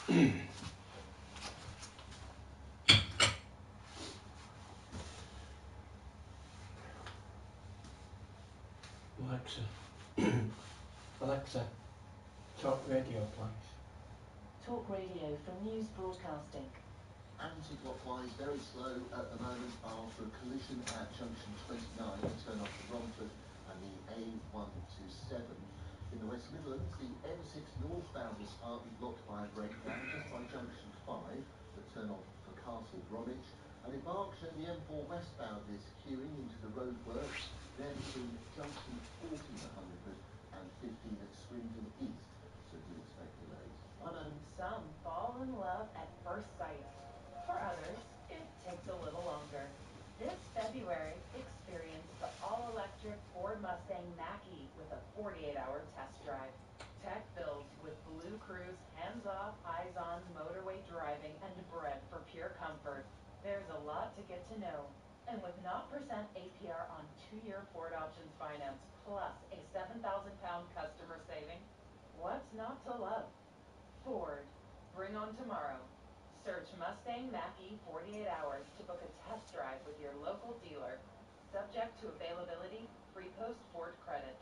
Alexa. Alexa, talk radio, please. Talk radio from News Broadcasting. Anti-clockwise, very slow at the moment after a collision at junction 29, a turn off to Romford, and the A127. In the West Midlands, the M6 northbound is partly blocked by a breakdown just by junction 5, the turn off for Castle Bromwich. And in Berkshire, the M4 westbound is queuing into the roadworks, there between junction 14 at Hungerford and 15 at Swindon East. So do expect delays. I'm Adam. Some fall in love at first sight. For others, it takes a little longer. This February, experience the all-electric Ford Mustang Mach-E with a 48-hour test drive. Tech filled with Blue Cruise hands-off, eyes-on motorway driving and bred for pure comfort. There's a lot to get to know. And with 0% APR on 2-year Ford Options finance, plus a £7,000 customer saving, what's not to love? Ford. Bring on tomorrow. Search Mustang Mach-E 48 hours to book a test drive with your local dealer. Subject to availability, free post Ford credit.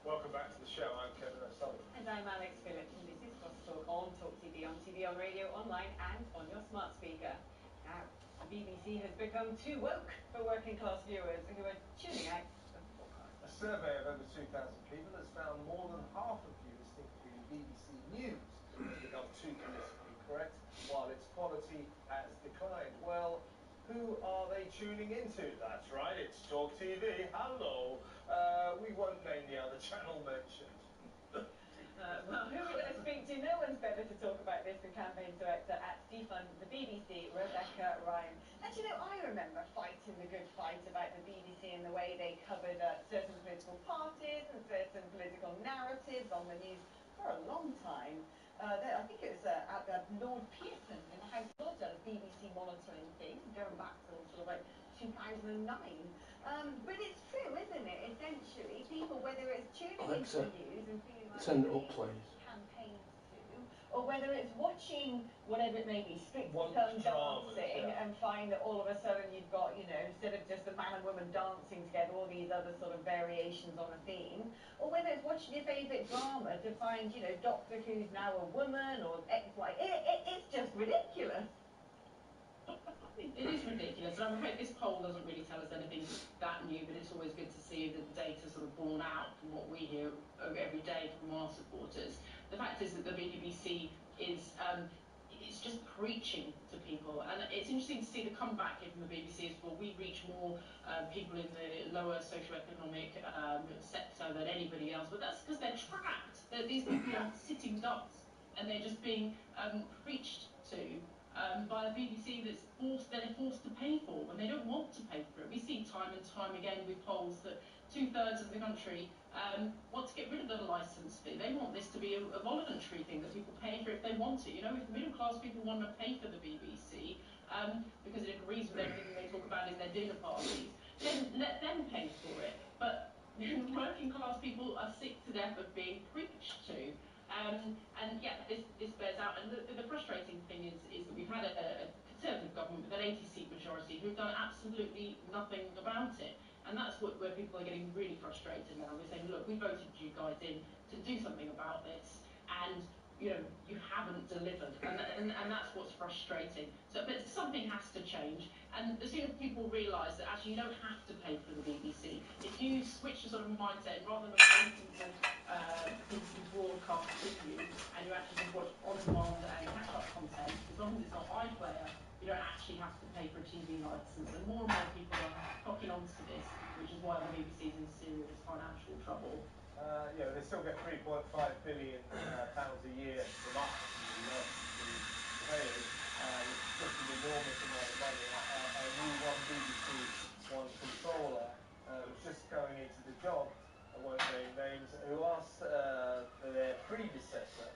Welcome back to the show. I'm Kevin O'Sullivan. And I'm Alex Phillips, and this is Crosstalk on Talk TV, on radio, online and on your smart speaker. Now, the BBC has become too woke for working class viewers who are tuning out of the forecast. A survey of over 2,000 people has found more than half of viewers think the BBC News has become too politically correct, while its quality has declined. Well, who are they tuning into? That's right, it's Talk TV. Hello. We won't name the other channel mentioned. Well, who we're going to speak to? No one's better to talk about this than campaign director at Defund the BBC, Rebecca Ryan. And you know, I remember fighting the good fight about the BBC and the way they covered certain political parties and certain political narratives on the news for a long time. I think it was Lord Pearson in the House of Lords done a BBC monitoring thing going back to sort of like 2009. But it's true, isn't it? Essentially, people, whether it's tuning Alexa, into the news and feeling like send it up, please. campaigns to, or whether it's watching whatever it may be, strict One film dramas, dancing, yeah. and find that all of a sudden you've got, you know, instead of just a man and woman dancing together, all these other sort of variations on a theme, or whether it's watching your favourite drama to find, you know, Doctor Who's now a woman, or X, Y. It's just ridiculous. It is ridiculous, and I'm afraid this poll doesn't really tell us anything that new, but it's always good to see the data sort of borne out from what we hear every day from our supporters. The fact is that the BBC is it's just preaching to people, and it's interesting to see the comeback here from the BBC as well. We reach more people in the lower socioeconomic sector than anybody else, but that's because they're trapped. These people are sitting ducks, and they're just being preached to by a BBC they're forced to pay for when they don't want to pay for it. We see time and time again with polls that 2/3 of the country want to get rid of the licence fee. They want this to be a voluntary thing that people pay for if they want it. You know, if middle class people want to pay for the BBC because it agrees with everything they talk about in their dinner parties, then let them pay for it. But working class people are sick to death of being preached to. And yeah, this bears out. And the frustrating thing is that we've had a Conservative government with an 80-seat majority who've done absolutely nothing about it. And that's where people are getting really frustrated now. They're saying, look, we voted you guys in to do something about this, and you know, you haven't delivered, and that's what's frustrating. So, but something has to change, and the sooner people realise that actually you don't have to pay for the BBC, if you switch the sort of mindset rather than waiting for people to broadcast with you, and you actually just watch on demand and catch up content, as long as it's not iPlayer, you don't actually have to pay for a TV licence, and more people are clocking onto this, which is why the BBC is in serious financial trouble. You know, they still get £3.5 billion pounds a year from us, the payers, which is just an enormous amount of money. A new One BBC, One controller was just going into the job, I won't name names, who asked their predecessor,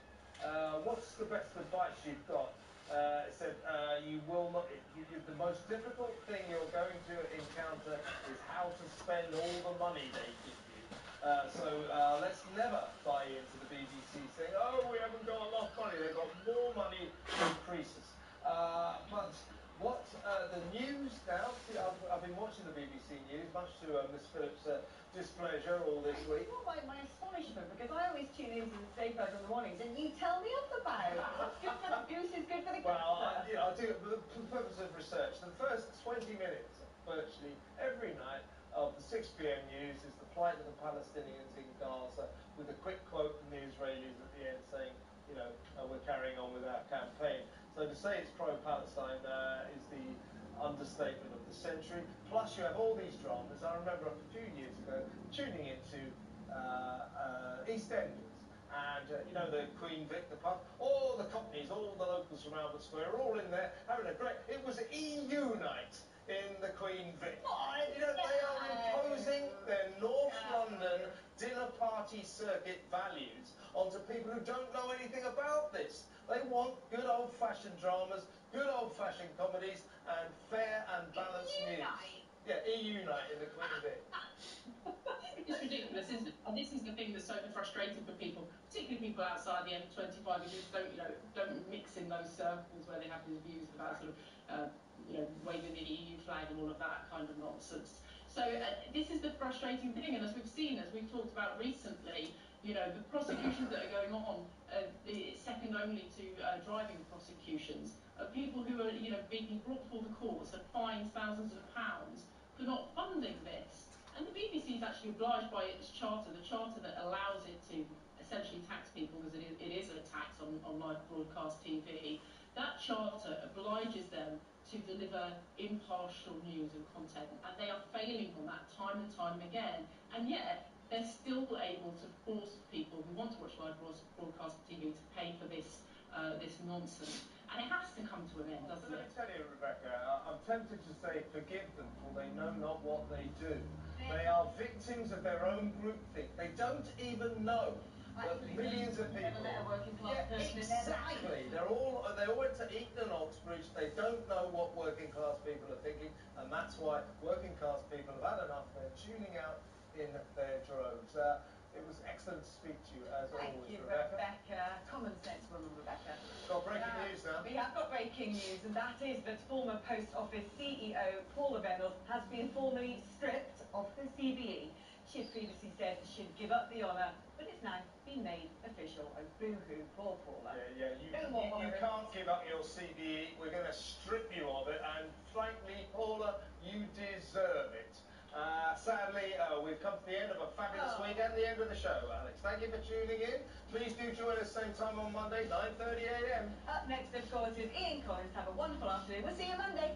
what's the best advice you've got? It said, you will not, the most difficult thing you're going to encounter is how to spend all the money they give you. Let's never buy into the BBC saying, oh, we haven't got enough money. They've got more money increases. But what the news now, see, I've been watching the BBC News, much to Miss Phillips' displeasure all this week. Well, my astonishment, because I always tune into the State Program in the mornings, and you tell me off about it. What's good for the goose is good for the gander. Well, I do it for the purpose of research. The first 20 minutes, virtually every night, of the 6 p.m. news is the plight of the Palestinians in Gaza, with a quick quote from the Israelis at the end saying, you know, we're carrying on with our campaign. So to say it's pro-Palestine is the understatement of the century. Plus you have all these dramas. I remember a few years ago tuning into EastEnders. And, you know, the Queen Vic, the pub, all the Cockneys, all the locals from Albert Square are all in there having a great... It was EU night in the Queen Vic. You know, they are imposing their North London dinner party circuit values onto people who don't know anything about this. They want good old-fashioned dramas, good old-fashioned comedies, and fair and balanced news. Yeah, EU night in the Queen Vic. It's ridiculous, isn't it? And this is the thing that's so frustrating for people, particularly people outside the M25 who just don't mix in those circles where they have these views about sort of, waving the EU flag and all of that kind of nonsense. So this is the frustrating thing, and as we've seen, as we've talked about recently, you know, the prosecutions that are going on, it's second only to driving prosecutions of people who are, you know, being brought before the courts and fined thousands of pounds for not funding this. And the BBC is actually obliged by its charter, the charter that allows it to essentially tax people, because it is a tax on live broadcast TV. That charter obliges them to deliver impartial news and content, and they are failing on that time and time again. And yet, they're still able to force people who want to watch live broadcast TV to pay for this this nonsense. And it has to come to an end, doesn't it? Let me tell you, Rebecca, I'm tempted to say forgive them, for they know not what they do. They are victims of their own groupthink. They don't even know that millions of people... Never met a working class person exactly. They all went to Eton and Oxbridge. They don't know what working class people are thinking, and that's why working class people have had enough. They're tuning out in their droves. It was excellent to speak to you, as always, Thank you, Rebecca. Common sense woman, Rebecca. Got breaking news now. We have got breaking news, and that is that former Post Office CEO Paula Bennells has been formally stripped of her CBE. She had previously said she'd give up the honour, but it's now been made official. Oh, boo-hoo, poor Paula. Yeah, you can't give up your CBE. We're going to strip you of it, and frankly, Paula, you deserve it. Sadly, we've come to the end of a fabulous week and the end of the show, Alex. Thank you for tuning in. Please do join us same time on Monday, 9:30 a.m. Up next, of course, is Ian Collins. Have a wonderful afternoon. We'll see you Monday.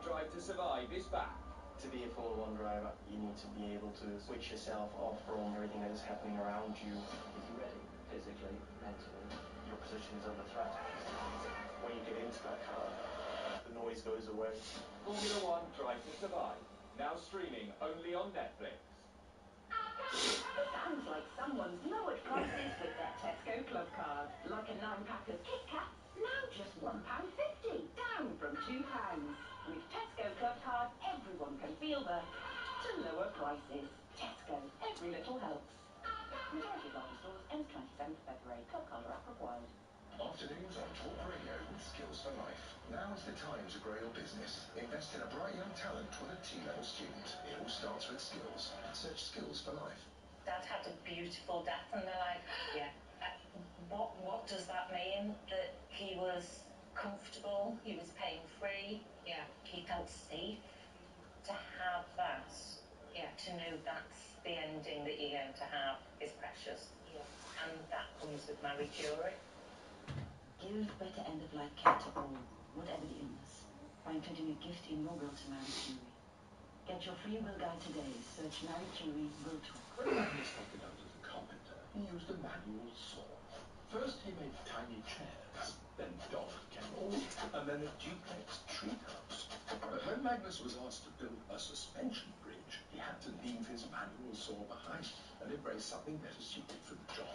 Drive to Survive is back. To be a Formula 1 driver, you need to be able to switch yourself off from everything that is happening around you. If you're ready, physically, mentally, your position is under threat. When you get into that car, the noise goes away. Formula 1 Drive to Survive, now streaming only on Netflix. Sounds like someone's lowered prices with their Tesco Club card. Like a 9-pack of Kit Kats, now just £1.50, down from £2. With Tesco Club card, everyone can feel the lower prices. Tesco, every little helps. Majority of our stores ends 27th February. Club card app required. Afternoons on Talk Radio with Skills for Life. Now is the time to grow your business. Invest in a bright young talent with a T-level student. It all starts with skills. Search Skills for Life. Dad had a beautiful death, and they're like, yeah, what does that mean? That he was comfortable, he was pain-free, yeah, he felt safe. To have that, yeah, to know that's the ending that you're going to have is precious. Yeah. And that comes with married jewellery. Give better end-of-life care to all, whatever the illness, by including a gift in your will to married jewellery. Get your free will guide today. Search married jewellery will talk. When Magnus started out as a carpenter, he used a manual saw. First he made tiny chairs, then dog kennels, and then a duplex treehouse. But when Magnus was asked to build a suspension bridge, he had to leave his manual saw behind and embrace something better suited for the job.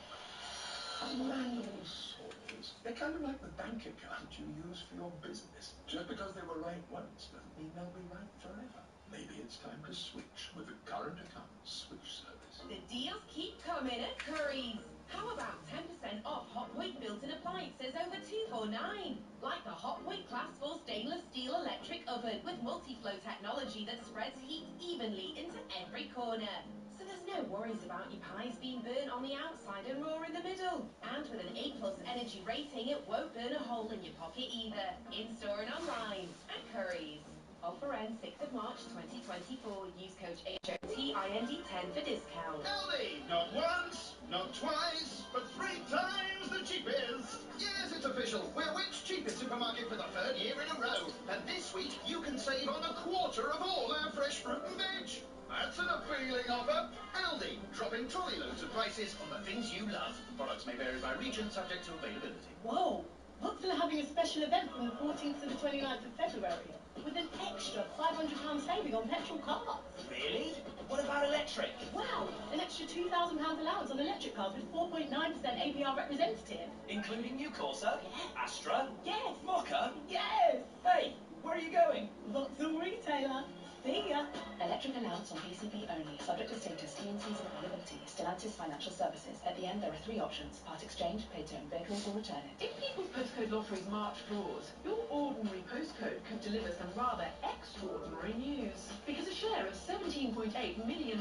Manual saws. They're kind of like the bank account you use for your business. Just because they were right once doesn't mean they'll be right forever. Maybe it's time to switch with the current account switch service. The deals keep coming at Currys. How about 10% off Hotpoint built-in appliances over $249? Like the Hotpoint Class 4 stainless steel electric oven with multi-flow technology that spreads heat evenly into every corner. So there's no worries about your pies being burnt on the outside and raw in the middle. And with an A+ energy rating, it won't burn a hole in your pocket either. In-store and online at Currys. Offer ends 6th of March 2024. Use code HOTIND10 for discount. Aldi! Not once, not twice, but 3 times the cheapest! Yes, it's official. We're Which cheapest supermarket for the 3rd year in a row. And this week, you can save on 1/4 of all our fresh fruit and veg. That's an appealing offer. Aldi, dropping trolley loads of prices on the things you love. Products may vary by region, subject to availability. Whoa! Vauxhall are having a special event from the 14th to the 29th of February with an extra £500 saving on petrol cars. Really? What about electric? Wow! An extra £2,000 allowance on electric cars with 4.9% APR representative. Including new Corsa? Yes. Astra? Yes. Mocha? Yes! Hey, where are you going? Vauxhall retailer. See ya! Electric allowance on PCP only, subject to status, T&Cs and availability. Stellantis Financial Services. At the end, there are 3 options: part exchange, paid to own vehicles, or return it. In People's Postcode Lottery's March draws, your ordinary postcode could deliver some rather extraordinary news. Because a share of £17.8 million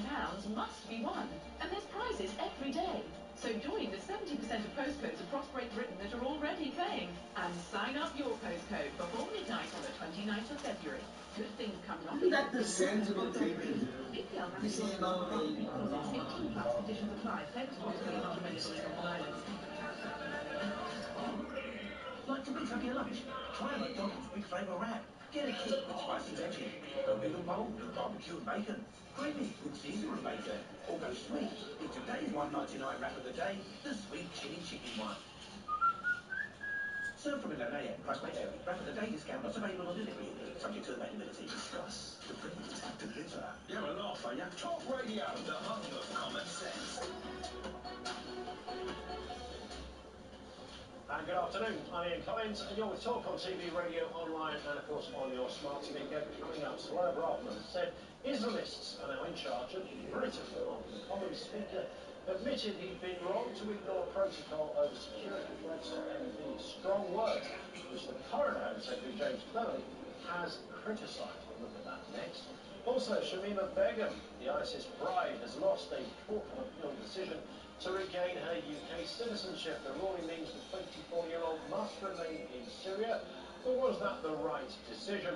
must be won, and there's prizes every day. So join the 70% of postcodes across Great Britain that are already playing, and sign up your postcode before midnight on the 29th of February. Good things coming on. That's the sensible thing to do. You see, about me. 18 plus conditions apply. Players possibly not available in Northern Ireland. Like to beef up your lunch? Try a McDonald's Big Flavour Wrap. Get a kick with spicy veggie. Go big and bold with barbecue and bacon. Creamy with Caesar and bacon. Or go sweet with today's $1.99 wrap of the day, the sweet chili chicken one. Served from 11 a.m. Price may vary. Wrap of the day discount not available on delivery. Subject to availability. Discuss. The brilliant deliver. You're a laugh, are you? Talk Radio, the home of common sense. And good afternoon, I'm Ian Collins, and you're with Talk on TV, radio, online, and of course on your smart speaker. Coming up, Squire Brockman said Islamists are now in charge of Britain. The Commons Speaker admitted he'd been wrong to ignore protocol over security threats to MPs. Strong words, which the current Home Secretary James Cleverly has criticised. We'll look at that next. Also, Shamima Begum, the ISIS bride, has lost a court of appeal decision to regain her UK citizenship. The ruling means the 24-year-old must remain in Syria. But was that the right decision?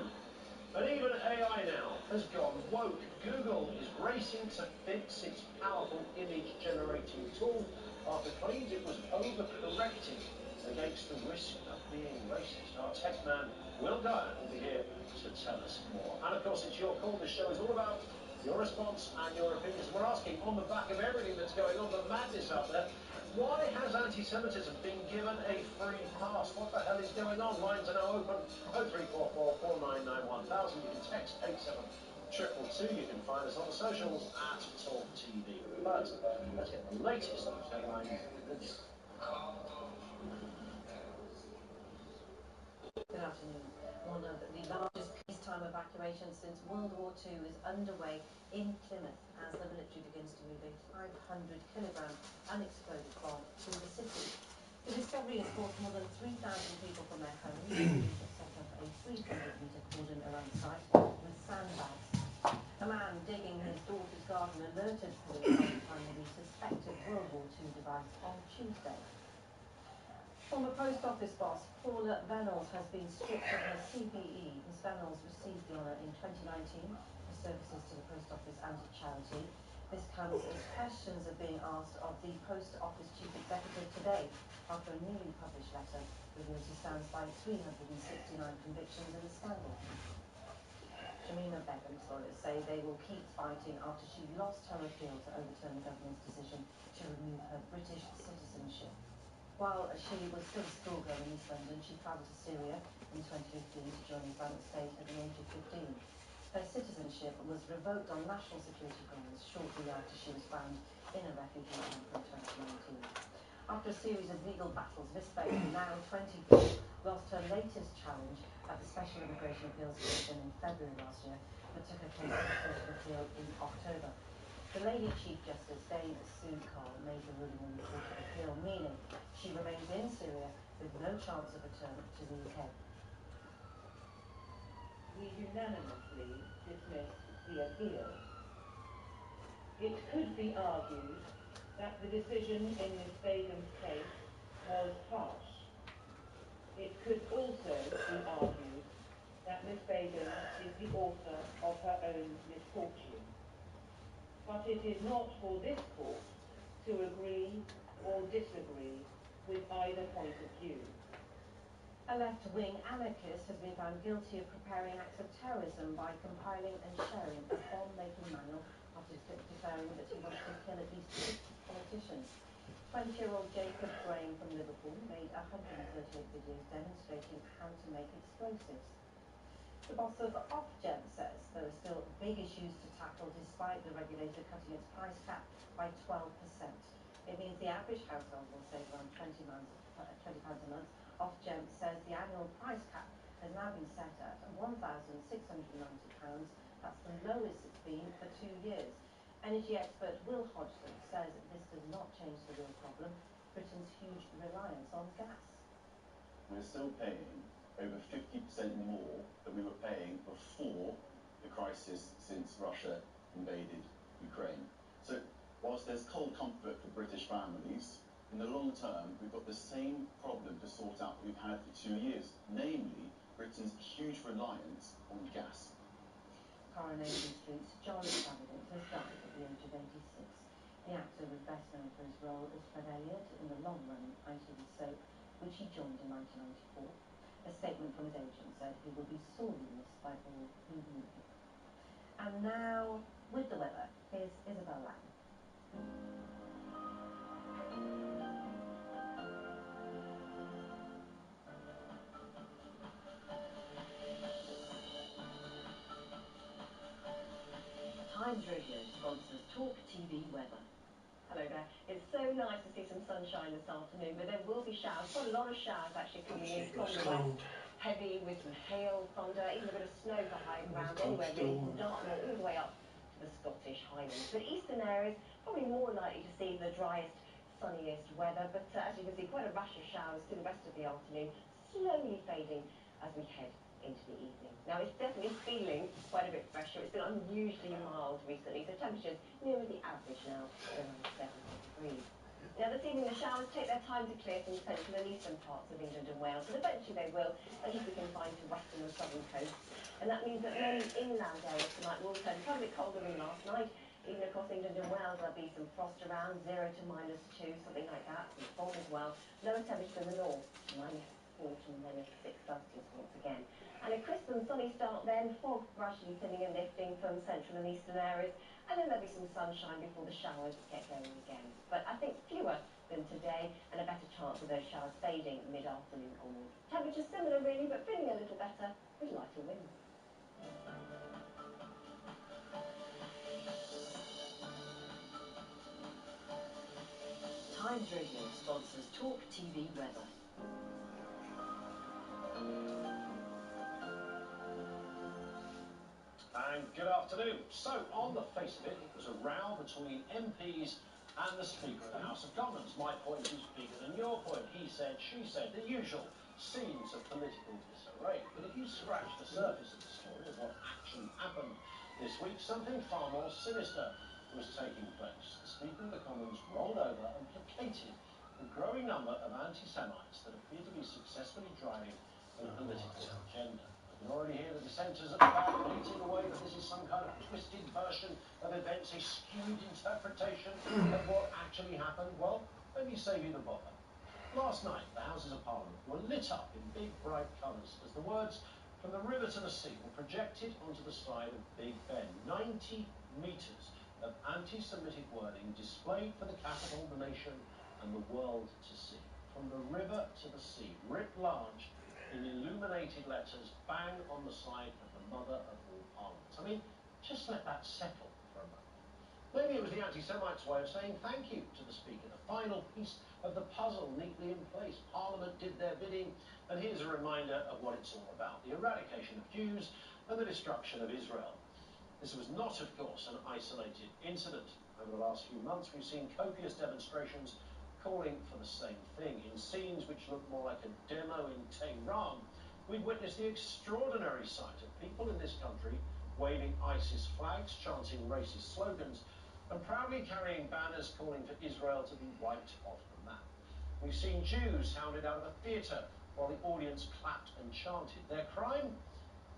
And even AI now has gone woke. Google is racing to fix its powerful image-generating tool after claims it was overcorrecting against the risk of being racist. Our tech man, Will Dyer, will be here to tell us more. And of course, it's your call. This show is all about your response and your opinions. We're asking, on the back of everything that's going on, the madness out there, why has anti-Semitism been given a free pass? What the hell is going on? Lines are now open. 0344 499 1000. You can text 87222. You can find us on the socials at Talk TV. But let's get the latest news headlines. Good afternoon. One of the largest peacetime evacuations since World War II is underway in Plymouth as the military begins to move a 500-kilogram unexploded bomb through the city. The discovery has forced more than 3,000 people from their homes to set up a 300-metre cordon around the site with sandbags. A man digging his daughter's garden alerted police on finding the suspected World War II device on Tuesday. Former post office boss Paula Venables has been stripped of her CBE. Ms. Venables received the honour in 2019 for services to the post office and to charity. This comes as questions are being asked of the post office chief executive today after a newly published letter reveals he stands by 369 convictions in the scandal. Shamima Begum's lawyers say they will keep fighting after she lost her appeal to overturn the government's decision to remove her British citizenship. While she was still a schoolgirl in East London, she travelled to Syria in 2015 to join Islamic State at the age of 15. Her citizenship was revoked on national security grounds shortly after she was found in a refugee camp in 2019. After a series of legal battles, Miss Begum, now 24, lost her latest challenge at the Special Immigration Appeals Commission in February last year, but took her case to the Court of Appeal in October. The lady Chief Justice, Dame Sue Carr, made the ruling in the Court of Appeal, meaning she remains in Syria with no chance of return to the UK. We unanimously dismiss the appeal. It could be argued that the decision in Miss Begum's case was harsh. It could also be argued that Miss Begum is the author of her own misfortune. But it is not for this court to agree or disagree with either point of view. A left-wing anarchist has been found guilty of preparing acts of terrorism by compiling and sharing a bomb-making manual after declaring that he wanted to kill at least 6 politicians. 20-year-old Jacob Graham from Liverpool made 138 videos demonstrating how to make explosives. The boss of Ofgem says there are still big issues to tackle despite the regulator cutting its price cap by 12%. It means the average household will save around £20 a month. Ofgem says the annual price cap has now been set at £1,690. That's the lowest it's been for 2 years. Energy expert Will Hodgson says this does not change the real problem, Britain's huge reliance on gas. We're still paying over 50% more than we were paying before the crisis since Russia invaded Ukraine. So whilst there's cold comfort for British families, in the long term, we've got the same problem to sort out that we've had for 2 years, namely Britain's huge reliance on gas. Coronation Street's John Davenant has died at the age of 86. The actor was best known for his role as Fred Elliott in the long-running ITV soap, which he joined in 1994. A statement from his agent said he will be sorely missed by all who knew him. And now, with the weather, here's Isabel Lang. Times Radio sponsors Talk TV weather. Hello there. It's so nice to see some sunshine this afternoon, but there will be showers. Quite a lot of showers actually coming in from the west. Heavy with some hail, thunder, even a bit of snow for high ground anywhere really from Dartmoor all the way up to the Scottish Highlands. But eastern areas probably more likely to see the driest, sunniest weather. But as you can see, quite a rush of showers through the rest of the afternoon, slowly fading as we head into the evening. Now it's definitely feeling quite a bit fresher. It's been unusually mild recently, so temperatures nearer the average now at around 7 degrees. Now this evening the showers take their time to clear from the central and eastern parts of England and Wales, and eventually they will, at least we can find to western and southern coasts. And that means that many inland areas tonight will turn quite a bit colder than last night. Even across England and Wales there'll be some frost around 0 to -2, something like that, some fog as well. Lower temperatures in the north, -4 to -6 Celsius once again. And a crisp and sunny start then, fog gradually thinning and lifting from central and eastern areas, and then there'll be some sunshine before the showers get going again. But I think fewer than today, and a better chance of those showers fading mid-afternoon onward. Temperatures similar really, but feeling a little better with lighter winds. Times Radio sponsors Talk TV weather. And good afternoon. So, on the face of it, it was a row between MPs and the Speaker of the House of Commons. My point is bigger than your point. He said, she said, the usual scenes of political disarray. But if you scratch the surface of the story of what actually happened this week, something far more sinister was taking place. The Speaker of the Commons rolled over and placated the growing number of anti-Semites that appear to be successfully driving the political agenda. You can already hear the dissenters at the back bleating away that this is some kind of twisted version of events, a skewed interpretation of what actually happened. Well, let me save you the bother. Last night, the Houses of Parliament were lit up in big, bright colours as the words "From the river to the sea" were projected onto the side of Big Ben. 90 metres of anti-Semitic wording displayed for the capital, the nation and the world to see. From the river to the sea, writ large in illuminated letters, bang on the side of the mother of all parliaments. I mean, just let that settle for a moment. Maybe it was the anti-Semites' way of saying thank you to the Speaker, the final piece of the puzzle neatly in place. Parliament did their bidding, and here's a reminder of what it's all about: the eradication of Jews and the destruction of Israel. This was not, of course, an isolated incident. Over the last few months, we've seen copious demonstrations calling for the same thing. In scenes which look more like a demo in Tehran, we've witnessed the extraordinary sight of people in this country waving ISIS flags, chanting racist slogans, and proudly carrying banners calling for Israel to be wiped off the map. We've seen Jews hounded out of a theatre while the audience clapped and chanted. Their crime?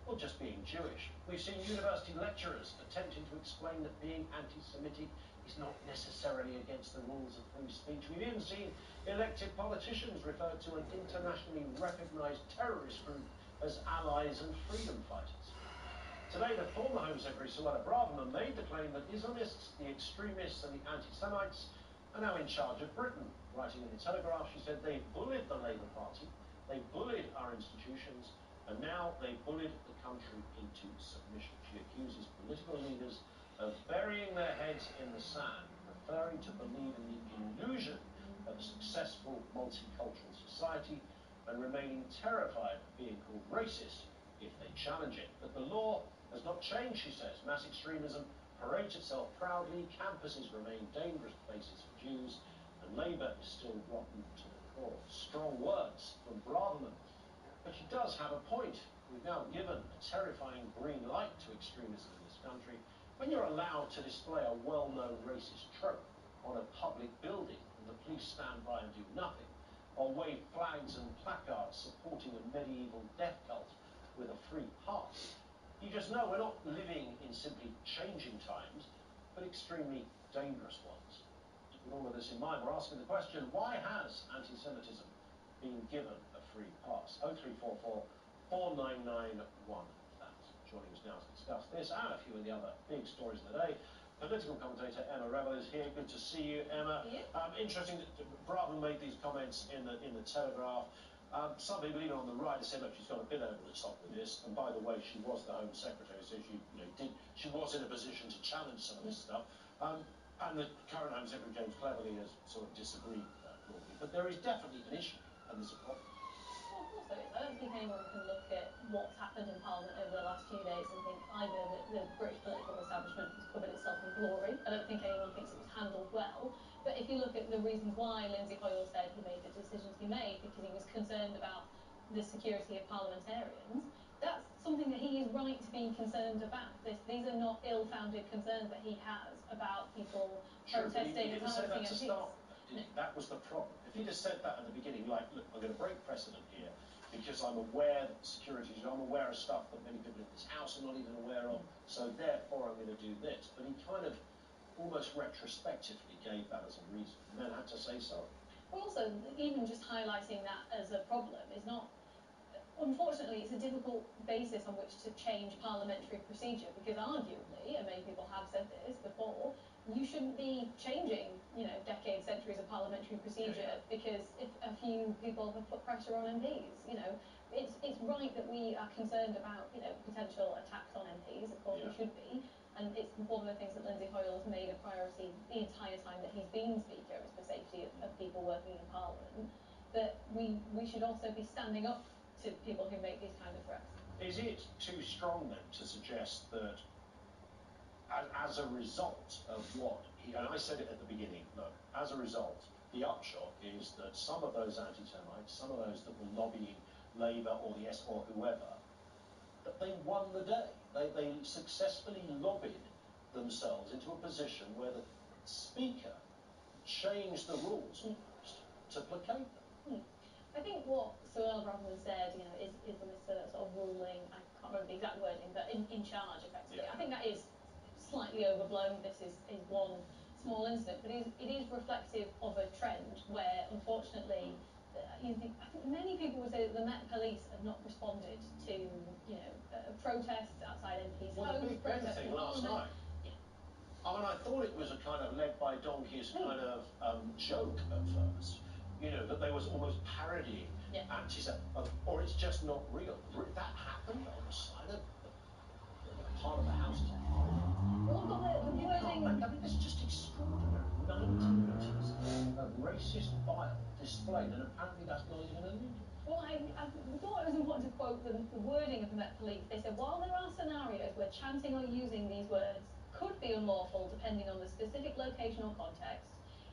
Well, just being Jewish. We've seen university lecturers attempting to explain that being anti-Semitic is not necessarily against the rules of free speech. We've even seen elected politicians refer to an internationally recognised terrorist group as allies and freedom fighters. Today, the former Home Secretary, Suella Braverman, made the claim that Islamists, the extremists and the anti-Semites are now in charge of Britain. Writing in the Telegraph, she said they've bullied the Labour Party, they've bullied our institutions, and now they've bullied the country into submission. She accuses political leaders of burying their heads in the sand, preferring to believe in the illusion of a successful multicultural society and remaining terrified of being called racist if they challenge it. But the law has not changed, she says. Mass extremism parades itself proudly, campuses remain dangerous places for Jews, and Labour is still rotten to the core. Strong words from Braverman. But she does have a point. We've now given a terrifying green light to extremism in this country. When you're allowed to display a well-known racist trope on a public building and the police stand by and do nothing, or wave flags and placards supporting a medieval death cult with a free pass, you just know we're not living in simply changing times, but extremely dangerous ones. With all of this in mind, we're asking the question, why has anti-Semitism been given a free pass? 0344 4991. Joining us now to discuss this and a few of the other big stories of the day, political commentator Emma Revel is here. Good to see you, Emma. Interesting that Braverman made these comments in the Telegraph. Some people, even on the right, have said, look, she's got a bit over the top with this. And by the way, she was the Home Secretary, so she was in a position to challenge some of this stuff. And the current Home Secretary, James Cleverly, has sort of disagreed with that broadly. But there is definitely an issue, and there's a problem. Well, of course there is. I don't think anyone can look at what's happened in Parliament over the last few days and think either that the British political establishment has covered itself in glory. I don't think anyone thinks it was handled well. But if you look at the reasons why Lindsay Hoyle said he made the decisions he made, because he was concerned about the security of parliamentarians, that's something that he is right to be concerned about. These are not ill-founded concerns that he has about people protesting and harnessing MPs. That was the problem. If he'd have said that at the beginning, like, look, I'm going to break precedent here because I'm aware that security, I'm aware of stuff that many people in this House are not even aware of, so therefore I'm going to do this. But he kind of almost retrospectively gave that as a reason and then had to say sorry. Well, also, even just highlighting that as a problem is not... Unfortunately, it's a difficult basis on which to change parliamentary procedure because arguably, and many people have said this before, you shouldn't be changing, decades, centuries of parliamentary procedure because if a few people have put pressure on MPs, it's right that we are concerned about, potential attacks on MPs, of course we should be, and it's one of the things that Lindsay Hoyle has made a priority the entire time that he's been Speaker, is the safety of people working in Parliament, but we should also be standing up to people who make these kind of threats. Is it too strong then to suggest that as a result of what and I said it at the beginning, look, as a result, the upshot is that some of those anti-Semites, some of those that were lobbying Labour or the S or whoever, that they won the day. They successfully lobbied themselves into a position where the Speaker changed the rules to placate them. I think what Suella Braverman said, is the sort of ruling, I can't remember the exact wording, but in charge, effectively. I think that is slightly overblown. This is one small incident, but it is reflective of a trend where, unfortunately, I think many people would say that the Met Police have not responded to, protests outside MPs' homes. Well, the Big Ben thing last night. I mean, I thought it was a kind of led by donkeys kind of joke at first. That they was almost parodying anti-Semitism, or it's just not real. That happened on the side of part of the house. Well, but the wording... I mean, this just latest file displayed, and apparently that's not even illegal. Well, I thought it was important to quote the wording of the Met Police. They said, while there are scenarios where chanting or using these words could be unlawful depending on the specific location or context,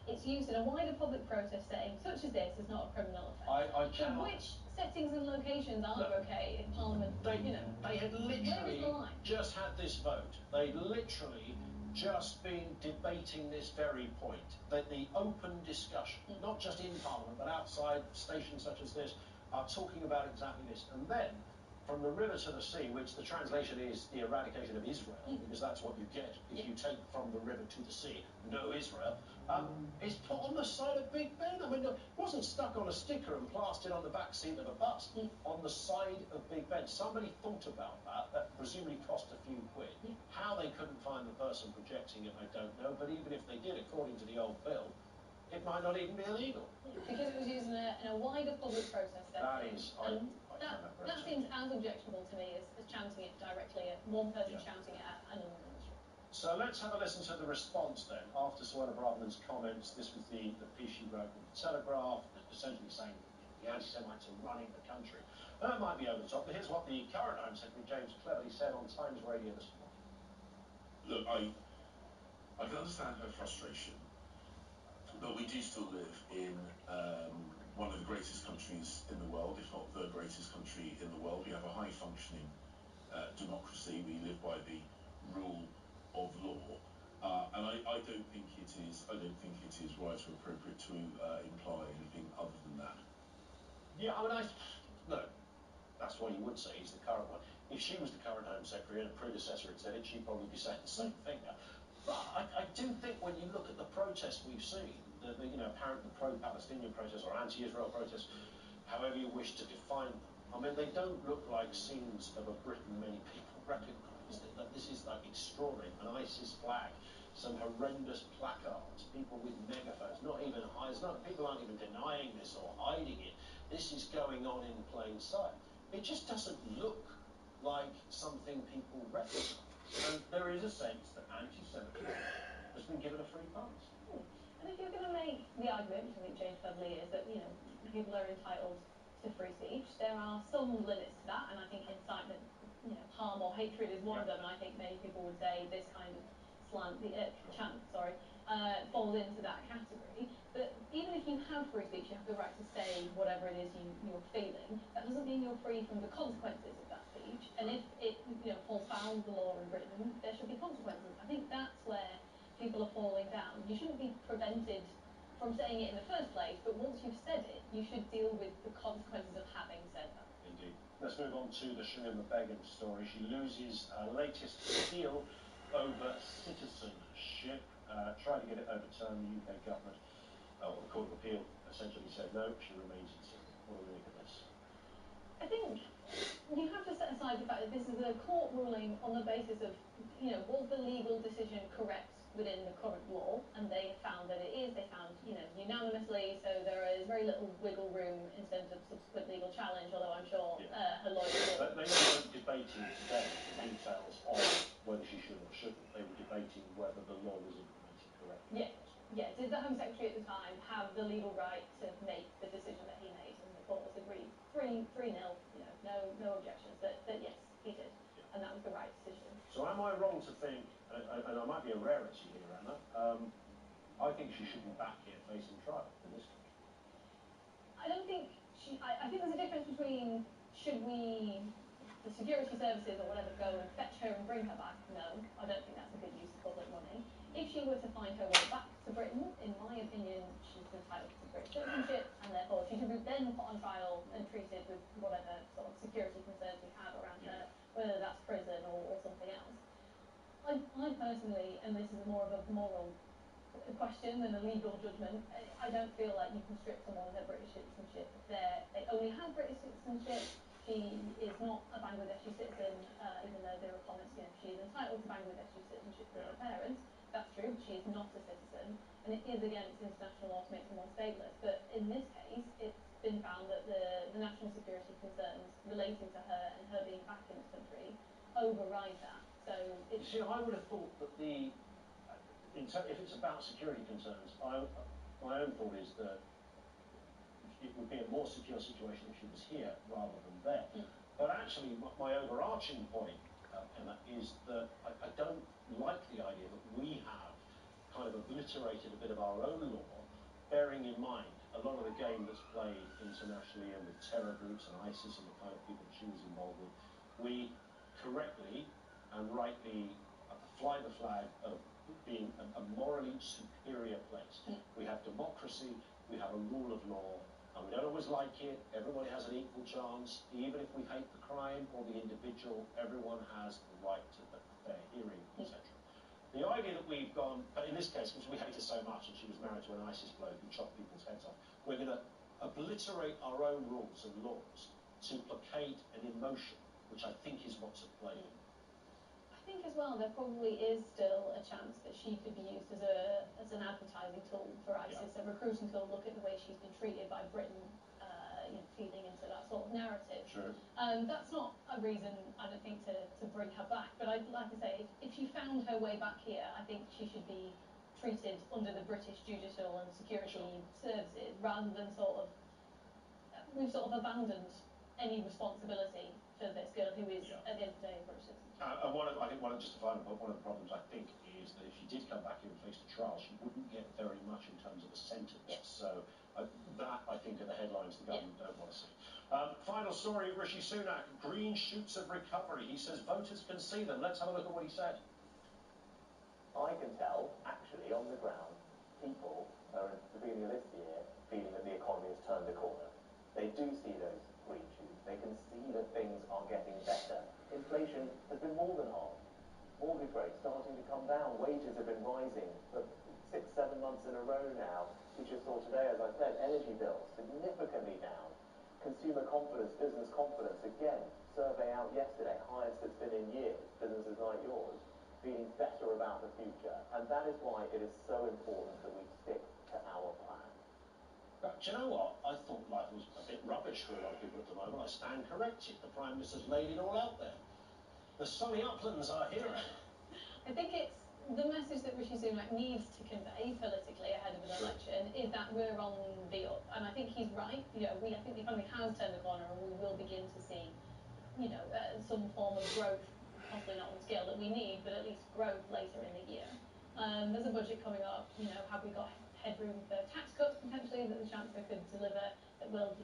its use in a wider public protest setting, such as this, is not a criminal offence. I So cannot... which settings and locations are Look, okay in Parliament? They had literally the line? just had this vote. They'd literally just been debating this very point. That the open discussion, not just in Parliament, but outside stations such as this, are talking about exactly this. And then, from the river to the sea, which the translation is the eradication of Israel, because that's what you get if you take from the river to the sea, no Israel, is put on the side of Big Ben. I mean, it wasn't stuck on a sticker and plastered on the back seat of a bus, on the side of Big Ben. Somebody thought about that. That presumably cost a few quid. How they couldn't find the person projecting it, I don't know, but even if they did, according to the old bill, it might not even be illegal. Because it was used in a wider public protest setting. That is... That seems as objectionable to me as chanting it directly at one person shouting it at another on the street. So let's have a listen to the response then, after Suella Braverman's comments. This was the piece she wrote with the Telegraph, essentially saying the anti-Semites are running the country. That might be over the top, but here's what the current Home Secretary, James Cleverly, said on Times Radio this morning. Look, I can understand her frustration, but we do still live in one of the greatest countries in the world, if not the greatest country in the world. We have a high-functioning democracy. We live by the rule of law, and I don't think it is right or appropriate to imply anything other than that. Yeah, I mean, look, that's what you would say. He's the current one. If she was the current Home Secretary and a predecessor had said it, she'd probably be saying the same thing now. But I do think when you look at the protests we've seen, the apparent pro-Palestinian protests or anti-Israel protests, however you wish to define them, I mean, they don't look like scenes of a Britain many people recognise. That this is like extraordinary, an ISIS flag, some horrendous placards, people with megaphones, people aren't even denying this or hiding it. This is going on in plain sight. It just doesn't look like something people recognise. And there is a sense that anti-Semitism has been given a free pass. And if you're going to make the argument, which I think James Cleverly is, that people are entitled to free speech, there are some limits to that, and I think incitement, harm or hatred is one of them, and I think many people would say this kind of chant, falls into that category. But even if you have free speech, you have the right to say whatever it is you're feeling. That doesn't mean you're free from the consequences of that speech. And if it falls foul of the law in Britain, there should be consequences. I think that's where people are falling down. You shouldn't be prevented from saying it in the first place, but once you've said it, you should deal with the consequences of having said that. Indeed. Let's move on to the Shamima Begum story. She loses her latest appeal over citizenship. Tried to get it overturned. The UK government, or the Court of Appeal, essentially said no, she remains in citizen. What do we make of this? I think you have to set aside the fact that this is a court ruling on the basis of, was the legal decision correct within the current law? And they found that it is. They found, unanimously, so there is very little wiggle room in terms of subsequent legal challenge, although I'm sure her lawyers will. They weren't debating today the details of whether she should or shouldn't. They were debating whether the law was implemented correctly. Yeah. Did the Home Secretary at the time have the legal right to make the decision that he made? And the court was agreed 3-0, no objections, that yes, he did. And that was the right decision. So am I wrong to think, and I might be a rarity here, Anna, I think she should be back here facing trial in this country. I don't think I think there's a difference between the security services or whatever, go and fetch her and bring her back. No, I don't think that's a good use of public money. If she were to find her way back to Britain, in my opinion, she's entitled to British citizenship, and therefore she should be then put on trial and treated with whatever sort of security concerns we have around her, whether that's prison or something else. I personally, and this is more of a moral question than a legal judgment, I don't feel like you can strip someone of their British citizenship if they only have British citizenship. She is not a Bangladeshi citizen, even though there are comments, she is entitled to Bangladeshi citizenship for her parents. That's true, but she is not a citizen, and it is against international law to make someone stateless. But in this case, it's been found that the national security concerns relating to her and her being back in this country override that. So you see, I would have thought that if it's about security concerns, my own thought is that it would be a more secure situation if she was here rather than there. But actually, my overarching point, Emma, is that I don't like the idea that we have kind of obliterated a bit of our own law, bearing in mind a lot of the game that's played internationally and with terror groups and ISIS and the kind of people she was involved with. We correctly and rightly fly the flag of being a morally superior place. We have democracy, we have a rule of law, and we don't always like it. Everybody has an equal chance. Even if we hate the crime or the individual, everyone has the right to a fair hearing, etc. The idea that we've gone, but in this case, because we hate her so much and she was married to an ISIS bloke who chopped people's heads off, we're going to obliterate our own rules and laws to placate an emotion, which I think is what's at play here. I think as well there probably is still a chance that she could be used as an advertising tool for ISIS, a recruiting tool. Look at the way she's been treated by Britain, feeding into that sort of narrative. Sure. That's not a reason, I don't think, to bring her back. But I'd like to say, if she found her way back here, I think she should be treated under the British judicial and security services, rather than we've sort of abandoned any responsibility for this girl who is, at the end of the day, a British citizen. And just to find out, one of the problems I think is that if she did come back here and face a trial, she wouldn't get very much in terms of a sentence. So that, I think, are the headlines the government don't want to see. Final story of Rishi Sunak, green shoots of recovery. He says voters can see them. Let's have a look at what he said. I can tell, actually, on the ground, people are at the beginning of this year feeling that the economy has turned a corner. They do see those green shoots. They can see that things are getting better. Inflation has been more than halved. Mortgage rates starting to come down. Wages have been rising for 6-7 months in a row now. We just saw today, as I said, energy bills significantly down. Consumer confidence, business confidence, again, survey out yesterday, highest it's been in years. Businesses like yours feeling better about the future. And that is why it is so important that we stick to our plan. But do you know what? I thought life was a bit rubbish for a lot of people at the moment. I stand corrected. The Prime Minister's laid it all out there. The sunny uplands are here. I think it's the message that Rishi Sunak needs to convey politically ahead of an election is that we're on the up, and I think he's right. I think the economy has turned the corner, and we will begin to see, some form of growth, possibly not on the scale that we need, but at least growth later in the year. There's a budget coming up. Have we got headroom for tax cuts potentially that the Chancellor could deliver that will,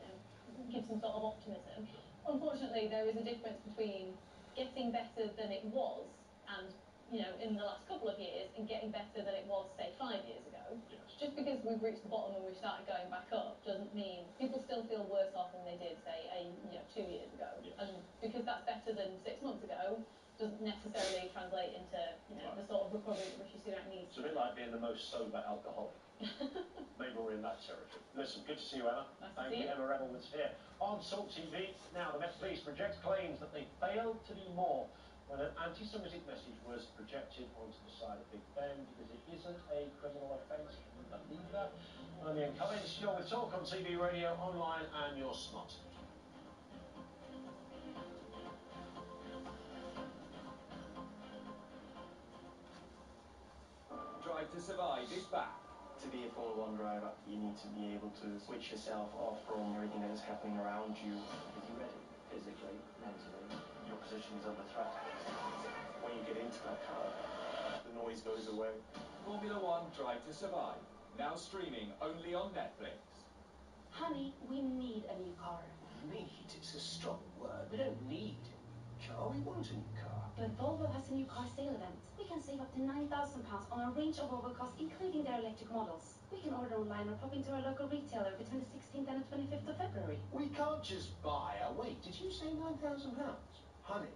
give some sort of optimism? Unfortunately, there is a difference between getting better than it was and in the last couple of years, and getting better than it was, say, 5 years ago. Yes. Just because we've reached the bottom and we've started going back up doesn't mean people still feel worse off than they did, say, 2 years ago. Yes. And because that's better than 6 months ago, doesn't necessarily translate into the sort of recovery that Rishi Sunak needs. It's a bit like being the most sober alcoholic. Maybe we're in that territory. Listen, good to see you, Emma. Nice Thank to see you. you. Emma Rebelman's here on Talk TV. Now, the Met Police reject claims that they failed to do more when an anti-Semitic message was projected onto the side of Big Ben because it isn't a criminal offence. Can you believe that? I'm Ian Cummins. You're with Talk on TV, radio, online, and your smart. Drive to Survive is back. To be a Formula 1 driver, you need to be able to switch yourself off from everything that is happening around you. Are you ready? Physically, mentally, your position is under threat. When you get into that car, the noise goes away. Formula 1 Drive to Survive, now streaming only on Netflix. Honey, we need a new car. Need is a strong word. We don't need a car, we want a new car. But Volvo has a new car sale event. We can save up to £9,000 on a range of Volvo cars, including their electric models. We can order online or pop into our local retailer between the 16th and the 25th of February. We can't just buy a... Wait, did you say £9,000? Honey,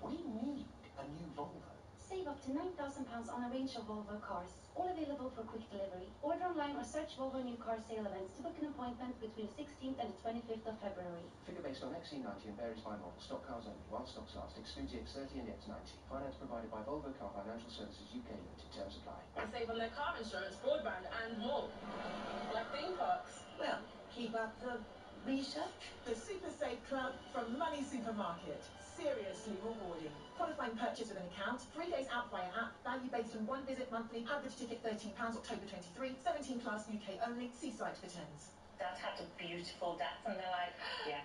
we need a new Volvo. Save up to £9,000 on a range of Volvo cars, all available for quick delivery. Order online or search Volvo new car sale events to book an appointment between the 16th and the 25th of February. Figure based on XC90 and varies by model. Stock cars only. While stocks last. Excludes the X30 and X90. Finance provided by Volvo Car Financial Services UK Limited. Terms apply. They save on their car insurance, broadband, and more. Like theme parks. Well, keep up the research. The Super Safe Club from Money Supermarket. Seriously rewarding. Qualifying purchase with an account, 3 days out via app, value based on 1 visit monthly, average ticket £13, October 23, 17 class UK only, see site for terms. Dad had a beautiful death, and they're like, yeah,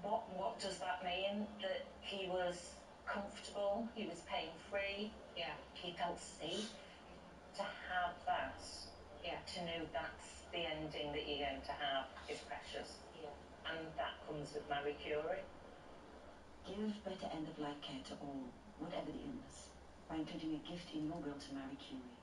what does that mean? That he was comfortable, he was pain free, yeah, he felt safe. To have that, yeah, to know that's the ending that you're going to have is precious. Yeah. And that comes with Marie Curie. Give better end-of-life care to all, whatever the illness, by including a gift in your will to Marie Curie.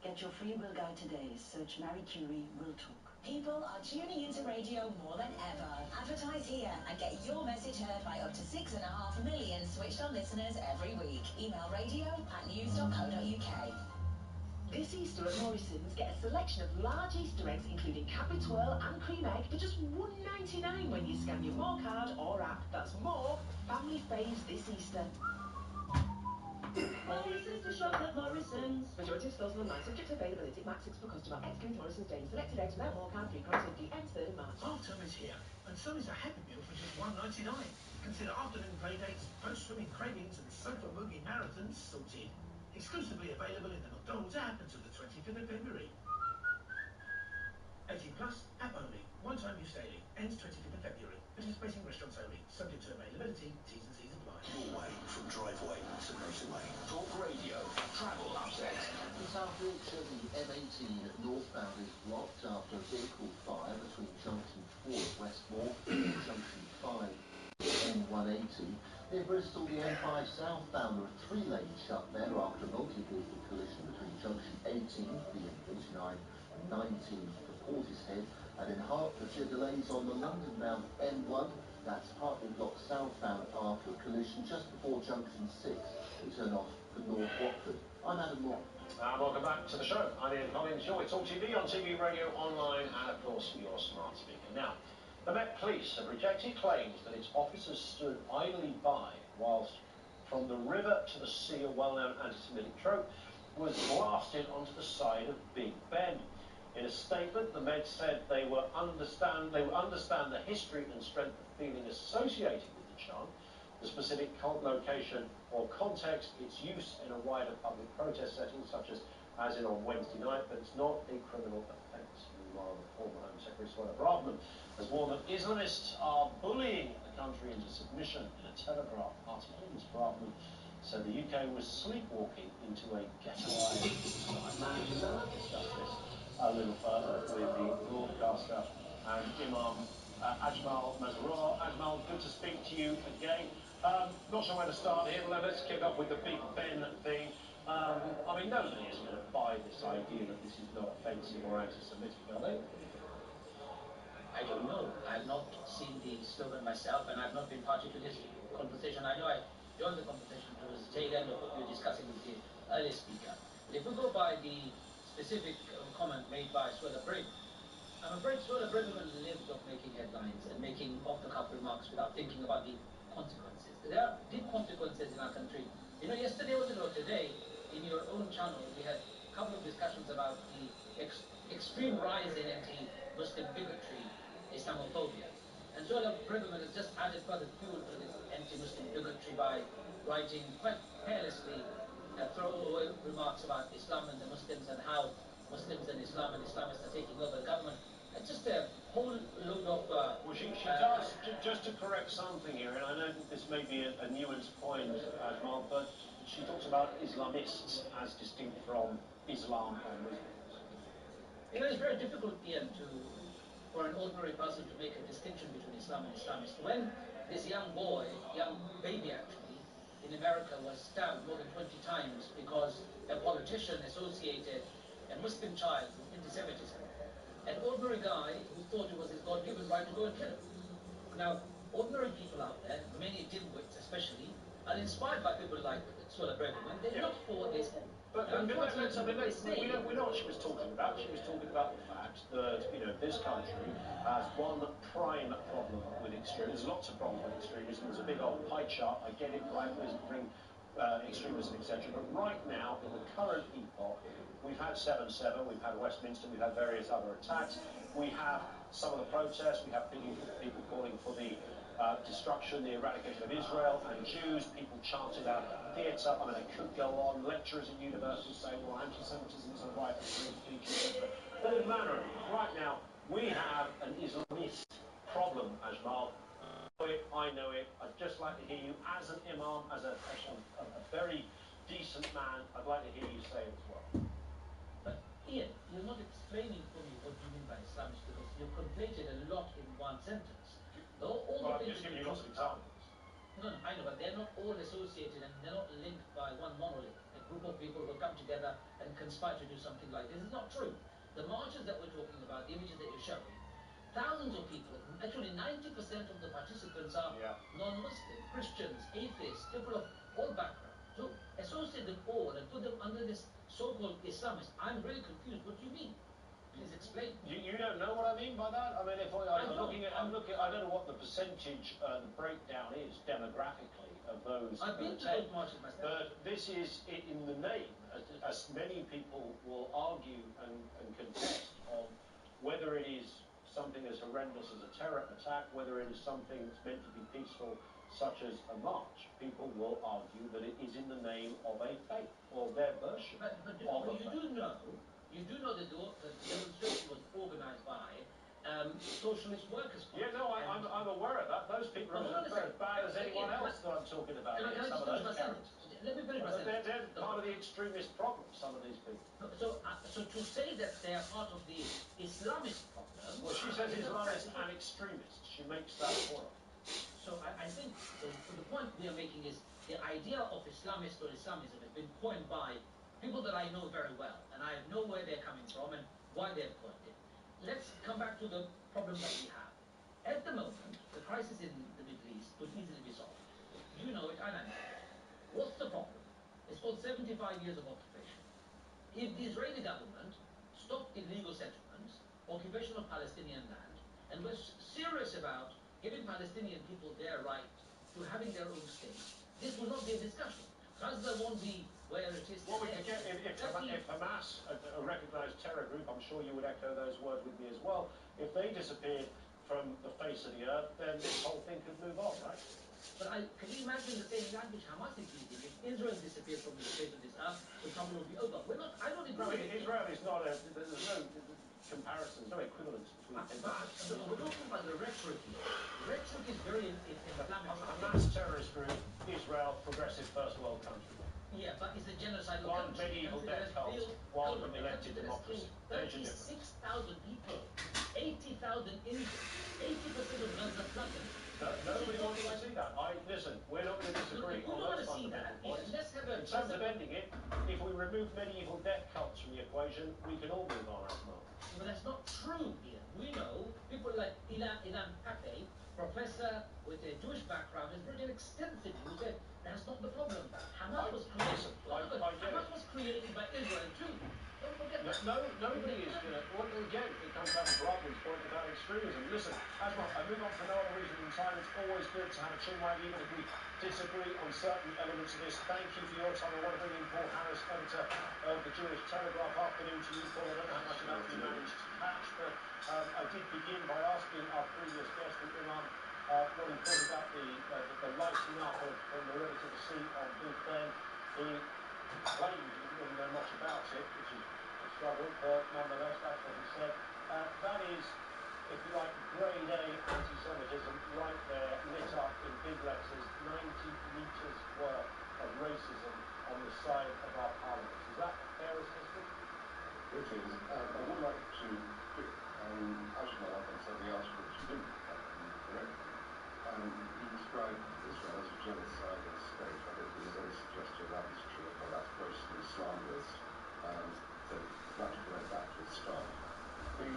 Get your free will guide today. Search Marie Curie Will Talk. People are tuning into radio more than ever. Advertise here and get your message heard by up to 6.5 million switched-on listeners every week. Email radio@news.co.uk. This Easter at Morrison's, get a selection of large Easter eggs including Cadbury Twirl and cream egg for just £1.99 when you scan your More card or app. That's More family faves this Easter. Morrison's to shop at Morrison's. Majority of stores will online, subject to availability, max 6 per customer. Excludes Morrison's daily selected eggs without More card, 3 crowns empty, ends 3rd of March. Half term is here, and so is a happy meal for just £1.99. Consider afternoon play dates, post-swimming cravings, and sofa boogie marathons sorted. Exclusively available in the McDonald's app until the 25th of February. 18 plus, app only. One-time use daily. Ends 25th of February. Participating restaurants only. Subject to availability. T's and C's apply. Your way from driveway to motorway. Talk Radio. Travel update. In South Wiltshire, the M18 northbound is blocked after a vehicle fire between Junction 4 at Westmore and Junction 5 N180. Near Bristol, the M5 southbound, there are 3 lanes shut there after a multi-vehicle collision between Junction 18, the M49, and 19 for Portishead. And in Hertfordshire, delays on the London-bound M1. That's partly blocked southbound after a collision just before Junction 6 to turn off for North Watford. I'm Adam Moore. And welcome back to the show. I'm Ian Collins. You're with Talk TV on TV, radio, online, and of course your smart speaker. Now, the Met Police have rejected claims that its officers stood idly by whilst From the River to the Sea, a well-known anti-Semitic trope, was blasted onto the side of Big Ben. In a statement, the Met said they would understand the history and strength of feeling associated with the chant, the specific location or context, its use in a wider public protest setting, such as in on Wednesday night, but it's not a criminal offence. Meanwhile, the former Home Secretary Suella Braverman has warned that Islamists are bullying the country into submission. In a Telegraph article, Ms. Braverman said the UK was sleepwalking into a ghettoised. I managed to discuss this a little further with the broadcaster and Imam Ajmal Mazroor. Ajmal, good to speak to you again. Not sure where to start here. Let's kick off with the Big Ben thing. I mean, nobody is going to buy this idea that this is not offensive or anti-Semitic, are they? I don't know. I've not seen the slogan myself, and I've not been party to this conversation. I know I joined the conversation towards the tail end of what you were discussing with the earlier speaker. But if we go by the specific comment made by Suella Braverman, I'm afraid Suella Braverman lived off making headlines and making off-the-cuff remarks without thinking about the consequences. There are deep consequences in our country. You know, yesterday or today, in your own channel, we had a couple of discussions about the extreme rise in anti-Muslim bigotry, Islamophobia. And Suella Braverman has just added further fuel to this anti-Muslim bigotry by writing quite carelessly throwaway remarks about Islam and the Muslims and how Muslims and Islam and Islamists are taking over the government. It's just a whole load of... well, she does, just to correct something here, and I know that this may be a nuanced point, Ajmal, but she talks about Islamists as distinct from Islam or Muslims. You know, it's very difficult, Ian, for an ordinary person to make a distinction between Islam and Islamists. When this young boy, young baby actually, in America was stabbed more than 20 times because a politician associated a Muslim child with anti-Semitism. An ordinary guy who thought it was his God-given right to go and kill him. Now, ordinary people out there, many dimwits especially, are inspired by people like Suella Braverman. They look for this. But we know what she was talking about. She was talking about the fact that, you know, this country has one prime problem with extremism. There's lots of problems with extremism. There's a big old pie chart. I get it, right? Bring extremism, etc. But right now, in the current epoch, we've had 7/7, we've had Westminster, we've had various other attacks. We have some of the protests. We have people calling for the destruction, the eradication of Israel and Jews. People chanted out theatre. I mean, it could go on. Lecturers at universities saying, well, anti-Semitism is a right of free speech, etc. All manner. Right now, We have an Islamist problem, Ajmal. I know it. I'd just like to hear you as an imam, as a very decent man. I'd like to hear you say it as well. But Ian, you're not explaining for me what you mean by Islamist because you've conflated a lot in one sentence. I've just given you lots of examples. No, I know, but they're not all associated and they're not linked by one monolith. A group of people will come together and conspire to do something like this. It's not true. The marches that we're talking about, the images that you're showing, thousands of people, actually 90% of the participants are non-Muslim, Christians, atheists, people of all backgrounds. So associate them all and put them under this so-called Islamist. I'm really confused. What do you mean? Please explain. You don't know what I mean by that? I mean, if I'm looking, I don't know what the percentage, the breakdown is demographically of those. I've been to those marches myself. But this is in the name, as many people will argue and contest on whether it is something as horrendous as a terror attack, whether it is something that's meant to be peaceful, such as a march. People will argue that it is in the name of a faith, or their version of a faith. You do know that the demonstration was organised by Socialist Workers' Party. Yeah, no, I'm aware of that. Those people are as bad as anyone else that I'm talking about. Can I just finish my sentence? Let me finish my sentence. They're part of the extremist problem, some of these people. So to say that they are part of the Islamist problem... Well, she says Islamists and extremists. She makes that point. So I think the point we are making is the idea of Islamist or Islamism has been coined by people that I know very well, and I know where they're coming from and why they've coined it. Let's come back to the problem that we have. At the moment, the crisis in the Middle East could easily be solved. You know it, and I know it. What's the problem? It's called 75 years of occupation. If the Israeli government stopped illegal settlements, occupation of Palestinian land, and was serious about giving Palestinian people their right to having their own state, this will not be a discussion. Gaza won't be where it is today. Well, we could get, if Hamas, a recognised terror group, I'm sure you would echo those words with me as well, if they disappeared from the face of the earth, then this whole thing could move on, right? But can you imagine the same language Hamas is using? If Israel disappeared from the face of this earth, the problem will be over. I don't agree with it. Israel is not there's no comparison, there's no equivalence between them. We're talking about the rhetoric here. The rhetoric is very inflammatory. Hamas terrorist group, Israel, progressive first world country. Yeah, but it's a genocidal one country. medieval death cult, one elected democracy. 36,000 people, 80,000 injured, 80% of Gaza flooded. Nobody wants to see that. Listen, we're not going to disagree on those fundamental points. In terms of ending it, if we remove medieval death cults from the equation, we can all move on, Asma. But that's not true here. We know people like Ilan Pappé, professor with a Jewish background, has written extensively who said that's not the problem. Hamas was created by Israel too. Don't forget that. Nobody is going to... Well, again, it comes back to Bradley's point about extremism. Listen, Asma, I move on for no other reason than time. It's always good to have a chinwag, even if we disagree on certain elements of this. Thank you for your time. I want to bring in Paul Harris, editor of the Jewish Telegraph. Afternoon to you, Paul. I don't know how much of that you managed to catch, but I did begin by asking our previous guest, the Imam, what he thought about the lighting up of the river to the sea on Big Ben. He claimed he didn't really know much about it, which is a struggle, but nonetheless, that's what he said. That is, if you like, grade A anti-Semitism right there, lit up in big letters, 90 metres worth of racism on the side of our parliament. Is that a fair assessment? It is. I would like to pick Ajmal up on something else which you didn't correctly. He described Israel as a genocidal state. I don't think there's any suggestion that is true, or that's grossly slanderous. So I'd like to correct that to a start. The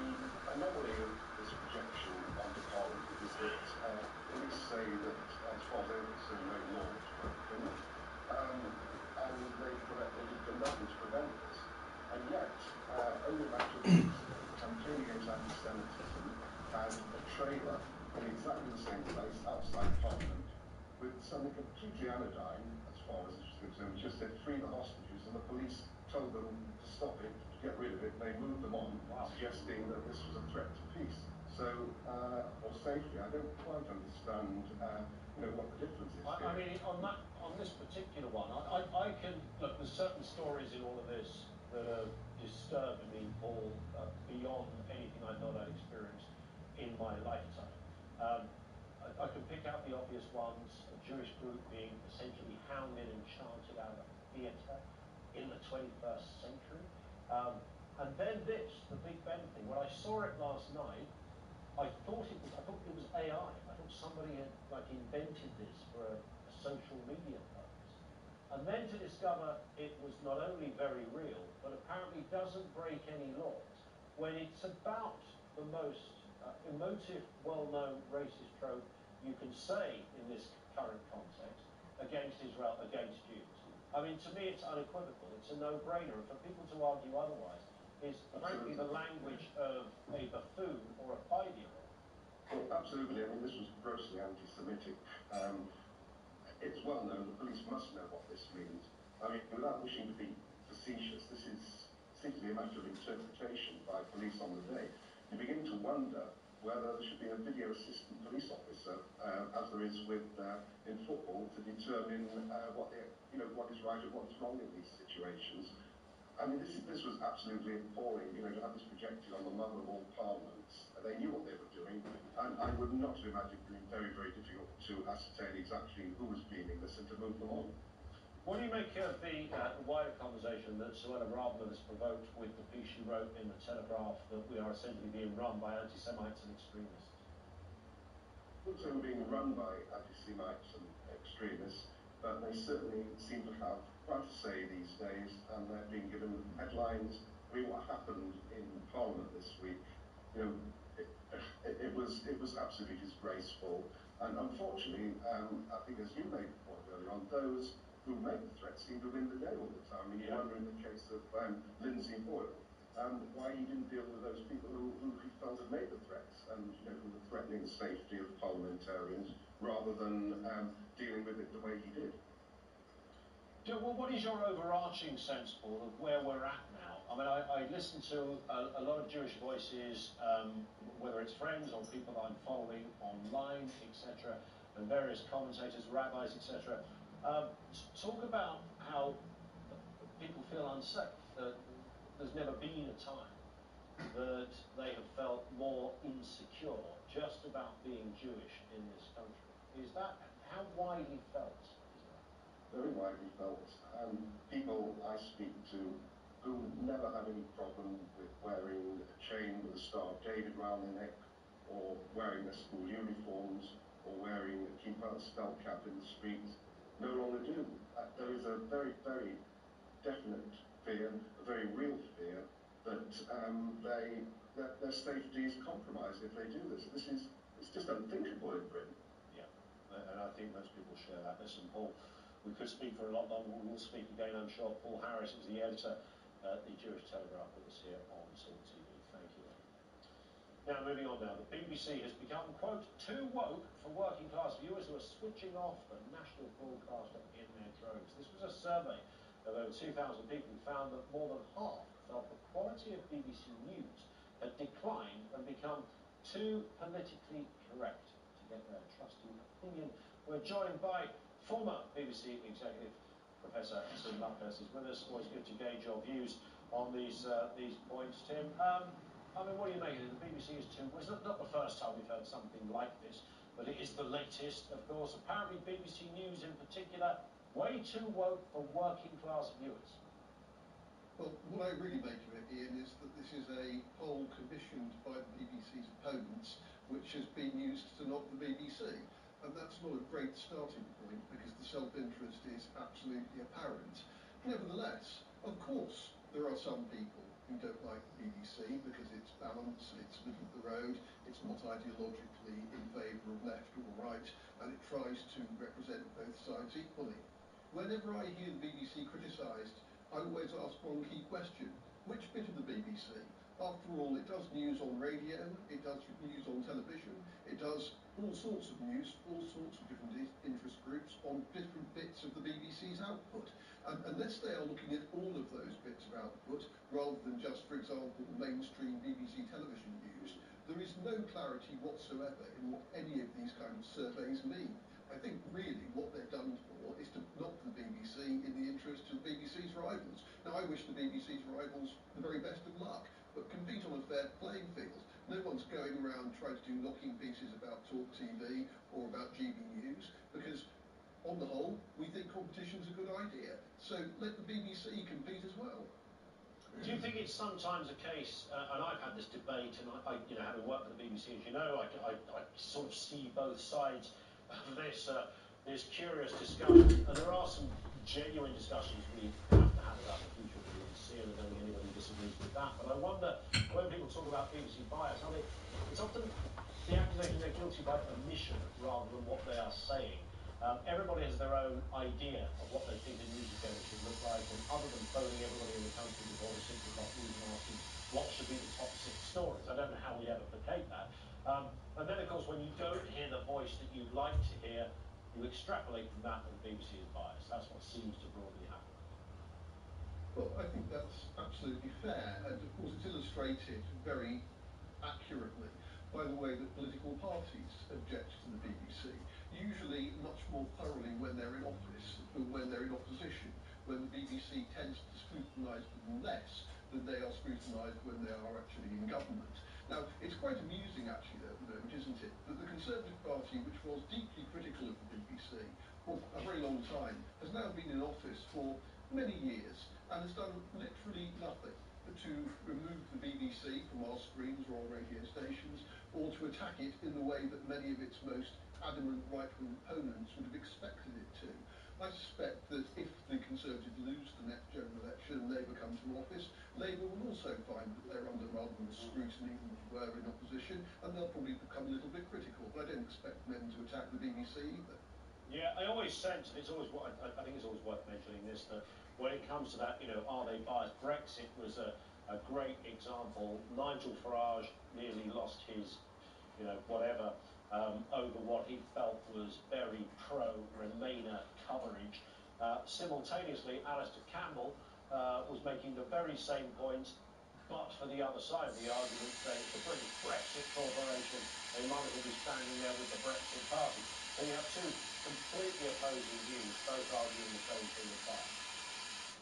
anomaly of this projection onto Parliament is that police say that, as far as they're concerned, no law is broken, and they've done nothing to prevent this. And yet, only a matter of weeks ago, the campaign against anti-Semitism had a trailer in exactly the same place outside Parliament with something completely anodyne, as far as it was concerned, which just said free the hostages, and the police told them to stop it, to get rid of it, and they moved them on, suggesting that this was a threat to peace. So, or safety, I don't quite understand, what the difference is here. I mean, on this particular one, I can, look, there's certain stories in all of this that have disturbed me, Paul, beyond anything I thought I'd experienced in my lifetime. I could pick out the obvious ones, a Jewish group being essentially hounded and chanted out of theatre in the 21st century. And then this, the Big Ben thing. When I saw it last night, I thought it was AI. I thought somebody had invented this for a social media purpose. And then to discover it was not only very real, but apparently doesn't break any laws, when it's about the most emotive, well-known racist trope you can say in this current context against Israel, against Jews. I mean, to me, it's unequivocal. It's a no-brainer. And for people to argue otherwise is, frankly, the language of a buffoon or a 5-year-old. Well, absolutely. I mean, this was grossly anti-Semitic. It's well known, the police must know what this means. I mean, without wishing to be facetious, this is simply a matter of interpretation by police on the day. You begin to wonder whether there should be a video assistant police officer, as there is in football, to determine what is right and what is wrong in these situations. I mean, this was absolutely appalling, to have this projected on the mother of all parliaments. They knew what they were doing, and I would not have imagined it being very, very difficult to ascertain exactly who was beaming this and to move them on. What do you make of the wider conversation that Suella Braverman has provoked with the piece she wrote in the Telegraph that we are essentially being run by anti-Semites and extremists? I wouldn't say we're being run by anti-Semites and extremists, but they certainly seem to have quite a say these days, and they're being given headlines. I mean, what happened in Parliament this week, it was absolutely disgraceful. And unfortunately, I think as you made the point earlier on, those who make the threats seem to win the day all the time. I mean, you wonder in the case of Lindsay Boyle, why he didn't deal with those people who he felt had made the threats and who were threatening the safety of parliamentarians rather than dealing with it the way he did. Well, what is your overarching sense, Paul, of where we're at now? I mean, I listen to a lot of Jewish voices, whether it's friends or people I'm following online, etc., and various commentators, rabbis, etc. Talk about how people feel unsafe, that there's never been a time that they have felt more insecure just about being Jewish in this country. Is that, how widely felt is that? Very widely felt. People I speak to who never have any problem with wearing a chain with a Star of David round their neck, or wearing their school uniforms, or wearing a kippah, a skull cap in the street, no longer do. There is a very, very definite fear, a very real fear, that their safety is compromised if they do this. It's just unthinkable in Britain. Yeah, and I think most people share that. Listen, Paul, we could speak for a lot longer. We will speak again, I'm sure. Paul Harris is the editor at the Jewish Telegraph with us here on Talk TV. Thank you. Now, moving on now, the BBC has become, quote, too woke for working class viewers who are switching off the national broadcaster in their droves. This was a survey of over 2,000 people who found that more than half felt the quality of BBC News had declined and become too politically correct to get their trusted opinion. We're joined by former BBC executive Professor Tim Lapers is with us. Always good to gauge your views on these points, Tim. I mean, what do you make of it? The BBC is too... Well, it's not the first time we've heard something like this, but it is the latest, of course. Apparently, BBC News in particular, way too woke for working class viewers. Well, what I really make of it, Ian, is that this is a poll commissioned by the BBC's opponents, which has been used to knock the BBC. And that's not a great starting point, because the self-interest is absolutely apparent. Nevertheless, of course, there are some people who don't like the BBC because it's balanced, it's middle of the road, it's not ideologically in favour of left or right, and it tries to represent both sides equally. Whenever I hear the BBC criticised, I always ask one key question: which bit of the BBC? After all, it does news on radio, it does news on television, it does all sorts of news, all sorts of different interest groups on different bits of the BBC's output. And unless they are looking at all of those bits of output, rather than just, for example, mainstream BBC television news, there is no clarity whatsoever in what any of these kind of surveys mean. I think really what they're done for is to knock the BBC in the interest of the BBC's rivals, Now, I wish the BBC's rivals the very best of luck, but compete on a fair playing field. No one's going around trying to do knocking pieces about Talk TV or about GB News, because on the whole, we think competition's a good idea. So let the BBC compete as well. Do you think it's sometimes a case, and I've had this debate, and I having worked for the BBC, as you know, I sort of see both sides of this curious discussion, and there are some genuine discussions we have to have about the future of the BBC, and I don't think anybody disagrees with that. But I wonder, when people talk about BBC bias, it's often the accusation they're guilty by omission rather than what they are saying. Everybody has their own idea of what they think a news agenda should look like, and other than phoning everybody in the country before the 6 o'clock news and asking what should be the top 6 stories, I don't know how we ever placate that. And then, of course, when you don't hear the voice that you'd like to hear, you extrapolate from that the BBC is biased. That's what seems to broadly happen. Well, I think that's absolutely fair, and of course it's illustrated very accurately by the way that political parties object to the BBC. Usually much more thoroughly when they're in office than when they're in opposition, when the BBC tends to scrutinise them less than they are scrutinised when they are actually in government. Now, it's quite amusing actually at the moment, isn't it, that the Conservative Party, which was deeply critical of the BBC for a very long time, has now been in office for many years and has done literally nothing to remove the BBC from our screens or our radio stations, or to attack it in the way that many of its most adamant right-wing opponents would have expected it to. I suspect that if the Conservatives lose the next general election and Labour comes to office, Labour will also find that they're under rather more scrutiny than they were in opposition, and they'll probably become a little bit critical. But I don't expect them to attack the BBC either. Yeah, I always sense, it's always I think it's always worth mentioning this, that when it comes to that, are they biased? Brexit was a great example. Nigel Farage nearly lost his, whatever, over what he felt was very pro-Remainer coverage. Simultaneously, Alistair Campbell was making the very same point, but for the other side of the argument, saying the British Brexit Corporation, they might as well be standing there with the Brexit Party. So you have two completely opposing views, both arguing the same thing as bias.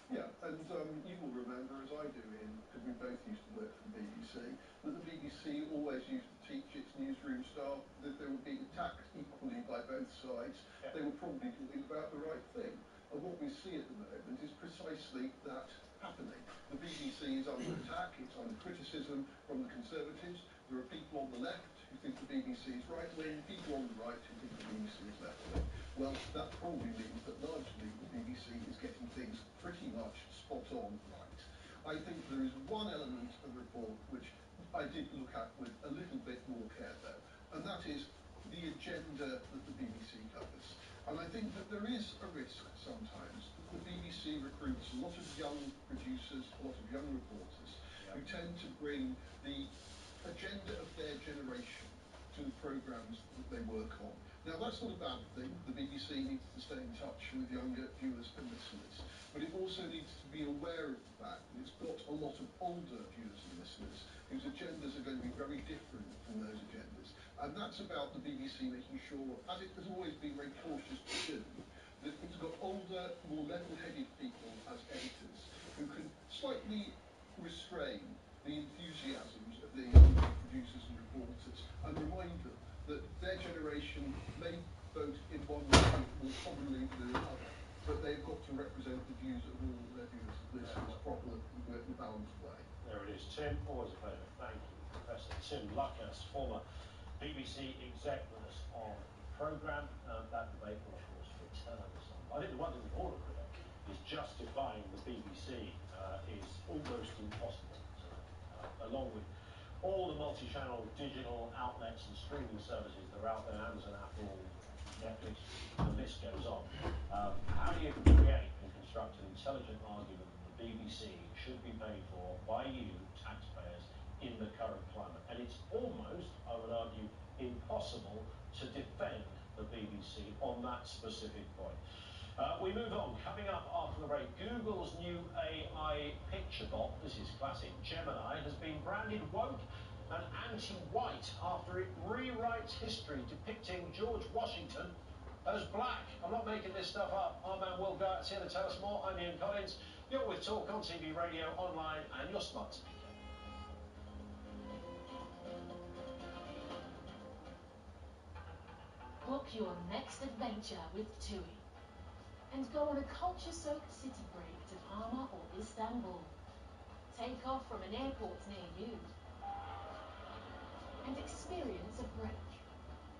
Yeah, and you will remember, as I do, because we both used to work for the BBC, that the BBC always used to teach its newsroom staff that they were being attacked equally by both sides. Yeah. They were probably doing about the right thing. And what we see at the moment is precisely that happening. The BBC is under attack, it's under criticism from the Conservatives. There are people on the left who think the BBC is right-wing, people on the right who think the BBC is left-wing. Well, that probably means that largely the BBC is getting things pretty much spot on right. I think there is one element of the report which I did look at with a little bit more care though, and that is the agenda that the BBC covers. And I think that there is a risk sometimes that the BBC recruits a lot of young producers, a lot of young reporters, who tend to bring the agenda of their generation to the programmes that they work on. Now, that's not a bad thing. The BBC needs to stay in touch with younger viewers and listeners, but it also needs to be aware of the fact that it's got a lot of older viewers and listeners whose agendas are going to be very different from those agendas. And that's about the BBC making sure, as it has always been very cautious to do, that it's got older, more level-headed people as editors who can slightly restrain the enthusiasms of the younger producers and reporters and remind them that their generation may vote in one way more commonly than another, but they've got to represent the views of all their viewers and listeners properly in a balanced way. There it is. Tim, always a pleasure. Thank you. Professor Tim Luckhurst, former BBC exec with us on the programme. That debate will, of course, return some. I think the one thing we all agree on is justifying the BBC is almost impossible. So, along with all the multi-channel digital outlets and streaming services that are out there, Amazon, Apple, Netflix, the list goes on. How do you create and construct an intelligent argument that the BBC should be paid for by you, taxpayers, in the current climate? And it's almost, I would argue, impossible to defend the BBC on that specific point. We move on. Coming up after the break, Google's new AI picture bot, this is classic, Gemini, has been branded woke and anti-white after it rewrites history depicting George Washington as black. I'm not making this stuff up. Our man Will Garrett's here to tell us more. I'm Ian Collins. You're with Talk on TV, radio, online, and your smart speaker. Book your next adventure with TUI and go on a culture-soaked city break to Parma or Istanbul. Take off from an airport near you and experience a break.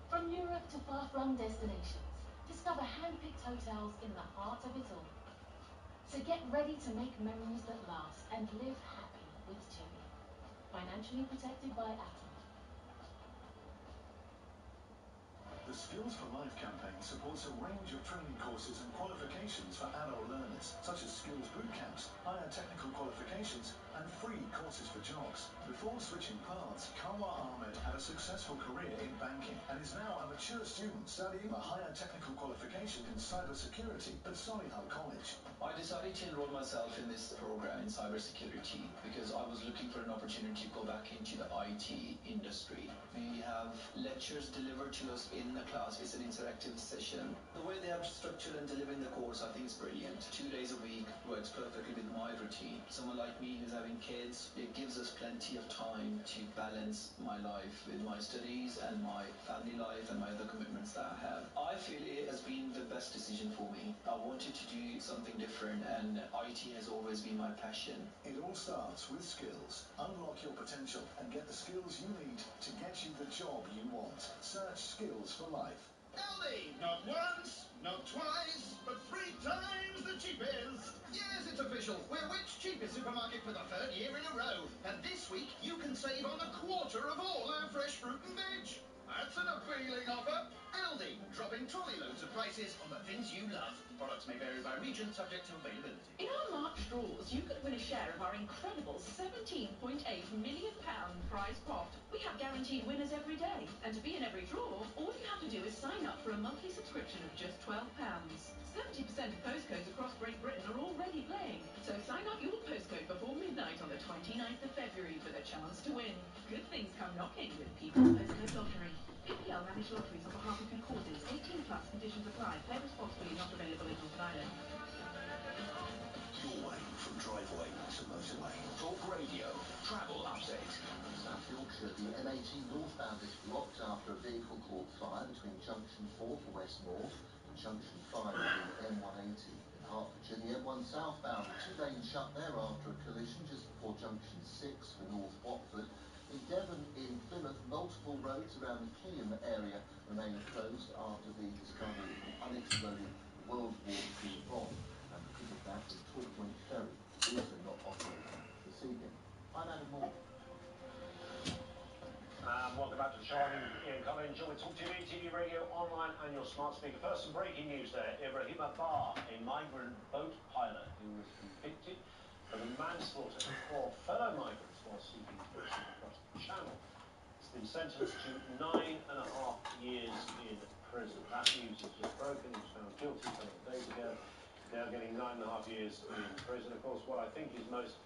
From Europe to far-flung destinations, discover hand-picked hotels in the heart of it all. So get ready to make memories that last and live happy with TUI. Financially protected by ATTA. The Skills for Life campaign supports a range of training courses and qualifications for adult learners, such as skills boot camps, higher technical qualifications, and free courses for jobs. Before switching paths, Karwa Ahmed had a successful career in banking and is now a mature student studying a higher technical qualification in cybersecurity at Solihull College. I decided to enroll myself in this program in cybersecurity because I was looking for an opportunity to go back into the IT industry. We have lectures delivered to us in the class. It's an interactive session. The way they have structured and delivering the course, I think is brilliant. 2 days a week works perfectly with my routine. Someone like me who's having kids, it gives us plenty of time to balance my life with my studies and my family life and my other commitments that I have. I feel it has been the best decision for me. I wanted to do something different and IT has always been my passion. It all starts with skills. Unlock your potential and get the skills you need to get you the job you want. Search Skills for Life. Aldi! Not once, not twice, but 3 times the cheapest! Yes, it's official. We're Which cheapest supermarket for the 3rd year in a row. And this week, you can save on 1/4 of all our fresh fruit and veg. That's an appealing offer. Aldi, dropping trolley loads of prices on the things you love. Products may vary by region, subject to availability. In our March draws, you could win a share of our incredible £17.8 million prize pot. We have guaranteed winners every day, and to be in every draw, all you have to do is sign up for a monthly subscription of just £12. 70% of postcodes across Great Britain are already playing, so sign up your postcode before midnight on the 29th of February for the chance to win. Good things come knocking with People's Postcode Lottery. PPL manage lotteries on behalf of good causes. 18 plus conditions apply. Play responsibly. Not available in Northern Ireland. Your way from driveway to motorway. Talk Radio. Travel update. South Yorkshire, the M18 northbound is blocked after a vehicle caught fire between Junction 4 for Westmoor and Junction 5 for the M180. In Hertfordshire, the M1 southbound, 2 lanes shut there after a collision just before Junction 6 for North Watford. In Devon, in Plymouth, multiple roads around the Killiam area remain closed after the discovery of an unexploded World War II bomb. And because of that, the Torpoint Ferry is also not operating this evening. I'm Adam Moore. Welcome back to the show. I'm Ian Collins. You're with Talk TV, radio, online, and your smart speaker. First, some breaking news there. Ibrahim Abbar, a migrant boat pilot who was convicted of manslaughter of 4 fellow migrants while seeking to across the Channel. He's been sentenced to 9.5 years in prison. That news is just broken. He was found guilty a couple of days ago. Now getting 9.5 years in prison. Of course, what I think is most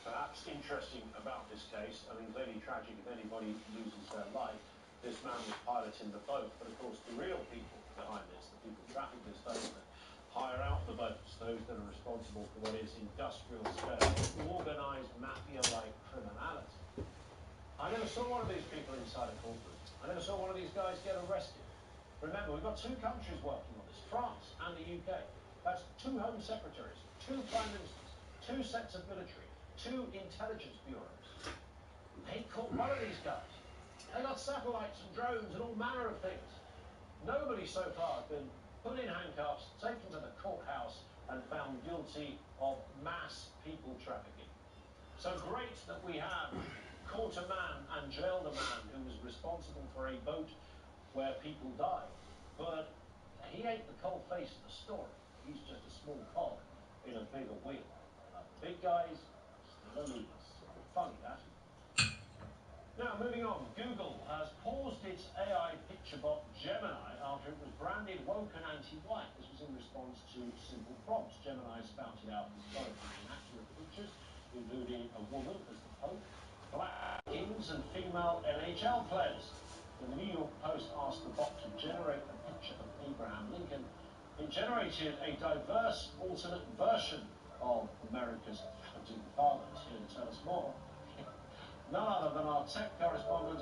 perhaps interesting about this case, I mean, clearly tragic if anybody loses their life. This man was piloting the boat, but of course the real people behind this, the people trafficking this boat, that hire out the boats, those that are responsible for what is industrial scale, organised mafia-like criminality. I never saw one of these people inside a courtroom. I never saw one of these guys get arrested. Remember, we've got 2 countries working on this, France and the UK. That's 2 Home Secretaries, 2 Prime Ministers, 2 sets of military, 2 intelligence bureaus. They ain't caught one of these guys. They got satellites and drones and all manner of things. Nobody so far has been put in handcuffs, taken to the courthouse and found guilty of mass people trafficking. So great that we have caught a man and jailed a man who was responsible for a boat where people died. But he ain't the cold face of the story. He's just a small cog in a bigger wheel. Big guys still lose. Funny that. Now, moving on, Google has paused its AI picture bot Gemini after it was branded woke and anti-white. This was in response to simple prompts. Gemini spouted out historically inaccurate pictures, including a woman as the Pope, black kings and female NHL players. The New York Post asked the bot to generate a picture speech of Abraham Lincoln, it generated a diverse alternate version of America's founding fathers. Here to tell us more, none other than our tech correspondent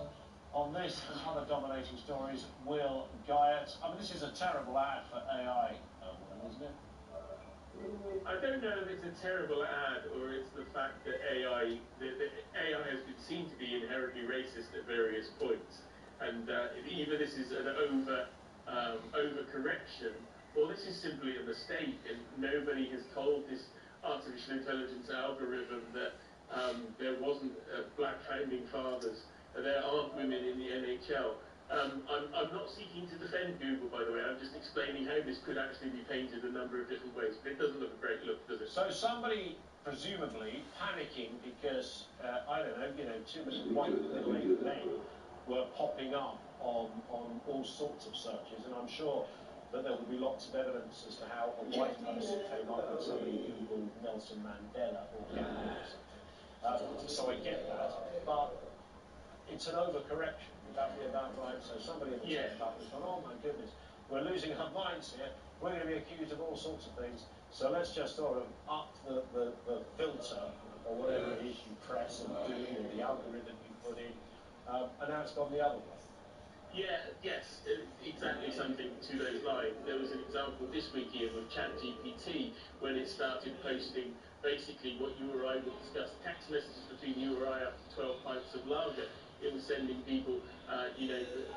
on this and other dominating stories, Will Guyatt. I mean, this is a terrible ad for AI, isn't it? I don't know if it's a terrible ad or it's the fact that AI has been seen to be inherently racist at various points, and either this is an overcorrection or this is simply a mistake, and nobody has told this artificial intelligence algorithm that there wasn't black founding fathers, there aren't women in the NHL. I'm not seeking to defend Google, by the way. I'm just explaining how this could actually be painted a number of different ways. But it doesn't look a great look, does it? So somebody, presumably, panicking because, I don't know, too many white middle-aged men were popping up on all sorts of searches, and I'm sure that there will be lots of evidence as to how a white person came up with somebody Googled Nelson Mandela or something. So I get that, but it's an overcorrection. Would that be about right? So somebody at the tech up has gone, oh my goodness, we're losing our minds here. We're going to be accused of all sorts of things. So let's just sort of up the filter or whatever it is you press and do, or the algorithm you put in, and now it's gone the other way. Yes, exactly something to those lines. There was an example this week here with ChatGPT when it started posting basically what you or I would discuss, text messages between you or I after 12 pints of lager. It was sending people,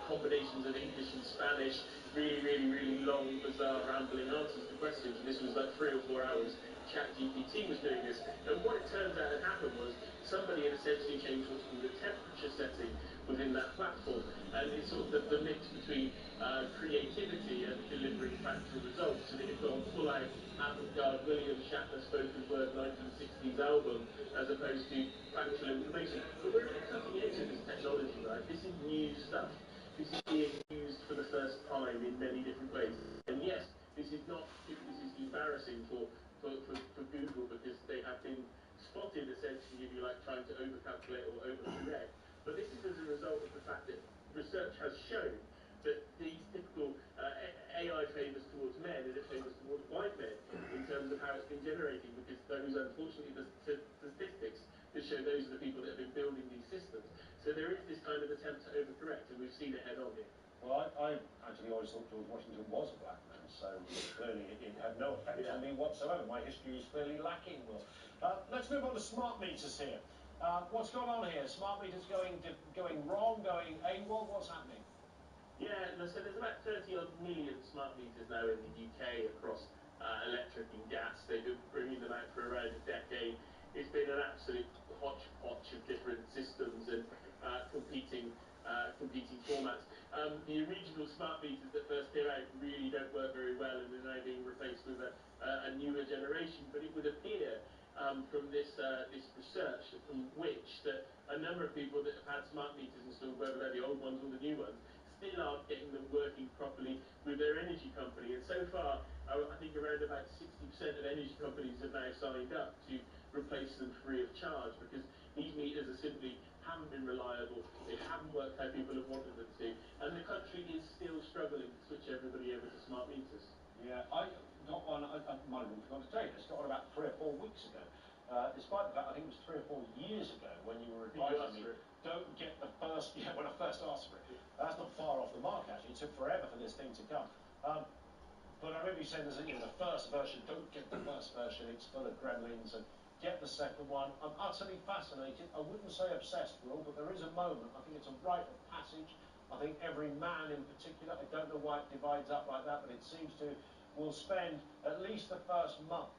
combinations of English and Spanish, really long, bizarre, rambling answers to questions. And this was like 3 or 4 hours. ChatGPT was doing this, and what it turns out had happened was somebody had essentially changed what's called a temperature setting within that platform, and it's sort of the mix between creativity and delivering factual results, and it had gone full out avant-garde William Shatner spoken word 1960s album as opposed to factual information. But we're at the cutting edge of this technology, right? This is new stuff. This is being used for the first time in many different ways. And yes, this is embarrassing for Google, because they have been spotted essentially, if you like, trying to overcalculate or overcorrect. But this is as a result of the fact that research has shown that these typical AI favours towards men and it favours towards white men in terms of how it's been generating, because those, unfortunately, the statistics that show those are the people that have been building these systems. So there is this kind of attempt to overcorrect, and we've seen it head on here. Well, I actually always thought George Washington was a black man, so clearly it had no effect on me whatsoever. My history is clearly lacking. Well, let's move on to smart meters here. What's going on here? Smart meters going wrong, going AWOL? What's happening? Yeah, so there's about 30-odd million smart meters now in the UK across electric and gas. They've been bringing them out for around a decade. It's been an absolute hodgepodge of different systems and competing formats. The original smart meters that first came out really don't work very well, and are now being replaced with a newer generation. But it would appear from this research from which that a number of people that have had smart meters installed, whether they're the old ones or the new ones, still aren't getting them working properly with their energy company. And so far, I think around about 60% of energy companies have now signed up to replace them free of charge, because these meters haven't been reliable, they haven't worked how people have wanted them to, and the country is still struggling to switch everybody over to smart meters. Yeah, I got one, I might have forgotten to tell you this, got one about 3 or 4 weeks ago. Despite the fact, I think it was 3 or 4 years ago when you were advising me, don't get the first, when I first asked for it. That's not far off the mark, actually. It took forever for this thing to come. But I remember you saying there's the first version, don't get the first version, it's full of gremlins, and get the second one. I'm utterly fascinated. I wouldn't say obsessed, Will, but there is a moment, I think it's a rite of passage. I think every man in particular, I don't know why it divides up like that, but it seems to, will spend at least the first month,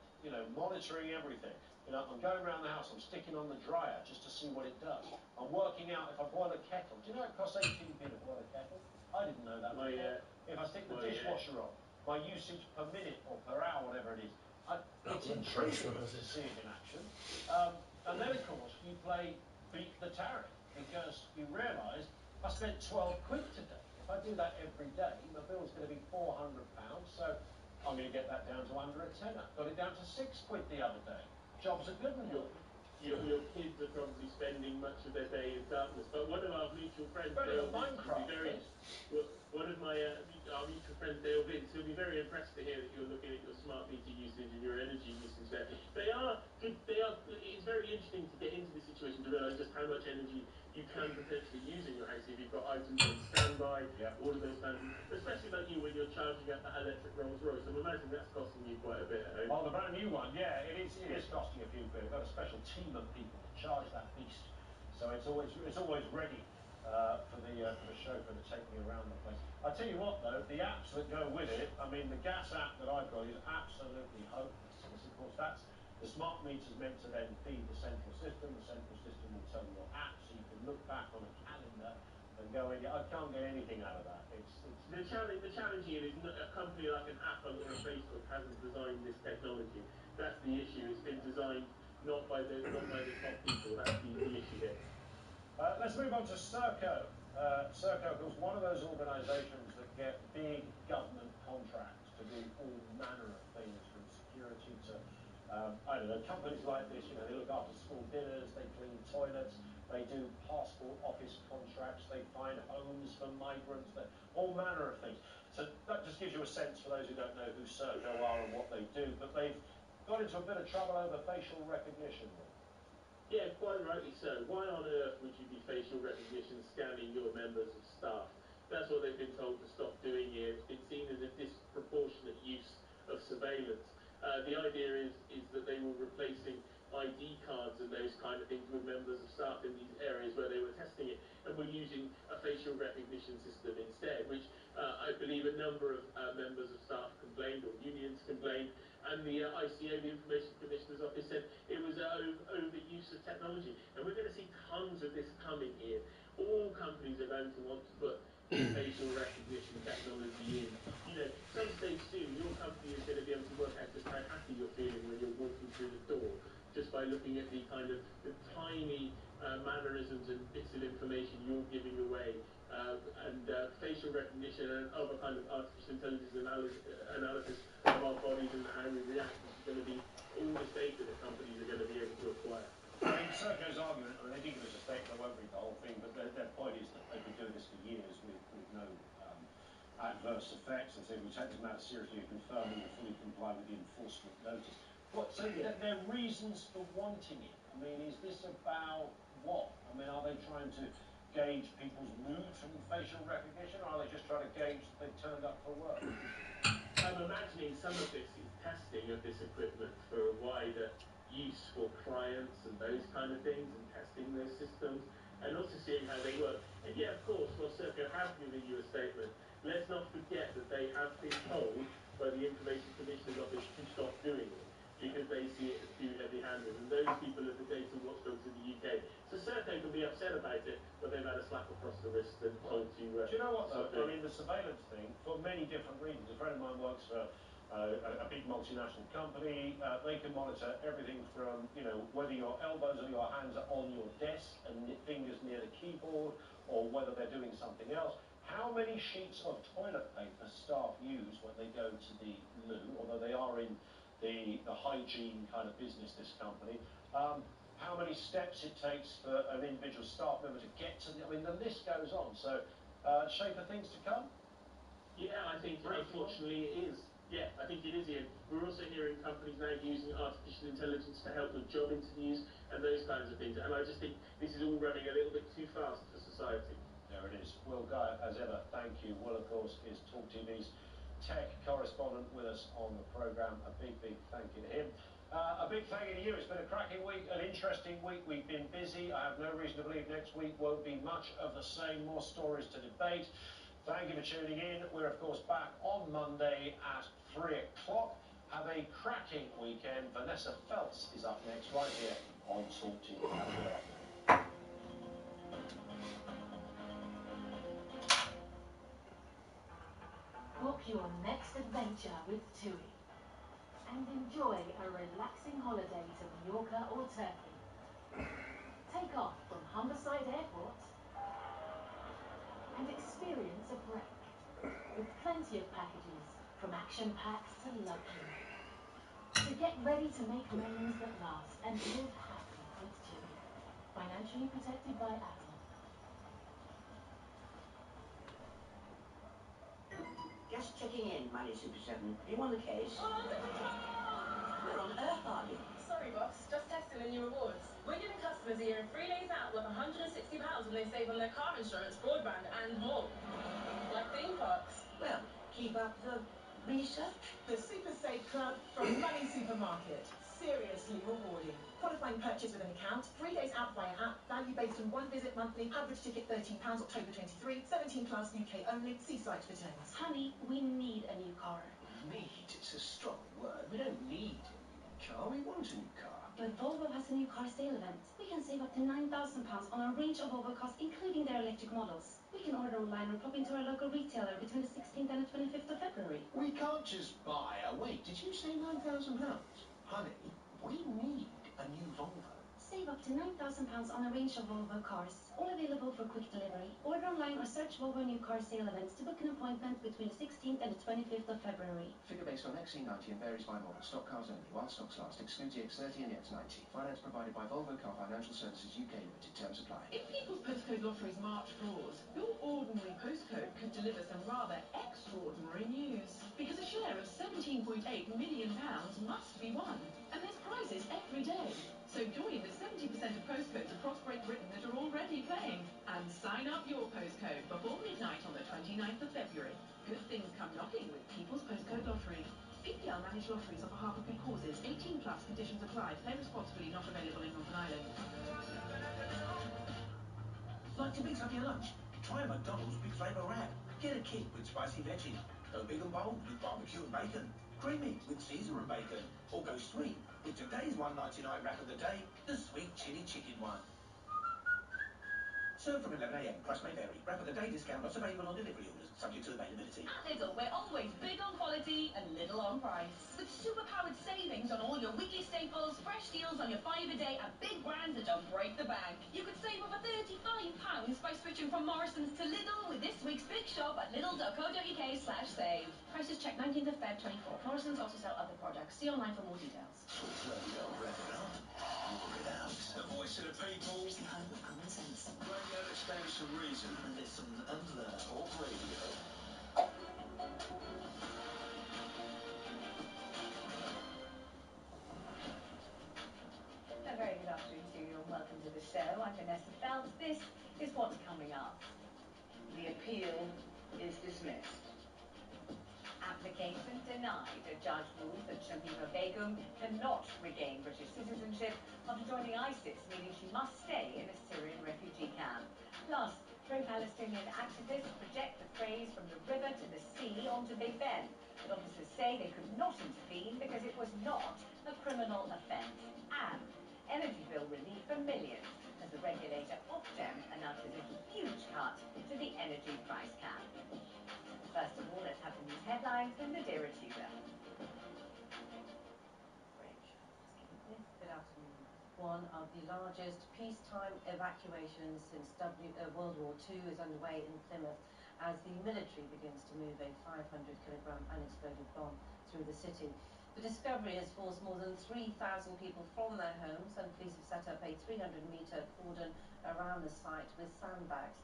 monitoring everything. I'm going around the house, I'm sticking on the dryer just to see what it does. I'm working out if I boil a kettle. Do you know it costs 18p to boil a kettle? I didn't know that. If I stick the dishwasher on, my usage per minute or per hour, whatever it is, it's intriguing to see it in action. And then, of course, you play beat the tariff, because you realise I spent 12 quid today. If I do that every day, my bill's going to be £400, so I'm going to get that down to under a tenner. Got it down to 6 quid the other day. Job's a good one. your kids are probably spending much of their day in darkness. But one of our mutual friends, Dale Vince, will be very. One of my our mutual friends, Dale Vince, he'll be very impressed to hear that you're looking at your smart meter usage and your energy usage there. They are good. They are. It's very interesting to get into this situation to realise just how much energy you can potentially use in your house if you've got items on standby, all of those kinds of things. Especially like you when you're charging up that electric Rolls Royce. I'm imagining that's costing you quite a bit. Well, the brand new one, yeah, it is costing a few quid. I've got a special team of people to charge that beast, so it's always ready for the chauffeur to take me around the place. I tell you what though, the apps that go with it, I mean the gas app that I've got is absolutely hopeless. Because of course that's the smart meter's meant to then feed the central system. The central system will tell your app, so you can look back on a calendar and go in. I can't get anything out of that. The challenge here is a company like an Apple or a Facebook hasn't designed this technology. That's the issue. It's been designed not by the top people. That's the issue here. Let's move on to Serco. Serco, of course, one of those organisations that get big government contracts to do all manner of things, from security to, I don't know, companies like this, you know, they look after school dinners, they clean toilets, they do passport office contracts, they find homes for migrants, all manner of things. So that just gives you a sense, for those who don't know who Serco are and what they do, but they've got into a bit of trouble over facial recognition. Yeah, quite rightly so. Why on earth would you be facial recognition scanning your members of staff? That's what they've been told to stop doing here. It's been seen as a disproportionate use of surveillance. The idea is that they were replacing ID cards and those kind of things with members of staff in these areas where they were testing it, and were using a facial recognition system instead, which I believe a number of members of staff complained, or unions complained, and the ICO, the Information Commissioner's Office, said it was overuse of technology. And we're going to see tons of this coming here. All companies are going to want to put facial recognition technology in. You know, some stage soon, your company is going to be able to work out just how happy you're feeling when you're walking through the door, just by looking at the kind of the tiny mannerisms and bits of information you're giving away. And facial recognition and other kind of artificial intelligence analysis of our bodies and how we react is going to be all this data that companies are going to be able to acquire. I mean, Serco's argument, I mean, they did give us a statement, I won't read the whole thing, but their point is that they've been doing this for years with no adverse effects. They say we take this matter seriously and confirm we will fully comply with the enforcement notice. So their reasons for wanting it, I mean, is this about what? I mean, are they trying to gauge people's mood from facial recognition, or are they just trying to gauge that they've turned up for work? I'm imagining some of this is testing of this equipment for a wider use for clients and those kind of things, and testing those systems, and also seeing how they work. And yeah, of course, while Serco have given you a statement, let's not forget that they have been told by the Information Commissioner's Office to stop doing it, because they see it as too heavy-handed, and those people are the data watchdogs in the UK. So Serco can be upset about it, but they've had a slap across the wrist and told to... Do you know what, though? I mean, the surveillance thing, for many different reasons. A friend of mine works for a big multinational company. They can monitor everything from, you know, whether your elbows or your hands are on your desk and fingers near the keyboard, or whether they're doing something else. How many sheets of toilet paper staff use when they go to the loo, although they are in the hygiene kind of business, this company, how many steps it takes for an individual staff member to get to the, I mean, the list goes on. So, shape of things to come? Yeah, I think unfortunately it is. Yeah, I think it is, Ian. We're also hearing companies now using artificial intelligence to help with job interviews and those kinds of things. And I just think this is all running a little bit too fast for society. There it is. Will Guy, as ever, thank you. Will, of course, is Talk TV's tech correspondent with us on the programme. A big, big thank you to him. A big thank you to you. It's been a cracking week, an interesting week. We've been busy. I have no reason to believe next week won't be much of the same. More stories to debate. Thank you for tuning in. We're, of course, back on Monday at 3 o'clock. Have a cracking weekend. Vanessa Feltz is up next right here on Talk TV. Have a good afternoon. Book your next adventure with TUI and enjoy a relaxing holiday to Mallorca or Turkey. Take off from Humberside Airport and experience a break with plenty of packages from action-packed to luxury. So get ready to make memories that last and live happy with Chewy. Financially protected by ATOL. Just checking in, Money Super 7. Are you on the case? Where on earth are you? Sorry, boss. Just testing the new rewards. We're giving customers a year of free days out worth £160 when they save on their car insurance, broadband, and more. Like theme parks. Well, keep up the research. The Super Save Club from Money Supermarket. Seriously rewarding. Qualifying purchase with an account, 3 days out via app, value based on one visit monthly, average ticket £13, October 23, 17 plus UK only, see site for terms. Honey, we need a new car. Need? It's a strong word. We don't need a new car, we want a new car. But Volvo has a new car sale event. We can save up to £9,000 on a range of Volvo cars, including their electric models. We can order online or pop into our local retailer between the 16th and the 25th of February. We can't just buy a... Wait, did you say £9,000? Honey, we need a new Volvo. Save up to £9,000 on a range of Volvo cars, all available for quick delivery. Order online or search Volvo new car sale events to book an appointment between the 16th and the 25th of February. Figure based on XC90 and varies by model. Stock cars only. While stocks last. Excludes the X30 and the X90. Finance provided by Volvo Car Financial Services UK Limited. Terms apply. In People's Postcode Lottery's March draws, your ordinary postcode could deliver some rather extraordinary news. Because a share of £17.8 million must be won. And there's prizes every day. So join the 70% of postcodes across Great Britain that are already playing. And sign up your postcode before midnight on the 29th of February. Good things come knocking with People's Postcode Lottery. PPL managed lotteries on behalf of good causes. 18 plus conditions apply. Play responsibly. Not available in Northern Ireland. Like to mix up your lunch? Try a McDonald's Big Flavour Wrap. Get a kit with spicy veggies. Go big and bold with barbecue and bacon. Creamy with Caesar and bacon. Or go sweet with today's £1.99 wrap of the day, the sweet chili chicken one. Served from 11 a.m. Price may vary. Wrap of the day discount not available on delivery orders. Subject to availability. At Lidl, we're always big on quality and little on price. With super-powered savings on all your weekly staples, fresh deals on your 5 a day, and big brands that don't break the bank. You could save over £35 by switching from Morrison's to Lidl with this week's big shop at lidl.co.uk/save. Prices check 19th of Feb 24. Morrison's also sell other products. See online for more details. The voice of the people. It's the home of common sense. Radio that stands to reason. Listen and learn. Talk radio. A very good afternoon to you and welcome to the show. I'm Vanessa Phelps. This is what's coming up. The appeal is dismissed. Application denied. A judge ruled that Shamima Begum cannot regain British citizenship after joining ISIS, meaning she must stay in a Syrian refugee camp. Plus, pro-Palestinian activists project the phrase from the river to the sea onto Big Ben. But officers say they could not intervene because it was not a criminal offence. And energy bill relief for millions as the regulator Ofgem announces a huge cut to the energy price cap. First of all, let's have the news headlines with Nadira Tudor. Good afternoon. One of the largest peacetime evacuations since World War II is underway in Plymouth as the military begins to move a 500-kilogram unexploded bomb through the city. The discovery has forced more than 3,000 people from their homes, and police have set up a 300-metre cordon around the site with sandbags.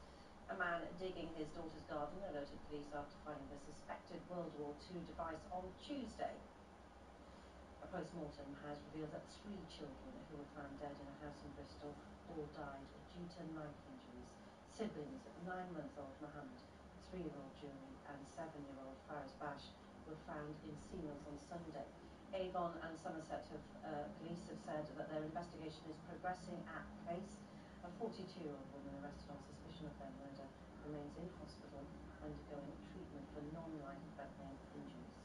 A man digging his daughter's garden alerted police after finding the suspected World War II device on Tuesday. A post-mortem has revealed that 3 children who were found dead in a house in Bristol all died due to knife injuries. Siblings of 9-month-old Mohammed, 3-year-old Julie and 7-year-old Faraz Bash were found in Seamills on Sunday. Avon and Somerset police have said that their investigation is progressing at pace. A 42-year-old woman arrested on suspicion of their murder remains in hospital undergoing treatment for non-life-threatening injuries.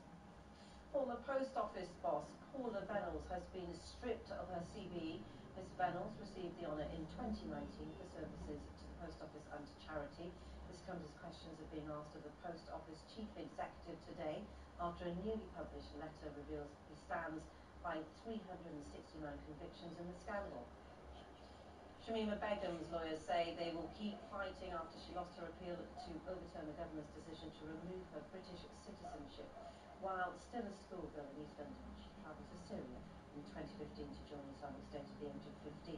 Former post office boss Paula Venables has been stripped of her CVE. Ms Venables received the honour in 2019 for services to the post office and to charity. This comes as questions have been asked of the post office chief executive today after a newly published letter reveals he stands by 369 convictions in the scandal. Shamima Begum's lawyers say they will keep fighting after she lost her appeal to overturn the government's decision to remove her British citizenship. While still a schoolgirl in East London, she travelled to Syria in 2015 to join Islamic State at the age of 15.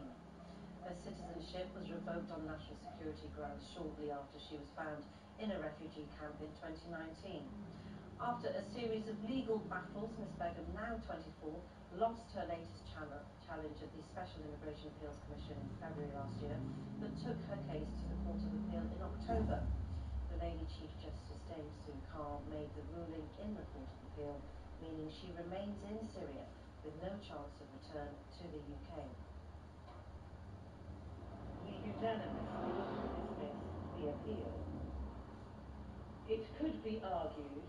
citizenship was revoked on national security grounds shortly after she was found in a refugee camp in 2019. After a series of legal battles, Ms Begum, now 24, lost her latest challenge at the Special Immigration Appeals Commission in February last year, but took her case to the Court of Appeal in October. The Lady Chief Justice Dame Sue Carr made the ruling in the Court of Appeal, meaning she remains in Syria with no chance of return to the UK. We unanimously dismiss the appeal. It could be argued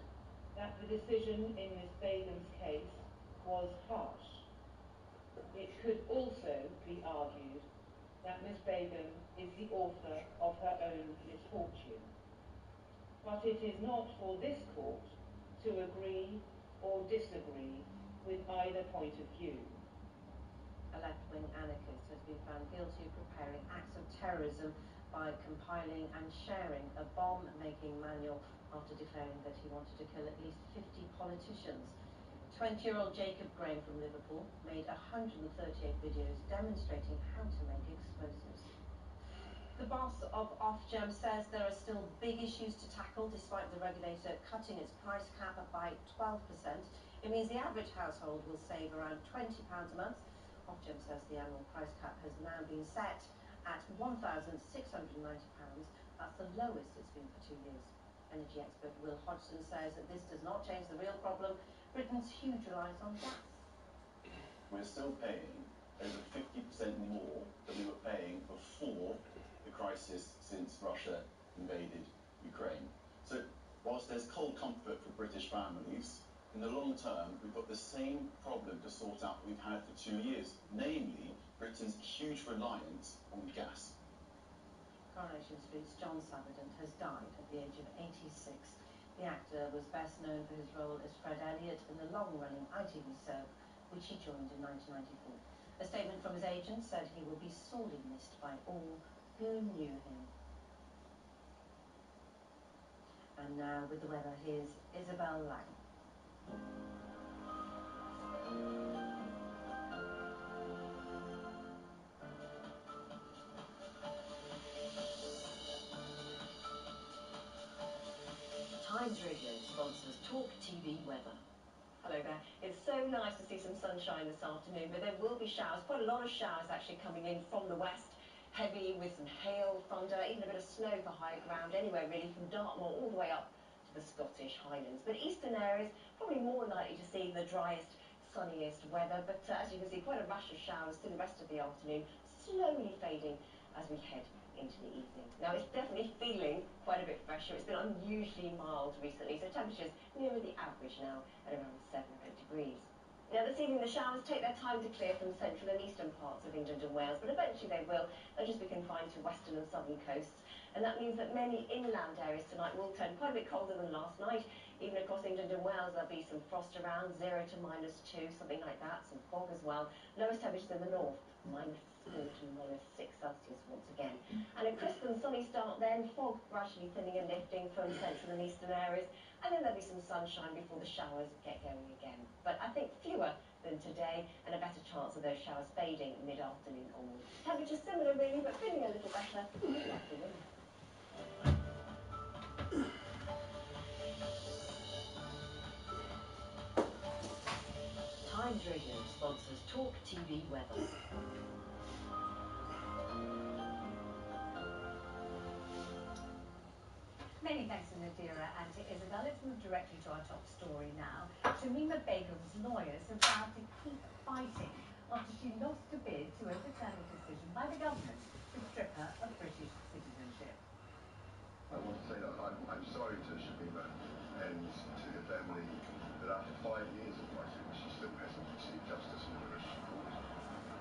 that the decision in Ms Begum's case was harsh. It could also be argued that Ms Begum is the author of her own misfortune. But it is not for this court to agree or disagree with either point of view. A left-wing anarchist has been found guilty of preparing acts of terrorism by compiling and sharing a bomb-making manual after declaring that he wanted to kill at least 50 politicians. 20-year-old Jacob Graham from Liverpool made 138 videos demonstrating how to make explosives. The boss of Ofgem says there are still big issues to tackle despite the regulator cutting its price cap by 12%. It means the average household will save around £20 a month. Ofgem says the annual price cap has now been set at £1,690. That's the lowest it's been for 2 years. Energy expert Will Hodgson says that this does not change the real problem, Britain's huge reliance on gas. We're still paying over 50% more than we were paying before the crisis since Russia invaded Ukraine. So whilst there's cold comfort for British families, in the long term we've got the same problem to sort out that we've had for 2 years, namely Britain's huge reliance on gas. Coronation Street's John Savardent has died at the age of 86. The actor was best known for his role as Fred Elliott in the long-running ITV soap, which he joined in 1994. A statement from his agent said he will be sorely missed by all who knew him. And now, with the weather, here's Isabel Lang. Times Radio sponsors Talk TV weather. Hello there. It's so nice to see some sunshine this afternoon, but there will be showers, quite a lot of showers actually coming in from the west. Heavy with some hail, thunder, even a bit of snow for higher ground, anywhere really from Dartmoor all the way up to the Scottish Highlands. But eastern areas, probably more likely to see the driest, sunniest weather, but as you can see, quite a rush of showers through the rest of the afternoon, slowly fading as we head into the evening. Now it's definitely feeling quite a bit fresher. It's been unusually mild recently, so temperatures nearer the average now at around 7 or 8 degrees. Now this evening the showers take their time to clear from central and eastern parts of England and Wales, but eventually they will. They'll just be confined to western and southern coasts, and that means that many inland areas tonight will turn quite a bit colder than last night. Even across England and Wales there'll be some frost around, 0 to -2, something like that, some fog as well. Lowest temperatures in the north, -4 to -6 Celsius once again. And a crisp and sunny start then, fog gradually thinning and lifting from central and eastern areas, and then there'll be some sunshine before the showers get going again. But I think fewer than today, and a better chance of those showers fading mid-afternoon onwards. Temperatures similar really, but feeling a little better this afternoon. Times Radio sponsors Talk TV weather. Many thanks to Nadira and to Isabel. Let's move directly to our top story now. Shamima Begum's lawyers have vowed to keep fighting after she lost a bid to overturn a decision by the government to strip her of British citizenship. I want to say that I'm sorry to Shamima and to the family that after 5 years of fighting, she still hasn't received justice in the British court.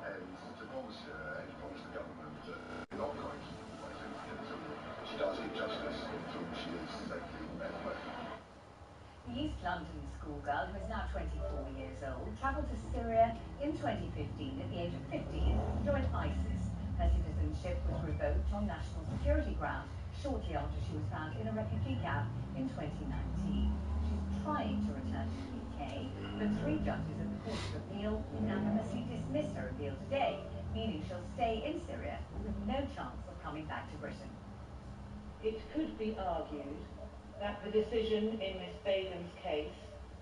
And to promise her and promise the government that we're not going to keep fighting until she does get justice, until she is safely back home. The East London schoolgirl, who is now 24 years old, travelled to Syria in 2015 at the age of 15 to join ISIS. Her citizenship was revoked on national security grounds shortly after she was found in a refugee camp in 2019. She's trying to return to the UK, but 3 judges at the Court of Appeal unanimously dismissed her appeal today, meaning she'll stay in Syria with no chance of coming back to Britain. It could be argued that the decision in Miss Begum's case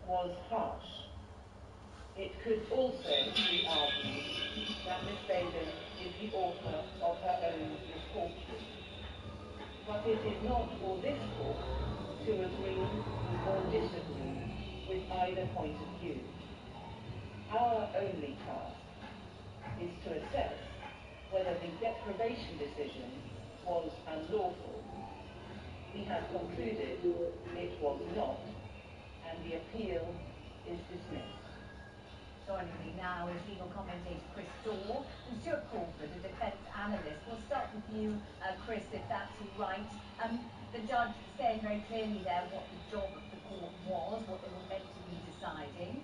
was harsh. It could also be argued that Miss Begum is the author of her own misfortune. But it is not for this court to agree or disagree with either point of view. Our only task is to assess whether the deprivation decision was unlawful. We have concluded it was not, and the appeal is dismissed. Joining me now is legal commentator Chris Daw and Stuart Crawford, a defence analyst. We'll start with you, Chris, if that's all right. The judge saying very clearly there what the job of the court was, what they were meant to be deciding.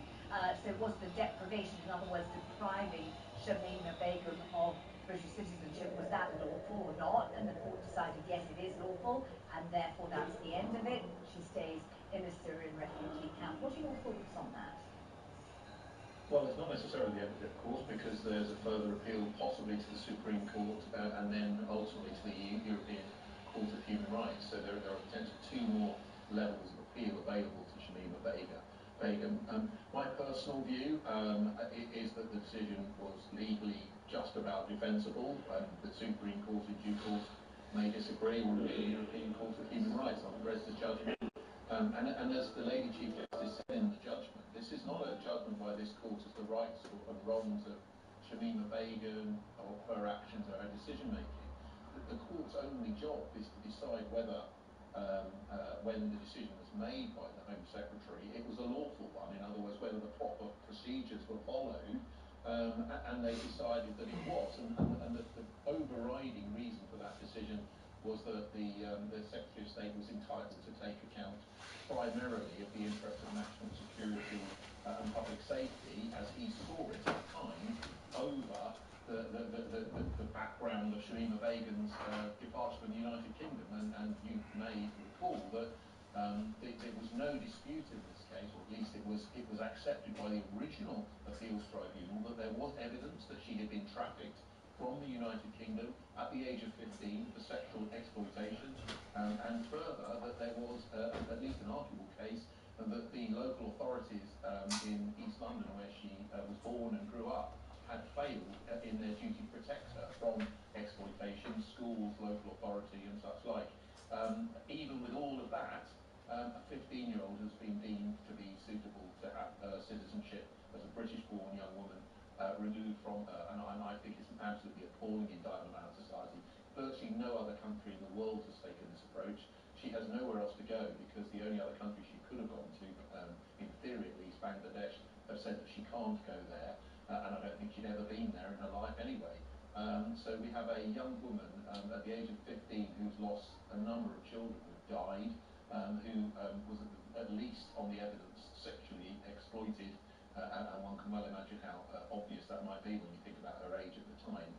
So was the deprivation, in other words, depriving Shamima Begum of British citizenship, was that lawful or not? And the court decided yes, it is lawful, and therefore that's the end of it. She stays in a Syrian refugee camp. What are your thoughts on that? Well, it's not necessarily the end of it, of course, because there's a further appeal possibly to the Supreme Court and then ultimately to the European Court of Human Rights. So there are potentially 2 more levels of appeal available to Shamima Begum. My personal view is that the decision was legally just about defensible. The Supreme Court in due course may disagree, or the European Court of Human Rights on the rest of the judgment. And as the Lady Chief Justice said in the judgment, this is not a judgment by this court as the rights and wrongs of Shamima Begum or her actions or her decision making. The court's only job is to decide whether, when the decision was made by the Home Secretary, it was a lawful one. In other words, whether the proper procedures were followed, and they decided that it was. And the overriding reason for that decision was that the Secretary of State was entitled to take account primarily of the interest of national security and public safety, as he saw it at the time, over the background of Shamima Begum's departure from the United Kingdom. And you may recall that there was no dispute in this case, or at least it was accepted by the original appeals tribunal, that there was evidence that she had been trafficked from the United Kingdom at the age of 15 for sexual exploitation, and further that there was at least an arguable case that the local authorities in East London, where she was born and grew up, had failed in their duty to protect her from exploitation, schools, local authority and such like. Even with all of that, a 15-year-old has been deemed to be suitable to have citizenship as a British-born young woman removed from her, and I think it's an absolutely appalling indictment of our society. Virtually no other country in the world has taken this approach. She has nowhere else to go, because the only other country she could have gone to, in theory at least, Bangladesh, have said that she can't go there, and I don't think she'd ever been there in her life anyway. So we have a young woman at the age of 15 who's lost a number of children, who've died, who was at least, on the evidence, sexually exploited, and one can well imagine how obvious that might be when you think about her age at the time,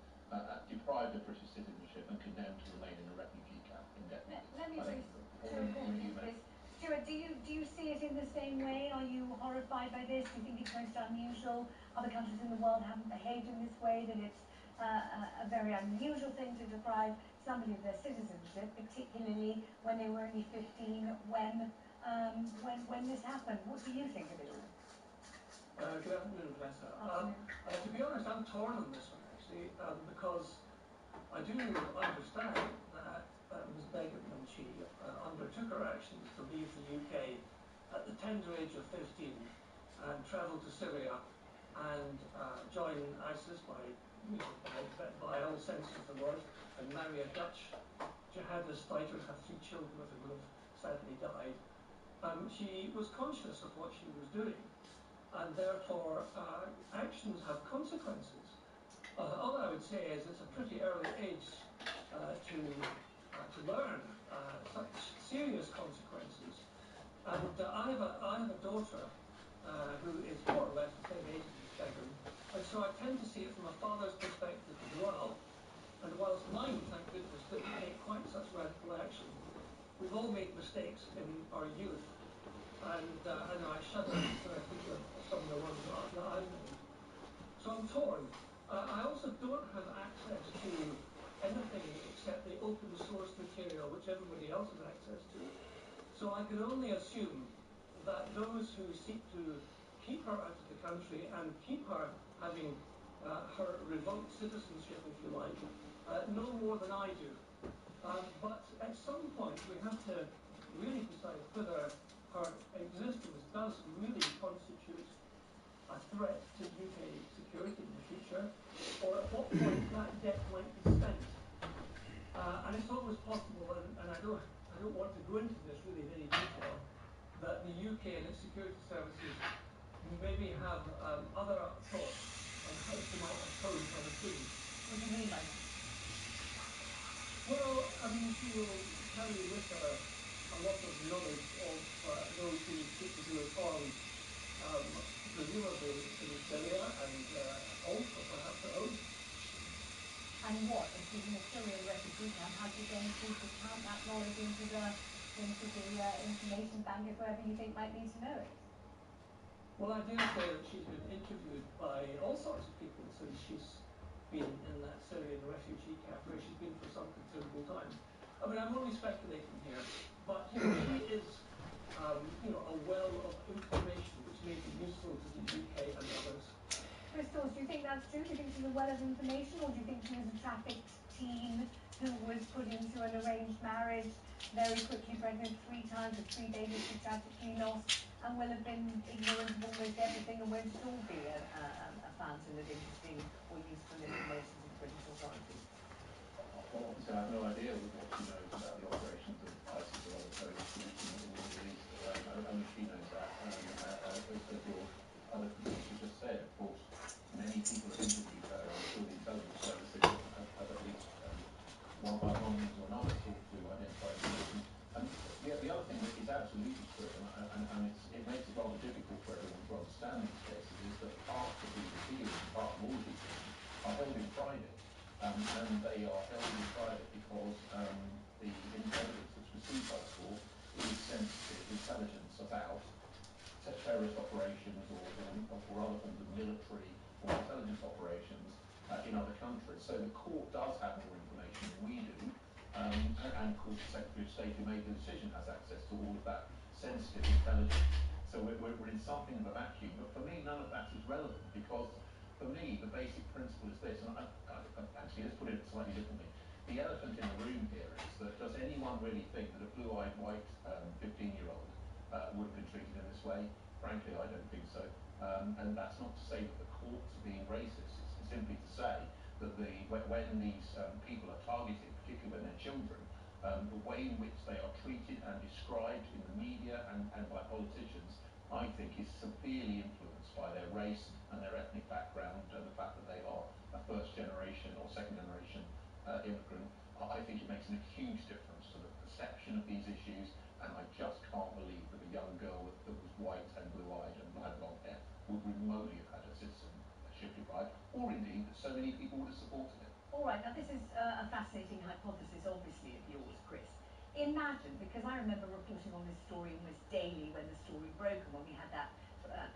deprived of British citizenship and condemned to remain in a refugee camp indefinitely. Let me bring Stuart Crawford into this. Stuart, do you see it in the same way? Are you horrified by this? Do you think it's most unusual? Other countries in the world haven't behaved in this way, that it's a very unusual thing to deprive somebody of their citizenship, particularly when they were only 15 when this happened. What do you think of it all? Good afternoon, Vanessa. To be honest, I'm torn on this one, actually, because I do understand that Ms. Begum, when she undertook her actions to leave the UK at the tender age of 15 and travel to Syria and join ISIS by all sense of the word, and marry a Dutch jihadist fighter and have 3 children with her who have sadly died. She was conscious of what she was doing, and therefore actions have consequences. All I would say is it's a pretty early age to learn such serious consequences. And I have a daughter who is more or less the same age as Ms. Begum, and so I tend to see it from a father's perspective as well. And whilst mine, thank goodness, didn't take quite such radical action, we've all made mistakes in our youth. And I know I shudder when I think of some of the ones that I've made. So I'm torn. I also don't have So I can only assume that those who seek to keep her out of the country and keep her having her revoked citizenship, if you like, know more than I do. But at some point we have to really decide whether her existence does really constitute a threat to UK security in the future, or at what point that debt might be spent. And it's always possible, and I don't want to go into this really in any detail, that the UK and its security services maybe have other thoughts on how she might atone for her sins. What do you mean by that? Well, I mean, she will carry with her a lot of knowledge of those who seek to do us harm, presumably in Syria and also perhaps at home. And what, if she's in a Syrian refugee camp, how do you then choose to count that knowledge into the information bankers, wherever you think might need to know it? Well, I dare say that she's been interviewed by all sorts of people since she's been in that Syrian refugee camp where she's been for some considerable time. I mean, I'm only speculating here, but she is, a well of information which may be useful to the UK and others. Crystal, do you think that's true? Do you think she's a well of information, or do you think she was a trafficked teen who was put into an arranged marriage, very quickly pregnant 3 times with 3 babies she tragically lost, and will have been ignorant of almost everything and won't at all be a fountain of interesting or useful information to the British authorities? Well, obviously I have no idea what she knows about the operations of ISIS or other terrorist groups in the Middle East. Only she knows that. As your other producer just said, of course, many people have interviewed her. I'm sure the intelligence services have at least one means or another sought to identify information. And the other thing that is absolutely true, and it makes it rather difficult for everyone to understand these cases, is that part of these appeals, part of all of these things, are held in private. And they are held in private because the intelligence that's received by the court is sensitive intelligence about terrorist operations or other forms of military or intelligence operations in other countries. So the court does have more information than we do, and of course the Secretary of State who made the decision has access to all of that sensitive intelligence. So we're in something of a vacuum, but for me none of that is relevant, because for me the basic principle is this, and actually let's put it slightly differently. The elephant in the room here is that does anyone really think that a blue-eyed white 15-year-old would have been treated in this way? Frankly, I don't think so. And that's not to say that the courts are being racist. It's simply to say that when these people are targeted, particularly when they're children, the way in which they are treated and described in the media and by politicians, I think, is severely influenced by their race and their ethnic background and the fact that they are a first-generation or second-generation immigrant. I think it makes a huge difference to the perception of these issues, and I just can't believe that a young girl that was white and blue-eyed and had blonde hair would remotely have had her citizenship deprived, or indeed that so many people would have supported it. All right, now this is a fascinating hypothesis, obviously, of yours, Chris. Imagine, because I remember reporting on this story almost daily when the story broke, and when we had that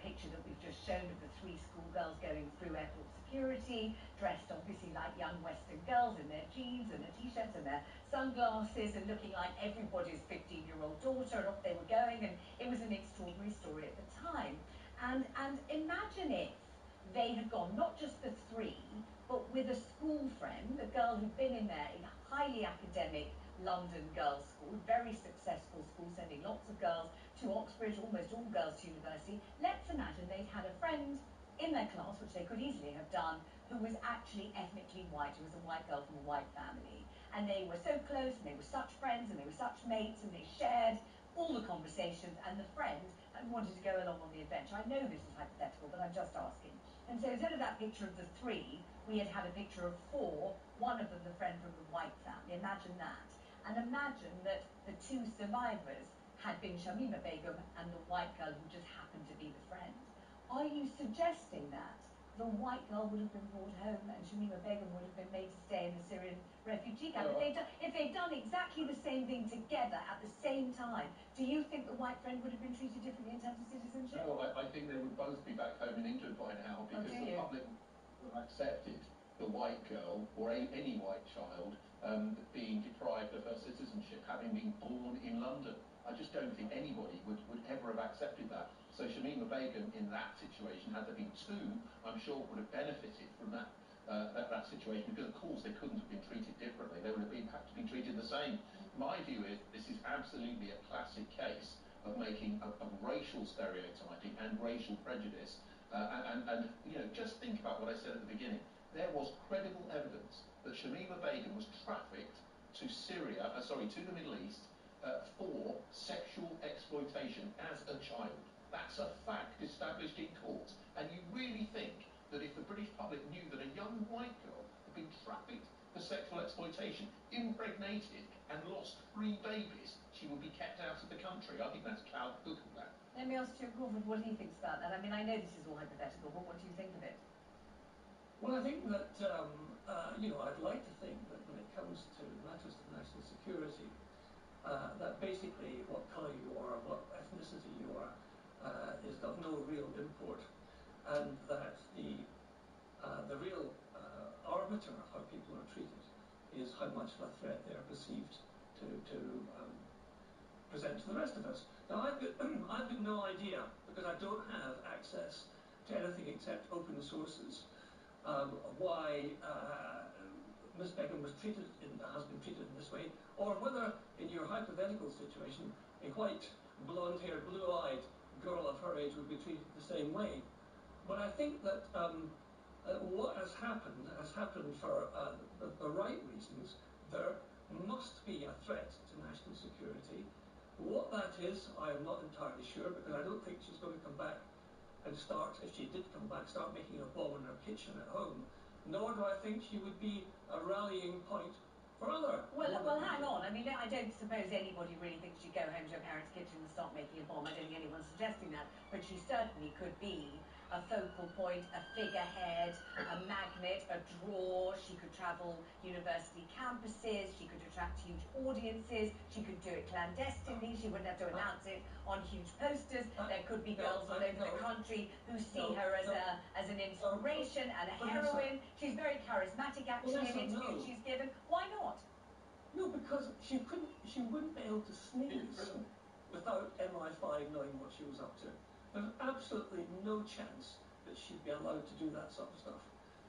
picture that we've just shown of the 3 schoolgirls going through airport security, dressed obviously like young Western girls in their jeans and their t-shirts and their sunglasses and looking like everybody's 15-year-old daughter, and off they were going, and it was an extraordinary story at the time. And imagine if they had gone, not just the 3, but with a school friend, a girl who'd been in there in a highly academic London girls' school, very successful school, sending lots of girls to Oxbridge, almost all girls to university. Let's imagine they'd had a friend in their class, which they could easily have done, who was actually ethnically white, who was a white girl from a white family. And they were so close, and they were such friends, and they were such mates, and they shared all the conversations, and the friend wanted to go along on the adventure. I know this is hypothetical, but I'm just asking. And so instead of that picture of the 3, we had had a picture of 4, one of them the friend from the white family. Imagine that. And imagine that the 2 survivors had been Shamima Begum and the white girl who just happened to be the friend. Are you suggesting that the white girl would have been brought home and Shamima Begum would have been made to stay in the Syrian refugee camp? If they'd done exactly the same thing together at the same time, do you think the white friend would have been treated differently in terms of citizenship? No, I think they would both be back home in England by now, because the public would have accepted the white girl or any white child being deprived of her citizenship, having been born in London. I just don't think anybody would ever have accepted that. So Shamima Begum in that situation, had there been two, I'm sure would have benefited from that situation, because of course they couldn't have been treated differently. They would have had to be treated the same. My view is this is absolutely a classic case of making a racial stereotyping and racial prejudice. And you know, just think about what I said at the beginning. There was credible evidence that Shamima Begum was trafficked to to the Middle East for sexual exploitation as a child. That's a fact established in court. And you really think that if the British public knew that a young white girl had been trafficked for sexual exploitation, impregnated, and lost 3 babies, she would be kept out of the country? I think that's cloud cuckoo land. Let me ask Stuart Crawford what he thinks about that. I mean, I know this is all hypothetical, but what do you think of it? Well, I think that, you know, I'd like to think that when it comes to matters of national security, that basically what colour you are, what ethnicity you are, is of no real import, and that the real arbiter of how people are treated is how much of a threat they are perceived to present to the rest of us. Now, I've got no idea, because I don't have access to anything except open sources, why Miss Begum was has been treated in this way, or whether, in your hypothetical situation, a white, blonde-haired, blue-eyed girl of her age would be treated the same way. But I think that what has happened for the right reasons. There must be a threat to national security. What that is, I am not entirely sure, because I don't think she's going to come back and start, if she did come back, start making a bomb in her kitchen at home. Nor do I think she would be a rallying point for other. Well, hang on. I mean, I don't suppose anybody really thinks she'd go home to her parents' kitchen and start making a bomb. I don't think anyone's suggesting that. But she certainly could be a focal point, a figurehead, a magnet, a draw. She could travel university campuses. She could attract huge audiences. She could do it clandestinely. She wouldn't have to announce it on huge posters. There could be girls all over the country who see her as an inspiration and a heroine. She's very charismatic, actually, in interviews she's given. Why not? No, because she wouldn't be able to sneeze without MI5 knowing what she was up to. There's absolutely no chance that she'd be allowed to do that sort of stuff.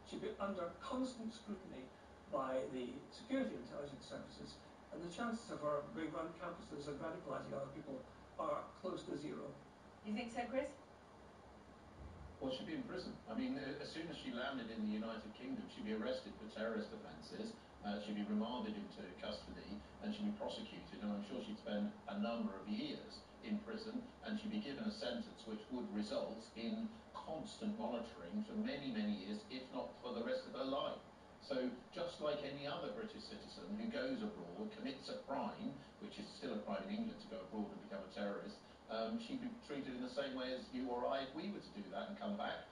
She'd be under constant scrutiny by the security intelligence services, and the chances of her going around campuses and radicalising other people are close to zero. You think so, Chris? Well, she'd be in prison. I mean, as soon as she landed in the United Kingdom, she'd be arrested for terrorist offences, she'd be remanded into custody, and she'd be prosecuted, and I'm sure she'd spend a number of years in prison, and she'd be given a sentence which would result in constant monitoring for many, many years, if not for the rest of her life. So, just like any other British citizen who goes abroad, commits a crime, which is still a crime in England to go abroad and become a terrorist, she'd be treated in the same way as you or I if we were to do that and come back.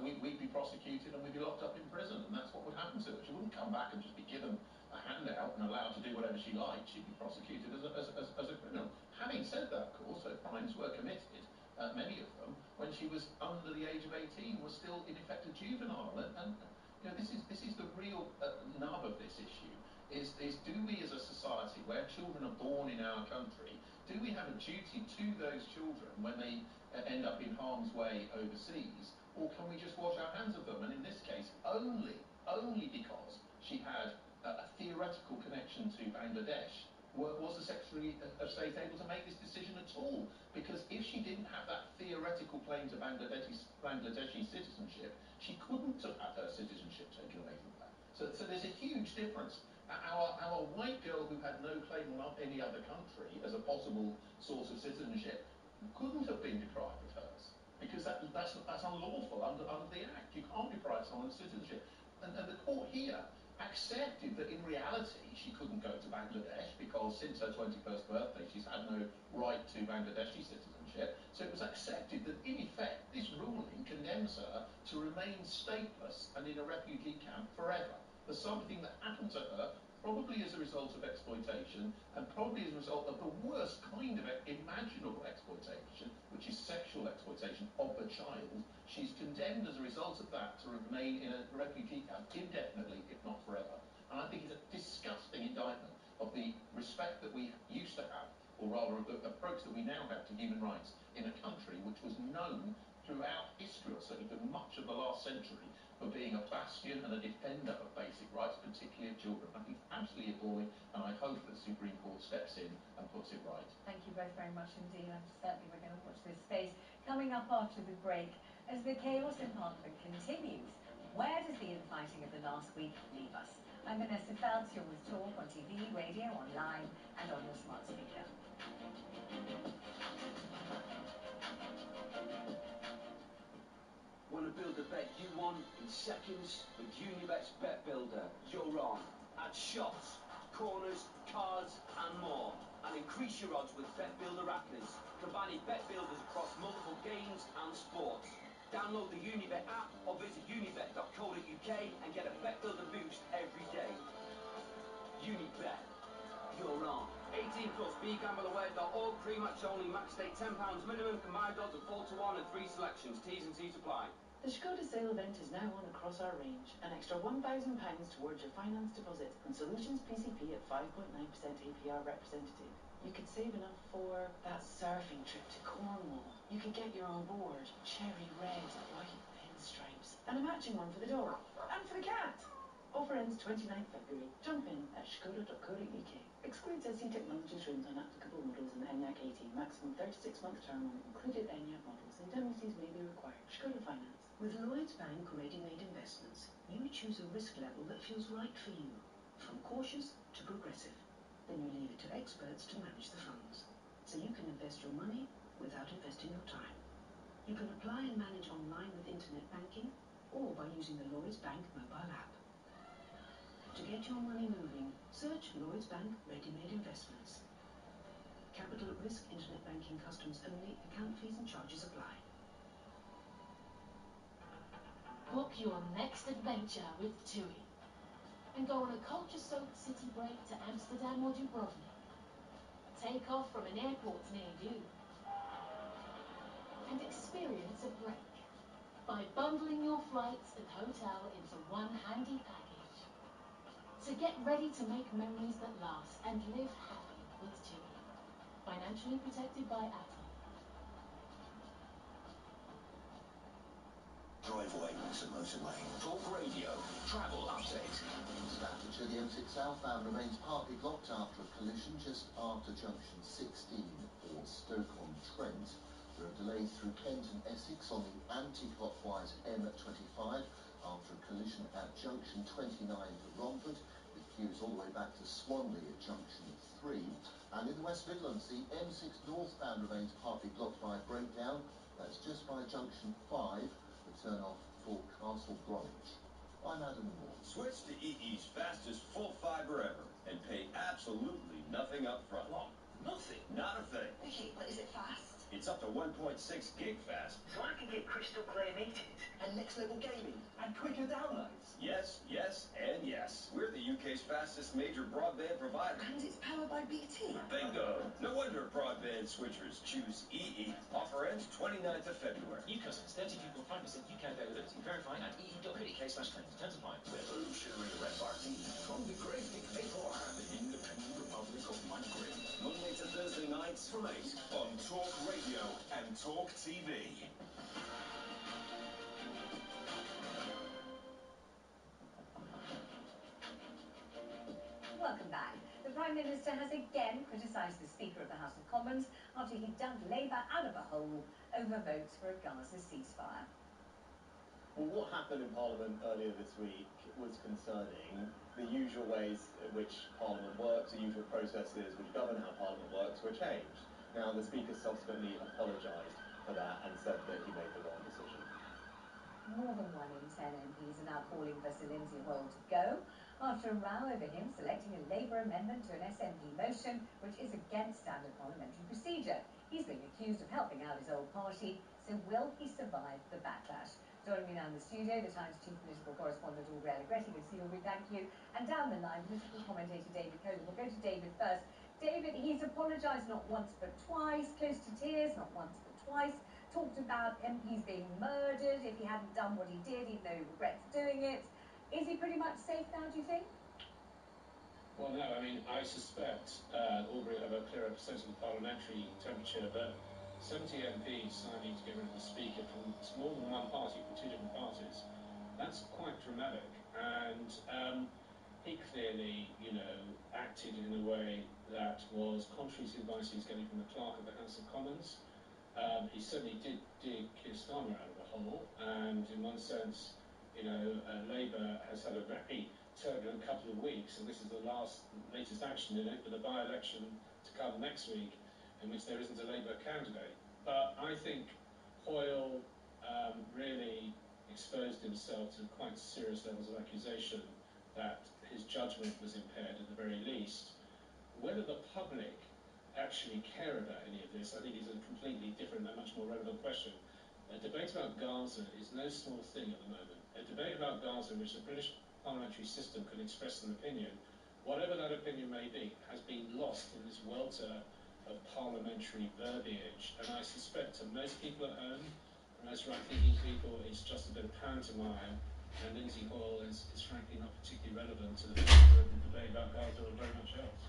We'd be prosecuted and we'd be locked up in prison, and that's what would happen to her. She wouldn't come back and just be given a handout and allowed to do whatever she liked. She'd be prosecuted as a criminal. Having said that, of course, her crimes were committed, many of them, when she was under the age of 18, was still in effect a juvenile. And you know, this is the real nub of this issue. Is do we as a society, where children are born in our country, do we have a duty to those children when they end up in harm's way overseas, or can we just wash our hands of them? And in this case, only because she had a theoretical connection to Bangladesh was the Secretary of State able to make this decision at all. Because if she didn't have that theoretical claim to Bangladeshi citizenship, she couldn't have had her citizenship taken away from her. So there's a huge difference. Our white girl who had no claim on any other country as a possible source of citizenship couldn't have been deprived of hers, because that's unlawful under the Act. You can't deprive someone of citizenship. And the court here accepted that in reality she couldn't go to Bangladesh because since her 21st birthday she's had no right to Bangladeshi citizenship. So it was accepted that in effect this ruling condemns her to remain stateless and in a refugee camp forever for something that happened to her, probably as a result of exploitation, and probably as a result of the worst kind of imaginable exploitation, which is sexual exploitation of a child. She's condemned as a result of that to remain in a refugee camp indefinitely, if not forever. And I think it's a disgusting indictment of the respect that we used to have or rather the approach that we now have to human rights in a country which was known throughout history, or certainly for much of the last century, for being a bastion and a defender of basic rights, particularly of children. I think it's absolutely appalling, and I hope that the Supreme Court steps in and puts it right. Thank you both very much indeed. And certainly we're going to watch this space. Coming up after the break, as the chaos in Parliament continues, where does the infighting of the last week leave us? I'm Vanessa Feltz. You're with Talk on TV, radio, online, and on your smart speaker. Want to build the bet you want in seconds? With Unibet's Bet Builder, you're on. Add shots, corners, cards, and more. And increase your odds with Bet Builder Raptors, combining bet builders across multiple games and sports. Download the Unibet app or visit unibet.co.uk and get a Bet Builder boost every day. Unibet, you're on. 18 plus, begambleaware.org, pre-match only, max stake £10 minimum, combined odds of 4 to 1 and 3 selections, T's and C's apply. The Skoda sale event is now on across our range. An extra £1,000 towards your finance deposit and Solutions PCP at 5.9% APR representative. You could save enough for that surfing trip to Cornwall. You could get your own board, cherry red, white pinstripes, and a matching one for the dog. And for the cat! Offer ends 29th February. Jump in at skoda.co.uk. Excludes SC Technologies rims on applicable models and ENIAC 18. Maximum 36-month term on included ENIAC models. Indemnities may be required. Skoda Finance. With Lloyds Bank Ready-Made Investments, you choose a risk level that feels right for you. From cautious to progressive. Then you leave it to experts to manage the funds. So you can invest your money without investing your time. You can apply and manage online with internet banking or by using the Lloyds Bank mobile app. To get your money moving, search Lloyds Bank Ready-Made Investments. Capital at risk, internet banking customers only, account fees and charges apply. Book your next adventure with TUI and go on a culture-soaked city break to Amsterdam or Dubrovnik. Take off from an airport near you and experience a break by bundling your flights and hotel into one handy package. So get ready to make memories that last and live happy with TUI. Financially protected by ATOL. Driveway to motorway. Talk Radio. Travel update. Staffordshire, the M6 southbound remains partly blocked after a collision just after junction 16 for Stoke-on-Trent. There are delays through Kent and Essex on the anti-clockwise M25 after a collision at junction 29 for Romford, with queues all the way back to Swanley at junction 3. And in the West Midlands, the M6 northbound remains partly blocked by a breakdown. That's just by junction 5. Turn off for Castle Bromwich. I'm Adam Moore. Switch to EE's fastest full fibre ever and pay absolutely nothing up front. What? Nothing? Not a thing. Okay, but is it fast? It's up to 1.6 gig fast. So I can get crystal clear meetings and next level gaming and quicker downloads. Yes, yes, and yes. We're the UK's fastest major broadband provider. And it's powered by BT. Bingo! No wonder broadband switchers choose EE. Offer ends 29th of February. New customers, 32.5% UK availability. Verify at ee.co.uk/claims. Terms apply. Revolutionary repartee from the great dictator, the Independent Republic of Microwave. Monday to Thursday nights from 8 on Talk Radio and Talk TV. Welcome back. The Prime Minister has again criticised the Speaker of the House of Commons after he dug Labour out of a hole over votes for a Gaza ceasefire. Well, what happened in Parliament earlier this week was concerning. The usual ways in which Parliament works, the usual processes which govern how Parliament works were changed. Now, the Speaker subsequently apologised for that and said that he made the wrong decision. More than 1 in 10 MPs are now calling for Sir Lindsay Hoyle to go after a row over him selecting a Labour amendment to an SNP motion which is against standard parliamentary procedure. He's being accused of helping out his old party, so will he survive the backlash? Joining me now in the studio, the Times chief political correspondent Aubrey Allegretti. Good to see you, Aubrey, thank you. And down the line, political commentator David Cohen. We'll go to David first. David, he's apologised not once but twice, close to tears, not once but twice. Talked about MPs being murdered if he hadn't done what he did, even though he regrets doing it. Is he pretty much safe now, do you think? Well, no, I mean, I suspect Albury will have a clearer sense of the parliamentary temperature, but 70 MPs signing to get rid of the Speaker from more than one party, from two different parties, that's quite dramatic. And he clearly, acted in a way that was contrary to the advice he was getting from the clerk of the House of Commons. He certainly did dig Keir Starmer out of a hole, and in one sense, Labour has had a very turbulent couple of weeks, and this is the latest action in it, with a by-election to come next week, in which there isn't a Labour candidate. But I think Hoyle really exposed himself to quite serious levels of accusation that his judgment was impaired at the very least. Whether the public actually care about any of this, I think, is a completely different and much more relevant question. A debate about Gaza is no small thing at the moment. A debate about Gaza in which the British parliamentary system can express an opinion, whatever that opinion may be, has been lost in this welter of parliamentary verbiage. And I suspect to most people at home, most right-thinking people, it's just a bit of pantomime, and Lindsay Hoyle is frankly not particularly relevant to the future of the debate about Gaza or very much else.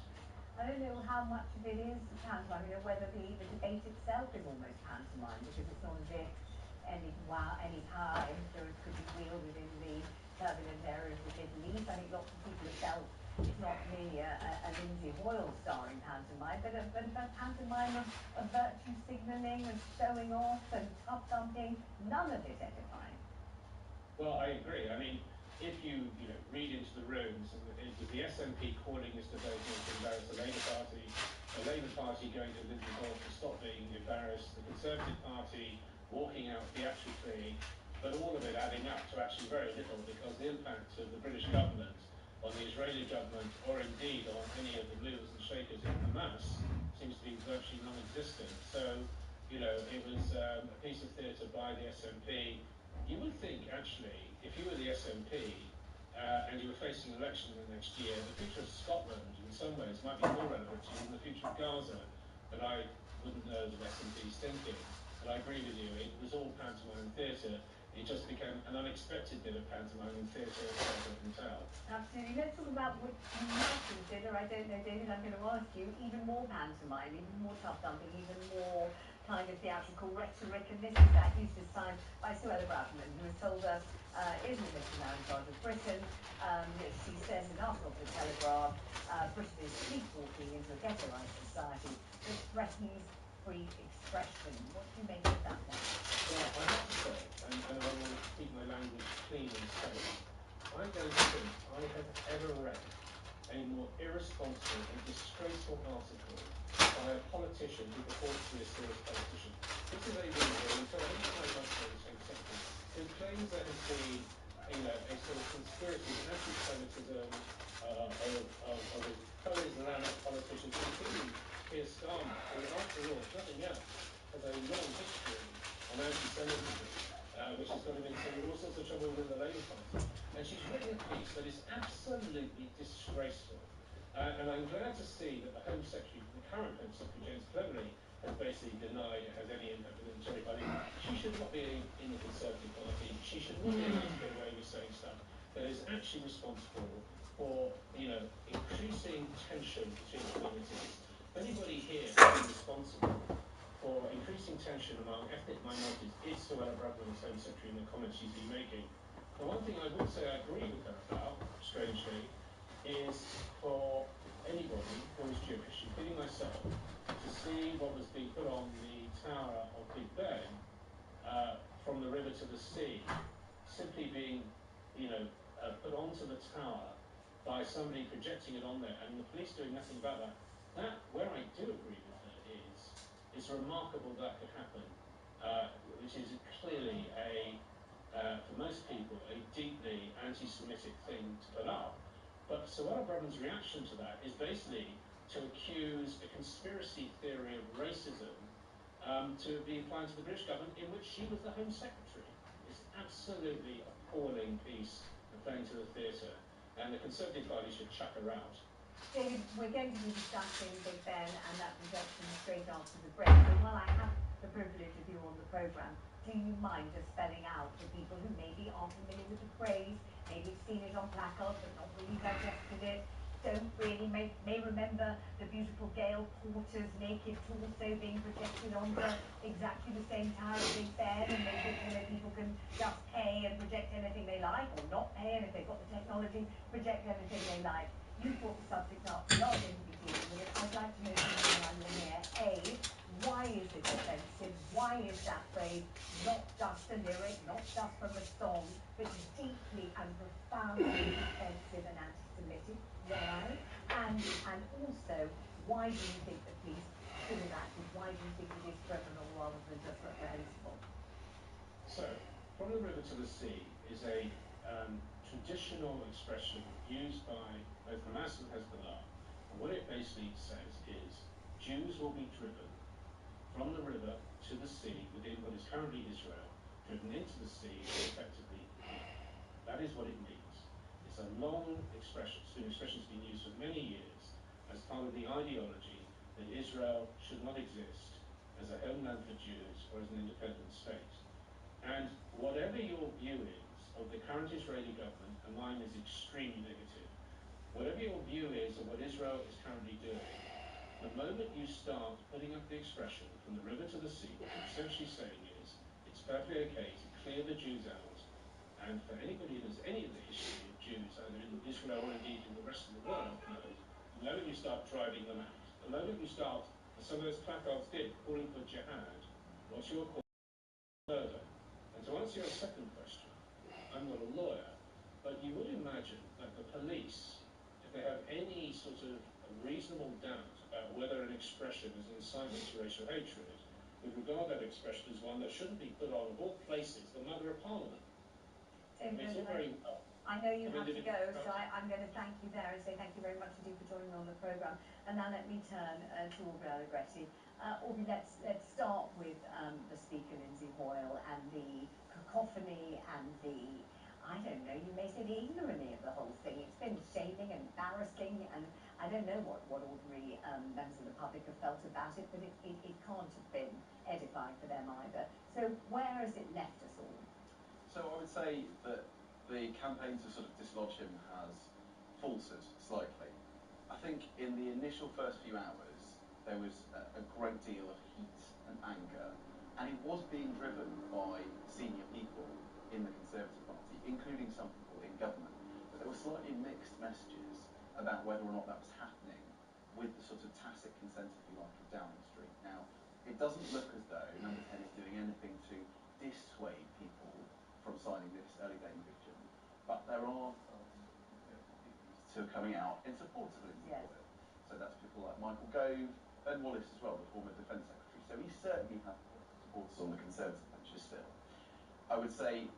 I don't know how much of it is pantomime, whether the debate itself is almost pantomime, because it's not as if any power influence could be wielded in the turbulent area of the Middle East. I think lots of people have felt it's not merely a Lindsay Hoyle starring pantomime, but a pantomime of virtue signalling and showing off and tough thumping. None of it edifying. Well, I agree. I mean, if you read into the rooms, and it was the SNP calling this debate to embarrass the Labour Party going to Lindsay Hoyle to stop being embarrassed, the Conservative Party walking out theatrically, but all of it adding up to actually very little, because the impact of the British government on the Israeli government, or indeed on any of the movers and shakers in Hamas, seems to be virtually non-existent. So, it was a piece of theatre by the SNP. You would think, actually, if you were the SNP and you were facing an election in the next year, the future of Scotland, in some ways, might be more relevant to you than the future of Gaza. But I wouldn't know the SNP's thinking. But I agree with you, it was all pantomime theatre. It just became an unexpected bit of pantomime theatre, as far as I can tell. Absolutely. Let's talk about what you might consider, I don't know, David, I'm going to ask you, even more pantomime, even more tough thumping, even more kind of theatrical rhetoric. And this is that use this time by Suella Braverman, who has told us Israel is now in charge of Britain. She says in an article for the Telegraph, Britain is sleepwalking into a ghettoised society that threatens free expression. What do you make of that one? Well, I have to say, and I want to keep my language clean and safe, I don't think I have ever read a more irresponsible and disgraceful article by a politician who purports to be a serious politician. This is a woman who, until any time I've said the same sentence, who claims there has been, a sort of conspiracy, anti-Semitism of pro-Islamic politicians, including Keir Starmer, who, after all, if nothing else, has a long history on anti-Semitism, which has got him into all sorts of trouble within the Labour Party. And she's written a piece that is absolutely disgraceful. And I'm glad to see that the Home Secretary, the current Home Secretary, James Cleverly, has basically denied it has any impact within the Tory party. She should not be in the Conservative Party. She should not be able to get away with saying stuff that is actually responsible for, increasing tension between communities. If anybody here has been responsible for increasing tension among ethnic minorities, is Suella Braverman, Home Secretary, in the comments she's been making. The one thing I would say I agree with her about, strangely, is for anybody who is Jewish, including myself, to see what was being put on the Tower of Big Ben from the river to the sea, simply being, put onto the tower by somebody projecting it on there, and the police doing nothing about that. That, where I do agree with her, is it's remarkable that could happen, which is clearly for most people, a deeply anti-Semitic thing to put up. But Suella Braverman's reaction to that is basically to accuse a conspiracy theory of racism to be applied to the British government, in which she was the Home Secretary. It's absolutely appalling piece of playing to the theatre, and the Conservative Party should chuck her out. David, we're going to be discussing Big Ben and that projection straight after the break. But while I have the privilege of you on the programme, do you mind just spelling out for people who maybe aren't familiar with the phrase, maybe have seen it on placards but not really digested it, don't really may remember the beautiful Gail Porter's naked torso being projected onto exactly the same tower of Big Ben, and they think, you know, people can just pay and project anything they like, or not pay, and if they've got the technology, project anything they like. You brought the subject up, we are going to be dealing with it. I'd like to know from you while you're here, A, why is it offensive? Why is that phrase not just a lyric, not just from a song, but deeply and profoundly offensive and anti-Semitic? Why? And also, why do you think the police should have acted? Why do you think it is criminal rather than just reprehensible? So, from the river to the sea is a traditional expression used by both Hamas and Hezbollah. And what it basically says is Jews will be driven from the river to the sea within what is currently Israel, driven into the sea and effectively killed. That is what it means. It's a long expression. It's an expression that's been used for many years as part of the ideology that Israel should not exist as a homeland for Jews or as an independent state. And whatever your view is of the current Israeli government, and mine is extremely negative, whatever your view is of what Israel is currently doing, the moment you start putting up the expression from the river to the sea, what you're essentially saying is it's perfectly okay to clear the Jews out, and for anybody who knows any of the history of Jews, either in Israel or indeed in the rest of the world, knows, the moment you start driving them out, the moment you start, as some of those placards did, calling for jihad, what's your call? Murder. And to answer your second question, I'm not a lawyer, but you would imagine that the police, if they have any sort of reasonable doubt about whether an expression is an incitement to racial hatred, would regard that expression as one that shouldn't be put on, of all places, the Mother of Parliament. I know you have to go, so I'm going to thank you there and say thank you very much indeed for joining me on the programme. And now let me turn to Aubrey Allegretti. Aubrey, let's start with the Speaker, Lindsay Hoyle, and the cacophony and the, I don't know, you may say the ignominy of the whole thing. It's been shaming and embarrassing, and I don't know what ordinary members of the public have felt about it, but it can't have been edifying for them either. So where has it left us all? So I would say that the campaign to sort of dislodge him has faltered slightly. I think in the initial first few hours, there was a great deal of heat and anger, and it was being driven by senior people in the Conservative Party, including some people in government. But there were slightly mixed messages about whether or not that was happening with the sort of tacit consent, if you like, of Downing Street. Now, it doesn't look as though Number 10 is doing anything to dissuade people from signing this early dating vision, but there are two coming out in support of Lindsay Hoyle. So that's people like Michael Gove, Ben Wallace as well, the former Defence Secretary. So he certainly has supporters on the Conservative benches still. I would say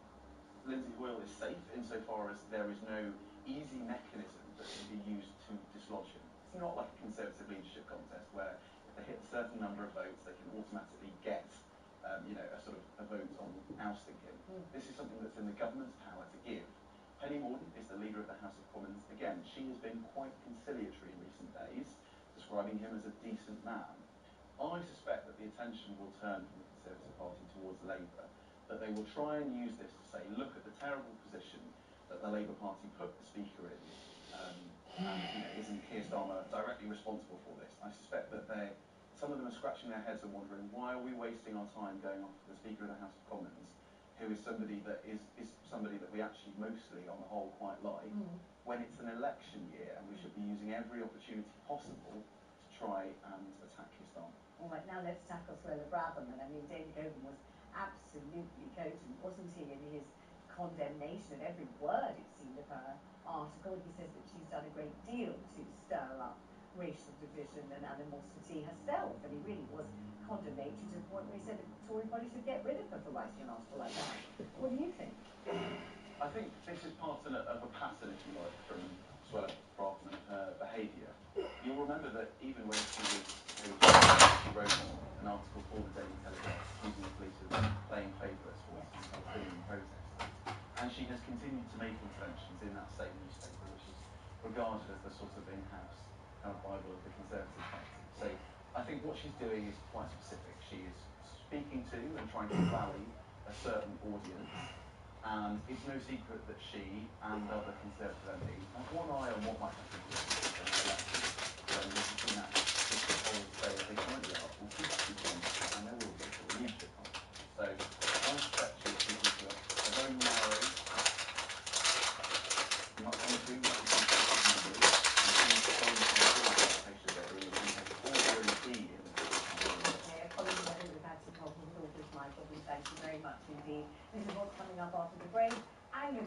Lindsay Hoyle is safe insofar as there is no easy mechanism that can be used to dislodge him. It's not like a Conservative leadership contest where if they hit a certain number of votes, they can automatically get a sort of a vote on ousting him. This is something that's in the government's power to give. Penny Mordaunt is the leader of the House of Commons. Again, she has been quite conciliatory in recent days, describing him as a decent man. I suspect that the attention will turn from the Conservative Party towards Labour, that they will try and use this to say, look at the terrible position that the Labour Party put the Speaker in, and isn't Keir Starmer directly responsible for this? I suspect that some of them are scratching their heads and wondering, why are we wasting our time going after the Speaker of the House of Commons, who is somebody that is somebody that we actually mostly, on the whole, quite like, when it's an election year and we should be using every opportunity possible to try and attack Keir Starmer. All right, now let's tackle Suella Braverman. I mean, David Coburn was absolutely cogent, wasn't he, in his condemnation of every word, it seemed, of her article. He says that she's done a great deal to stir up racial division and animosity herself, and he really was condemnatory to the point where he said that the Tory party should get rid of her for writing an article like that. What do you think? I think this is part of a pattern, if you like, from Suella Braverman, her behaviour. You'll remember that even when she wrote an article for the Daily Telegraph accusing the police of playing favourites for some Palestinian protesters, and she has continued to make interventions in that same newspaper, which is regarded as the sort of in-house kind of Bible of the Conservative Party. So I think what she's doing is quite specific. She is speaking to and trying to rally a certain audience, and it's no secret that she and other Conservative MPs have one eye on what might happen to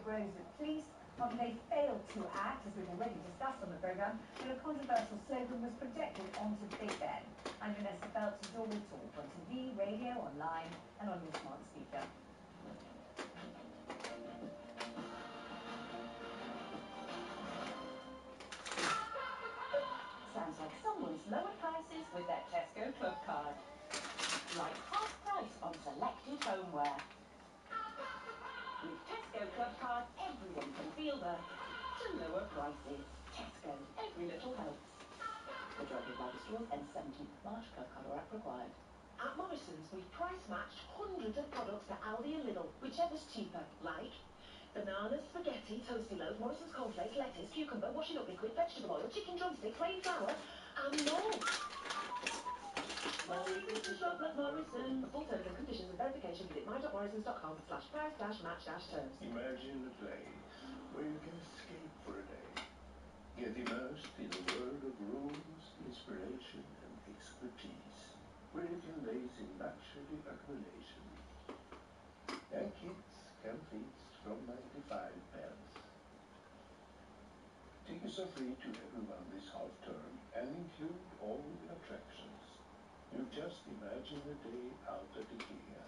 grows with police after they failed to act, as we've already discussed on the programme, when a controversial slogan was projected onto Big Ben. I'm Vanessa Phelps, with your talk on TV, radio, online and on your smart speaker. Sounds like someone's lowered prices with their Tesco Club card. Like half price on selected homeware. With Tesco Club card, everyone can feel the lower prices. Tesco, every little helps. Majority of larger stores and 17th of March, Club card or app required. At Morrison's, we've price matched hundreds of products to Aldi and Lidl, whichever's cheaper, like bananas, spaghetti, toasty loaf, Morrison's cornflakes, lettuce, cucumber, washing up liquid, vegetable oil, chicken drumsticks, plain flour, and more. Well, you can shop at Morrison's. For full terms and conditions and verification, visit my.morrisons.com/price-match-terms. Imagine a place where you can escape for a day. Get immersed in a world of rules, inspiration, and expertise. Where you can laze in luxury accommodation. And kids can feast from 95 pence. Tickets are free to everyone this half term and include all the attractions. You just imagine a day out at IKEA.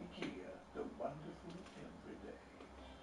IKEA, the wonderful everyday.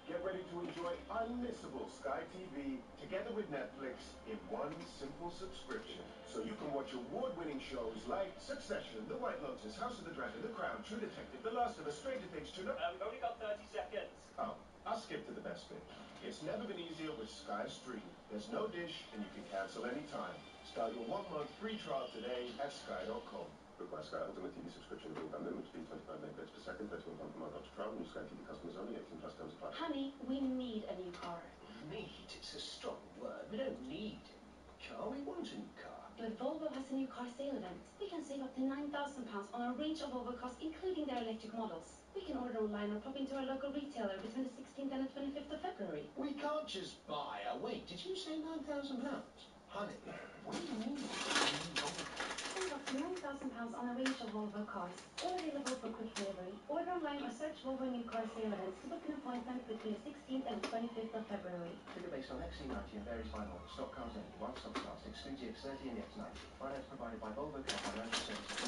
Get ready to enjoy unmissable Sky TV together with Netflix in one simple subscription. So you can watch award-winning shows like Succession, The White Lotus, House of the Dragon, The Crown, True Detective, The Last of Us, Stranger Things, we've only got 30 seconds. Oh, I'll skip to the best bit. It's never been easier with Sky Stream. There's no dish and you can cancel anytime. Start your 1-month free trial today at sky.com. Require Sky Ultimate TV subscription with minimum speed 25 megabits per second, 31 pounds per month after trial. New Sky TV customers only, 18 plus terms apply. Honey, we need a new car. Need? It's a strong word. We don't need a new car. We want a new car. But Volvo has a new car sale event. We can save up to £9,000 on a range of Volvo cars, including their electric models. We can order online or pop into our local retailer between the 16th and the 25th of February. We can't just buy. Wait, did you say £9,000? Honey, what do you mean? Save up to £9,000 on a range of Volvo cars, all available for quick delivery. Order online or search Volvo new car sale events to book an appointment between the 16th and the 25th of February. Figure based on XC90 and varies by model. Stock cars only. One stock starts excludes the X30 and the X90. Finance provided by Volvo Car Financial Services.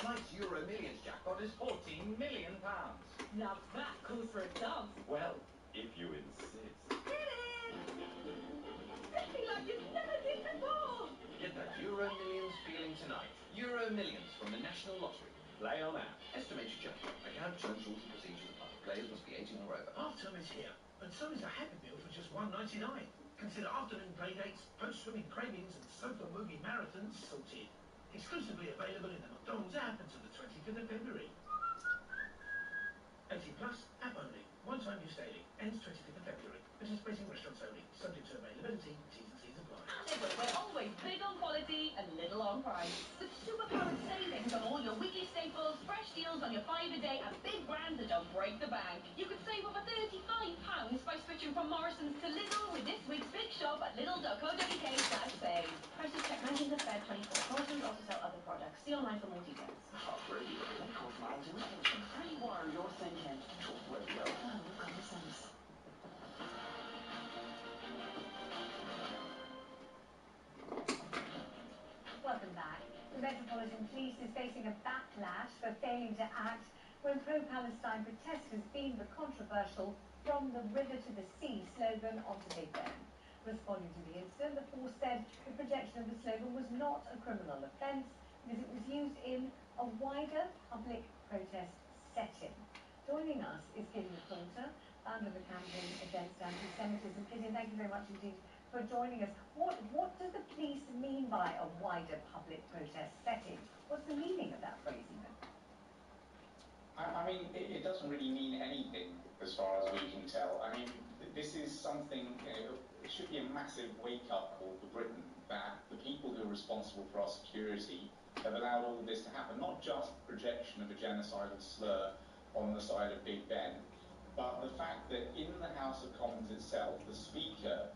Tonight's Euro Millions jackpot is £14 million. Now that calls for a dance. Well, if you insist. Hit it! Spinning like you've never did before! Get that Euro Millions feeling tonight. Euro Millions from the National Lottery. Play on app. Estimated jackpot. Account terms, rules and procedures apply. Players must be 18 or over. Half term is here, and so is a Happy Meal for just £1.99. Consider afternoon play dates, post-swimming cravings, and sofa movie marathons sorted. Exclusively available in the McDonald's app until the 25th of February. 18 plus, app only. One-time use daily. Ends 25th of February. Participating restaurants only. Subject to availability. T's and C's apply. We're always big on quality and little on price. With superpowered savings on all your weekly staples, fresh deals on your 5-a-day and big brands that don't break the bank. You could save over £35 by switching from Morrison's to Lidl with this week's big shop at lidl.co.uk/save. Prices check 19th of Feb 24. Morrisons also sell other products. See online for more details. Hot radio. That calls miles imitation. Rewire your thinking. Talk radio. Oh, common sense. Welcome back. The Metropolitan Police is facing a backlash for failing to act when pro-Palestine protesters beamed the controversial "From the River to the Sea" slogan onto Big Ben. Responding to the incident, the force said the projection of the slogan was not a criminal offence because it was used in a wider public protest setting. Joining us is Gideon Coulter, founder of the Campaign Against Anti-Semitism. Gideon, thank you very much indeed for joining us. What does the police mean by a wider public protest setting? What's the meaning of that phrase even? I mean, it doesn't really mean anything as far as we can tell. I mean, this is something, it should be a massive wake-up call for Britain that the people who are responsible for our security have allowed all of this to happen. Not just projection of a genocidal slur on the side of Big Ben, but the fact that in the House of Commons itself, the Speaker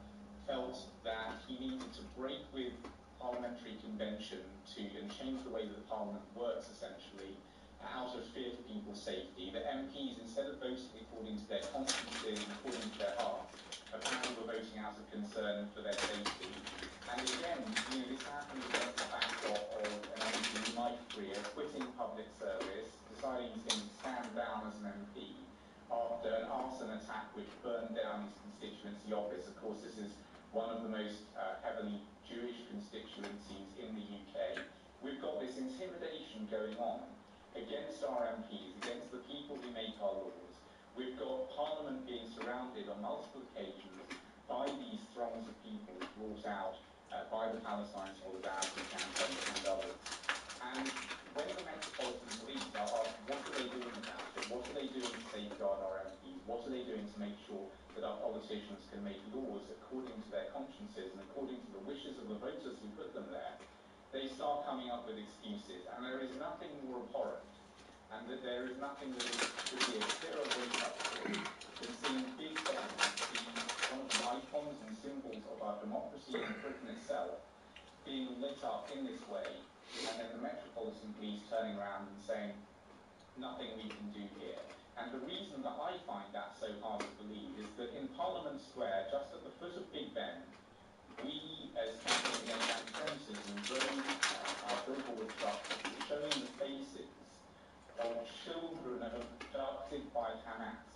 felt that he needed to break with parliamentary convention and change the way that the Parliament works, essentially, out of fear for people's safety, that MPs, instead of voting according to their consciences and according to their hearts, apparently were voting out of concern for their safety. And again, this happened against the backdrop of an MP in my career quitting public service, deciding he's going to stand down as an MP after an arson attack which burned down his constituency office. Of course, this is one of the most heavily Jewish constituencies in the UK. We've got this intimidation going on against our MPs, against the people who make our laws. We've got Parliament being surrounded on multiple occasions by these throngs of people brought out by the Palestine Solidarity Campaign and others. And when the Metropolitan Police are asked what are they doing about it, what are they doing to safeguard our MPs, what are they doing to make sure that our politicians can make laws according to their consciences and according to the wishes of the voters who put them there, they start coming up with excuses. And there is nothing more abhorrent, and that there is nothing that would be a clearer wake-up call than seeing Big Ben be one of the icons and symbols of our democracy and Britain itself being lit up in this way, and then the Metropolitan Police turning around and saying, nothing we can do here. And the reason that I find that so hard to believe is that in Parliament Square, just at the foot of Big Ben, we, as Campaign Against Anti-Semitism, drove our billboard trucks showing the faces of children abducted by Hamas,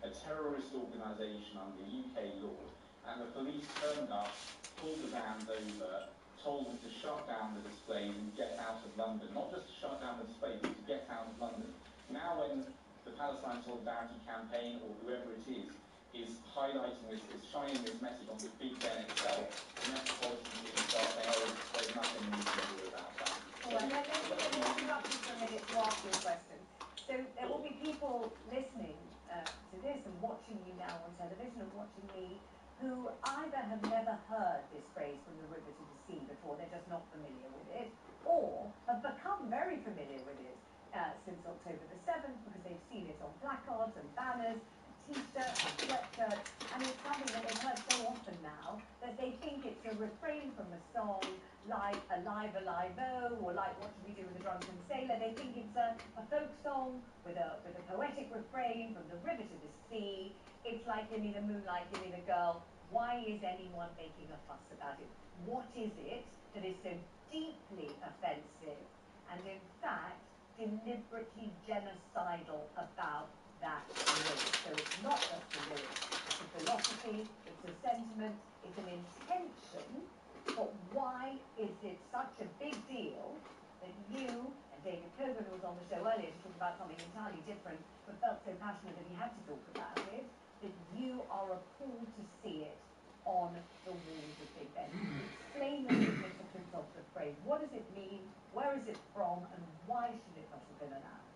a terrorist organisation under UK law, and the police turned up, pulled the vans over, told them to shut down the displays and get out of London. Not just to shut down the displays, but to get out of London. Now when the Palestine Solidarity Campaign, or whoever it is highlighting this, is shining this message onto Big Ben itself, the Metropolitan Police start saying, oh, there's nothing we can do about that. All right, let me interrupt you for a minute to ask you a question. So there will be people listening to this and watching you now on television and watching me who either have never heard this phrase from the river to the sea before, they're just not familiar with it, or have become very familiar with it since October the 7th because they've seen it on placards and banners, t-shirts and sweatshirts, and it's something that they've heard so often now that they think it's a refrain from a song like Alive, Alive, Oh, or like What Should We Do with a Drunken Sailor. They think it's a folk song with a poetic refrain from the river to the sea. It's like Give Me the Moonlight, Give Me the Girl. Why is anyone making a fuss about it? What is it that is so deeply offensive and in fact deliberately genocidal about that lyric? So it's not just a lyric, it's a philosophy, it's a sentiment, it's an intention, but why is it such a big deal that you, and David Coburn, who was on the show earlier to talk about something entirely different, but felt so passionate that he had to talk about it, that you are appalled to see it on the walls of Big Ben? Explain the significance of the phrase. What does it mean? Where is it from? And why should it not have been allowed?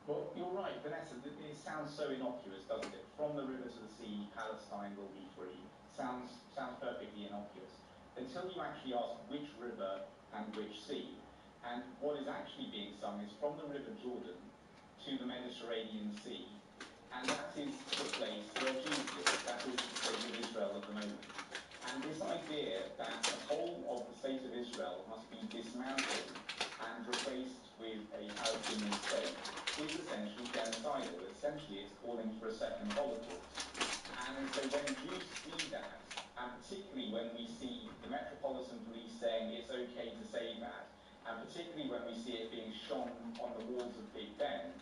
Well, you're right, Vanessa. It sounds so innocuous, doesn't it? From the river to the sea, Palestine will be free. Sounds perfectly innocuous. Until you actually ask which river and which sea. And what is actually being sung is from the River Jordan to the Mediterranean Sea. And that is the place where Jesus is. That is the state of Israel at the moment. And this idea that the whole of the state of Israel must be dismantled and replaced with a Palestinian state is essentially genocidal. Essentially, it's calling for a second Holocaust. And so when Jews see that, and particularly when we see the Metropolitan Police saying it's okay to say that, and particularly when we see it being shone on the walls of Big Ben,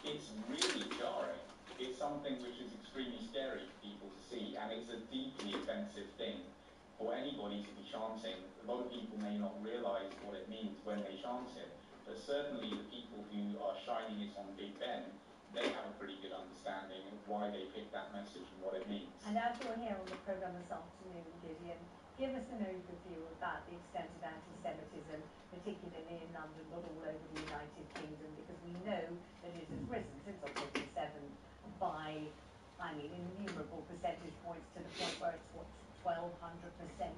it's really jarring. It's something which is extremely scary for people to see, and it's a deeply offensive thing for anybody to be chanting. A lot of people may not realise what it means when they chant it, but certainly the people who are shining it on Big Ben, they have a pretty good understanding of why they picked that message and what it means. And as you're here on the programme this afternoon, Gideon, give us an overview about the extent of anti-Semitism, particularly in London, not all over the United Kingdom, because we know that it has risen since October 7th by, innumerable percentage points to the point where it's, 1,200%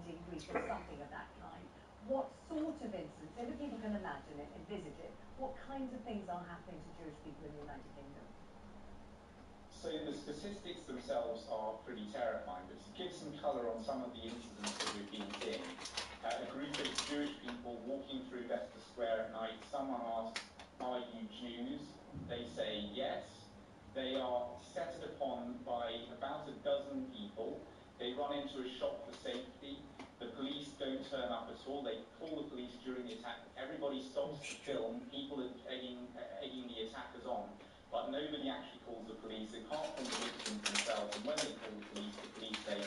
increase or something of that kind. What sort of incidents, so that people can imagine it, envisage it, what kinds of things are happening to Jewish people in the United Kingdom? So the statistics themselves are pretty terrifying, but to give some colour on some of the incidents that we've been seeing, a group of Jewish people walking through Leicester Square at night. Someone asks, "Are you Jews?" They say yes. They are set upon by about a dozen people. They run into a shop for safety. The police don't turn up at all. They call the police during the attack. Everybody stops to film. People are egging the attackers on. But nobody actually calls the police, apart from the victims themselves. And when they call the police say,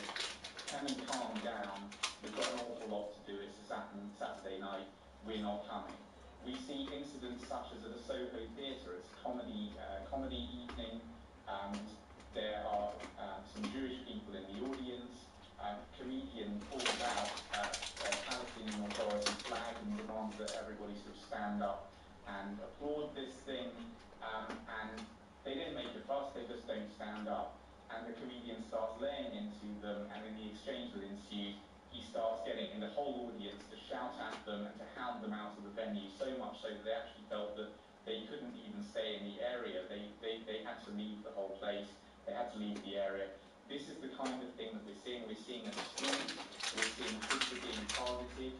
"Can you calm down? We've got an awful lot to do. It's a Saturday night. We're not coming." We see incidents such as at a Soho theatre. It's a comedy evening, and there are some Jewish people in the audience. A comedian pulls out a Palestinian Authority flag and demands that everybody sort of stand up and applaud this thing. And they didn't make a fuss, they just don't stand up. And the comedian starts laying into them, and in the exchange that ensues, he starts getting the whole audience to shout at them and to hound them out of the venue, so much so that they actually felt that they couldn't even stay in the area. They had to leave the whole place, they had to leave the area. This is the kind of thing that we're seeing. We're seeing at schools, we're seeing kids are being targeted,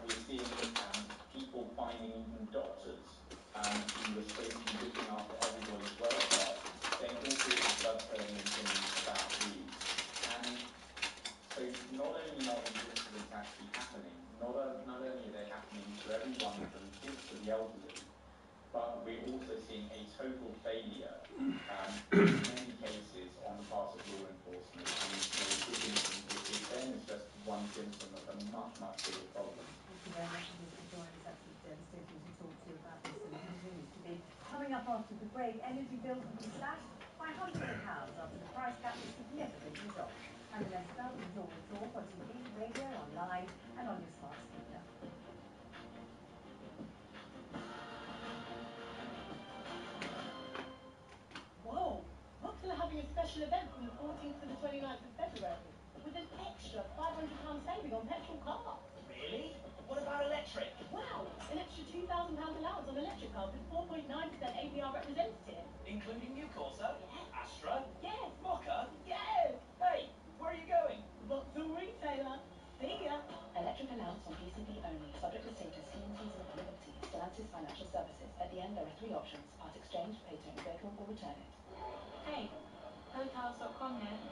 we're seeing people finding even doctors who were supposed to be looking after everybody's welfare, saying all sorts of blood-curdling things about Jews. And so not only are these incidents actually happening, not only are they happening to everyone from kids to the elderly, but we're also seeing a total failure in many cases on the part of law enforcement. And this is just one symptom of a much, much bigger problem. Thank you very much indeed for joining us. Absolutely devastating to talk to you about this, and it continues to be. Coming up after the break, energy bills will be slashed by hundreds of pounds after the price cap is significantly dropped. I'm Vanessa Bell from Talk the Talk on TV, radio, online, and on your smart speaker. Whoa! Vauxhall are having a special event from the 14th to the 29th of February with an extra £500 saving on petrol cars. Really? What about electric? Wow! An extra £2,000 allowance on electric cars with 4.9% APR representative. Including new Corsa? Yes. Astra? Yes. Mocha? Yes! Hey, where are you going? Vauxhall retailer. See ya! Electric allowance on PCP only, subject to status, T&Cs and availability. Stellantis Financial Services. At the end, there are 3 options. Part exchange, pay to own vehicle, or return it. Hey, Hotels.com here.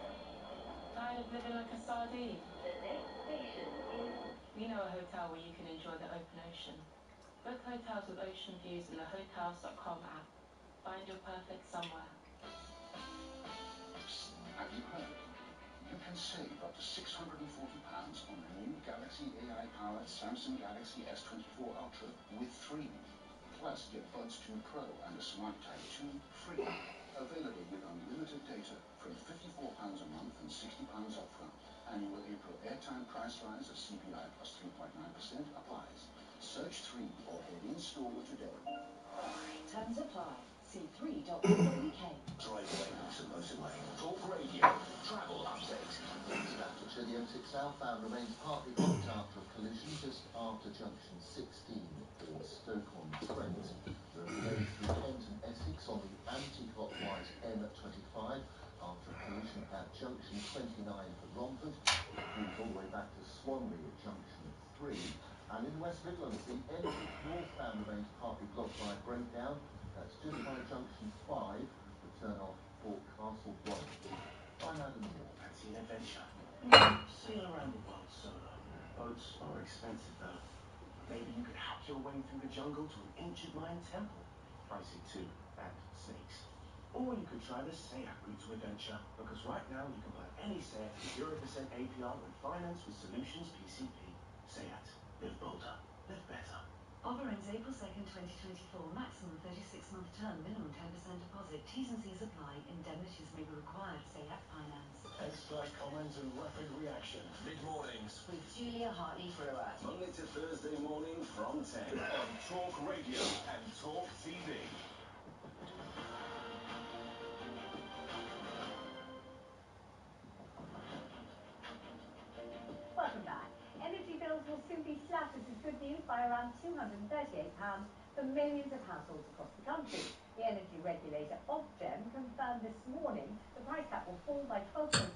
Tired of living like a sardine? The next station is... We know a hotel where you can enjoy the open ocean. Book hotels with ocean views in the Hotels.com app. Find your perfect somewhere. Have you heard? You can save up to £640 on the new Galaxy AI-powered Samsung Galaxy S24 Ultra with freebie. Plus, get Buds 2 Pro and a Smart Tag 2 free. Available with unlimited data from £54 a month and £60 upfront. Annual April airtime price rise of CPI plus 3.9% applies. Search 3 or head in store today. Terms apply. See 3.co.uk. Driveway to motorway. Talk Radio. Travel update. Staffordshire, the M6 southbound remains partly blocked after a collision just after junction 16 for Stoke-on-Trent. There are delays through Kent and Essex on the anti-clockwise M25 after a collision at junction 29 for Romford. Moved all the way back to Swanley at junction 3. And in the West Midlands, the M6 northbound remains partly blocked by a breakdown. That's just by junction 5, the turn-off for Castle Bromwich. I'm Adam Moore. Fancy an adventure? Sail around the world solo. Boats are expensive though. Maybe you could hack your way through the jungle to an ancient Mayan temple. Pricey too, and snakes. Or you could try the SEAT route to adventure, because right now you can buy any SEAT at 0% APR and finance with Solutions PCP. SEAT. Live bolder. Live better. Offer ends April 2nd, 2024. Maximum 36-month term. Minimum 10% deposit. T's and C's apply. Indemnities may be required. SEAT Finance. Extra comment and rapid reaction. Mid-mornings. With Julia Hartley-Brewer. Monday to Thursday morning from 10 on Talk Radio and Talk TV. Welcome back. Energy bills will soon be slashed, this is good news, by around £238 for millions of households across the country. The energy regulator Ofgem confirmed this morning the price cap will fall by 12.3%.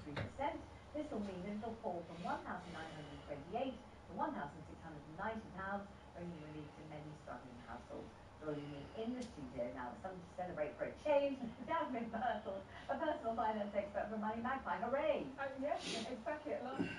This will mean that it will fall from £1,928 to for £1,690, bringing relief to many struggling households. Joining me in the studio now with something to celebrate for a change, Jasmine Birtles, a personal finance expert from Money Magpie. Hooray! Yes, exactly. At last,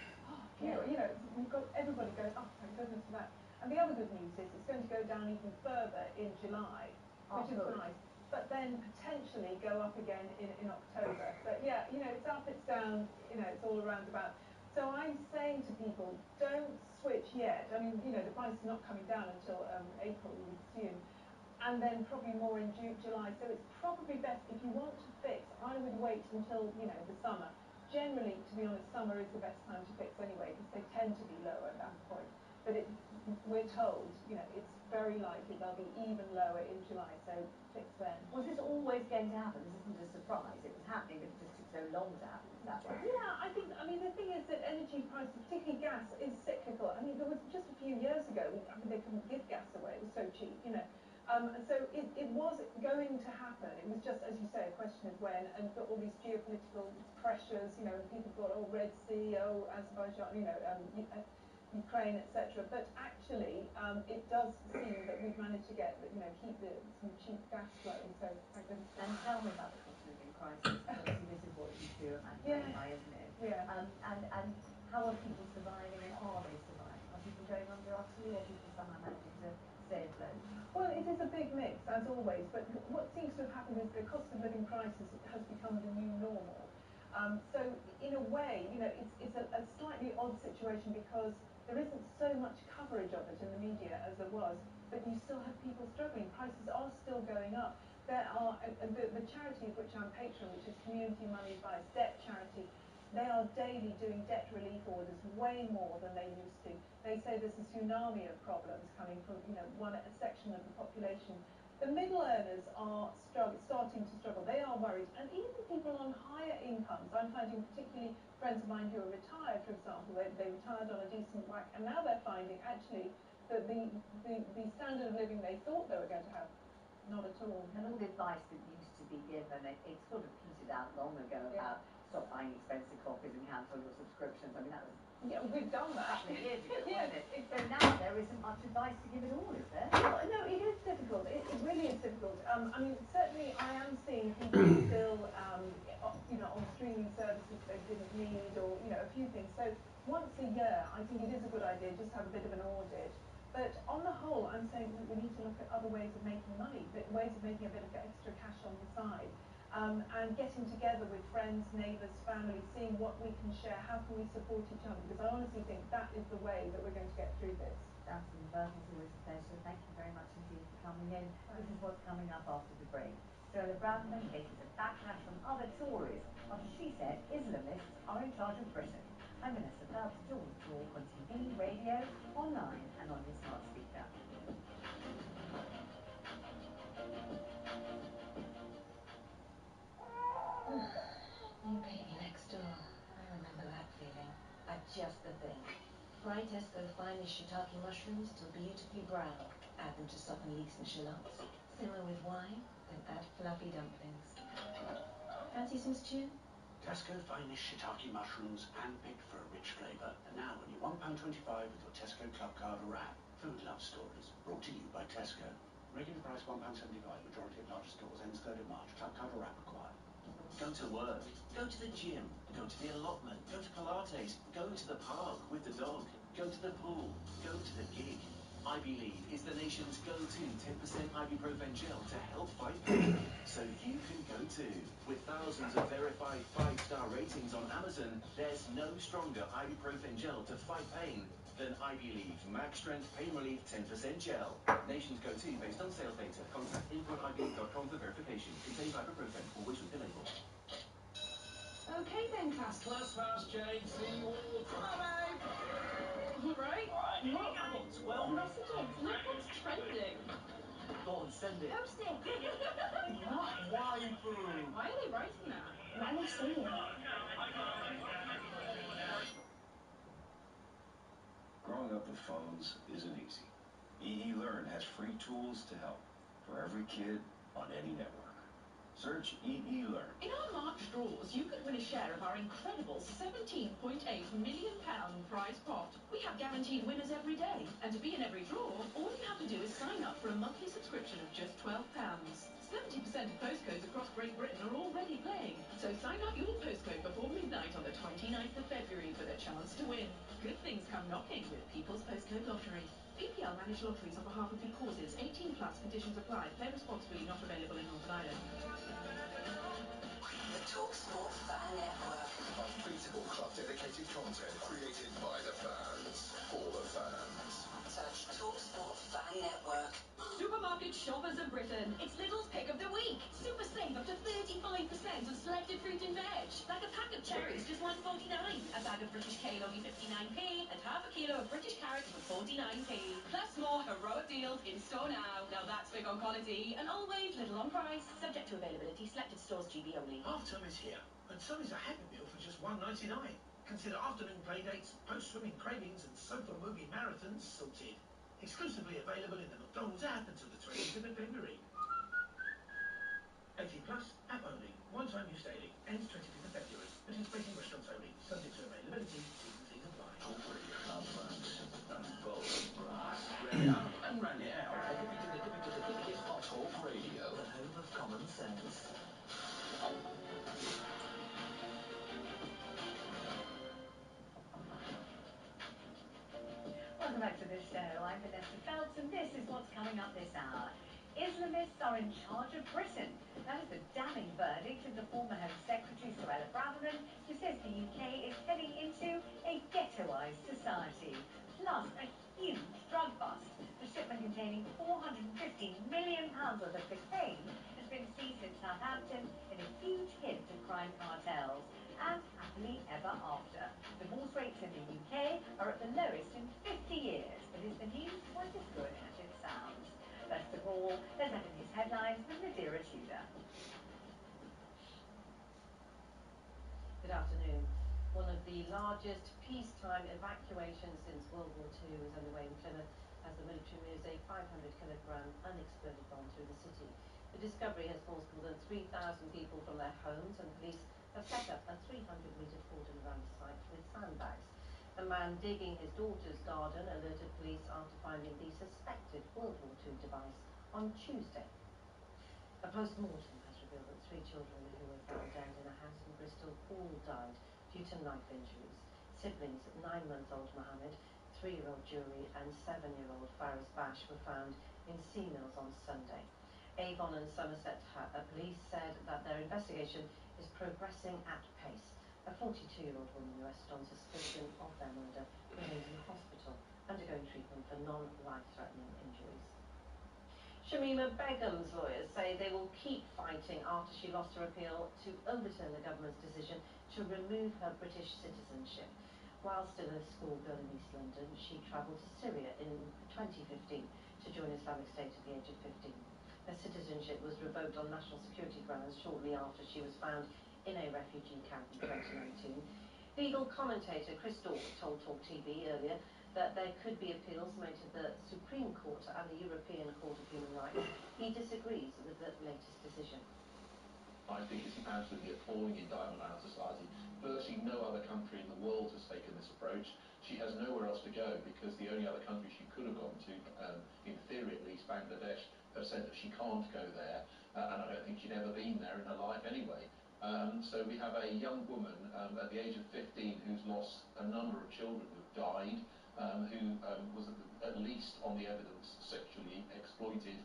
we've got everybody going, oh, thank goodness for that. And the other good news is it's going to go down even further in July, which is good. nice. But then potentially go up again in October. But yeah, it's up, it's down, it's all around about. So I'm saying to people, don't switch yet. I mean, the price is not coming down until April, you would assume. And then probably more in July. So it's probably best, if you want to fix, I would wait until, the summer. Generally, to be honest, summer is the best time to fix anyway, because they tend to be lower at that point. But we're told, it's very likely they'll be even lower in July, so fix then. Was this always going to happen? This isn't a surprise. It was happening, but it just took so long to happen. Is that right? Yeah, the thing is that energy prices, particularly gas, is cyclical. I mean, there was just a few years ago, they couldn't give gas away. It was so cheap, So it was going to happen. It was just, as you say, a question of when, and all these geopolitical pressures, and people thought, oh, Red Sea, oh, Azerbaijan, Ukraine, etc. But actually, it does seem that we've managed to get, keep some cheap gas flowing. So thank goodness. And tell me about the cost of living crisis. Obviously, this is what you do at Magpie, isn't it? Yeah. And how are people surviving, and are they surviving? Are people going under utterly, or are people somehow managing to stay afloat? Well, it is a big mix, as always. But what seems to have happened is the cost of living crisis has become the new normal. So in a way, it's a slightly odd situation because there isn't so much coverage of it in the media as there was, but you still have people struggling. Prices are still going up. There are the charity of which I'm patron, which is Community Money Advice Debt Charity. They are daily doing debt relief orders, way more than they used to. They say there's a tsunami of problems coming from one section of the population. The middle earners are starting to struggle. They are worried, and even people on higher incomes. I'm finding particularly friends of mine who are retired, for example, they retired on a decent whack, and now they're finding actually that the standard of living they thought they were going to have, not at all. And all the advice that used to be given, it sort of petered out long ago about stop buying expensive coffees and cancel your subscriptions. I mean, that was we've done that a couple of years ago, yes, wasn't it? exactly. So now there isn't much advice to give at all, is there? Well, no, it is difficult. It really is difficult. I mean, certainly I am seeing people still, on streaming services they didn't need, or, a few things. So once a year, I think it is a good idea just to have a bit of an audit. But on the whole, I'm saying that we need to look at other ways of making money, ways of making a bit of extra cash on the side. And getting together with friends, neighbours, family, seeing what we can share, how can we support each other, because I honestly think that is the way that we're going to get through this. Jasmine Birtles, always a pleasure. Thank you very much indeed for coming in. This is what's coming up after the break. Suella Braverman faces a backlash from other Tories after she said Islamists are in charge of Britain. I'm Vanessa Phelps. Yours to all on TV, radio, online and on your smart speaker. New baby next door. I remember that feeling. Just the thing. Fry Tesco finest shiitake mushrooms till beautifully brown. Add them to soften leeks and shallots. Simmer with wine, then add fluffy dumplings. Fancy some stew? Tesco finest shiitake mushrooms, hand-picked for a rich flavour. And now only £1.25 with your Tesco Club Card or app. Food Love Stories, brought to you by Tesco. Regular price £1.75, majority of larger stores, ends 3rd of March. Club Card or app required. Go to work, go to the gym, go to the allotment, go to Pilates, go to the park with the dog, go to the pool, go to the gig. Ivy is the nation's go-to 10% ibuprofen gel to help fight pain. So you can go too. With thousands of verified 5-star ratings on Amazon, there's no stronger ibuprofen gel to fight pain than Ivy Max Strength Pain Relief 10% Gel. Nation's go-to based on sales data. Contact info@ivy.com for verification. Contains ibuprofen. Always read the label. Okay then, class. Class pass, Jade. See you all. Bye. Right? What? I've got 12 messages. Look what's trending. Go on, send it. Post it. Waifu. Why are they writing that? What are they saying? Growing up with phones isn't easy. EE Learn has free tools to help for every kid on any network. Search EE Learn. In our March draws, you could win a share of our incredible £17.8 million prize pot. We have guaranteed winners every day, and to be in every draw, all you have to do is sign up for a monthly subscription of just £12. 70% of postcodes across Great Britain are already playing, so sign up your postcode before midnight on the 29th of February for the chance to win. Good things come knocking with People's Postcode Lottery. PPL manage lotteries on behalf of good causes. 18 plus. Conditions apply. Play responsibly. Not available in Northern Ireland. The TalkSport Fan Network. Unbeatable club-dedicated content created by the fans, for the fans. Search TalkSport Fan Network. Supermarket shoppers of Britain, it's Lidl's pick of the week. Super save up to 35% on selected fruit and veg. Like a pack of cherries, just $1.49. A bag of British kale only 59p, and half a kilo of British carrots for 49p. Plus more heroic deals in store now. Now that's big on quality, and always little on price. Subject to availability, selected stores, GB only. Half term is here, and so is a Happy Meal for just $1.99. Consider afternoon playdates, post-swimming cravings, and sofa movie marathons sorted. Exclusively available in the McDonald's app until the 25th of February. 18 plus, app only. One-time use daily. Ends 25th of February. Participating restaurants only. Subject to availability. T's and C's apply. Talk radio. And bold brass. Ready up and ready out. Talk radio. The home of common sense. Welcome back to this show. I'm Vanessa Feltz, and this is what's coming up this hour. Islamists are in charge of Britain. That is the damning verdict of the former Home Secretary, Suella Braverman, who says the UK is heading into a ghettoised society. Plus, a huge drug bust. The shipment containing £450 million worth of cocaine has been seized in Southampton in a huge hit to crime cartels. And happily ever after. Divorce rates in the UK are at the lowest in 50 years. But is the news quite as good as it sounds? First of all, let's have the news headlines with Nadira Tudor. Good afternoon. One of the largest peacetime evacuations since World War II is underway in Plymouth as the military moves a 500-kilogram unexploded bomb through the city. The discovery has forced more than 3,000 people from their homes, and police have set up a 300-metre cordon around the site with sandbags. A man digging his daughter's garden alerted police after finding the suspected World War II device on Tuesday. A post-mortem has revealed that 3 children who were found dead in a house in Bristol all died due to knife injuries. Siblings 9-month-old Mohammed, 3-year-old Juri and 7-year-old Faris Bash were found in Seamills on Sunday. Avon and Somerset police said that their investigation is progressing at pace. A 42-year-old woman arrested on suspicion of their murder remains in hospital, undergoing treatment for non-life-threatening injuries. Shamima Begum's lawyers say they will keep fighting after she lost her appeal to overturn the government's decision to remove her British citizenship. While still a schoolgirl in East London, she travelled to Syria in 2015 to join Islamic State at the age of 15. Her citizenship was revoked on national security grounds shortly after she was found in a refugee camp in 2019. Legal commentator Chris Dorr told Talk TV earlier that there could be appeals made to the Supreme Court and the European Court of Human Rights. He disagrees with the latest decision. I think it's an absolutely appalling indictment on our society. Virtually no other country in the world has taken this approach. She has nowhere else to go because the only other country she could have gone to, in theory at least, Bangladesh, have said that she can't go there, and I don't think she'd ever been there in her life anyway. So we have a young woman at the age of 15 who's lost a number of children who've died, who was at least on the evidence sexually exploited,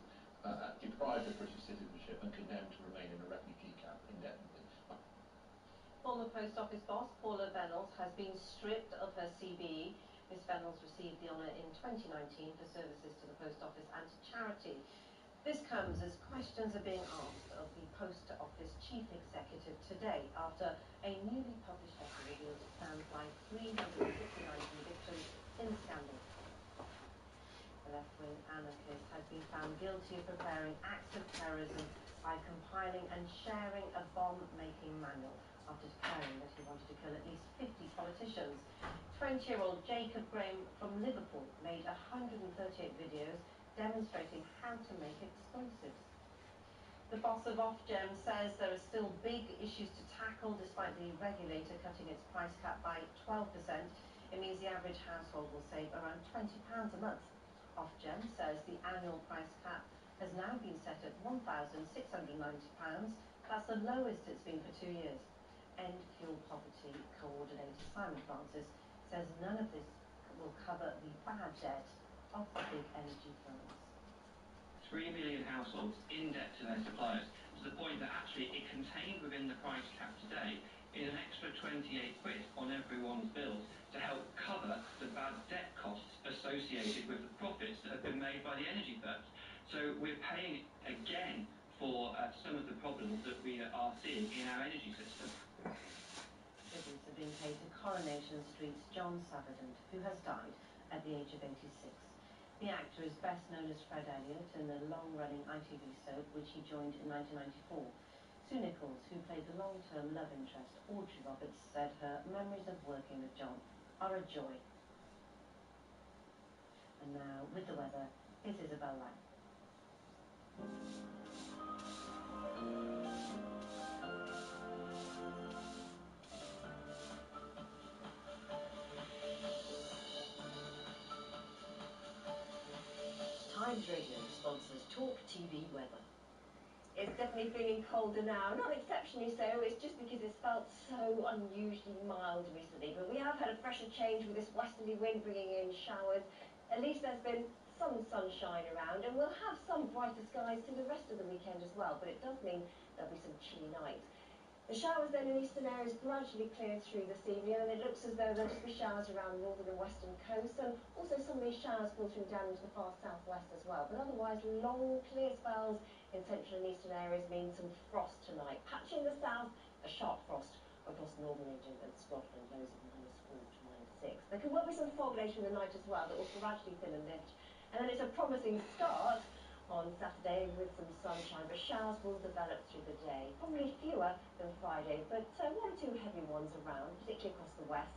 deprived of British citizenship and condemned to remain in a refugee camp indefinitely. Former Post Office boss Paula Venables has been stripped of her CBE. Ms Venables received the honour in 2019 for services to the Post Office and to charity. This comes as questions are being asked of the Post Office Chief Executive today after a newly published letter reveals it stands by 359 convictions in the scandal. The left-wing anarchist has been found guilty of preparing acts of terrorism by compiling and sharing a bomb-making manual after declaring that he wanted to kill at least 50 politicians. 20-year-old Jacob Graham from Liverpool made 138 videos demonstrating how to make explosives. The boss of Ofgem says there are still big issues to tackle despite the regulator cutting its price cap by 12%. It means the average household will save around £20 a month. Ofgem says the annual price cap has now been set at £1,690. That's the lowest it's been for 2 years. End Fuel Poverty Coordinator Simon Francis says none of this will cover the bad debt of the big energy firms. 3 million households in debt to their suppliers, to the point that actually it contained within the price cap today is an extra 28 quid on everyone's bills to help cover the bad debt costs associated with the profits that have been made by the energy firms. So we're paying again for some of the problems that we are seeing in our energy system. Tributes are being paid to Coronation Street's John Sutherland, who has died at the age of 86. The actor is best known as Fred Elliott in the long-running ITV soap, which he joined in 1994. Sue Nichols, who played the long-term love interest Audrey Roberts, said her memories of working with John are a joy. And now, with the weather, here's Isabel Lang. Times Radio sponsors Talk TV weather. It's definitely feeling colder now, not exceptionally so, it's just because it's felt so unusually mild recently, but we have had a fresher change with this westerly wind bringing in showers. At least there's been some sunshine around, and we'll have some brighter skies through the rest of the weekend as well, but it does mean there'll be some chilly nights. The showers then in eastern areas gradually clear through this evening, and it looks as though there'll just be showers around the northern and western coast, and also some of these showers filtering down into the far southwest as well. But otherwise, long clear spells in central and eastern areas mean some frost tonight. Patchy in the south, a sharp frost across northern England and Scotland, lows of -4 to -6. There can well be some fog later in the night as well that will gradually thin and lift. And then it's a promising start on Saturday with some sunshine, but showers will develop through the day. Probably fewer than Friday, but 1 or 2 heavy ones around, particularly across the west.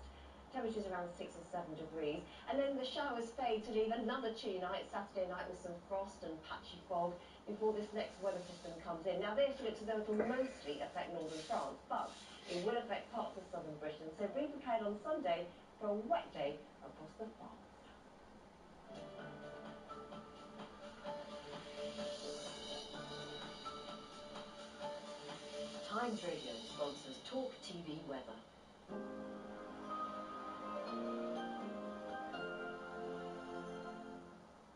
Temperatures around 6 or 7 degrees. And then the showers fade to leave another chilly night, Saturday night, with some frost and patchy fog before this next weather system comes in. Now this looks as though it will mostly affect northern France, but it will affect parts of southern Britain, so be prepared on Sunday for a wet day across the far Times Radio sponsors Talk TV weather.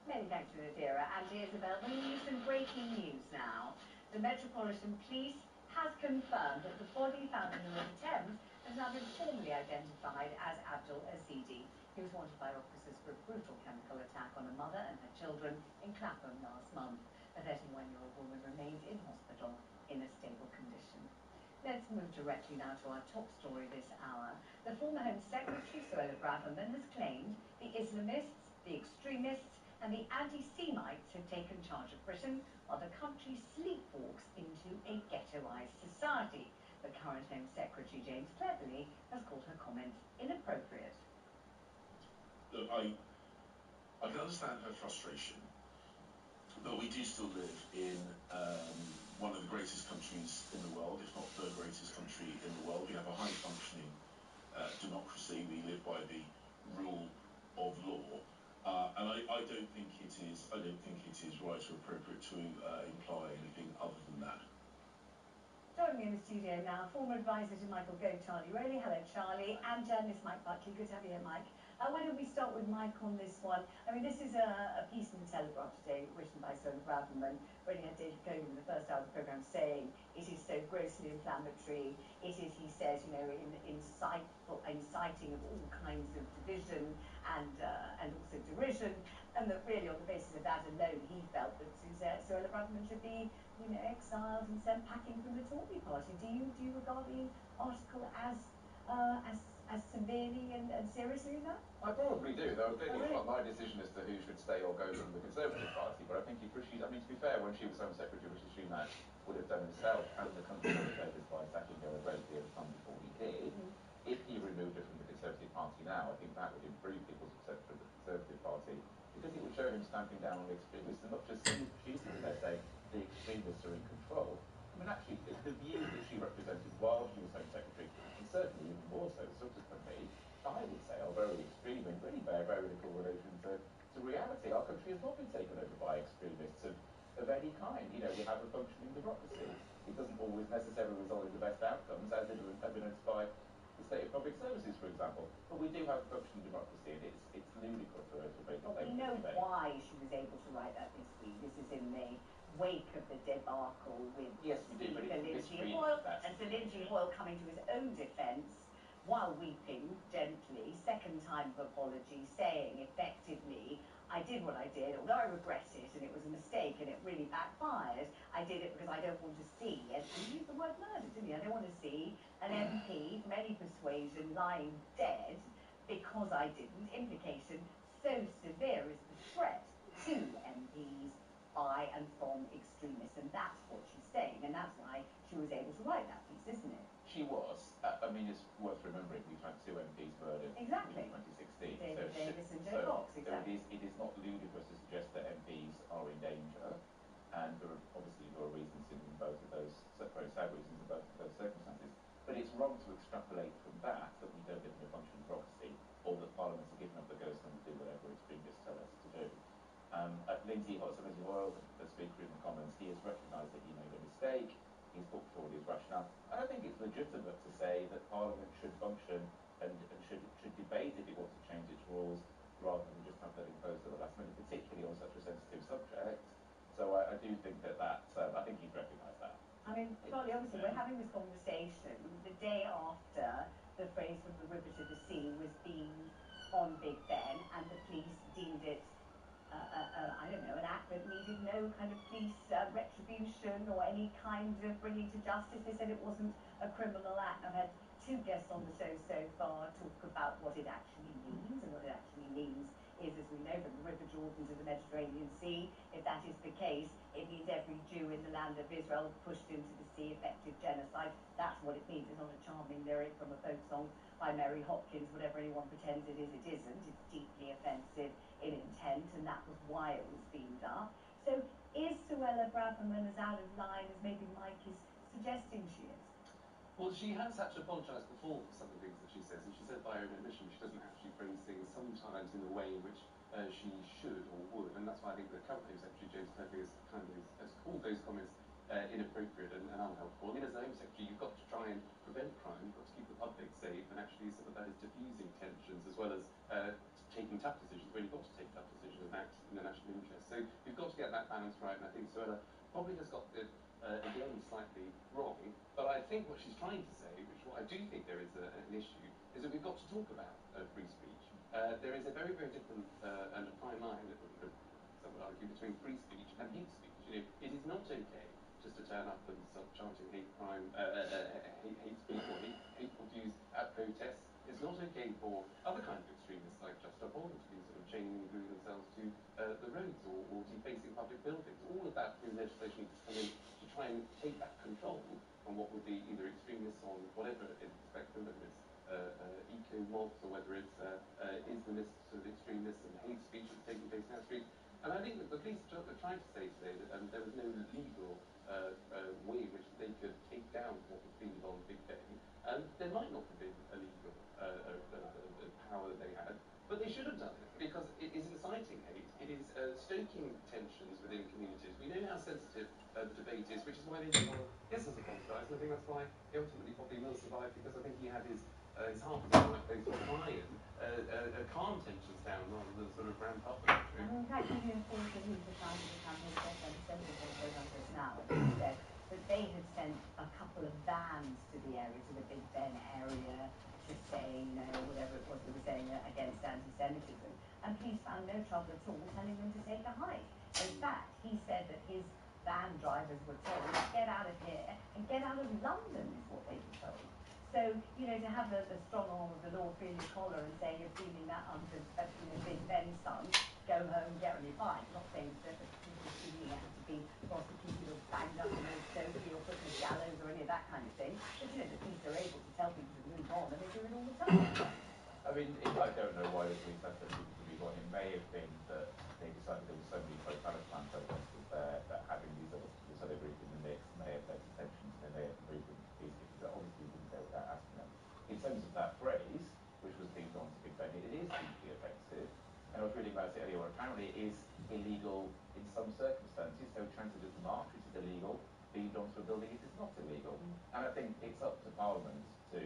Many thanks to Nadira and to Isabel, bringing you some breaking news now. The Metropolitan Police has confirmed that the body found in the River Thames has now been formally identified as Abdul Azidi. He was wanted by officers for a brutal chemical attack on a mother and her children in Clapham last month. A 31-year-old woman remains in hospital in a stable condition. Let's move directly now to our top story this hour. The former Home Secretary, Suella Braverman, has claimed the Islamists, the extremists and the anti-Semites have taken charge of Britain while the country sleepwalks into a ghettoised society. The current Home Secretary, James Cleverly, has called her comments inappropriate. Look, I can understand her frustration, but we do still live in one of the greatest countries in the world, if not the greatest country in the world. We have a high-functioning democracy. We live by the rule of law, and I don't think it is. I don't think it is right or appropriate to imply anything other than that. Joining me in the studio now, former advisor to Michael Gove, Charlie Rowley. Hello, Charlie. And journalist Mike Buckley. Good to have you here, Mike. Why don't we start with Mike on this one? I mean, this is a piece in the Telegraph today written by Suella Braverman, where he had David Cogan in the first hour of the programme saying it is so grossly inflammatory. It is, he says, you know, inciting of all kinds of division and also derision, and that really on the basis of that alone, he felt that Suella Braverman should be, you know, exiled and sent packing from the Tory party. Do you regard the article as severely and seriously as that? I probably do, though clearly it's not my decision as to who should stay or go from the Conservative Party, but I think if Rishi, I mean, to be fair, when she was Home Secretary, Rishi Sunak would have done himself and the country a favour by sacking her a great deal of time before he did. If he removed her from the Conservative Party now, I think that would improve people's acceptance of the Conservative Party, because it would show him stamping down on the extremists, and not just she's there saying the extremists are in control. I mean, actually, the view that she represented while she was Home Secretary, and certainly even more so subsequently, I would say are very very little relation to reality. Our country has not been taken over by extremists of any kind. You know, we have a functioning democracy. It doesn't always necessarily result in the best outcomes, as evidenced by the state of public services, for example. But we do have a functioning democracy, and it's ludicrous for her to make. But we know why she was able to write that this week. This is in the wake of the debacle with Speaker Lindsay Hoyle, and Sir Lindsay Hoyle coming to his own defence while weeping gently, second time of apology, saying effectively, I did what I did, although I regret it, and it was a mistake, and it really backfired. I did it because I don't want to see, and he used the word murder, didn't he? I don't want to see an MP from any persuasion lying dead because I didn't. Implication so severe as the threat to MPs by and from extremists, and that's what she's saying, and that's why she was able to write that piece, isn't it? She was. I mean, it's worth remembering we've had 2 MPs murdered in 2016. David Davis and Joe Cox, exactly. It is not ludicrous to suggest that MPs are in danger, and there are reasons in both of those, very sad reasons in both of those circumstances. But it's wrong to extrapolate from that we don't live in a functioning democracy, or that parliaments are given up the ghost and will do whatever extremists tell us to do. Lindsay Hoyle, the speaker in the Commons, he has recognised that he made a mistake. He's put forward his rationale, and I think it's legitimate to say that Parliament should function and should debate if it wants to change its rules, rather than just have that imposed at the last minute, particularly on such a sensitive subject. So I do think I think he's recognised that. I mean, Charlie, obviously we're having this conversation the day after the phrase from the river to the sea was beamed on Big Ben, and the police deemed it I don't know, an act that needed no kind of police retribution or any kind of bringing to justice. They said it wasn't a criminal act. I've had 2 guests on the show so far talk about what it actually means, and what it actually means is, as we know, from the River Jordan to the Mediterranean Sea, if that is the case, it means every Jew in the land of Israel pushed into the sea, effective genocide. That's what it means. It's not a charming lyric from a folk song by Mary Hopkins. Whatever anyone pretends it is, it isn't. It's deeply offensive in intent, and that was why it was beamed up. So is Suella Braverman as out of line as maybe Mike is suggesting she is? Well, she has had to apologise before for some of the things that she says, and she said by her own admission she doesn't actually phrase things sometimes in the way in which she should or would, and that's why I think the current Home Secretary, James Cleverly, has called those comments inappropriate and unhelpful. I mean, as the Home Secretary, you've got to try and prevent crime, you've got to keep the public safe, and actually some of that is diffusing tensions as well as taking tough decisions where you've got to take tough decisions and act in the national interest. So you've got to get that balance right, and I think Suella probably has got it again slightly wrong. But I think what she's trying to say, which what I do think there is an issue, is that we've got to talk about free speech. There is a very, very different and a fine line, some would argue, between free speech and hate speech. You know, it is not okay just to turn up and start chanting hate crime, hate speech or hateful views at protests. It's not okay for other kinds of extremists like Just Stop Oil to be sort of chaining and gluing themselves to the roads or defacing public buildings. All of that through legislation needs to come in to try and take back control from what would be either extremists on whatever end of the spectrum, whether it's eco-mobs or whether it's Islamist sort of extremists and hate speech that's taking place in our streets. And I think that the police are trying to say today that there was no legal way in which they could take down what was being on Big Ben. There might not have been a legal power that they had, but they should have done it because it is inciting hate. It is stoking tensions within communities. We know how sensitive the debate is, which is why Lindsay Hoyle has apologised, and I think that's why he ultimately probably will survive, because I think he had his heart in the right place to try and calm tensions down rather than sort of ramp up them. And in fact, Julian Porter, who's the founder of the campaign secretary, said on the programme just now, he said that they had sent a couple of vans to the area, to the Big Ben area, to say, you know, whatever it was they were saying against anti-Semitism. And police found no trouble at all telling them to take a hike. In fact, he said that his van drivers were told, get out of here and get out of London, is what they were told. So, you know, to have the strong arm of the law feel your collar and say you're feeling that under Big Ben's son, go home, get on your bike. I'm not saying that the people feeling it have to be prosecuted or banged up in Old Stokely or put in the gallows or any of that kind of thing. But, you know, the police are able to tell people to move on, and they do it all the time. I mean, I don't know why the police asked people to move on. It may have been that they decided there were so many pro-Palestine protesters there that having this other group in the mix may have led to tensions, and they may have moved them peacefully. But obviously, you wouldn't go without asking them. In terms of that phrase, which was beamed onto Big Ben, it is deeply offensive. reading about it earlier on, apparently it is illegal in some circumstances, so transit at the market is illegal, beamed onto a building it is not illegal. And I think it's up to Parliament to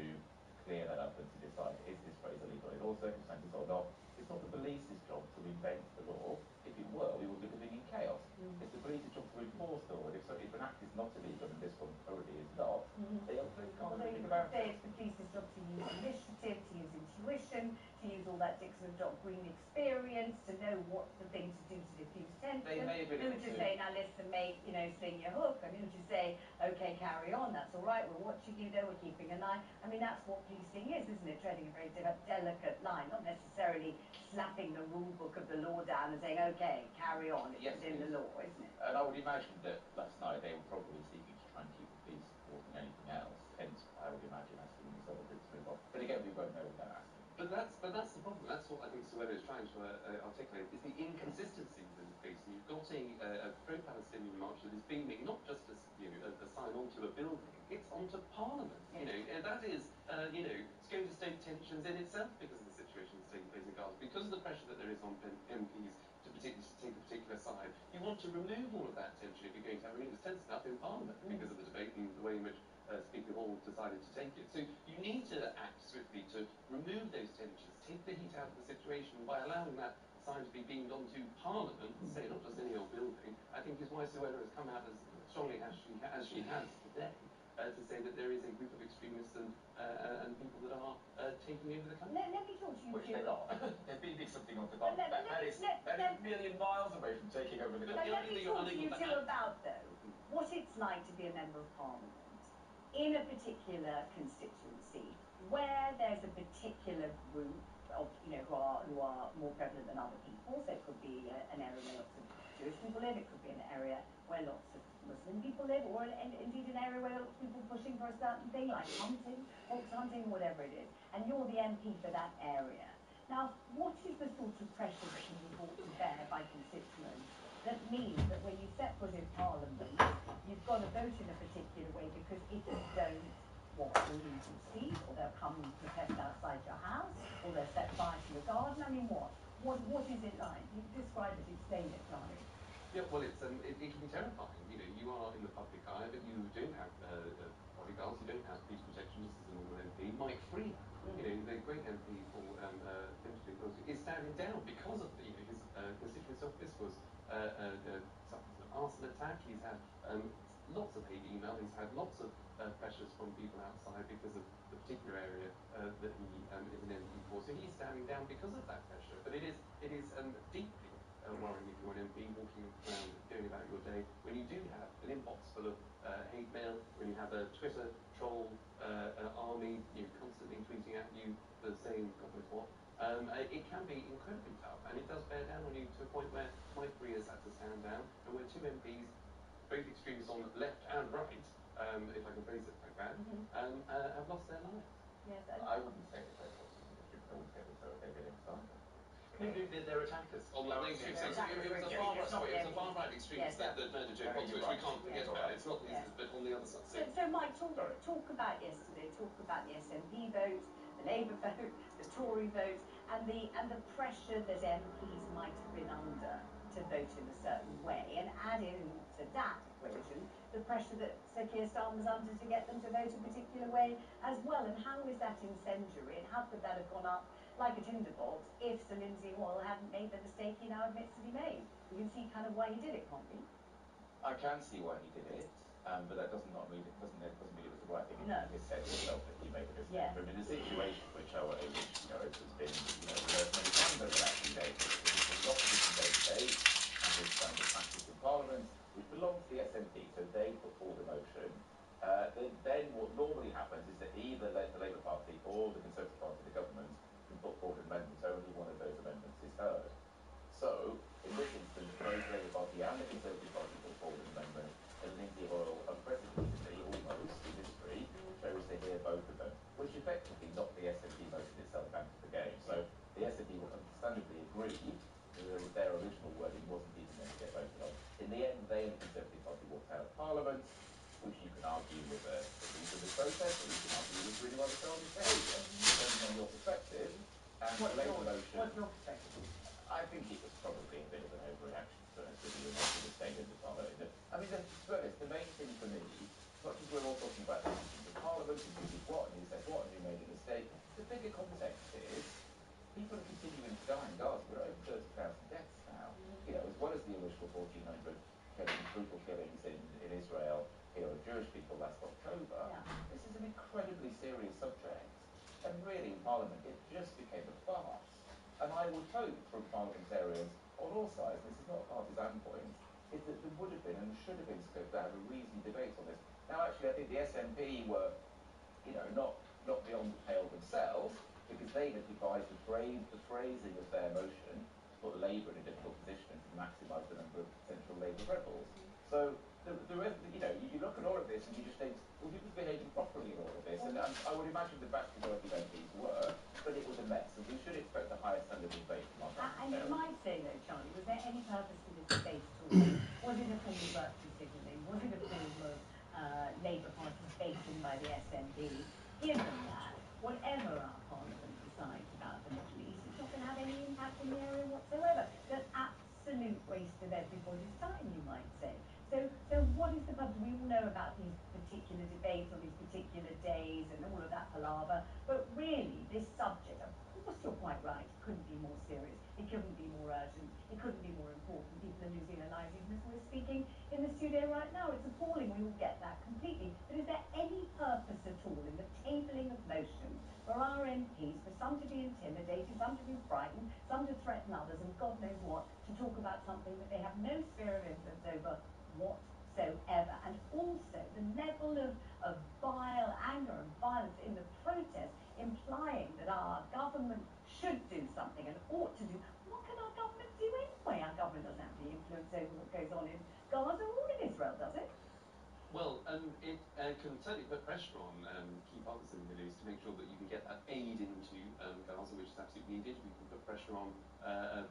clear that up and to decide, is this phrase illegal in all circumstances or not? It's not the police's job to invent the law. If it were, we would be living in chaos. It's the police's job to enforce the law. And if an act is not illegal, and this one currently is not, they can't do anything about Say it. it's the police's job to use initiative, to use intuition, to use all that Dixon Dock Green experience, to know what's the thing to do to diffuse tension. They may have been Who able to to say, now listen mate, you know, sling your hook, and who to say, okay, carry on, that's all right, we're watching you though, we're keeping an eye. I mean, that's what policing is, isn't it? Treading a very delicate line, not necessarily slapping the rule book of the law down and saying, okay, carry on, it's within the law, isn't it? And I would imagine that last night they were probably seeking to try and keep the peace more than anything else. Hence, I would imagine asking these other groups to move on. But again, we won't know without asking. But that's the problem. That's what I think Suella is trying to articulate, is the inconsistencies in the piece. And you've got a pro-Palestinian march that is beaming not just as, you know, a sign onto a building, it's onto Parliament. You know, and that is, you know, it's going to stoke tensions in itself because of the situation that's taking place in Gaza, because of the pressure that there is on MPs to take a particular side. You want to remove all of that tension if you're going to have, I mean, it was tense enough in Parliament because of the debate and the way in which Speaker Hall decided to take it. So you need to act swiftly to remove those tensions, take the heat out of the situation by allowing that sign to be beamed onto Parliament, say not just any old building. I think is why Suella has come out as strongly as she has today to say that there is a group of extremists and people that are taking over the country. Let me talk to you. Which they're not. They're beaming something onto Parliament. That is a million miles away from taking over the country. Let me talk to you two about, though, what it's like to be a member of Parliament in a particular constituency where there's a particular group of, you know, who are more prevalent than other people. So it could be an area where lots of Jewish people live, it could be an area where lots of Muslim people live, or indeed an area where lots of people pushing for a certain thing like hunting, fox hunting, whatever it is, and you're the MP for that area. Now, what is the sort of pressure that can be brought to bear by constituents that means that when you set foot in Parliament, you've got to vote in a particular way, because if you don't, what, the leaves will cease, or they'll come and protest outside your house, or they'll set fire to your garden? I mean, what? What is it like? You describe it, explain it, darling. Yeah, well, it can be terrifying. You know, you are in the public eye, but you don't have bodyguards, you don't have police protection. This is a normal MP. Mike Free, you know, the great MP for Finchley, is standing down because of his constituency office was suffered an arson attack. He's had lots of hate email. He's had lots of pressures from people outside because of the particular area that he is an MP for. So he's standing down because of that pressure. But it is deeply worrying if you're an MP walking around going about your day when you do have an inbox full of hate mail, when you have a Twitter troll army, you know, constantly tweeting at you the same God knows what. It can be incredibly tough, and it does bear down on you to a point where Mike Free has had to stand down, and where two MPs, both extremists on the left and right, if I can phrase it like that, have lost their lives. Yes, I wouldn't say it's very possible. I wouldn't say they're getting started. They're attackers. On the extreme side. It was a far right extremist that murdered Joe Cox, which we can't forget about. It's not but on the other side. So Mike, talk about yesterday. Talk about the SNP vote, the Labour vote, the Tory vote, and the pressure that MPs might have been under to vote in a certain way, and add in to that equation the pressure that Sir Keir Starmer was under to get them to vote a particular way as well. And how is that incendiary, and how could that have gone up like a tinderbox if Sir Lindsay Hoyle hadn't made the mistake he now admits that he made? We can see kind of why he did it, can't we? I can see why he did it, but that doesn't mean it was the right thing. No. He has said himself that he made a mistake. Yes. But in a situation which has been rehearsed many times over the last few days, it's the opposition day-to-day, and this standard practice in Parliament, which belongs to the SNP, so they put forward a motion. Then what normally happens is that either the Labour Party or the Conservative Party, the government, can put forward an amendment. Only one of those amendments is heard. So, in this instance, both the Labour Party and the Conservative Party put forward an amendment, and Lindsay Hoyle, unprecedentedly, almost, in history, chose to hear both of them, which effectively knocked the SNP motion itself out of the game. So, the SNP will understandably agree that their original wording wasn't even going to get voted on. In the end, they and the Conservative Party walked out of Parliament, which you can argue was a reasonable process, or you can argue was really well decided behaviour, depending on your perspective. And the Labour motion... What's your perspective? I think think it was probably a bit of an overreaction, to be honest with you, and most of the state in the Parliament. I mean, to be honest, the main thing for me, as much as we're all talking about the decisions of Parliament and who did what and who said what and who made a mistake, the bigger context is people are continuing to die in Gaza. We're over 30,000 deaths now. You know, as well as the initial 1,400 killings, brutal killings in Israel, you know, of Jewish people last October. This is an incredibly serious subject. And really, in Parliament, it just became a farce. And I would hope from parliamentarians on all sides, this is not a partisan point, is that there would have been and should have been scope to have a reasoned debate on this. Now, actually, I think the SNP were, you know, not beyond the pale themselves, because they had devised the phrasing of their motion to put Labour in a difficult position and to maximise the number of potential Labour rebels. So, you know, you look at all of this and you just think, well, people's behaving properly in all of this, and I would imagine the vast majority of MPs were, but it was a mess, and we should expect a higher standard of debate from our And you parliamentarians. might say, though, Charlie, was there any purpose to this debate at all? Was it a form of work decisioning? Was it a form of Labour Party baiting by the SNP? Given that, whatever our Parliament decides about the Middle East, it's not going to have any impact in the area whatsoever. It's an absolute waste of everybody's time, you might say. So what is the purpose? We all know about these particular debates on these particular days and all of that palaver, but really, this subject, of course you're quite right, it couldn't be more serious, it couldn't be more urgent, it couldn't be more important. People are losing their lives, even as we're speaking in the studio right now. It's appalling, we all get that completely. But is there any purpose at all in the tabling of motions for our MPs, for some to be intimidated, some to be frightened, some to threaten others, and God knows what, to talk about something that they have no sphere of influence over whatsoever? And also the level of vile anger and violence in the protest, implying that our government should do something and ought to do. What can our government do anyway? Our government doesn't have any influence over what goes on in Gaza or in Israel, does it? Well, it can certainly put pressure on key partners in the Middle East to make sure that you can get that aid into Gaza, which is absolutely needed. We can put pressure on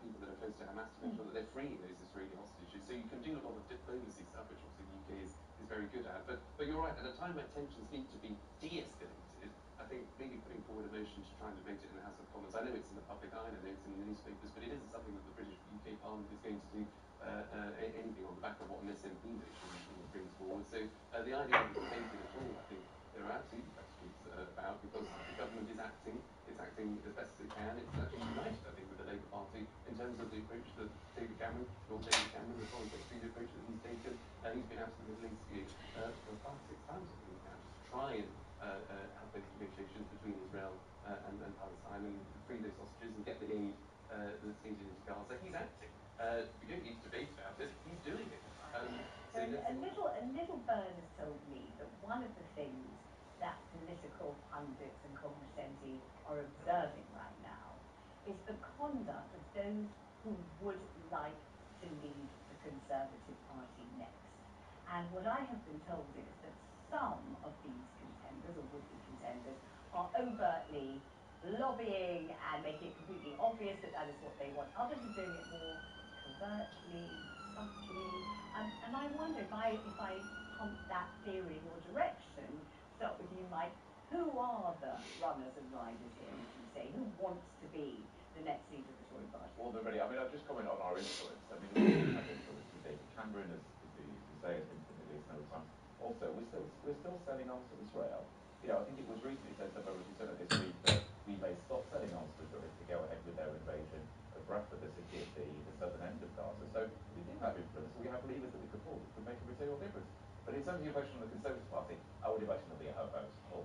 people that are close to Hamas to make sure that they're freeing those Israeli hostages. So you can do a lot of diplomacy stuff, which obviously the UK is very good at. But you're right, at a time where tensions need to be de-escalated, I think maybe putting forward a motion to try and debate it in the House of Commons, I know it's in the public eye, I know it's in the newspapers, but it isn't something that the UK Parliament is going to do anything on the back of what an SNP motion brings forward. So the idea of debating at all, I think there are absolutely questions about, because the government is acting, it's acting as best as it can. It's actually united, I think, with the Labour Party in terms of the approach that David Cameron, the Foreign Secretary, the approach that he's taken. He's been out to the Middle East for 5-6 times, I think, now, just to try and help those negotiations between Israel and Palestine and free those hostages and get the aid that's needed into Gaza. He's acting. We don't need to debate about it. He's doing it. So a little bird has told me that one of the things that political pundits and cognoscenti are observing right now is the conduct of those who would like to lead the Conservative Party next. And what I have been told is that some of these contenders, or would-be contenders, are overtly lobbying and making it completely obvious that that is what they want. Others are doing it more covertly, subtly. And I wonder if I pump that theory in your direction, start with you, Mike, who are the runners and riders here, would you say? Who wants to be the next leader of the Tory party? Well, they're ready. I mean, I've just commented on our influence. I mean, we have influence with David Cameron, as you say, has been to the Middle East a number of times. Also, we're still selling arms to Israel. You know, I think it was recently said somewhere, as you said it this week, that we may stop selling arms to Israel if they go ahead with their invasion of Rafah, the city at the southern end of Gaza. So we do have influence. We have levers that we could pull that could make a material difference. But in terms of your question on the Conservative Party, I would imagine there'll be a whole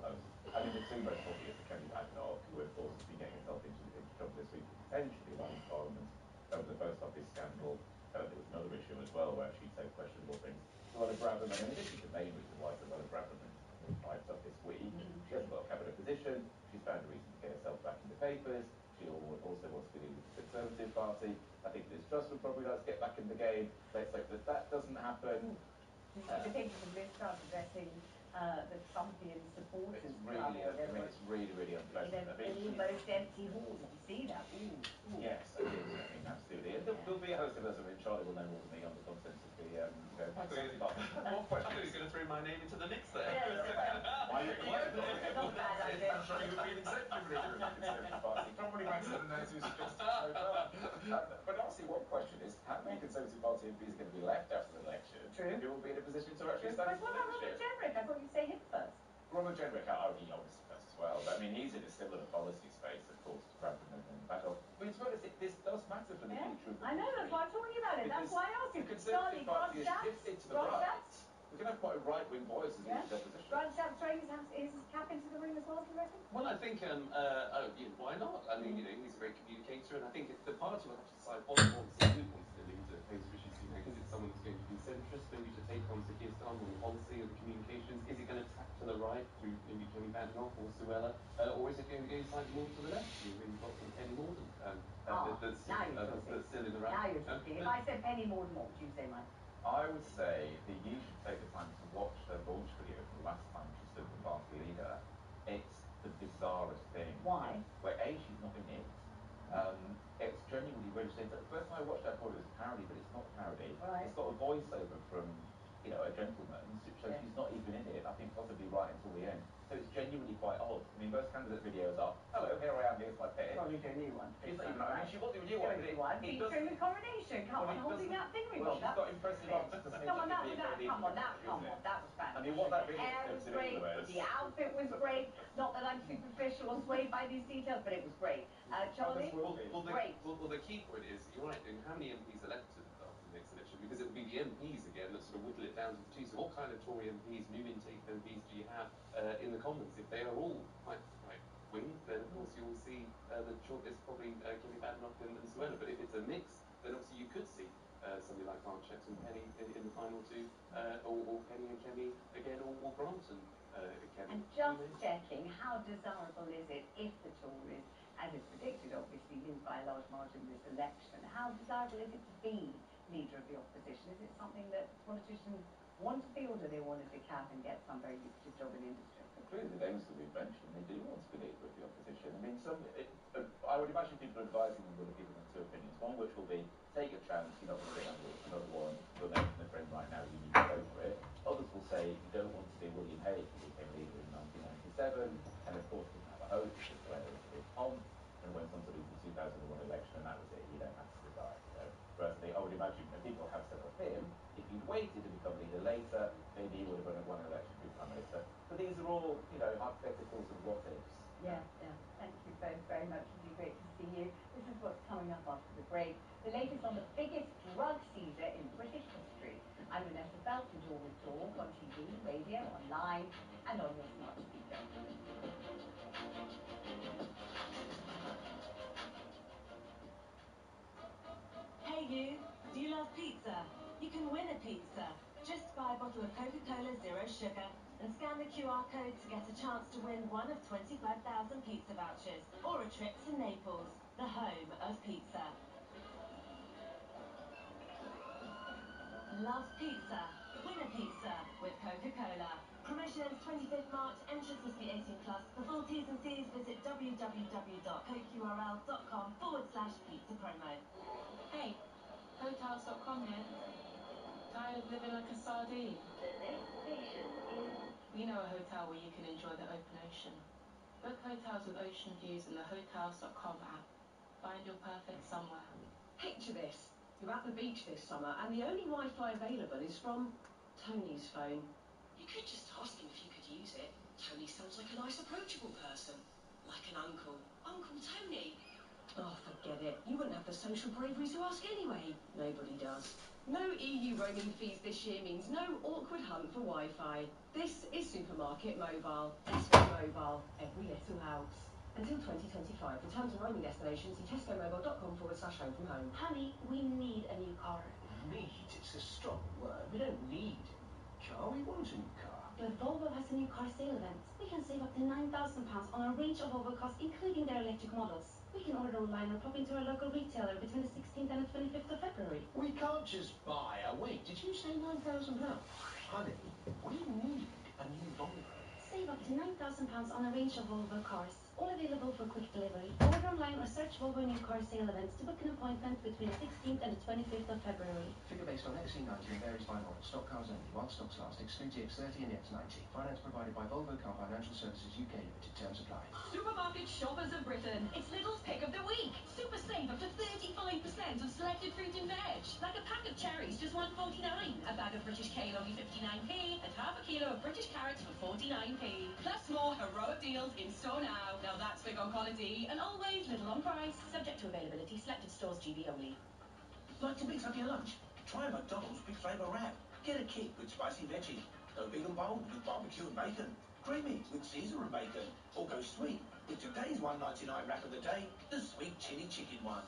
host. I mean, the two most obvious are Kemi Badenoch, who of course has been getting herself into trouble this week for potentially lying to Parliament over the Post Office scandal. There was another issue as well where she said questionable things. Suella Braverman, I mean, this is the main reason why Suella Braverman was piped up this week. She hasn't got a cabinet position. She's found a reason to get herself back in the papers. She also wants to be leading the Conservative Party. I think Liz Truss would probably like to get back in the game. Let's hope that doesn't happen. The papers have been start addressing the Trumpian supporters. It's really unpleasant. In an almost empty hall. Did you see that? Ooh. Yes, I mean, absolutely. And there'll be a host of us. I mean, Charlie will know more than me on the contents of the Conservative Party. More questions. You're going to throw my name into the mix there. Why not? Not a bad idea. I'm sure you would be an executive leader of the Conservative Party. Probably better than those who suggested so far. But honestly, She's But done what about Robert Jenrick? I thought you'd say him first. Robert Jenrick, he obviously first as well. But I mean, he's in a similar policy space, of course, to Bradman and Baddock. I mean, to be honest, this does matter for the future of the I know, that's why I'm talking about it. That's why I asked you. The Conservative Party has shifted to the right. We can have quite a right-wing voice as leader of the opposition. Grandchamp throwing his cap into the ring as well, do you reckon? Well, I think, why not? I mean, he's a great communicator, and I think the party will have to decide what wants to do once the leader post Rishi Sunak. Is it someone that's going to be centrist, maybe to take on Sir Keir Starmer on the policy or the communications? Is it going to tack to the right through maybe Kemi Badenoch or Suella? Or is it going to go slightly more to the left? You've really got some Penny Mordaunt that's still in the right. Now you're talking. If I said Penny Mordaunt, what would you say, Mike? I would say that you should take the time to watch the launch video from the last time she stood for the party leader. It's the bizarrest thing. Why? Where she's not in it. It's genuinely really strange. The first time I watched it, I thought it was a parody, but it's not a parody. Right. It's got a voiceover from, a gentleman, so she's not even in it, I think possibly right until the end. So it's genuinely quite odd. I mean, most candidate videos are, hello, here I am, here's my pet. Probably do a new one. She's not even, I mean, she won't do a new one, but it does... Featuring the coronation, come on, holding that thing we Well, got. she's got impressive arms, doesn't mean Come on, she that, can be come on, that was fantastic. I mean, what that The video hair was is great, the outfit was great. Not that I'm superficial or swayed by these details, but it was great. Charlie, great. Well, the key point is, you're right, and how many MPs elected after the next election? Because it will be the MPs again that sort of whittle it down to the two. So what kind of Tory MPs, new intake MPs do you have in the Commons? If they are all quite right-wing, then of course you will see the shortlist probably Kemi Badenoch and Suella. But if it's a mix, then obviously you could see somebody like Archett and Penny in the final two, or Penny and Kemi again, or Grant and Kemi. And just checking, how desirable is it if the Tories, as is predicted, obviously lose by a large margin this election? How desirable is it to be leader of the opposition? Is it something that politicians want to be, or do they want to decamp and get some very lucrative job in industry? Clearly, the names that we've mentioned, they do want to be leader of the opposition. I mean, I would imagine people advising them will have given them two opinions. One which will be, take a chance, you're not going to get another one, you're making a friend right now, you need to go for it. Others will say, you don't want to be William Hague, who became leader in 1997, and of course didn't have a hope because Suella was a big pomp, and went on to lose the 2001 election, and that was it, had to decide. Whereas I would imagine, and people have said of him, if he'd waited to become leader later, maybe he would have won an election to be Prime Minister. But these are all, hypotheticals and what-ifs. Yeah. Thank you both very much. It's been great to see you. This is what's coming up after the break. The latest on the biggest drug seizure in British history. I'm Vanessa Belt, and you're with Talk on TV, radio, online, and on your smart speaker. Hey you, do you love pizza? You can win a pizza. Just buy a bottle of Coca-Cola Zero Sugar and scan the QR code to get a chance to win one of 25,000 pizza vouchers or a trip to Naples, the home of pizza. Love pizza. Win a pizza with Coca-Cola. Promotion ends 25th March. Entrance must be 18+. For full T's and C's, visit www.coqrl.com/pizza promo. Hey, Hotels.com here. Tired of living like a sardine? The next station is... We know a hotel where you can enjoy the open ocean. Book hotels with ocean views in the Hotels.com app. Find your perfect somewhere. Picture this. You're at the beach this summer and the only Wi-Fi available is from Tony's phone. You could just ask him if you could use it. Tony sounds like a nice, approachable person. Like an uncle. Uncle Tony. Oh, forget it. You wouldn't have the social bravery to ask anyway. Nobody does. No EU roaming fees this year means no awkward hunt for Wi-Fi. This is Supermarket Mobile. Tesco Mobile. Every little helps. Until 2025. For terms and roaming destinations, see tescomobile.com/home from home. Honey, we need a new car. Need? It's a strong word. We don't need a new car. We want a new car. But Volvo has a new car sale event. We can save up to £9,000 on a range of Volvo cars, including their electric models. We can order online or pop into our local retailer between the 16th and the 25th of February. We can't just buy a... Wait, did you say £9,000? Honey, we need a new Volvo. Save up to £9,000 on a range of Volvo cars. All available for quick delivery. Order online or search Volvo new car sale events to book an appointment between the 16th and the 25th of February. Figure based on XC90 and varies by model. Stock cars only. While stocks last. Excludes the X30 and the X90. Finance provided by Volvo Car Financial Services UK Limited. Terms apply. Supermarket shoppers of Britain. It's Lidl's pick of the week. Super save up to 35%. of selected fruit and veg. Like a pack of cherries, just £1.49. A bag of British kale, only 59p. And half a kilo of British carrots for 49p. Plus more heroic deals in store now. Now that's big on quality and always little on price. Subject to availability. Selected stores GB only. Like to mix up your lunch? Try a McDonald's Big Flavour Wrap. Get a kick with spicy veggies. Go big and bold with barbecue and bacon. Creamy with Caesar and bacon. Or go sweet with today's $1.99 wrap of the day, the sweet chili chicken one.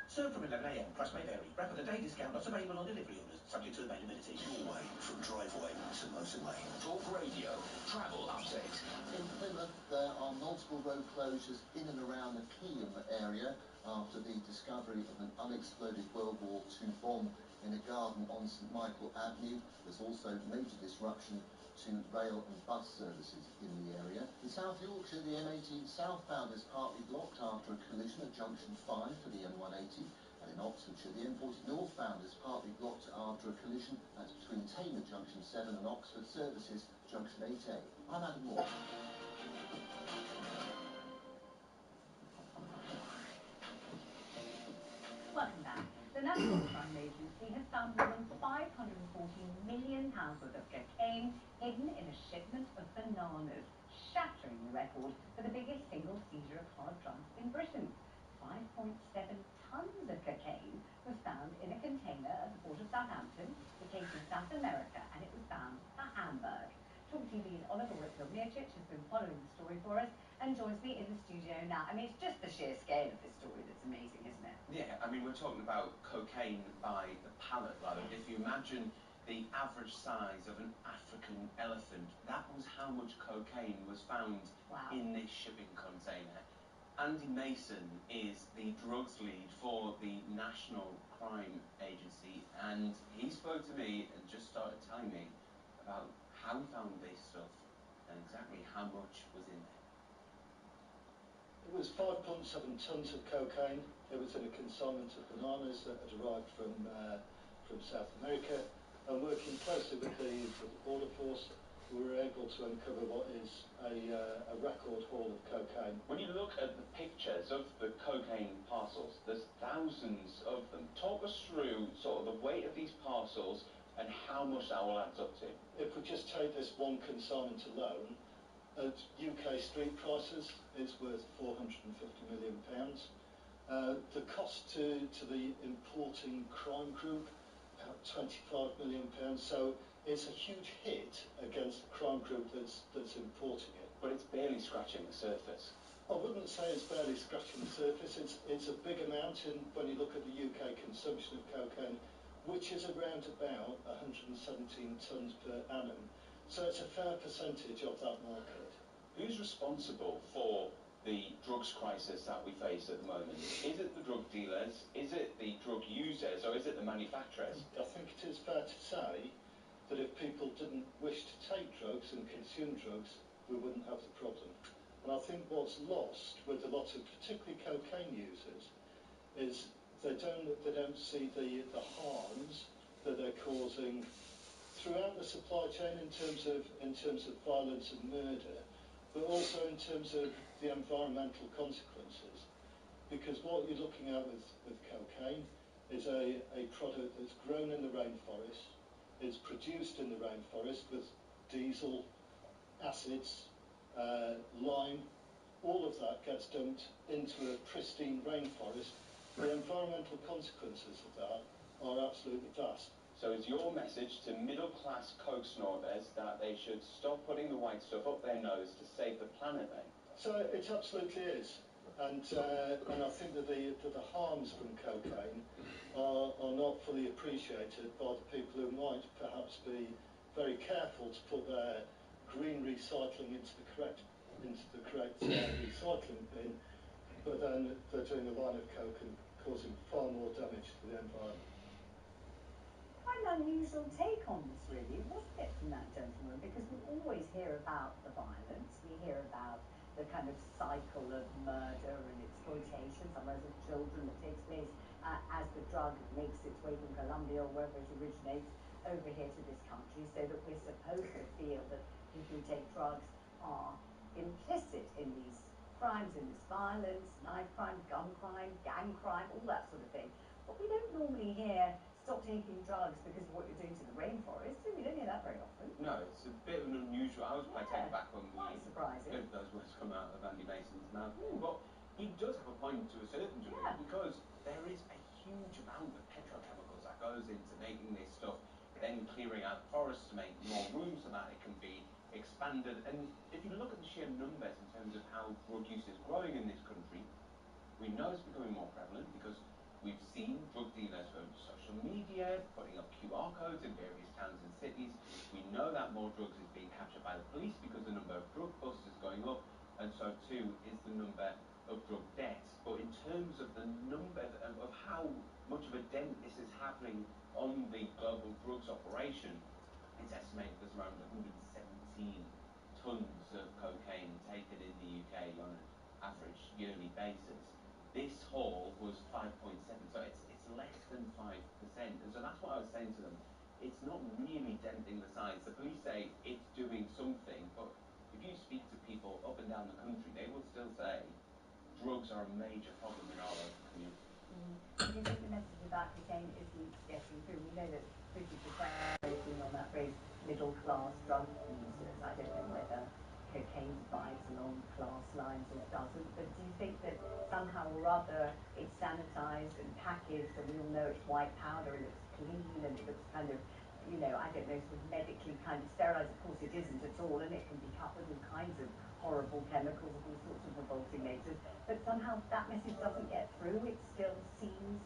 Served from 11 a.m. Price may vary. Wrap of the day discount not available on delivery orders. Subject to availability. Your way from driveway to motorway. Talk Radio Travel Update. In Plymouth, there are multiple road closures in and around the Keyham area after the discovery of an unexploded World War II bomb in a garden on St Michael Avenue. There's also major disruption to rail and bus services in the area. In South Yorkshire, the M18 southbound is partly blocked after a collision at junction 5 for the M180. And in Oxfordshire, the M40 northbound is partly blocked after a collision that's between Tamer junction 7 and Oxford services junction 8A. I'm Adam Moore. Welcome back. The National Crime Agency has found more than £540 million worth of cocaine hidden in a shipment of bananas, shattering the record for the biggest single seizure of hard drugs in Britain. 5.7 tons of cocaine was found in a container at the port of Southampton. It came from South America and it was bound for Hamburg. Talk TV's Oliver Whitfield-Miocic has been following the story for us and joins me in the studio now. I mean, it's just the sheer scale of this story that's amazing, isn't it? Yeah, I mean, we're talking about cocaine by the pallet, rather. If you imagine the average size of an African elephant, that was how much cocaine was found in this shipping container. Andy Mason is the drugs lead for the National Crime Agency, and he spoke to me and just started telling me about how he found this stuff and exactly how much was in there. It was 5.7 tons of cocaine. It was in a consignment of bananas that had arrived from South America. And working closely with the border force, we were able to uncover what is a record haul of cocaine. When you look at the pictures of the cocaine parcels, there's thousands of them. Talk us through sort of the weight of these parcels and how much that all adds up to. If we just take this one consignment alone, at UK street prices, it's worth £450 million. The cost to the importing crime group, about £25 million. So it's a huge hit against the crime group that's importing it. But it's barely scratching the surface. I wouldn't say it's barely scratching the surface. It's a big amount when you look at the UK consumption of cocaine, which is around about 117 tonnes per annum. So it's a fair percentage of that market. Who's responsible for the drugs crisis that we face at the moment? Is it the drug dealers? Is it the drug users? Or is it the manufacturers? I think it is fair to say that if people didn't wish to take drugs and consume drugs, we wouldn't have the problem. And I think what's lost with a lot of particularly cocaine users is they don't see the harms that they're causing throughout the supply chain in terms of violence and murder, but also in terms of the environmental consequences. Because what you're looking at with cocaine is a product that's grown in the rainforest, it's produced in the rainforest with diesel, acids, lime, all of that gets dumped into a pristine rainforest. The environmental consequences of that are absolutely vast. So is your message to middle-class coke snorters that they should stop putting the white stuff up their nose to save the planet then? So it absolutely is. And I think that the harms from cocaine are not fully appreciated by the people who might perhaps be very careful to put their green recycling into the correct recycling bin, but then they're doing a line of coke and causing far more damage to the environment. Quite an unusual take on this, really, wasn't it, from that gentleman? Because we always hear about the violence, we hear about the kind of cycle of murder and exploitation, sometimes of children, that takes place as the drug makes its way from Colombia or wherever it originates over here to this country, so that we're supposed to feel that people who take drugs are implicit in these crimes in this violence, knife crime, gun crime, gang crime, all that sort of thing. But we don't normally hear stop taking drugs because of what you're doing to the rainforest. We don't hear that very often. No, it's a bit of an unusual. I was quite taken back when surprising. Those words come out of Andy Mason's mouth. But he does have a point to a certain degree because there is a huge amount of petrochemicals that goes into making this stuff, then clearing out forests to make more room so that it can be expanded. And if you look at the sheer numbers in terms of how drug use is growing in this country, we know it's becoming more prevalent because we've seen drug dealers on social media putting up QR codes in various towns and cities. We know that more drugs is being captured by the police because the number of drug busts is going up, and so too is the number of drug deaths. But in terms of the number of how much of a dent this is having on the global drugs operation, it's estimated there's around 117 tons of cocaine taken in the UK on an average yearly basis. This haul was 5.7, so it's less than 5%. And so that's what I was saying to them. It's not really denting the size. The police say it's doing something, but if you speak to people up and down the country, they will still say drugs are a major problem in our local community. Do you think the message about cocaine isn't getting through? We know that 50% rating on that phrase middle class drug users. I don't know whether cocaine divides along class lines or doesn't, but do you think that somehow or other it's sanitized and packaged and we all know it's white powder and it's clean and it looks kind of, you know, I don't know, sort of medically kind of sterilized? Of course it isn't at all, and it can be cut with all kinds of horrible chemicals of all sorts of revolting natures, but somehow that message doesn't get through. It still seems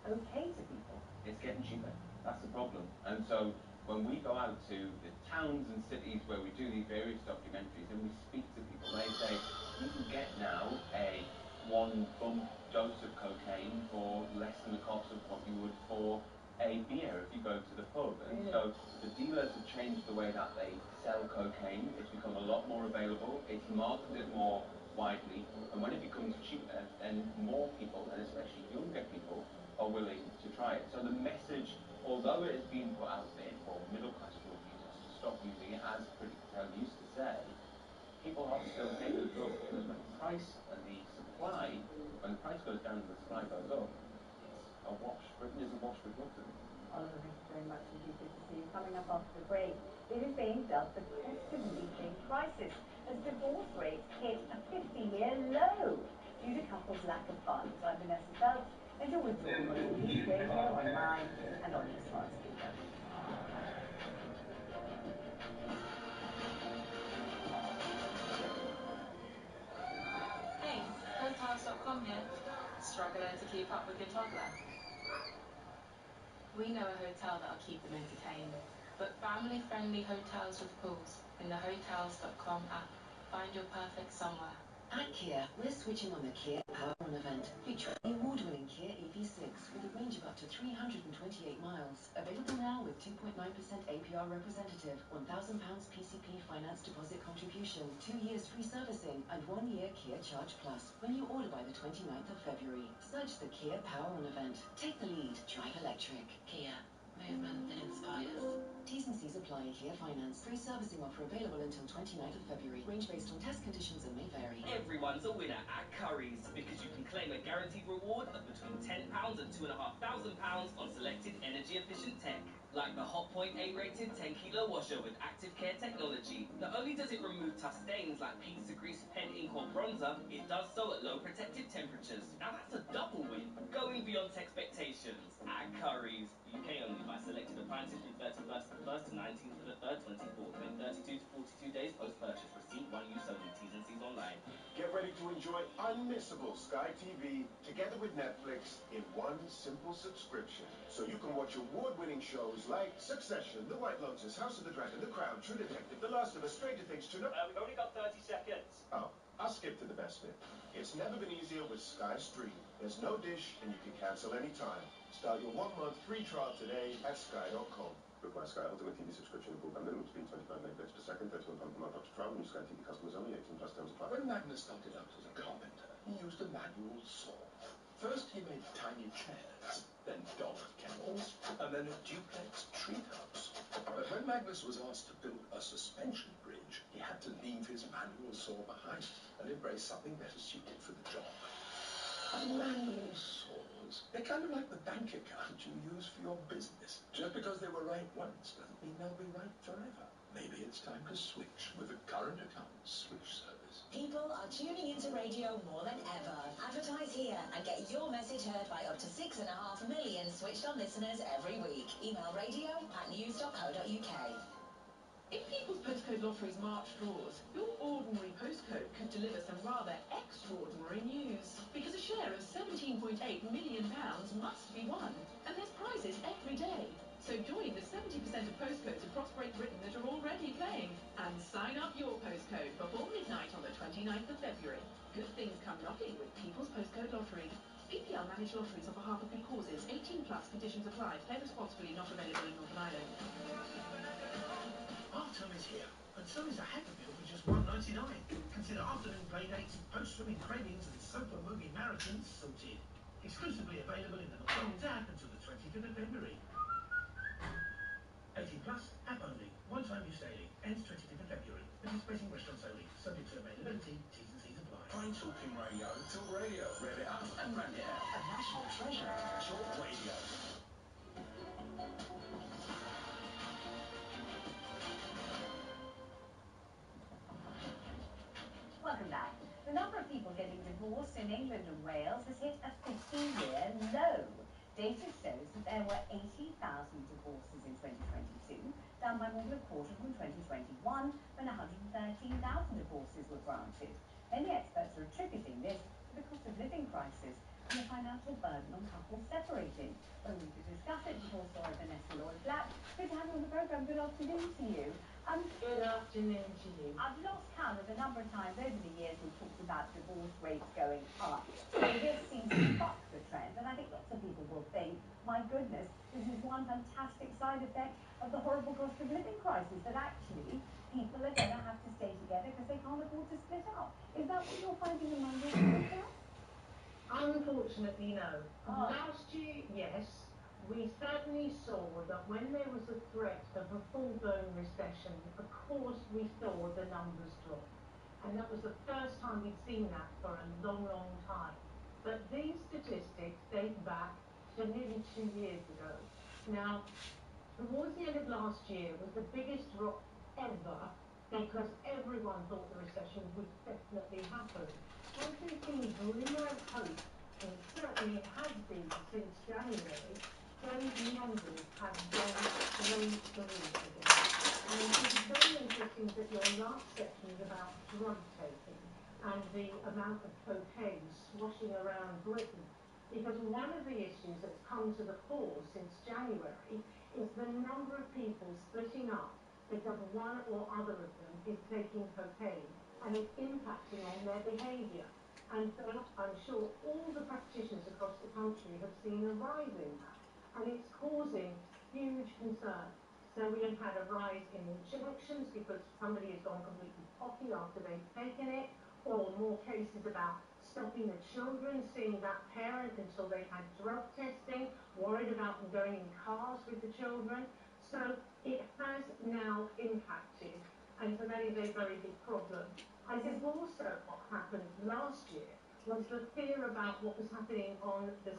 okay to people. It's getting cheaper. That's the problem. And so when we go out to the towns and cities where we do these various documentaries and we speak to people, they say you can get now a 1 bump dose of cocaine for less than the cost of what you would for a beer if you go to the pub. And so the dealers have changed the way that they sell cocaine. It's become a lot more available. It's marketed more widely. And when it becomes cheaper, then more people, and especially younger people, are willing to try it. So the message, although it is being put out there for middle-class drug users to stop using it, as Pretty Patel used to say, people are still taking drugs because when the price and the supply, when the price goes down and the supply goes up, Britain is awash with drugs. Oliver, thank you very much indeed. Good to see you. Coming up after the break, it is being dubbed the cost of living crisis as divorce rates hit a 50-year low due to couples' lack of funds. I'm Vanessa Phelps, and you're with Dawn on News Radio, online, and on your smart speaker. Hey, Hotels.com here. Struggling to keep up with your toddler? We know a hotel that'll keep them entertained. Book family-friendly hotels with pools in the Hotels.com app. Find your perfect somewhere. At Kia, we're switching on the Kia Power On event, featuring the award-winning Kia EV6 with a range of up to 328 miles. Available now with 2.9% APR representative, £1,000 PCP finance deposit contribution, 2 years free servicing, and 1 year Kia Charge Plus when you order by the 29th of February. Search the Kia Power On event. Take the lead. Drive electric. Kia. Movement that inspires. T's and C's apply. Kia Finance. Free servicing offer available until 29th of February. Range based on test conditions and may vary. Everyone's a winner at Currys because you can claim a guaranteed reward of between £10 and £2,500 on selected energy-efficient tech. Like the Hotpoint A-rated 10-kilo washer with active care technology. Not only does it remove tough stains like pizza grease, pen ink or bronzer, it does so at low protective temperatures. Now that's a double win. Going beyond expectations at Currys. UK only by selected appliances from 31st of the 1st to 19th of the 3rd, 24. Within 32 to 42 days post-purchase. Receipt 1 use only. T's and C's online. Get ready to enjoy unmissable Sky TV together with Netflix in one simple subscription. So you can watch award-winning shows like Succession, The White Lotus, House of the Dragon, The Crown, True Detective, The Last of Us, Stranger Things, We've only got 30 seconds. Oh, I'll skip to the best bit. It's never been easier with Sky Stream. There's no dish and you can cancel anytime. Start your 1-month free trial today at sky.com. Book my Sky Ultimate TV subscription and broadband minimum speed 25 megabits per second, £31 per month after trial. New Sky TV customers only, 18 plus terms apply. When Magnus started out as a carpenter, he used a manual saw. First he made tiny chairs, then dog kennels, and then a duplex treat house. But when Magnus was asked to build a suspension bridge, he had to leave his manual saw behind and embrace something better suited for the job. Manual saws. They're kind of like the bank account you use for your business. Just because they were right once doesn't mean they'll be right forever. Maybe it's time to switch with the current account switch service. People are tuning into radio more than ever. Advertise here and get your message heard by up to 6.5 million switched-on listeners every week. Email radio@news.co.uk. In People's Postcode Lottery's March draws, your ordinary postcode could deliver some rather extraordinary news. Because a share of £17.8 million must be won, and there's prizes every day. So join the 70% of postcodes across Great Britain that are already playing, and sign up your postcode before midnight on the 29th of February. Good things come knocking with People's Postcode Lottery. PPL managed lotteries on behalf of good causes. 18+, conditions apply. Play responsibly. Not available in Northern Ireland. Half-term is here, and so is a happy meal for just £1.99. Consider afternoon play dates, post-swimming cravings and sofa movie marathons sorted. Exclusively available in the McDonald's app until the 25th of February. 18+, app only. One-time use daily. Ends 25th of February. Participating restaurants only. Subject to availability. T's and C's apply. Fine talking radio, talk radio. Rev it up and ramp it out. A national treasure. Talk radio. Welcome back. The number of people getting divorced in England and Wales has hit a 15-year low. Data shows that there were 80,000 divorces in 2022, down by more than a quarter from 2021, when 113,000 divorces were granted. Many experts are attributing this to the cost of living crisis and the financial burden on couples separating. Well, we could discuss it before Sorry Vanessa Lloyd Black. Good to have you on the programme. Good afternoon to you. Good afternoon to you. I've lost count of the number of times over the years we've talked about divorce rates going up. So this seems to buck the trend, and I think lots of people will think, my goodness, this is one fantastic side effect of the horrible cost of living crisis, that actually people are going to have to stay together because they can't afford to split up. Is that what you're finding among your people? Unfortunately, no. Last year, yes. We certainly saw that when there was a threat of a full-blown recession, of course we saw the numbers drop. And that was the first time we'd seen that for a long, long time. But these statistics date back to nearly 2 years ago. Now, towards the end of last year was the biggest drop ever, because everyone thought the recession would definitely happen. Once we've seen a glimmer of hope, and certainly it has been since January, those numbers have gone through the roof again. And it's very interesting that your last section is about drug taking and the amount of cocaine swashing around Britain. Because one of the issues that's come to the fore since January is the number of people splitting up because one or other of them is taking cocaine, and it's impacting on their behaviour. And that, I'm sure all the practitioners across the country have seen a rise in that. And it's causing huge concern. So we have had a rise in injections because somebody has gone completely potty after they've taken it, or more cases about stopping the children seeing that parent until they've had drug testing, worried about them going in cars with the children. So it has now impacted, and so that is a very big problem. I think also what happened last year was the fear about what was happening on the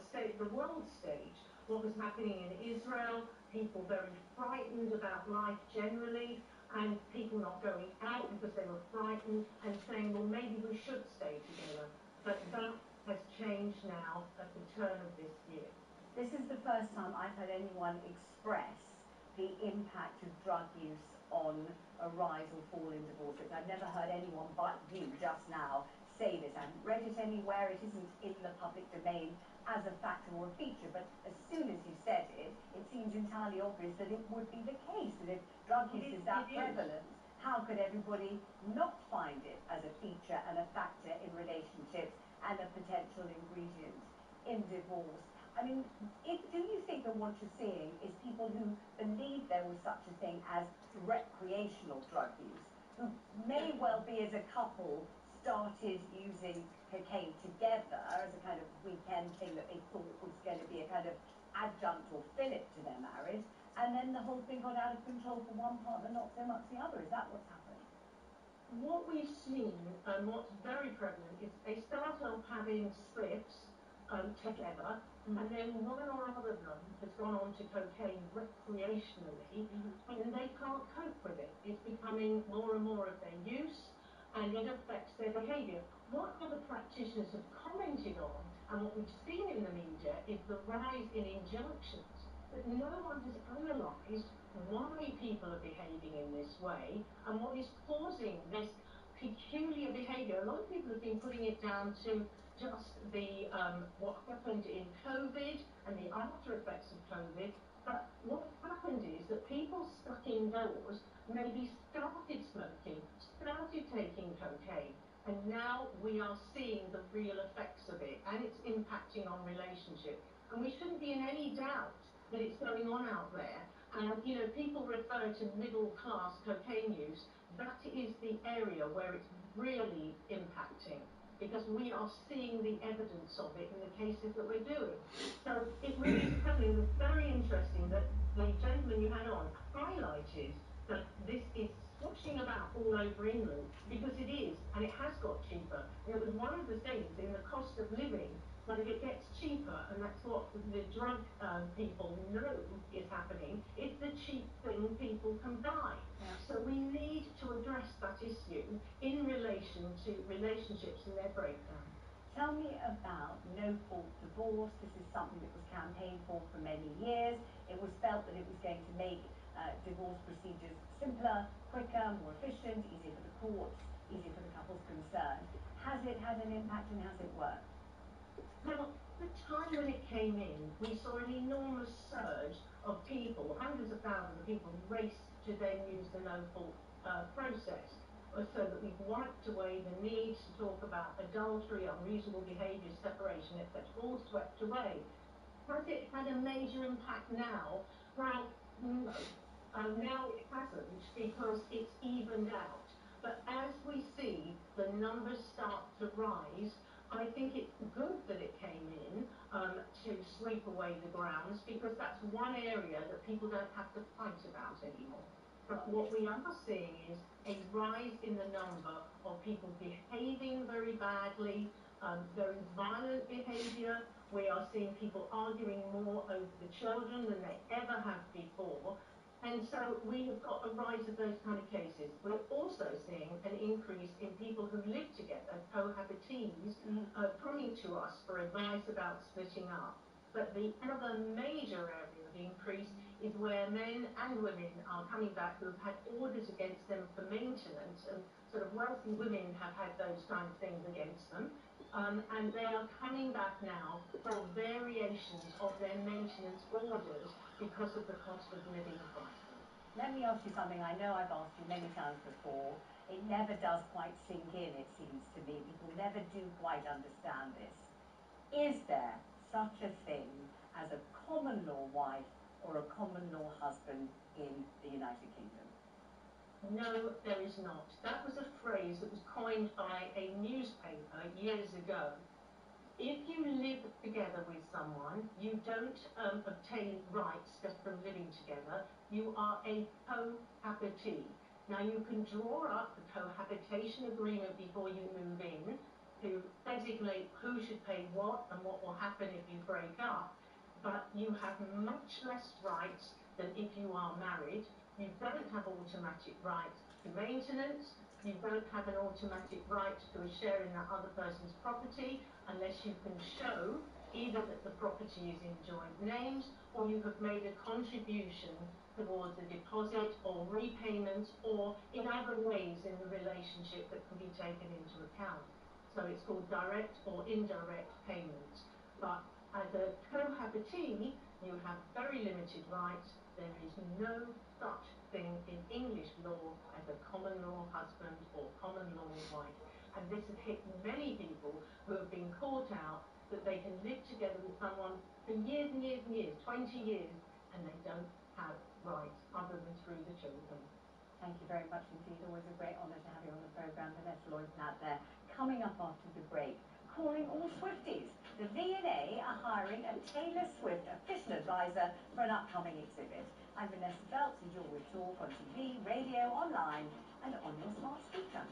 world stage. What was happening in Israel, people very frightened about life generally, and people not going out because they were frightened and saying, well, maybe we should stay together. But that has changed now at the turn of this year. This is the first time I've had anyone express the impact of drug use on a rise or fall in divorces. I've never heard anyone but you just now say this. I haven't read it anywhere. It isn't in the public domain as a factor or a feature, but as soon as you said it, it seems entirely obvious that it would be the case, that if drug use is that prevalent, how could everybody not find it as a feature and a factor in relationships and a potential ingredient in divorce? I mean, do you think that what you're seeing is people who believe there was such a thing as recreational drug use, who may well be as a couple started using cocaine together as a kind of weekend thing that they thought was going to be a kind of adjunct or fillip to their marriage, and then the whole thing got out of control for one partner, not so much the other. Is that what's happened? What we've seen, and what's very prevalent, is they start off having spliffs together, and then one or other of them has gone on to cocaine recreationally, and they can't cope with it. It's becoming more and more of their use, and it affects their behaviour. What other practitioners have commented on, and what we've seen in the media, is the rise in injunctions. But no one has analysed why people are behaving in this way and what is causing this peculiar behaviour. A lot of people have been putting it down to just the what happened in COVID and the after effects of COVID. But what happened is that people stuck indoors maybe started smoking, started taking cocaine, and now we are seeing the real effects of it, and it's impacting on relationships. And we shouldn't be in any doubt that it's going on out there. And, you know, people refer to middle-class cocaine use. That is the area where it's really impacting, because we are seeing the evidence of it in the cases that we're doing. So it really is happening. It was very interesting that the gentleman you had on highlighted that this is swashing about all over England, because it is, and it has got cheaper. And it was one of the things in the cost of living, that if it gets cheaper, and that's what the drug people know is happening, it's the cheap thing people can buy. Yeah. So we need to address that issue in relation to relationships and their breakdown. Tell me about no-fault divorce. This is something that was campaigned for many years. It was felt that it was going to make divorce procedures simpler, quicker, more efficient, easier for the courts, easier for the couples concerned. Has it had an impact, and has it worked? Well, the time when it came in, we saw an enormous surge of people, hundreds of thousands of people, race to then use the no-fault process, so that we've wiped away the need to talk about adultery, unreasonable behaviour, separation, etc. All swept away. Has it had a major impact now? Well, no. Now it hasn't, because it's evened out. But as we see the numbers start to rise, I think it's good that it came in to sweep away the grounds, because that's one area that people don't have to fight about anymore. But what we are seeing is a rise in the number of people behaving very badly, very violent behaviour. We are seeing people arguing more over the children than they ever have before. And so we have got a rise of those kind of cases. We're also seeing an increase in people who live together, cohabitees, coming to us for advice about splitting up. But the other major area of increase is where men and women are coming back who have had orders against them for maintenance, and sort of wealthy women have had those kind of things against them. And they are coming back now for variations of their maintenance orders because of the cost of living crisis. Let me ask you something I know I've asked you many times before. It never does quite sink in, it seems to me. People never do quite understand this. Is there such a thing as a common law wife or a common law husband in the United Kingdom? No, there is not. That was a phrase that was coined by a newspaper years ago. If you live together with someone, you don't obtain rights just from living together. You are a cohabitee. Now, you can draw up a cohabitation agreement before you move in to designate who should pay what and what will happen if you break up. But you have much less rights than if you are married. You don't have automatic rights to maintenance. You don't have an automatic right to a share in that other person's property unless you can show either that the property is in joint names, or you have made a contribution towards a deposit or repayment, or in other ways in the relationship that can be taken into account. So it's called direct or indirect payments. But as a cohabitee, you have very limited rights. There is no such thing in English law as a common law husband or common law wife. And this has hit many people who have been caught out that they can live together with someone for years and years and years, 20 years, and they don't have rights other than through the children. Thank you very much indeed. Always a great honour to have you on the programme. Vanessa Lloyd-Platt there. Coming up after the break, calling all Swifties. The V&A are hiring a Taylor Swift official advisor for an upcoming exhibit. I'm Vanessa Phelps and you're with Talk on TV, radio, online and on your smart speaker.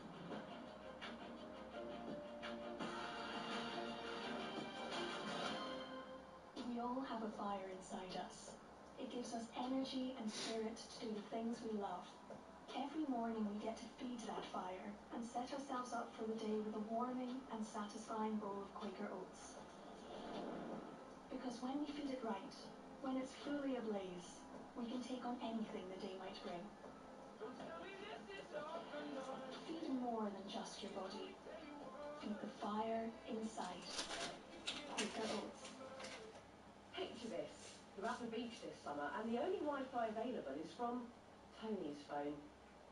We all have a fire inside us. It gives us energy and spirit to do the things we love. Every morning we get to feed that fire and set ourselves up for the day with a warming and satisfying bowl of Quaker Oats. Because when we feed it right, when it's fully ablaze, we can take on anything the day might bring. Feed more than just your body. Feed the fire inside. Quaker Oats. Picture this. You're at the beach this summer and the only Wi-Fi available is from Tony's phone.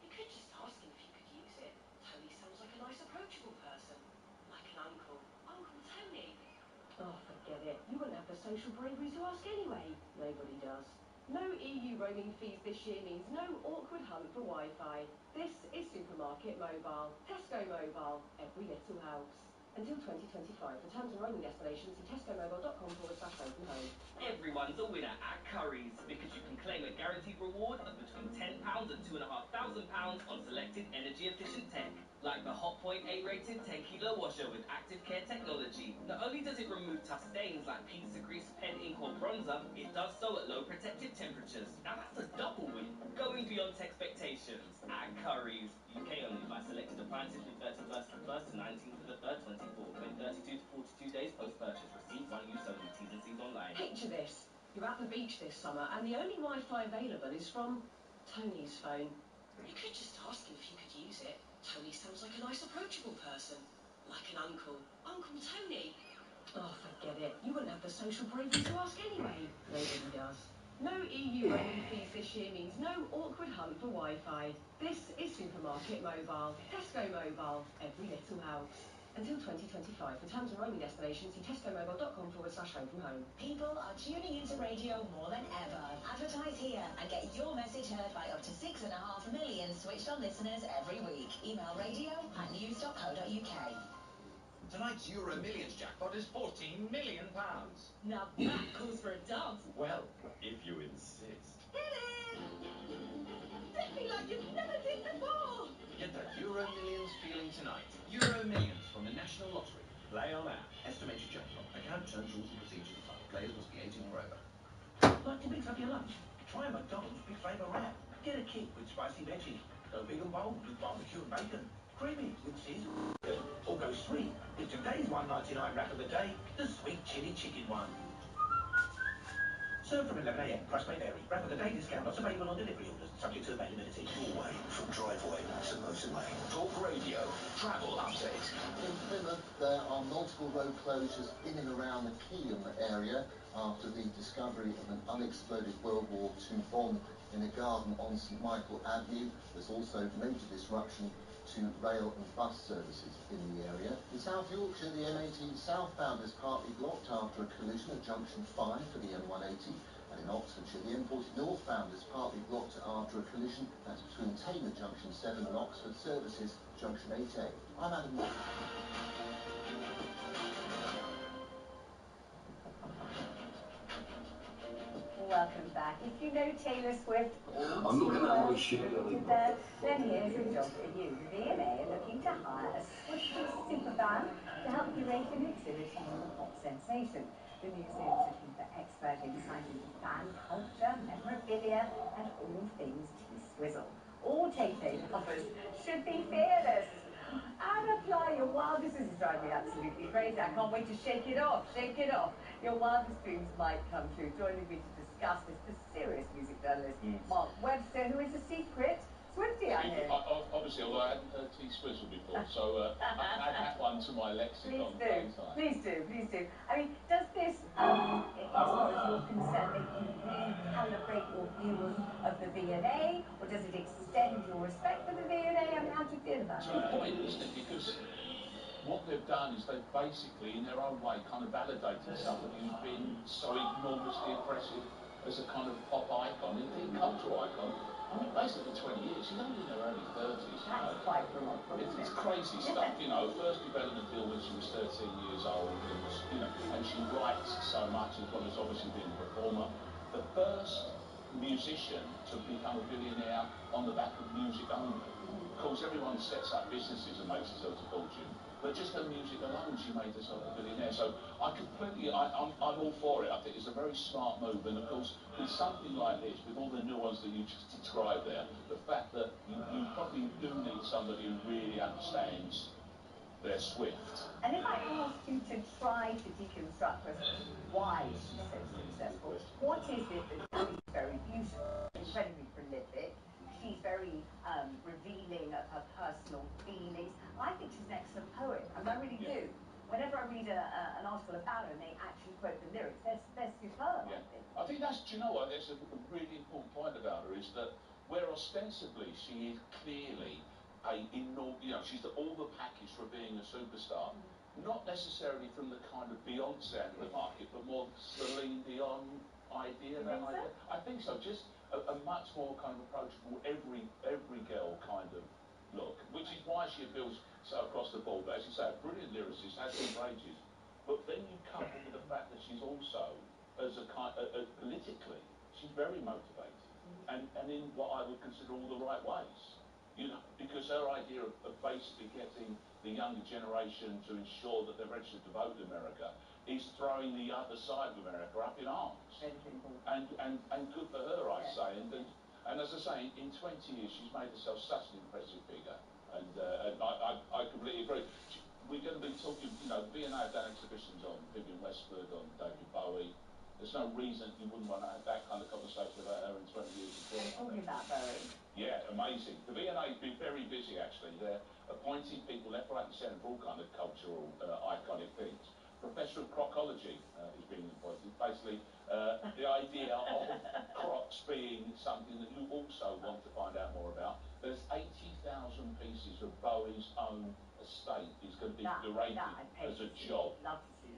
You could just ask him if you could use it. Tony sounds like a nice approachable person. Like an uncle. Uncle Tony. Oh, forget it. You wouldn't have the social bravery to ask anyway. Nobody does. No EU roaming fees this year means no awkward hunt for Wi-Fi. This is Supermarket Mobile. Tesco Mobile. Every little helps. Until 2025. For terms and roaming destinations, see tescomobile.com/home from home. Everyone's a winner at Currys because you can claim a guaranteed reward of between £10 and £2,500 on selected energy-efficient tech, like the Hotpoint A-rated 10-kilo washer with active care technology. Not only does it remove tough stains like pizza grease, pen ink or bronzer, it does so at low protective temperatures. Now that's a double win, going beyond expectations. At Currys, UK only by selected appliances with 31st to 1st to 19th to the 3rd 24, within 32 to 42 days post-purchase. Receipt one use only. T's and C's online. Picture this. You're at the beach this summer and the only Wi-Fi available is from Tony's phone. You could just ask him if you could use it. Tony sounds like a nice approachable person. Like an uncle. Uncle Tony. Oh, forget it. You wouldn't have the social bravery to ask anyway. Nobody does. No EU roaming fees this year means no awkward hunt for Wi-Fi. This is Supermarket Mobile. Tesco Mobile. Every little helps. Until 2025. For terms and roaming destinations, see tescomobile.com/home from home. People are tuning into radio more than ever. Advertise here and get your message heard by up to 6.5 million switched on listeners every week. Email radio@news.co.uk. Tonight's Euro Millions jackpot is £14 million. Now that calls for a dance. Well, if you insist. Hit it! Hit me like you've never did before. Get that Euro Millions feeling tonight. Euro Millions from the National Lottery. Play on app. Estimated jackpot. Account terms, rules and procedures apply. Players must be 18 or over. Like to mix up your lunch? Try a McDonald's Big Flavour Wrap. Get a kick with spicy veggies. Go big and bold with barbecue and bacon. Creamy with sizzle. Or go sweet with today's $1.99 wrap of the day, the sweet chili chicken one. Served from 11 a.m. Price may vary. Wrap of the day discount not available on delivery orders. Subject to availability. Your way from driveway to motorway. Talk Radio. Travel update. In Plymouth, there are multiple road closures in and around the Keyham area after the discovery of an unexploded World War II bomb in a garden on St Michael Avenue. There's also major disruption to rail and bus services in the area. In South Yorkshire, the M18 southbound is partly blocked after a collision at junction 5 for the M180. And in Oxfordshire, the M40 northbound is partly blocked after a collision that's between Taylor Junction 7 and Oxford Services Junction 8A. I'm Adam Moore. Welcome back. If you know Taylor Swift, I'm not gonna have my shit there, then here's a job for you. The V&A are looking to hire a Swift superfan to help curate an exhibit on the pop sensation. The museum's looking for expert insight into fan culture, memorabilia, and all things T-Swizzle. All Tay-Tay lovers should be fearless. And apply your wildest, this is driving me absolutely crazy. I can't wait to shake it off, shake it off. Your wildest dreams might come true. Joining me to discuss this, the serious music journalist, Mark Webster, who is a secret Swiftie, I hear. Obviously, although I hadn't heard T-Swizzle before, so add that one to my lexicon. Please do. I mean, does this, as far as you're concerned, make you recalibrate your view of the V&A, or does it extend your respect for the V&A? I mean, how do you feel about it? To a point, isn't it? Because what they've done is they've basically, in their own way, kind of validated somebody who's been so enormously impressive as a kind of pop icon, indeed cultural icon. I mean, basically 20 years. She's only in her early 30s. That's quite remarkable. It's crazy stuff, you know. First development deal when she was 13 years old, and you know, and she writes so much as well as obviously being a performer. The first musician to become a billionaire on the back of music only. Of course, everyone sets up businesses and makes themselves a fortune, but just her music alone, she made herself a billionaire. So I'm all for it. I think it's a very smart move, and of course, with something like this, with all the nuance that you just described there, the fact that you probably do need somebody who really understands their Swift. And if I asked you to try to deconstruct for us why she's so successful, what is it that she's very beautiful, incredibly prolific, she's very revealing of her personal feelings. I think she's an excellent poet, and I really do. Whenever I read an article about her and they actually quote the lyrics, they're superb, Yeah. I think. I think that's, do you know what, that's a really important point about her, is that where ostensibly she is clearly she's all the package for being a superstar. Not necessarily from the kind of Beyonce end of the market, but more Celine Dion idea. I think so. Just a much more kind of approachable, every girl kind of look, which is why she appeals so across the board. But as you say, a brilliant lyricist, has been for ages. But then you couple with the fact that she's also, politically, she's very motivated, and in what I would consider all the right ways. You know, because her idea of basically getting the younger generation to ensure that they're registered to vote in America is throwing the other side of America up in arms. And good for her, I say. And as I say, in 20 years, she's made herself such an impressive figure. And I completely agree. We're going to be talking, you know, V&A have done exhibitions on Vivienne Westwood, on David Bowie. There's no reason you wouldn't want to have that kind of conversation about her in 20 years. Talking about Bowie. Yeah, amazing. The V&A has been very busy, actually. They're appointing people left, right and centre for all kind of cultural, iconic things. Professor of Crocology is being appointed. Basically, the idea of crocs being something that you also want to find out more about. There's 80,000 pieces of Bowie's own estate is going to be curated as a job.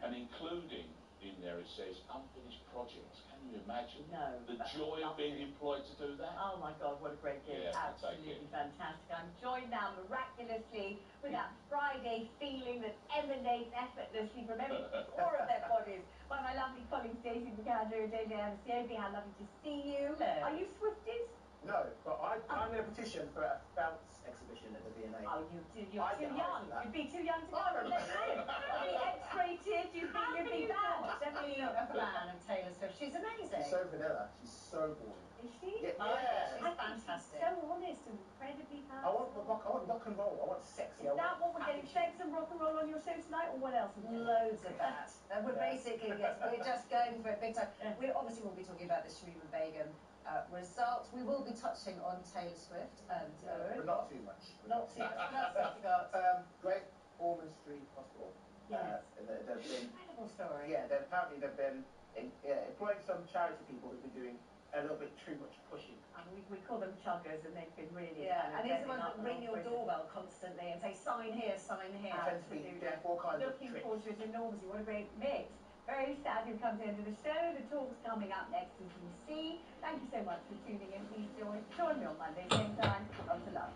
And including in there, it says unfinished projects. Can you imagine the joy of being employed to do that? Oh my God, what a great gift. Yeah, absolutely fantastic. I'm joined now miraculously with that Friday feeling that emanates effortlessly from every pore of their bodies by my lovely colleagues Daisy McAndrew and David Evans. How lovely to see you. Are you Swifties? No, but I'm going to petition for a Feltz exhibition at the V&A. Oh, you're too young. You'd be too young to go. You'd be X-rated. You'd be banned. Definitely a fan of Taylor Swift. She's amazing. She's so vanilla. She's so boring. Is she? Yeah. She's fantastic. So honest and incredibly I want rock and roll. I want sexy. Is that what we're getting? Sex and rock and roll on your show tonight, or what else? Loads of that. We're basically, we're just going for it big time. We obviously will be talking about the Sharima Begum results. We will be touching on Taylor Swift and but not too much. Not too much. What else have we got? Great Ormond Street Hospital. Yes. They've been Incredible story. Yeah, apparently they've been employing some charity people who've been doing a little bit too much pushing. And we call them chuggers, and they've been really and these are the ones that ring your doorbell constantly and say sign here, sign here. Absolutely. All kinds of Looking tricks. forward to it enormously. What a great mix. Very sad who comes into the show. The talk's coming up next as we see. Thank you so much for tuning in. Please join me on Monday, same time. Lots of love.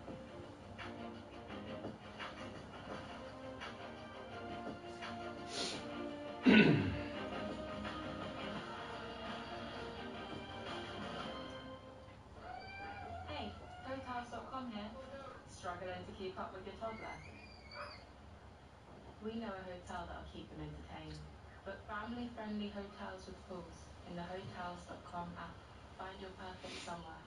Hey, Hotels.com here. Struggling to keep up with your toddler? We know a hotel that'll keep them entertained. Book family-friendly hotels with pools in the Hotels.com app. Find your perfect somewhere.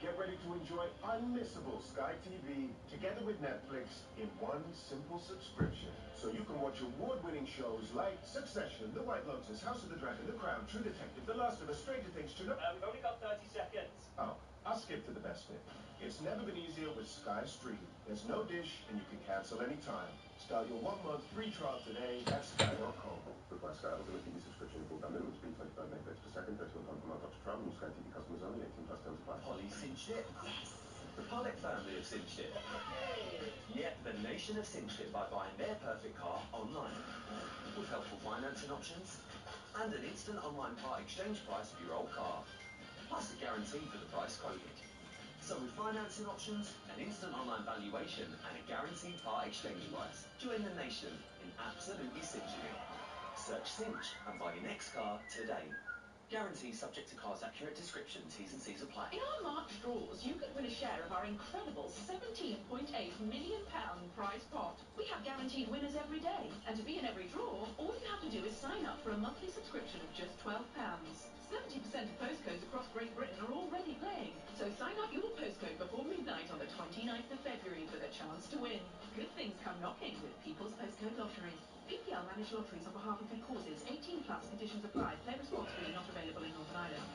Get ready to enjoy unmissable Sky TV together with Netflix in one simple subscription. So you can watch award-winning shows like Succession, The White Lotus, House of the Dragon, The Crown, True Detective, The Last of Us, Stranger Things, We've only got 30 seconds. Oh, I'll skip to the best bit. It's never been easier with Sky Stream. There's no dish and you can cancel anytime. Start your 1-month free trial today at sky.com. Goodbye Sky, we're going to keep your subscription in broadband minimum speed 25 megabytes per second, £31 per month after travel, and Sky TV customers only, 18 plus terms apply. Polly cinched it. Yes! The Pollock family have cinched it. Yep, the nation have cinched it by buying their perfect car online. With helpful financing options, and an instant online part exchange price for your old car. Plus a guarantee for the price quoted. So with financing options, an instant online valuation and a guaranteed part exchange price, join the nation in absolutely cinching it. Search Cinch and buy your next car today. Guarantee subject to car's accurate description, T's and C's apply. In our March draws, you could win a share of our incredible £17.8 million prize pot. We have guaranteed winners every day, and to be in every draw, all you have to do is sign up for a monthly subscription of just £12. 70% of postcodes across Great Britain are already playing, so sign up your postcode before midnight on the 29th of February for the chance to win. Good things come knocking with People's Postcode Lottery. PPL manage lotteries on behalf of good causes. 18 plus conditions apply. Play responsibly. Not available in Northern Ireland.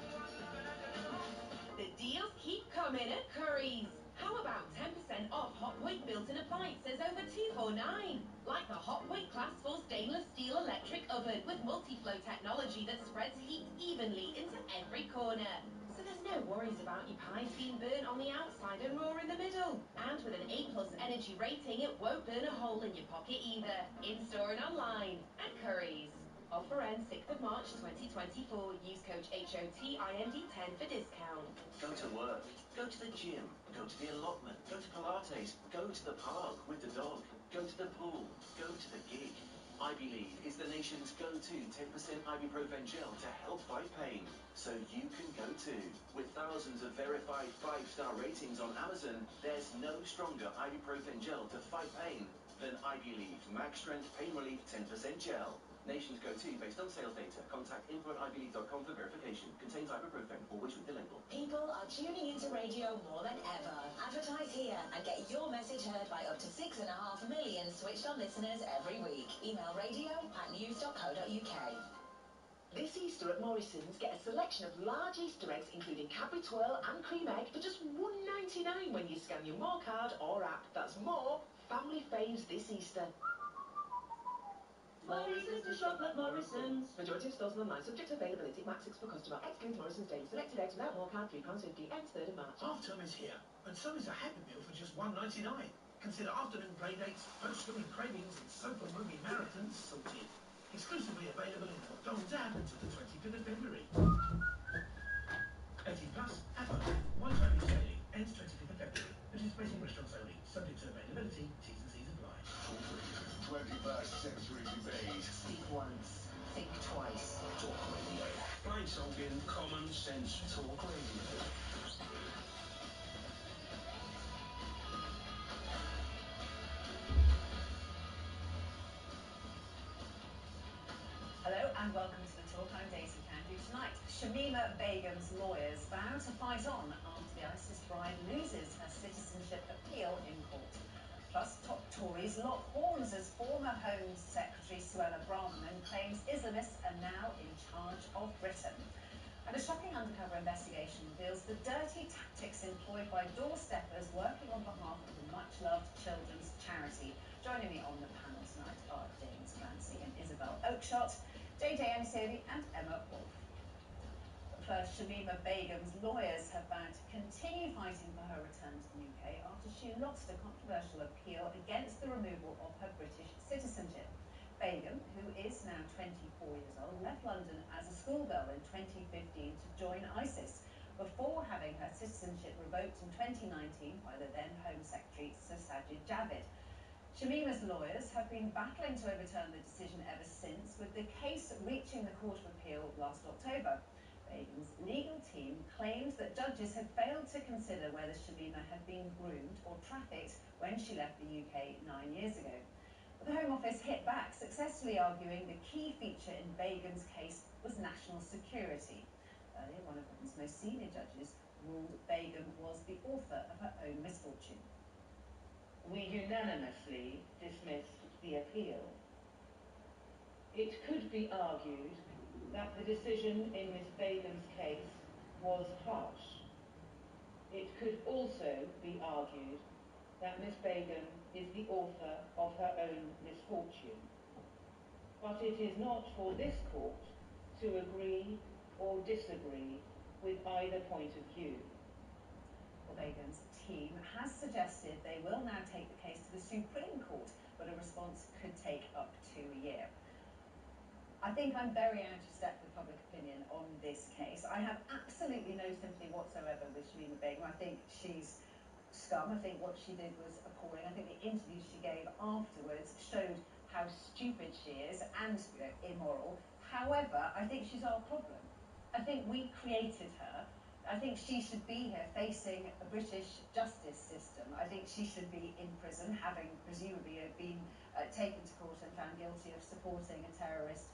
The deals keep coming at Currys. How about 10% off hot point built-in appliances over £249? Like the Hot Point Class 4 stainless steel electric oven with multi-flow technology that spreads heat evenly into every corner. So there's no worries about your pies being burnt on the outside and raw in the middle. And with an A+ energy rating, it won't burn a hole in your pocket either. In-store and online at Currys. Offer ends 6th of March 2024. Use code HOTIND10 for discount. Go to work, go to the gym, go to the allotment, go to Pilates, go to the park with the dog, go to the pool, go to the gig. I Believe is the nation's go-to 10% ibuprofen gel to help fight pain. So you can go too. With thousands of verified 5-star ratings on Amazon, there's no stronger ibuprofen gel to fight pain than I Believe Max Strength Pain Relief 10% Gel. Nation's go-to based on sales data. Contact info@ibelieve.com for verification. Contains ibuprofen. Always read the label. People are tuning into radio more than ever. Advertise here and get your message heard by up to 6.5 million switched-on listeners every week. Email radio@news.co.uk. This Easter at Morrison's, get a selection of large Easter eggs including Cadbury Twirl and Cream Egg for just £1.99 when you scan your More card or app. That's more family faves this Easter. Morrison's to shop at Morrison's. Majority of stores and online, subject to availability, max 6 per customer. Excludes Morrison's daily selected eggs without More card, £3.50. Ends 3rd of March. Half term is here, and so is a Happy Meal for just £1.99. Consider afternoon play dates, post-swimming cravings, and sofa movie marathons sorted. Exclusively available in the McDonald's app until the 25th of February. 18 plus, at home. One time use daily. Ends 25th of February. Participating restaurants only. Subject to availability. T's and C's apply. 21st century debate. Speak once, think twice. Talk Radio. Plain talking, common sense talk radio. Hello and welcome to the talk. I'm Daisy Candy. Tonight, Shamima Begum's lawyers vow to fight on after the ISIS bride loses her citizenship appeal in court. Plus, top Tories lock horns as former Home Secretary Suella Braverman claims Islamists are now in charge of Britain. And a shocking undercover investigation reveals the dirty tactics employed by doorsteppers working on behalf of the much-loved children's charity. Joining me on the panel tonight are James Clancy and Isabel Oakeshott, JJ Aniseri and Emma Wolf. First, Shamima Begum's lawyers have vowed to continue fighting for her return to the UK after she lost a controversial appeal against the removal of her British citizenship. Begum, who is now 24 years old, left London as a schoolgirl in 2015 to join ISIS, before having her citizenship revoked in 2019 by the then Home Secretary Sir Sajid Javid. Shamima's lawyers have been battling to overturn the decision ever since, with the case reaching the Court of Appeal last October. Begum's legal team claimed that judges had failed to consider whether Shamima had been groomed or trafficked when she left the UK 9 years ago. But the Home Office hit back, successfully arguing the key feature in Begum's case was national security. Earlier, one of Britain's most senior judges ruled Begum was the author of her own misfortune. We unanimously dismissed the appeal. It could be argued that the decision in Miss Begum's case was harsh. It could also be argued that Miss Begum is the author of her own misfortune. But it is not for this court to agree or disagree with either point of view. Begum's team has suggested they will now take the case to the Supreme Court, but a response could take up to a year. I think I'm very out of step with public opinion on this case. I have absolutely no sympathy whatsoever with Shamima Begum. I think she's scum. I think what she did was appalling. I think the interview she gave afterwards showed how stupid she is and immoral. However, I think she's our problem. I think we created her. I think she should be here facing a British justice system. I think she should be in prison, having presumably been taken to court and found guilty of supporting a terrorist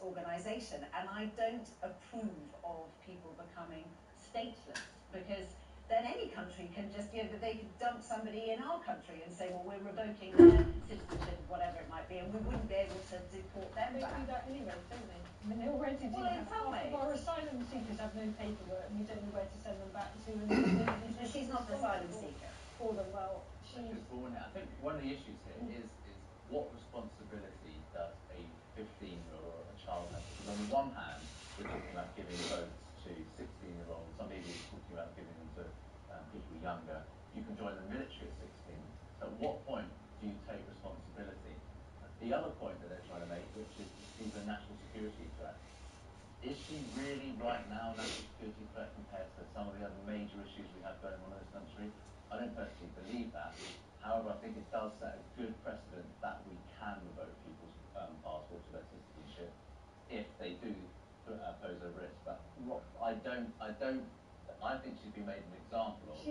organisation. And I don't approve of people becoming stateless, because then any country can just, they could dump somebody in our country and say, well, we're revoking their citizenship, whatever it might be, and we wouldn't be able to deport them They back. do that anyway, don't they? I mean, they already do. Well, in some Half ways. of our asylum seekers have no paperwork, and we don't know where to send them back to. And she's not an asylum seeker. For them, well, she's born here. I think one of the issues here is what responsibility does a 15-year-old or a child have? Because on the one hand, we're talking about giving votes to 16-year-olds. Some people are talking about giving them to people younger. You can join the military at 16. So at what point do you take responsibility? The other point that they're trying to make, which is she's a national security threat. Is she really right now a national security threat compared to some of the other major issues we have going on in this country? I don't personally believe that. However, I think it does set a good precedent that we can revoke people's passports or their citizenship if they do pose a risk. But I think she's been made an example of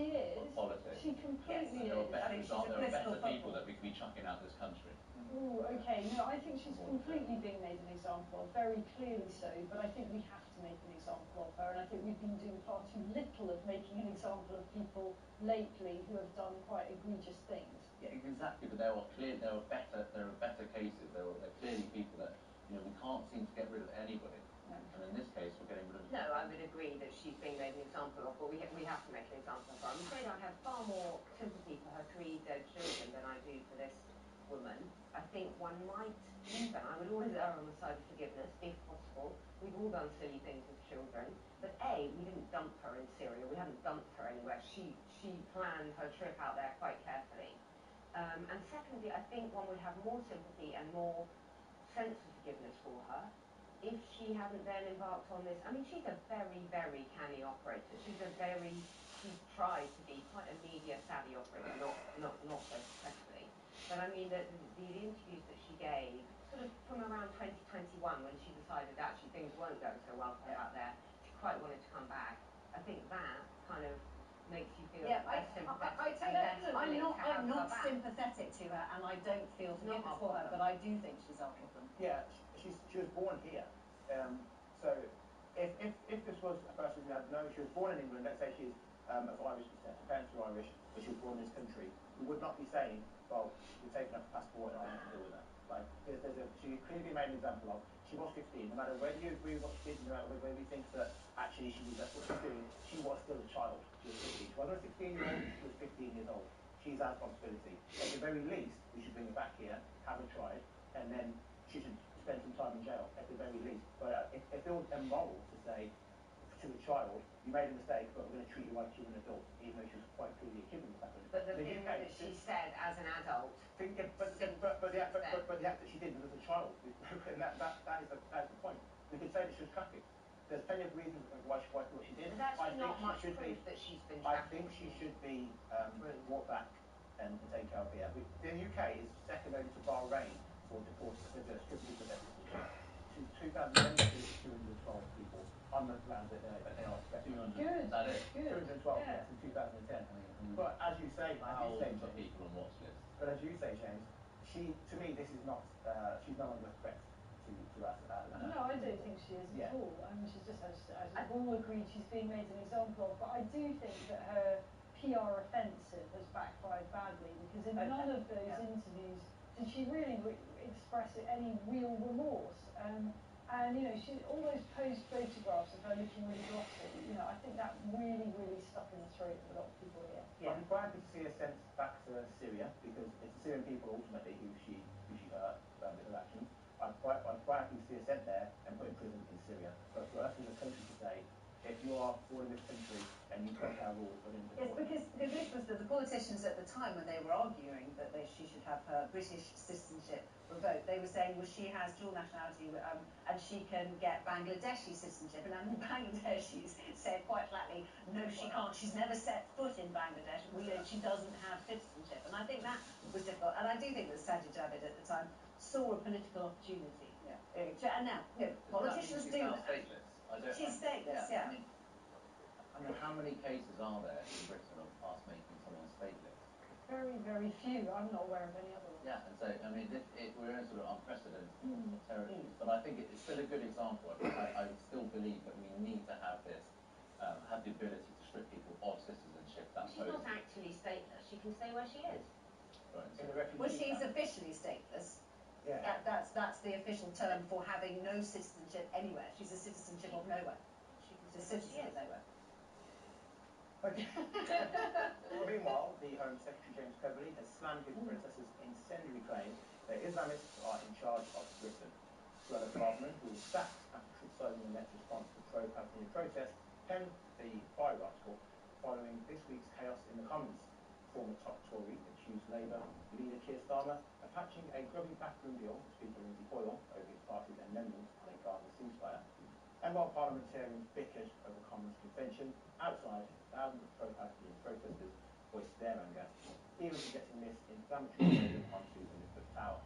politics. She completely There are is. better people that we could be chucking out this country. Oh, okay. No, I think she's completely being made an example of, very clearly so, but I think we have to make an example of her, and I think we've been doing far too little of making an example of people lately who have done quite egregious things. Yeah, exactly, but there are better cases. There are clearly people that, we can't seem to get rid of anybody. No. And in this case, we're getting rid of... No, I would agree that she's being made an example of, but we have to make an example of her. I'm afraid I have far more sympathy for her 3 dead children than I do for this woman. I think one might even, I would always err on the side of forgiveness, if possible. We've all done silly things with children. But A, we didn't dump her in Syria. We haven't dumped her anywhere. She planned her trip out there quite carefully. And secondly, I think one would have more sympathy and more sense of forgiveness for her if she hadn't then embarked on this. I mean, she's a very, very canny operator. She's tried to be quite a media savvy operator, not so successfully. But I mean, the interviews that she gave, sort of from around 2021, when she decided actually things weren't going so well for her out there, she quite wanted to come back. I think that kind of makes you feel less sympathetic. I'm not sympathetic to her, and I don't feel forgiveness for her, but I do think she's our problem. Yeah, she was born here. So if this was a person who had she was born in England, let's say she's of Irish descent, her parents were Irish, but she was born in this country, we would not be saying, well, we're taking off the passport and I don't have to deal with her. Like, she clearly been made an example of. She was 15, no matter whether you agree with what she did, no matter whether you think that actually that's what she's doing, she was still a child. She was 15. She wasn't a 16-year-old, she was 15 years old. She's our responsibility. At the very least, we should bring her back here, have her tried, and then she should spend some time in jail, at the very least. But if it feels immoral to say to a child, you made a mistake, but we're going to treat you like you're an adult, even though she was quite clearly a kid when this happened. But the thing that she said as an adult... But the act that she did was as a child, and that is the point. We could say that she was trafficked. There's plenty of reasons why she what she did. There's actually not much proof that she's been trafficked. I think she should be brought back and taken care of here. The UK is second only to Bahrain for stripping people of their citizenship. 2011 212 people on the grounds that they are expecting. 200. Is that it? 212, yes, in 2010. But as you say, thousands of people on watch list. But as you say, James, to me, this is not. She's no longer a threat to us. No, I don't think she is at all. I mean, she's just, as we've all agreed, she's being made an example of. But I do think that her PR offensive has backfired badly, because in none of those interviews did she really express any real remorse. And all those posed photographs of her looking really glossy, I think that really, really stuck in the throat of a lot of people here. I'd be quite happy to see her sent back to Syria, because it's the Syrian people ultimately who she hurt with her actions. I'd quite happy to see her sent there and put in prison in Syria. But for us as a country to say, if you are born in this country new quota rules put into Yes, force. because this was the politicians at the time when they were arguing that she should have her British citizenship revoked. They were saying, well, she has dual nationality and she can get Bangladeshi citizenship. And the Bangladeshis said quite flatly, no, she can't. She's never set foot in Bangladesh. She doesn't have citizenship. And I think that was difficult. And I do think that Sajid Javid at the time saw a political opportunity. Yeah. And now, politicians do that. She's stateless, yeah. I mean, how many cases are there in Britain of us making someone stateless? Very, very few. I'm not aware of any other ones. Yeah, and so, I mean, we're in sort of unprecedented territories, but I think it's still a good example. I still believe that we need to have this, have the ability to strip people of citizenship. She's not actually stateless. She can stay where she is. Right. In the refugee Well, she's camp. officially stateless. Yeah. That's the official term for having no citizenship anywhere. She's a citizenship of nowhere. She's a citizen of nowhere. Meanwhile, the Home Secretary James Cleverly has slammed his predecessor's incendiary claim that Islamists are in charge of Britain. Suella Braverman, who was sacked after criticising the Met's response to the pro-Palestinian protest, penned the fire article following this week's chaos in the Commons. Former top Tory accused Labour leader Keir Starmer of hatching a grubby backroom deal with Speaker Lindsay Hoyle over his party's amendment on a Gaza ceasefire. And while parliamentarians bickered over Commons convention, outside, thousands of pro-Palestinian protesters voiced their anger, even projecting this inflammatory statement onto Elizabeth Tower.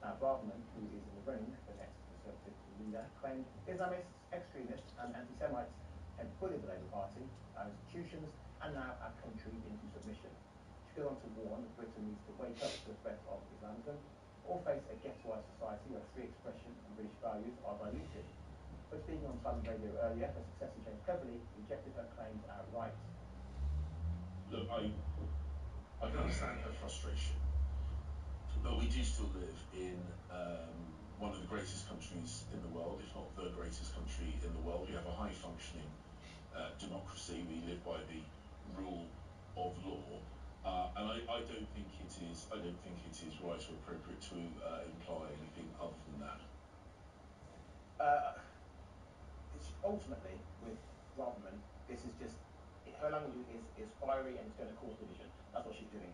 Now, Braverman, who is in the running for next Conservative leader, claimed Islamists, extremists and anti-Semites had bullied the Labour Party, our institutions, and now our country into submission. She goes on to warn that Britain needs to wake up to the threat of Islamism, or face a ghettoised society where free expression and British values are diluted. But speaking on Times Radio earlier, her successor James Cleverly rejected her claims outright. Look, I can understand her frustration, but we do still live in one of the greatest countries in the world, if not the greatest country in the world. We have a high-functioning democracy. We live by the rule of law, and I don't think it is right or appropriate to imply anything other than that. Ultimately, with Braverman, this is just, her language is fiery and it's going to cause division. That's what she's doing.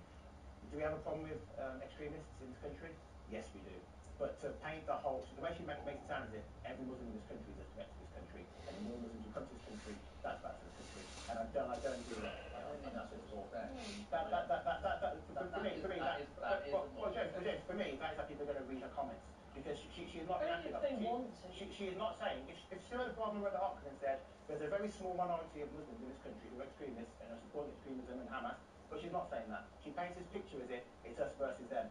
Do we have a problem with extremists in this country? Yes, we do. But to paint the whole, the way she makes it sound as if every Muslim in this country is a threat to this country, and the more Muslims who come to this country, that's bad for this country. And I don't agree with that. I don't think that's at all. For me, that is how people are going to read her comments. Because she is not Only if they want to. She is not saying, if Suella Braverman read the article and said, there's a very small minority of Muslims in this country who are extremists and are supporting extremism and Hamas, but she's not saying that. She paints this picture as if it's us versus them.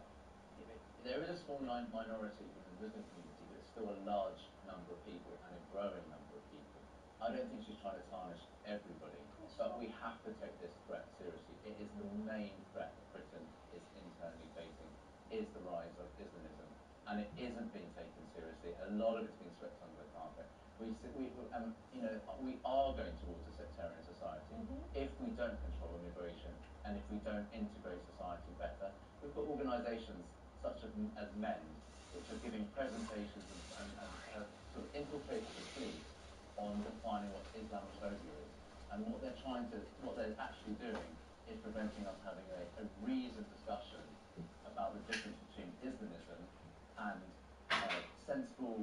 There is a small minority in the Muslim community, but it's still a large number of people and a growing number of people. I don't think she's trying to tarnish everybody, but we have to take this threat seriously. It is the main threat that Britain is internally facing, is the rise of Islamism, and it isn't being taken seriously. A lot of it's being swept under the carpet. We are going towards a sectarian society if we don't control immigration and if we don't integrate society better. We've got organisations such as MEND, which are giving presentations and sort of infiltrated the police on defining what Islamophobia is. And what they're actually doing is preventing us having a reasoned discussion about the difference between Islamism and sensible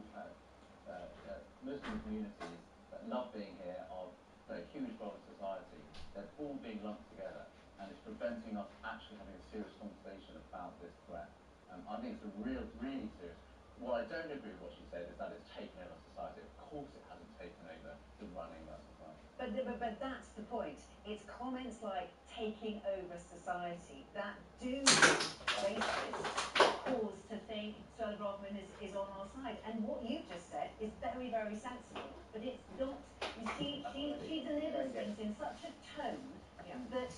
Muslim communities that love being here, are play a huge role in society. They're all being lumped together, and it's preventing us actually having a serious conversation about this threat. I think it's a really serious. What I don't agree with what she said is that it's taken over society. Of course it hasn't taken over the running of society. But that's the point. It's comments like taking over society that do racists cause to think Suella Braverman is on our side. And what you've just said is very, very sensible. But it's not. She delivers things in such a tone that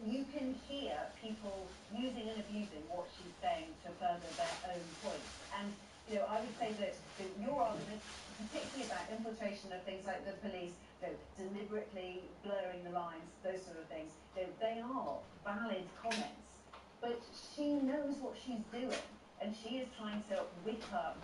you can hear people using and abusing what she's saying to further their own points. And I would say that your argument, particularly about infiltration of things like the police, deliberately blurring the lines, those sort of things, they are valid comments. But she knows what she's doing, and she is trying to whip up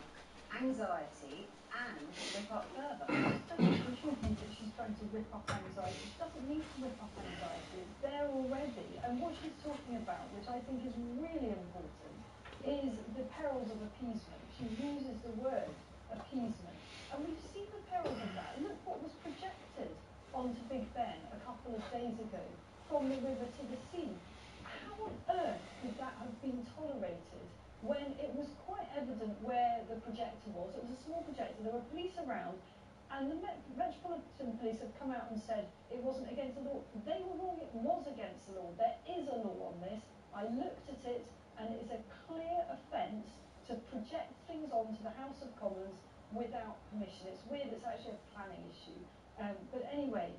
anxiety and whip up further. Don't you think that she's trying trying to whip up anxiety. She doesn't need to whip up anxiety. It's there already. And what she's talking about, which I think is really important, is the perils of appeasement. She uses the word appeasement. And we've seen the perils of that. Look what was projected onto Big Ben a couple of days ago, from the river to the sea. How on earth could that have been tolerated when it was quite evident where the projector was? It was a small projector, there were police around, and the Metropolitan Police have come out and said it wasn't against the law. They were wrong, it was against the law. There is a law on this. I looked at it, and it is a clear offence to project things onto the House of Commons without permission. It's weird, it's actually a planning issue. But anyway,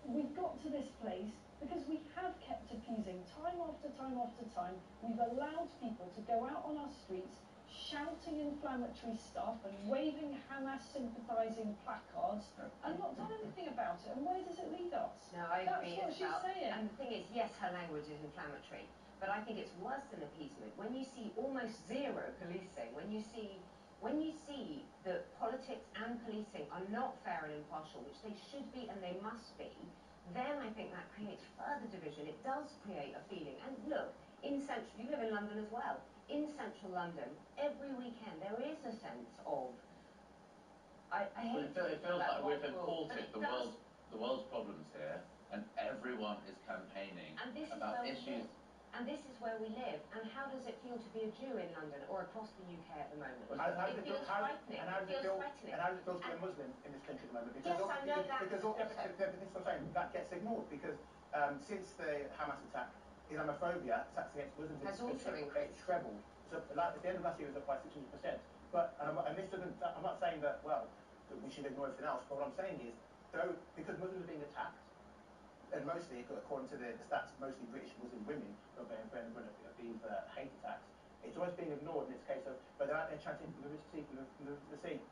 we've got to this place because we have kept appeasing time after time after time. We've allowed people to go out on our streets shouting inflammatory stuff and waving Hamas sympathising placards and not done anything about it. And where does it lead us? No, I agree. That's what she's saying. And the thing is, yes, her language is inflammatory, but I think it's worse than appeasement. When you see almost zero policing, when you see that politics and policing are not fair and impartial, which they should be and they must be, then I think that creates further division. It does create a feeling. And look, you live in London as well. In central London, every weekend there is a sense of, I hate it feels like we've imported the world's problems here, and everyone is campaigning about issues. And this is where we live. And how does it feel to be a Jew in London or across the UK at the moment? It feels frightening. And how does it feel to be a Muslim in this country at the moment? Yes, I know that. Because this is what I'm saying, that gets ignored because since the Hamas attack, Islamophobia, attacks against Muslims has also increased. Trebled. So at the end of last year it was up by 600%. But and this doesn't. I'm not saying that that we should ignore everything else. But what I'm saying is, because Muslims are being attacked, and mostly, according to the stats, mostly British Muslim women are being of these hate attacks. It's always being ignored in this case of, but they're out there chanting the sea.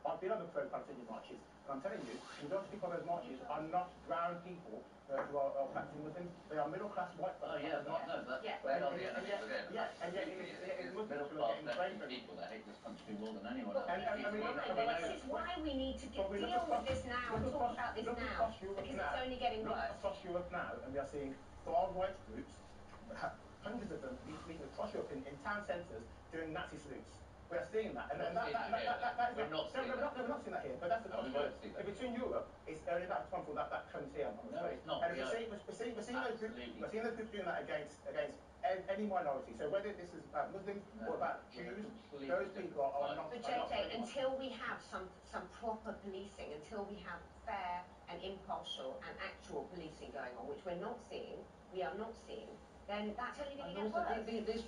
I've been on the pro-Palestinian marches, and I'm telling you, the majority of people on those marches are not brown people who are practicing Muslims. They are middle-class white folk. And yet it's Muslims who are getting blamed for people that hate this country more than anyone else. This is why we need to deal with this now and talk about this now, because it's only getting worse. Look across Europe now, and we are seeing far-right groups, hundreds of them, meeting across Europe in town centres doing Nazi salutes. We are seeing that, and we're not seeing that here. But that's across Europe. Between Europe, it's only that one for that comes here. No, it's not. And we're seeing those groups doing that against any minority. So whether this is about Muslims or about Jews, those people are not. But JJ, until we have some proper policing, until we have fair and impartial and actual policing going on, which we are not seeing, then that's only going to get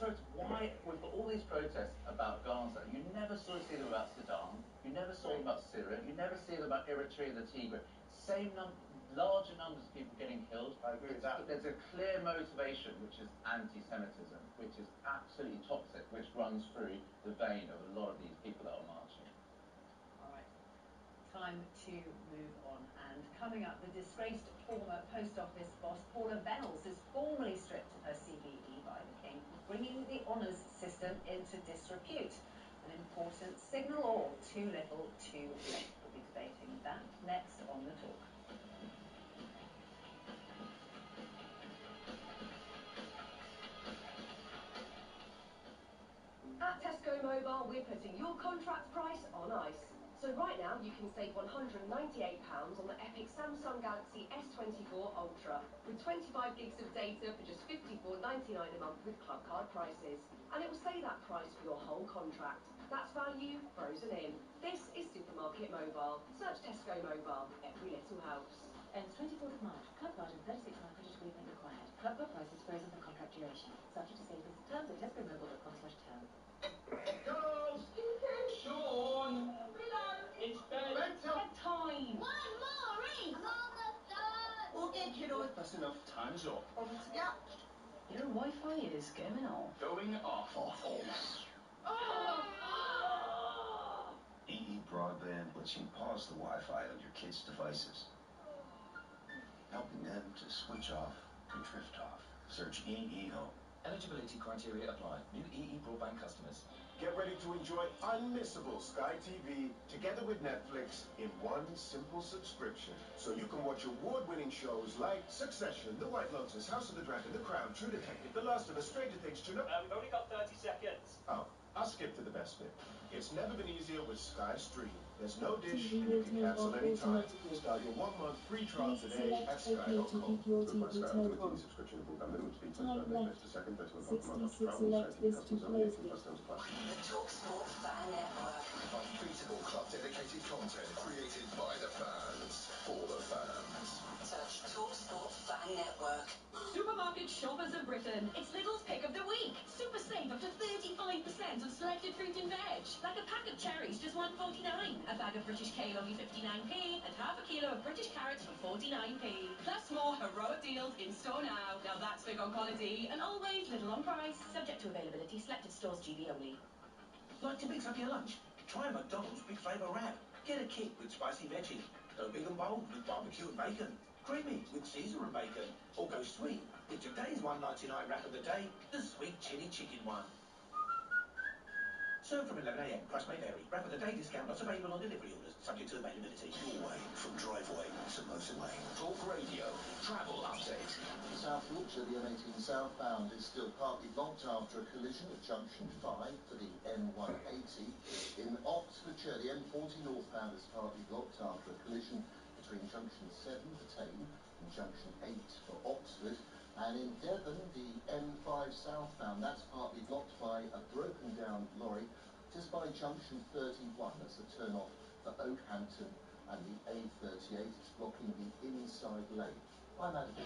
worse. Why we've got all these protests about Gaza? You never saw see them about Sudan. You never saw them about Syria. You never see them about Eritrea and the Tigray. Larger numbers of people getting killed. I agree with that. There's a clear motivation, which is anti-Semitism, which is absolutely toxic, which runs through the vein of a lot of these people that are marching. All right, time to move on. And coming up, the disgraced former post office boss Paula Bennells is formally stripped of her CBE by the King, bringing the honours system into disrepute. An important signal, or too little, too late. We'll be debating that next on The Talk. At Tesco Mobile, we're putting your contract price on ice. So right now, you can save £198 on the epic Samsung Galaxy S24 Ultra, with 25 gigs of data for just £54.99 a month with Club Card prices. And it will say that price for your whole contract. That's value frozen in. This is Supermarket Mobile. Search Tesco Mobile. Every little helps. Ends 24th of March. Club Card and 36-month credit agreement required. Club Card prices frozen for contract duration. Subject to status. Terms at tescomobile.com/term. Girls! Sean! It's bedtime! One more eat! I'm almost done! Okay, kiddos. That's enough. Time's up. Over to the app. Your Wi-Fi is going off. Going off. EE Broadband lets you pause the Wi-Fi on your kids' devices, helping them to switch off and drift off. Search EE Home Eligibility criteria apply. New EE broadband customers. Get ready to enjoy unmissable Sky TV together with Netflix in one simple subscription. So you can watch award-winning shows like Succession, The White Lotus, House of the Dragon, The Crown, True Detective, The Last of Us, Stranger Things, we've only got 30 seconds. Oh, I'll skip to the best bit. It's never been easier with Sky Stream. There's no dish and you can cancel anytime. Start your 1 month free trial today at sky.com. Goodbye Sky Ultimate TV subscription and broadband minimum speed 25 megabytes per second, 31 pounds per month. Travel, Sky TV customers only, 18 plus terms apply. The TalkSport Fan Network. Unbeatable club dedicated content created by the fans for the fans. Search TalkSport Fan Network. Supermarket shoppers of Britain, it's Lidl's pick of the week. Super save up to 35% on selected fruit and veg. Like a pack of cherries, just £1.49. A bag of British kale, only 59p. And half a kilo of British carrots for 49p. Plus more heroic deals in store now. Now that's big on quality and always little on price. Subject to availability, selected stores, GB only. Like to mix up your lunch? Try McDonald's Big Flavour Wrap. Get a kick with spicy veggie. Go big and bold with barbecue and bacon. Creamy with Caesar and bacon. Or go sweet with today's $1.99 wrap of the day, the sweet chili chicken one. Served from 11 a.m. Price may vary. Wrap of the day discount not available on delivery orders. Subject to availability. Your way from driveway to motorway. Talk Radio Travel Update. South Yorkshire, the M18 southbound is still partly blocked after a collision at junction 5 for the M180. In Oxfordshire, the M40 northbound is partly blocked after a collision between junction 7 for Tame and junction 8 for Oxford. And in Devon, the M5 southbound, that's partly blocked by a broken down lorry just by junction 31. That's the turn off for Oakhampton, and the A38 is blocking the inside lane. I'm Adam.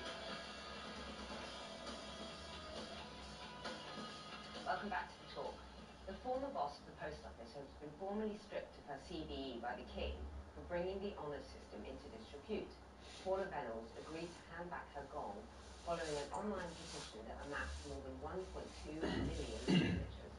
Welcome back to The Talk. The former boss of the Post Office has been formally stripped of her CBE by the King for bringing the honours system into disrepute. Paula Venables agreed to hand back her gong following an online petition that amassed more than 1.2 million signatures.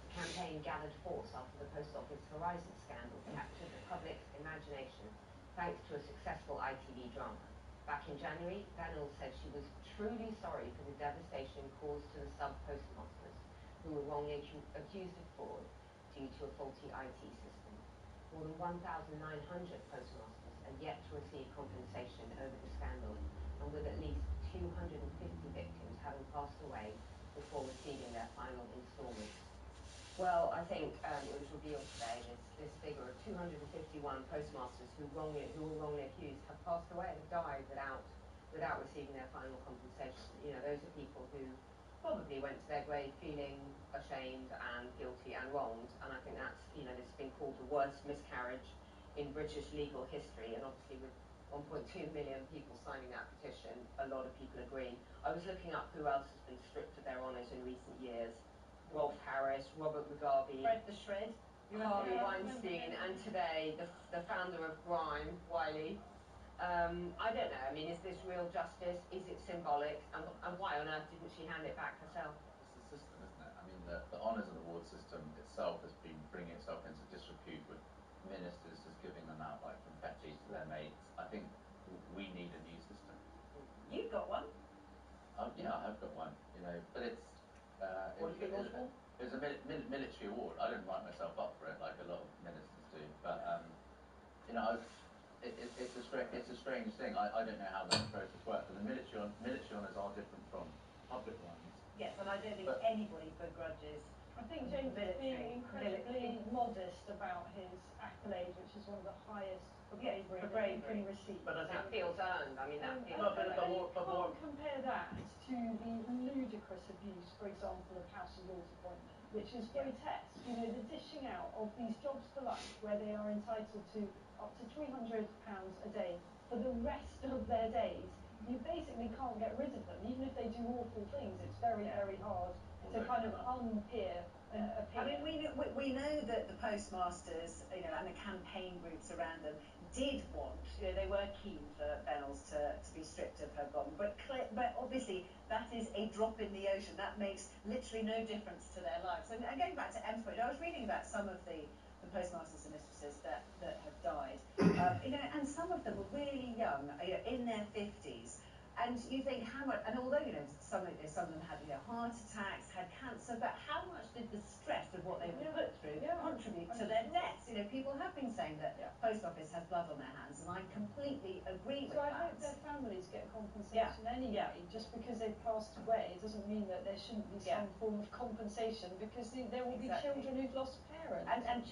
The campaign gathered force after the Post Office Horizon scandal captured the public's imagination thanks to a successful ITV drama. Back in January, Venables said she was truly sorry for the devastation caused to the sub-postmasters who were wrongly accused of fraud due to a faulty IT system. More than 1,900 postmasters are yet to receive compensation over the scandal, and with at least 250 victims having passed away before receiving their final instalments. Well, I think it was revealed today, this figure of 251 postmasters who were wrongly accused have passed away, have died without receiving their final compensation. You know, those are people who probably went to their grave feeling ashamed and guilty and wronged, and I think that's, you know, this has been called the worst miscarriage in British legal history, and obviously with 1.2 million people signing that petition, a lot of people agree. I was looking up who else has been stripped of their honours in recent years. Rolf Harris, Robert Mugabe, Fred the Shred, Harvey Weinstein, and today the founder of Grime, Wiley. I don't know, I mean, is this real justice? Is it symbolic? And why on earth didn't she hand it back herself? It's the system, isn't it? I mean, the honours and awards system itself has been bringing itself into disrepute with ministers just giving them out like confetti to their mates. I think we need a new system. You've got one. Yeah, I have got one, you know, but it's... what do you get yours for? It's a military award. I didn't write myself up for it like a lot of ministers do, but, you know, it's a strange thing. I don't know how that process works, but the military honours are different from public ones. Yes, and I don't think anybody begrudges. I think James is being incredibly modest about his accolade, which is one of the highest for bravery that you can receive. But that feels earned. I mean, that feels earned. You can't compare that to the ludicrous abuse, for example, of House of Lords appointment, which is grotesque. You know, the dishing out of these jobs for life, where they are entitled to up to £300 a day for the rest of their days. You basically can't get rid of them, even if they do awful things. It's very, very hard to kind of unpeer an I opinion. mean, we know that the postmasters, you know, and the campaign groups around them did want, you know, they were keen for Venables to be stripped of her gong, but obviously that is a drop in the ocean. That makes literally no difference to their lives. And going back to Em's point, I was reading about some of the postmasters and mistresses that have died, you know, and some of them were really young, in their 50s, And you think how much, and although, you know, some of them had, you know, heart attacks, had cancer, but how much did the stress of what they were put through contribute to their deaths? You know, people have been saying that post office has blood on their hands, and I completely agree with so that. I hope their families get compensation anyway. Just because they've passed away, it doesn't mean that there shouldn't be some form of compensation, because there will be children who've lost parents. And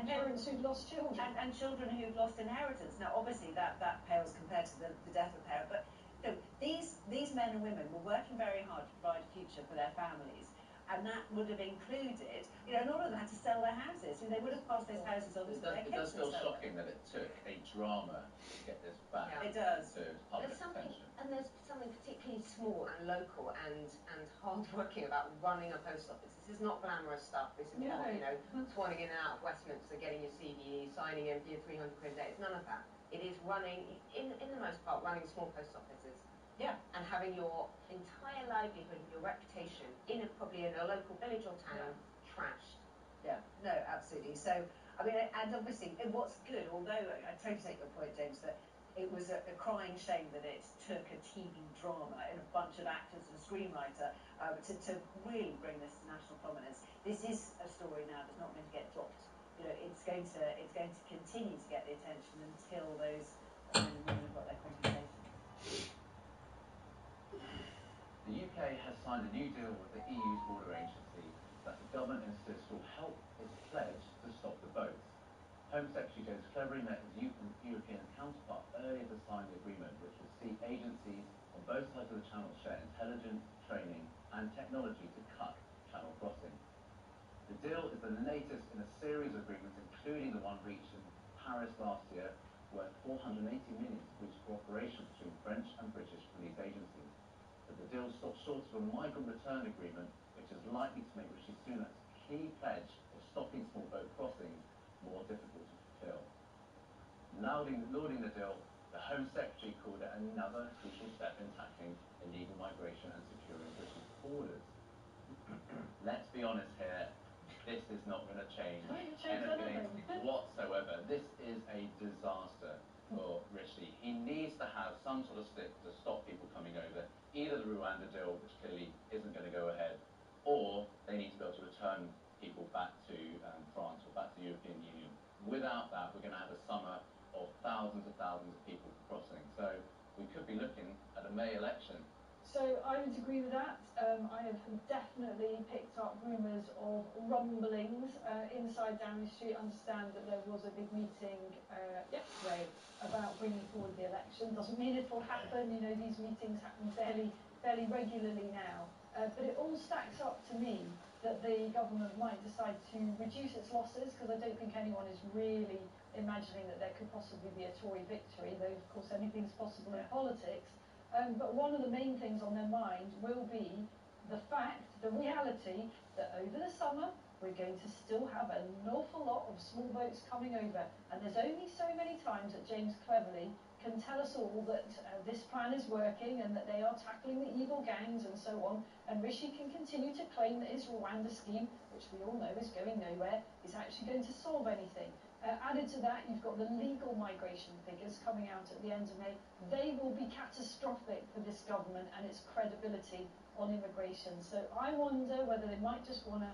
parents who've lost children. And children who've lost inheritance. Now, obviously, that pales compared to the death of parent, but you know, these men and women were working very hard to provide a future for their families, and that would have included, you know, a lot of them had to sell their houses, and they would have passed those houses on to their kids. It does feel shocking that it took a drama to get this back It does. to public attention. And there's something particularly small and local and hard-working about running a post office. This is not glamorous stuff. This is not, you know, swanning in and out of Westminster, getting your CV, signing in for your 300 quid a day. It's none of that. It is running, in the most part, running small post offices. Yeah. And having your entire livelihood and your reputation probably in a local village or town trashed. Yeah, no, absolutely. So, I mean, and obviously, what's good, although I totally take your point, James, that it was a crying shame that it took a TV drama and a bunch of actors and a screenwriter to really bring this to national prominence. This is a story now that's not going to get dropped. You know, it's going to continue to get the attention until those men and women have got their compensation. The UK has signed a new deal with the EU's border agency that the government insists will help its pledge to stop the boats. Home Secretary James Cleverly met his European counterpart earlier to sign the agreement, which will see agencies on both sides of the Channel share intelligence, training and technology to cut channel crossing. The deal is the latest in a series of agreements, including the one reached in Paris last year, worth 480 million to boost cooperation between French and British police agencies. But the deal stops short of a migrant return agreement, which is likely to make Rishi Sunak's key pledge of stopping small boat crossings more difficult to fulfill. Lauding the deal, the Home Secretary called it another crucial step in tackling illegal migration and securing British borders. Let's be honest here, this is not going to change anything whatsoever. This is a disaster for Rishi. He needs to have some sort of stick to stop people coming over, either the Rwanda deal, which clearly isn't going to go ahead, or they need to be able to return people back to France or back to the European Union. Without that, we're going to have a summer of thousands of people crossing. So we could be looking at a May election. So I would agree with that. I have definitely picked up rumours of rumblings inside Downing Street. Understand that there was a big meeting yesterday about bringing forward the election. Doesn't mean it will happen. You know, these meetings happen fairly regularly now. But it all stacks up to me that the government might decide to reduce its losses, because I don't think anyone is really imagining that there could possibly be a Tory victory, though of course anything's possible in politics. But one of the main things on their mind will be the reality that over the summer we're going to still have an awful lot of small boats coming over, and there's only so many times that James Cleverly can tell us all that this plan is working and that they are tackling the evil gangs and so on, and Rishi can continue to claim that his Rwanda scheme, which we all know is going nowhere, is actually going to solve anything. Added to that, you've got the legal migration figures coming out at the end of May. They will be catastrophic for this government and its credibility on immigration. So I wonder whether they might just want to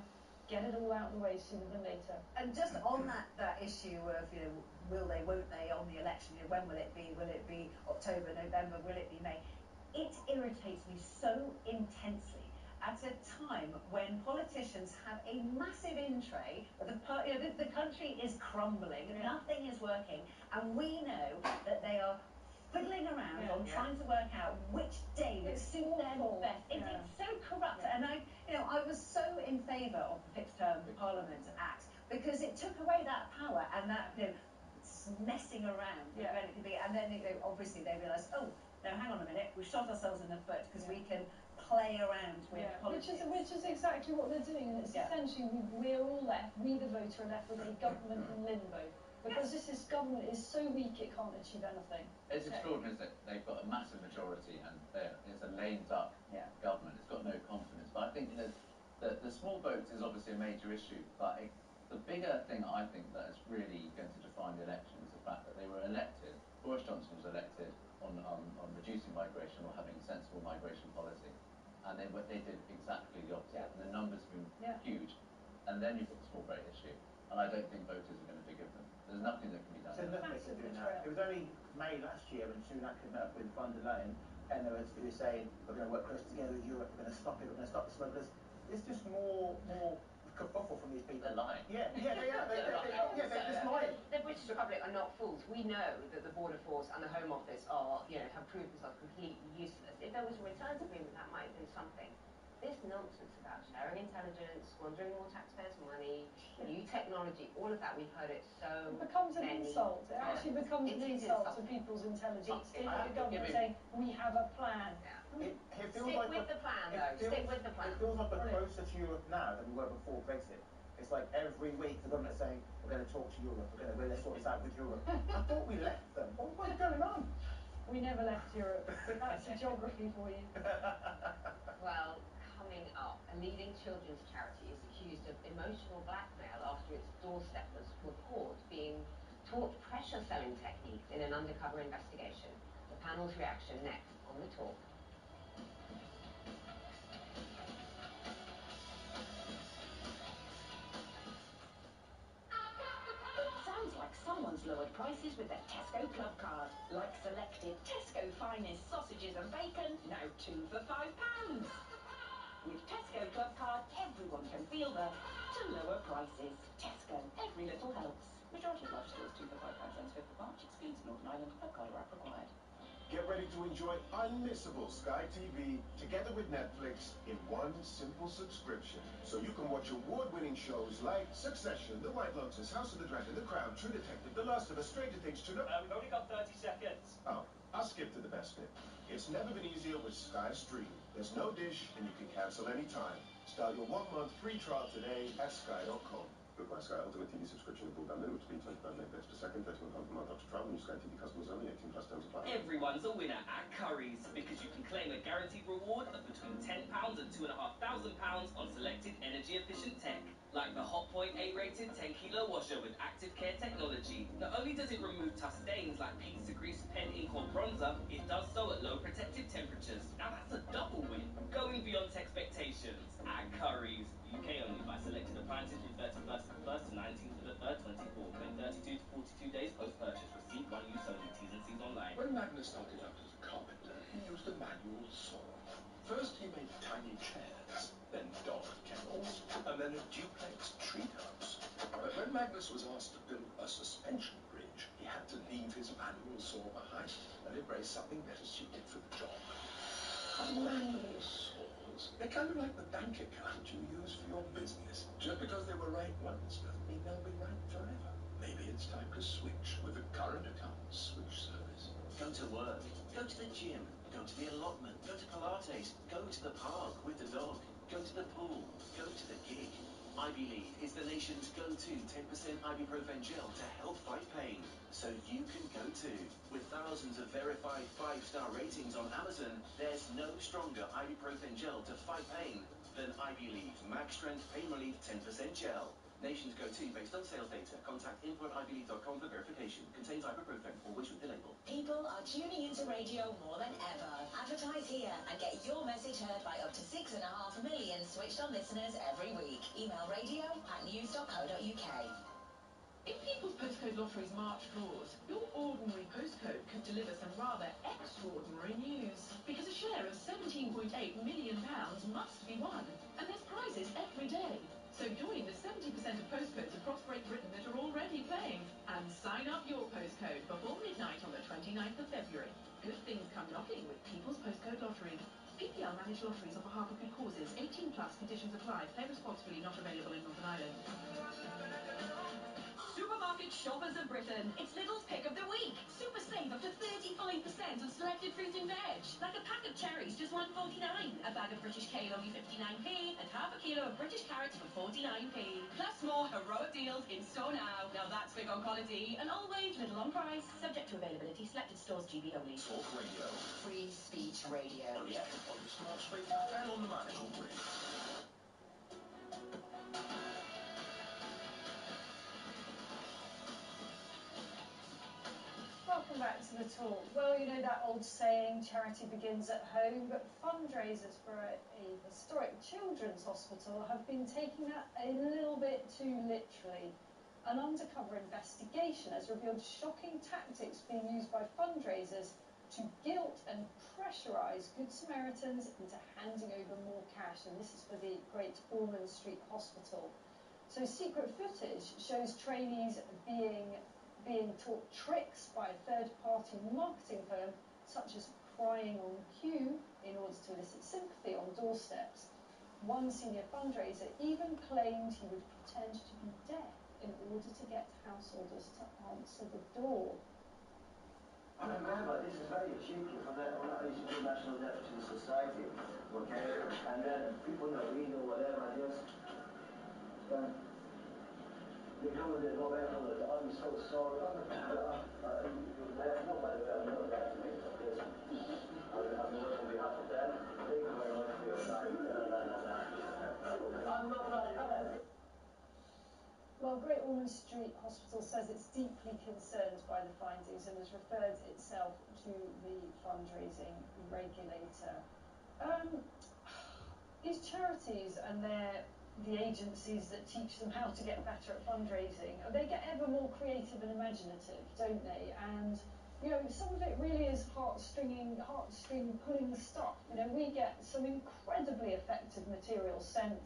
get it all out of the way sooner than later. And just on that issue of, you know, will they, won't they, on the election, you know, when will it be? Will it be October, November? Will it be May? It irritates me so intensely at a time when politicians have a massive in tray, the country is crumbling, nothing is working, and we know that they are fiddling around on trying to work out which day would suit them best. It's so corrupt, and I was so in favour of the Fixed Term Parliament Act, because it took away that power and that, you know, messing around with when it could be, and then obviously they realised, oh no, hang on a minute, we've shot ourselves in the foot because we can play around with politics. Which is exactly what they're doing, and it's essentially we're all left, we the voter are left with a government in limbo, because this government is so weak it can't achieve anything. It's extraordinary, isn't it? They've got a massive majority and it's a lame duck government. It's got no confidence. But I think the small boats is obviously a major issue, but the bigger thing I think that is really going to define the election is the fact that they were elected, Boris Johnson was elected on reducing migration or having migration policy, and they did exactly the opposite, and the numbers have been huge. And then you've got the small rate issue, and I don't think voters are going to forgive them. There's nothing that can be done. So Netflix is doing that. It was only May last year when Sunak had met up with von der Leyen, and he was saying, we're going to work close together with Europe, we're going to stop it, we're going to stop the smugglers. It's just more kerfuffle from these people. They're lying. Yeah, they are. They're just lying. The British Republic are not fools. We know that the Border Force and the Home Office are, have proved themselves completely useless. If there was a returns agreement, that might have been something. This nonsense about sharing intelligence, squandering more taxpayers' money, new technology, all of that, we've heard it so It becomes an many insult. It actually becomes an insult to people's intelligence. The government saying, we have a plan. It feels Stick like with the plan, though. Stick with the plan. It feels like we're closer to Europe now than we were before Brexit. It's like every week the government's saying, we're going to talk to Europe, we're going to sort this out with Europe. I thought we left them. What's going on? We never left Europe. That's a geography for you. Well, coming up, a leading children's charity is accused of emotional blackmail after its doorsteppers report being taught pressure selling techniques in an undercover investigation. The panel's reaction next on The Talk. Sounds like someone's lowered prices with their Tesco Club card. Like selected Tesco Finest sausages and bacon, now 2 for £5. With Tesco Club card, everyone can feel the to lower prices. Tesco, every little helps. Majority of large stores 2 for £5 ends 5th of March. Excludes Northern Ireland. Club card or app required. Get ready to enjoy unmissable Sky TV together with Netflix in one simple subscription. So you can watch award-winning shows like Succession, The White Lotus, House of the Dragon, The Crown, True Detective, The Last of Us, Stranger Things, we've only got 30 seconds. Oh, I'll skip to the best bit. It's never been easier with Sky Stream. There's no dish and you can cancel anytime. Start your 1-month free trial today at sky.com. Goodbye Sky Ultimate TV subscription and broadband minimum speed 25 megabytes per second, £31 per month up to travel. New Sky TV customers only, 18 plus terms apply. Everyone's a winner at Currys because you can claim a guaranteed reward of between £10 and £2,500 on selected energy efficient tech. Like the Hotpoint A-rated 10-kilo washer with active care technology. Not only does it remove tough stains like pizza grease, pen ink or bronzer, it does so at low protective temperatures. Now that's a double win. Going beyond expectations at Currys. UK only by selected appliances from 31st of the 1st to 19th of the 3rd, 24. Then 32 to 42 days post-purchase. Receipt 1 use only. T's and C's online. When Magnus started out as a carpenter, he used a manual saw. First he made tiny chairs, then dog kennels, and then a duplex treehouse. But when Magnus was asked to build a suspension bridge, he had to leave his manual saw behind and embrace something better suited for the job. Manual saws, they're kind of like the bank account you use for your business. Just because they were right once doesn't mean they'll be right forever. Maybe it's time to switch with the current account switch service. Go to work, go to the gym, go to the allotment, go to Pilates, go to the park with the dog, go to the pool, go to the gig. Ibylead is the nation's go-to 10% ibuprofen gel to help fight pain. So you can go too. With thousands of verified 5-star ratings on Amazon, there's no stronger ibuprofen gel to fight pain than Ibylead Max Strength Pain Relief 10% Gel. Nation's go-to based on sales data. Contact info@ibylead.com for verification. Contains ibuprofen. Always read the label. People are tuning into radio more than ever. Advertise here and get your message heard by up to 6.5 million switched-on listeners every week. Email radio@news.co.uk. In People's Postcode Lottery's March draws, your ordinary postcode could deliver some rather extraordinary news. Because a share of £17.8 million must be won, and there's prizes every day. So join the 70% of postcodes across Great Britain that are already playing, and sign up your postcode before midnight on the 29th of February. Good things come knocking with People's Postcode Lottery. PPL manage lotteries on behalf of good causes. 18 plus conditions apply. Play responsibly. Not available in Northern Ireland. Supermarket shoppers of Britain, it's Lidl's pick of the week. Super save up to 35% on selected fruit and veg. Like a pack of cherries, just £1.49. A bag of British kale, only 59p. And half a kilo of British carrots for 49p. Plus more heroic deals in store now. Now that's big on quality and always little on price. Subject to availability. Selected stores GB only. Talk Radio. Free speech radio. On the app, on your smart speaker, and on the Manical Bridge. Welcome back to Hospital. Well, you know that old saying, charity begins at home, but fundraisers for a historic children's hospital have been taking that a little bit too literally. An undercover investigation has revealed shocking tactics being used by fundraisers to guilt and pressurise Good Samaritans into handing over more cash, and this is for the Great Ormond Street Hospital. So secret footage shows trainees being taught tricks by a third-party marketing firm, such as crying on cue in order to elicit sympathy on doorsteps. One senior fundraiser even claimed he would pretend to be deaf in order to get householders to answer the door. I remember, this is very cheeky when I used to do National Deaf to Society, okay? And then people that we know whatever, I just they come and they go back on it. I'm so sorry. Nobody will know that to me. I'm working on behalf of them. Thank you very much for your time. I'm not like that. Well, Great Ormond Street Hospital says it's deeply concerned by the findings and has referred itself to the fundraising regulator. These charities and the agencies that teach them how to get better at fundraising, they get ever more creative and imaginative, don't they? And you know, some of it really is heartstring pulling stuff. You know, we get some incredibly effective material sent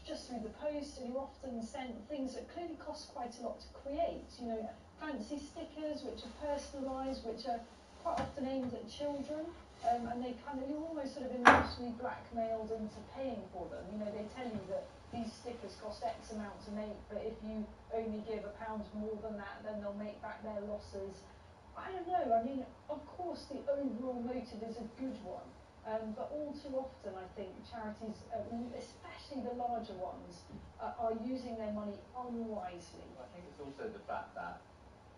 just through the post, and you're often sent things that clearly cost quite a lot to create. You know, fancy stickers which are personalised, which are quite often aimed at children. And you're almost sort of emotionally blackmailed into paying for them. You know, they tell you that these stickers cost X amount to make, but if you only give £1 more than that, then they'll make back their losses. I don't know, I mean, of course the overall motive is a good one, but all too often I think charities, especially the larger ones, are using their money unwisely. Well, I think it's also the fact that,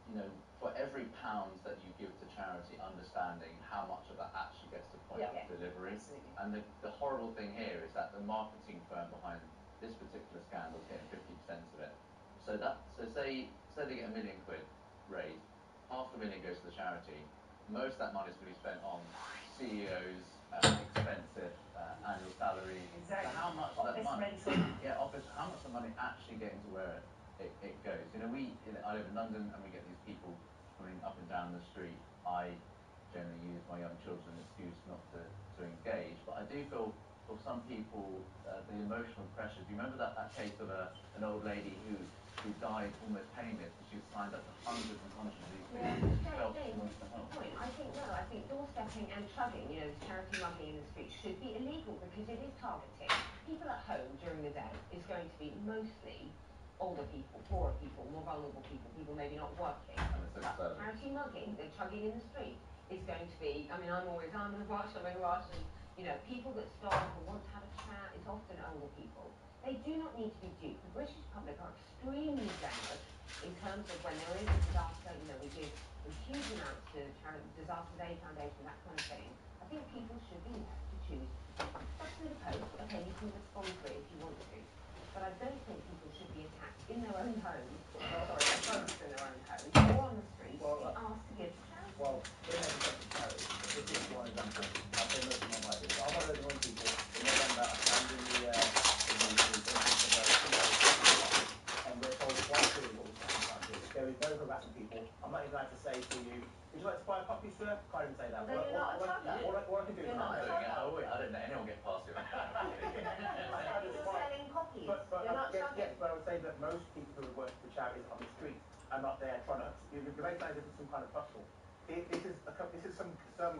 you know, for every £1 that you give to charity, understanding how much of that actually gets to point of delivery. Absolutely. And the horrible thing here is that the marketing firm behind this particular scandal is getting 50% of it. So say they get £1 million raised, £500,000 goes to the charity. Most of that money is going to be spent on CEOs, expensive annual salaries. Exactly. So how much of that Office money? rental. How much of the money actually getting to where it goes? You know, I live in London and we get these people running up and down the street. I generally use my young children as an excuse not to engage, but I do feel for some people the emotional pressure. Do you remember that case of an old lady who died almost penniless because she was signed up to hundreds and hundreds of these people? Jane, this is the point. I think doorstepping and chugging, you know, charity mugging in the street should be illegal because it is targeting. People at home during the day is going to be mostly older people, poorer people, more vulnerable people, people maybe not working. But charity mugging, the chugging in the street, is going to be, I mean, I'm in a rush, and, you know, people that stop or want to have a chat, it's often older people. They do not need to be duped. The British public are extremely generous in terms of when there is a disaster, you know, we give huge amounts to Disasters Aid Foundation, that kind of thing. I think people should be left to choose. Stuff through the post, okay, you can respond to it if you want to. But I don't think people should be attacked in their own homes, opposed in their own homes, or on the streets, being asked to give to charity. Well, when they get to charity, this is one example. I'll say most of them like this. I'm one of those annoying people. In November, I stand in the and we're told quite clearly what we're talking about here. There is no harassing people. I'm not even allowed to say to you, would you like to buy a copy, sir? Can't even say that. Then you're not a tugger. All I can do is I don't let anyone get past you. You're selling copies. You're not chugging. Yes, but I would say that most people who work for charities on the street are not there trying to. You may find this is some kind of hustle. This is some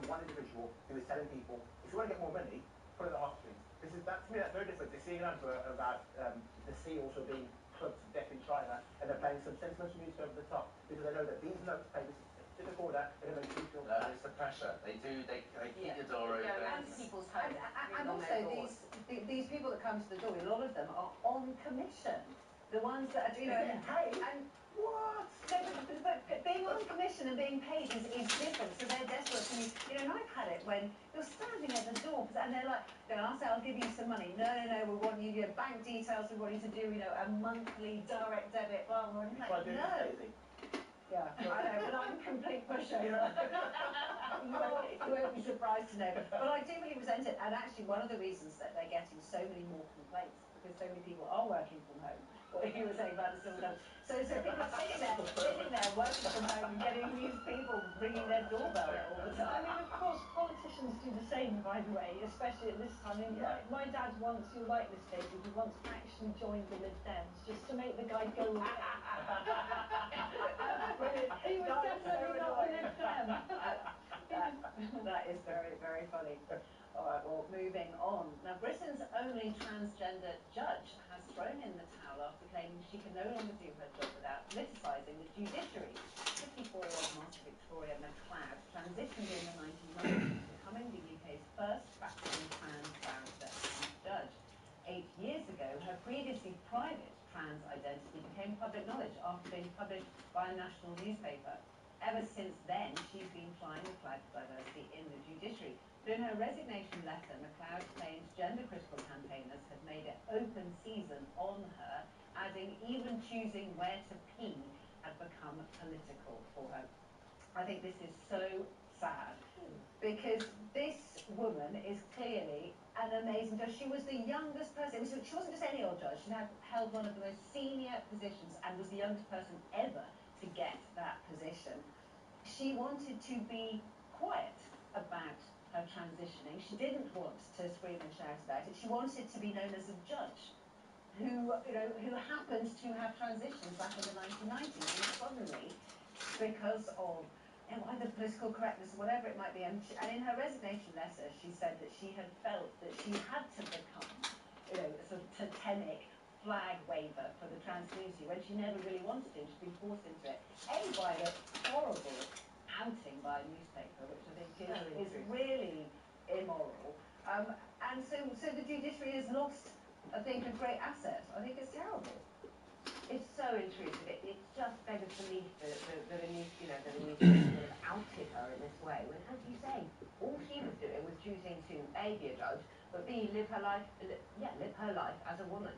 one individual who is telling people, if you want to get more money, put it in the heartstrings. To me that's no different. They're seeing an advert about the sea also being clubbed to death in China, and they're playing some sentimental music over the top because they know that these notes pay this specific order, they're going to make you feel that is the pressure. They keep the door open. And people's homes. And also these people that come to the door, a lot of them are on commission. The ones that are, you know, paid. And what? No, but being on commission and being paid is different. So they're desperate for you. You know, and I've had it when you're standing at the door and they're like, I'll say I'll give you some money. No, we want you your bank details. We want you to do, you know, a monthly direct debit. Blah blah. Like, no. Yeah, I know, but I'm a complete pushover. you won't be surprised to know. But I do really resent it, and actually one of the reasons that they're getting so many more complaints, because so many people are working from home, what you were saying about the civil service. So people are sitting there working from home and getting these people ringing their doorbell all the time. I mean, of course, politicians do the same, by the way, especially at this time. I mean, my dad once, you'll like this, Katie, he once actually joined the Lib Dems just to make the guy go away. He was definitely not a Lib Dem. That is very, very funny. All right, well, moving on. Now, Britain's only transgender judge has thrown in the towel after claiming she can no longer do her job without politicising the judiciary. 54-year-old Master Victoria McLeod transitioned in the 1990s, becoming the UK's first practicing trans barrister and judge. 8 years ago, her previously private trans identity became public knowledge after being published by a national newspaper. Ever since then, she's been flying the flag for diversity in the judiciary. But in her resignation letter, McLeod claims gender-critical campaigners had made it open season on her, adding even choosing where to pee had become political for her. I think this is so sad, because this woman is clearly an amazing judge. She was the youngest person. She wasn't just any old judge. She had held one of the most senior positions and was the youngest person ever to get that position. She wanted to be quiet about her transitioning. She didn't want to scream and shout about it. She wanted to be known as a judge who happened to have transitioned back in the 1990s, and suddenly, because of either political correctness or whatever it might be, and in her resignation letter, she said that she had felt that she had to become, a sort of totemic flag waver for the trans community when she never really wanted to. She'd been forced into it. By the horrible outing by a newspaper, which I think is really immoral. And so the judiciary has lost, I think, a great asset. I think it's terrible. It's so intrusive. It just beggars belief that a newspaper would have outed her in this way, when, as you say, all she was doing was choosing to A, be a judge, but B, live her life as a woman.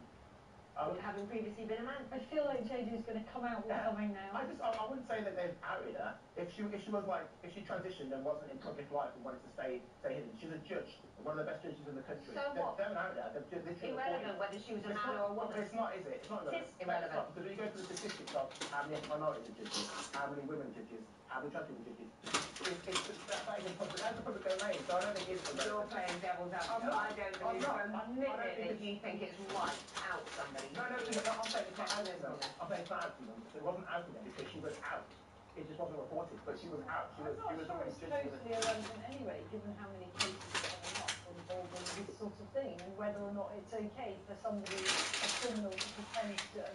Having previously been a man. I feel like JJ's going to come out with something now. I wouldn't say that they've outed her. If she transitioned and wasn't in public life and wanted to stay hidden, she's a judge, one of the best judges in the country. So what? They haven't outed her. They've literally irrelevant whether she was a man or a woman. It's not, is it? It's not irrelevant. It's irrelevant. Because when you go through the statistics of how many minorities are judges, how many women judges, how many trans people judges, that is in public. That's a public domain. So I don't think it's. You're playing devil's advocate. I don't believe for a minute that you think it's right to out somebody. No, I'm saying it's not out to them. I'm saying it's not out to them. It wasn't out to them because she was out. It just wasn't reported, but she was out. I'm not sure it's totally irrelevant anyway, given how many cases are coming up involving this sort of thing, and whether or not it's okay for somebody, a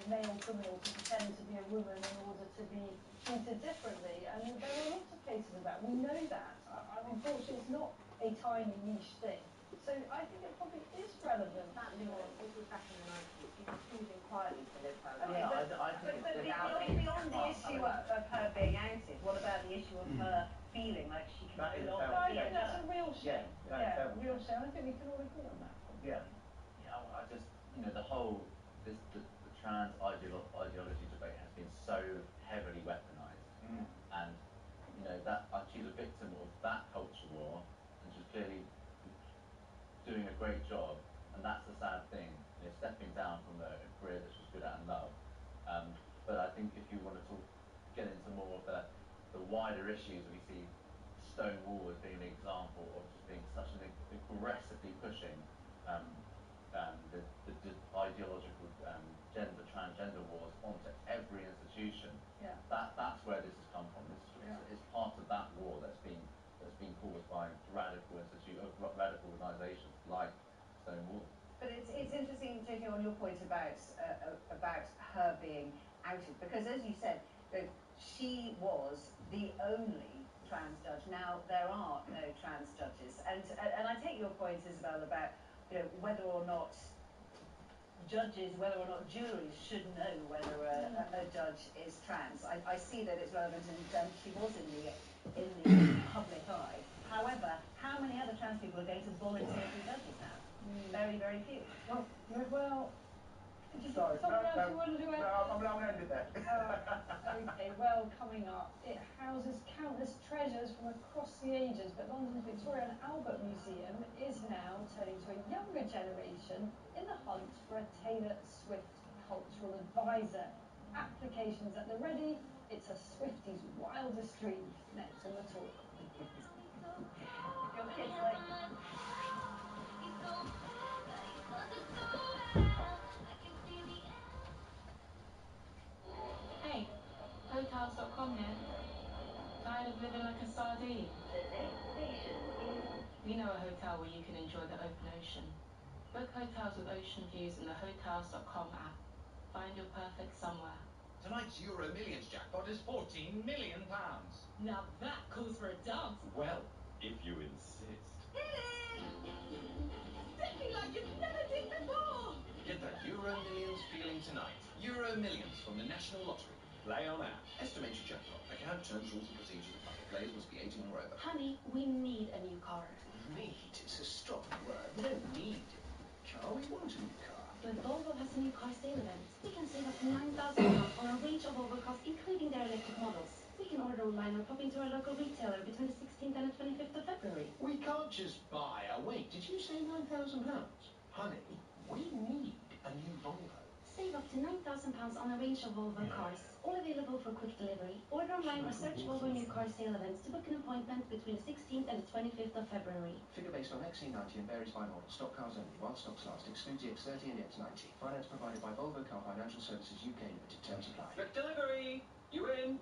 male criminal, to pretend to be a woman in order to be treated differently. I mean, there are lots of cases of that. We know that. Unfortunately, it's not a tiny niche thing. So I think it probably is relevant. This was back in the 90s. She was choosing quietly to live her life. But beyond the issue of her being outed, what about the issue of her feeling like she can no longer I think that's a real shame. Yeah, a real shame. I think we can all agree on that. Yeah. Yeah, well, I just, the trans ideology debate has been so heavily weaponized. And, she's a victim of that culture war, and she's clearly doing a great job, and that's the sad thing, stepping down from a career that she's good at and loved. But I think if you want to get into more of the wider issues, we see Stonewall as being an example of just being such an aggressively pushing the ideological transgender wars onto every institution. Yeah. That's where this has come from. It's part of that war that's been caused by radical organisations like Stonewall. But it's interesting, JJ, on your point about her being outed, because as you said, she was the only trans judge. Now there are no trans judges, and I take your point, Isabel, about whether or not juries should know whether a judge is trans. I see that it's relevant, and she was in the public eye. However, how many other trans people are going to volunteer to be judges now? Very, very few. Well, Sorry, something else you want to do? No, I'm going to end it there. Okay, well, coming up, it houses countless treasures from across the ages, but London's Victoria and Albert Museum is now turning to a younger generation in the hunt for a Taylor Swift cultural advisor. Applications at the ready. It's a Swifties' wildest dreams. Next on The Talk. Your kids like... Hey, Hotels.com here. Tired of living like a sardine? The next station is... We know a hotel where you can enjoy the open ocean. Book hotels with ocean views in the Hotels.com app. Find your perfect somewhere. Tonight's Euro Millions jackpot is £14 million. Now that calls for a dance. Well, if you insist. Step me like you've never did before. Get that Euro Millions feeling tonight. Euro Millions from the National Lottery. Play on app. Estimated jackpot. Account terms, rules and procedures apply. Players must be 18 or over. Honey, we need a new car. Need is a strong word. We don't need a car, we want a new car. But Volvo has a new car sale event. We can save up to £9,000 on a range of Volvo cars, including their electric models. We can order online or pop into our local retailer between the 16th and the 25th of February. We can't just buy a... Wait, did you say £9,000? Honey, we need a new Volvo. Save up to £9,000 on a range of Volvo cars, all available for quick delivery. Order online or search Volvo new car sale events to book an appointment between the 16th and the 25th of February. Figure based on XC90 and varies by model. Stock cars only. While stocks last. Excludes the X30 and the X90. Finance provided by Volvo Car Financial Services UK Limited. Terms apply. Quick delivery! You in?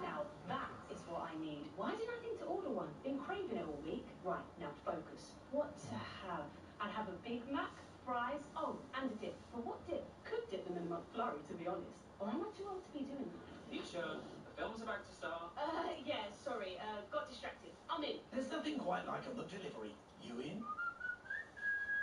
Now that is what I need. Why didn't I think to order one? Been craving it all week. Right, now focus. What to have? I'd have a Big Mac, fries, oh, and a dip. But what dip? Could dip them in a McFlurry, to be honest. Or am I too old to be doing that? Teacher, the film's about to start. Yeah, sorry, got distracted. I'm in. There's nothing quite like a delivery. You in?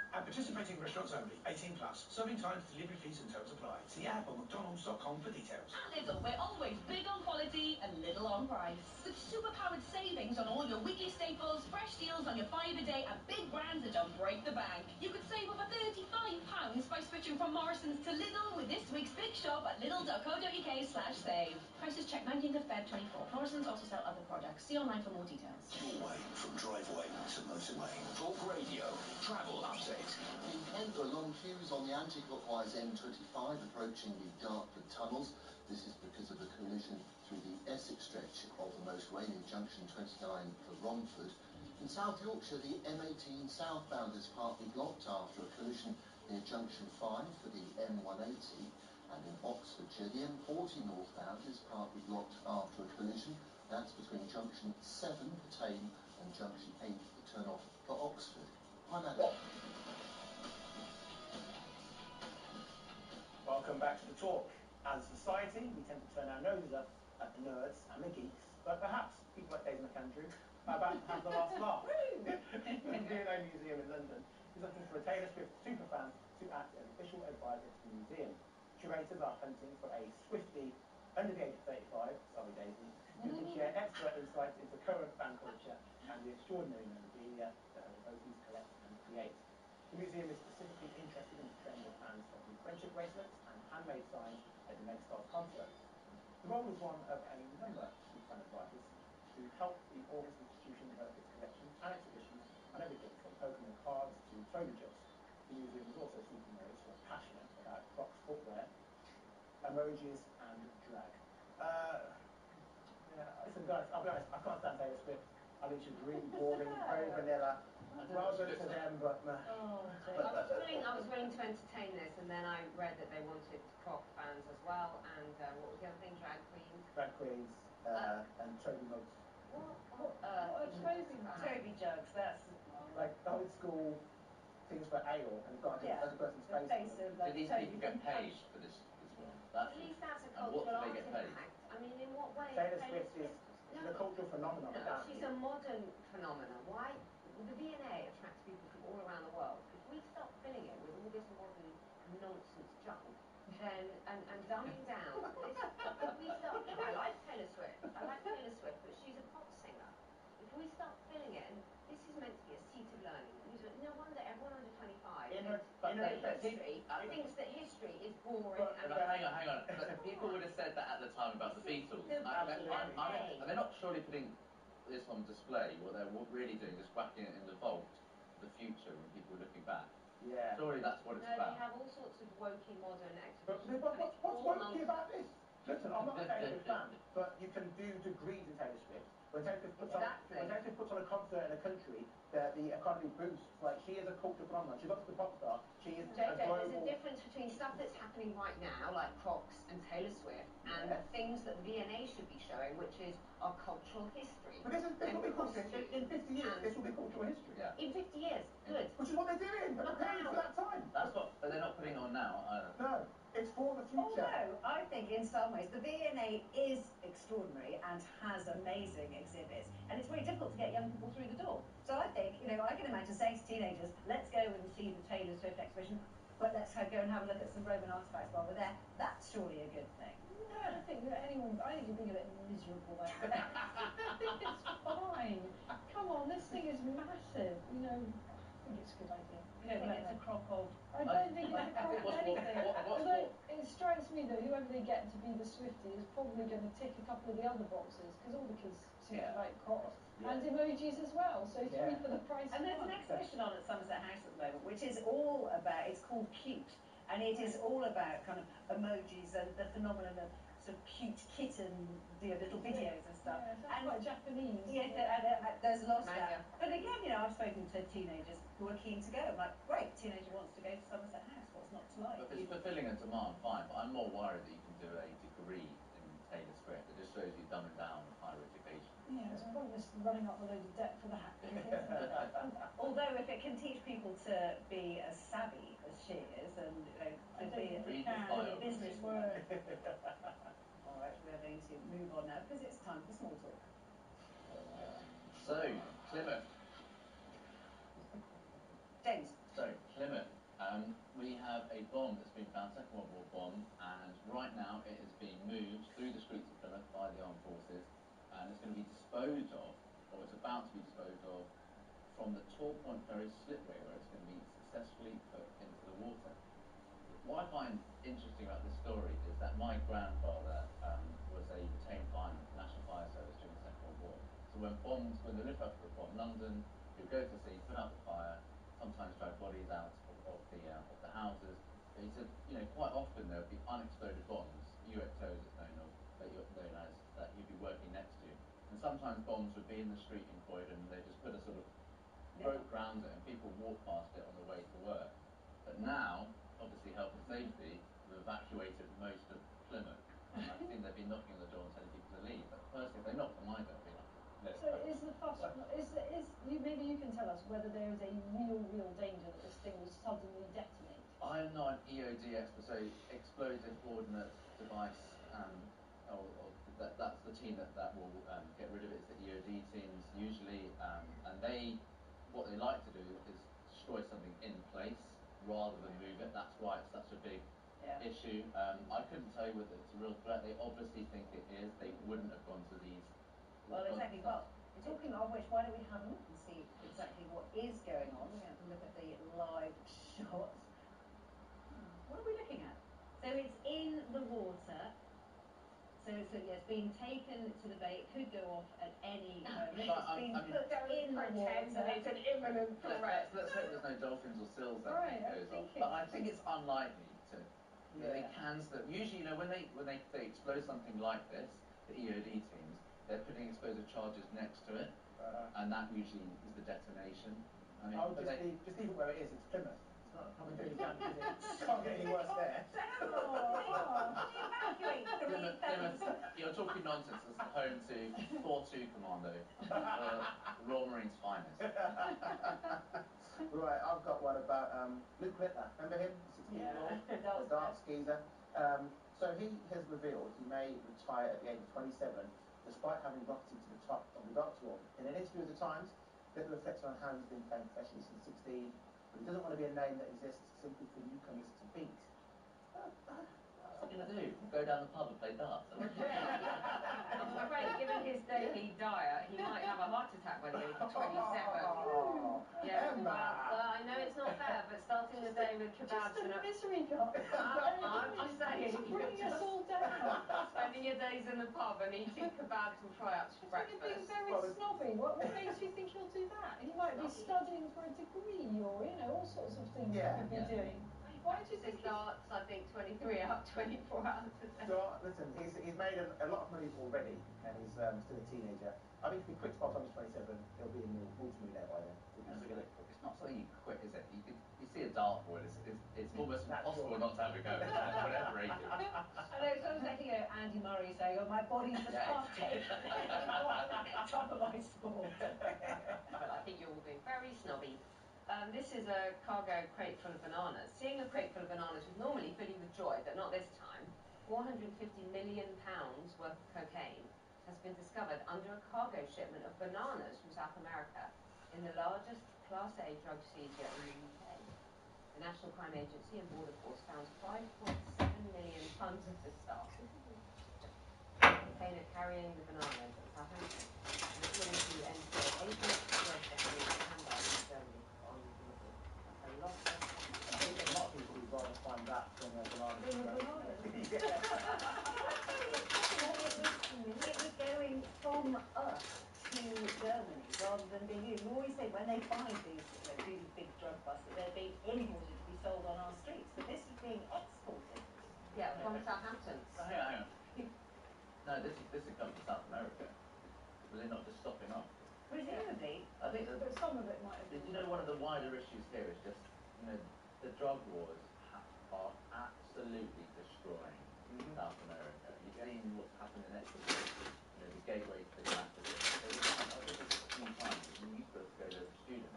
At participating restaurants only, 18 plus. Serving times, delivery fees and terms apply. See app on mcdonalds.com for details. At Lidl, we're always big on quality and little on price. With super-powered savings on all your weekly staples, fresh deals on your 5 a day, and big brands that don't break the bank. You could save over £35 by switching from Morrison's to Lidl with this week's big shop at lidl.co.uk/save. Prices check 19th of Feb 24. Morrison's also sell other products. See online for more details. Your way from driveway to motorway. Talk Radio. Travel update. In Kent, there are long queues on the anti-clockwise M25 approaching the Dartford tunnels. This is because of the collision through the Essex stretch of the Most Wayne Junction 29 for Romford. In South Yorkshire, the M18 southbound is partly blocked after a collision near Junction 5 for the M180. And in Oxfordshire, the M40 northbound is partly blocked after a collision. That's between Junction 7 for Tame and Junction 8 the turn-off for Oxford. I'm Adam. Welcome back to The Talk. As a society, we tend to turn our noses up at the nerds and the geeks, but perhaps people like Daisy McAndrew are about to have the last laugh. The V&O Museum in London is looking for a Taylor Swift superfan to act as official advisor to the museum. Curators are hunting for a Swiftie under the age of 35, sorry Daisy, who can share expert insights into current fan culture and the extraordinary memorabilia that her devotees collect and create. The museum is specifically interested in the trend of fans offering friendship bracelets and handmade signs at the Meg Stars concerts. The role is one of a number of fan advisors to help the August institution develop its collections and exhibitions on everything from Pokemon cards to Toby Jobs. The museum is also seeking those who are passionate about Crocs footwear, emojis and drag. Listen guys, I'll be honest, I can't stand Taylor Swift. I think she's really boring, very vanilla. Well done to them, but I was willing to entertain this, and then I read that they wanted Croc fans as well, and what was the other thing? Drag queens. Drag queens and Toby mugs. Toby jugs, that's... Like old school things for ale, and you've got Yeah, other person's the face. face of Do these people get paid for this as well? At least that's a And what do cultural they get paid? artifact. I mean, in what way? Taylor Swift is she's a cultural phenomenon. No, she's a modern phenomenon. Why? The V&A attracts people from all around the world. If we start filling it with all this modern nonsense junk, then and dumbing down this, if we start, I like Taylor Swift, but she's a pop singer. If we start filling it, and this is meant to be a seat of learning. No wonder everyone under 25. In her in history thinks that history is boring and hang on. But people would have said that at the time about the Beatles. And they're not surely putting this on display. What they're really doing is whacking it in the vault for the future when people are looking back. Yeah. Surely that's what it's about. No, they have all sorts of wokey modern exhibitions. But what's wokey about this? Listen, I'm not a Taylor Swift fan, but you can do degrees in Taylor Swift. When Taylor Swift puts on a concert in a country, the economy boosts. Like, she is a cultural phenomenon. She's not just a pop star. She is a global... There's a difference between stuff that's happening right now, like Crocs and Taylor Swift, and things that V&A should be showing, which is our cultural history. But this will be cultural in 50 years. This will be cultural history. Yeah. In 50 years, good. Which is what they're doing. They're preparing for that time. That's what, but they're not putting it on now either. No. It's for the future. Although, I think in some ways, the V&A is extraordinary and has amazing exhibits, and it's very difficult to get young people through the door. So I think, I can imagine saying to teenagers, let's go and see the Taylor Swift exhibition, but let's go and have a look at some Roman artifacts while we're there. That's surely a good thing. No, I think you're being a bit miserable there. It's fine. Come on, this thing is massive. I think it's a good idea. You don't think it's a crop of... I don't think it's a crop of anything. Although it strikes me that whoever they get to be the Swiftie is probably going to tick a couple of the other boxes, because all the kids seem to like Crocs. And emojis as well, so 3 for the price of 1. And there's an exhibition on at Somerset House at the moment, which is all about, it's called Cute, and it is all about kind of emojis and the phenomenon of sort of cute kitten, little videos and stuff. Yeah, and quite Japanese. Yeah, there's lots of that. But again, I've spoken to teenagers who are keen to go. I'm like, great, teenager wants to go to Somerset House, what's not to like? But if it's fulfilling a demand, fine, but I'm more worried that you can do a degree in Taylor Swift. It just shows you dumbing down higher education. Yeah, it's pointless running up a load of debt for that. Although if it can teach people to be as savvy as she is, and to be a businesswoman. All right, we are going to move on now because it's time for small talk. So, Plymouth. James. So, Plymouth. We have a bomb that's been found, Second World War bomb, and right now it is being moved through the streets of Plymouth by the armed forces, and it's going to be disposed of, or it's about to be disposed of, from the Tor Point Ferry slipway, where it's going to be successfully put into the water. What I find interesting about this story is that my grandfather was a retained fireman for the National Fire Service during the Second World War. So when the Luftwaffe would bomb London, he would go to sea, put out the fire, sometimes drag bodies out of the houses. But he said, quite often there would be unexploded bombs, UXOs it's known as, that he'd be working next to. And sometimes bombs would be in the street in Croydon, and they just put a sort of rope round it, and people walk past it on the way to work. But now, obviously health and safety, have evacuated most of Plymouth. And I think they've been knocking on the door and telling people to leave. But personally, if they knock on my door, I'll be like, so is the fuss, maybe you can tell us whether there is a real danger that this thing will suddenly detonate? I am not an EOD expert, so explosive ordnance device, that's the team that will get rid of it. It's the EOD teams usually, and what they like to do is destroy something in place rather than move it. That's why it's such a big issue. I couldn't tell you whether it's a real threat. They obviously think it is. They wouldn't have gone to these. Well, exactly. Well, talking of which, why don't we have a look and see exactly what is going on? We're going to have to look at the live shots. What are we looking at? So it's in the water. So it's being taken to the bay. It could go off at any moment. It's been put in the water. It's an imminent threat. Let's hope there's no dolphins or seals that goes off. But I think it's unlikely to. They can still. Usually, when they explode something like this, the EOD teams, they're putting explosive charges next to it, and that usually is the detonation. I mean, just leave it where it is. It's Plymouth. It's not doing damage, is it? Can't get any worse there. Plymouth, you're talking nonsense. It's home to 4-2 Commando, Royal Marines' finest. Right, I've got one about Luke Littler. Remember him? 16-year-old, the darts geezer. So he has revealed he may retire at the age of 27, despite having rocketed to the top of the darts world. In an interview with the Times, Littler reflects on how he's been playing professionally since 16, but he doesn't want to be a name that exists simply for newcomers to beat. What's he going to do? Go down the pub and play darts? I'm afraid, given his daily diet, he might have a heart attack by the age of 27. Oh, yeah, Emma. well, I know it's not fair, but starting the day with with kebabs Just and a misery cup. I'm saying, It's bringing us all down. spending your days in the pub and eating kebabs and fry-ups for You're being breakfast. very snobby. What makes you think he'll do that? He might be studying for a degree or, you know, all sorts of things he could be doing. Why do you think starts, I think, 23 out, 24 hours a day. So, listen, he's made a lot of money already, and he's still a teenager. I think if he quits by the time he's 27, he'll be a multi-millionaire by then. It's not something you quit, is it? You see a dartboard, it's almost impossible not to have a go, whatever age you are. I know, it's almost like, you know, Andy Murray saying, oh, my body just can't take top of my sport. Well, I think you're all being very snobby. This is a cargo crate full of bananas. Seeing a crate full of bananas would normally fill you with joy, but not this time. £450 million worth of cocaine has been discovered under a cargo shipment of bananas from South America in the largest Class A drug seizure in the UK. The National Crime Agency and Border Force found 5.7 million tons of this stuff. The container carrying the bananas at Southampton. And according to NCA, agents were checking the handbag in Germany on delivery. That's a lot of... I think a lot of people would rather find that than a banana. It was going from us to Germany rather than being used. You always think when they find these really big drug busts that they're being imported to be sold on our streets, but this is being exported. Yeah, from Southampton. Hang on. No, this has come from South America. Was it not just stopping off? Presumably. I think But some of it might have been. You know, one of the wider issues here is just, you know, the drug wars are absolutely destroying South America. You've seen what's happened in Ecuador, you know, the gateway to the Galapagos. I've been there a few times. We used to go there as a student,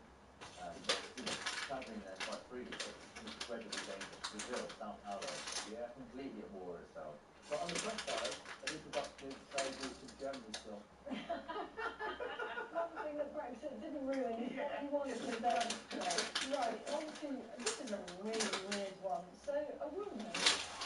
you know, travelling there quite freely, but it's incredibly dangerous. Brazil, Sao Paulo, completely at war itself. But on the plus side, it is productive slavery to Germany still. One thing that Brexit didn't ruin is what he wanted to done. Right, on to, this is a really weird one. So, a woman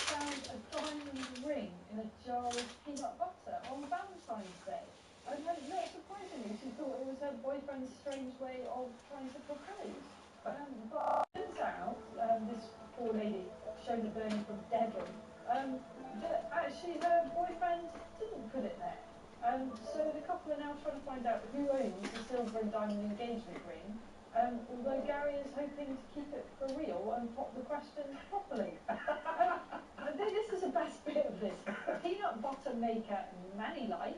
found a diamond ring in a jar of peanut butter on Valentine's Day. And then, not surprisingly, she thought it was her boyfriend's strange way of trying to propose. But it turns out, this poor lady, Shona Burney from Devon, that actually her boyfriend didn't put it there. So the couple are now trying to find out who owns the silver and diamond engagement ring, although Gary is hoping to keep it for real and pop the question properly. This is the best bit of this. Peanut butter maker Manny Life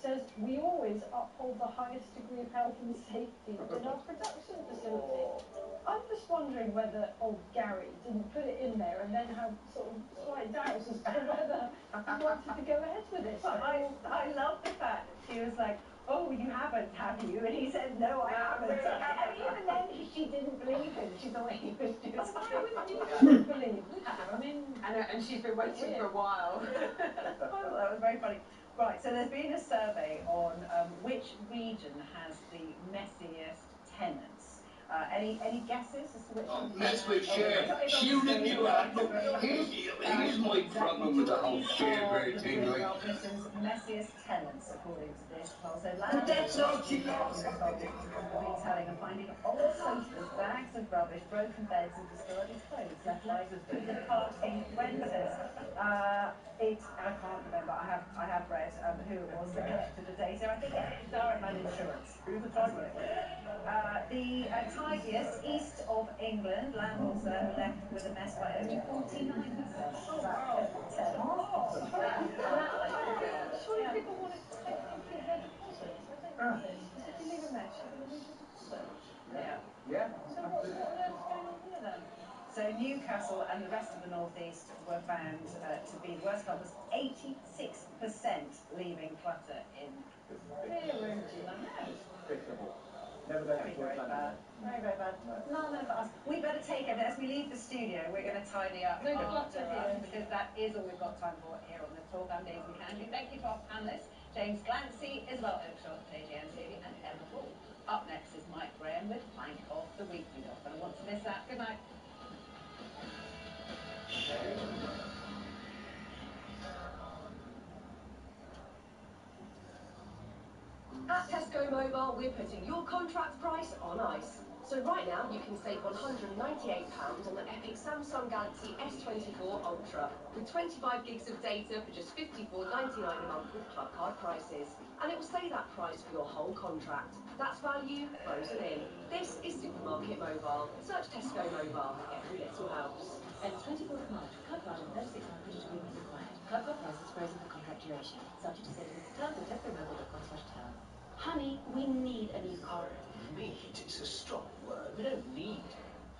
says we always uphold the highest degree of health and safety in our production facility. I'm just wondering whether old Gary didn't put it in there and then have sort of slight doubts as to whether he wanted to go ahead with this. I love the fact that she was like, oh, you haven't, have you? And he said, no, I haven't. And even then, she didn't believe him. She thought he was just... Why wouldn't you believe, would you? I mean... And she's been waiting for a while. Oh, that was very funny. Right, so there's been a survey on which region has the messiest tenants. Any guesses as to which one? Chair. Shielding you out. Here's my problem with the whole chair thing. Britain's messiest tenants, according to this poll. So But that's all she loves. retailing and finding old sofas, bags of rubbish, broken beds, and discarded clothes left by departing renters. I can't remember. I have read who it was that collected the data. I think it's Direct Line Insurance. Who's the tidiest? The tidiest east of England, landlords are left with a mess by only 49%. Oh wow! Surely people want to keep their deposits. I don't know this. Because if you leave a mess, you're going to lose your deposit. Yeah. So what on earth's going on here then? So Newcastle and the rest of the northeast were found to be the worst culprits. 86% leaving clutter in their rooms in the house. Never Very, very bad. Very, very bad. None of us. We better take it. As we leave the studio, we're going to tidy up No clutter here. because that is all we've got time for here on the talk. I'm Daisy Candrew. Thank you to our panellists, James Glancy, Isabel Oakeshaw, JGN TV, and Emma Ball. Up next is Mike Graham with Plank of the Week. You're not going to want to miss that. Good night. At Tesco Mobile, we're putting your contract price on ice. So right now you can save £198 on the epic Samsung Galaxy S24 Ultra with 25 gigs of data for just £54.99 a month with Club Card prices. And it will stay that price for your whole contract. That's value frozen in. This is Supermarket Mobile. Search Tesco Mobile. Every little helps. Ends 24th March. Club Card and 36-month credit agreement required. Club Card prices frozen for contract duration. Subject to settlement. Terms at tescomobile.com/terms. Honey, we need a new car. Need is a strong word. We don't need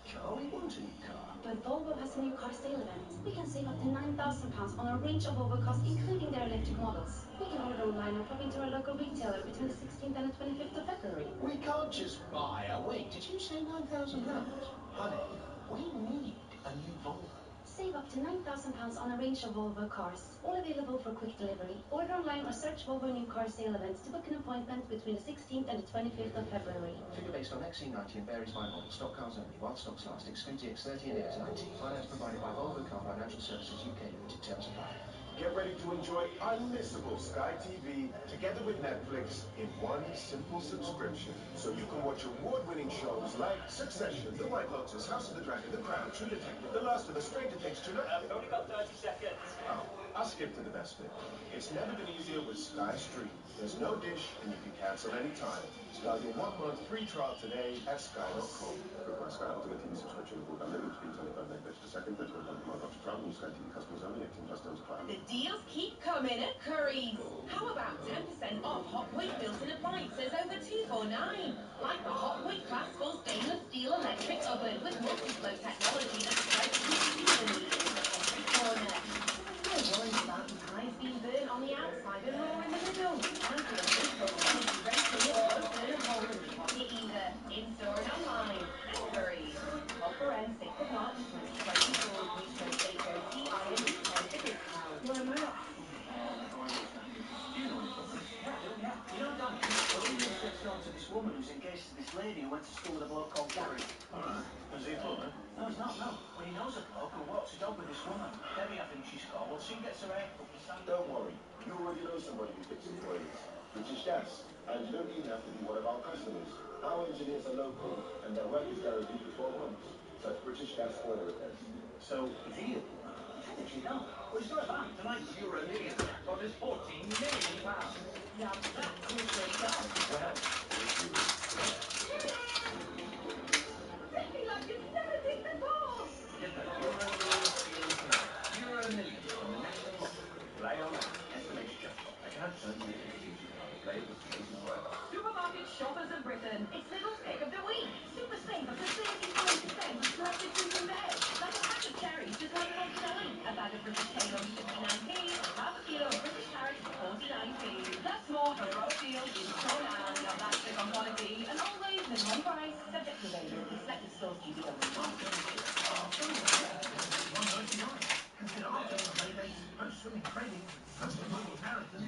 a car, we want a new car. But Volvo has a new car sale event. We can save up to £9,000 on a range of Volvo cars, including their electric models. We can order online or pop into our local retailer between the 16th and the 25th of February. We can't just buy a wait. Did you say £9,000? Honey, we need a new Volvo. Save up to £9,000 on a range of Volvo cars, all available for quick delivery. Order online or search Volvo New Car Sale Events to book an appointment between the 16th and the 25th of February. Figure based on XC90 and varies by model. Stock cars only. While stocks last. Excludes EX30 and EX90. Finance provided by Volvo Car Financial Services UK Limited. Terms apply. Get ready to enjoy unmissable Sky TV together with Netflix in one simple subscription. So you can watch award-winning shows like Succession, The White Lotus, House of the Dragon, The Crown, True Detective, The Last of Us, Stranger Things, Tudor. I've only got 30 seconds. Oh, I'll skip to the best bit. It's never been easier with Sky Stream. There's no dish and you can cancel anytime. Start your 1 month free trial today at sky.com. Book my Sky Ultimate TV subscription with unlimited speed, 25 megabytes per second, 31 pounds per month after travel, and Sky TV customers only, 18 plus terms apply. The deals keep coming at Currys. How about 10% off Hot Point built-in appliances over £249? Like the Hot Point Class 4 stainless steel electric oven with multi-flow technology that spreads evenly into every corner. No worries about the pies being burnt on the outside and raw in the middle. And for the simple energy rating, it won't burn a hole in the pocket either. In-store and online. And Currys. Offer ends 6th of March 2024. Use code HOTIME10 for discount. Why, mate? Do you know anybody? Yeah. You know Danny? Well, he lives next door to this woman who's engaged to this lady who went to school with a bloke called Gary. Is he a plumber? No, he's not, no. But he knows a bloke who walks his dog with this woman. Debbie, I think she's called. Well, she gets her hair cut with sand. Don't worry, you already know somebody who fixes toilets. British Gas. And you don't even have to be one of our customers. Our engineers are local and their work is guaranteed for 12 months. That's British Gas Oil Repairs. So, is he a plumber? Technically, no. Well, he's got a van. Tonight's Euro Million jackpot is £14 million. Now, that could break down. Well, Ripping like you've never seen before! Get that Euro Million feeling tonight. Euro Million from the National Lottery. Play on app. Estimated jackpot. Account terms and conditions apply. Play with Jason Roy. Supermarket shoppers in Britain, it's Lidl's Pick of the Week. Super save up to 35% on selected fruit and veg. Like a pack of cherries, just £1.49. A bag of British kale, 59p. Half a kilo of British carrots, 49p. Plus more heroic deals in store now. Now that's the on quality and always minimum price. Subject to availability. Selected stores GBW. Consider afternoon playdates, post-swimming cravings, and social movie marathons.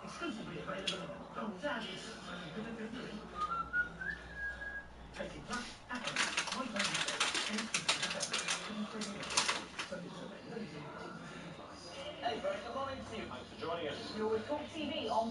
Exclusively available in the McDonald's app. Good delivery. 18 plus, Apple, My Phone Hey, very good morning to you. Thanks for joining us. You're with Talk TV, on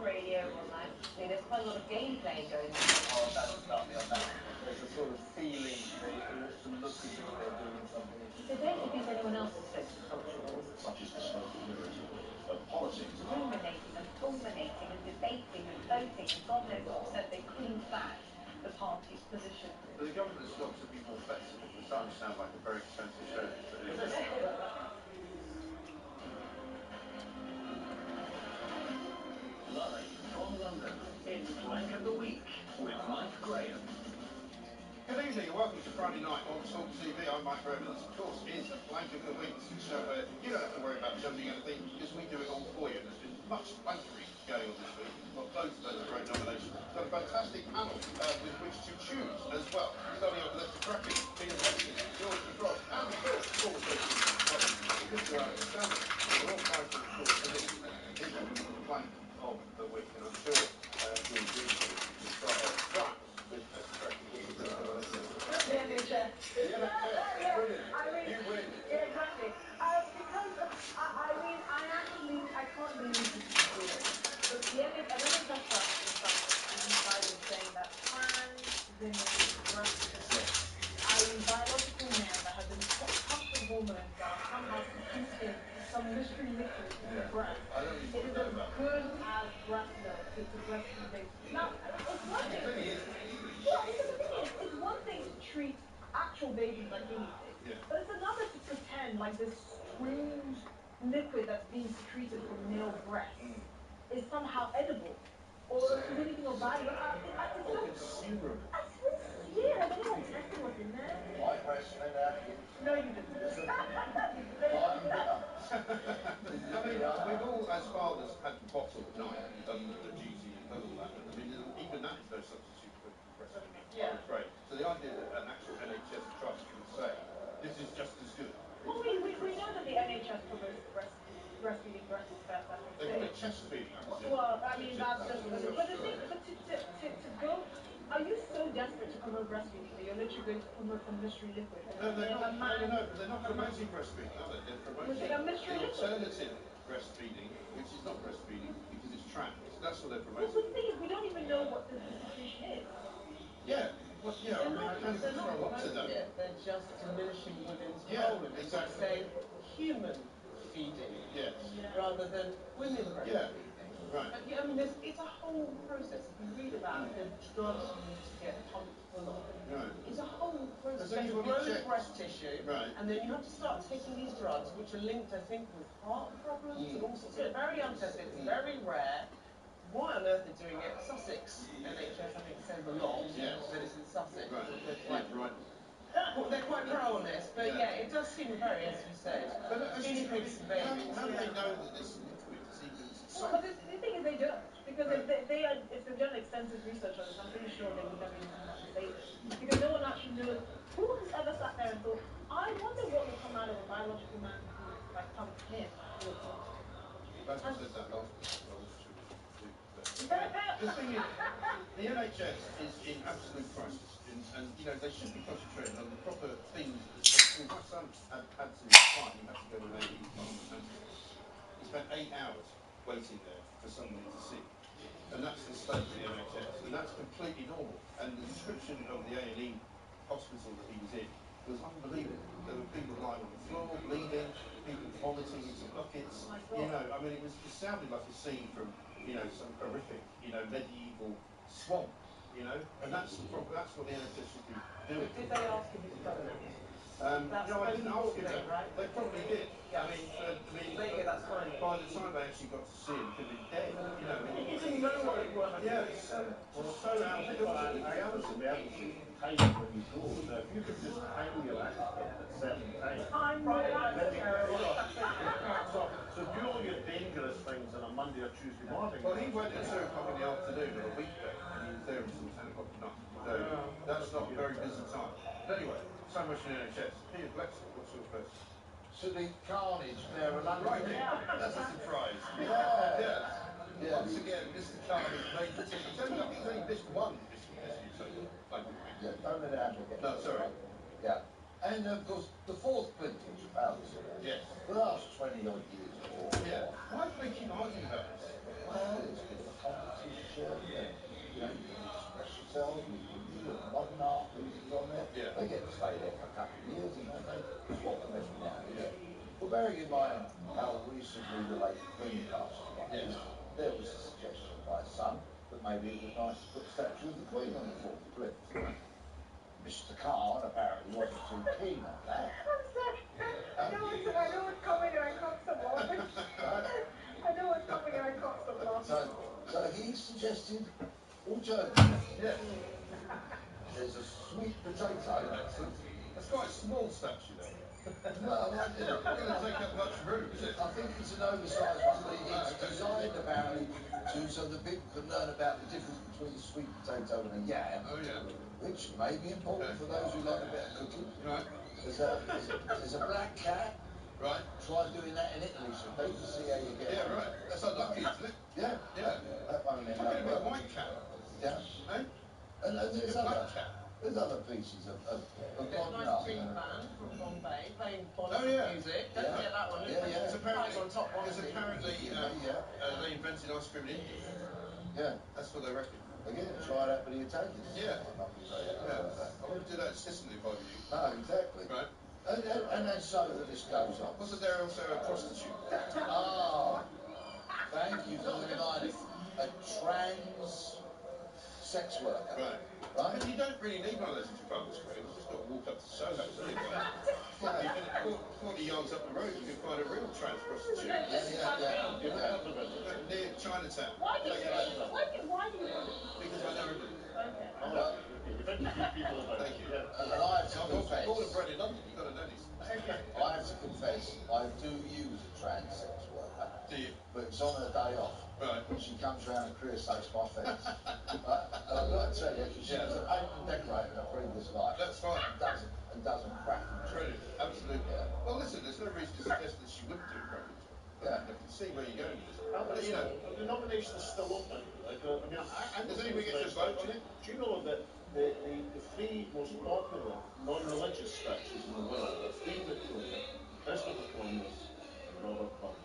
radio, online. I mean, there's quite a lot of gameplay going on. Oh, that's start me on that. There's a sort of feeling they ought to look as if they're doing something. So don't you think anyone else has social culturals? Such as the smoke of liberty, of politics. Ruminating and fulminating and debating and voting and God knows what said they couldn't back the party's position. But the government's got to be more flexible. It's starting to sound like a very expensive service, but it is. Live from London, it's Flank of the Week with Mike Graham. Good evening and welcome to Friday night on Talk TV. I'm Mike Graham and this, of course, is the Flank of the Week. So you don't have to worry about judging anything because we do it all for you. There's been much flankery going on this week. We've got loads of those great nominations. We've got a fantastic panel with which to choose as well. Starting off with Lester Cracken, Peter Hudson, George McGrath, and of course, all the social because you are outstanding. We're all fighting, of course, for this Flank of the Week. And I'm sure you'll agree with me to start off right with Lester Cracken. You win. Yeah, exactly. Because I can't believe this is true. But the image, I don't know if that's in fact, inside of saying that trans women woman that somehow secreted some mystery liquid in her breast. I don't It even is know as about good as breast milk to breastfeed babies. Now, it's one thing. Well, because the thing is, it's one thing to treat actual babies like guinea pigs, but it's another to pretend like this strange liquid that's being secreted from male breasts is somehow edible or is anything of value. It's or so, consumable. yeah, has anyone tested what's in there? My breastfed our kids. No, you didn't. I mean, we've all, as fathers, had the bottle at night and done the duty and done all that. I mean, even that is no substitute for breastfeeding, I'm afraid. So the idea that an actual NHS trust would say, this is just as good. Well, we know that the NHS promotes breastfeeding, breastfed, They call it chest feeding. Well, I mean, that's just, but the thing, but to go, are you so desperate to promote breastfeeding that you're literally going to promote some mystery liquid? No, they're not. No, they're not promoting breastfeeding, are they? They're promoting the alternative breastfeeding, which is not breastfeeding because it's trans. That's what they're promoting. Well, the thing is, we don't even know what the secretion is. Yeah. Well, yeah, I mean, I can't even throw up to them. They're just diminishing women's Yeah, role in it. exactly. Saying human feeding rather than women breastfeeding. Right. But yeah, I mean, it's a whole process. If you read about the drugs you need to get pumped full of, it's a whole process. You grow the breast tissue, and then you have to start taking these drugs, which are linked, I think, with heart problems and all sorts. It's very untested. It's very rare. Why on earth they're doing it? Sussex NHS, I think, says a lot. That it's in Sussex. They're quite pro on this, but yeah, it does seem very, as you said, guinea pigs and babies. How do they know that this liquid is even Well, but the thing is they don't, because if they've done extensive research on this, I'm pretty sure they would never even come out and say this. Because no one actually knows, who has ever sat there and thought, I wonder what will come out of a biological man who like pump him. That's what said that last The thing is, the NHS is in absolute crisis, and you know, they should be concentrating on the proper things. My son had some fight, he had to go to an A&E department. He spent 8 hours waiting there for somebody to see. And that's the state of the NHS, and that's completely normal. And the description of the A&E hospital that he was in was unbelievable. There were people lying on the floor, bleeding, people vomiting into buckets. You know, I mean, it sounded like a scene from, you know, some horrific, you know, medieval swamp. You know, and that's what the NHS should be doing. Did they ask if he's pregnant? No, I didn't ask him that. Right? They probably did. Yeah. I mean, that's fine. By the time they actually got to see him, he could have been dead. You know, he didn't know what it was. Yeah, it's so out of kilter. I honestly haven't seen pain when you go. So if you could just hang your ass at 17. I'm terrible. So do all your dangerous things on a Monday or Tuesday morning. Well, he went at 2 o'clock in the afternoon on a weekday, and he was there until 10 o'clock at night. So that's not a very busy time. But anyway, so much for the NHS. Peter Blexel, what's your first? So the carnage there in London. Right, that's a surprise. Yeah. Once again, Mr. Carnage made the team. He's only missed one so yeah, don't let it happen again. No, sorry. Yeah. And of course, the fourth Clinton palace. Yes. For the last 20 odd years or more. Yeah. Why do they keep arguing about this? Well, it's been a competition, and you know, you can express yourself, you look modern art pieces on there. Yeah. They get to stay there for a couple of years and then they swap them every now and again. Well, bearing in mind how recently the late Queen passed away, there was a suggestion by some that maybe it was nice to put a statue of the Queen on the fourth cliff. Mr. Khan apparently wasn't too keen on that. I'm sorry. I know what's coming and I can't stop laughing. I know what's coming and I can't stop laughing. So he suggested alternative. Yeah. There's a sweet potato. That's quite a small statue though. Well, I did. It's going to take up much room, is it? I think it's an oversized one, but it's designed apparently so that people can learn about the difference between a sweet potato and a yam. Oh yeah. Which may be important for those who like a bit of cooking. Right. There's a black cat. Right. Try doing that in Italy so they can see how you get. Yeah, right. That's unlucky, isn't it? Yeah. Yeah. That won't end Talking about up well. white cat. Yeah. Eh? And there's other pieces of modern art. Nice green band from Bombay playing Bollywood music. Don't Yeah. forget that one. Yeah. It's apparently, on top they invented ice cream in India. Yeah. That's what they reckon. Again, try that with the Italians. Yeah. I'm not going to say I wouldn't do that in Sicily if I were you. No, exactly. Right. And And then so the list goes on. Wasn't there also a prostitute? Ah, thank you for the reminder. A trans sex worker. Right. I mean, you don't really need one of those in Trafalgar Square. You've just got to walk up to Soho. So 40 yards up the road, you can find a real trans prostitute. Near Chinatown. Why do you want it? Because I know everybody. Okay. Thank you. And I have to confess. Born and bred in London, you've got to know these things. I have to confess, I do use a trans sex worker. Do you? But it's on her day off. Right. She comes round and creosotes my fence. And I've got to tell you, she was a paint and decorator in her previous life. That's fine. And doesn't crack. Brilliant. Absolutely. Yeah. Well, listen, there's no reason to suggest that she wouldn't do a crack job. Yeah. I can see where you're going with this. But, you know, the nomination's still open. Like, I mean, does anybody get to vote on it? Do you know that the three most popular non-religious stretches in the world are Steve Victoria, Christopher Columbus, and Robert Burns?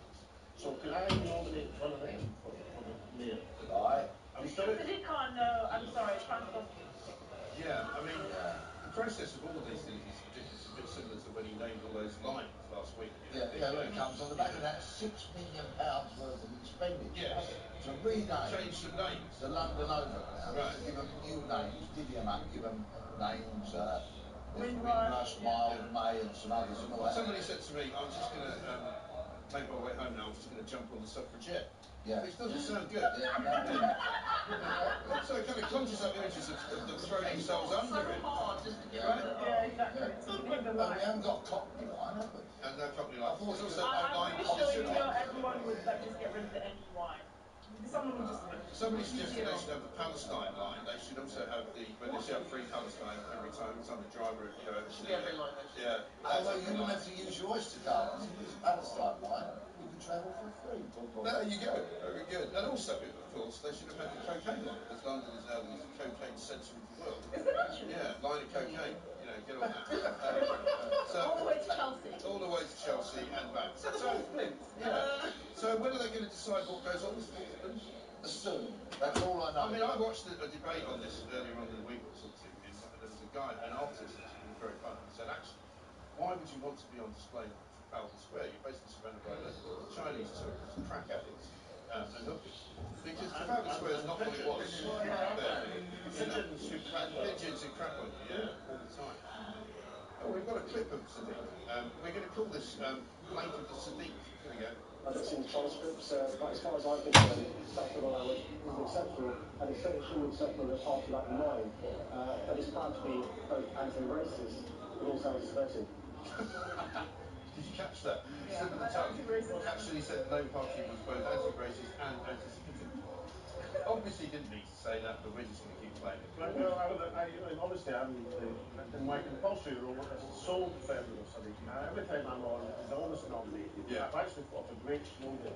So can I nominate one of them for the mayor? Aye. I'm still. I'm sorry, transport. Yeah, I mean, the process of all of these things is a bit similar to when he named all those lines last week. Yeah, well, it comes on the back of that £6 million worth of expenditure. Yes. To rename Change some names. the London Overground, Right. to give them new names, divvy them up, give them names, Windrush, Mild, May and some others and all that. Somebody said to me, I'm just going to make my way home now, I'm just going to jump on the suffragette. Yeah. Which doesn't sound good. Yeah, So kind of conjures up images of them throwing themselves under it. Hard just to get Right? Yeah, exactly. Well, we haven't got Cockney line, have we? And no company like that. There's also I'm line pretty sure concept. everyone would just get rid of the NY. Someone would just. Somebody suggested they should have the Palestine line. They should also have when they shout free Palestine every time the driver Yeah. Although you wouldn't have to use your Oyster card. If it's a Palestine line, you can travel for free. There you go. Very good. And also, of course, they should have had the cocaine line, because London is now the cocaine centre of the world. Is it actually? Yeah, line of cocaine. You know, get on that. All the way to Chelsea. All the way to Chelsea and back. So when are they going to decide what goes on with Portland? Soon. That's all I know. I mean, I watched a debate on this earlier on in the week or something. There was a guy, an artist, who was very funny. He said, actually, why would you want to be on display at Trafalgar Square? You're basically surrounded by Chinese tourists, crack addicts, and hookers. Because Trafalgar Square is not what it was. Pigeons who crap on you, all the time. Oh, we've got a clip of Sadiq. We're going to call this Plaintiff of Sadiq. Here we go. I've seen transcripts, but as far as I'm concerned, sexual allowance is acceptable, and it's certainly true with settlement of party like mine, that is proud to be both anti-racist, but also anti-Semitic. Did you catch that? Slip of the tongue. Actually said no party was both anti-racist and anti-Semitic. Obviously didn't need to say that, but we're just going to keep playing it. Well, obviously I'm in my compulsory role as a sole defender of Sadiq. Every time I'm on, he's always nominated. Yeah. I've actually thought a great slogan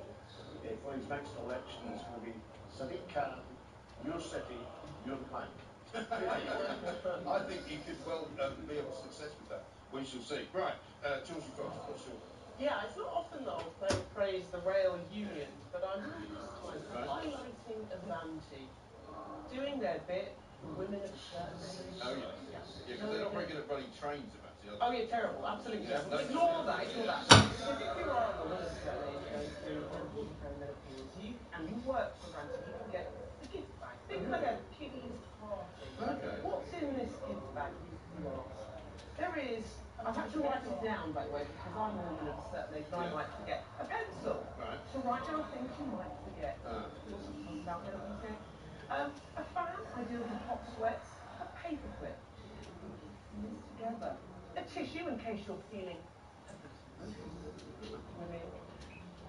for his next election is going to be Sadiq Khan, your city, your plank. I think he could well be of success with that. We shall see. Right, Georgie Fox, what's your... Yeah, it's not often that I'll praise the rail union, but I'm really this time highlighting Avanti, doing their bit for women of service. Oh yeah, because they're not very good at running trains, Avanti. Oh yeah, terrible, absolutely terrible. Ignore that, ignore that. If you are a woman of service going through perimenopause, and you work for Avanti, you can get a gift bag. Think like a kiddies party. Okay. What's in this gift bag, you ask? There is, I've had to write it down, by the way, because I'm a woman of a certain age and I might forget. A pencil. Right. To write down things you might forget. We'll talk about that, okay? A fan, ideal with hot sweats. A paperclip. This together. A tissue in case you're feeling women.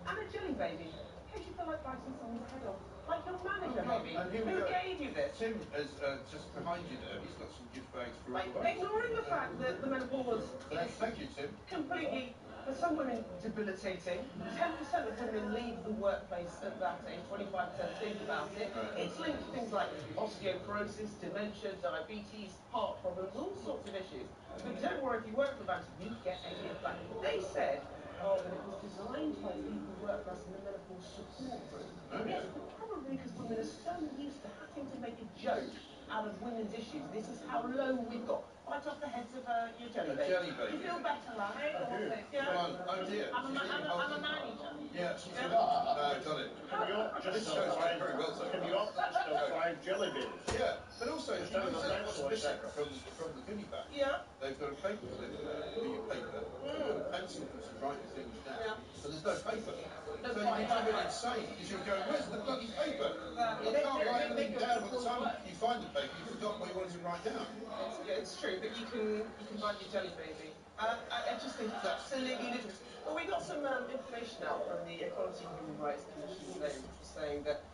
And a jelly baby, in case you feel like biting someone's head off. Like your manager, maybe. Who gave you this? Tim is just behind you there. He's got some gift bags for Like, everybody. ignoring the fact that the menopause Thank you, Tim. completely, for some women, debilitating. 10% of women leave the workplace at that age, 25% think about it. Right. It's linked to things like osteoporosis, dementia, diabetes, heart problems, all sorts of issues. But don't worry, if you work for Vantage, you get a gift back. They said, oh, that it was designed to leave the workplace in the menopause support group. Oh, yeah. Yes, but probably because women are so used to having to make a joke out of women's issues. This is how low we've got. Bite off the heads of your jelly baby. Jelly baby. You feel better, love? Yeah. Well, oh dear. I'm a man-eater. Yeah, she's got it. Can you opt just This goes fried, very well, so. can you opt just fried jelly beans? Yeah, but also, Just you have know a what's pencil, missing etc. from the goodie bag? Yeah. They've got a paper clip there, for your paper, they've got a pencil to write the things down, but there's no paper. So you become insane, because you go, where's the bloody paper? You can't write anything down by the time you find the paper, you forgot what you wanted to write down. Yeah, it's true, but you can buy your jelly baby. I just think it's absolutely ludicrous. Well, we got some information out from the Equality and Human Rights Commission today, which was saying that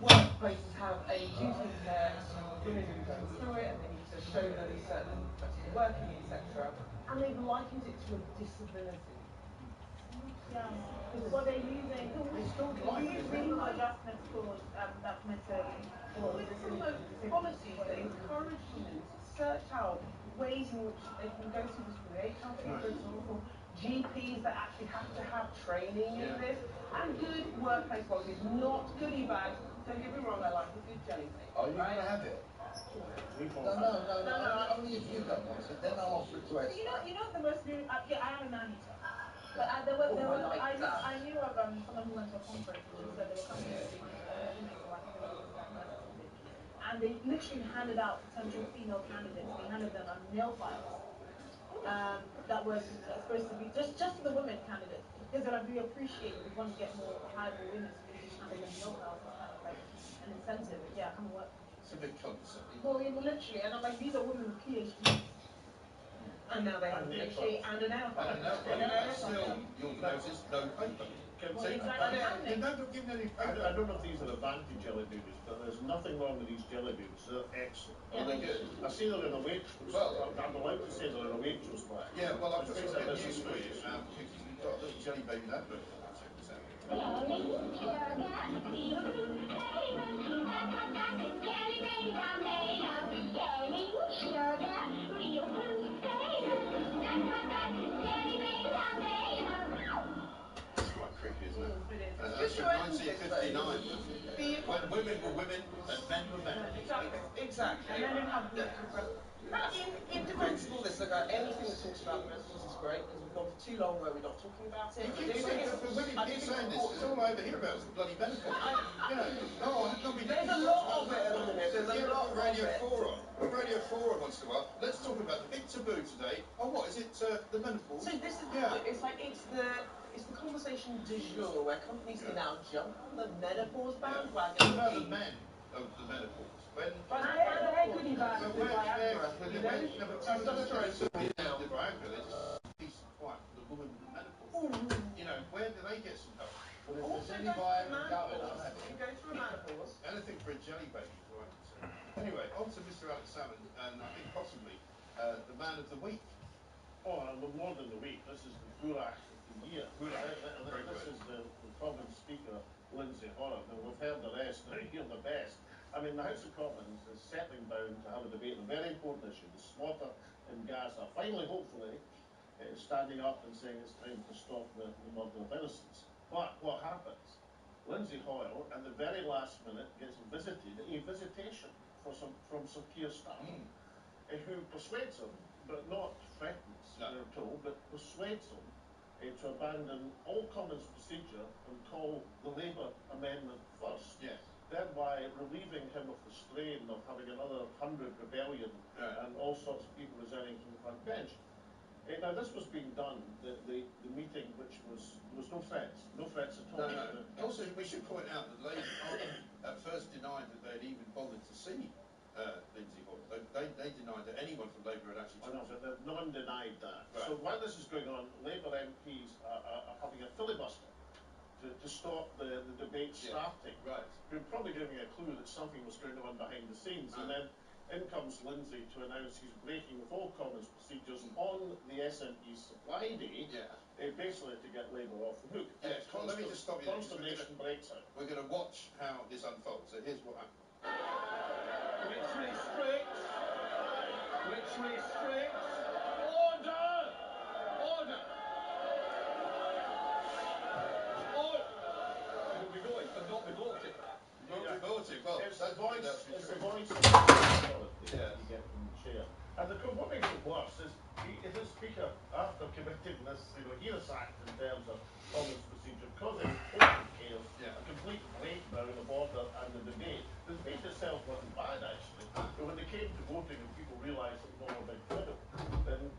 workplaces have a duty of care to women who go through it, and they need to show them certain flexible working, etc. And they've likened it to a disability. Yeah, because what they're using, we use reasonable adjustments clause that's meant to Promote policies that encourage women to search out ways in which they can go through this with HR, for example, GPs that actually have to have training in this, and good workplace policies, not goodie bags. Don't get me wrong, I like a good jelly baby. Are you going to have it? No. Only if you don't want it, then I'll offer it to Esther. You know the most beautiful. Yeah, I am a man eater. But I knew of someone who went to a conference and said they were coming to see and they literally handed out potential female candidates. They handed them mail files that was supposed to be just for the women candidates, because we appreciate we want to get more hireable women, so we just handed them mail files as kind of like an incentive. Yeah, come and work. It's a bit condescending. Well, literally, and I'm like, these are women with PhDs. And now they have a PhD and an LPhD. Still, you'll notice no paper. I don't know if these are advantage jelly babies, but there's nothing wrong with these jelly babies. They're excellent. Are they good? I see they're in a Waitrose. Well, I'm allowed to say they're in a Waitrose bag. Yeah, well, I've got some good news for you. We've got a little jelly baby advert. Check this out. It's quite creepy, isn't it? That's from 1959. When women were women and men were men. Exactly. And then they have in defense of all this, anything that talks about the menopause is great, because we've gone for too long where we're not talking about it. Women keep saying this. It's all I ever hear about is the bloody menopause. There's a lot of it at the minute. There's a lot of Radio it. 4 on. Radio 4 on once in a while. Let's talk about the big taboo today. Oh, what is it? The menopause? So this is it's the conversation du jour where companies can now jump on the menopause bandwagon. What about the men of the menopause? When equity back the Viagra, the woman with menopause. You know, where do they get some help? Also go through menopause. Anything for a jelly baby, right? Anyway, on to Mr. Alex Salmond, and I think possibly the man of the week. Oh, more than the week. This is the Gulak of the year. This is the Commons Speaker, Lindsay Horan. Now, we've heard the rest, now hear the best. I mean, the House of Commons is settling down to have a debate on a very important issue, the slaughter in Gaza. Finally, hopefully, standing up and saying it's time to stop the murder of innocents. But what happens? Lindsay Hoyle, at the very last minute, gets a visitation from some Keir staff, who persuades him, but not threatens, we're told, but persuades him to abandon all Commons procedure and call the Labour amendment first. Yes. Thereby relieving him of the strain of having another 100 rebellion and all sorts of people resigning from the front bench. Now this was being done, the meeting, which was no threats at all. No. Also, we should point out that Labour at first denied that they'd even bothered to see Lindsay Hoyle. They denied that anyone from Labour had actually talked to them. No one denied that. Right. So while this is going on, Labour MPs are having a filibuster to stop the debate starting. Right. We're probably giving a clue that something was going on behind the scenes, and then in comes Lindsay to announce he's breaking with all Commons procedures on the SNP's supply day, basically to get Labour off the hook. Yeah, let me just stop you there. Consternation breaks out. We're going to watch how this unfolds. So here's what happened. Literally strict. Order! We'll be going, but not be voting. Well, It's it's the voice of authority that you get from the chair. And what makes it worse is the Speaker, after committing this, heinous act in terms of Commons procedure, causing total chaos, a complete breakdown of order and the debate itself wasn't bad actually, but when they came to voting and people realised it was all a big fiddle, then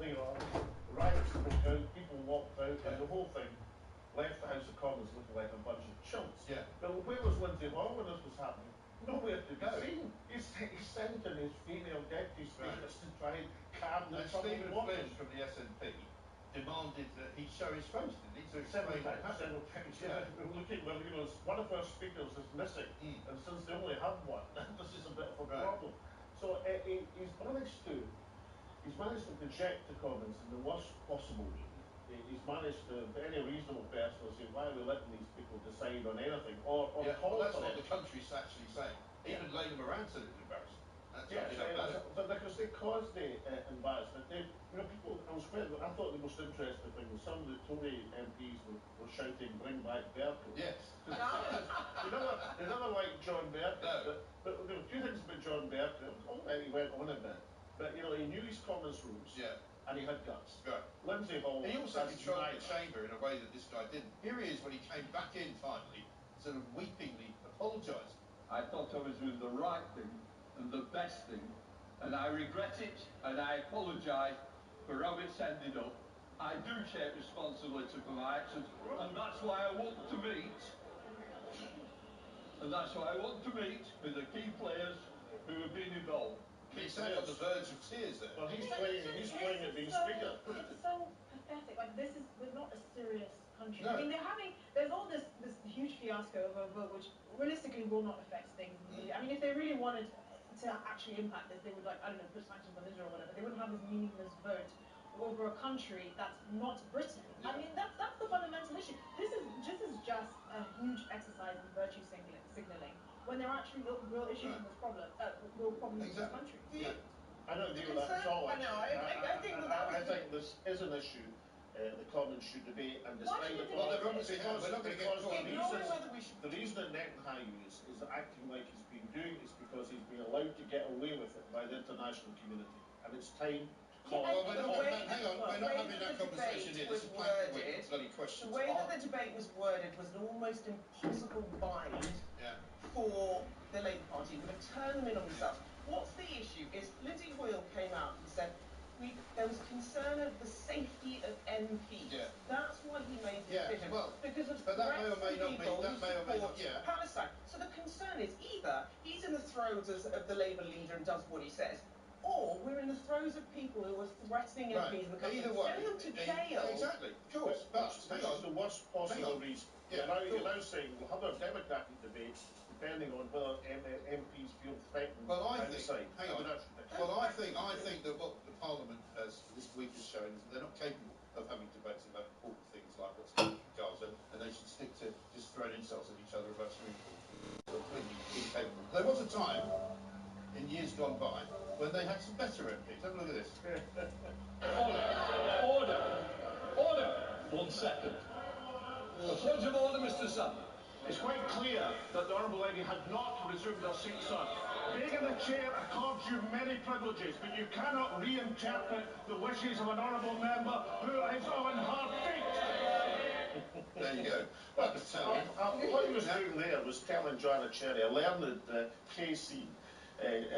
riots broke out, people walked out, and the whole thing left the House of Commons looking like a bunch of chumps. But where was Lindsay Hall when this was happening? Nowhere to go. He's sent in his female deputy speakers to try and calm the troubled waters. Stephen Flynn from the SNP demanded that he show his face, didn't he? Several times, looking, one of our speakers is missing, and since they only have one, this is a bit of a problem. So he's managed to project the Commons in the worst possible way. He's managed to, any reasonable person will say, why are we letting these people decide on anything, or call that's for what it. the country's actually saying. Even Lena Moran said it was embarrassing. But because they caused the embarrassment, people, I thought the most interesting thing was some of the Tory MPs were shouting, bring back Bercow. Yes. They never liked John Bercow, but there were two things about John Bercow. He went on a bit, but he knew his Commons rules, and he had guts. Lindsay Hall. He also controlled the chamber in a way that this guy didn't. Here he is when he came back in finally, sort of weepingly apologising. I thought I was doing the right thing and the best thing, and I regret it, and I apologise for how it's ended up. I do take responsibility for my actions, and that's why I want to meet, with the key players who have been involved. He sat on the verge of tears there. Well, he's playing at being Speaker. It's so pathetic. We're not a serious country. No. I mean, there's all this huge fiasco of a vote which realistically will not affect things. I mean, if they really wanted to actually impact this, they would, put sanctions on Israel or whatever. They wouldn't have this meaningless vote over a country that's not Britain. I mean, that's the fundamental issue. This is just a huge exercise in virtue signalling when there are actually real issues in this problem, real problems in this country. I don't agree with that at all. I know. I think I think this is an issue the Commons should debate and despite the reason that Netanyahu is acting like he's been doing is because he's been allowed to get away with it by the international community, and it's time to call we're not having that conversation here. This is bloody question. The way that the debate was worded was an almost impossible bind for the Labour Party. It would have turned them in on themselves. What's the issue is Lindsay Hoyle came out and said there was concern of the safety of MPs. That's why he made the decision. Because of threats to people who support Palestine. So the concern is either he's in the throes of the Labour leader and does what he says, or we're in the throes of people who are threatening MPs in the country. Send them to jail. Exactly. Of course. But hang on. The worst possible reason. You're now saying we'll have a democratic debate depending on whether MPs feel threatened. Well, I think that what the Parliament has this week has shown is that they're not capable of having debates about important things like what's going on in Gaza, and they should stick to just throwing insults at each other about swimming pools. Completely incapable. There was a time in years gone by when they had some better MPs. Have a look at this. Order! 1 second. A point of order, Mr. Sutton. It's quite clear that the Honourable Lady had not resumed her seat, sir. Being in the chair accords you many privileges, but you cannot reinterpret the wishes of an honourable member who is on her feet. There you go. What he was doing there was telling Joanna Cherry, a learned KC,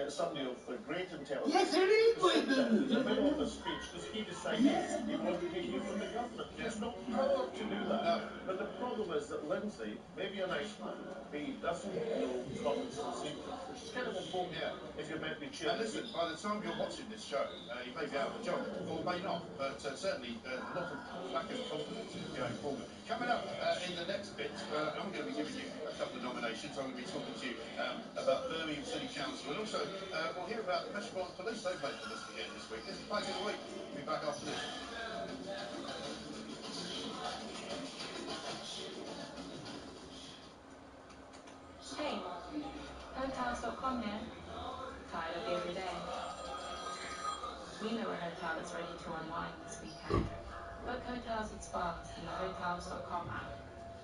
somebody of great intelligence. Yes, it is. In the middle of the speech, because he decided he wanted to hear from the government. He has no power to do that. No. But the problem is that Lindsay, maybe a nice man, B, doesn't know common sense, which is kind of important if you're meant to be chair. And listen, by the time you're watching this show, you may be out of a job, or may not, but certainly a lot of lack of confidence going forward. Coming up in the next bit, I'm going to be giving you a couple of nominations. I'm going to be talking to you about Birmingham City Council, and also we'll hear about the Metropolitan Police. They've made the list again this week. This is Place of the Week. We'll be back after this. Hey, Hotels.com here. Tired of the everyday? We know a hotel that's ready to unwind this weekend. Book hotels and spas in the Hotels.com app.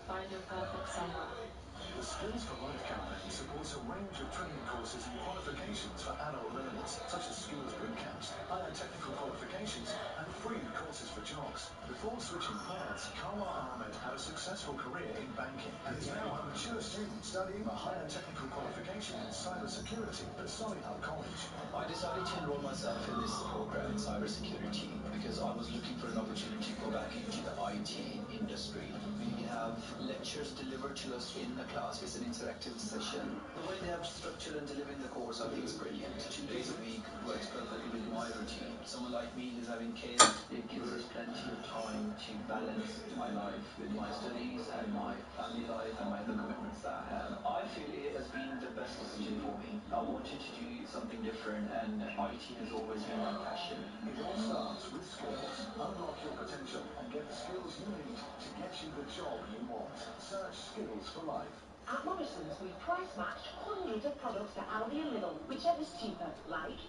Find your perfect somewhere. The Skills for Life campaign supports a range of training courses and qualifications for adult learners, such as skills boot camps, higher technical qualifications, and free courses for jobs. Before switching paths, Carla Ahmed had a successful career in banking and is now a mature student studying a higher technical qualification in cybersecurity at Solihull College. I decided to enroll myself in this program in cybersecurity because I was looking for an opportunity to go back into the IT industry. We have lectures delivered to us in the class. It's an interactive session. The way they have structured and delivering the course, I think, is brilliant. 2 days a week works perfectly with my routine. Someone like me who's having kids, it gives us plenty of time to balance my life with my studies and my family life and my other commitments that I have. I feel it has been the best decision for me. I wanted to do something different, and IT has always been my passion. It all starts with skills. Unlock your potential and get the skills you need to get you the job you want. Search Skills for Life. At Morrison's, we've price-matched hundreds of products to Aldi and Lidl, whichever's cheaper, like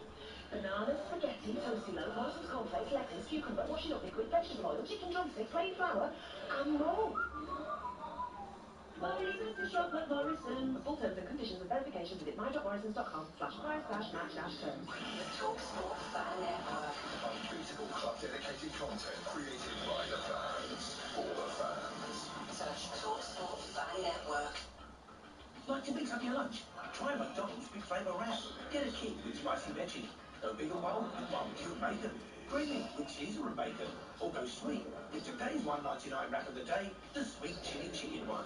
bananas, spaghetti, toasty loaf, Morrison's cornflakes, lettuce, cucumber, washing up liquid, vegetable oil, chicken drumstick, plain flour, and more. Morrison's to shop at Morrison's. For full terms and conditions and verification, visit my.morrisons.com/price-match-terms. The TalkSport Fan Network. Unbeatable club-dedicated content created by the fans, for the fans. Search TalkSport Fan Network. Like to mix up your lunch? Try McDonald's Big Flavour Wrap. Get a kick with spicy veggie. Go big and bold with barbecue and bacon. Creamy with Caesar and bacon. Or go sweet with today's $1.99 wrap of the day, the sweet chili chicken one.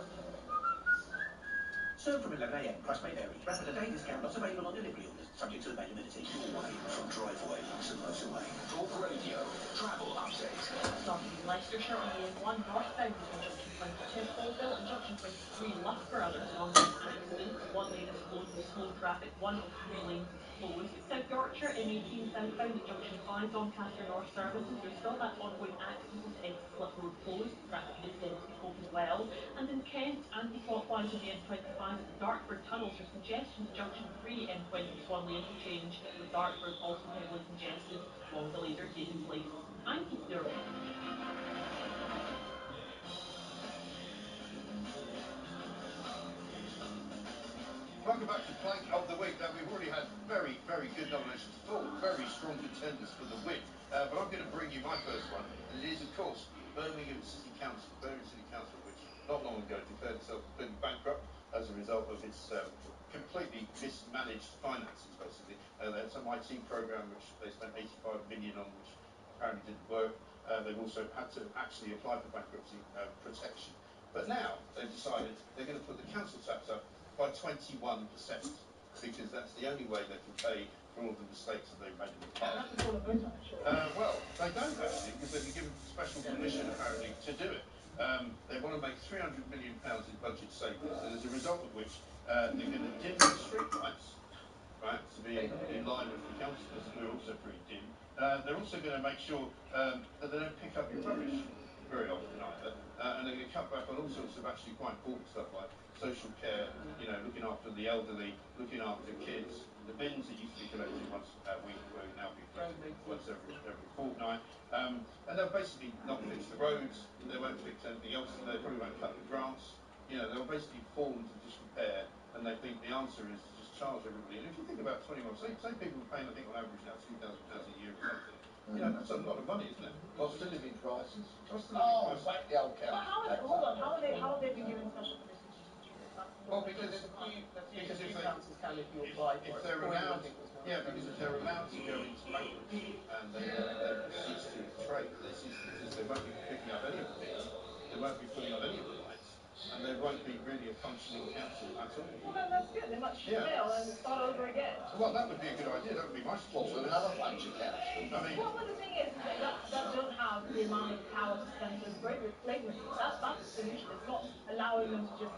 Served from 11 a.m. Price may vary. Wrap of the day discount not available on delivery orders. Subject to availability. Your way from driveway to motorway. Talk Radio Travel Update. Starting in Leicestershire on the M1 northbound between junction 22 Colville and junction 23 Loughborough. There's an ongoing accident. One lane is closed with slow traffic. 1 of 3 lanes is closed. South Yorkshire M18 southbound at junction 5 Doncaster North services. There's still that ongoing accident with exit slip road closed. Traffic is dead to be as well. And in Kent, anti-clockwise on the M25 at the Dartford tunnels, there's congestion at junction 3 M21 lane change, with Dartford also heavily congested. Long delays are taking place. I'm Keith Durham. Welcome back to Plank of the Week. Now, we've already had very, very good nominations, 4 very strong contenders for the win. But I'm going to bring you my first one, and it is, of course, Birmingham City Council. Birmingham City Council, which not long ago declared itself completely bankrupt as a result of its completely mismanaged finances, basically. They had some IT program which they spent 85 million on, which apparently didn't work. They've also had to actually apply for bankruptcy protection. But now they've decided they're going to put the council tax up by 21%, because that's the only way they can pay for all the mistakes that they've made in the past. Well, they don't actually, because they've been given special permission apparently to do it. They want to make £300 million in budget savings, and as a result of which they're going to dim the street lights, right, to be in line with the councillors, who are also pretty dim. They're also going to make sure that they don't pick up your rubbish very often either, and they're going to cut back on all sorts of actually quite important stuff like social care, you know, looking after the elderly, looking after kids. The bins that used to be collected once a week will now be collected once every fortnight. And they'll basically not fix the roads, they won't fix anything else, they probably won't cut the grass. You know, they'll basically fall into disrepair, and they think the answer is to just charge everybody. And if you think about 21, say people are paying, I think on average now £2,000 a year or something. You know, that's a lot of money, isn't it? Cost of living crisis. Cost of living crisis. Whack the old council. But how have they been given special permission to do this? Well, because if councils can, if you apply for it. they're allowed, yeah, because if they're allowed to go into bankruptcy and they cease to trade, they won't be picking up any of the bins, they won't be putting on any of the lights, and they won't be really a functioning council at all. Well, then that's good. They might fail and start over again. Well, that would be a good idea. That would be my suggestion. Another bunch of councils. I mean, well, the thing is that don't have the amount of power to censor flagrantly. That's the solution. It's not allowing them to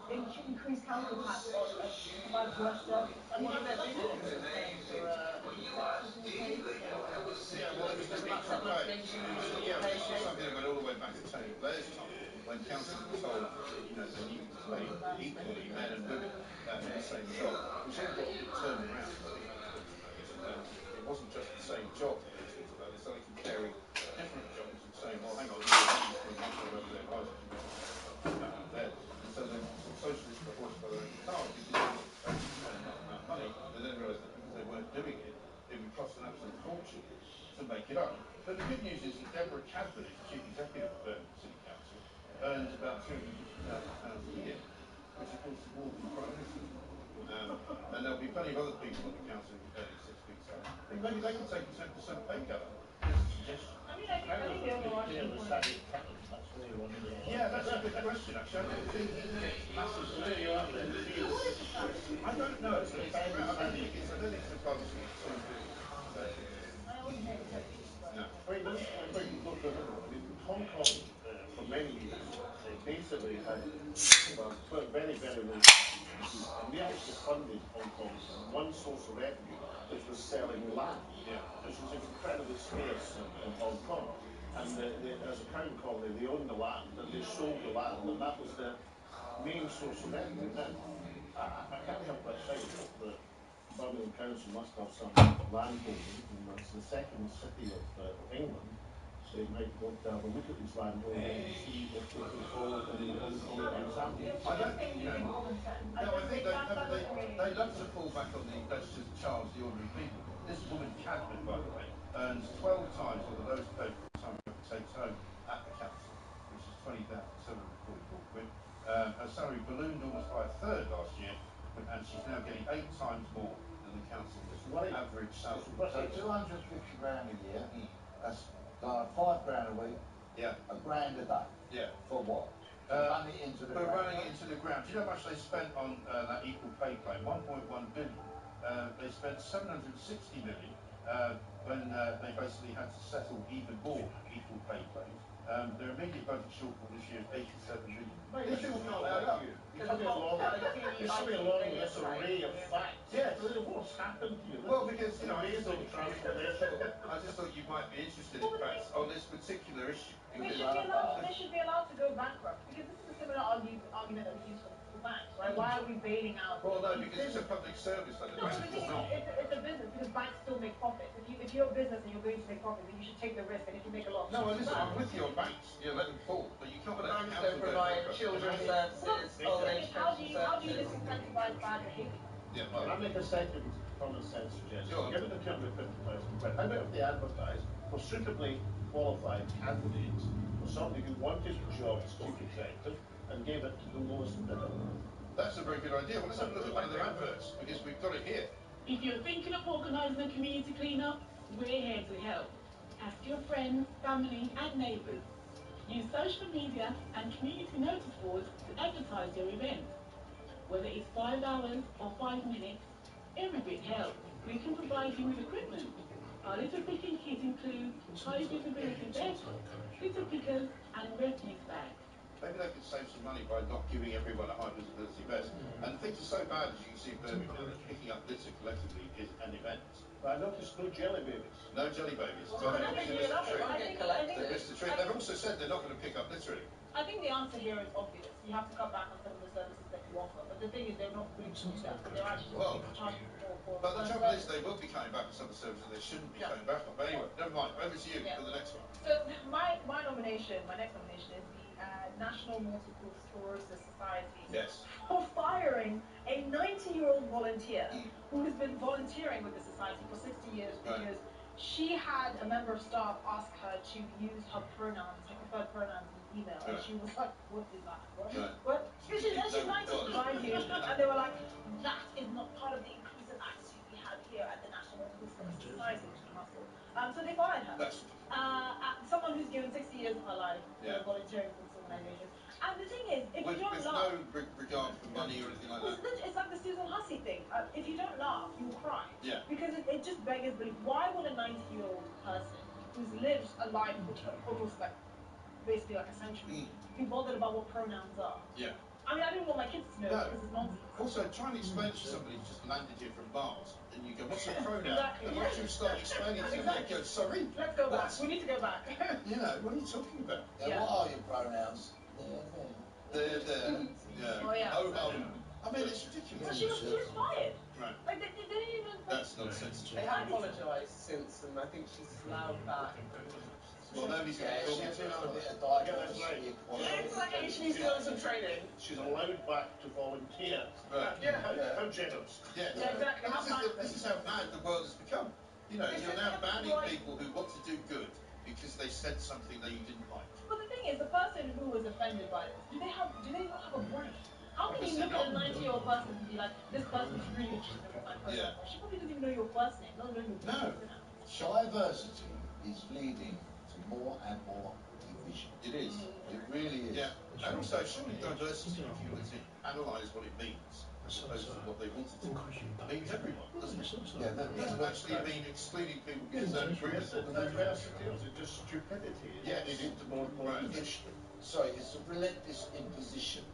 just increase council tax or provide worse service. I mean, yeah, well, it was the need to pay. This is something that went all the way back to Tony Blair's time, when councils were told that, you know, they needed to pay equally men and women for the same job, which all got turned around. It wasn't just the same job that they talked about. They started comparing different jobs and saying, well, hang on, whether they're advisors, there. And so the social fortune to make it up. But the good news is that Deborah Cadman, who's the Chief Executive of Birmingham City Council, earns about £250,000 a year, which of course is more than the Prime Minister. And there'll be plenty of other people at the council earning 6 weeks' time. I think maybe they could take a 10% pay cut. Just a suggestion. I mean, I think the overarching point. Yeah, that's a good question, actually. I don't think he gets massive. I don't know. I don't think it's a bonus. No. I mean, Hong Kong, for many years, basically had very, very low taxes, and we actually funded Hong Kong from one source of revenue, which was selling land, which was incredibly scarce in Hong Kong. And as a crown colony, they owned the land, and they sold the land, and that was their main source of revenue. Now, I can't help but think that Birmingham Council must have some land holdings, and it's the second city of England, so you might want to have a look at these land holdings and see if they can follow in the Hong Kong example. I don't think, I think they love to fall back on the legislative charge the ordinary people. This woman, Cadman, by the way, earns 12 times what the lowest paid full-time worker takes home at the council, which is £20,744. Her salary ballooned almost by a third last year, and she's now getting 8 times more than the council's average salary. So 250 grand a year, that's like £5 grand a week, a grand a day. Yeah. For what? Running it into the ground. Running it into the ground. Do you know how much they spent on that equal pay claim? 1.1 billion. They spent 760 million when they basically had to settle even more equal pay claims. Their immediate budget shortfall this year is 87 million. This is not allowed. You're coming along this array of facts. Yes. What's happened here? Well, because, you know, I just thought you might be interested in facts on this particular issue. They should be allowed to go bankrupt, because this is a similar argument that we use for banks, right? Why are we bailing out? Well, no, because it's a public service like the bank. It's a business, because banks still make profits. If you're a business and you're going to make profit, then you should take the risk, and if you make a loss. No, listen, I'm with you on banks. You let them fall, but you can't let banks don't provide children's services, old age pension services. How do you disincentivize bad behaviour? Yeah, well, I make a second common sense suggestion. Given the £250,000, how about if they advertise for suitably qualified candidates, for somebody who wanted the job as chief executive, and gave it to the lowest bidder? That's a very good idea. Well, let's have a look at one of their adverts, because we've got it here. If you're thinking of organising a community clean-up, we're here to help. Ask your friends, family and neighbours. Use social media and community notice boards to advertise your event. Whether it's 5 hours or 5 minutes, every bit helps. We can provide you with equipment. Our litter picking kit includes high visibility vests, litter pickers and refuse bags. Maybe they could save some money by not giving everyone a high visibility vest. And things are so bad, as you can see in Birmingham, that picking up litter collectively is an event. But I noticed no jelly babies. No jelly babies. Well, Mr. Tree. They've also said they're not going to pick up littering. I think the answer here is obvious. You have to cut back on some of the services that you offer. But the thing is, they're not going to do that. They're actually charging for but the trouble is, they will be coming back on some of the services they shouldn't be coming back on. But anyway, never mind. Over to you for the next one. So my next nomination is the National Multiple Sclerosis Society. Yes. For firing a 90-year-old volunteer who has been volunteering with the society for 60 years because she had a member of staff ask her to use her pronouns, her preferred pronouns in email, and she was like, "What is that? What?" And she's 90, mind you, and they were like, "That is not part of the inclusive attitude we have here at the National Multiple Sclerosis Society." So they fired her. Someone who's given 60 years of her life volunteering for this organisation. And the thing is, if you don't laugh... With no regard for money or anything like that. It's like the Susan Hussey thing. If you don't laugh, you'll cry. Yeah. Because it just beggars belief. Why would a 90-year-old person who's lived a life almost like, basically like a century, be bothered about what pronouns are? Yeah. I mean, I don't want my kids to know because it's nonsense. Also, try and explain to somebody who's just landed here from Mars, and you go, what's your pronoun? Exactly. And once you start explaining to them, they go, sorry. Let's go back. We need to go back. You know, what are you talking about? What are your pronouns? There. Yeah. Oh, yeah. I mean, it's ridiculous. So she was fired. Right. Like, they didn't even... That's nonsense. They have apologised since, and I think she's allowed back. Well, nobody's going to she's been on a bit of diagnosis. She's doing some training. She's allowed back to volunteer. Right. Yeah, how generous. Yeah, exactly. This is how mad the world has become. You know, you're now banning people who want to do good because they said something that you didn't like. But the thing is, the person who was offended by this, do they not have a brain? How can you look at a 90-year-old person and be like, this person is really interested in what my profile is? She probably doesn't even know your first name, not know your No. Diversity is leading to more and more division. It is. It really is. Yeah. And also, surely diversity, if you were to analyse what it means, as opposed to what they wanted to, means everyone, doesn't it? Yeah, that doesn't actually mean excluding people because they're diversity, or is it just stupidity? Yes. It is more division. Sorry, it's a relentless imposition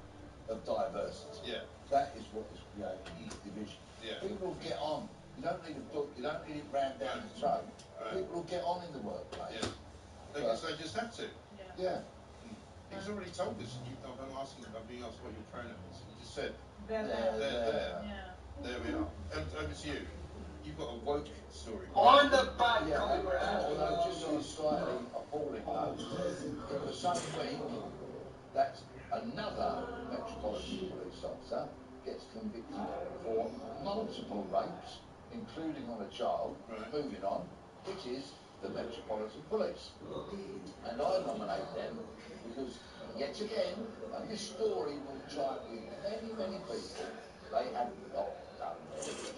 of diversity. Yeah. That is what is creating division. Yeah. People will get on. You don't need a book, you don't need it rammed down the throat. People will get on in the workplace. Yeah. Because they just have to. Yeah. He's already told us. I'm being asked what your pronoun is. He just said, there. Yeah. There we are. Over to you. You've got a woke story. On the back! Yeah, although just on a slightly appalling note, it was some week that another Metropolitan Police officer gets convicted for multiple rapes, including on a child. Moving on, it is the Metropolitan Police. And I nominate them because, yet again, and this story will try with many, many people, they have not done their job.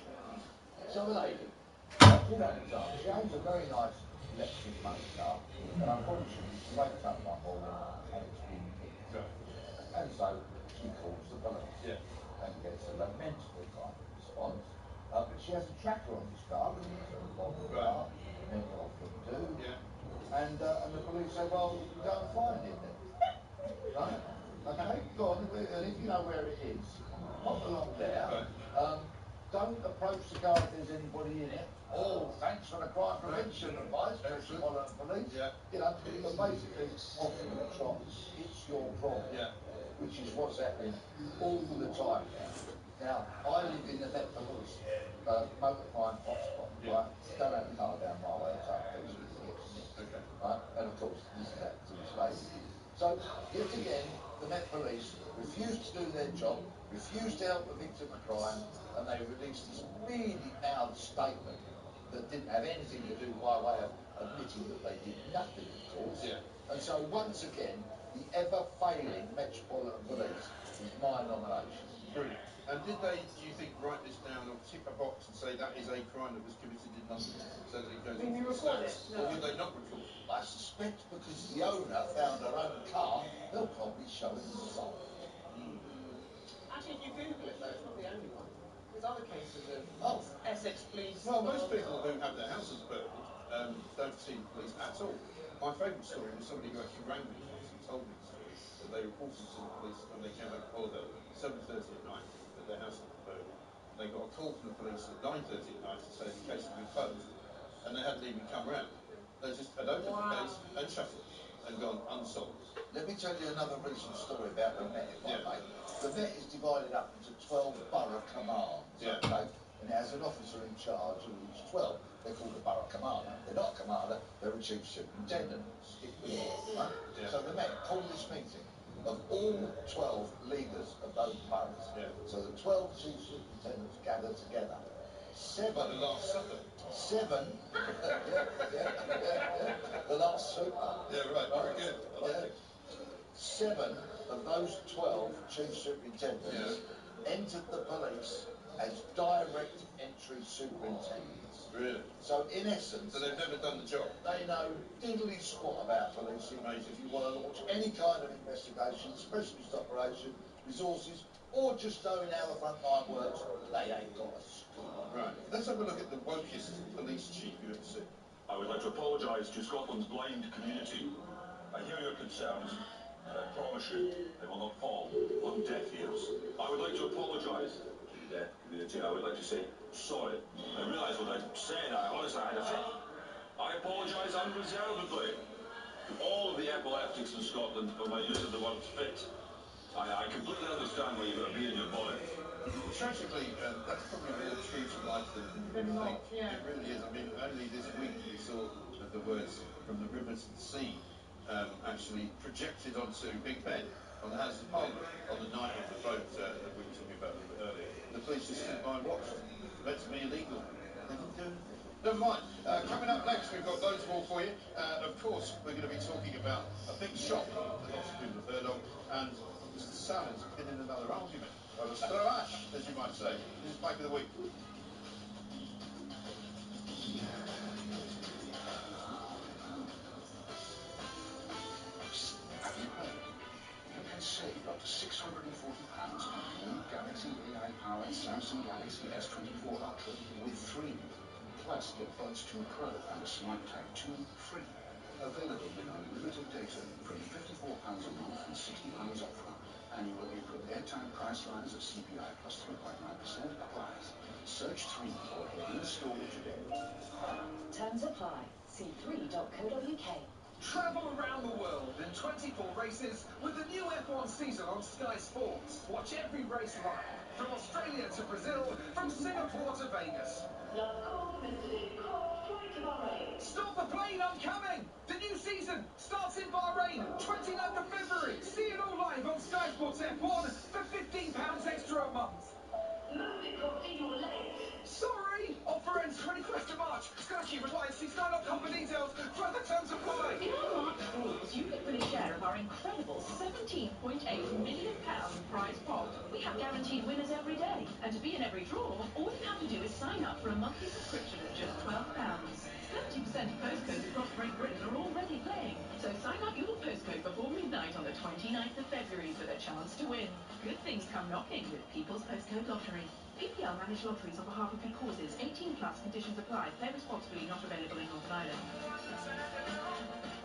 So a lady, I pulled out the car. She owns a very nice electric money car, and unfortunately she wakes up one morning and it's been nicked. And so she calls the police and gets a lamentable kind of response. But she has a tracker on this car, because it's a modern car, many often do. And the police say, well, go and find him then. Right? Okay, go on, and if you know where it is, pop along there. Don't approach the car if there's anybody in it. Oh, thanks for the crime prevention advice, Metropolitan Police. You know, but basically, often the trot, it's your problem. Which is what's happening all the time now. Now, I live in the Met Police motor crime hotspot, right? Don't have a car down my way, so right? And of course, this is happened to this lady. So, yet again, the Met Police refused to do their job, refused to help the victim of crime, and they released this really loud statement that didn't have anything to do by way of admitting that they did nothing, of course. And so once again, the ever-failing Metropolitan Police is my nomination. Brilliant. And did they, do you think, write this down or tick a box and say that is a crime that was committed in London, so that it goes into the stats? Or would they not record it? I suspect because the owner found her own car, they'll probably show it as sold. Actually, if you Google it, though, it's not the only one. There's other cases of Essex police. Well, most people who have their houses burned don't see the police at all. My favourite story was somebody who actually rang me once and told me the story that they reported to the police when they came back from holiday at 7:30 at night that their house had burned. They got a call from the police at 9:30 at night to say the case had been closed, and they hadn't even come round. They just had opened the case and shut it and gone unsolved. Let me tell you another recent story about the Met, if I may. The Met is divided up into 12 borough commands, okay? And it has an officer in charge of each 12. They're called a borough commander. They're not a commander, they're a chief superintendent. Stick with it, right? So the Met called this meeting of all 12 leaders of those boroughs. So the 12 chief superintendents gathered together. Like the Last Supper. The Last Supper. Yeah, right, very good. I like it. 7 of those 12 chief superintendents entered the police as direct entry superintendents. Really? So in essence... So they've never done the job? They know diddly squat about policing, mate. If you want to launch any kind of investigation, specialist operation, resources, or just knowing how the front line works, they ain't got a school. Right. Let's have a look at the wokest police chief you ever seen. I would like to apologise to Scotland's blind community. I hear your concerns, and I promise you they will not fall on deaf ears. I would like to apologise to the deaf community. I would like to say sorry. I realise what I said. I honestly had a fit. I apologise unreservedly to all of the epileptics in Scotland for my use of the word fit. I completely understand why you've got a bee in your bonnet. Tragically, that's probably more true to life than you think. It really is. I mean, only this week we saw the words "from the river to the sea" actually projected onto Big Ben on the House of Parliament on the night of the vote that we were talking about a little bit earlier. The police just stood by and watched. Meant to be illegal. They didn't do anything. Never mind. Coming up next, we've got loads more for you. Of course, we're going to be talking about a big shop that lots of people have heard of, and Mr. Salmon's been in another argument. Or a thrash, as you might say. This is Pipe of the Week. Have you heard? You can save up to £640 on the new Galaxy AI-powered Samsung Galaxy S24 Ultra with 3. Plus, get Buds 2 Pro and a Smart Tag 2 free. Available with unlimited data from £54 a month and £60 upfront. Annual April airtime price rise of CPI plus 3.9% applies. Search 3 or head in store today. Terms apply. See 3.co.uk. Travel around the world in 24 races with the new F1 season on Sky Sports. Watch every race live, from Australia to Brazil, from Singapore to Vegas. Stop the plane, I'm coming! The new season starts in Bahrain, 29th of February. See it all live on Sky Sports F1 for £15 extra a month. Sorry! Offer ends 21st of March. Sky Q replies, see sky.com for details. Further terms apply. In our March draws, you could win a share of our incredible £17.8 million prize pot. We have guaranteed winners every day. And to be in every draw, all you have to do is sign up for a monthly subscription of just £12. 70% of postcodes across Great Britain are already playing. So sign up your postcode before midnight on the 29th of February for the chance to win. Good things come knocking with People's Postcode Lottery. PPL manage lotteries on behalf of good causes. 18 plus conditions apply. Play responsibly. Not available in Northern Ireland.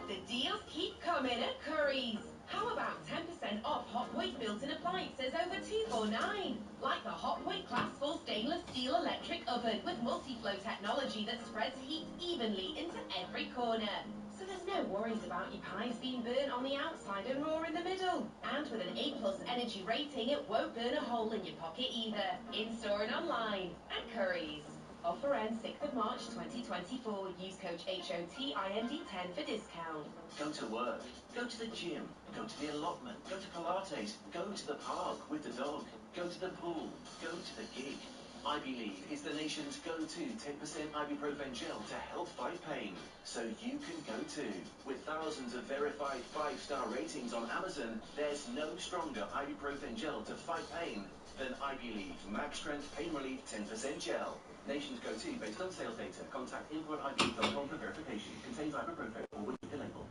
The deals keep coming at Currys. How about 10% off Hot Point built-in appliances over £249? Like the Hot Point Class 4 stainless steel electric oven with multi-flow technology that spreads heat evenly into every corner. So there's no worries about your pies being burnt on the outside and raw in the middle. And with an A+ energy rating, it won't burn a hole in your pocket either. In-store and online at Currys. Offer ends 6th of March 2024. Use code HOTIND10 for discount. Go to work, go to the gym, go to the allotment, go to Pilates, go to the park with the dog, go to the pool, go to the gig. I Believe is the nation's go-to 10% ibuprofen gel to help fight pain. So you can go too. With thousands of verified 5-star ratings on Amazon, there's no stronger ibuprofen gel to fight pain than I Believe Max Strength Pain Relief 10% Gel. Nation's go-to based on sales data. Contact info@ibelieve.com for verification. Contains ibuprofen or with the label.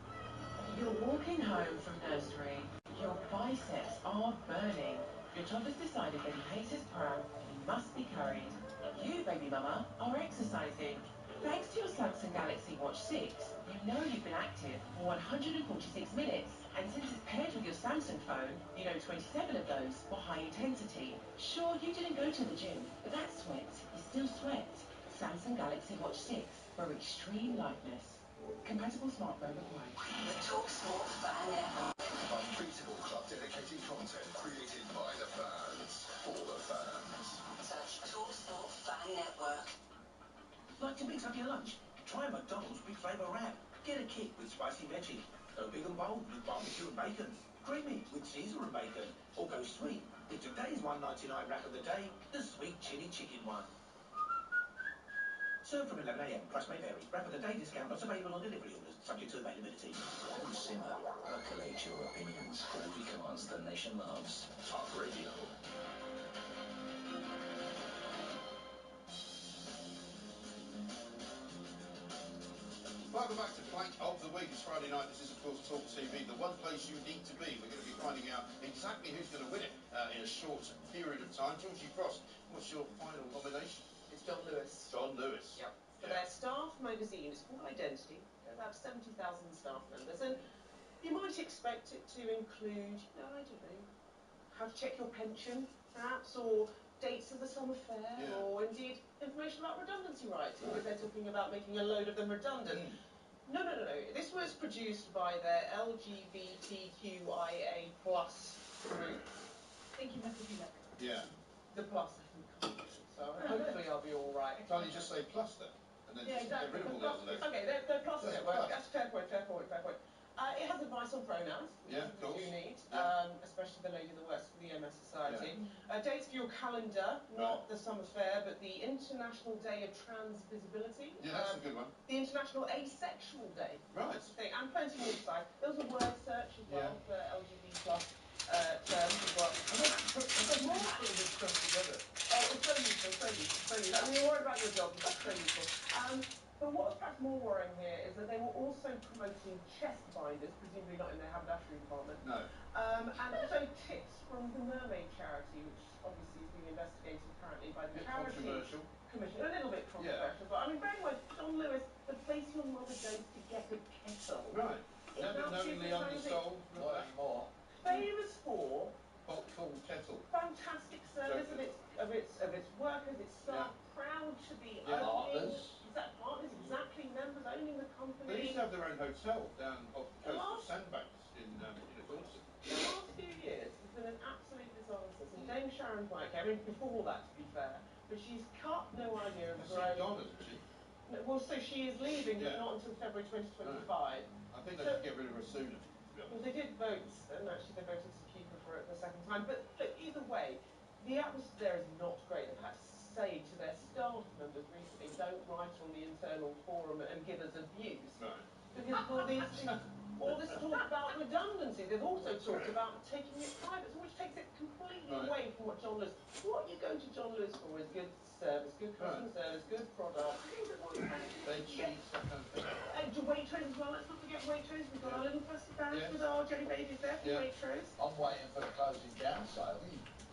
You're walking home from nursery. Your biceps are burning. Your toddler's decided that he hates his pram and he must be carried. You, baby mama, are exercising. Thanks to your Samsung Galaxy Watch 6, you know you've been active for 146 minutes. And since it's paired with your Samsung phone, you know 27 of those were high intensity. Sure, you didn't go to the gym, but that sweat is still sweat. Samsung Galaxy Watch 6 for extreme lightness. Compatible smartphone required. The TalkSport Fan Network. Unbeatable club dedicated content created by the fans, for the fans. Search TalkSport Fan Network. Like to mix up your lunch? Try a McDonald's Big Flavour Wrap. Get a kick with spicy veggie. Go big and bold with barbecue and bacon. Creamy with Caesar and bacon. Or go sweet with today's $1.99 wrap of the day, the sweet chili chicken one. Served from 11 AM, price may vary. Wrap of the day discount not available on delivery orders, subject to availability. Don't simmer. Percolate your opinions. All because the nation loves Talk Radio. Welcome back to Plank of the Week. It's Friday night. This is, of course, Talk TV, the one place you need to be. We're going to be finding out exactly who's going to win it in a short period of time. Georgie Frost, what's your final nomination? It's John Lewis. John Lewis. Yep. For their staff magazine, it's called Identity. They have 70,000 staff members, and you might expect it to include, I don't know, how to check your pension, perhaps, or dates of the summer fair, or indeed information about redundancy rights, because they're talking about making a load of them redundant. No. This was produced by their LGBTQIA+ group. Thank you, Mr. Villa. Yeah. The plus, I think, so hopefully I'll be all right. Can't you just say plus then? And then just exactly. get rid of all the other letters? Okay, the plus network. That's fair point. It has a advice on pronouns, which of course. you need, Yeah. especially the lady that works for the MS Society. Dates for your calendar, not the summer fair, but the International Day of Trans Visibility. Yeah, that's a good one. The International Asexual Day. Right. That's the thing, and plenty more besides. There was a word search as well for LGBT plus terms as well. More putting this stuff together. Oh, it's so useful, so useful, so useful. I mean, you're worried about your job, but it's so useful. But what was perhaps more worrying here is that they were also promoting chest binders, presumably not in their haberdashery department. No. And also tips from the Mermaid Charity, which obviously is being investigated apparently by the Charity Commission. A little bit controversial, but I mean, bear in mind, John Lewis, the place your mother goes to get a kettle. Right. Never knowingly undersold. Not anymore. Famous for hot cold kettle. Fantastic service of its workers, its staff, proud to be Partners. Partners, exactly, members owning the company. They used to have their own hotel down off the coast of Sandbanks in Dorset. The last few years has been an absolute disaster. So Dame Sharon Pike, I mean before that to be fair, but she's cut no idea of growth. Gone, hasn't she? No, well, so she is leaving, but not until February 2025. I think they should get rid of her sooner. Well, they did vote, and actually they voted to keep her for it the second time. But look, either way, the atmosphere there is not great. They've had to say to their staff members recently, don't write on the internal forum and give us abuse. Right. Because all this talk about redundancy, they've also talked about taking it private, which takes it completely away from what John Lewis. What you go to John Lewis for is good service, good customer service, good product. They cheese, that kind of thing. And to Waitrose as well, let's not forget Waitrose. We've got our little plastic bags with our jelly babies there from Waitrose. I'm waiting for the closing down sale.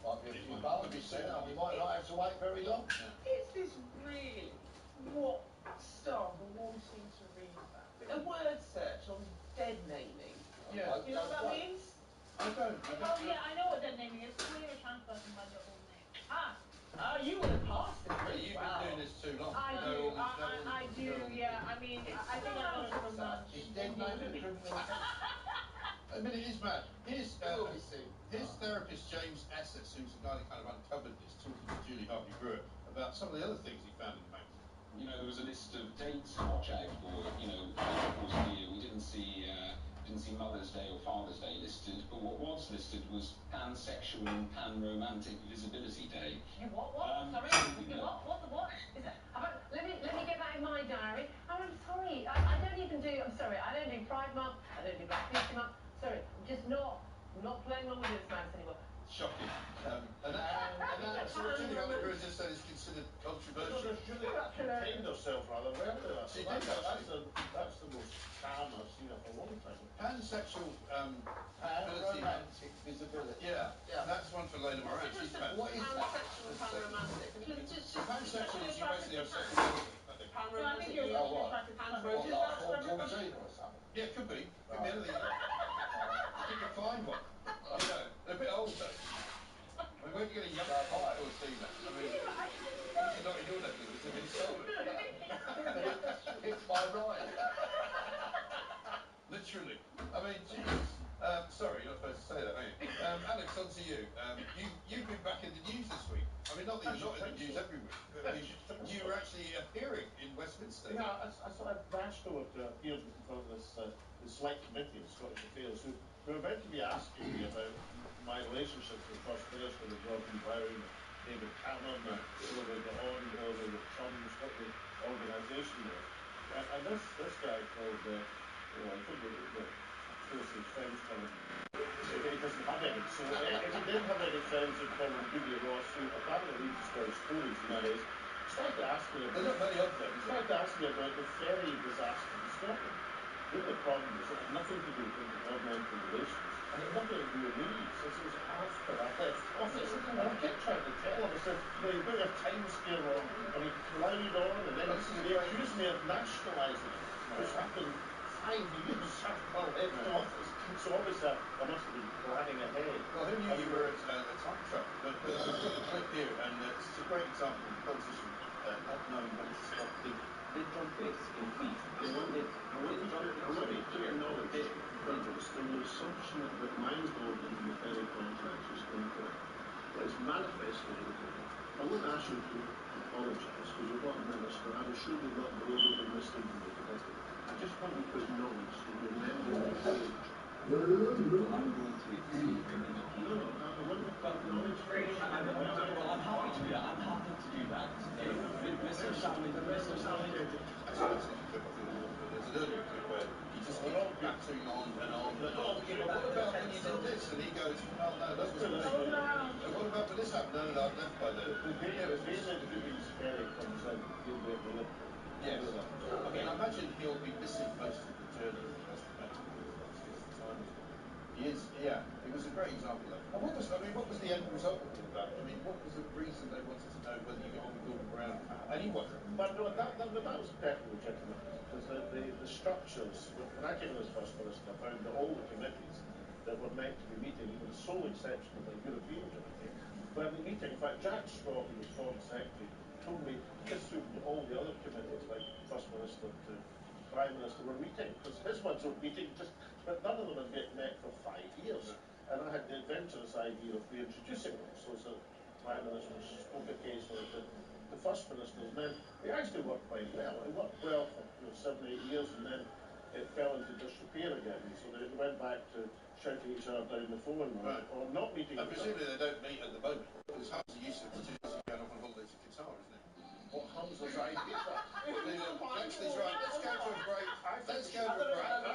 Might be a few bargains soon, and we might not have to wait very long. Is this really what staff are wanting to read about? A word search on dead naming. Yeah. You know what that means? I don't. Oh yeah, I know what dead naming is. Clear a trans person by their old name. You would have passed this really You've been doing this too long. I do, yeah. I mean, I think I got it from Is dead naming criminal? I mean, it is mad. His therapist, James Essex, who's the guy that kind of uncovered this, talking to Julie Hartley-Brewer about some of the other things he found in the magazine. You know, there was a list of dates to watch out for, you know, over the course of the year. We didn't see Mother's Day or Father's Day listed, but what was listed was Pansexual and Pan-Romantic Visibility Day. What? Sorry? What? Is that? Let me get that in my diary. I'm sorry, I don't do Pride Month, I don't do Black History Month. Sorry, I'm just not playing along with this madness anymore. Shocking. And that's what Julie Hartley-Brewer just said is considered controversial. Julie contained herself rather well there. She did, that's the most calm I've seen her for a long time. Pansexual Pan-romantic visibility. Yeah, that's one for Layla Moran. She's what is pansexual and pan-romantic? Pansexual is you basically have sex with everything, I think. Pan-romantic is Yeah, it could be. Could be anything. You could find one. You know, they're a bit old though. I mean, where do you get a young pie or see that? I mean, this is not in your neck of the woods, they've been stolen. It's my right. Literally. I mean, Jesus. Sorry, you're not supposed to say that, are you? Alex, on to you. You've been back in the news this week. I mean, not that you're not in the news every week, but I mean, you were actually appearing in Westminster. Yeah, I sort of dashed over to appear in front of this select committee of Scottish Affairs who are meant to be asking me about my relationships with First Minister, with Gordon Brown, David Cameron, who they got on, who they were chums, what the organisation was. And this guy called, I think the closest friends call him, he doesn't have any. So if he did have any friends who'd call him Biggie Ross, who apparently reads Scottish stories these days, started to ask me about the ferry disaster in Scotland. The problem is it had nothing to do with intergovernmental relations, and it had nothing to do with me, since it was after I left office. And I kept trying to tell him, I said, you've got your time scale wrong, and he cried on, and then he accused me of nationalising it, which happened 5 years after I left office. So obviously I must have been planning ahead. Well, who knew you were a time traveller? But we've got the clip here, and it's a great example of the politician not knowing when to stop thinking. They drop this in feet. Let me acknowledge the assumption that my involvement in the ferry contracts was incorrect. But it's manifestly incorrect. I wouldn't ask you to apologise because you're not a minister. I'm sure you're not deliberately misleading me. I just want you to acknowledge that your memo failed. I'm going to exceed the energy. No, I want to acknowledge Well, I'm happy to do that. I'm happy to do that. Mr. Salmon. Actually, that's a clip I thought was awful. There's an earlier clip where he just keeps battering on and on and on. What about when you did this? And he goes, oh no, that was me. And what about when this happened? No, I've left by then. The David Hoody's Kerry comes in, he'll be at the airport. Yes. I mean, I imagine he'll be missing most of the journey as he has to make because the time is gone. He is, yeah. It was a great example though. And what was the end result of all that? I mean, what was the reason they wanted to know whether you got on with Gordon Brown anyway? But no, that was perfectly legitimate because the structures, when I came in as First Minister, I found that all the committees that were meant to be meeting, with the sole exception of the European Committee, weren't meeting. In fact, Jack Straw, who was Foreign Secretary, told me just through all the other committees, like First Minister to Prime Minister, were meeting because his ones were meeting, but none of them had met for 5 years. And I had the adventurous idea of reintroducing them so that Prime Ministers spoke occasionally to the First Ministers, and then they actually worked quite well. It worked well for 7 or 8 years, and then it fell into disrepair again. So they went back to shouting each other down the phone or not meeting. And presumably they don't meet at the moment because Hamza Yusuf is going off on holiday to Qatar, isn't it? What Hamza's idea? Actually, right. Let's go to a break. I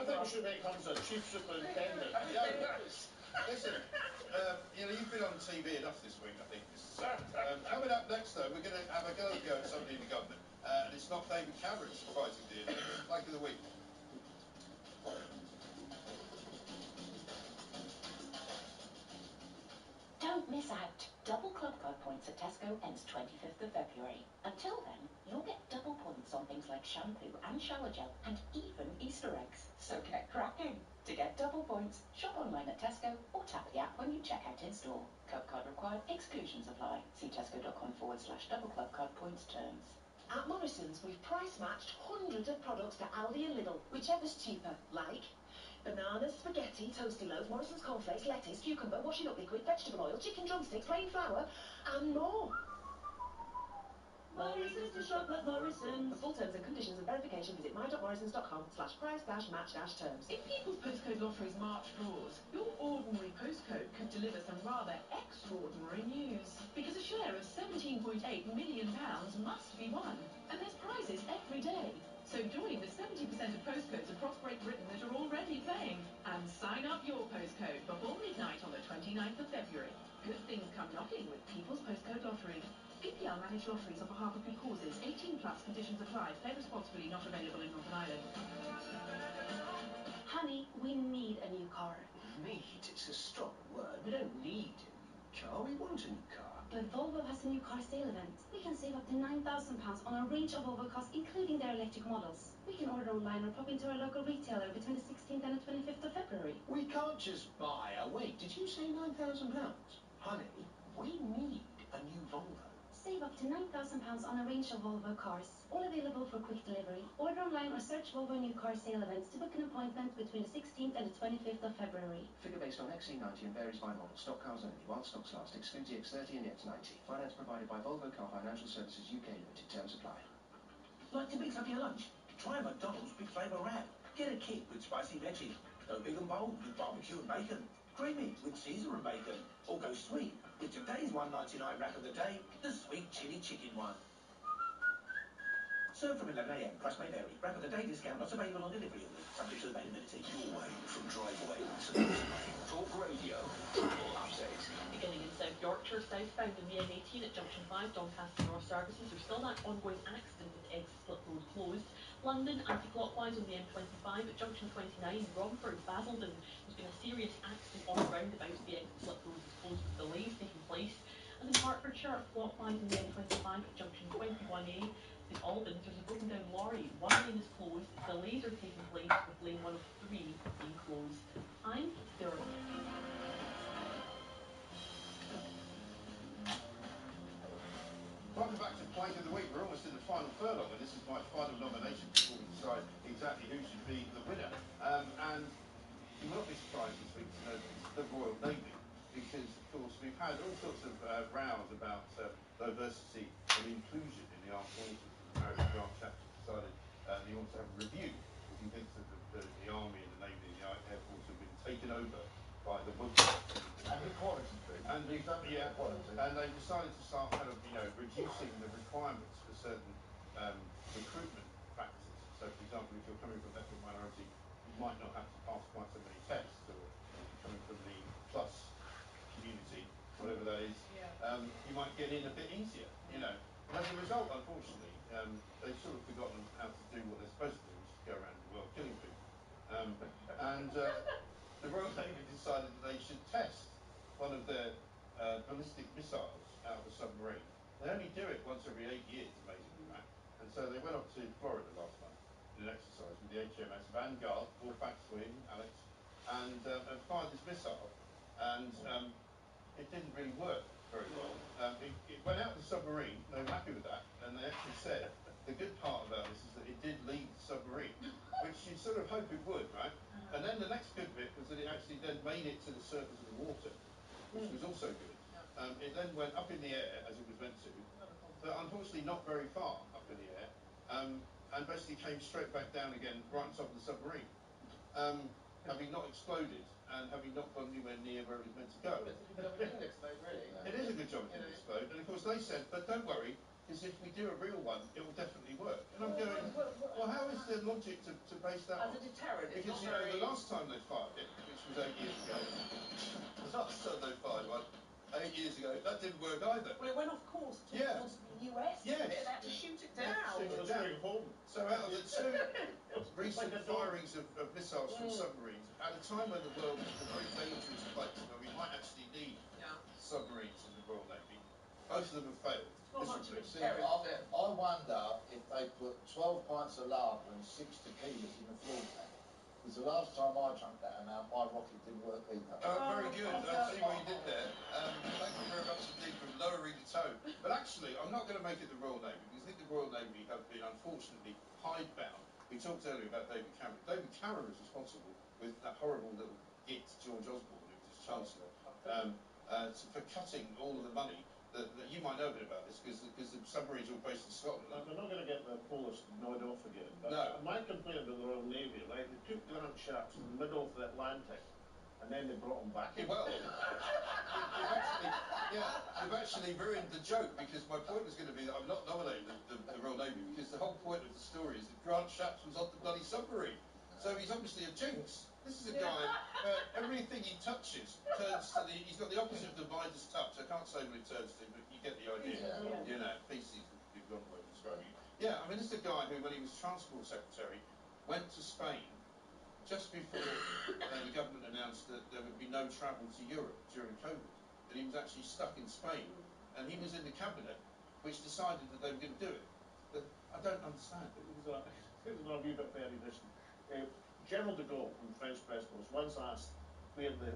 think we should make Hamza Chief Superintendent. Listen, you've been on TV enough this week, I think. Coming up next, though, we're going to have a go at somebody in the government, and it's not David Cameron, surprisingly. Like of the week. Don't miss out. Double Club Card points at Tesco ends 25th of February. Until then, you'll get double points on things like shampoo and shower gel, and even Easter eggs. So get cracking. To get double points, shop online at Tesco or tap the app when you check out in store. Club card required. Exclusions apply. See tesco.com/double club card points terms. At Morrison's, we've price matched hundreds of products to Aldi and Lidl, whichever's cheaper. Like bananas, spaghetti, toasty loaf, Morrison's cornflakes, lettuce, cucumber, washing up liquid, vegetable oil, chicken drumsticks, plain flour, and more. Morrison's to shop at Morrison's. For full terms and conditions and verification, visit my.morrisons.com/price-match-terms. If People's Postcode Lottery's March draws, your ordinary postcode could deliver some rather extraordinary news. Because a share of £17.8 million must be won, and there's prizes every day. So join the 70% of postcodes across Great Britain that are already playing, and sign up your postcode before midnight on the 29th of February. Good things come knocking with People's Postcode Lottery. PPL managed lotteries on behalf of good causes. 18 plus conditions apply. Play responsibly. Not available in Northern Ireland. Honey, we need a new car. Need? It's a strong word. We don't need a new car. We want a new car. But Volvo has a new car sale event. We can save up to £9,000 on a range of Volvo cars, including their electric models. We can order online or pop into our local retailer between the 16th and the 25th of February. We can't just buy. Wait, did you say £9,000? Honey, we need a new Volvo. Save up to £9,000 on a range of Volvo cars, all available for quick delivery. Order online or search Volvo new car sale events to book an appointment between the 16th and the 25th of February. Figure based on XC90 and varies by model. Stock cars only. While stocks last. Excludes the X30 and the X90. Finance provided by Volvo Car Financial Services UK Limited. Terms apply. Like to mix up your lunch? Try McDonald's Big Flavour Wrap. Get a kit with spicy veggie. Go big and bold with barbecue and bacon. Creamy with Caesar and bacon. Or go sweet with today's $1.99 wrap of the day, the sweet chili chicken one. Served from 11 a.m. Price may vary. Wrap of the day discount not available on delivery only. Subject to availability. Your way from driveway to motorway. Talk Radio. Update. Beginning in South Yorkshire, southbound in the M18 at Junction 5, Doncaster North Services, there's still that ongoing accident with exit slip road closed. London, anti-clockwise on the M25 at Junction 29, Romford, Basildon. There's been a serious accident on the roundabout. The exit slip road is closed with delays taking place. And in Hertfordshire, clockwise on the M25 at Junction 21A, in Albans, there's a broken down lorry. One lane is closed. Delays are taking place with lane 1 of 3 being closed. I'm Sarah. Welcome back to Plank of the Week. We're almost in the final furlong, and this is my final nomination before we decide exactly who should be the winner. And you will not be surprised this week to know that it's the Royal Navy, because, of course, we've had all sorts of rows about diversity and inclusion in the armed forces. Harry Grant Chapter decided he wants to have a review, because he thinks that the Army and the Navy and the Air Force have been taken And equality, and they decided to start kind of, reducing the requirements for certain recruitment practices. So, for example, if you're coming from ethnic minority, you might not have to pass quite so many tests, or if you're coming from the plus community, whatever that is, you might get in a bit easier, And as a result, unfortunately, they've sort of forgotten how to do what they're supposed to do, which is go around the world killing people. The Royal Navy decided that they should test one of their ballistic missiles out of a submarine. They only do it once every 8 years, amazingly, right? And so they went up to Florida last month in an exercise with the HMS Vanguard, all facts for you, Alex, and fired this missile. And it didn't really work very well. It went out of the submarine, they were happy with that, and they actually said the good part about this is that it did leave the submarine, which you sort of hope it would, right? And then the next good bit was that it actually then made it to the surface of the water, which was also good. It then went up in the air, as it was meant to, but unfortunately not very far up in the air, and basically came straight back down again, right on top of the submarine, having not exploded, and having not gone anywhere near where it was meant to go. It's a good job it didn't explode, really. It is a good job it didn't explode, and of course they said, but don't worry, because if we do a real one, it will definitely work. And I'm going, well, how is there logic to base that on? As a deterrent, it's because, not very... the last time they fired it, which was 8 years ago, the last time they fired one, 8 years ago, that didn't work either. Well, it went off course towards the US, yes. They had to shoot it down. So out of the two recent firings of missiles from submarines, at a time when the world is a very dangerous place, where we might actually need submarines in the Royal Navy, both of them have failed. I wonder if they put 12 pints of lager and 6 tequilas in the fuel tank. Because the last time I drank that amount, my rocket didn't work either. Very good. I see what you did there. Thank you very much indeed for lowering the tone. But actually, I'm not going to make it the Royal Navy, because I think the Royal Navy have been, unfortunately, hidebound. We talked earlier about David Cameron. David Cameron was responsible with that horrible little git, George Osborne, who was his Chancellor, for cutting all of the money. That you might know a bit about this, because the submarines are all based in Scotland. We're not going to get the Polish nod off again, but my complaint about the Royal Navy, right, they took Grant Shapps in the middle of the Atlantic, and then they brought him back. Well, you've actually ruined the joke, because my point was going to be that I'm not nominating the Royal Navy, because the whole point of the story is that Grant Shapps was on the bloody submarine. So he's obviously a jinx. This is a guy, everything he touches turns to he's got the opposite of the Midas touch. I can't say what it turns to, but you get the idea. Pieces would be one way of describing it. Yeah, I mean, this is a guy who, when he was Transport Secretary, went to Spain just before the government announced that there would be no travel to Europe during COVID. And he was actually stuck in Spain. And he was in the cabinet, which decided that they were going to do it. But I don't understand. It was a wee bit fair edition. General de Gaulle, when the French president was once asked where the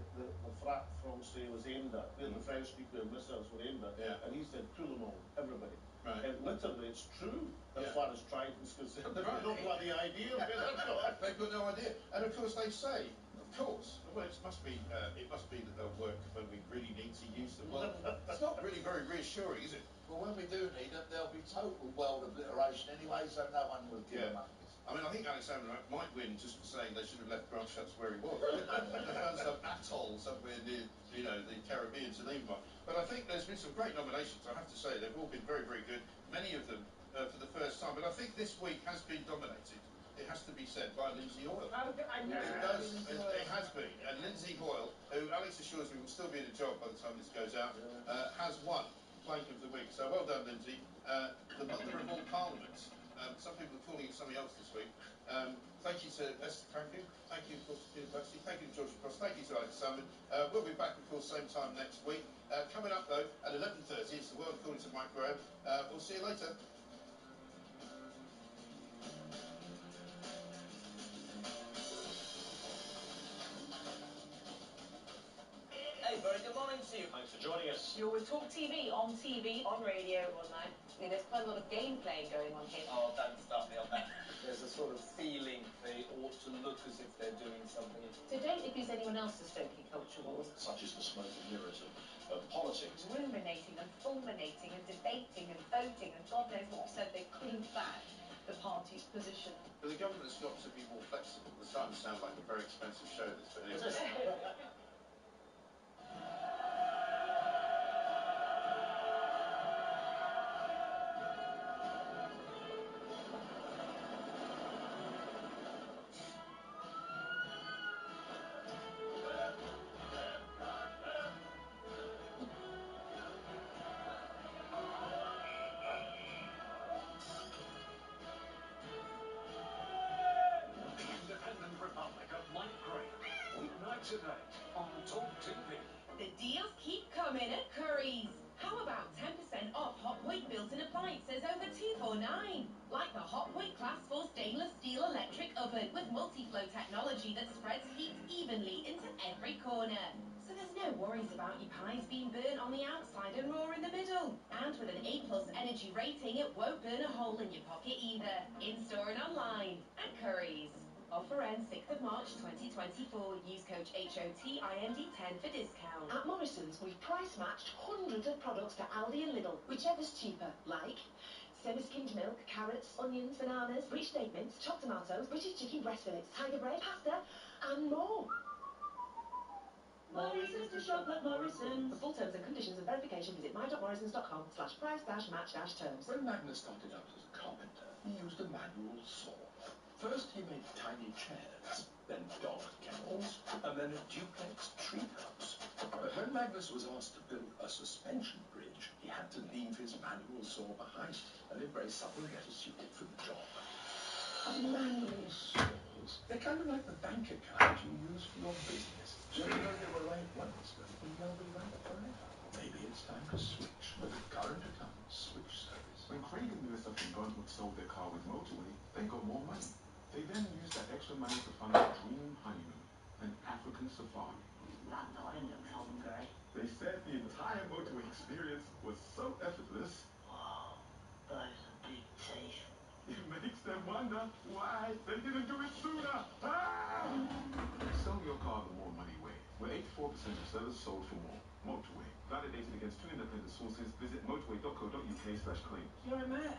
Frappe Français was aimed at, where the French nuclear missiles were aimed at, and he said, tout le monde, everybody. Right. And literally, it's true as far as Trident's concerned. They've got no bloody idea where they're going. They've got no idea. And of course they say, well, it must be that they'll work when we really need to use them. Well, it's not really very reassuring, is it? Well, when we do need them, there'll be total world obliteration anyway, so no one will give them up. I mean, I think Alexander might win just for saying they should have left Grant Shapps where he was. They found some atoll somewhere near, the Caribbean to leave him on. But I think there's been some great nominations, I have to say. They've all been very, very good. Many of them for the first time. But I think this week has been dominated, it has to be said, by Lindsay Hoyle. It has been. And Lindsay Hoyle, who Alex assures me will still be in a job by the time this goes out, has won Plank of the Week. So well done, Lindsay. The mother of all parliaments. Some people are calling it something else this week. Thank you to Esther Cranky. Thank you, of course, to Betsy. Thank you to George Cross. Thank you to Alex Salmon. We'll be back, of course, same time next week. Coming up, though, at 11:30, it's The World According to Mike Graham. We'll see you later. Hey, very good morning to you. Thanks for joining us. You're with Talk TV, on radio, online. I mean, there's quite a lot of game playing going on here. Oh, don't start me on that. There's a sort of feeling they ought to look as if they're doing something. So don't accuse anyone else of stoking culture wars. Such as the smoke and mirrors of politics. Ruminating and fulminating and debating and voting and God knows what said they couldn't back the party's position. But the government has got to be more flexible. It's starting to sound like a very expensive show, this, but anyway. tonight on Talk TV. The deals keep coming at Curry's. How about 10% off Hot Point built-in appliances over $249? Like the Hot Point Class 4 stainless steel electric oven with multi-flow technology that spreads heat evenly into every corner. So there's no worries about your pies being burnt on the outside and raw in the middle. And with an A+ energy rating, it won't burn a hole in your pocket either. In-store and online at Curry's. Offer ends 6th of March 2024. Use code HOTIND10 for discount. At Morrison's, we've price matched hundreds of products to Aldi and Lidl, whichever's cheaper. Like semi-skimmed milk, carrots, onions, bananas, British steak mince, chopped tomatoes, British chicken breast fillets, tiger bread, pasta, and more. Morrison's to shop at Morrison's. For full terms and conditions and verification, visit my.morrisons.com/price-match-terms. When Magnus started out as a carpenter, he used a manual saw. First he made tiny chairs, then dog kennels, and then a duplex treehouse. But when Magnus was asked to build a suspension bridge, he had to leave his manual saw behind and embrace something better suited for the job. Manual saws, they're kind of like the bank account you use for your business. So you know they were right once, but they'll be right forever. Maybe it's time to switch with the current account switch service. When Craig and Melissa from Brunswick sold their car with Motorway, they got more money. They then used that extra money to fund their dream honeymoon, an African safari. That line looks hungry. They said the entire motorway experience was so effortless. Wow, those are big teeth. It makes them wonder why they didn't do it sooner. Ah! Sell your car the more money way, where 84% of sellers sold for more. Motorway. Validated against 2 independent sources. Visit motorway.co.uk/claims. You're a mate.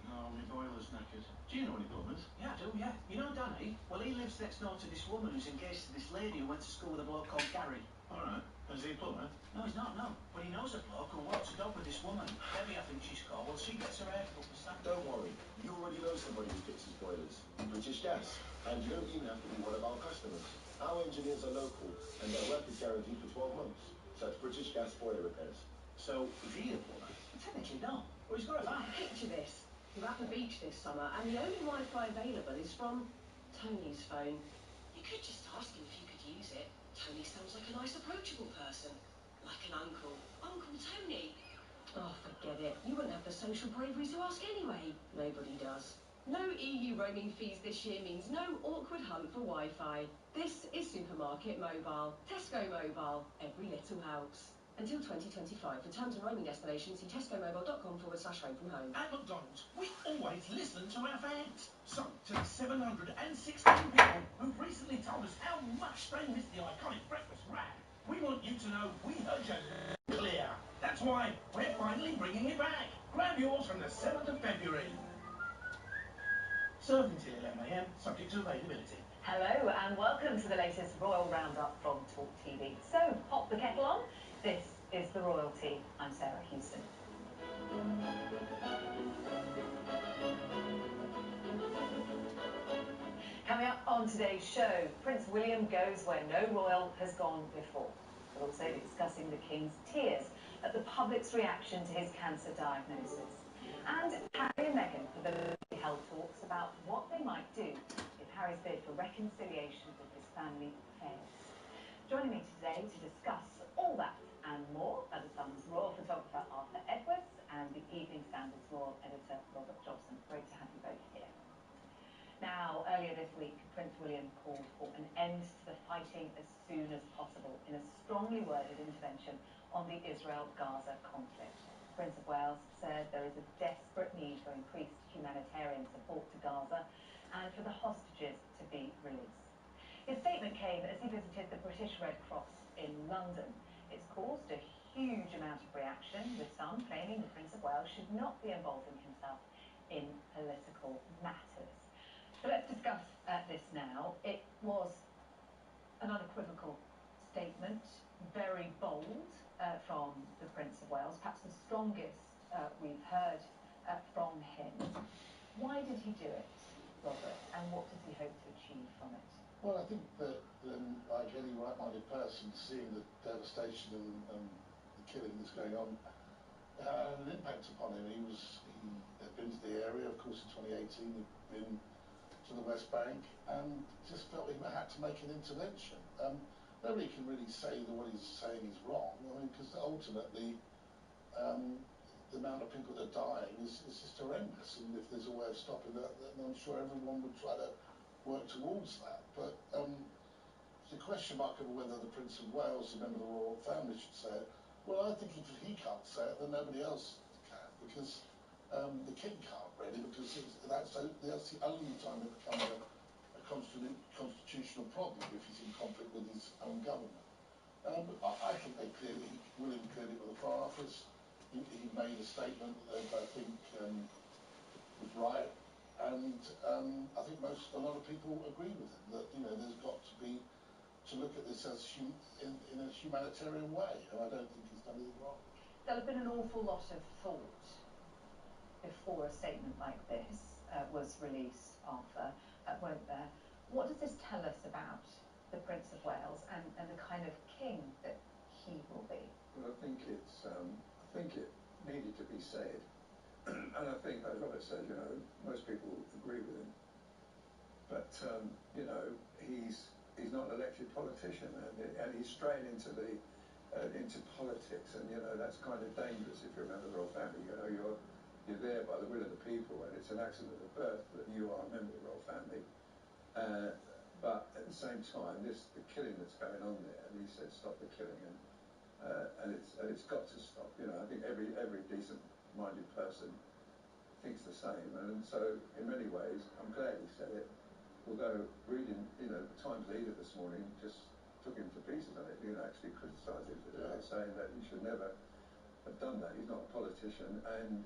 No, my boiler's knackered. Do you know any plumbers? Yeah, I do, yeah. You know Danny? Well, he lives next door to this woman who's engaged to this lady who went to school with a bloke called Gary. All right. Is he a plumber? No, he's not, no. But he knows a bloke who walks a dog with this woman. Debbie, I think she's called. Well, she gets her hair cut for Saturday. Don't worry, you already know somebody who fixes boilers. British Gas. And you don't even have to be one of our customers. Our engineers are local, and their work is guaranteed for 12 months. So it's British Gas boiler repairs. So, is he a plumber? Technically, no. Well, he's got a van. Picture this. You're at the beach this summer, and the only Wi-Fi available is from Tony's phone. You could just ask him if you could use it. Tony sounds like a nice, approachable person. Like an uncle. Uncle Tony. Oh, forget it. You wouldn't have the social bravery to ask anyway. Nobody does. No EU roaming fees this year means no awkward hunt for Wi-Fi. This is Supermarket Mobile. Tesco Mobile. Every little helps. Until 2025. For terms and roaming destinations, see tescomobile.com/home from home. At McDonald's, we always listen to our fans. So, to the 716 people who've recently told us how much they miss the iconic breakfast wrap, we want you to know we heard you clear. That's why we're finally bringing it back. Grab yours from the 7th of February. Served until 11 a.m, subject to availability. Hello and welcome to the latest Royal Roundup from Talk TV. So, pop the kettle on. This is The Royalty. I'm Sarah Houston. Coming up on today's show, Prince William goes where no royal has gone before. We'll also be discussing the King's tears at the public's reaction to his cancer diagnosis. And Harry and Meghan have held talks about what they might do if Harry's bid for reconciliation with his family fails. Joining me today to discuss all that and more are the Sun's royal photographer Arthur Edwards and the Evening Standard's royal editor Robert Jobson. Great to have you both here. Now, earlier this week, Prince William called for an end to the fighting as soon as possible in a strongly worded intervention on the Israel-Gaza conflict. Prince of Wales said there is a desperate need for increased humanitarian support to Gaza and for the hostages to be released. His statement came as he visited the British Red Cross in London. It's caused a huge amount of reaction, with some claiming the Prince of Wales should not be involving himself in political matters. So let's discuss this now. It was an unequivocal statement, very bold from the Prince of Wales, perhaps the strongest we've heard from him. Why did he do it, Robert, and what does he hope to achieve from it? Well, I think that, like any right-minded person, seeing the devastation and the killing that's going on had an impact upon him. He had been to the area, of course, in 2018. He'd been to the West Bank and just felt he had to make an intervention. nobody can really say that what he's saying is wrong. I mean, because ultimately, the amount of people that are dying is just horrendous, and if there's a way of stopping that, then I'm sure everyone would try to work towards that. But the question mark over whether the Prince of Wales, a member of the royal family, should say it. Well, I think if he can't say it, then nobody else can, because the king can't really, because that's the only time it becomes a constitutional problem, if he's in conflict with his own government. I think William cleared it with the Foreign Office. He made a statement that I think was right, and I think a lot of people agree with him that there's got to be to look at this as in a humanitarian way, and I don't think he's done anything wrong. There'll have been an awful lot of thought before a statement like this was released, Arthur, won't there? What does this tell us about the Prince of Wales and the kind of king that he will be? Well, I think it needed to be said, and I think, as Robert said, most people agree with him. But he's not an elected politician, and he's straying into politics, and that's kind of dangerous if you're a member of the royal family. You're there by the will of the people, and it's an accident of birth that you are a member of the royal family. But at the same time, the killing that's going on there, and he said stop the killing, and it's got to stop. I think every decent-minded person thinks the same, and so in many ways, I'm glad he said it. Although reading, the Times leader this morning just took him to pieces on it, actually criticised him for it, saying that he should never have done that. He's not a politician, and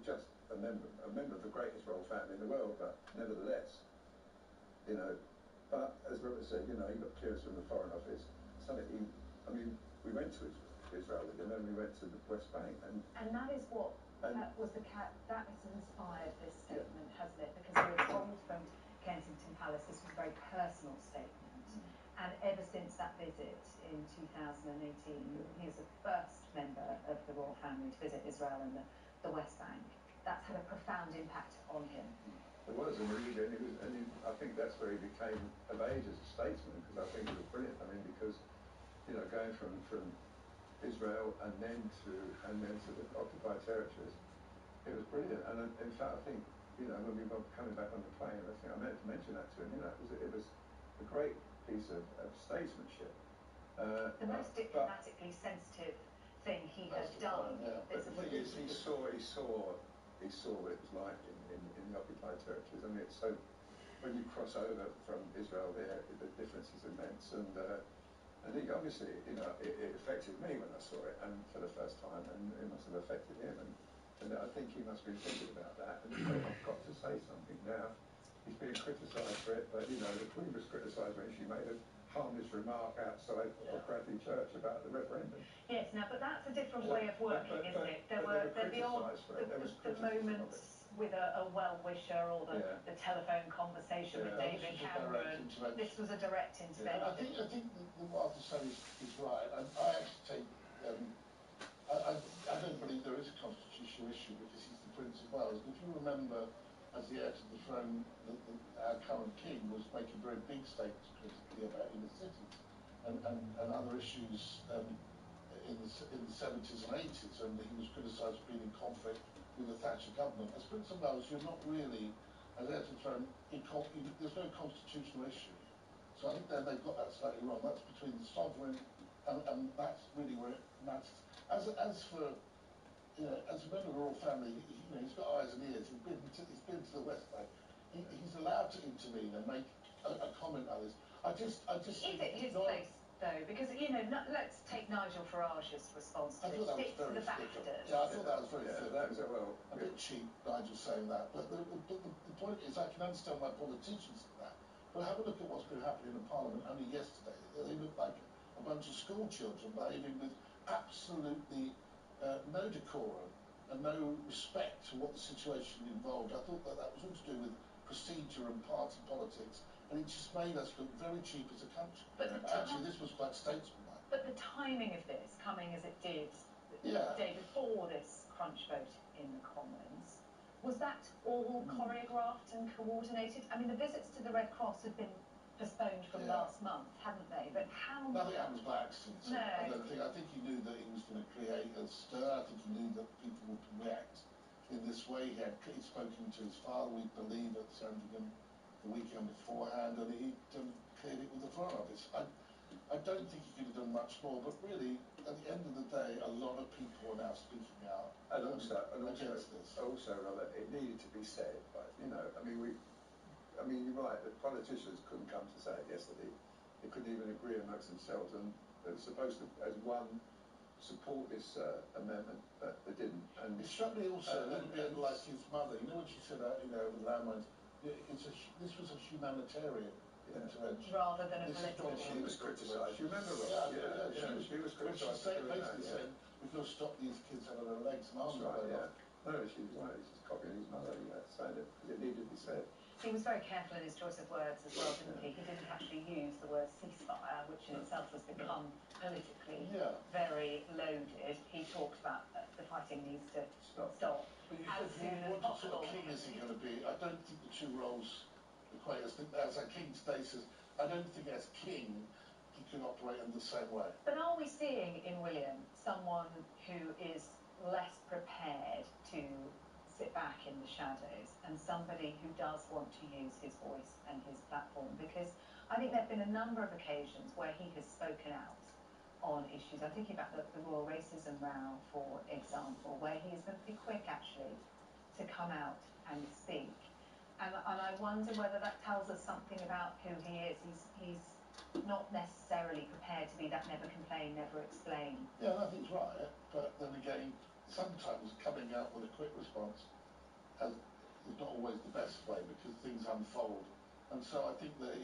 just a member of the greatest royal family in the world, but nevertheless, But as Robert said, he got clearance from the Foreign Office. We went to Israel with him, and we went to the West Bank, and that is what that has inspired this statement, hasn't it? Because we were told from Kensington Palace this was a very personal statement, and ever since that visit in 2018, he was the first member of the royal family to visit Israel and the West Bank. That's had a profound impact on him. It was, and I think that's where he became of age as a statesman, because I think it was brilliant. Because going from Israel and then to the occupied territories, it was brilliant. And in fact, I think when we were coming back on the plane, I think I meant to mention that to him. It was a great piece of statesmanship. The most diplomatically sensitive thing he has done. But the thing is, he saw what it was like in the occupied territories. So when you cross over from Israel there, the difference is immense. And he obviously, it affected me when I saw it, and for the first time, and it must have affected him. And I think he must be thinking about that. And he thought, I've got to say something now. He's being criticised for it, but the Queen was criticised when she made a harmless remark outside of Bradley Church about the referendum. Yes, now, but that's a different way of working, isn't it? There were the moments with a well-wisher, or the telephone conversation with David Cameron. This was a direct intervention. I think what Arthur said is right. I actually take. I don't believe there is a constitutional issue because he's the Prince of Wales. If you remember, as the heir to the throne, our current king was making very big statements critically about inner cities and other issues in the 70s and 80s, and he was criticised for being in conflict with the Thatcher government. As Prince of Wales, you're not really, as heir to the throne, there's no constitutional issue. So I think they've got that slightly wrong. That's between the sovereign, and that's really where it matters. As for as a member of the royal family, he's got eyes and ears. He's been to the West Bank. He's allowed to intervene and make a comment on this. I just is it his place though? Because let's take Nigel Farage's response to this. Stick to the BAFTAs. Yeah, I thought that was very a bit cheap, Nigel saying that. But the point is, I can understand why politicians do that. But have a look at what's been happening in Parliament only yesterday. They look like a bunch of school children behaving with absolutely no decorum and no respect for what the situation involved. I thought that was all to do with procedure and party politics, and it just made us look very cheap as a country. But actually, this was quite statesmanlike. But the timing of this, coming as it did the day before this crunch vote in the Commons, was that all choreographed and coordinated? The visits to the Red Cross had been postponed from last month, haven't they? But how... Nothing happens by accident. So No. I think he knew that he was going to create a stir. I think he knew that people would react in this way. He'd spoken to his father, we believe, at Sandringham the weekend beforehand, and he'd cleared it with the Foreign Office. I don't think he could have done much more, but really, at the end of the day, a lot of people are now speaking out against this. Also, Robert, it needed to be said, but, you know, I mean, you're right, the politicians couldn't come to say it yesterday. They couldn't even agree amongst themselves, and they were supposed to, as one, support this amendment, but they didn't. And it struck me also a little bit like his mother. You know what she said, you know, with landmines? This was a humanitarian intervention. Rather than a political. She was criticised. You remember, Rob? She was criticised. She basically said, we've got to stop these kids having their legs and arms. Right, yeah. No, she's right. She's copying his mother, saying it because it needed to be said. He was very careful in his choice of words as well, didn't he? He didn't actually use the word ceasefire, which in itself has become politically very loaded. He talked about the fighting needs to stop. But you said, what sort of king is he going to be? I don't think the two roles equate. As a king today says, I don't think as king he can operate in the same way. But are we seeing in William someone who is less prepared to sit back in the shadows and somebody who does want to use his voice and his platform? Because I think there have been a number of occasions where he has spoken out on issues. I'm thinking about the royal racism row, for example, where he has been pretty quick actually to come out and speak. And I wonder whether that tells us something about who he is. He's not necessarily prepared to be that never complain, never explain. Yeah, I think he's right, but then again, sometimes coming out with a quick response is not always the best way because things unfold. And so I think that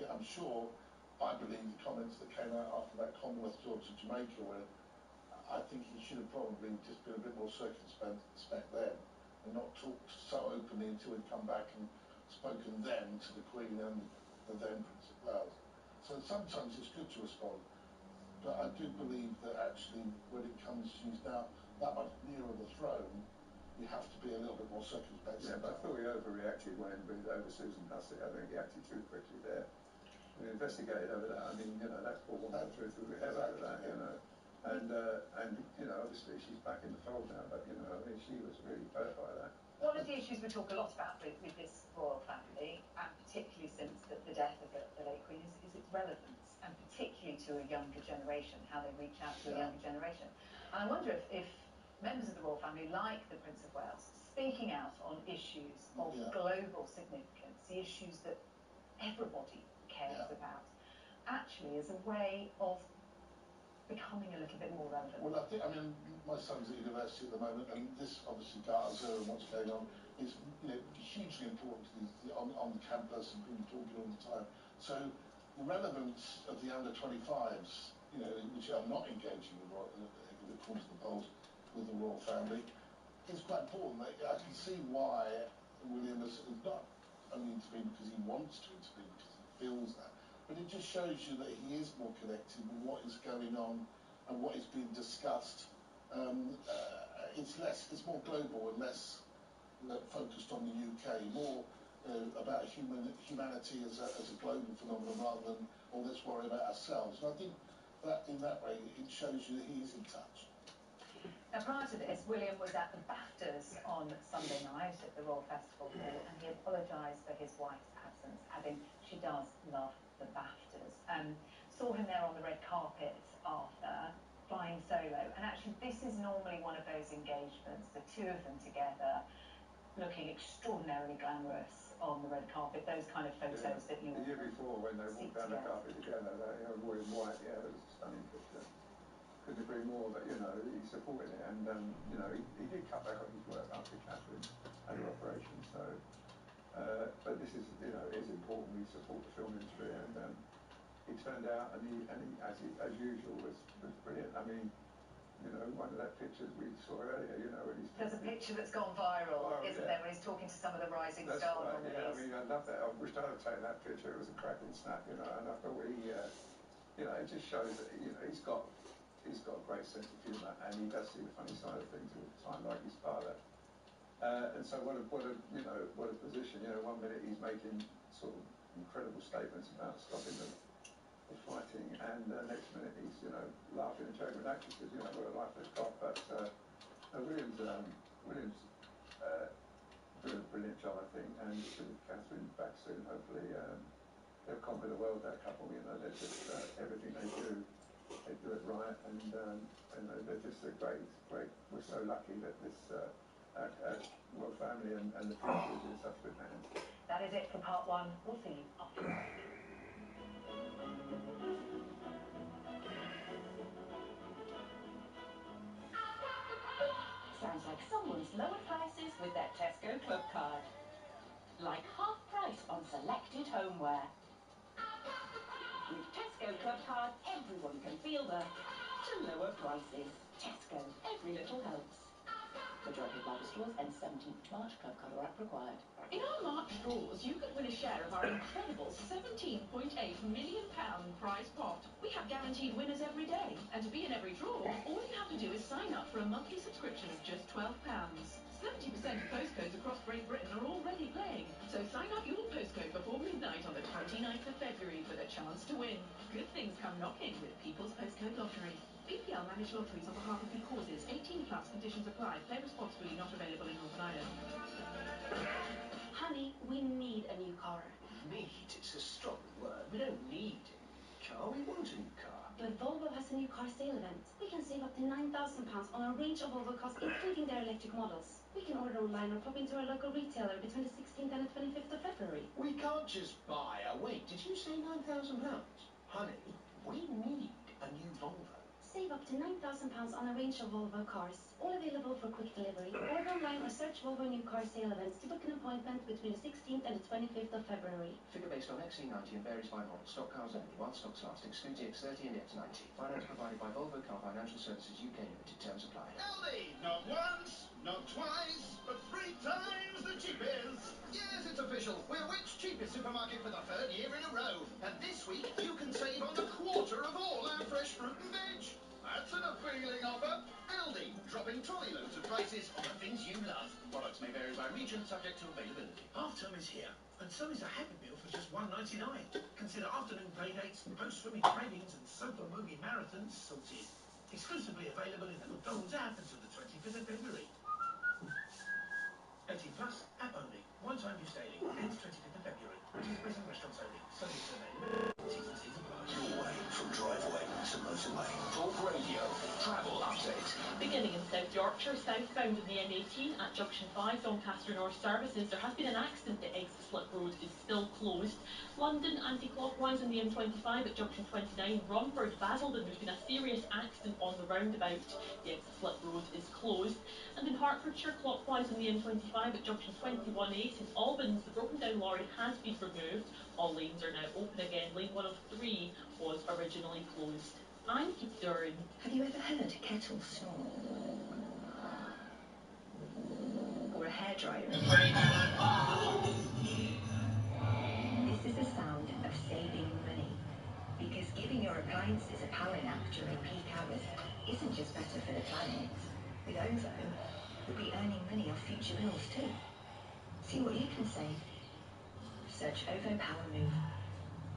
I'm sure, I believe the comments that came out after that Commonwealth tour to Jamaica, where I think he should have probably just been a bit more circumspect then and not talked so openly until he'd come back and spoken then to the Queen and the then Prince of Wales. So sometimes it's good to respond, but I do believe that actually when it comes to he's now that much nearer the throne, you have to be a little bit more circumspect. Yeah, but I thought he overreacted when over Susan Hussey. I think he acted too quickly there. We investigated over that. I mean, you know, that's Paul one truth we have over that, you know. And you know, obviously she's back in the fold now, but you know, I mean, she was really hurt by that. One of the issues we talk a lot about with this royal family, and particularly since the death of the late Queen, is its relevance, and particularly to a younger generation, how they reach out to a younger generation. And I wonder if members of the royal family, like the Prince of Wales, speaking out on issues of global significance, the issues that everybody cares about, actually is a way of becoming a little bit more relevant. Well, I mean, my son's at university at the moment, and this obviously Gaza and what's going on is, hugely important to on the campus and people talking all the time. So the relevance of the under-25s, which are not engaging with according to the polls with the royal family, is quite important. I can see why William is not only intervened because he wants to intervene, because he feels that, but it just shows you that he is more connected with what is going on and what is being discussed. It's more global and less focused on the UK, more about humanity as a global phenomenon rather than all this worry about ourselves. And I think that in that way it shows you that he is in touch. Now, prior to this, William was at the BAFTAs on Sunday night at the Royal Festival Hall, and he apologised for his wife's absence, adding she does love the BAFTAs. Saw him there on the red carpet after, flying solo, and actually this is normally one of those engagements, the two of them together, looking extraordinarily glamorous on the red carpet, those kind of photos that you... The year before, when they walked down the carpet together, Roy and White, it was a stunning picture. Couldn't agree more that, he supported it, and, he did cut back on his work after Catherine had her operation, so, but this is, is important. We support the film industry, and he turned out, and he as usual, was brilliant. I mean, one of that pictures we saw earlier, when he's... There's a picture that's gone viral, isn't there, when he's talking to some of the rising stars on the list. I mean, I love that. I wished I had taken that picture. It was a cracking snap, and I thought it just shows that, he's got a great sense of humour, and he does see the funny side of things all the time, like his father. And so what a position. 1 minute he's making sort of incredible statements about stopping the and next minute he's, you know, laughing and joking with actresses, you know, what a life they've got. But Williams doing a brilliant job, I think, and with Catherine back soon, hopefully they'll conquer the world, that couple. You know, they're just everything they do it right, and they're just a great. We're so lucky that this royal family and the future is in such good hands. That is it for part one. We'll see you after the break. Sounds like someone's lowered prices with their Tesco Club card. Like half price on selected homeware. With Tesco Club card, everyone can feel the lower prices. Tesco, every little helps. Majority of live stores and 17th March. Club card or app required. In our March draws, you could win a share of our incredible £17.8 million prize pot. We have guaranteed winners every day, and to be in every draw, all you have to do is sign up for a monthly subscription of just £12. 70% of postcodes across Great Britain are already playing, so sign up your postcode before midnight on the 29th of February for the chance to win. Good things come knocking with People's Postcode Lottery. PPL manage lotteries on behalf of good causes. 18 plus. Conditions apply. Play responsibly. Not available in Northern Ireland. Honey, we need a new car. Need? It's a strong word. We don't need a new car. We want a new car. But Volvo has a new car sale event. We can save up to £9,000 on a range of Volvo cars, including their electric models. We can order online or pop into our local retailer between the 16th and the 25th of February. We can't just buy a... Wait, did you say £9,000? Honey, we need a new Volvo. Save up to £9,000 on a range of Volvo cars. All available for quick delivery. Order online or search Volvo new car sale events to book an appointment between the 16th and the 25th of February. Figure based on XC90 and varies by model. Stock cars only. While stocks last. Excludes the X30 and X90. Finance provided by Volvo Car Financial Services UK Limited. Terms apply. Aldi! Not once, not twice, but 3 times the cheapest. Yes, it's official. We're Which cheapest supermarket for the 3rd year in a row. And this week, you can save on a quarter of all our fresh fruit and veg. That's an appealing offer. Aldi, dropping trolley loads of prices on the things you love. Products may vary by region, subject to availability. Half term is here, and so is a Happy Meal for just £1.99. Consider afternoon play dates, post-swimming cravings, and sofa movie marathons sorted. Exclusively available in the McDonald's app until the 25th of February. 18 plus, app only. One-time use daily. Ends 25th of February. Participating restaurants only. Subject to availability. T's apply. Your way from driveway to motorway. Talk Radio. Travel update. Beginning in South Yorkshire, southbound in the M18 at Junction 5, Doncaster North Services, there has been an accident. The exit slip road is still closed. London anti-clockwise on the M25 at Junction 29, Romford, Basildon, there's been a serious accident on the roundabout. The exit slip road is closed. And in Hertfordshire, clockwise on the M25 at Junction 21A, St Albans, the broken down lorry has been removed. All lanes are now open again. Lane 103 was originally closed. I'm Keith Duran. Have you ever heard a kettle snore? Or a hairdryer? This is the sound of saving money. Because giving your appliances a power nap during peak hours isn't just better for the planet. With OVO, you'll be earning money off future bills too. See what you can save. Search OVO Power Move.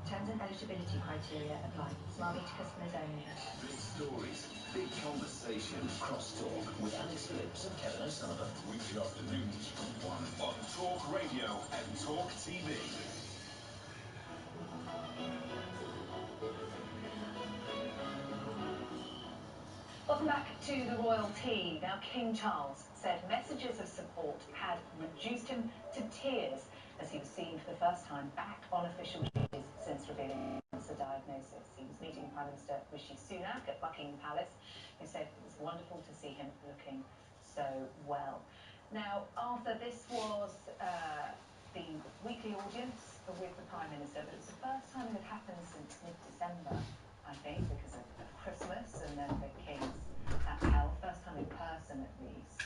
Terms and eligibility criteria apply. Smart meter customers only. Big stories, big conversations. Crosstalk with Alex Phillips and Kevin O'Sullivan. Weekday afternoons from 1 on Talk Radio and Talk TV. Welcome back to the royalty. Now, King Charles said messages of support had reduced him to tears as he was seen for the first time back on official duties since revealing cancer diagnosis. He was meeting Prime Minister Rishi Sunak at Buckingham Palace, who said it was wonderful to see him looking so well. Now, Arthur, this was the weekly audience with the Prime Minister, but it was the first time it had happened since mid-December, I think, because of Christmas and then the King's health, first time in person at least.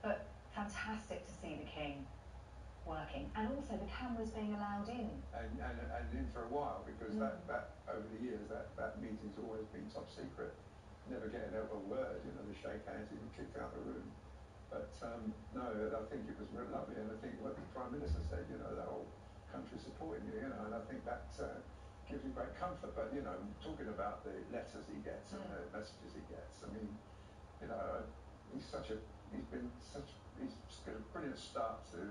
But fantastic to see the King working, and also the cameras being allowed in. And in for a while, because that over the years, that meeting's always been top secret. Never getting out a word, you know, the shake hands, even kicked out the room. But no, I think it was real lovely, and I think what the Prime Minister said, you know, the whole country supporting you, you know, and I think that gives him great comfort. But you know, talking about the letters he gets and the messages he gets, I mean, you know, he's got a brilliant start to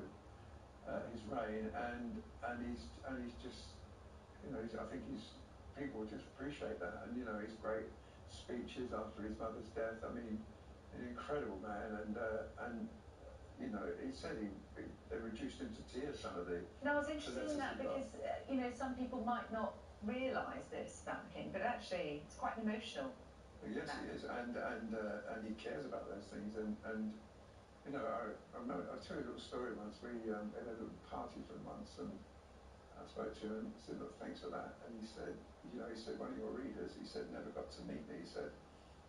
his reign, and he's just, you know, I think people just appreciate that, and you know, his great speeches after his mother's death. I mean, an incredible man, and you know, he said they reduced him to tears. Some of the. No, I was interested in that because you know, some people might not realise this about the king, but actually, it's quite emotional. Yes, he is, and he cares about those things, and you know, I'll tell you a little story once. We had a little party for months, and I spoke to him and said, look, thanks for that. And he said, you know, one of your readers, he said, never got to meet me. He said,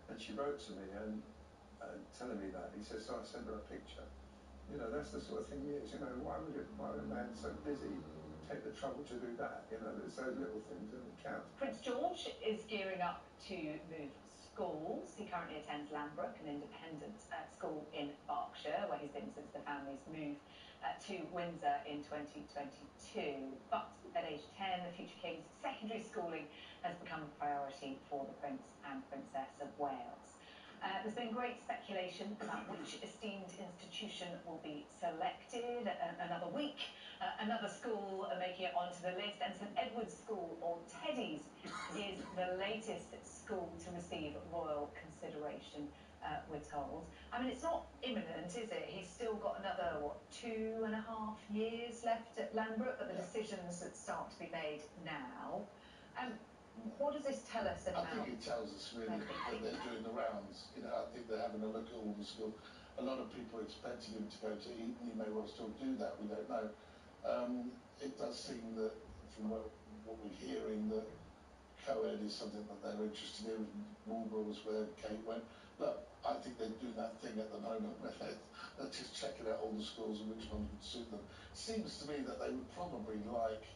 and she wrote to me and telling me that. He said, so I sent her a picture. You know, that's the sort of thing he is. You know, why would a man so busy take the trouble to do that? You know, there's those little things that count. Prince George is gearing up to move schools. He currently attends Lambrook, an independent school in Berkshire, where he's been since the family's move to Windsor in 2022. But at age 10, the future king's secondary schooling has become a priority for the Prince and Princess of Wales. There's been great speculation about which esteemed institution will be selected. Another week, another school making it onto the list, and St Edward's School, or Teddy's, is the latest school to receive royal consideration, we're told. I mean, it's not imminent, is it? He's still got another, 2.5 years left at Lambrook, but the decisions that start to be made now. What does this tell us about? I think it tells us really that they're doing the rounds. You know, I think they're having a look at all the school. A lot of people are expecting him to go to Eton. He may well still do that. We don't know. It does seem that, from what we're hearing, that co-ed is something that they're interested in. Marlborough was where Kate went. Look, I think they're doing that thing at the moment where they're just checking out all the schools and which ones would suit them. Seems to me that they would probably like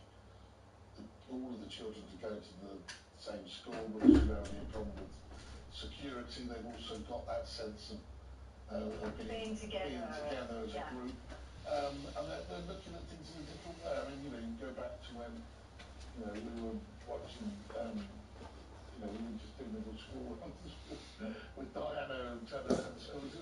all of the children to go to the same school, which is only a problem with security. They've also got that sense of being together as a group. And they're looking at things in a different way. I mean, you know, you go back to when, you know, we were watching, you know, we were just doing the school with Diana and Trevor and schools.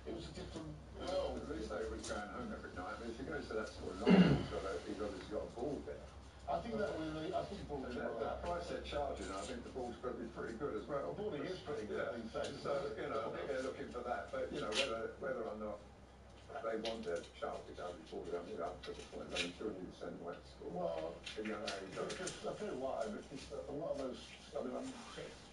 It was a different world. At least they were going home every night. I mean, if he goes to that school, he's obviously got a ball there. I think balls the price they're charging, I think the ball's got to be pretty good as well. Balling is pretty good these days. So, you know, I think they're looking for that. But, you know, whether or not they want their child to go before they don't up to the point, I'm sure you send them away to school. Well, because I tell you why, because a lot of those, I mean, I'm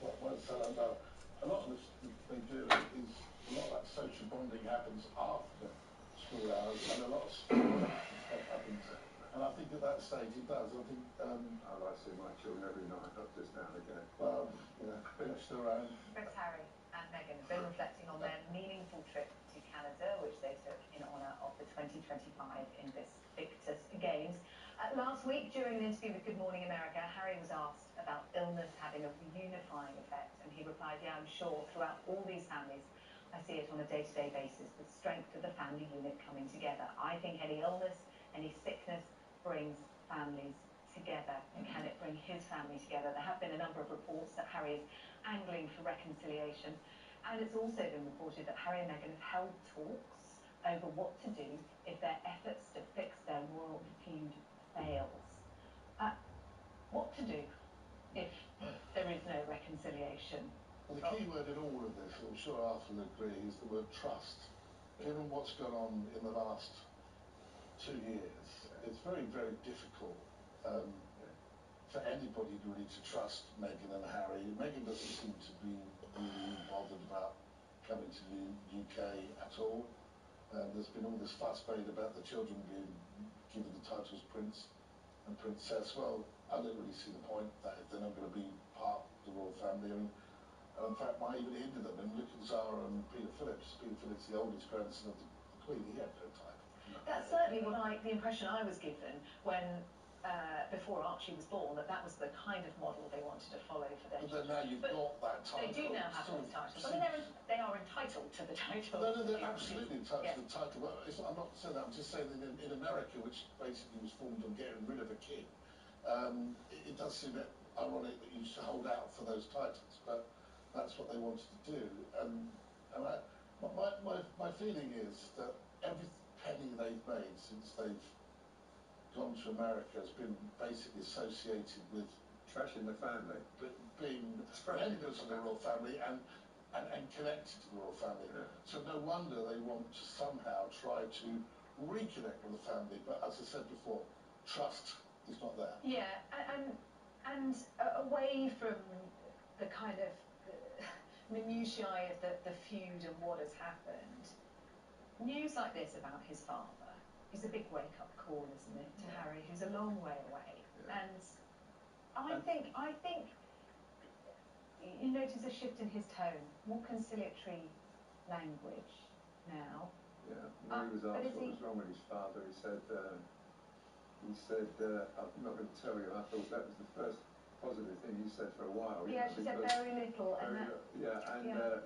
what I said about, a lot of this they do is, a lot of that social bonding happens after school hours, and a lot of stuff happens. And I think at that stage it does. I think I like to see my children every night, not just now and again. Well, you know, finished around. Prince Harry and Meghan have been reflecting on their meaningful trip to Canada, which they took in honour of the 2025 Invictus Games. Last week, during an interview with Good Morning America, Harry was asked about illness having a unifying effect, and he replied, yeah, I'm sure throughout all these families, I see it on a day-to-day basis, the strength of the family unit coming together. I think any illness, any sickness brings families together. And can it bring his family together? There have been a number of reports that Harry is angling for reconciliation, and it's also been reported that Harry and Meghan have held talks over what to do if their efforts to fix their royal feud fails. What to do if there is no reconciliation? Well, the key word in all of this, I'm sure Arthur will agree, is the word trust. Given what's gone on in the last 2 years, it's very, very difficult for anybody really to trust Meghan and Harry. Meghan doesn't seem to be really bothered about coming to the UK at all. There's been all this fuss made about the children being given the titles Prince and Princess. Well, I don't really see the point that if they're not going to be part of the royal family. I mean, in fact, might even hinder them. And look at Zara and Peter Phillips. Peter Phillips, the oldest grandson of the Queen, he had no title. That's certainly the impression I was given when, before Archie was born, that was the kind of model they wanted to follow for their children. But now you've got that title. They do now have those titles. I mean, they are entitled to the title. No, they're absolutely entitled to the title. But I'm not saying that. I'm just saying that in America, which basically was formed on getting rid of a king, it does seem that ironic that you should hold out for those titles, but that's what they wanted to do. My feeling is that every penny they've made since they've gone to America has been basically associated with trashing the family, being members of the royal family and connected to the royal family. Yeah. So no wonder they want to somehow try to reconnect with the family. But as I said before, trust is not there. Yeah, and away from the kind of minutiae of the feud and what has happened, news like this about his father is a big wake-up call, isn't it, to Harry, who's a long way away. Yeah. And I think you notice a shift in his tone, more conciliatory language now. Yeah, when he was asked what was wrong with his father, he said, I'm not going to tell you. I thought that was the first positive thing he said for a while. Yeah, she said very little.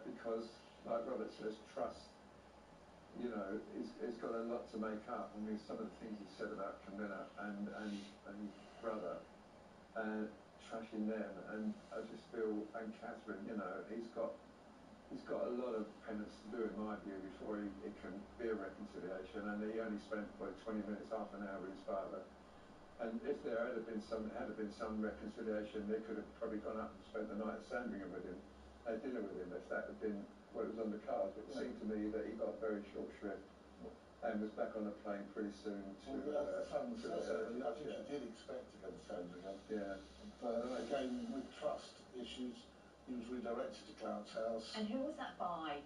Because, like Robert says, trust, you know, it's got a lot to make up. I mean, some of the things he said about Camilla and his brother, trashing them, and I just feel, and Catherine, you know, he's got a lot of penance to do, in my view, before it can be a reconciliation. And he only spent 20 minutes, half an hour with his father. And if there had been some reconciliation, they could have probably gone up and spent the night at Sandringham with him, had dinner with him, if that had been what it was on the cards. But it seemed to me that he got very short shrift and was back on the plane pretty soon to I think he did expect to go to Sandringham. Yeah. But again, with trust issues, he was redirected to Clarence House. And who was that by,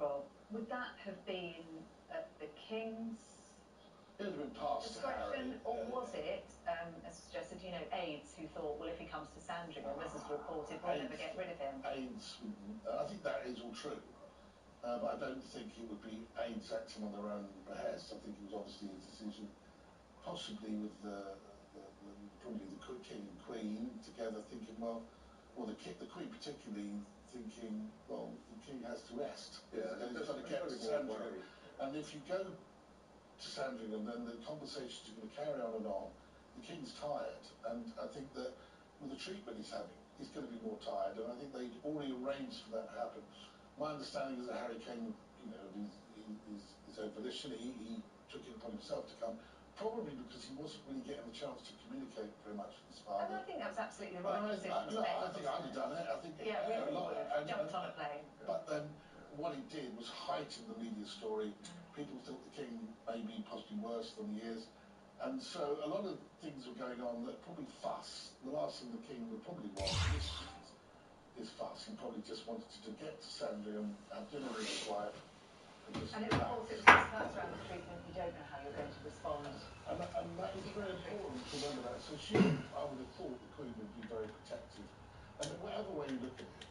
Rob? Would that have been at the King's It would have been passed to Harry. Or was it, as suggested, you know, aides who thought, well, if he comes to Sandringham, this is reported, we'll never get rid of him? Aides, I think that is all true. But I don't think it would be aides acting on their own behest. I think it was obviously a decision, possibly with probably the King and Queen together, thinking, well, or the Queen particularly thinking, well, the King has to rest. Yeah, he's got to get to Sandringham. And if you go to Sandringham, then the conversations are going to carry on and on. The King's tired, and I think that with the treatment he's having, he's going to be more tired, and I think they'd already arranged for that to happen. My understanding is that Harry came, you know, his own volition. He took it upon himself to come, probably because he wasn't really getting the chance to communicate very much with his father. And I think that was absolutely the right decision to make. I think I'd have done it. I think we all would have jumped on a plane. But then what he did was heighten the media story. People thought the King may be possibly worse than he is. And so a lot of things were going on that probably fuss. The last thing the King would probably want is fuss. He probably just wanted to get to Sandringham, have dinner with his wife, and it was also just that's around the treatment, you don't know how you're going to respond. And that is very important to remember that. So she, I would have thought the Queen would be very protective. And whatever way you look at it,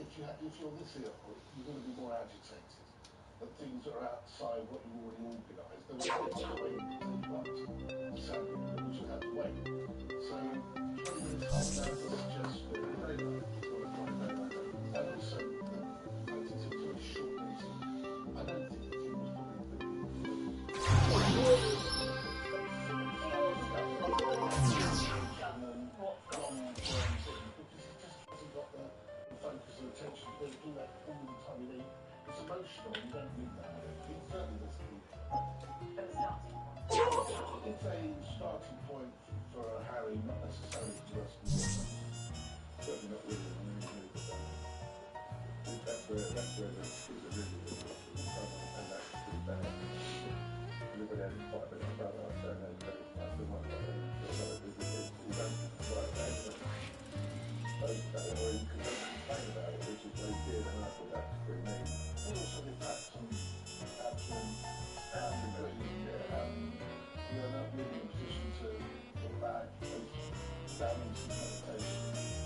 if you're this ill, you're going to be more agitated. That things are outside what you've already organised. There was no way to take up Sandringham, which you had to wait. So 20 minutes, half an hour was just very much. And also, I think it's a very short meeting. I don't think the King was attention. They do that all the time. It's emotional. You don't need that. It certainly doesn't need that. It's a starting point for Harry, not necessarily for the rest of the world. Certainly not William. I mean, that's where the skills are really good. And that's pretty bad. Everybody has a fight with my brother. I say no credit. I feel my brother. You don't like that. Or you can complain about it, which is what he did, and I thought that was pretty neat. Also, the fact we are not really in a position to go back as damage and meditation.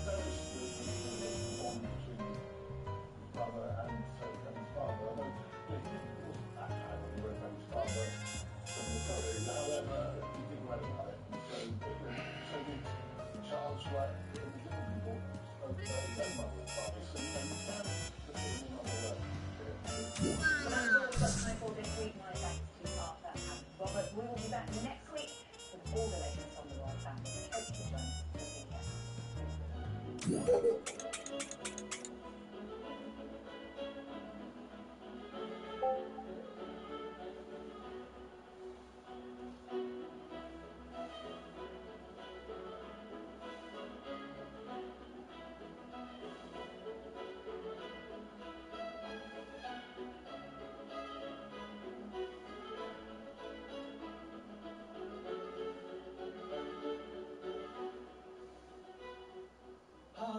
That was the bond between his brother and his father. I know he wasn't that kind of aware about his father from the story. However, he did write about it. So did Charles write in the little people spoke about his own mother and father. So you can look at him in other ways. Well, that's all we've got time for this week. My thanks to Arthur and Robert. We will be back next week with all the latest on the royal family. Hope you join us. How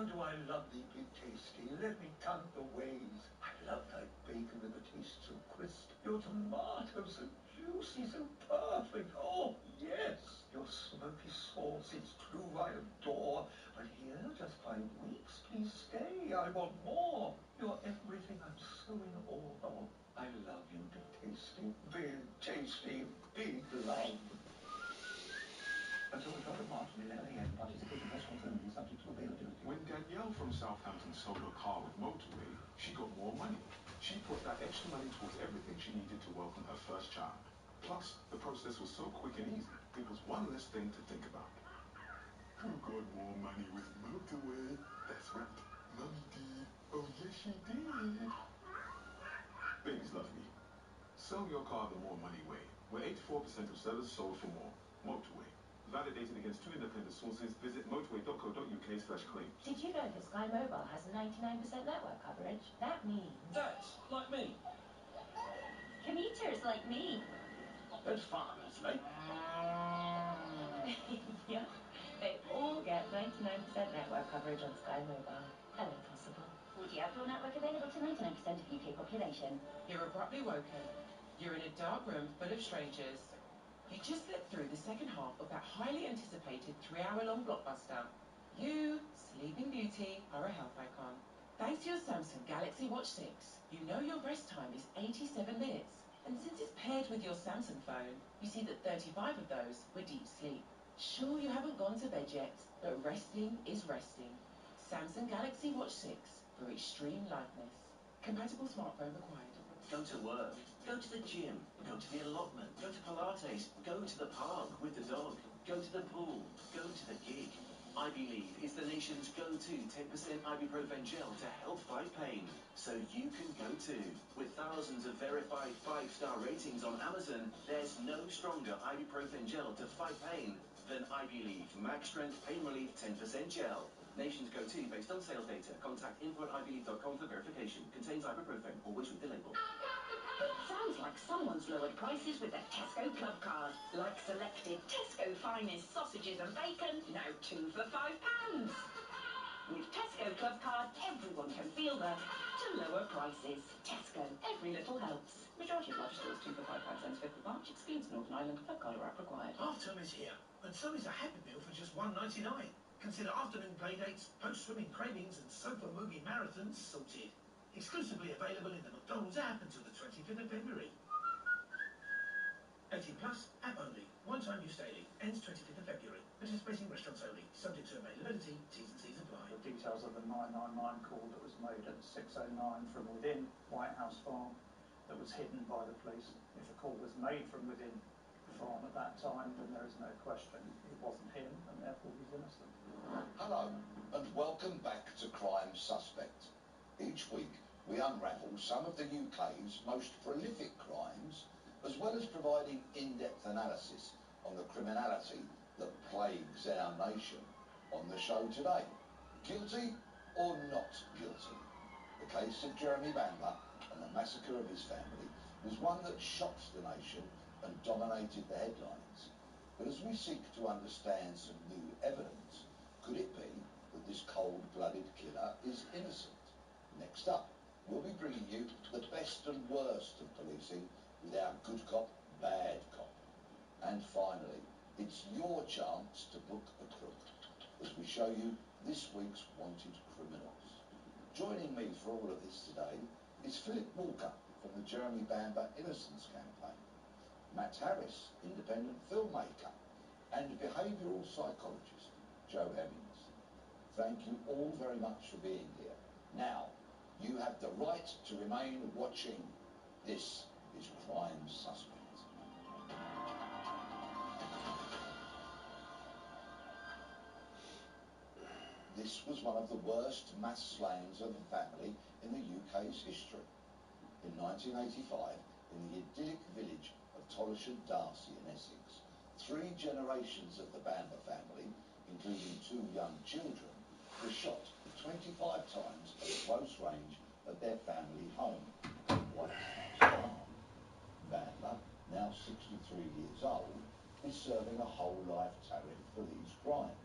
do I love thee, Big Tasty? Let me count the ways. I love thy bacon with the taste so crisp. Your tomatoes so juicy, so perfect. Oh, yes. Your smoky sauce, its true I adore. But here, just 5 weeks, please stay. I want more. You're everything I'm so in awe of. I love you, Big Tasty. Big Tasty. Big love. Until the 12th of March, 11 a.m. Participating restaurants only, subject to availability. When Danielle from Southampton sold her car with Motorway, she got more money. She put that extra money towards everything she needed to welcome her first child. Plus, the process was so quick and easy, it was one less thing to think about. Who got more money with Motorway? That's right, Mummy did. Oh yes, she did. Babies love me. Sell your car the more money way, where 84% of sellers sold for more. Motorway. Validated against 2 independent sources. Visit motorway.co.uk/claims. Did you know that Sky Mobile has 99% network coverage? That means... That's like me. Commuters like me. And farmers like... Yeah, they all get 99% network coverage on Sky Mobile. Hello, Possible. 4G outdoor network available to 99% of UK population. You're abruptly woken. You're in a dark room full of strangers. You just slipped through the second half of that highly anticipated 3-hour-long blockbuster. You, Sleeping Beauty, are a health icon. Thanks to your Samsung Galaxy Watch 6, you know your rest time is 87 minutes. And since it's paired with your Samsung phone, you see that 35 of those were deep sleep. Sure, you haven't gone to bed yet, but resting is resting. Samsung Galaxy Watch 6 for extreme lightness. Compatible smartphone required. Go to work, go to the gym, go to the allotment, go to Pilates, go to the park with the dog, go to the pool, go to the gig. Ibeleave is the nation's go-to 10% ibuprofen gel to help fight pain. So you can go too. With thousands of verified 5-star ratings on Amazon, there's no stronger ibuprofen gel to fight pain than Ibeleave Max Strength Pain Relief 10% Gel. Nation's go-to based on sales data. Contact info@ibeleave.com for verification. Contains ibuprofen. Always read the label. Sounds like someone's lowered prices with the Tesco Club Card. Like selected Tesco finest sausages and bacon, now 2 for £5. With Tesco Club Card, everyone can feel the lower prices. Tesco, every little helps. Majority of large stores 2 for £5 ends 5th of March. Excludes Northern Ireland. Club Card or app required. Half term is here, and so is a Happy Meal for just £1.99. Consider afternoon playdates, post-swimming cravings and sofa moogie marathons sorted. Exclusively available in the McDonald's app until the 25th of February. 18 plus, app only. One-time use daily. Ends 25th of February. Participating restaurants only. Subject to availability. T's and C's apply. The details of the 999 call that was made at 6:09 from within White House Farm that was hidden by the police. If a call was made from within the farm at that time, then there is no question it wasn't him, and therefore he's innocent. Hello, and welcome back to Crime Suspect. Each week, we unravel some of the UK's most prolific crimes, as well as providing in-depth analysis on the criminality that plagues our nation. On the show today, guilty or not guilty? The case of Jeremy Bamber and the massacre of his family was one that shocked the nation and dominated the headlines. But as we seek to understand some new evidence, could it be that this cold-blooded killer is innocent? Next up, we'll be bringing you the best and worst of policing with our good cop, bad cop. And finally, it's your chance to book a crook as we show you this week's wanted criminals. Joining me for all of this today is Philip Walker from the Jeremy Bamber Innocence Campaign, Matt Harris, independent filmmaker, and behavioural psychologist Joe Hemmings. Thank you all very much for being here. Now, you have the right to remain watching. This is Crime Suspect. This was one of the worst mass slayings of a family in the UK's history. In 1985, in the idyllic village of Tollesham Darcy in Essex, 3 generations of the Bamber family, including 2 young children, were shot 25 times at close range at their family home, Whitehouse Farm. Bamber, now 63 years old, is serving a whole life tariff for these crimes.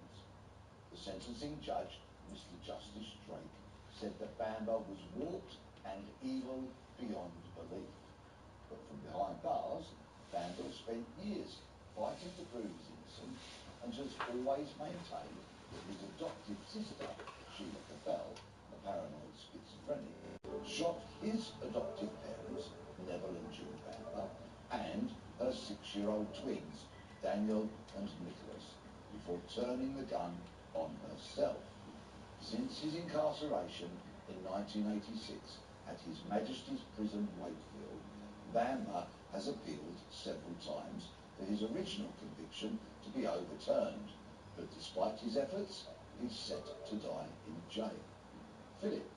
The sentencing judge, Mr. Justice Drake, said that Bamber was warped and evil beyond belief. But from behind bars, Bamber has spent years fighting to prove his innocence and has always maintained that his adoptive sister, Sheila Cafell, a paranoid schizophrenic, shot his adoptive parents, Neville and June Bamber, and her 6-year-old twins, Daniel and Nicholas, before turning the gun on herself. Since his incarceration in 1986 at His Majesty's Prison Wakefield, Bamber has appealed several times for his original conviction to be overturned, but despite his efforts, he's set to die in jail. Philip,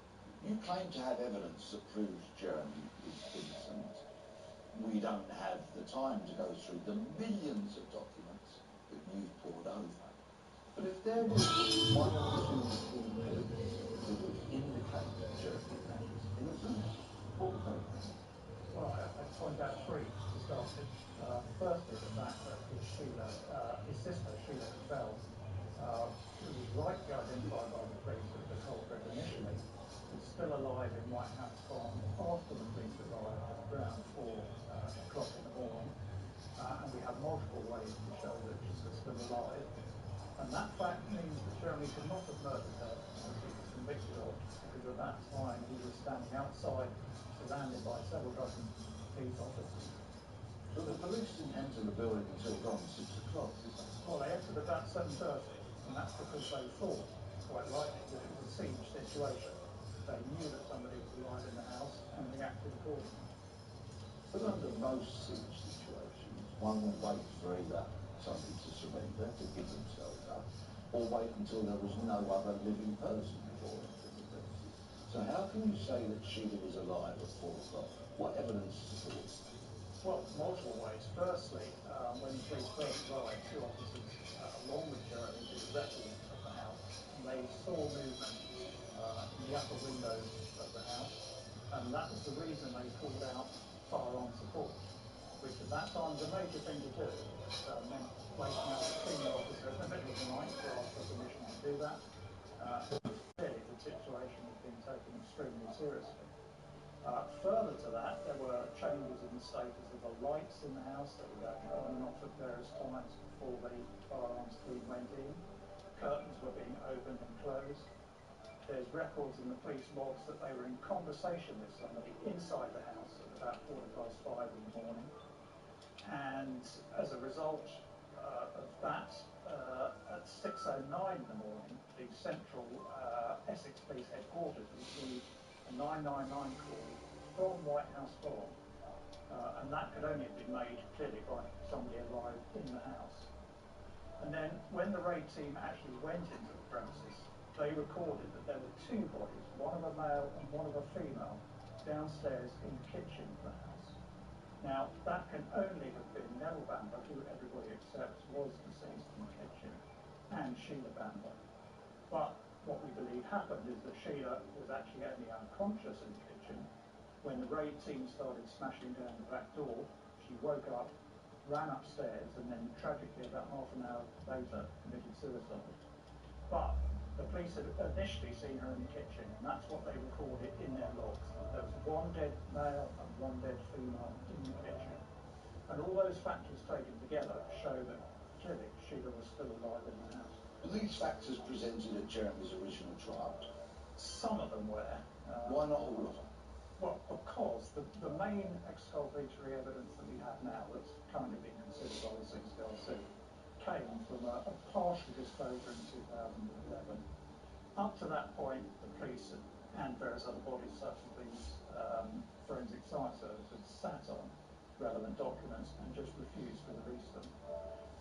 you claim to have evidence that proves Jeremy is innocent. We don't have the time to go through the millions of documents that you've poured over. But if there was one or two key elements that would indicate that Jeremy is innocent, what would they be? Well, I'd point out 3 to start with. Firstly, the fact that his sister, Sheila Cafell, who was rightly identified by the police as the culprit initially, is still alive in Whitehouse Farm after the police arrived at around 4 o'clock in the morning. And we have multiple ways to show that she was still alive. And that fact means that Jeremy could not have murdered her, as he was convicted of, because at that time he was standing outside, surrounded by several dozen police officers. So the police didn't enter the building until gone 6 o'clock, did they? Well, they entered about 7:30, and that's because they thought, quite rightly, that it was a siege situation. They knew that somebody was alive in the house, and they acted accordingly. But under most siege situations, one will wait for either somebody to surrender, to give themselves up, or wait until there was no other living person before entering the premises. So how can you say that Sheila was alive at 4 o'clock? What evidence supports that? Well, multiple ways. Firstly, when the police first arrived, 2 officers, along with Jeremy, did a record of the house, and they saw movement in the upper windows of the house, and that was the reason they called out firearm support, which at that time was a major thing to do. It meant waking up a senior officer in the middle of the night to ask for permission to do that. Clearly, the situation was being taken extremely seriously. Further to that, there were changes in the status of the lights in the house that were going on and off at various times before the firearms team went in. Curtains were being opened and closed. There's records in the police logs that they were in conversation with somebody inside the house at about 5:15 in the morning. And as a result of that, at 6:09 in the morning, the central Essex Police Headquarters received a 999 call from Whitehouse Farm, and that could only have been made clearly by somebody alive in the house. And then when the raid team actually went into the premises, they recorded that there were 2 bodies, one of a male and one of a female, downstairs in the kitchen of the house. Now, that can only have been Neville Bamber, who everybody accepts was deceased in the kitchen, and Sheila Bamber. But what we believe happened is that Sheila was actually only unconscious in the kitchen. When the raid team started smashing down the back door, she woke up, ran upstairs, and then tragically about half an hour later committed suicide. But the police had initially seen her in the kitchen, and that's what they recorded in their logs. There was 1 dead male and 1 dead female in the kitchen. And all those factors taken together show that clearly Sheila was still alive in the house. Were these factors presented at Jeremy's original trial? Some of them were. Why not all of them? Well, because the main exculpatory evidence that we have now that's currently being considered by the CCRC came from a partial disclosure in 2011. Up to that point, the police and various other bodies such as the Forensic Science Service had sat on relevant documents and just refused to release them.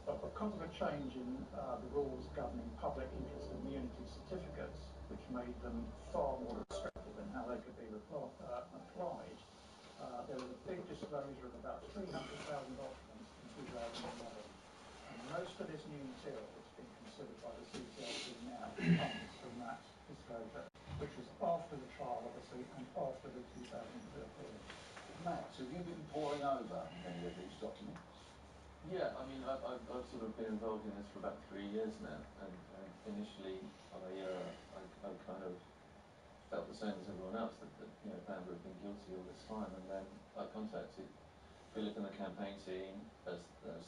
But because of a change in the rules governing public interest immunity certificates, which made them far more restrictive in how they could be applied, there was a big disclosure of about 300,000 documents in 2011. And most of this new material that's been considered by the CCLC now comes from that disclosure, which was after the trial, obviously, and after the 2002 appeal. Max, have you been poring over any of these documents? Yeah, I mean, I've sort of been involved in this for about 3 years now, and initially I kind of felt the same as everyone else, that you know, Bamber had been guilty all this time, and then I contacted Philip and the campaign team as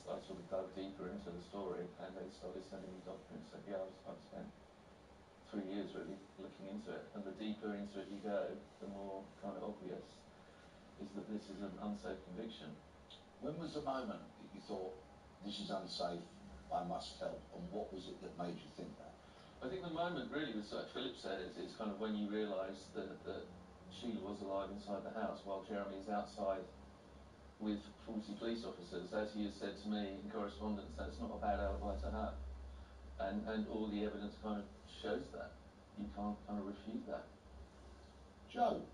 I sort of dug deeper into the story, and they started sending me documents. So yeah, I've spent 3 years really looking into it, and the deeper into it you go, the more kind of obvious is that this is an unsafe conviction. When was the moment that you thought, this is unsafe, I must help, and what was it that made you think that? I think the moment really was, like Philip said, it's kind of when you realise that Sheila was alive inside the house while Jeremy is outside with 40 police officers. As he has said to me in correspondence, that's not a bad alibi to have. And all the evidence kind of shows that. You can't kind of refute that. Joe,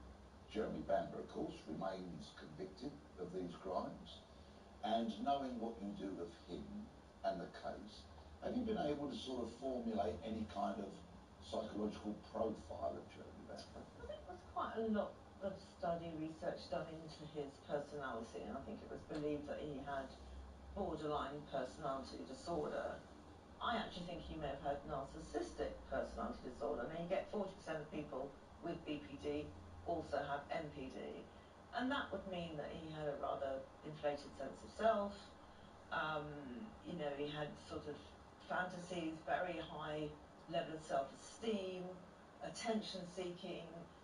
Jeremy Bamber, of course, remains convicted of these crimes. And knowing what you do of him and the case, have you been able to sort of formulate any kind of psychological profile of Jeremy Bamber? I think there's quite a lot of study research done into his personality, and I think it was believed that he had borderline personality disorder. I actually think he may have had narcissistic personality disorder. Now, you get 40% of people with BPD also have NPD. And that would mean that he had a rather inflated sense of self. You know, he had sort of fantasies, very high level of self-esteem, attention seeking.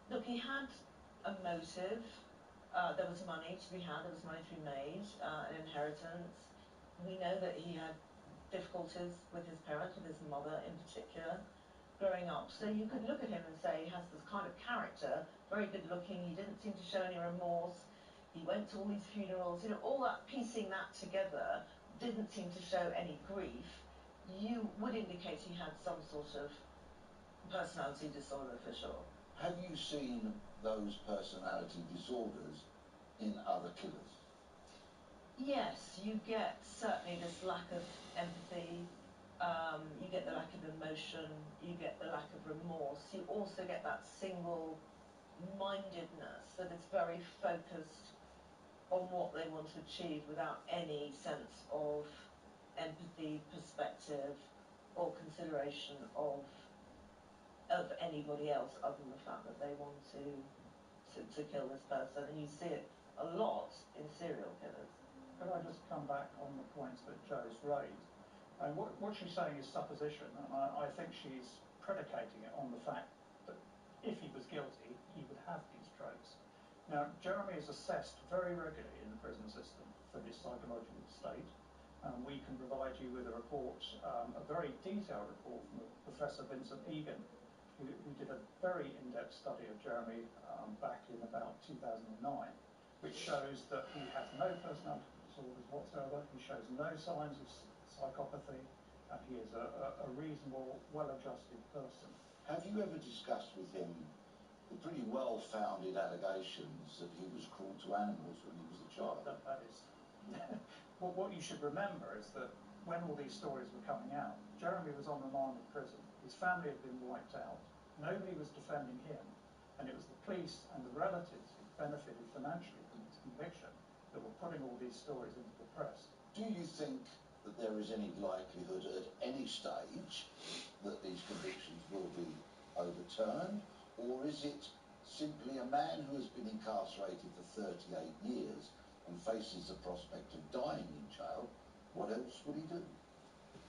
Look, he had a motive. There was money to be had, there was money to be made, an inheritance. We know that he had difficulties with his parents, with his mother in particular, growing up. So you could look at him and say he has this kind of character, very good looking, he didn't seem to show any remorse, he went to all these funerals, you know, all that, piecing that together didn't seem to show any grief. You would indicate he had some sort of personality disorder for sure. Have you seen those personality disorders in other killers? Yes, you get certainly this lack of empathy, you get the lack of emotion, you get the lack of remorse, you also get that single-mindedness, that it's very focused on what they want to achieve without any sense of empathy, perspective, or consideration of anybody else other than the fact that they want to kill this person. And you see it a lot in serial killers. Could I just come back on the points that Joe's raised? And what she's saying is supposition, and I think she's predicating it on the fact that if he was guilty, he would have these traits. Now, Jeremy is assessed very regularly in the prison system for his psychological state. We can provide you with a report, a very detailed report from Professor Vincent Egan, who did a very in-depth study of Jeremy back in about 2009, which shows that he has no personality disorders whatsoever, he shows no signs of psychopathy, and he is a reasonable, well-adjusted person. Have you ever discussed with him the pretty well-founded allegations that he was cruel to animals when he was a child? That is... Well, what you should remember is that when all these stories were coming out, Jeremy was on remand in prison, his family had been wiped out, nobody was defending him, and it was the police and the relatives who benefited financially from his conviction that were putting all these stories into the press. Do you think that there is any likelihood at any stage that these convictions will be overturned, or is it simply a man who has been incarcerated for 38 years and faces the prospect of dying in jail? What else would he do?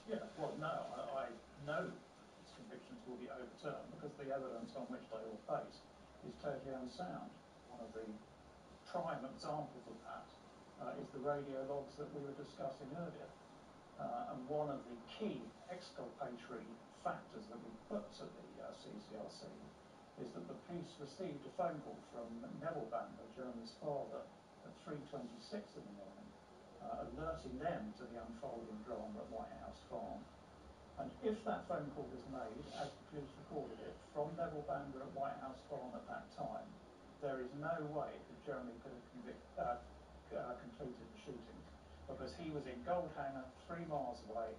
Yeah, well, no, I know his convictions will be overturned because the evidence on which they all base is totally unsound. One of the prime examples of that is the radio logs that we were discussing earlier. And one of the key exculpatory factors that we put to the CCLC is that the police received a phone call from Neville Bamber, Jeremy's father, at 3:26 in the morning, alerting them to the unfolding drama at White House Farm. And if that phone call was made, as the police recorded it, from Neville Banda at White House Farm at that time, there is no way that Jeremy could have completed the shooting, because he was in Goldhanger, 3 miles away,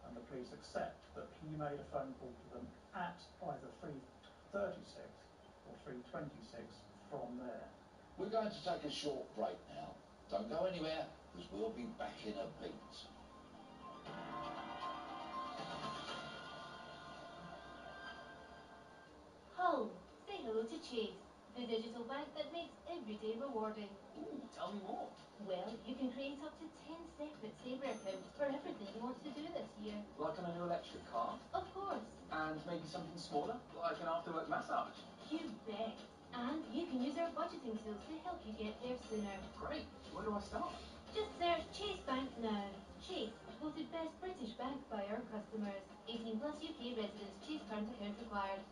and the police accept that he made a phone call to them at either 3:36 or 3:26 from there. We're going to take a short break now. Don't go anywhere, because we'll be back in a beat. Hull, say hello to Chase, the digital bank that makes every day rewarding. Ooh, tell me more. Well, you can create up to 10 separate saver accounts for everything you want to do this year. Like on a new electric car? Of course. And maybe something smaller, like an after-work massage? You bet. And you can use our budgeting tools to help you get there sooner. Great. Where do I start? Just search Chase Bank now. Chase, voted best British bank by our customers. 18 plus UK residents. Chase current account required.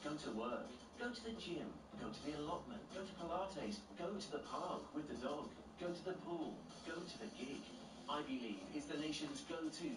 Go to work, go to the gym, go to the allotment, go to Pilates, go to the park with the dog, go to the pool, go to the gig. Ivy is the nation's go-to 10%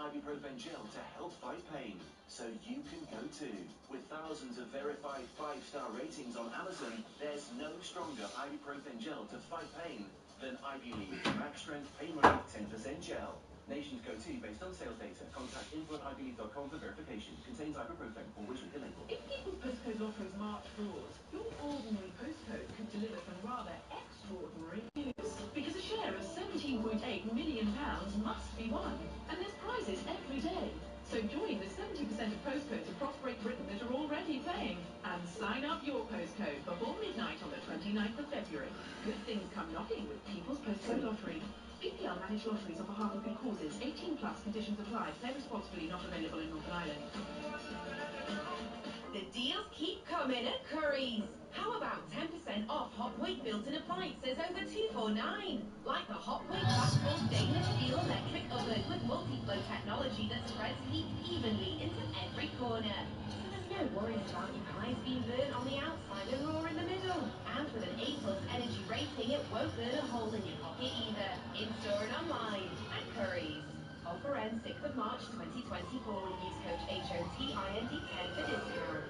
ibuprofen gel to help fight pain. So you can go too. With thousands of verified 5-star ratings on Amazon, there's no stronger ibuprofen gel to fight pain than Ivy Max Strength Pain Relief 10% gel. Nation's go-to based on sales data. Contact info@ivyleaf.com for verification. Contains ibuprofen. Always read the label. If People's Postcode Lottery's March draws, your ordinary postcode could deliver some rather extraordinary news. Because a share of £17.8 million must be won. And there's prizes every day. So join the 70% of postcodes across Great Britain that are already playing. And sign up your postcode before midnight on the 29th of February. Good things come knocking with People's Postcode Lottery. PPL managed lotteries on behalf of good causes. 18 plus conditions apply. Play responsibly. Not available in Northern Ireland. The deals keep coming at Currys. How about 10% off Hotpoint built-in appliances over £249? Like the Hotpoint Fastful stainless steel electric oven with multi-flow technology that spreads heat evenly into every corner. So there's no worries about your pies being burnt on the outside and raw in the middle. And with an A+ energy rating, it won't burn a hole in your pocket either. In-store and online at Currys. Offer ends 6th of March 2024. Use code HOTIND10 for discount.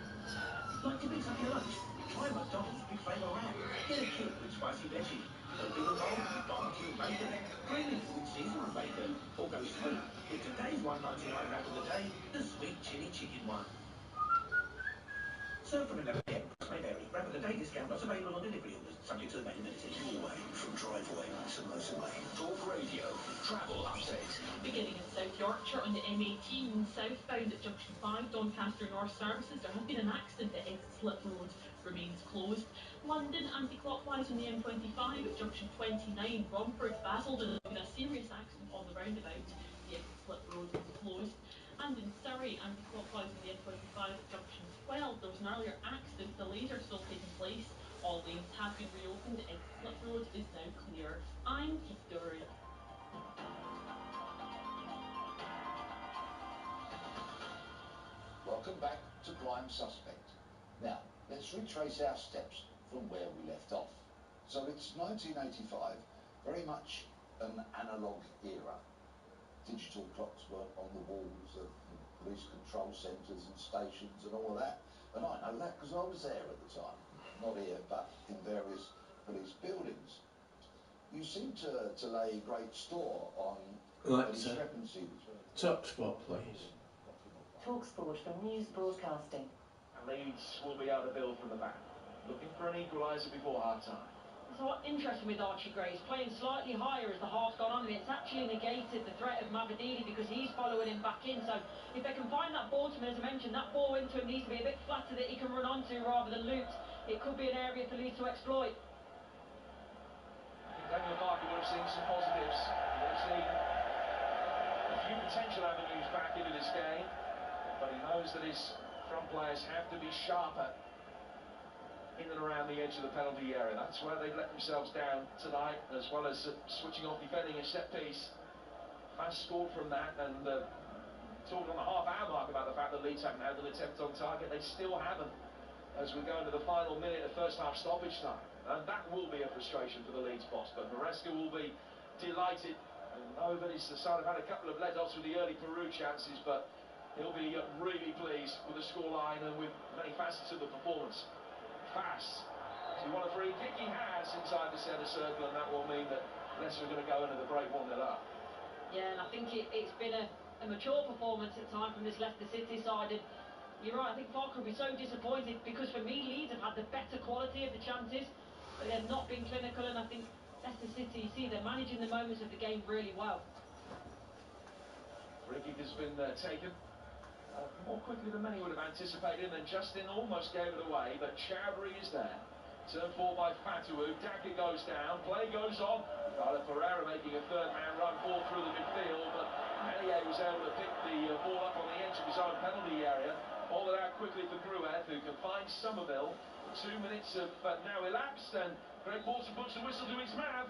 Like to mix up your lunch? Try McDonald's Big Flavour Wrap. Get a kit with spicy veggie. Go big and bold with barbecue and bacon. Creamy with Caesar and bacon. Or go sweet with today's $1.99 wrap of the day, the sweet chili chicken one. Served from 11 p.m. May vary. Wrap of the day discount not available on delivery orders. Subject to availability. Your way from driveway to motorway. Talk Radio. Travel update. Beginning in South Yorkshire on the M18 southbound at Junction 5, Doncaster North Services, there has been an accident at Exit Slip Road, remains closed. London anti-clockwise on the M25 at Junction 29, Romford, Basildon, there's been a serious accident on the roundabout. The Exit Slip Road is closed. And in Surrey, anti-clockwise on the M25 at Junction 12, there was an earlier accident. Delays are still taking place. All lanes have been reopened. Exit Slip Road is now clear. I'm Victoria. Welcome back to Crime Suspect. Now, let's retrace our steps from where we left off. So it's 1985, very much an analogue era. Digital clocks were on the walls of police control centres and stations and all of that. And I know that because I was there at the time. Not here, but in various police buildings. You seem to lay great store on discrepancy between... TalkSport, please. TalkSport from News Broadcasting. Leeds will be out of build from the back, looking for an equaliser before half-time. So what interesting with Archie Gray, he's playing slightly higher as the half's gone on, and it's actually negated the threat of Mavididi because he's following him back in. So if they can find that ball to him, as I mentioned, that ball into him needs to be a bit flatter that he can run onto rather than loot. It could be an area for Leeds to exploit. I think Daniel Barker would have seen some positives. He would have seen a few potential avenues back into this game, but he knows that his front players have to be sharper in and around the edge of the penalty area. That's where they've let themselves down tonight, as well as switching off defending a set piece. Fast scored from that, and talked on the half-hour mark about the fact that Leeds haven't had an attempt on target. They still haven't, as we go into the final minute of first half stoppage time. And that will be a frustration for the Leeds boss, but Maresca will be delighted. I know that he's sort of had a couple of let-offs with the early Peru chances, but he'll be really pleased with the scoreline and with many facets of the performance. Fast. If you want a free kick, he has inside the centre circle, and that will mean that Leicester are going to go into the break 1-0 up. Yeah, and I think it's been a mature performance at time from this Leicester City side. And you're right, I think Farke will be so disappointed because for me, Leeds have had the better quality of the chances, but they've not been clinical, and I think Leicester City, you see, they're managing the moments of the game really well. Free kick has been taken more quickly than many would have anticipated, and Justin almost gave it away, but Chowdhury is there. Turn forward by Fatawu, Daka goes down, play goes on. Carlo Pereira making a third-man run ball through the midfield, but Meslier was able to pick the ball up on the edge of his own penalty area. Ball it out quickly for Gruev, who can find Somerville. 2 minutes have now elapsed, and Greg Morton puts the whistle to his mouth.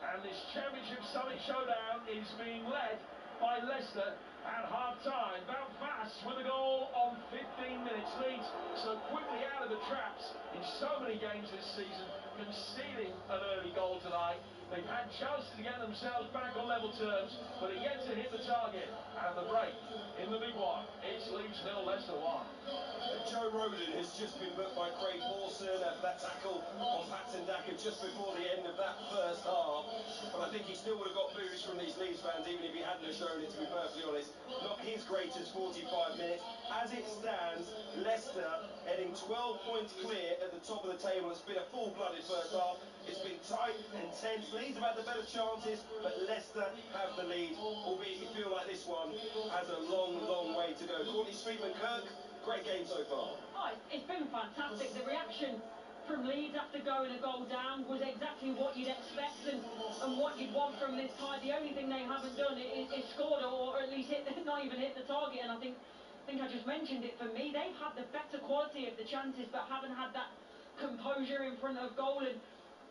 And this Championship Summit showdown is being led by Leicester at half-time. Belfast with a goal on 15 minutes. Leeds so quickly out of the traps in so many games this season, conceding an early goal tonight. They've had chances to get themselves back on level terms, but are yet to hit the target. And the break in the big one. It's Leeds 0, Leicester 1. Joe Rodon has just been booked by Craig Pawson for that tackle on Patson Daka just before the end of that first half. But I think he still would have got boos from these Leeds fans, even if he hadn't have shown it, to be perfectly honest. Not his greatest 45 minutes. As it stands, Leicester heading 12 points clear at the top of the table. It's been a full-blooded first half. It's been tight and tense. Leeds have had the better chances, but Leicester have the lead, albeit you feel like this one has a long, long way to go. Courtney Streetman-Kirk, great game so far. Oh, it's been fantastic. The reaction from Leeds after going a goal down was exactly what you'd expect and what you'd want from this side. The only thing they haven't done is scored, or at least not even hit the target. And I think I just mentioned it. For me, they've had the better quality of the chances, but haven't had that composure in front of goal. And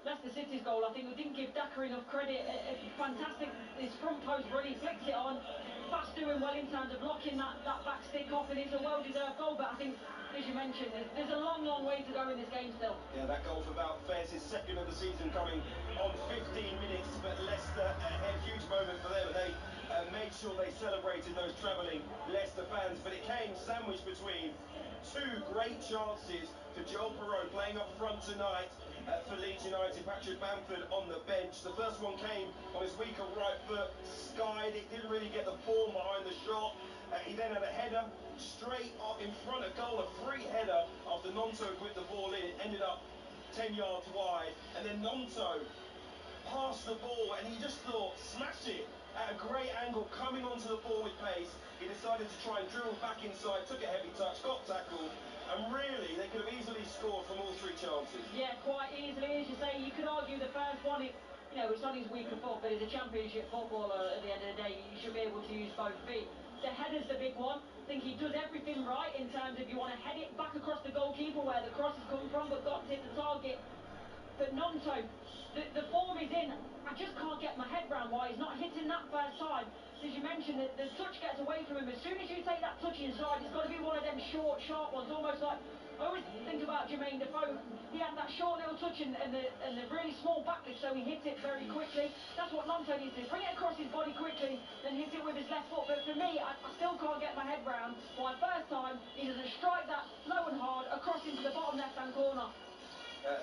Leicester City's goal, I think we didn't give Daka enough credit. Fantastic, his front post really flicks it on. Fast doing well in terms of blocking that back stick off, and it's a well-deserved goal. But I think, as you mentioned, there's a long, long way to go in this game still. Yeah, that goal for Wout Faes, his second of the season, coming on 15 minutes. But Leicester, a huge moment for them, and they made sure they celebrated those travelling Leicester fans. But it came sandwiched between two great chances for Joel Perreault playing up front tonight. For Leeds United, Patrick Bamford on the bench. The first one came on his weaker right foot, skied it, didn't really get the form behind the shot. He then had a header straight up in front of goal, a free header after Gnonto put the ball in. It ended up 10 yards wide, and then Gnonto passed the ball, and he just thought, smash it at a great angle, coming onto the ball with pace. He decided to try and dribble back inside, took a heavy touch, got tackled. And really, they could have easily scored from all three chances. Yeah, quite easily. As you say, you could argue the first one, it's on his weaker foot, but as a championship footballer, at the end of the day, you should be able to use both feet. The header's the big one. I think he does everything right in terms of you want to head it back across the goalkeeper where the cross has come from, but got to hit the target. But Gnonto, the form is in. I just can't get my head round why he's not hitting that first time. As you mentioned, the touch gets away from him. As soon as you take that touch inside, it's got to be one of them short, sharp ones, almost like, I always think about Jermaine Defoe. He had that short little touch and the really small backlift, so he hit it very quickly. That's what Gnonto needs to do. Bring it across his body quickly, then hit it with his left foot. But for me, I still can't get my head round why first time he doesn't strike that low and hard across into the bottom left-hand corner.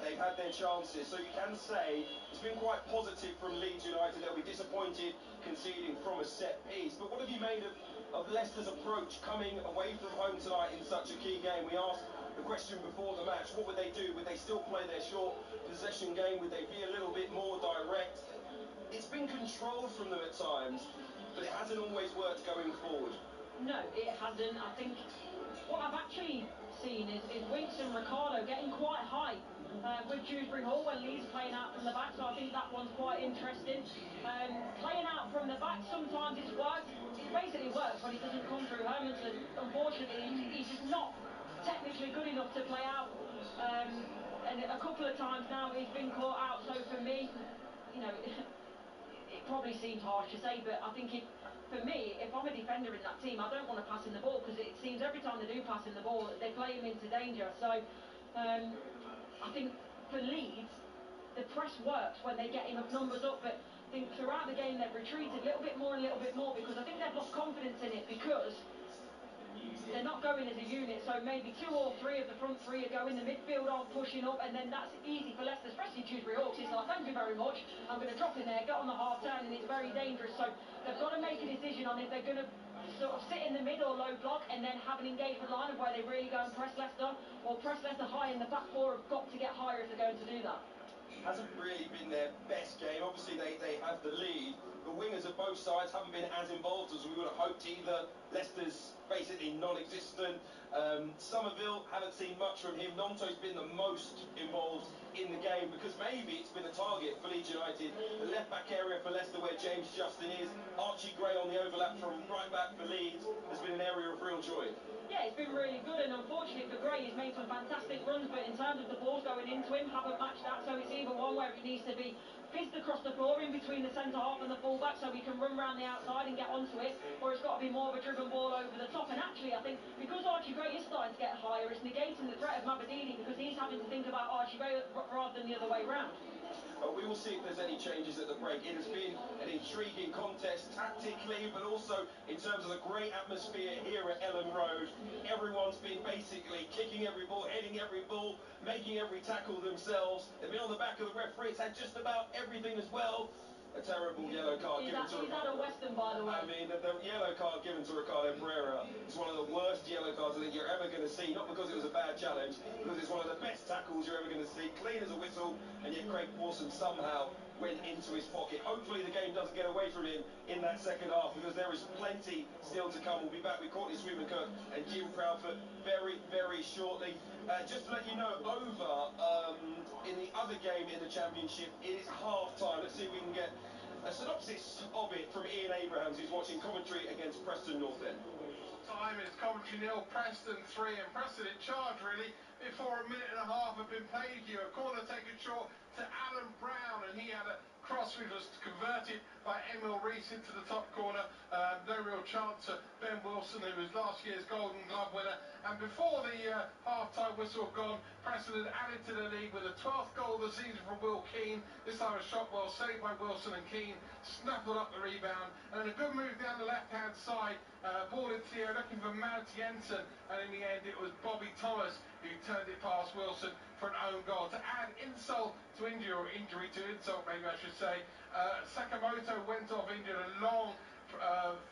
They've had their chances, so you can say it's been quite positive from Leeds United. They'll be disappointed conceding from a set piece. But what have you made of Leicester's approach coming away from home tonight in such a key game? We asked the question before the match, what would they do? Would they still play their short possession game? Would they be a little bit more direct? It's been controlled from them at times, but it hasn't always worked going forward. No, it hasn't. I think what I've actually seen is Winks and Ricardo getting quite high with Dewsbury Hall when Lee's playing out from the back, so I think that one's quite interesting. Playing out from the back, sometimes it's worked. It basically works when it doesn't come through Hermanson. Unfortunately, he's just not technically good enough to play out. And a couple of times now he's been caught out, so for me, it probably seems harsh to say, but I think for me, if I'm a defender in that team, I don't want to pass in the ball, because it seems every time they do pass in the ball, they play him into danger. So I think for Leeds, the press works when they get enough numbers up, but think throughout the game they've retreated a little bit more because I think they've lost confidence in it because they're not going as a unit, so maybe 2 or 3 of the front 3 are going, the midfield aren't pushing up, and then that's easy for Leicester, especially Dewsbury Hawks. It's like, thank you very much, I'm going to drop in there, get on the half-turn, and it's very dangerous. So they've got to make a decision on if they're going to sort of sit in the mid or low block and then have an engagement line of where they really go and press Leicester, or press Leicester high, and the back 4 have got to get higher if they're going to do that. Hasn't really been their best game. Obviously, they have the lead. The wingers of both sides haven't been as involved as we would have hoped either. Leicester's basically non-existent. Somerville, haven't seen much from him. Gnonto's been the most involved in the game because maybe it's been a target for Leeds United. The left-back area for Leicester where James Justin is. Archie Gray on the overlap from right-back for Leeds has been an area of real joy. Yeah, it's been really good, and unfortunately for Gray, he's made some fantastic runs, but in terms of the balls going into him, haven't matched that, so it's either one where it needs to be fizzed across the floor in between the centre-half and the full-back so we can run round the outside and get onto it, or it's got to be more of a driven ball over the top. And actually, I think, because Archie Gray is starting to get higher, it's negating the threat of Mabadini because he's having to think about Archie Gray rather than the other way round. We will see if there's any changes at the break. It has been an intriguing contest tactically, but also in terms of the great atmosphere here at Ellen Road. Everyone's been basically kicking every ball, heading every ball, making every tackle themselves. They've been on the back of the referee. It's had just about everything as well. A terrible yellow card given to Is that a Western, by the way? I mean, the yellow card given to Ricardo Pereira is one of the worst yellow cards I think you're ever going to see. Not because it was a bad challenge, because it's one of the best tackles you're ever going to see. Clean as a whistle, and yet Craig Pawson somehow went into his pocket. Hopefully the game doesn't get away from him in that second half, because there is plenty still to come. We'll be back with Courtney Sweetman-Kirk and Jim Proudfoot very, very shortly. Just to let you know, over in the other game in the Championship, it is half-time. Let's see if we can get a synopsis of it from Ian Abrahams, who's watching Coventry against Preston North End. Time is Coventry 0, Preston 3, and Preston in charge really before a minute and a half had been played here. A corner taken short to Alan Brown, and he had a cross which was converted by Emil Rees into the top corner. No real chance to Ben Wilson, who was last year's Golden Glove winner. And before the half-time whistle had gone, Preston had added to the lead with a 12th goal of the season from Will Keane. This time a shot well saved by Wilson, and Keane snaffled up the rebound. And a good move down the left-hand side. Ball into the air, looking for Mads Jensen, and in the end it was Bobby Thomas who turned it past Wilson for an own goal. To add insult to injury, or injury to insult maybe I should say, Sakamoto went off injured. A long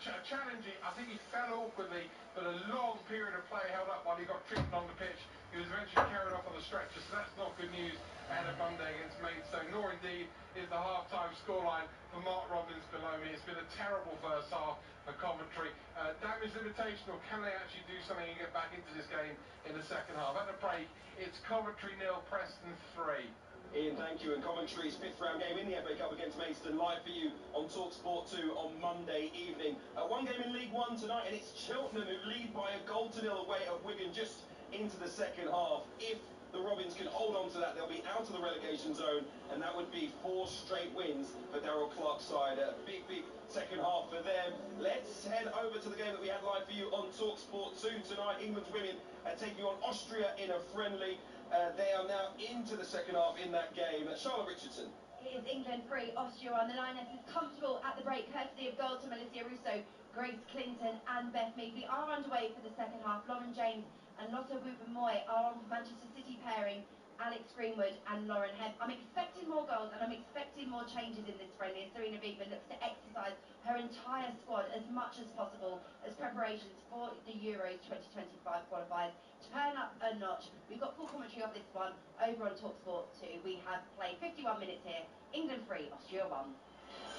challenging, I think he fell awkwardly, but a long period of play held up while he got treatment on the pitch. He was eventually carried off on the stretcher, so that's not good news ahead of Monday against Maidstone, nor indeed is the half-time scoreline for Mark Robbins below me. It's been a terrible first half for Coventry. Damage limitation, or can they actually do something and get back into this game in the second half? At the break, it's Coventry 0, Preston 3. Ian, thank you. And Coventry's 5th round game in the FA Cup against Maidstone, live for you on TalkSport 2 on Monday evening. One game in League One tonight, and it's Cheltenham who lead by a goal to nil away at Wigan just into the second half. If the Robins can hold on to that, they'll be out of the relegation zone, and that would be 4 straight wins for Darrell Clark's side. A big, big second half for them. Let's head over to the game that we had live for you on TalkSport 2 tonight. England's women are taking on Austria in a friendly. They are now into the second half in that game. Charlotte Richardson. It is England 3, Austria on the line. This is comfortable at the break, courtesy of goals to Melissa Russo, Grace Clinton and Beth Mead. We are underway for the second half. Lauren James and Lotta Wubben-Moy are on for Manchester City pairing Alex Greenwood and Lauren Hebb. I'm expecting more goals and I'm expecting more changes in this friendly as Serena Wiegman looks to exercise her entire squad as much as possible as preparations for the Euros 2025 qualifiers. To turn up a notch, we've got full commentary of this one over on TalkSport 2. We have played 51 minutes here. England 3, Austria 1.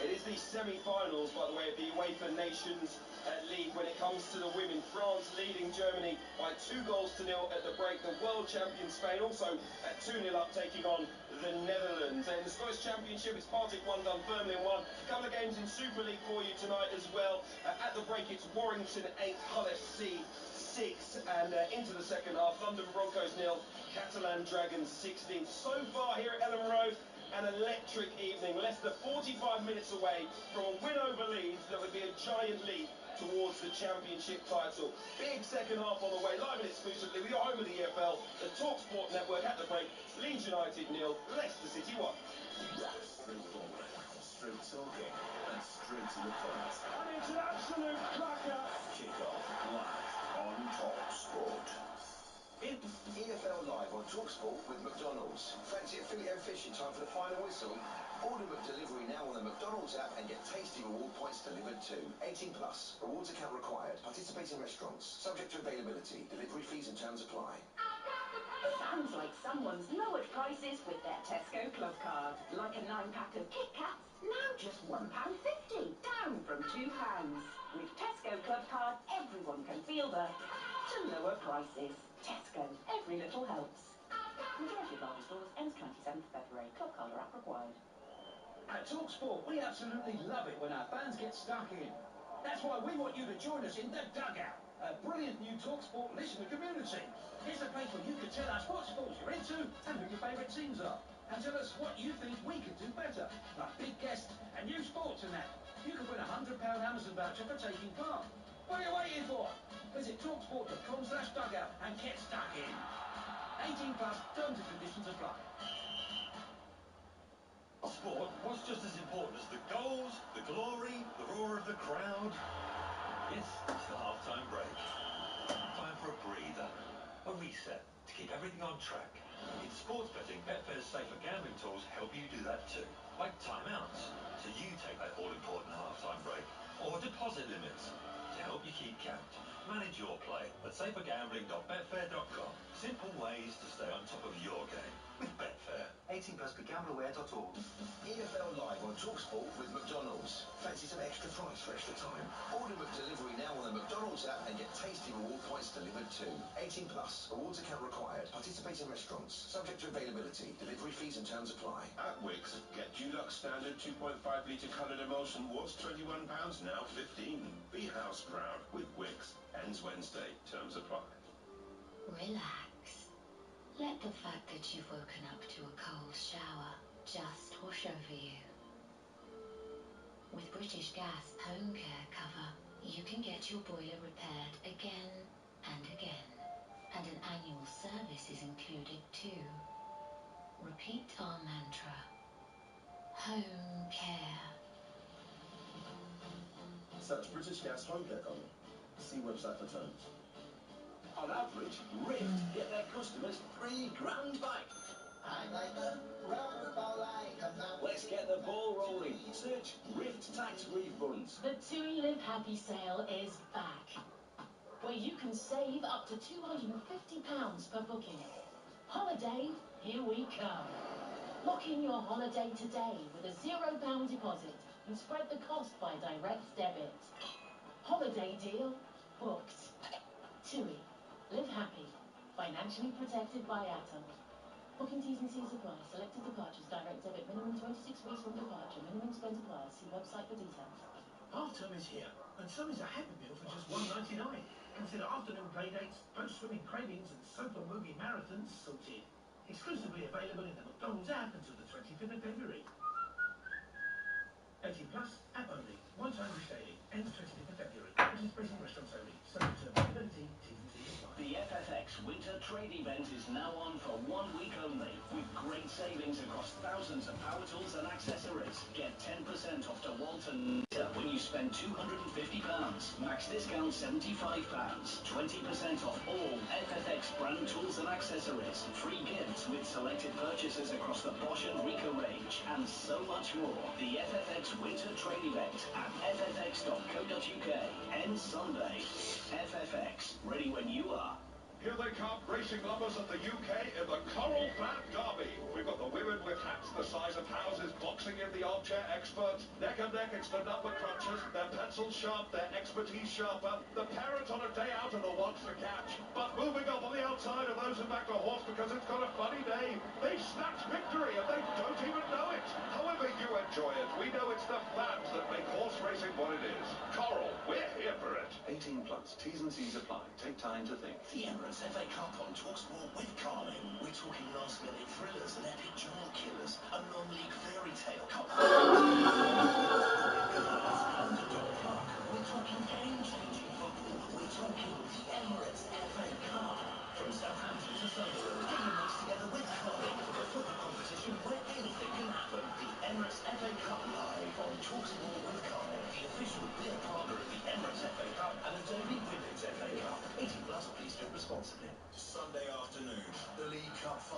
It is the semi-finals, by the way, of the UEFA Nations League when it comes to the women. France leading Germany by 2 goals to nil at the break. The world champion Spain also at 2-0 up, taking on the Netherlands. And the Scottish Championship, it's Partick 1 done firmly in 1. A couple of games in Super League for you tonight as well. At the break, it's Warrington 8, Hull FC 6, and into the second half, London Broncos 0, Catalan Dragons 16. So far here at Ellen Road, an electric evening. Leicester 45 minutes away from a win over Leeds that would be a giant leap towards the championship title. Big second half on the way, live and exclusively with your home of the EFL, the TalkSport network at the break. Leeds United 0, Leicester City 1. Straight forward, straight talking, and straight to the point. And it's an absolute cracker. Kick-off live on TalkSport. EFL Live on TalkSport with McDonald's. Fancy a filet fish in time for the final whistle? Order McDelivery now on the McDonald's app and get tasty reward points delivered too. 18 plus. Rewards account required. Participating restaurants. Subject to availability. Delivery fees and terms apply. Sounds like someone's lowered prices with their Tesco Club Card. Like a 9-pack of Kit Kats, now just £1.50, down from £2. With Tesco Club Card, everyone can feel the lower prices. Tesco, every little helps. Majority of larger stores ends 27th February. Club Card or app required. At TalkSport, we absolutely love it when our fans get stuck in. That's why we want you to join us in The Dugout, a brilliant new TalkSport listener community. It's a place where you can tell us what sports you're into and who your favourite teams are. And tell us what you think we could do better, like big guests and new sports and that. You could win a £100 Amazon voucher for taking part. What are you waiting for? Visit talksport.com/dugout and get stuck in. 18 plus, terms and conditions apply. Sport was just as important as the goals, the glory, the roar of the crowd. Yes, it's the half-time break. Time for a breather, a reset, to keep everything on track. In sports betting, Betfair's safer gambling tools help you do that too. Like timeouts, so you take that all-important half-time break. Or deposit limits, to help you keep count. Manage your play at safergambling.betfair.com. Simple ways to stay on top of your game with Betfair. 18 plus begambleaware.org. EFL Live on TalkSport with McDonald's. Fancy some extra fries for extra time? Order McDelivery now on the McDonald's app and get tasty reward points delivered too. 18 plus. Rewards account required. Participating restaurants. Subject to availability. Delivery fees and terms apply. At Wickes, get Dulux Standard 2.5 litre coloured emulsion was £21, now 15. Be house proud with Wickes. Ends Wednesday. Terms apply. Relax. Let the fact that you've woken up to a cold shower just wash over you. With British Gas Home Care Cover, you can get your boiler repaired again and again. And an annual service is included too. Repeat our mantra. Home Care. Search British Gas Home Care Cover. See website for terms. On average, Rift get their customers £3,000 back. I like the rubber ball like a mountain. Let's get the ball rolling. Search Rift Tax Refunds. The TUI Live Happy sale is back, where you can save up to £250 per booking. Holiday, here we come. Lock in your holiday today with a £0 deposit and spread the cost by direct debit. Holiday deal booked. TUI Live Happy. Financially protected by Atom. Booking T's and C's apply. Selected departures, direct debit, minimum 26 weeks from departure. Minimum spend applies. See website for details. Half term is here, and so is a Happy Meal for just £1.99. Consider afternoon play dates, post-swimming cravings, and sofa movie marathons sorted. Exclusively available in the McDonald's app until the 25th of February. 18 plus, app only. One time use daily. Ends 25th of February. Participating restaurants only. Subject to availability. T's and C's apply. The FFX Winter Trade Event is now on for 1 week only, with great savings across thousands of power tools and accessories. Get 10% off to Walton when you spend £250. Max discount £75. 20% off all FFX brand tools and accessories. Free gifts with selected purchases across the Bosch and Ricoh range, and so much more. The FFX Winter Trade Event at ffx.co.uk ends Sunday. FFX, ready when you are. Here they come, racing lovers of the UK in the Coral Flat Derby. We've got the women with hats the size of houses boxing in the armchair experts. Neck and neck, it's the number crunchers. Their pencils sharp, their expertise sharper. The parents on a day out are the ones to catch. But moving up on the outside are those who backed a horse because it's got a funny name. They've snatched victory and they don't even know it. However you enjoy it, we know it's the fans that make horse racing what it is. Coral, we're here for it. 18 plus. T's and C's apply. Take time to think. The Emirates FA Cup on TalkSport with Carling. We're talking last-minute thrillers and epic giant killers. A non-league fairy tale cup. Underdog Park. We're talking game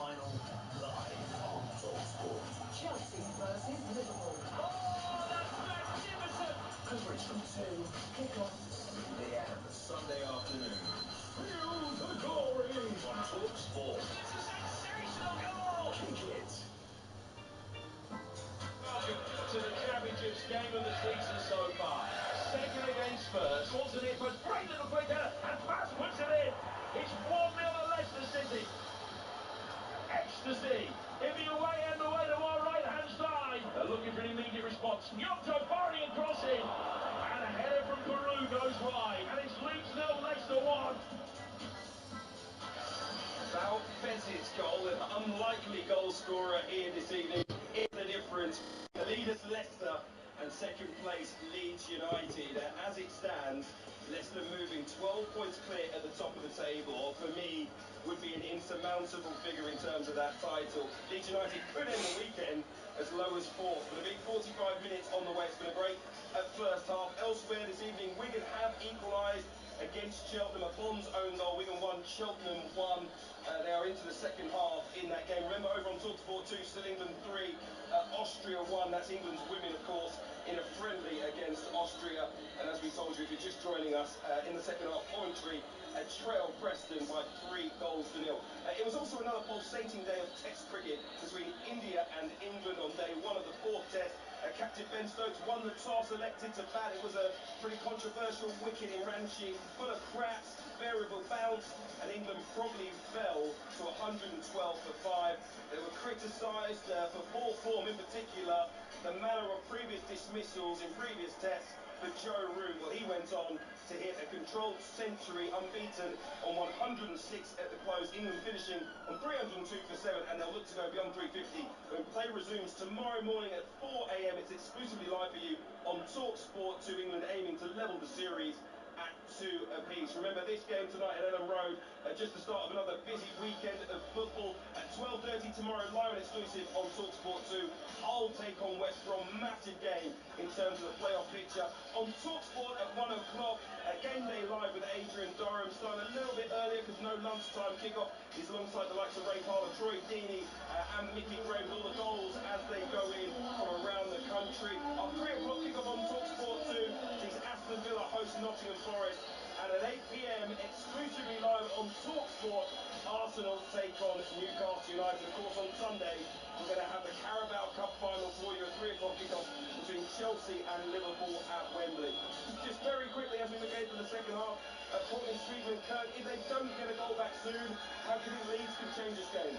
final live on TalkSport. Chelsea versus Liverpool. Oh, that's magnificent! Coverage from 2, kick-off. Yeah, the Sunday afternoon. Feel the glory on TalkSport. It's a sensational goal! Kick it. Welcome to the Championship's game of the season so far. Second against Spurs, wasn't it? But great little quick header, and Bass puts it in. It's 1-0 at Leicester City. Ecstasy in the away end, away to our right-hand side. They're looking for an immediate response. Gnonto firing and crossing, and a header from Peru goes wide, and it's Leeds 0, Leicester 1. Val Fez's goal, an unlikely goal scorer here this evening, is the difference. The leaders Leicester and second place Leeds United. As it stands, Leicester moving 12 points clear at the top of the table, or for me, would be an insurmountable figure in terms of that title. Leeds United could end the weekend as low as 4th, but a big 45 minutes on the way. It's been a great first half. Elsewhere this evening, Wigan have equalised against Cheltenham. A Bonds own goal. Wigan 1, Cheltenham 1. They are into the second half in that game. Remember, over on TalkSport 2, still England 3, Austria 1. That's England's women, of course, in a friendly against Austria. And as we told you, if you're just joining us, in the second half, Coventry trailed Preston by 3 goals to 0. It was also another pulsating day of Test cricket between India and England on day 1 of the 4th Test. Captain Ben Stokes won the toss, elected to bat. It was a pretty controversial wicket in Ranchi, full of craps, variable bounce, and England probably fell to 112 for 5. They were criticised for poor form, in particular the manner of previous dismissals in previous tests for Joe Root. Well, he went on to hit a controlled century, unbeaten on 106 at the close. England finishing on 302 for 7, and they'll look to go beyond 350 when play resumes tomorrow morning at 4 a.m. It's exclusively live for you on TalkSport 2. England aiming to level the series at 2 apiece. Remember, this game tonight at Ellen Road, just the start of another busy weekend of football. At 12:30 tomorrow, live and exclusive on TalkSport 2. Hull take on West Brom, massive game in terms of the playoff picture. On TalkSport at 1 o'clock, game day live with Adrian Durham, starting a little bit earlier because no lunchtime kickoff. He's alongside the likes of Ray Parlour, Troy Deeney, and Mickey Gray with all the goals as they go in from around the country. Our 3 o'clock kickoff on TalkSport 2 sees Aston Villa host Nottingham Forest, and at 8 p.m. exclusively live on TalkSport, Arsenal take on Newcastle United. Of course, on Sunday we're going to have the Carabao Cup final for you at 3 o'clock kickoff between Chelsea and Liverpool at Wembley. Just very quickly as we look into the second half, Courtney Sweetman, Kirk, if they don't get a goal back soon, how do you think Leeds can change this game?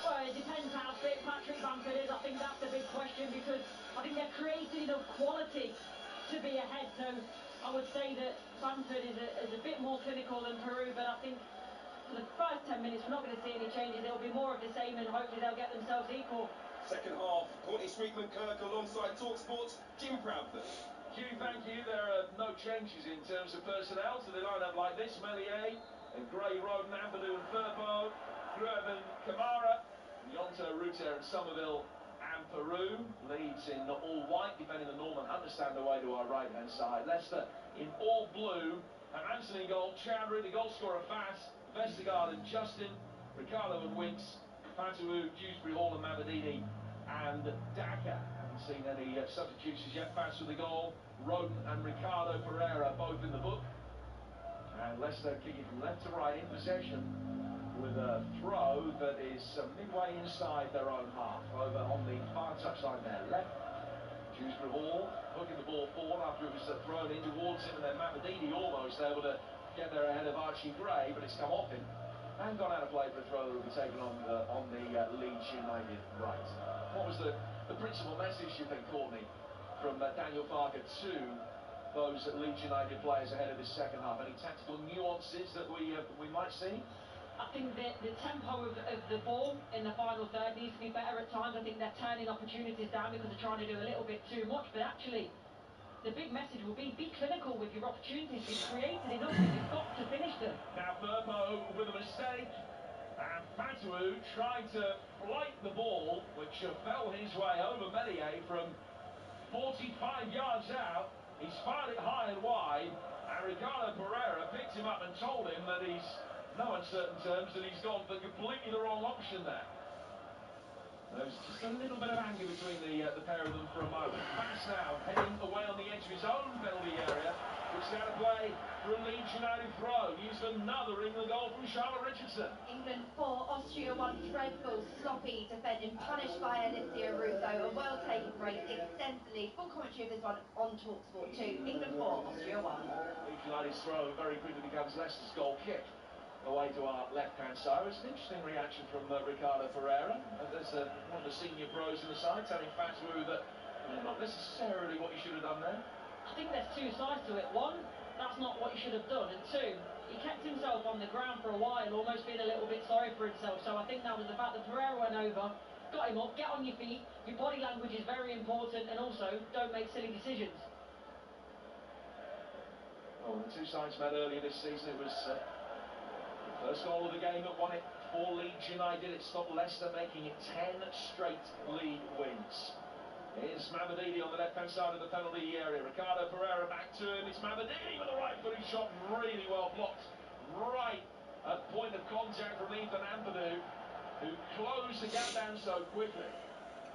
Well, it depends how fit Patrick Bamford is. I think that's the big question, because I think they're creating enough quality to be ahead. So I would say that Bamford is a bit more clinical than Peru, but I think for the first 10 minutes we're not going to see any changes. It'll be more of the same, and hopefully they'll get themselves equal. Second half, Courtney Sweetman, Kirk alongside TalkSport's Jim Proudfoot. Hugh, thank you. There are no changes in terms of personnel, so they line up like this: Meslier and Gray, Roden, Ampadu and Firpo, Grueven, Kamara, Gnonto, Rutter and Somerville and Peru. Leeds in all white, defending the Norman Understand away to our right-hand side. Leicester in all blue, and Anthony goal, Chowdhury, the goal scorer Bass, Vestergaard and Justin, Ricardo and Winks, Fatu, Dewsbury Hall and Mamadini and Daka. Haven't seen any substitutes as yet. Bass with the goal, Roden and Ricardo Pereira both in the book. And Leicester kicking from left to right in possession with a throw that is midway inside their own half, over on the far touchline there, left. Dewsbury Hall hooking the ball forward after it was thrown in towards him, and then Mamadini almost able to get there ahead of Archie Gray, but it's come off him and gone out of play for a throw that will be taken on the Leeds United right. What was the principal message, you think, Courtney, from Daniel Farke to those Leeds United players ahead of this second half? Any tactical nuances that we might see? I think that the tempo of the ball in the final third needs to be better at times. I think they're turning opportunities down because they're trying to do a little bit too much, but actually the big message will be clinical with your opportunities. You've created enough, and you've got to finish them. Now Firpo with a mistake, and Fatu tried to flight the ball, which fell his way over Meslier from 45 yards out. He's fired it high and wide, and Ricardo Pereira picked him up and told him that he's no uncertain terms that he's gone for completely the wrong option there. There's just a little bit of anger between the pair of them for a moment. Bass now heading away on the edge of his own penalty area. Which is out of play for a Leeds United throw. Used another England goal from Charlotte Richardson. England 4, Austria 1. Dreadful, sloppy defending, punished by Alicia Russo. A well-taken break, extends the lead. Full commentary of this one on TalkSport 2. England 4, Austria 1. Leeds United's throw very quickly becomes Leicester's goal kick. Away to our left-hand side. It's an interesting reaction from Ricardo Pereira. There's one of the senior pros in the side telling Fatou that not necessarily what you should have done there. I think there's two sides to it. One, that's not what he should have done. And two, he kept himself on the ground for a while, almost feeling a little bit sorry for himself. So I think that was the fact that Pereira went over, got him up, get on your feet. Your body language is very important, and also don't make silly decisions. Well, the two sides met earlier this season. It was the first goal of the game that won it for Leeds United. It stopped Leicester, making it 10 straight league wins. Here's Mamadidi on the left-hand side of the penalty area. Ricardo Pereira back to him. It's Mamadidi with a right-footed shot, really well blocked. Right at point of contact from Ethan Ampadu, who closed the gap down so quickly.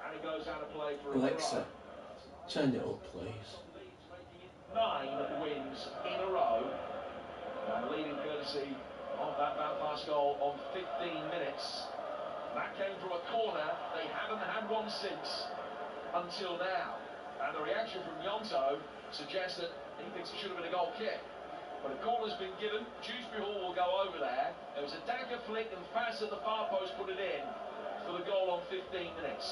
And it goes out of play for Alexa, turn it up, please. 9 wins in a row. Leading courtesy of that Belfast goal on 15 minutes. That came from a corner. They haven't had one since. Until now, and the reaction from Gnonto suggests that he thinks it should have been a goal kick. But a corner's been given. Dewsbury Hall will go over there. There was a dagger flick, and Fass at the far post put it in for the goal on 15 minutes.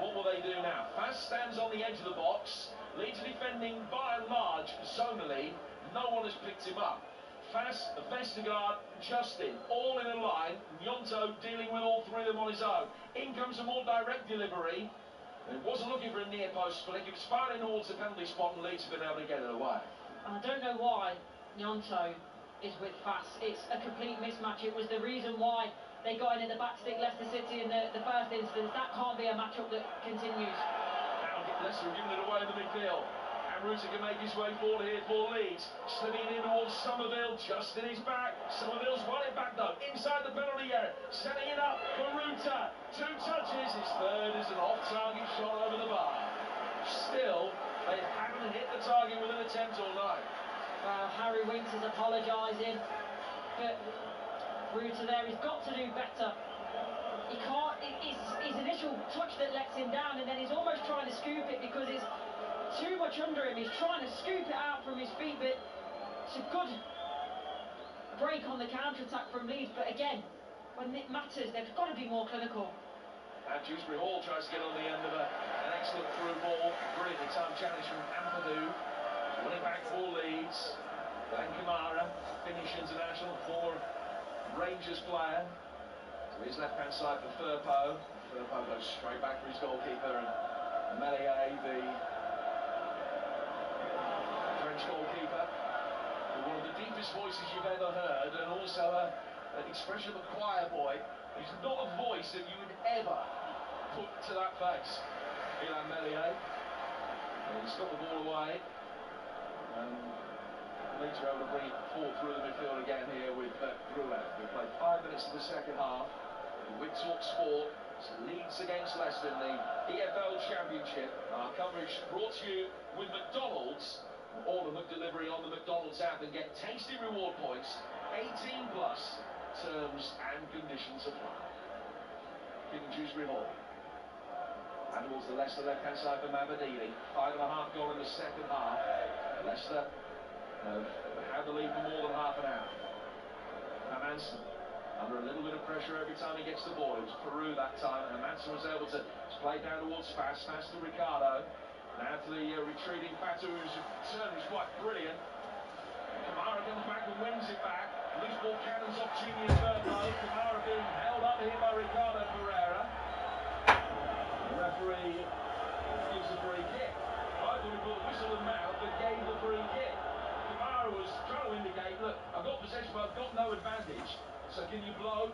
What will they do now? Fass stands on the edge of the box. Leeds defending by and large zonally. No one has picked him up. Fass, Vestergaard, Justin, all in a line. Gnonto dealing with all three of them on his own. In comes a more direct delivery. It wasn't looking for a near post flick. It was firing towards the penalty spot, and Leeds have been able to get it away. I don't know why Gnonto is with Fass. It's a complete mismatch. It was the reason why they got in at the back stick Leicester City in the first instance. That can't be a matchup that continues. Now Leicester have given it away in the midfield. And Ruta can make his way forward here for Leeds. Slipping in towards Somerville, just in his back. Somerville's won it back though, inside the penalty area. Setting it up for Ruta. 2 touches, his third is an off-target shot over the bar. Still, they haven't hit the target with an attempt all night. Harry Winks is apologising, but Ruta there, he's got to do better. He can't, it's his initial touch that lets him down, and then he's almost trying to scoop it because it's too much under him. He's trying to scoop it out from his feet, but it's a good break on the counter-attack from Leeds. But again, when it matters, they've got to be more clinical. And Dewsbury Hall tries to get on the end of an excellent through ball. Brilliant return challenge from Ampadu. Winning back for Leeds. Glenn Kamara, Finnish international, former Rangers player. To his left-hand side for Firpo. Firpo goes straight back for his goalkeeper, and Melier, the French goalkeeper, one of the deepest voices you've ever heard, and also an expression of a choir boy. He's not a voice that you would ever put to that face. Illan Melier. He's got the ball away. And Leeds are able to bring it forward through the midfield again here with Drouin. We've played 5 minutes of the second half. With TalkSport, it's Leeds against Leicester in the EFL Championship. Our coverage brought to you with McDonald's. Order McDelivery on the McDonald's app and get tasty reward points. 18 plus. Terms and conditions apply. Giving Dewsbury Hall. And towards the Leicester left-hand side for Mamadidi. 5.5 goal in the second half. Leicester have had the lead for more than half an hour. Hermansen under a little bit of pressure every time he gets the ball. It was Peru that time. Hermansen was able to play down towards Fass. Fass to Ricardo. Now to the retreating Fatou, whose turn was quite brilliant. Kamara comes back and wins it back. Loose ball cannons off Junior Firpo. Kamara being held up here by Ricardo Pereira. The referee gives a free kick. I thought he put the whistle in mouth but gave the free kick. Kamara was trying to indicate, look, I've got possession but I've got no advantage. So can you blow?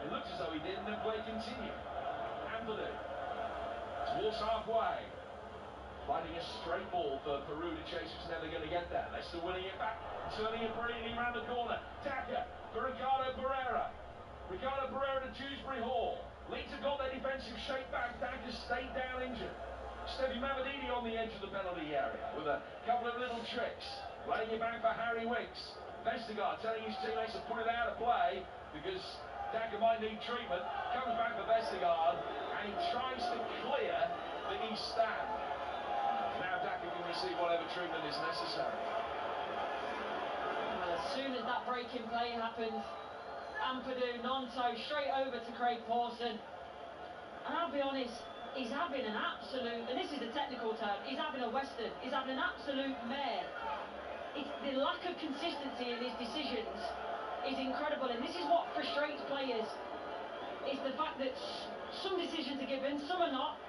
It looked as though he did, and then play continued. Ampadu towards halfway. Finding a straight ball for Peru to chase, who's never going to get that. Leicester winning it back, turning it brilliantly around the corner. Dagger for Ricardo Pereira. Ricardo Pereira to Dewsbury Hall. Leeds have got their defensive shape back injured. Stevie Mavididi on the edge of the penalty area with a couple of little tricks. Laying it back for Harry Winks. Vestergaard telling his teammates to put it out of play because Daka might need treatment. Comes back for Vestergaard and he tries to clear the east stand. Now Daka can receive whatever treatment is necessary. Well, as soon as that break in play happens, Ampadu, Nonto, straight over to Craig Pawson. And I'll be honest, he's having an absolute, and this is the technical term, he's having a Western, he's having an absolute mare. It's the lack of consistency in his decisions is incredible, and this is what frustrates players. It's the fact that some decisions are given, some are not.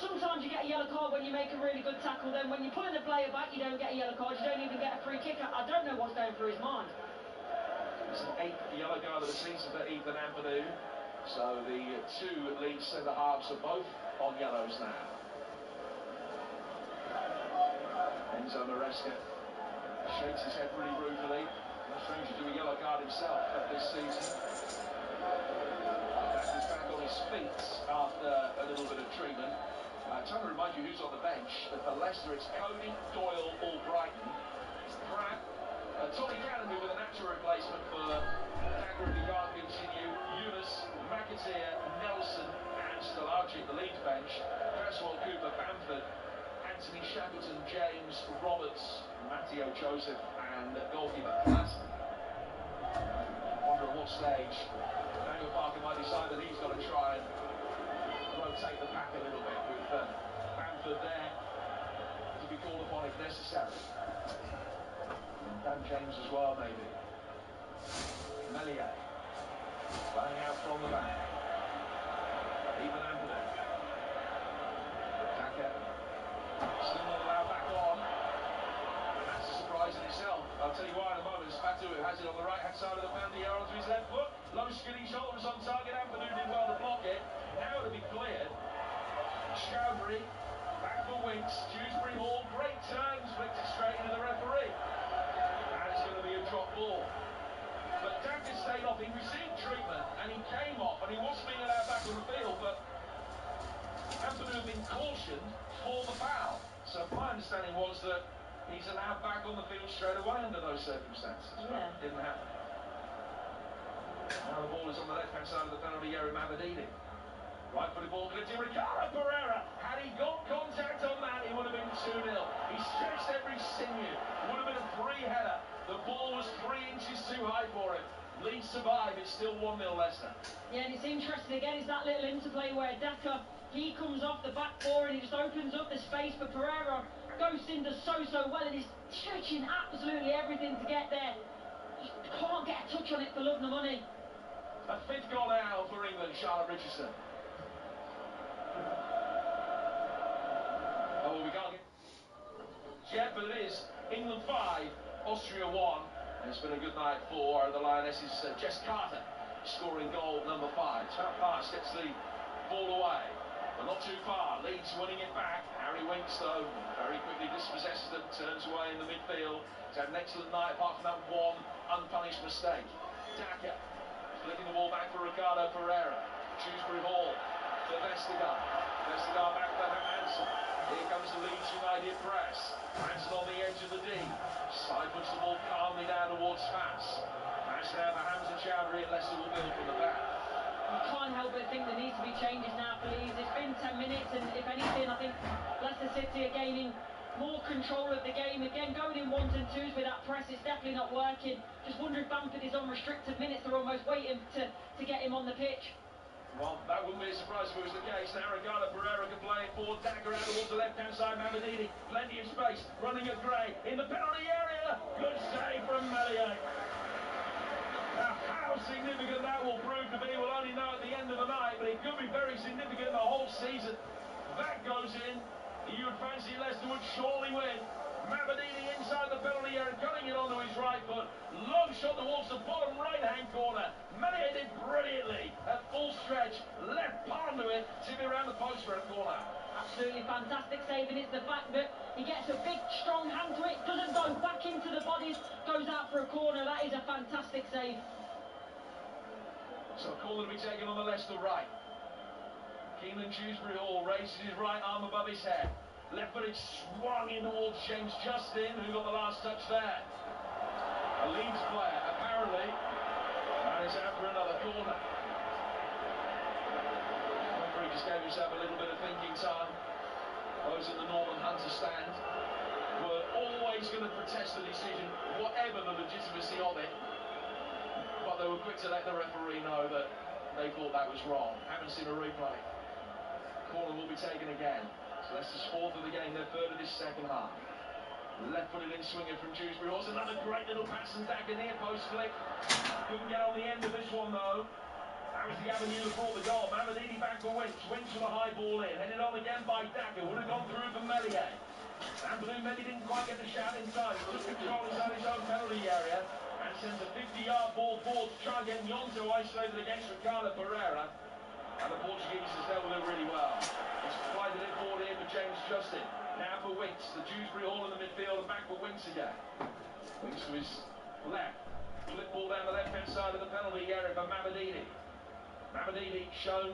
Sometimes you get a yellow card when you make a really good tackle, then when you're pulling a player back you don't get a yellow card, you don't even get a free kick. I don't know what's going through his mind. It's an 8th yellow card of the season for Ethan Ampadu. So the two lead centre halves are both on yellows now. Enzo Maresca shakes his head pretty ruefully. No stranger to a yellow card himself this season. Daka's back on his feet after a little bit of treatment. Trying to remind you who's on the bench. For Leicester it's Cody, Doyle, Albrighton, Pratt, Tommy Cannon with a natural replacement for Daka if he can't continue. Eunice, McAteer, Nelson and Stalagic, the lead bench. Cresswell, Cooper, Bamford, Anthony Shackleton, James, Roberts, Matteo Joseph and goalkeeper Klassen. I wonder at what stage Daniel Parker might decide that he's got to try and rotate the pack a little bit with Bamford there to be called upon if necessary. And Dan James as well maybe. Melier playing out from the back. Ethan Ampadu. Daka still not allowed back on. And that's a surprise in itself. I'll tell you why in a moment. Spatu has it on the right hand side of the penalty area onto his left foot. Low skinny shoulders on target. Ampadu did well to block it. Now to be cleared. Chowdhury back for Winks. Dewsbury Hall. Great turns. Flicked it straight into the referee. And it's going to be a drop ball. But Daka stayed off. He received treatment and he came off and he wasn't being allowed back on the field. But Ampadu had been cautioned for the foul. So my understanding was that he's allowed back on the field straight away under those circumstances. Yeah. But it didn't happen. Now the ball is on the left-hand side of the penalty area, Mavididi. Right-footed ball clipped in. Ricardo Pereira, had he got contact on that, it would have been 2-0. He stretched every sinew. Would have been a free header. The ball was 3 inches too high for him. Leeds survive, it's still 1-0 Leicester. Yeah, and it's interesting again, it's that little interplay where Daka, he comes off the back four and he just opens up the space for Pereira. Ghostin does so well and he's stretching absolutely everything to get there. Just can't get a touch on it for love nor money. A 5th goal now for England, Charlotte Richardson. Oh, well, we can't get yet, but it is England 5, Austria 1. And it's been a good night for the Lionesses. Jess Carter scoring goal number 5. That pass gets the ball away, but not too far. Leeds winning it back. Harry Winks, though, very quickly dispossesses them, turns away in the midfield. He's had an excellent night apart from that one unpunished mistake. Daka flicking the ball back for Ricardo Pereira. Dewsbury Hall to Vestergaard. Vestergaard back for Hansen. Here comes the Leeds United press. Hansen on the edge of the D. Puts the ball calmly down towards Fass. Pass now for Hamza Chowdhury and Leicester will build from the back. You can't help but think there needs to be changes now for Leeds. It's been 10 minutes and if anything I think Leicester City are gaining more control of the game. Again, going in 1s and 2s with that press, it's definitely not working. Just wonder if Bamford is on restricted minutes. They're almost waiting to get him on the pitch. Well, that wouldn't be a surprise if it was the case. Now Ricardo Pereira can play it forward. Daka out towards the left-hand side. Mavididi, plenty of space. Running at Gray in the penalty area. Good save from Melier. Now, how significant that will prove to be, we'll only know at the end of the night, but it could be very significant the whole season. That goes in. You would fancy Leicester would surely win. Mavididi inside the penalty area, cutting it onto his right foot. Long shot towards the bottom right-hand corner. Melier did brilliantly at full stretch. Left palm to it, tipping around the post for a corner. Absolutely fantastic save, and it's the fact that he gets a big, strong hand to it, doesn't go back into the bodies, goes out for a corner. That is a fantastic save. So a corner to be taken on the Leicester right. Keenly in Dewsbury Hall raises his right arm above his head. Left footed swung in towards James Justin, who got the last touch there. A Leeds player, apparently, and it's out for another corner. Referee just gave himself a little bit of thinking time. Those at the Norman Hunter stand were always going to protest the decision, whatever the legitimacy of it. But they were quick to let the referee know that they thought that was wrong. Haven't seen a replay. Corner will be taken again. So Leicester's fourth of the game, their third of this second half. Left-footed in swinger from Dewsbury Hall. Another great little pass and Dagger near post flick. Couldn't get on the end of this one though. That was the avenue that brought the goal. Mamadini back for Winks. Winks with a high ball in. Headed on again by Dagger. Would have gone through for Melier. And Blue maybe didn't quite get the shot in time. Took control inside his own penalty area. And sends a 50-yard ball forward to try and get Nyonto isolated against Ricardo Pereira. And the Portuguese has dealt with it really well. He's provided it forward here for James Justin. Now for Winks, the Dewsbury Hall in the midfield and back for Winks again. Winks to his left. Flip ball down the left-hand side of the penalty area for Mamadini. Mamadini shown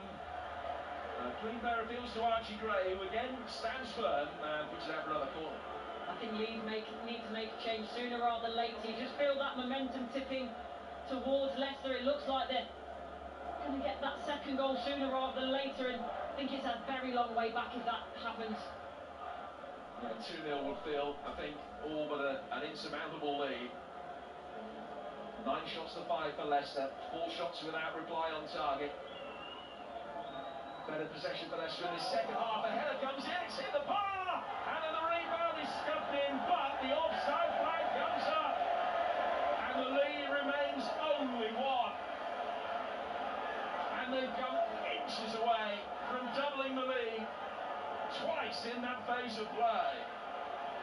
clean pair of heels to Archie Gray, who again stands firm and puts it out for another corner. I think Leeds need to make a change sooner rather than later. You just feel that momentum tipping towards Leicester. It looks like they're going to get that second goal sooner rather than later, and I think it's a very long way back if that happens. Yeah, 2-0 would feel, I think, all but an insurmountable lead. 9 shots to 5 for Leicester, 4 shots without reply on target. Better possession for Leicester in the second half. A header comes in, it's hit the bar, and then the rebound is scuffed in, but the offside flag comes up, and the lead remains only 1. And they've come inches away from doubling the lead twice in that phase of play.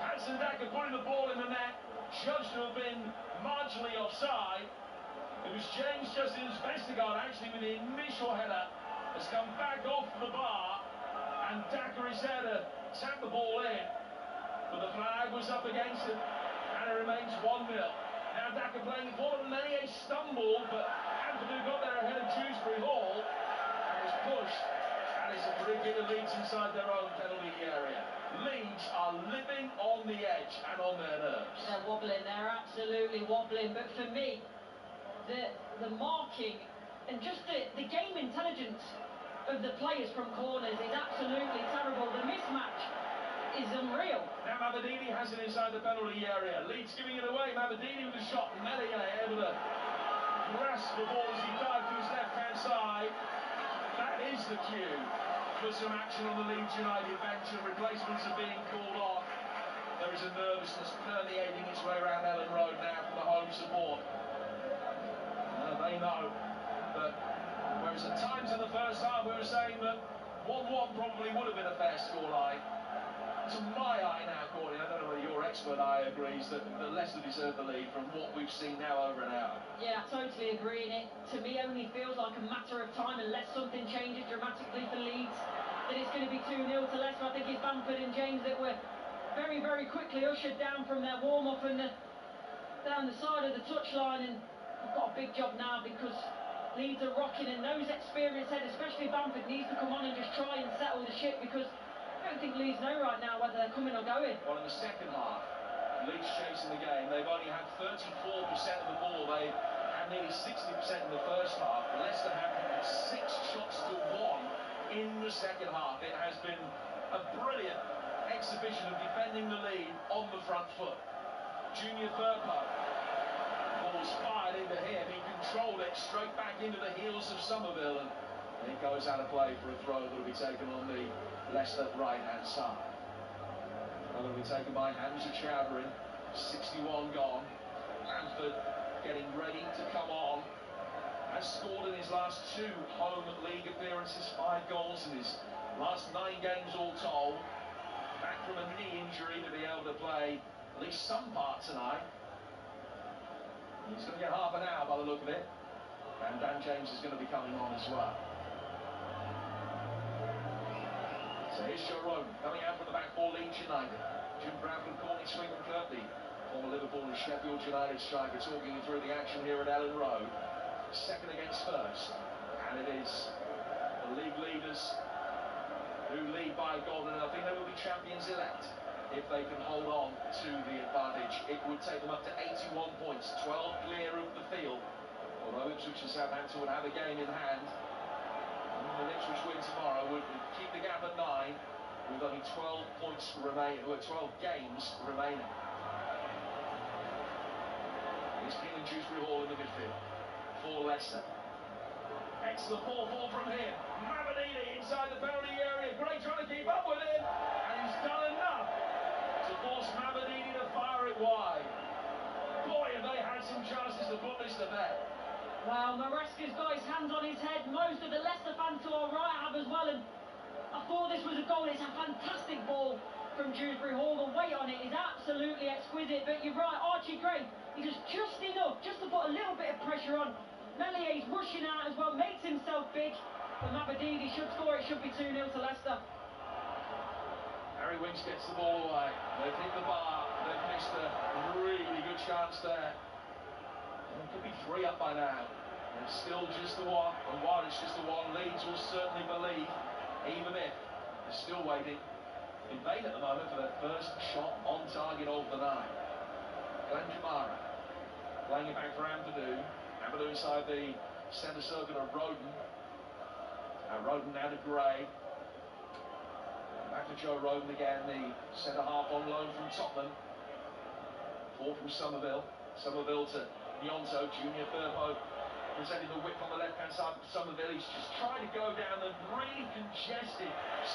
Hansen Dagger putting the ball in the net, judged to have been marginally offside. It was James Justin's Vestergaard actually with the initial header has come back off the bar, and Dagger is there to tap the ball in, but the flag was up against it, and it remains 1-0. Now Dagger playing the ball, and Melier stumbled, but Anthony got there ahead of Dewsbury Hall and was pushed. And it's a free kick to Leeds inside their own penalty area. Leeds are living on the edge and on their nerves. They're wobbling, they're absolutely wobbling. But for me, the marking and just the game intelligence of the players from corners is absolutely terrible. The mismatch is unreal. Now Mamadini has it inside the penalty area. Leeds giving it away. Mamadini with a shot. Melier able to grasp the ball as he dived to his left-hand side. That is the cue for some action on the Leeds United bench, and replacements are being called off. There is a nervousness permeating its way around Ellen Road now from the home support. They know that, whereas at times in the first half we were saying that 1-1 probably would have been a fair scoreline. To my eye now, Courtney, I don't know whether your expert eye agrees that Leicester deserve the lead from what we've seen now over an hour. Yeah, I totally agree, and it to me only feels like a matter of time unless something changes dramatically for Leeds, that it's going to be 2-0 to Leicester. I think it's Bamford and James that were very, very quickly ushered down from their warm-up and down the side of the touchline, and we've got a big job now because Leeds are rocking, and those experienced heads, especially Bamford, needs to come on and just try and settle the ship, because I don't think Leeds know right now whether they're coming or going. Well, in the second half, Leeds chasing the game. They've only had 34% of the ball. They had nearly 60% in the first half. Leicester have 6 shots to 1 in the second half. It has been a brilliant exhibition of defending the lead on the front foot. Junior Firpo, ball's fired into him. He controlled it straight back into the heels of Somerville, and it goes out of play for a throw that will be taken on the Leicester right-hand side. Another will be taken by Hamza Chowdhury. 61 gone. Bamford getting ready to come on. Has scored in his last 2 home league appearances, 5 goals in his last 9 games all told. Back from a knee injury to be able to play at least some part tonight. He's going to get half an hour by the look of it. And Dan James is going to be coming on as well. So here's Joe Rogan coming out from the back for Leeds United. Jim Bradford, Courtney Sweetman-Kirk, former Liverpool and Sheffield United striker, talking you through the action here at Ellen Road. Second against first. And it is the league leaders 5 golden, and I think they will be champions elect if they can hold on to the advantage. It would take them up to 81 points, 12 clear of the field, although Ipswich and Southampton would have a game in hand. And the Ipswich win tomorrow would keep the gap at 9 with only 12 points remaining, or 12 games remaining. It's Keelan Dewsbury Hall in the midfield for Leicester. Excellent ball from him. Mabadini inside the penalty area. Gray trying to keep up with him, and he's done enough to force Mabadini to fire it wide. Boy, have they had some chances to put this to bed. Well, Maresca's got his hands on his head. Most of the Leicester fans to our right have as well, and I thought this was a goal. It's a fantastic ball from Dewsbury Hall. The weight on it is absolutely exquisite, but you're right, Archie Gray, he does just enough, just to put a little bit of pressure on. Mellier's rushing out as well, makes himself big, but Mabadini should score. It should be 2-0 to Leicester. Harry Winks gets the ball away. They've hit the bar. They've missed a really good chance there. It could be 3 up by now. It's still just the 1, and while it's just the 1, Leeds will certainly believe, even if they're still waiting in vain at the moment for their first shot on target of the night. Glenn Kamara playing it back for Ampadu. Ampadu inside the centre circle of Roden. Roden now to Gray. Back to Joe Roden again, the centre half on loan from Tottenham. 4 from Somerville. Somerville to Nyonto, Junior Firpo presenting the whip on the left-hand side for Somerville. He's just trying to go down the really congested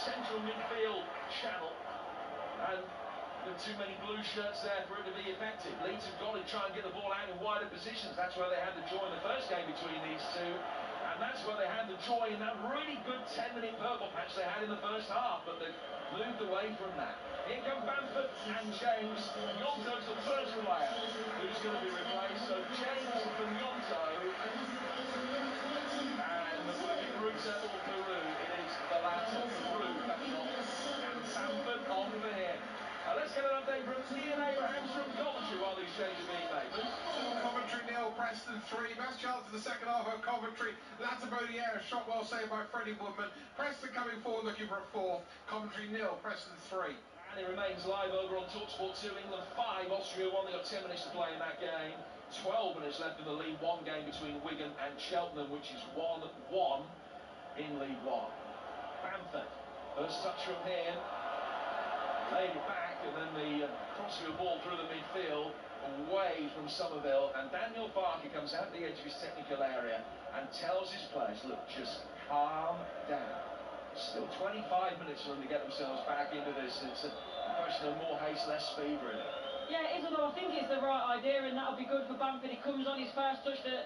central midfield channel. And there are too many blue shirts there for it to be effective. Leeds have got to try and get the ball out in wider positions. That's where they had the joy in the first game between these two. And that's where they had the joy in that really good 10-minute purple patch they had in the first half. But they've moved away from that. Here come Bamford and James. Nyonto's the first player who's going to be replaced. So James for Nyonto. And the working Ruta or Peru. It is the latter, Peru, that's not. And Bamford on for him. Let's get an update from Ian Abrahams from Coventry while these changes are being made. Coventry 0, Preston 3. Best chance of the second half of Coventry. Latibodiere, shot well saved by Freddie Woodman. Preston coming forward looking for a 4th. Coventry 0, Preston 3. And it remains live over on TalkSport 2. England 5, Austria 1. They've got 10 minutes to play in that game. 12 minutes left in the League 1 game between Wigan and Cheltenham, which is 1-1 in League 1. Bamford, first touch from here. Laid it back, and then the crossing of ball through the midfield, away from Somerville, and Daniel Farke comes out the edge of his technical area and tells his players, look, just calm down. Still 25 minutes for them to get themselves back into this. It's a question of more haste, less speed, really. Yeah, it is, although I think it's the right idea, and that'll be good for Bamford. He comes on his first touch, the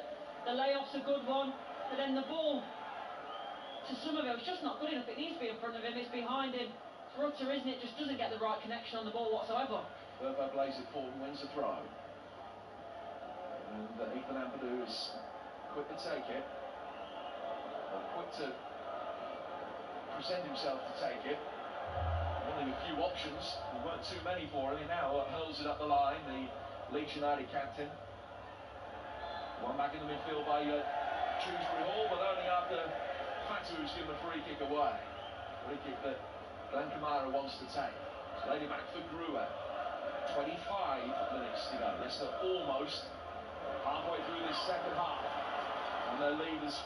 layoff's a good one, but then the ball to Somerville, it's just not good enough. It needs to be in front of him, it's behind him. Rutter, isn't it? Just doesn't get the right connection on the ball whatsoever. Burpo plays it forward and wins the throw. And Ethan Ampadu is quick to take it. Quick to present himself to take it. Only a few options. There weren't too many for him. He now hurls it up the line, the Leeds United captain. One back in the midfield by Dewsbury Hall, but only after Fatu's given a free kick away. Free kick that Glenn Kamara wants to take. It's laid it back for Grue. 25 minutes to go. Leicester almost halfway through this second half. And their lead is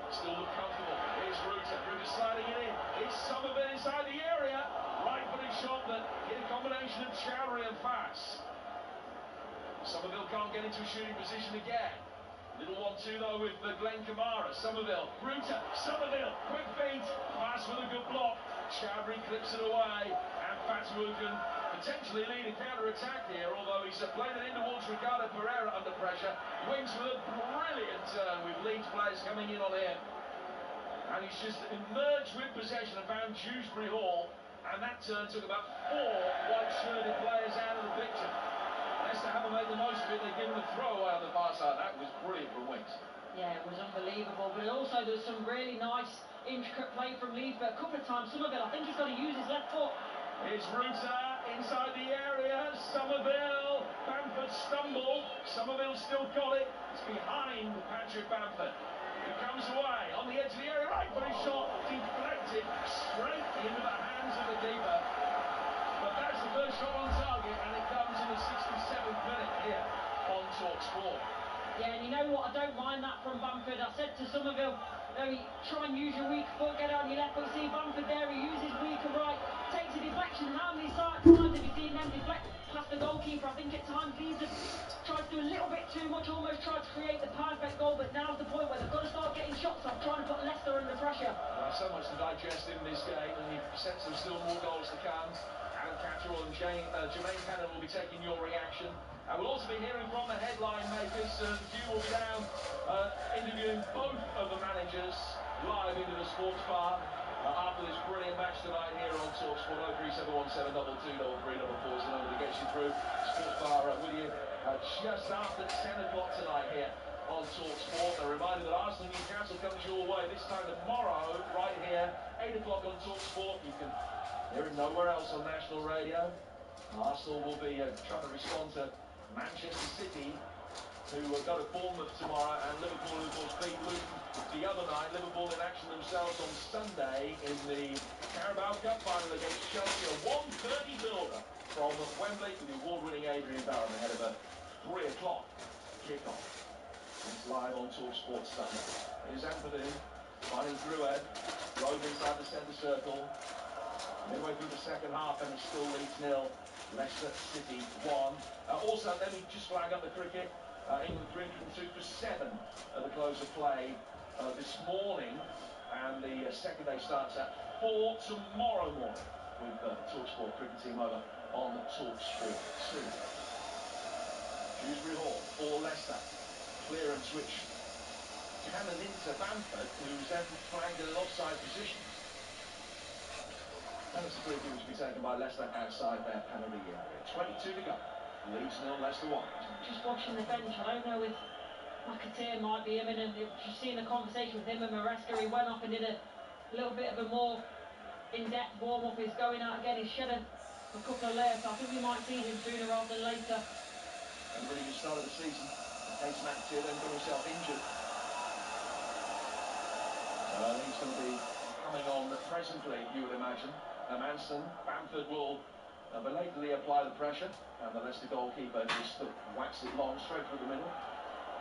still look comfortable. Here's Ruta. Ruta sliding it in. It's Somerville inside the area. Right-footed shot that hit a combination of Chowdhury and Fass. Somerville can't get into a shooting position again. Little 1-2 though with Glenn Kamara. Somerville. Ruta. Somerville. Quick feet. Fass with a good block. Chowdhury clips it away, and Fatu can potentially lead a counter-attack here, although he's played it in towards Ricardo Pereira under pressure. Wings with a brilliant turn with Leeds players coming in on him. And he's just emerged with possession and found Dewsbury Hall, and that turn took about 4 white-shirted players out of the picture. Leicester haven't made the most of it. They've given a throwaway on the far side. That was brilliant from Wings. Yeah, it was unbelievable, but also there's some really nice intricate play from Leeds, but a couple of times Somerville, I think he's got to use his left foot. Here's Ruta inside the area. Somerville. Bamford stumbled. Somerville still got it. It's behind Patrick Bamford. He comes away on the edge of the area. Right footed shot. Deflected straight into the hands hands of the keeper. But that's the first shot on target, and it comes in the 67th minute here on TalkSport. Yeah, and you know what? I don't mind that from Bamford. I said to Somerville, try and use your weak foot, get on your left foot. See Bamford there, he uses weaker right, takes a deflection. How many times have you seen them deflect past the goalkeeper? I think at times Leeds have tried to do a little bit too much, almost tried to create the perfect goal, but now's the point where they've got to start getting shots off, trying to put Leicester under pressure. So much to digest in this game, and you sense there's still more goals to come. Adam Catterall and Jermaine Cannon will be taking your reaction. We'll also be hearing from the headline makers. The View will be down interviewing both of the managers live into the sports bar after this brilliant match tonight here on TalkSport. 03717223344 is the number that gets you through. Sports bar with you just after 10 o'clock tonight here on TalkSport. A reminder that Arsenal Newcastle comes your way this time tomorrow, right here, 8 o'clock on TalkSport. You can hear it nowhere else on national radio. Arsenal will be trying to respond to Manchester City, who go to Bournemouth tomorrow, and Liverpool, who of course beat Luton the other night. Liverpool in action themselves on Sunday in the Carabao Cup final against Chelsea. A 1:30 builder from Wembley with the award-winning Adrian Barham ahead of a 3 o'clock kickoff. It's live on TalkSport Sunday. Here's Anthony finding Drouet, Rove inside the centre circle. Midway through the second half, and it still Leeds 0. Leicester City 1. Also, let me just flag up the cricket. England 302 for 7 at the close of play this morning, and the second day starts at 4 tomorrow morning with the TalkSport cricket team over on TalkSport 2. Shrewsbury Hall for Leicester. Clear and switch. Cannon into Bamford, who's then flagged in an offside position. Penalty free kick to be taken by Leicester outside their penalty area. 22 to go. Leeds 0, Leicester 1. Just watching the bench, I don't know if McAteer might be imminent. Just seeing the conversation with him and Maresca, he went off and did a little bit of a more in-depth warm-up. He's going out again, he's shed a couple of layers, so I think we might see him sooner rather than later. And a really good start of the season. In case McAteer then got himself injured. He's going to be coming on presently, you would imagine. Manson, Bamford will belatedly apply the pressure, and the Leicester goalkeeper just whacks it long straight through the middle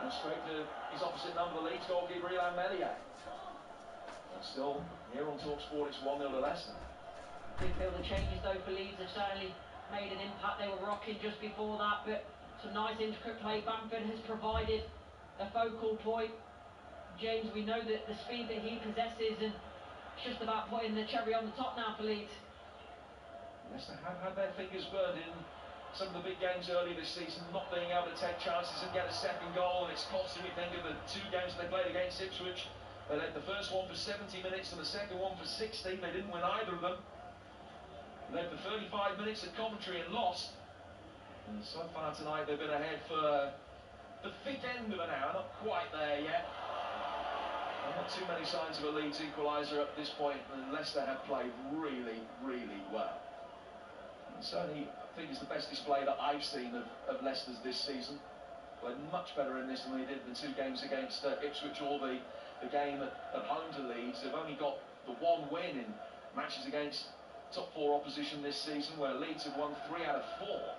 and straight to his opposite number, the Leeds goalkeeper Illan Meslier. And still here on TalkSport, it's 1-0 to Leicester. I feel the changes though for Leeds have certainly made an impact. They were rocking just before that, but some nice intricate play. Bamford has provided a focal point. James, we know that the speed that he possesses, and it's just about putting the cherry on the top now for Leeds. Leicester have had their fingers burned in some of the big games early this season, not being able to take chances and get a second goal, and it's cost them. You think of the 2 games they played against Ipswich. They led the first one for 70 minutes and the second one for 16. They didn't win either of them. Led for 35 minutes at Coventry and lost. And so far tonight they've been ahead for the thick end of an hour, not quite there yet. Not too many signs of a Leeds equaliser at this point, and Leicester have played really, really well. And certainly, I think it's the best display that I've seen of Leicester's this season. Played much better in this than they did in the 2 games against Ipswich, or the game at home to Leeds. They've only got the 1 win in matches against top 4 opposition this season, where Leeds have won 3 out of 4.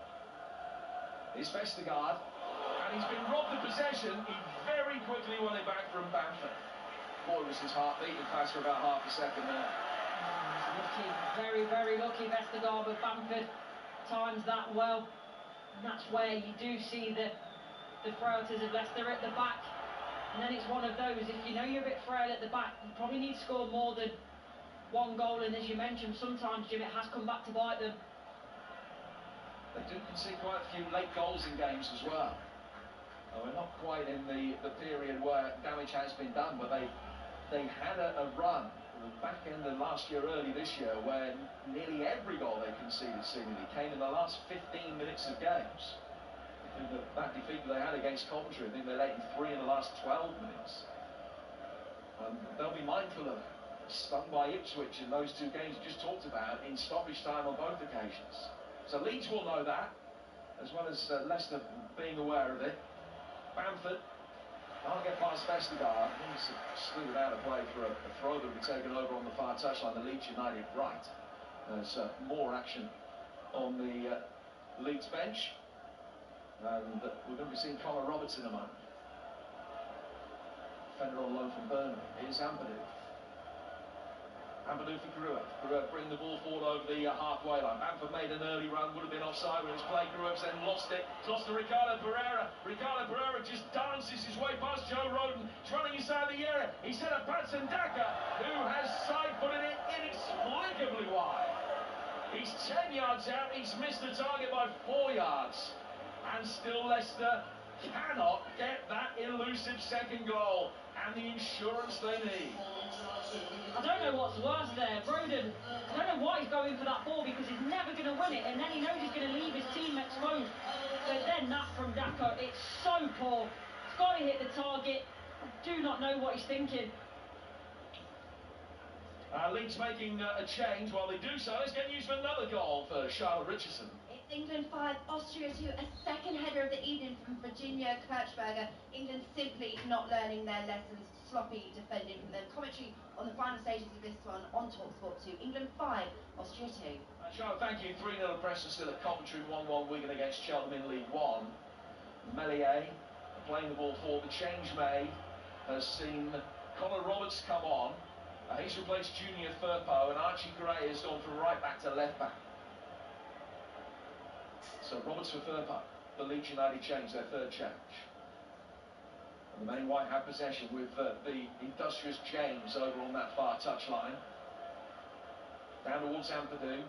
Here's Vestergaard, and he's been robbed of possession. He very quickly won it back from Bamford. Boy, was his heart beating fast for about half a second there. Lucky, very, very lucky Vestergaard, but Bamford times that well. And that's where you do see the frailties of Leicester at the back. And then it's one of those, if you know you're a bit frail at the back, you probably need to score more than 1 goal. And as you mentioned, sometimes, Jim, it has come back to bite them. They do concede quite a few late goals in games as well. We're not quite in the period where damage has been done, but they had a run at the back end of last year, early this year, where nearly every goal they conceded seemingly came in the last 15 minutes of games. I think that defeat they had against Coventry, I think they let in 3 in the last 12 minutes. They'll be mindful of stung by Ipswich in those 2 games you just talked about in stoppage time on both occasions. So Leeds will know that, as well as Leicester being aware of it. Bamford can't get past Vestergaard. He's slewed out of play for a throw that will be taken over on the far touchline, the Leeds United right. There's more action on the Leeds bench, and we're going to be seeing Connor Roberts in a moment. Defender on loan from Burnley. Here's Ampadu. Ampadu for Gruev. Gruev bring the ball forward over the halfway line. Bamford made an early run, would have been offside with his play. Gruev's then lost it. It's lost to Ricardo Pereira. Ricardo Pereira just dances his way past Joe Rodon. He's running inside the area. He's hit a Patson Daka, who has side-footed it inexplicably wide. He's 10 yards out. He's missed the target by 4 yards. And still Leicester cannot get that elusive second goal and the insurance they need. I don't know what's worse there. Rodon, I don't know why he's going for that ball, because he's never going to win it, and then he knows he's going to leave his team exposed. But then that from Daka, it's so poor. He's got to hit the target. I do not know what he's thinking. Leeds making a change. While they do so, let's get news for another goal for Charlotte Richardson. It's England 5, Austria 2, a second header of the evening from Virginia Kirchberger. England simply not learning their lessons. Sloppy defending from them. Commentary on the final stages of this one on TalkSport 2. England 5, Austria 2. Charlotte, thank you. 3-0 Preston still at Coventry, 1-1 Wigan against Cheltenham in League One. Meslier playing the ball forward. The change made has seen Connor Roberts come on. He's replaced Junior Firpo, and Archie Gray has gone from right back to left back. So Roberts for Firpo. The Leeds United change, their third change. And the Man in White have possession with the industrious James over on that far touchline. Down towards Ampadu.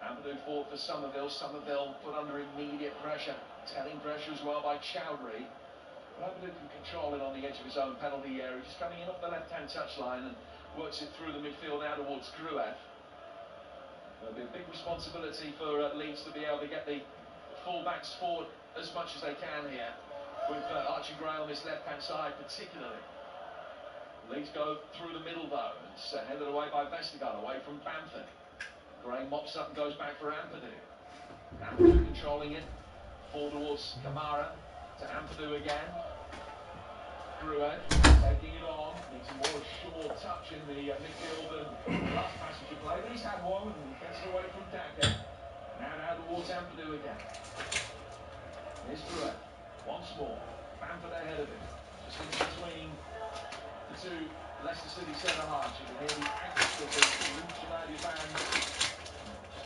Ampadu forward for Somerville. Somerville put under immediate pressure. Telling pressure as well by Chowdhury. But Ampadu can control it on the edge of his own penalty area. Just coming in off the left-hand touchline and works it through the midfield now towards Gruev. There'll be a big responsibility for Leeds to be able to get the full-backs forward as much as they can here, with Archie Gray on this left-hand side particularly. Leeds go through the middle though, and it's headed away by Vestergaard, away from Bamford. Gray mops up and goes back for Ampadu. Ampadu controlling it, forward towards Kamara, to Ampadu again. Gruev taking it on, needs a more assured touch in the midfield than last passage he played, but he's had one and gets it away from Daka. Now towards Ampadu again. Here's Gruev, once more, Bamford ahead of him, just in between the two Leicester City centre-halves. You can hear the angst of the Leeds United fans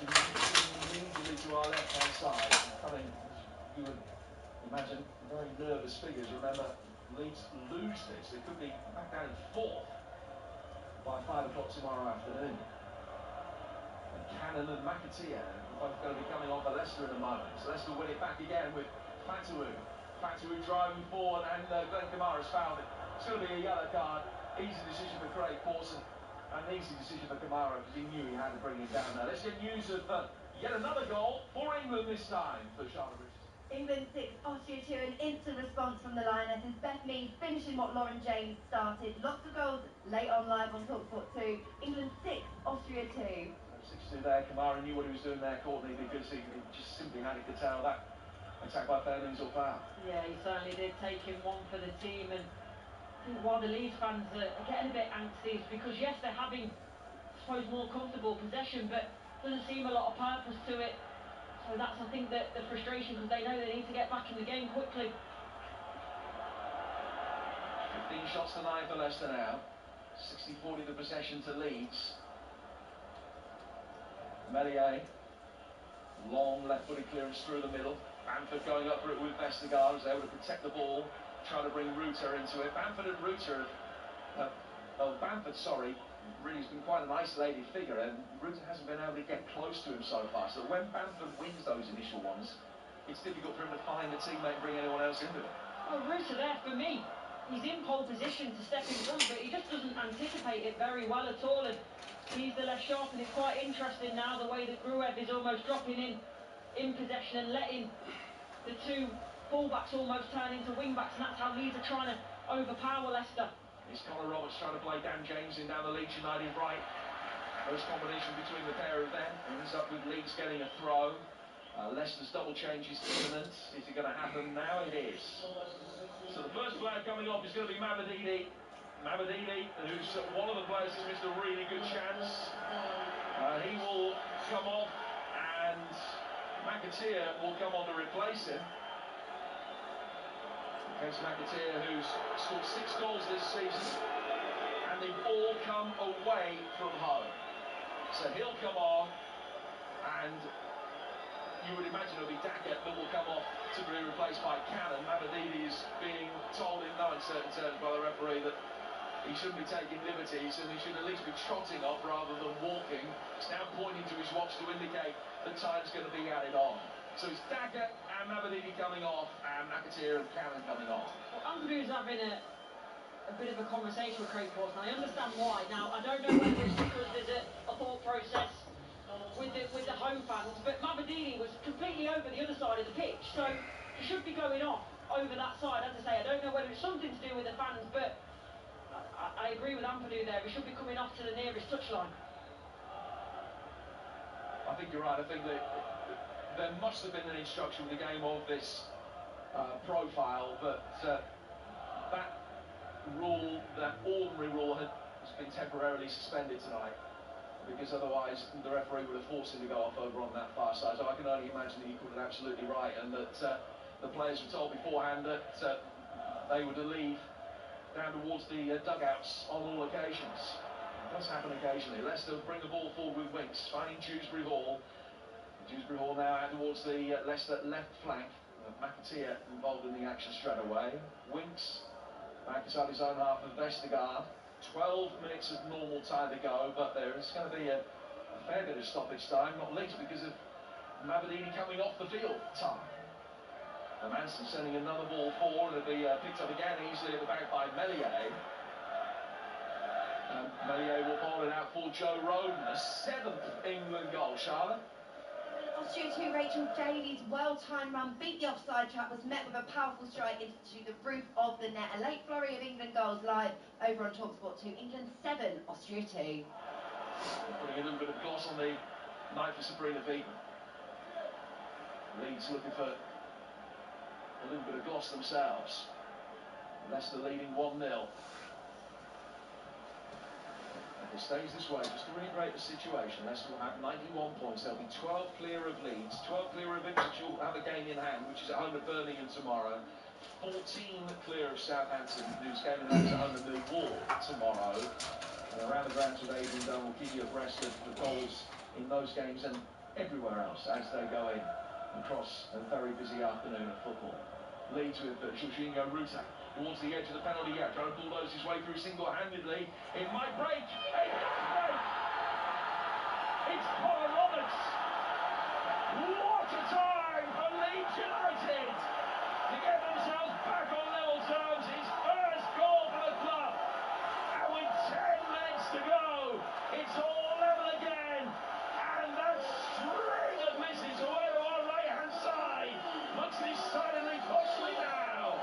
just immediately to our left-hand side, coming, you would imagine, very nervous figures. Remember, Leeds lose this, they could be back down in fourth by 5 o'clock tomorrow afternoon. And Cannon and McAteer are both going to be coming on for Leicester in a moment. So Leicester win it back again with Fatawu. Fatawu driving forward, and Glenn Kamara's fouled it. It's going to be a yellow card. Easy decision for Craig Pawson, and an easy decision for Kamara because he knew he had to bring him down there. Let's get news of yet another goal for England this time for Charlotte Richardson. England 6, Austria 2, an instant response from the Lionesses. Beth Mead finishing what Lauren James started. Lots of goals late on live on TalkSport 2. England 6, Austria 2. 6-2 there. Kamara knew what he was doing there, Courtney, because he just simply had it to tell that attack by Fairlings or foul. Yeah, he certainly did, take him one for the team. And I think while the Leeds fans are getting a bit angsty, it's because yes, they're having, I suppose, more comfortable possession, but doesn't seem a lot of purpose to it. So that's, I think, the frustration, because they know they need to get back in the game quickly. 15 shots to 9 for Leicester now. 60-40 the possession to Leeds. Meslier. Long left-footed clearance through the middle. Bamford going up for it with Vestergaard, was able to protect the ball, trying to bring Ruter into it. Bamford and Ruter, Bamford, sorry, really has been quite an isolated figure, and Ruter hasn't been able to get close to him so far. So when Bamford wins those initial ones, it's difficult for him to find a teammate and bring anyone else into it. Oh, Ruter there for me. He's in pole position to step in front, but he just doesn't anticipate it very well at all. And he's the left sharp, and it's quite interesting now the way that Gruev is almost dropping in possession and letting the two full-backs almost turn into wing-backs, and that's how Leeds are trying to overpower Leicester. It's Connor Roberts trying to play Dan James in down the Leeds United right. First combination between the pair of them. Ends up with Leeds getting a throw. Leicester's double change is imminent. Is it going to happen now? It is. So the first player coming off is going to be Mavididi. Mavididi, who's one of the players who's missed a really good chance. He will McAteer will come on to replace him. Against McAteer, who's scored 6 goals this season, and they've all come away from home. So he'll come on, and you would imagine it'll be Daggett that will come off to be replaced by Cannon. Mavididi is being told in no uncertain terms by the referee that he shouldn't be taking liberties and he should at least be trotting off rather than walking. He's now pointing to his watch to indicate that time's going to be added on. So it's Daggett and Mavididi coming off, and McAteer and Cannon coming on. Well, Andrew's having a bit of a conversation with Craig Pawson. I understand why. Now, I don't know whether it's because there's a thought process with the home fans, but Mavididi was completely over the other side of the pitch, so he should be going off over that side. As I say, I don't know whether it's something to do with the fans, but I agree with Ampadu there. He should be coming off to the nearest touchline. I think you're right. I think that there must have been an instruction with the game of this profile, but that rule, that ordinary rule, has been temporarily suspended tonight, because otherwise the referee would have forced him to go off over on that far side. So I can only imagine that he called it absolutely right, and that the players were told beforehand that they were to leave down towards the dugouts on all occasions. It does happen occasionally. Leicester bring the ball forward with Winks, finding Dewsbury Hall. Dewsbury Hall now out towards the Leicester left flank. McAteer involved in the action straight away. Winks back inside his own half of Vestergaard. 12 minutes of normal time to go, but there is going to be a fair bit of stoppage time, not least because of Mavididi coming off the field time. And Manson sending another ball forward, and it'll be picked up again easily at the back by Meslier. And Meslier will bowl it out for Joe Roden, a 7th England goal. Charlotte? Austria 2, Rachel Davies' well-timed run beat the offside trap, was met with a powerful strike into the roof of the net. A late flurry of England goals live over on TalkSport 2. England 7, Austria 2. Putting a little bit of gloss on the night for Sabrina Beaton. Leeds looking for a little bit of gloss themselves. Leicester leading 1-0. If it stays this way, just to reiterate the situation, Leicester will have 91 points. They'll be 12 clear of Leeds, 12 clear of Ipswich, who will have a game in hand, which is at home at Birmingham tomorrow. 14 clear of Southampton, whose game in hand is at home at Millwall tomorrow. And around the grounds with Adrian Dunn will keep you abreast of the goals in those games and everywhere else as they go in across a very busy afternoon of football. Leeds with Jorginho Ruta towards the edge of the penalty area, trying to bulldoze his way through single-handedly. It might break. It does break. It's Connor Roberts. What a time for Leeds United to get themselves back on level terms. His first goal for the club. And with 10 minutes to go, it's all level again. And that string of misses away to our right-hand side looks decidedly costly now.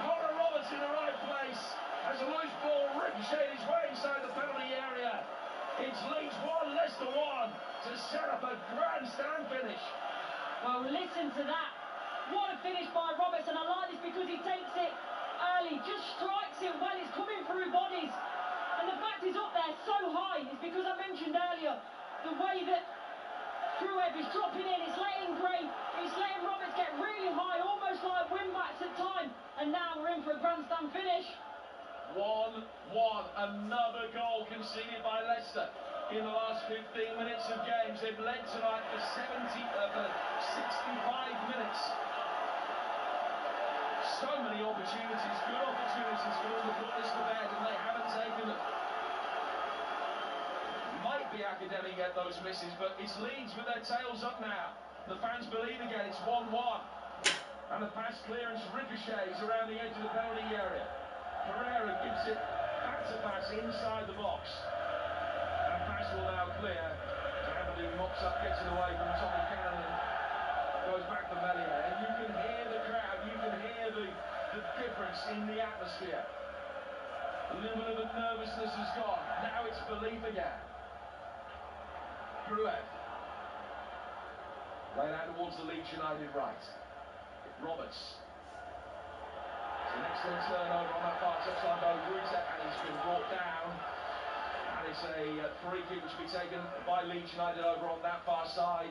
Connor Roberts in the right place as a loose ball ricocheted his way inside the penalty area. It's Leeds 1, Leicester 1 to set up a grandstand finish. Well, listen to that. What a finish by Roberts, and I like this because he takes it early, just strikes it when it's coming through bodies. And the fact he's up there so high is because I mentioned earlier the way that Trueb is dropping in. It's letting Roberts get really high, almost like wing-backs at time. And now we're in for a grandstand finish. 1-1, another goal conceded by Leicester in the last 15 minutes of games. They've led tonight for 65 minutes. So many opportunities, good opportunities for them to put this to bed, and they haven't taken them. Might be academic at those misses, but it's Leeds with their tails up now. The fans believe again, it's 1-1. And the pass clearance ricochets around the edge of the penalty area. Pereira gives it back to pass inside the box. And pass will now clear. Ampadu mops up, gets it away from Tommy Cannon, and goes back to Meslier. And you can hear the crowd, you can hear the difference in the atmosphere. A little bit of the nervousness has gone. Now it's belief again. Trueb. Laid out towards the Leeds United right. Roberts. It's an excellent turnover on that far touchline by Ruta, and he's been brought down. And it's a free kick which will be taken by Leeds United over on that far side.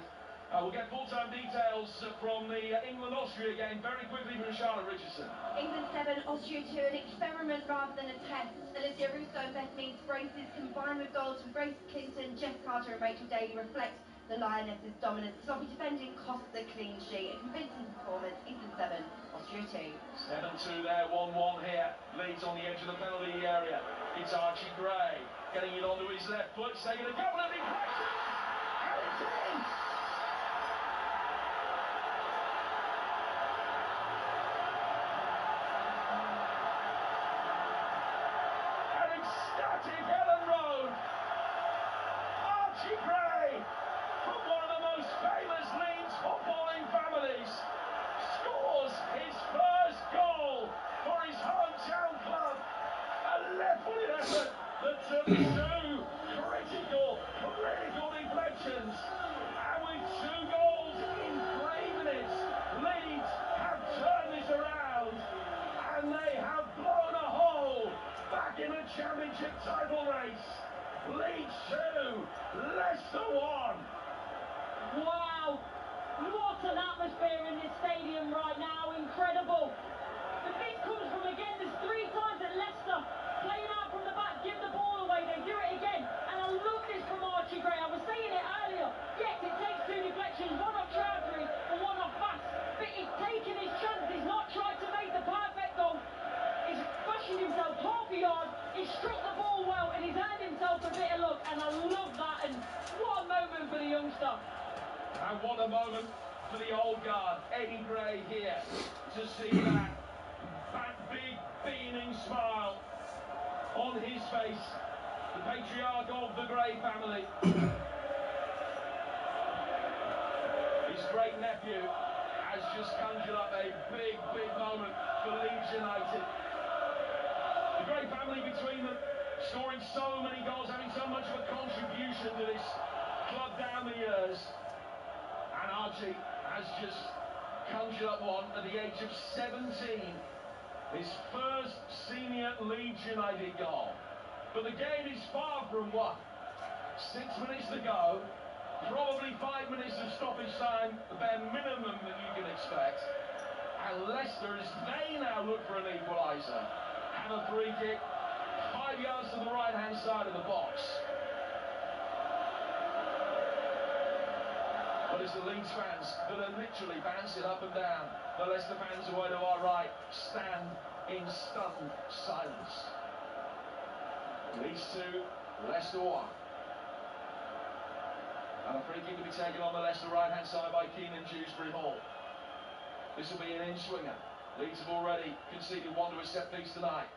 We'll get full-time details from the England-Austria game very quickly from Charlotte Richardson. England 7, Austria 2, an experiment rather than a test. Alicia Russo and Beth Mead's braces combined with goals from Grace Clinton, Jess Carter and Rachel Daly reflect the Lionesses' dominance. Sloppy defending cost the clean sheet. A convincing performance. England 7, Austria 2. 7-2 there, 1-1 here. Leeds on the edge of the penalty area. It's Archie Gray getting it onto his left foot, taking a couple of deflections, and it's in! Ecstatic Ellen Road. Archie Gray, from one of the most famous Leeds footballing families, scores his first goal for his hometown club. A left-footed effort that took two critical deflections. And with 2 goals in 3 minutes, Leeds have turned this around. And they have blown a hole back in the championship title race. Leeds 2, Leicester 1. Wow, what an atmosphere in this stadium right now, incredible. The this comes from, again, there's 3 times that Leicester playing out from the back, give the ball away, they do it again. And I love this from Archie Gray, I was saying it earlier. Yes, it takes 2 deflections, one off Chowdhury and one off Bass. But he's taken his chance, he's not tried to make the perfect goal. He's fashioned himself half a yard, he's struck the ball well and he's earned himself a bit of luck, and I love that, and what a moment for the youngster. And what a moment for the old guard, Eddie Gray here, to see that big beaming smile on his face, the patriarch of the Gray family. His great nephew has just conjured up a big moment for Leeds United. The Gray family between them, scoring so many goals, having so much of a contribution to this club down the years. And Archie has just conjured up one at the age of 17. His first senior Leeds United goal. But the game is far from won. 6 minutes to go. Probably 5 minutes of stoppage time, the bare minimum that you can expect. And Leicester, as they now look for an equaliser, have a free kick 5 yards to the right-hand side of the box. But it's the Leeds fans that are literally bouncing up and down. The Leicester fans away to our right stand in stunned silence. Leeds 2, Leicester 1. And a free kick to be taken on the Leicester right-hand side by Keenan Dewsbury Hall. This will be an in-swinger. Leeds have already conceded one to a set piece tonight.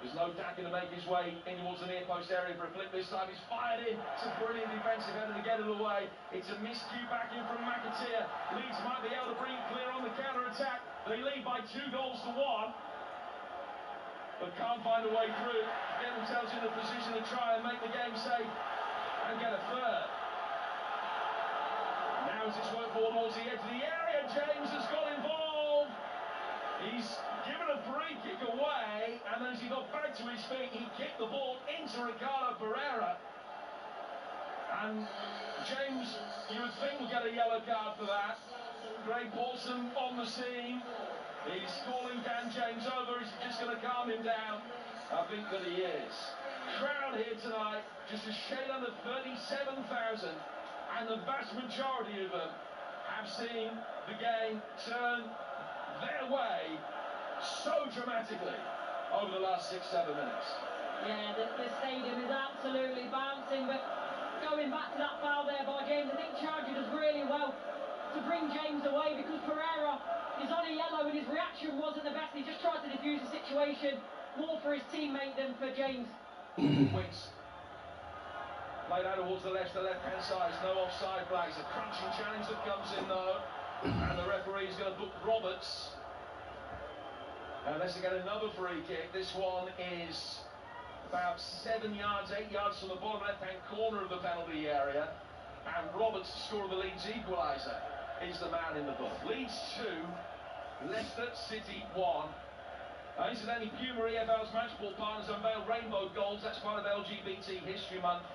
There's no Daka to make his way in towards the near post area for a flip this time. He's fired in. It's a brilliant defensive header to get it away. It's a miscue back in from McAteer. Leeds might be able to bring it clear on the counter-attack. They lead by 2 goals to 1. But can't find a way through. Get themselves in a position to try and make the game safe and get a third. Now as it's worked forward towards the edge of the area, James has got involved. He's given a free kick away, and then as he got back to his feet, he kicked the ball into Ricardo Pereira. And James, you would think, will get a yellow card for that. Craig Paulson on the scene. He's calling Dan James over. Is he just going to calm him down? I think that he is. Crowd here tonight, just a shade under 37,000, and the vast majority of them have seen the game turn their way so dramatically over the last 6-7 minutes. Yeah, the stadium is absolutely bouncing, but going back to that foul there by James, I think Chowdhury does really well to bring James away, because Pereira is on a yellow and his reaction wasn't the best. He just tried to defuse the situation more for his teammate than for James. Winks. Played out towards the left-hand side. No offside flags. A crunching challenge that comes in though. And the referee is going to book Roberts. Unless they get another free kick. This one is about 7 yards, 8 yards from the bottom left-hand corner of the penalty area. And Roberts, the scorer of the Leeds equaliser, is the man in the book. Leeds 2, Leicester City 1. Incidentally, Puma EFL's match ball partners unveiled rainbow goals. That's part of LGBT History Month.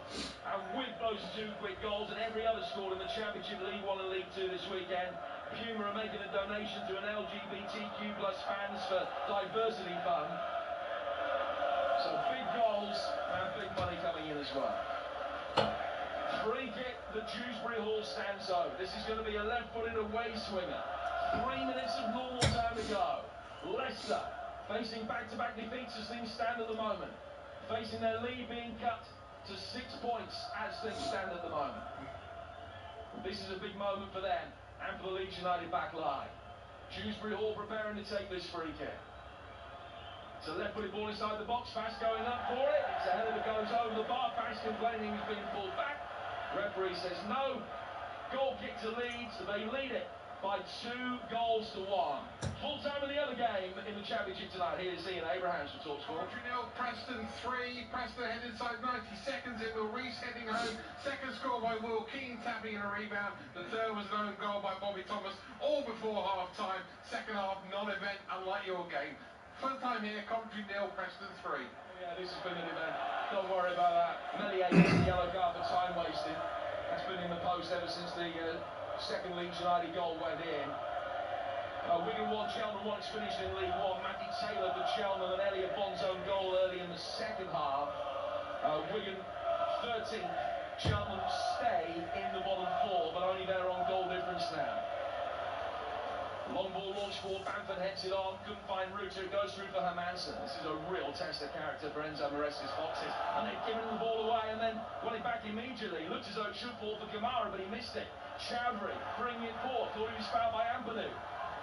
And with those 2 quick goals and every other scored in the Championship League 1 and League 2 this weekend, Puma are making a donation to an LGBTQ+ fans for diversity fund. So big goals and big money coming in as well. Free kick that Dewsbury Hall stands over. This is going to be a left-footed away swinger. 3 minutes of normal time to go. Leicester facing back-to-back defeats as things stand at the moment. Facing their lead being cut to 6 points as things stand at the moment. This is a big moment for them and for the Leeds United back line. Dewsbury Hall preparing to take this free kick. It's a left-footed ball inside the box. Fast going up for it. It's a header that goes over the bar. Fast complaining he's being pulled back. Referee says no. Goal kick to Leeds. They lead it by 2 goals to 1. Full time in the other game in the Championship tonight. Here's Ian Abrahams for TalkSport. 0, Preston 3. Preston ahead inside 90 seconds. It will Reese heading home. Second score by Will Keane, tapping in a rebound. The third was an own goal by Bobby Thomas, all before half-time. Second half, non-event, unlike your game. Full time here, Coventry 0, Preston 3. Yeah, this has been an event. Don't worry about that. Melier gets the yellow card for time wasted. That's been in the post ever since the second Leeds United goal went in. Wigan 1, Cheltenham 1. It's finished in League 1. Matty Taylor for Cheltenham and Elliot Bond's own goal early in the second half. Wigan 13th. Cheltenham stay in the bottom 4, but only their own goal difference now. Long ball launch forward, Bamford heads it on, couldn't find Ruter, it goes through for Hermansen. This is a real test of character for Enzo Mores's Foxes. And they've given the ball away and then got it back immediately. Looked as though it should fall for Kamara, but he missed it. Chowdhury bringing it forward, thought he was fouled by Ampadu.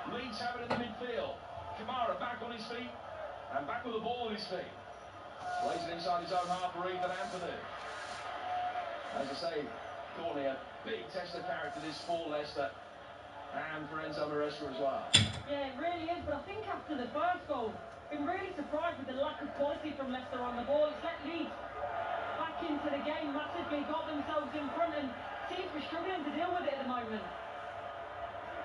Leeds have it in the midfield. Kamara back on his feet, and back with the ball on his feet. Plays it inside his own half for Ethan Ampadu. As I say, Courtney, a big test of character this for Leicester. And for Enzo Maresca as well. Yeah, it really is, but I think after the first goal, been really surprised with the lack of quality from Leicester on the ball. It's let Leeds back into the game massively, got themselves in front and seems to be struggling to deal with it at the moment.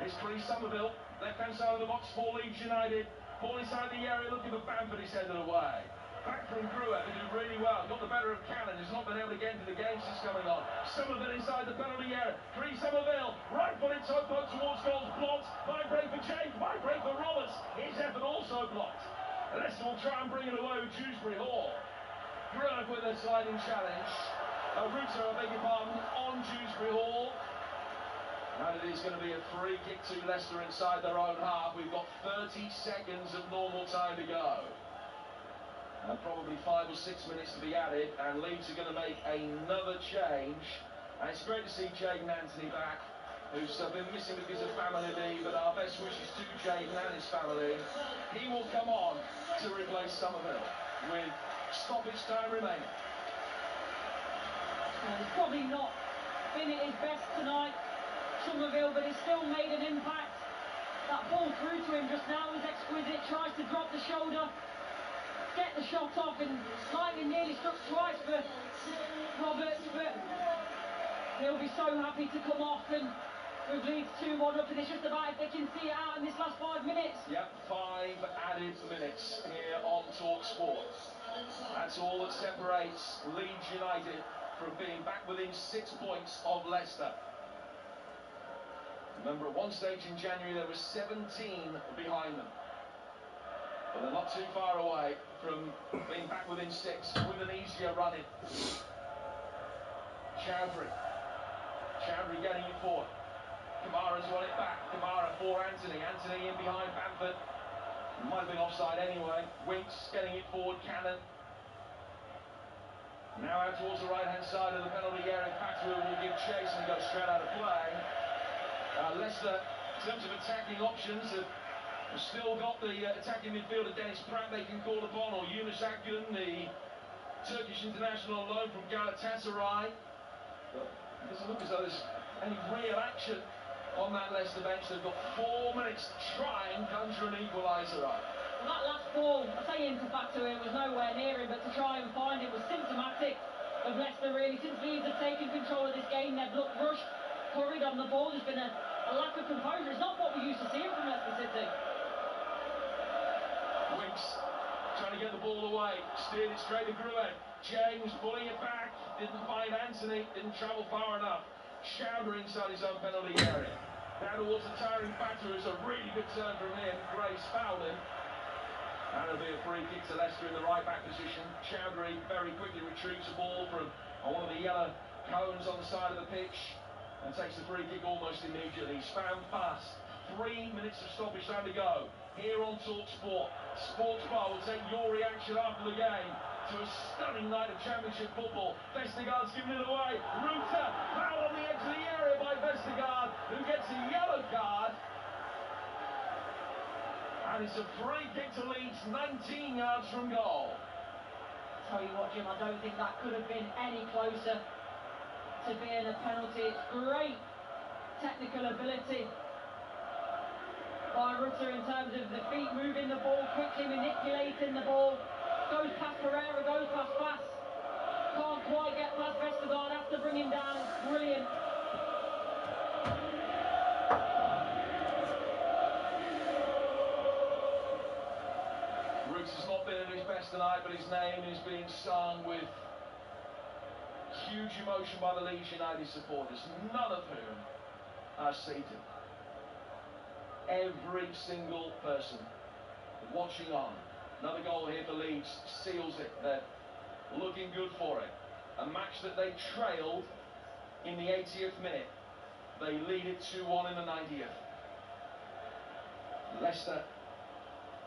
It's Chris Somerville, left-hand side of the box for Leeds United. Ball inside the area looking for Bamford, he's headed away. Back from Gruev, who did really well, got the better of Cannon, who's not been able to get into the game since coming on. Somerville inside the penalty area. Chris Somerville, right footed toe poke towards goals, blocked. By break for James, by break for Roberts. His effort also blocked. Leicester will try and bring it away with Dewsbury Hall. Gruev with a sliding challenge. Ruter, I beg your pardon, on Dewsbury Hall. And it is going to be a free kick to Leicester inside their own half. We've got 30 seconds of normal time to go. And probably 5 or 6 minutes to be added, and Leeds are going to make another change. And it's great to see Jayden Anthony back, who's been missing because of family leave, but our best wishes to Jayden and his family. He will come on to replace Somerville with stoppage time remaining. Well, he's probably not been at his best tonight, Somerville, but he's still made an impact. That ball through to him just now was exquisite, tries to drop the shoulder, get the shot off, and lightning nearly struck twice for Roberts, but he'll be so happy to come off, and with Leeds 2-1 up, and it's just about if they can see it out in this last 5 minutes. Yep, 5 added minutes here on TalkSport. That's all that separates Leeds United from being back within 6 points of Leicester. Remember, at one stage in January there were 17 behind them. But they're not too far away from being back within 6 with an easier run in. Chowdhury getting it forward. Kamara's won it back. Kamara for Anthony. Anthony in behind Bamford. Might have been offside anyway. Winks getting it forward. Cannon. Now out towards the right-hand side of the penalty area. Patu will give chase and go straight out of play. Leicester, in terms of attacking options, have still got the attacking midfielder Dennis Pratt they can call upon, or Yunus Akgün, the Turkish international loan from Galatasaray. But it doesn't look as though there's any real action on that Leicester bench. They've got 4 minutes to try and conjure an equaliser up. Well, that last ball, I say into Fatu, it was nowhere near him, but to try and find it was symptomatic of Leicester really. Since Leeds have taken control of this game, they've looked rushed, hurried on the ball. There's been a lack of composure. It's not what we used to see from Leicester City. Winks Giggs trying to get the ball away, steered it straight to Grued. James pulling it back, didn't find Anthony, didn't travel far enough. Chowdhury inside his own penalty area. Down towards the towering batter, is a really good turn from him. Grace fouled him. And it'll be a free kick to Leicester in the right back position. Chowdhury very quickly retrieves the ball from one of the yellow cones on the side of the pitch and takes the free kick almost immediately. He's found fast. 3 minutes of stoppage time to go. Here on TalkSport. Sports Bar will take your reaction after the game to a stunning night of Championship football. Vestergaard's giving it away. Ruta foul on the edge of the area by Vestergaard, who gets a yellow card. And it's a free kick to Leeds, 19 yards from goal. Tell you what, Jim, I don't think that could have been any closer to being a penalty. It's great technical ability by Rutter in terms of the feet moving the ball, quickly manipulating the ball. Goes past Pereira, goes past Fass. Can't quite get past Vestergaard, has to bring him down. It's brilliant. Roots has not been at his best tonight, but his name is being sung with huge emotion by the Leeds United supporters, none of whom are seated. Every single person watching on. Another goal here for Leeds seals it. They're looking good for it. A match that they trailed in the 80th minute. They lead it 2-1 in the 90th. Leicester,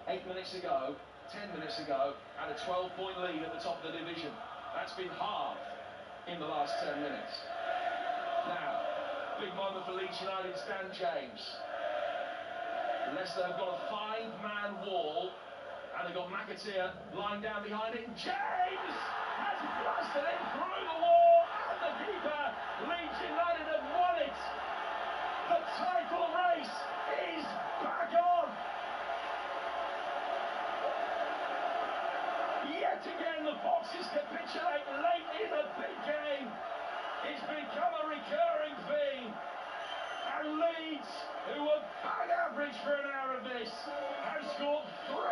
8 minutes ago, 10 minutes ago, had a 12-point lead at the top of the division. That's been halved in the last 10 minutes. Now, big moment for Leeds United, Dan James. Leicester have got a 5-man wall, and they've got McAteer lying down behind it. James has blasted it through the wall, and the keeper. Leeds United have won it. The title race is back on. Yet again, the Foxes capitulate late in a big game. It's become a recurring theme. And Leeds, who were bang average for an hour of this, have scored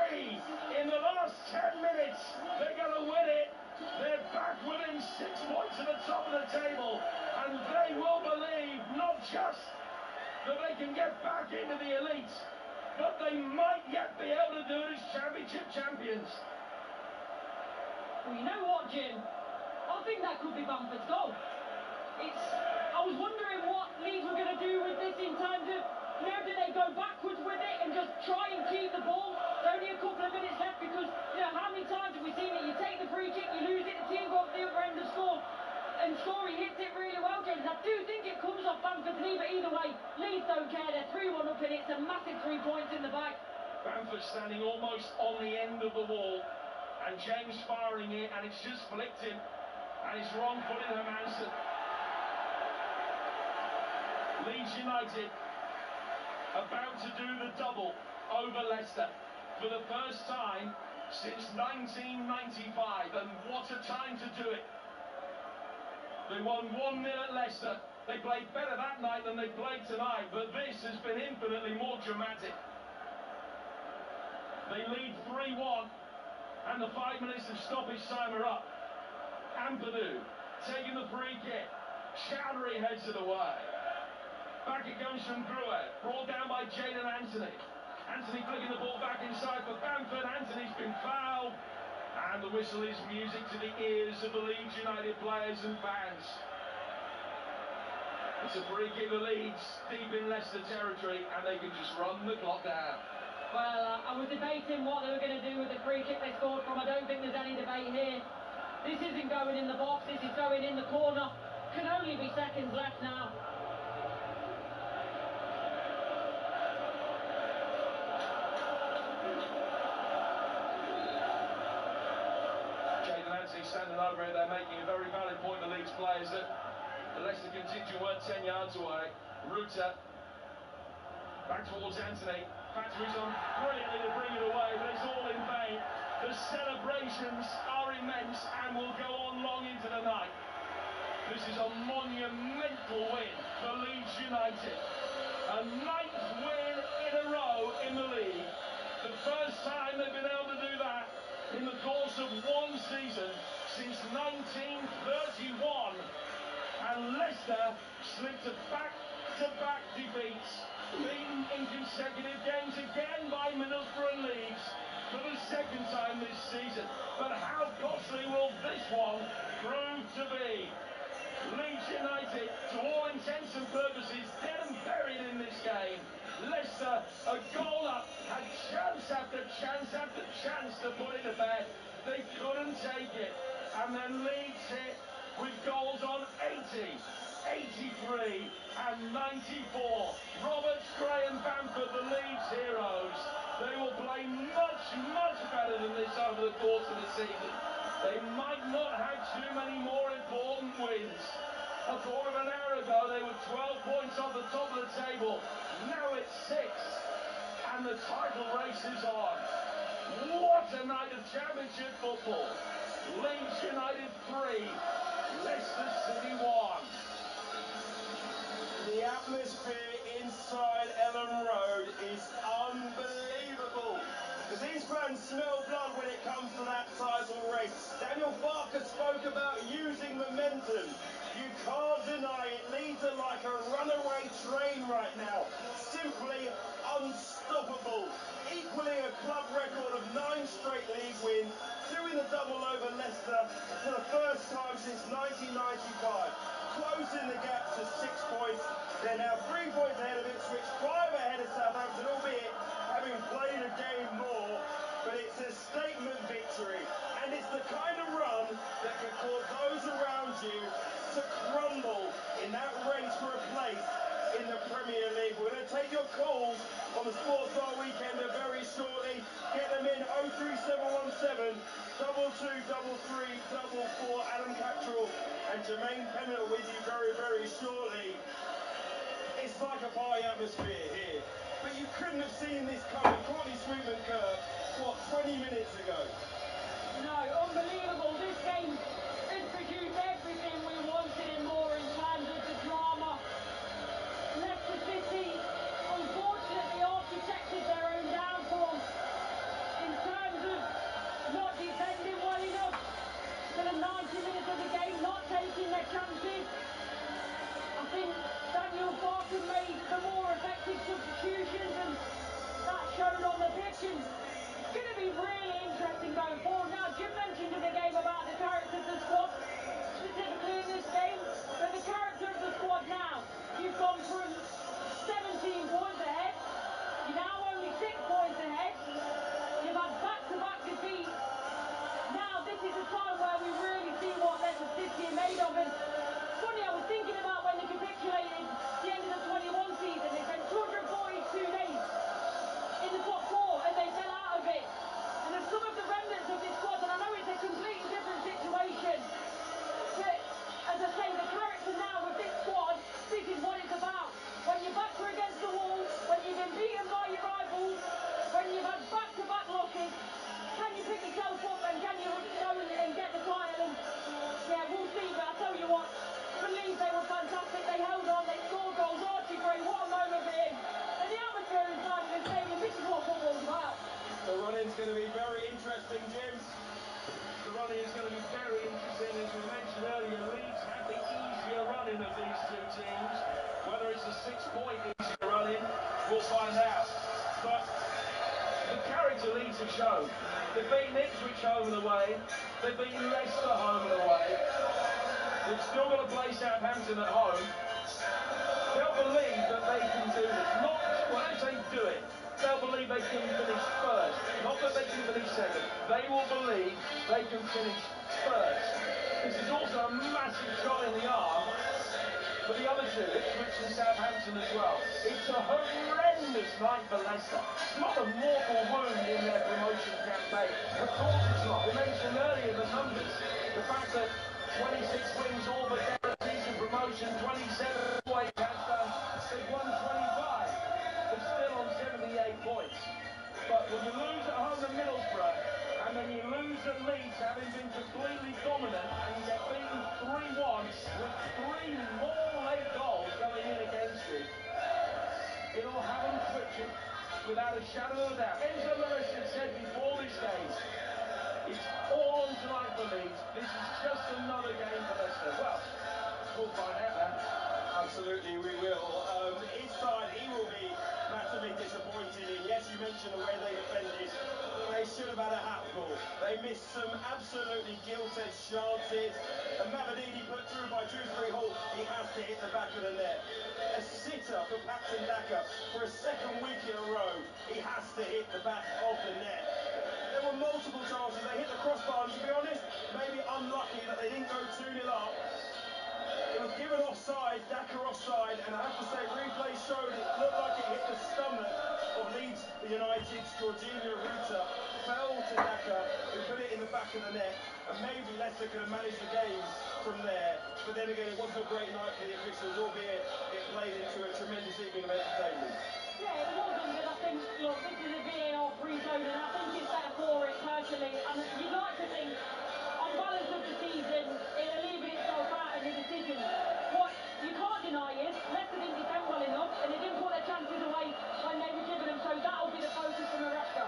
3 in the last 10 minutes. They're going to win it. They're back within 6 points at the top of the table. And they will believe not just that they can get back into the elite, but they might yet be able to do it as Championship champions. Well, you know what, Jim? I think that could be Bamford's goal. I was wondering what Leeds were going to do with this in terms of, do they go backwards with it and just try and keep the ball? There's only a couple of minutes left because, how many times have we seen it? You take the free kick, you lose it, the team go up the other end of score. And Storey hits it really well, James. I do think it comes off Bamford's knee, but either way, Leeds don't care. They're 3-1 up and it's a massive 3 points in the bag. Bamford standing almost on the end of the wall. And James firing it, and it's just flicked him. And it's wrong-footed Hermansen. Leeds United about to do the double over Leicester for the first time since 1995. And what a time to do it. They won 1-0 at Leicester. They played better that night than they played tonight, but this has been infinitely more dramatic. They lead 3-1. And the 5 minutes of stoppage time are up. Ampadu taking the free kick. Chowdhury heads it away. Back it comes from Grued. Brought down by Jadon Anthony. Anthony flicking the ball back inside for Bamford. Anthony's been fouled. And the whistle is music to the ears of the Leeds United players and fans. It's a free kick for Leeds, deep in Leicester territory, and they can just run the clock down. Well, I was debating what they were going to do with the free kick they scored from. I don't think there's any debate here. This isn't going in the box, this is going in the corner. Can only be seconds left now. Jadon Anthony standing over it, they're making a very valid point, the Leeds players, that the Leicester contingent weren't 10 yards away. Ruta back towards Anthony. Factory's on brilliantly to bring it away, but it's all in vain. The celebrations are immense and will go on long into the night. This is a monumental win for Leeds United. A 9th win in a row in the league. The first time they've been able to do to back-to-back defeats, beaten in consecutive games again by Middlesbrough and Leeds for the second time this season. But how costly will this one prove to be? Leeds United, to all intents and purposes, dead and buried in this game. Leicester, a goal up, had chance after chance after chance to put it to bed. They couldn't take it. And then Leeds hit with goals on 80, 83 and 94. Roberts, Gray and Bamford, the Leeds heroes. They will play much, much better than this over the course of the season. They might not have too many more important wins. A quarter of an hour ago, they were 12 points off the top of the table. Now it's 6. And the title race is on. What a night of championship football. Leeds United 3, Leicester City 1. The atmosphere inside Ellen Road is unbelievable. Because these fans smell blood when it comes to that title race. Daniel Barker spoke about using momentum. You can't deny it. Leeds are like a runaway train right now. Simply unstoppable. Equally a club record of 9 straight league wins. Doing the double over Leicester for the first time since 1995. Closing the gap to 6 points. They're now 3 points ahead of Ipswich, 5 ahead of Southampton, albeit having played a game more. But it's a statement victory. And it's the kind of run that can cause those around you to crumble in that race for a place in the Premier League. We're going to take your calls on the Sports Bar Weekender very shortly. Get them in 03717 223344. Adam Cattrall and Jermaine Pennant are with you very, very shortly. It's like a party atmosphere here. But you couldn't have seen this coming. Courtney Sweetman-Kirk, what, 20 minutes ago? No, unbelievable. This game has produced everything we wanted and more in terms of the drama. Leicester City, unfortunately, architected their own downfall in terms of not defending well enough for the 90 minutes of the game, not taking their chances. I think Daniel Barker made the more effective substitutions, and that showed on the pitch. And it's going to be really interesting going forward. Now, Jim mentioned in the game about the character of the squad, specifically in this game, but the character of the squad now, you've gone from 17 points ahead, you're now only 6 points ahead, you've had back-to-back defeats. Now this is a time where we really see what Leicester City are made of. And funny, I was thinking about when they capitulated the end of the 21 season. They spent 242 days in the top 4 and they fell out of it. And there's some of the remnants of this squad, and I know it's a completely different situation, but as I say, the character now with this squad, this is what it's about. When your backs are against the wall, when you've been beaten by your rivals, when you've had back-to-back losses, can you pick yourself up and can you go and get the title? And yeah, we'll see, but I tell you what, for Leeds they were fantastic. They held on, they scored goals. Archie Gray, what a moment for him. And the atmosphere inside of the stadium, this is what football's about. The run-in's going to be very interesting, Jim. The running is going to be very interesting. As we mentioned earlier, Leeds have the easier running of these two teams. Whether it's a 6-point easier running, we'll find out. But the character Leeds have shown. They've beaten Ipswich home and away. They've beaten Leicester home and away. They've still got to play Southampton at home. They'll believe that they can do this. Not when I say do it, they'll believe they can finish first. Not that they can finish second. They will believe they can finish first. This is also a massive shot in the arm for the other two, Ipswich and Southampton as well. It's a horrendous night for Leicester. It's not a mortal wound in their promotion campaign. Of course it's not. We mentioned earlier the numbers. The fact that 26 wins all but guarantees of promotion, 27 away has done. They've won 25. They're still on 78 points. But when you lose at home to Middlesbrough, and then you lose at Leeds, having been completely dominant, and you get beaten 3-1 with 3 more late goals going in against you, it'll have them twitching without a shadow of a doubt. Enzo Maresca said before this game, it's all on tonight for Leeds. This is just another game for Leicester. Well, we'll find out now. Absolutely. absolutely we will. His side, he will be massively disappointed in. Yes, you mentioned the way they defended. They should have had a hatful. They missed some absolutely gilt-edged chances. And Mavididi put through by Dewsbury Hall. He has to hit the back of the net. A sitter for Patson Daka for a second week in a row. He has to hit the back of the net. There were multiple chances. They hit the crossbar, and to be honest, maybe unlucky that they didn't go 2-0 up. It was given offside, Daka offside, and I have to say, replay showed it looked like it hit the stomach of Leeds United's Jorginho Ruta, fell to Daka, who put it in the back of the net, and maybe Leicester could have managed the game from there. But then again, it wasn't a great night for the officials, albeit it played into a tremendous evening of entertainment. Yeah, it wasn't, but I think, look, this is a VAR-free zone, and I think it's better for it, personally. And you'd like to think, on balance of the season, it'll even itself out in the decision. What you can't deny is, Leicester didn't defend well enough, and they didn't put their chances away when they were given them, so that'll be the focus from Maresca.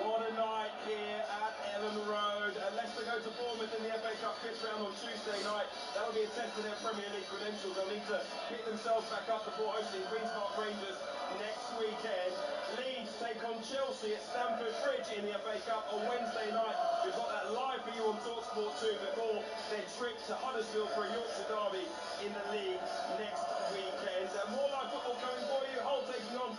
What a night here at Ellen Road. Leicester go to Bournemouth in the FA Cup fifth round on Tuesday night. That'll be a test of their Premier League credentials. They'll need to pick themselves back up before hosting Queen's Park Rangers next weekend. Leeds take on Chelsea at Stamford Bridge in the FA Cup on Wednesday night. We've got that live for you on TalkSport 2 before their trip to Huddersfield for a Yorkshire derby in the league next weekend. More live football coming for you. Hull taking on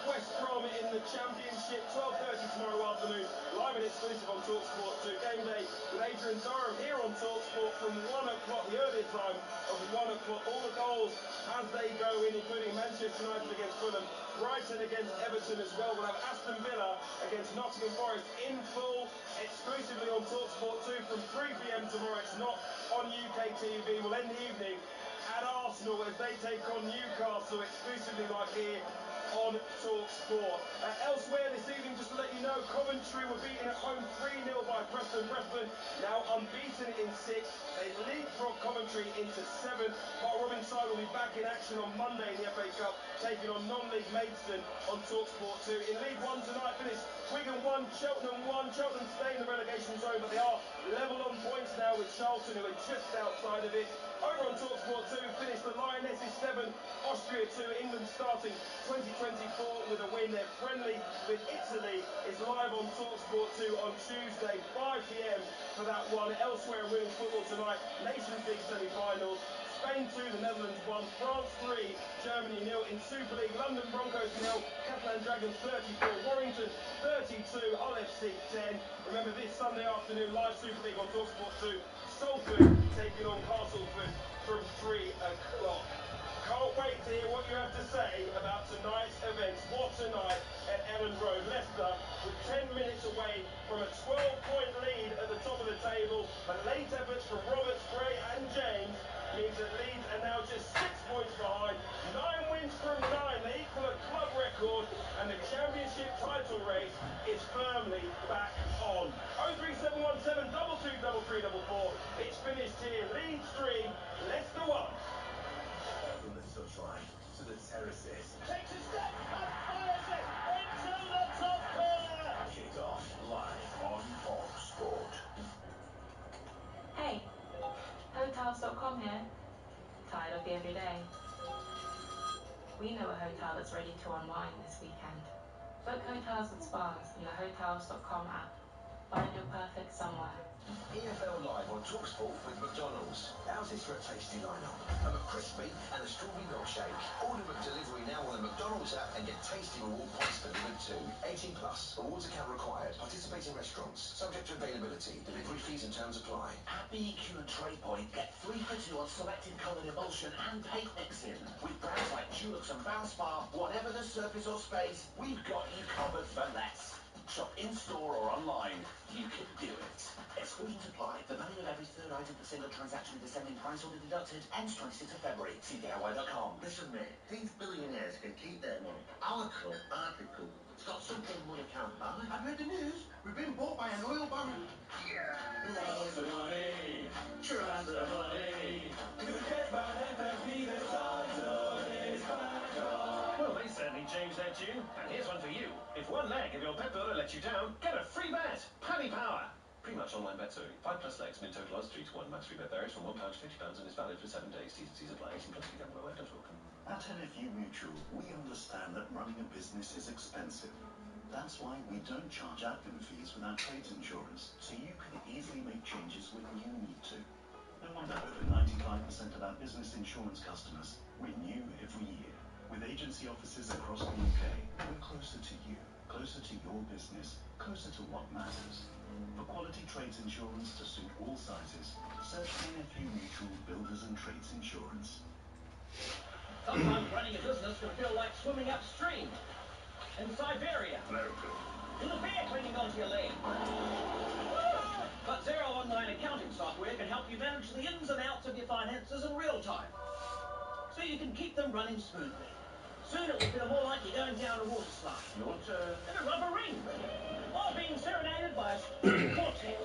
West Brom in the Championship, 12:30 tomorrow afternoon, live and exclusive on TalkSport 2. Game day with Adrian Durham here on TalkSport from 1 o'clock, the earlier time of 1 o'clock. All the goals as they go in, including Manchester United against Fulham, Brighton against Everton as well. We'll have Aston Villa against Nottingham Forest in full, exclusively on TalkSport 2 from 3 p.m. tomorrow. It's not on UK TV. We'll end the evening at Arsenal as they take on Newcastle, exclusively right here on TalkSport. Elsewhere this evening, just to let you know, Coventry were beaten at home 3-0 by Preston. Preston now unbeaten in 6. They leapfrog Coventry into 7th. Mark Robins' side will be back in action on Monday in the FA Cup, taking on non-league Maidstone on TalkSport 2. In League 1 tonight, finished Wigan 1, Cheltenham 1. Cheltenham stay in the relegation zone, but they are level on points now with Charlton, who are just outside of it. Over on TalkSport 2, finished the Lionesses 7, Austria 2. England starting 2024 with a win. Their friendly with Italy is live on TalkSport 2 on Tuesday, 5 p.m. for that one. Elsewhere in women's football tonight, Nations League semi-finals. Spain 2, the Netherlands 1, France 3, Germany 0 in Super League. London Broncos 0, Catalan Dragons 34, Warrington 32, Hull FC 10. Remember this Sunday afternoon, live Super League on TalkSport 2. Salford taking on Castleford from 3 o'clock. Can't wait to hear what you have to say about tonight's events. What a night at Ellen Road. Leicester with 10 minutes away from a 12-point lead at the top of the table. But late efforts from Roberts, Gray and James means that Leeds are now just 6 points behind. 9 wins from 9. They equal a club record, and the championship title race is firmly back on. 03717 223344. It's finished here. Leeds 3, Leicester 1. From the touchline to the terraces. Takes a step and fires it into the top corner. Kick off live on TalkSport. Hey, Hotels.com here. Tired of the everyday? We know a hotel that's ready to unwind this weekend. Book hotels and spas in the Hotels.com app. Find your perfect somewhere. EFL Live on TalkSport with McDonald's. Ours is for a tasty lineup. A McCrispy and a strawberry milkshake. Order McDelivery now on the McDonald's app and get tasty reward points delivered too. 18 plus. Rewards account required. Participating restaurants. Subject to availability. Delivery fees and terms apply. At B&Q and TradePoint, get 3 for 2 on selected coloured emulsion and paint mixing. With brands like Dulux and Valspar, whatever the surface or space, we've got you covered for less. Shop in-store or online. You can do it. Exclusions apply. The value of every third item per single transaction with descending price order deducted ends 26th of February. See DIY.com. Listen, mate, these billionaires can keep their money. Our club, Article, it's got something money can't buy. I've heard the news. We've been bought by an oil baron. Yeah. Lots of money. Trust the money. Could get by FFP, the title is back on. Well, they certainly changed their tune. And here's one for you. If one leg of your pet builder lets you down, get a free bet. Paddy Power. Pre-match online bet only. 5 plus legs, min total odds 3 to 1. Max free bet varies from £1 to £50 and is valid for 7 days. T's and C's apply. 18 plus. Gamble aware. At NFU Mutual, we understand that running a business is expensive. That's why we don't charge admin fees with our trades insurance, so you can easily make changes when you need to. No wonder over 95% of our business insurance customers renew every year. With agency offices across the UK, we're closer to you, closer to your business, closer to what matters. For quality trades insurance to suit all sizes, search NFU Mutual Builders and Trades Insurance. Sometimes running a business can feel like swimming upstream. In Siberia. In the bear clinging onto your leg. But Xero online accounting software can help you manage the ins and outs of your finances in real time, so you can keep them running smoothly. Soon it will feel more like you're going down a water slide. Your turn. In a rubber ring. Or being serenaded by a quartet.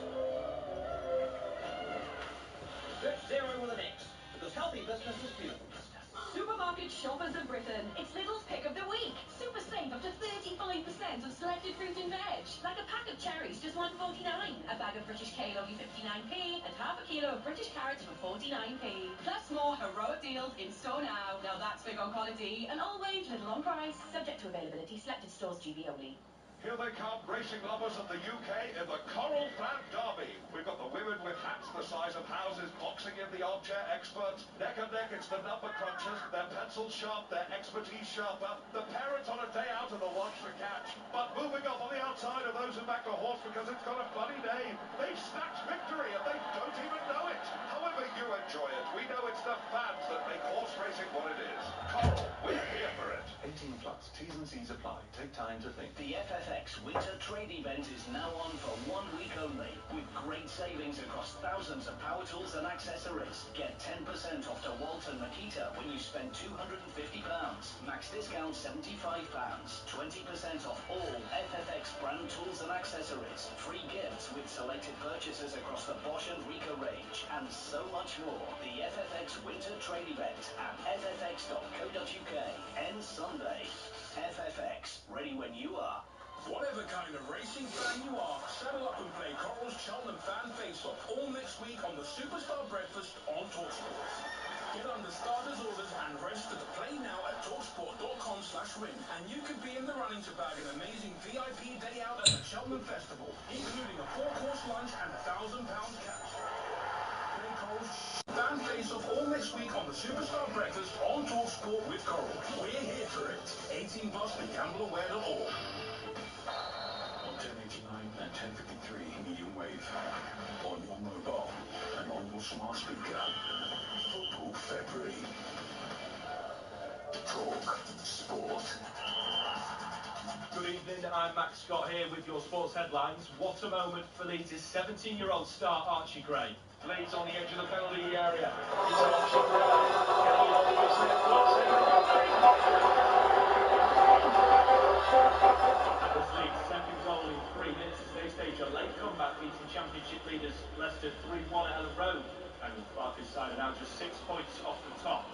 Search Xero with an X, because healthy business is beautiful business. Supermarket shoppers of Britain, it's Lidl's pick of the week. Super save up to 35% of selected fruit and veg. Like a pack of cherries, just $1.49. A bag of British kale, only 59p. And half a kilo of British carrots for 49p. Plus more heroic deals in store now. Now that's big on quality and always Lidl on price. Subject to availability, selected stores, GB only. Here they come, racing lovers of the UK in the Coral Fan Derby. We've got the women with hats the size of houses boxing in the armchair experts. Neck and neck, it's the number crunchers. Their pencils sharp, their expertise sharper. The parents on a day out of the watch to catch. But moving up on the outside of those who back the horse because it's got a funny name. They've snatched victory and they don't even know it. However you enjoy it, we know it's the fans that make horse racing what it is. Coral, we're here for it. 18 plus, T's and C's apply. Take time to think. The FFX Winter Trade Event is now on for 1 week only, with great savings across thousands of power tools and accessories. Get 10% off DeWalt and Makita when you spend £250. Max discount £75. 20% off all FFX brand tools and accessories. Free gifts with selected purchases across the Bosch and Ricoh range, and so much more. The FFX Winter Trade Event at ffx.co.uk ends Sunday. FFX, ready when you are. Whatever kind of racing fan you are, saddle up and play Coral's Cheltenham Fan Face-Off all next week on the Superstar Breakfast on TalkSport. Get under starters orders and register to play now at talksport.com/win, and you could be in the running to bag an amazing VIP day out at the Cheltenham Festival, including a 4-course lunch and £1,000 cash. Play Coral's Fan Face-Off all next week on the Superstar Breakfast on TalkSport with Coral. We're here for it. 18 plus and gambleaware.org. 1089 and 1053 medium wave. On your mobile and on your smart speaker. Football February. Talk Sport. Good evening, I'm Max Scott here with your sports headlines. What a moment for Leeds' 17-year-old star Archie Gray. Leeds on the edge of the penalty area. It's Archie Gray. That's Leeds' second goal in 3 minutes as they stage a late comeback, beating Championship leaders Leicester 3-1 at Elland Road. And Barker's side are now just 6 points off the top.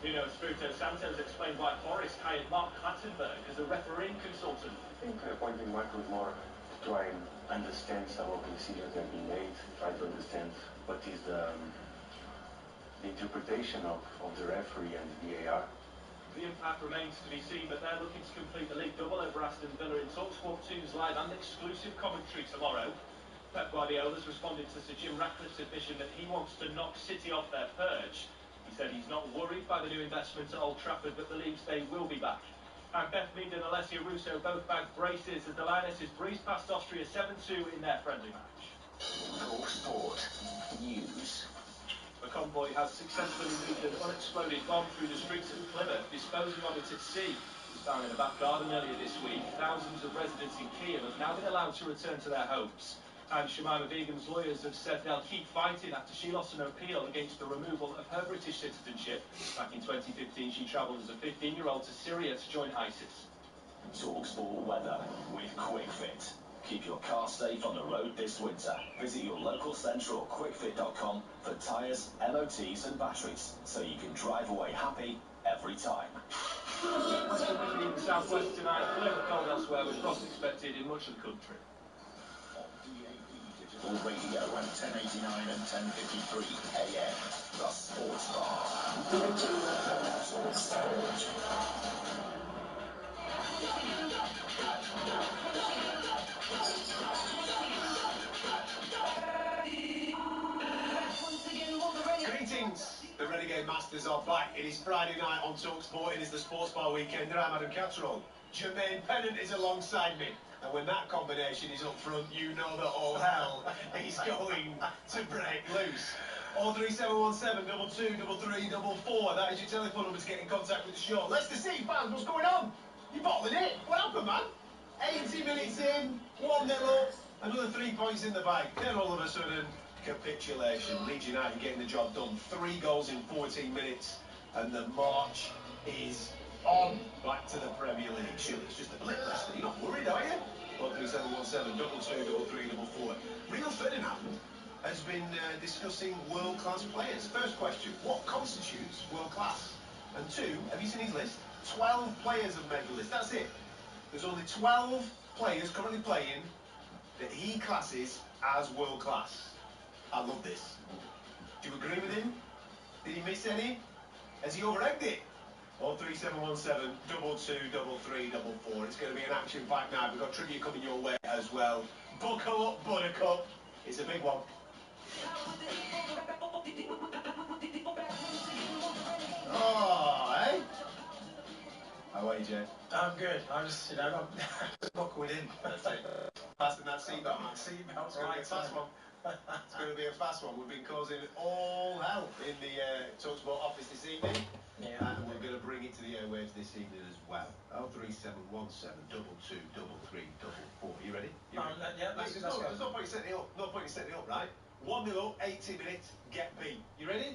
Nuno Espirito Santos explained why Forest hired Mark Clattenburg as a refereeing consultant. I think appointing Mark was more to try and understand some of the decisions that have been made, try to understand what is the interpretation of the referee and the VAR. The impact remains to be seen, but they're looking to complete the league double over Aston Villa in TalkSport 2's live and exclusive commentary tomorrow. Pep Guardiola's responded to Sir Jim Ratcliffe's admission that he wants to knock City off their perch. He said he's not worried by the new investment at Old Trafford, but believes they will be back. And Beth Mead and Alessia Russo both bagged braces as the Lionesses breezed past Austria 7-2 in their friendly match. TalkSport News. The convoy has successfully moved an unexploded bomb through the streets of Plymouth, disposing of it at sea. It was found in a back garden earlier this week. Thousands of residents in Kiev have now been allowed to return to their homes. And Shamima Begum's lawyers have said they'll keep fighting after she lost an appeal against the removal of her British citizenship. Back in 2015, she travelled as a 15-year-old to Syria to join ISIS. TalkSport weather with QuickFit. Keep your car safe on the road this winter. Visit your local centre or quickfit.com for tyres, MOTs and batteries, so you can drive away happy every time. Windy in the southwest tonight, clear and cold elsewhere, with frost expected in much of the country. Digital radio at 1089 and 1053 AM. The Sports Bar. Talk Sport. are back. It is Friday night on TalkSport. It is the Sports Bar weekend. I'm Adam Catterall. Jermaine Pennant is alongside me. And when that combination is up front, you know that all hell is going to break loose. 03717 223344. That is your telephone number to get in contact with the show. Leicester City fans, what's going on? You bottling it? What happened, man? 80 minutes in, 1-0 up, another 3 points in the bag. Then all of a sudden, capitulation. Leeds United getting the job done. 3 goals in 14 minutes, and the march is on back to the Premier League. Surely it's just a blip, Leicester. You're not worried, are you? 03717 223344. Rio Ferdinand has been discussing world-class players. First question, what constitutes world-class? And 2, have you seen his list? 12 players have made the list. That's it. There's only 12 players currently playing that he classes as world-class. I love this. Do you agree with him? Did he miss any? Has he over-egged it? 03717 223344. It's going to be an action-packed night. We've got trivia coming your way as well. Buckle up, Buttercup. It's a big one. Oh, eh? How are you, Jay? I'm good. I'm just, I'm buckled in. That's it. Passing that seatbelt, man. Seatbelt's going to be a fast one. It's going to be a fast one. We've been causing all hell in the TalkSport office this evening. Yeah. And we're going to bring it to the airwaves this evening as well. 03717 223344. You ready? You ready? Yeah, let's go. There's no point in setting it up. No point in setting it up, right? 1-0 up, 80 minutes, get beat. You ready?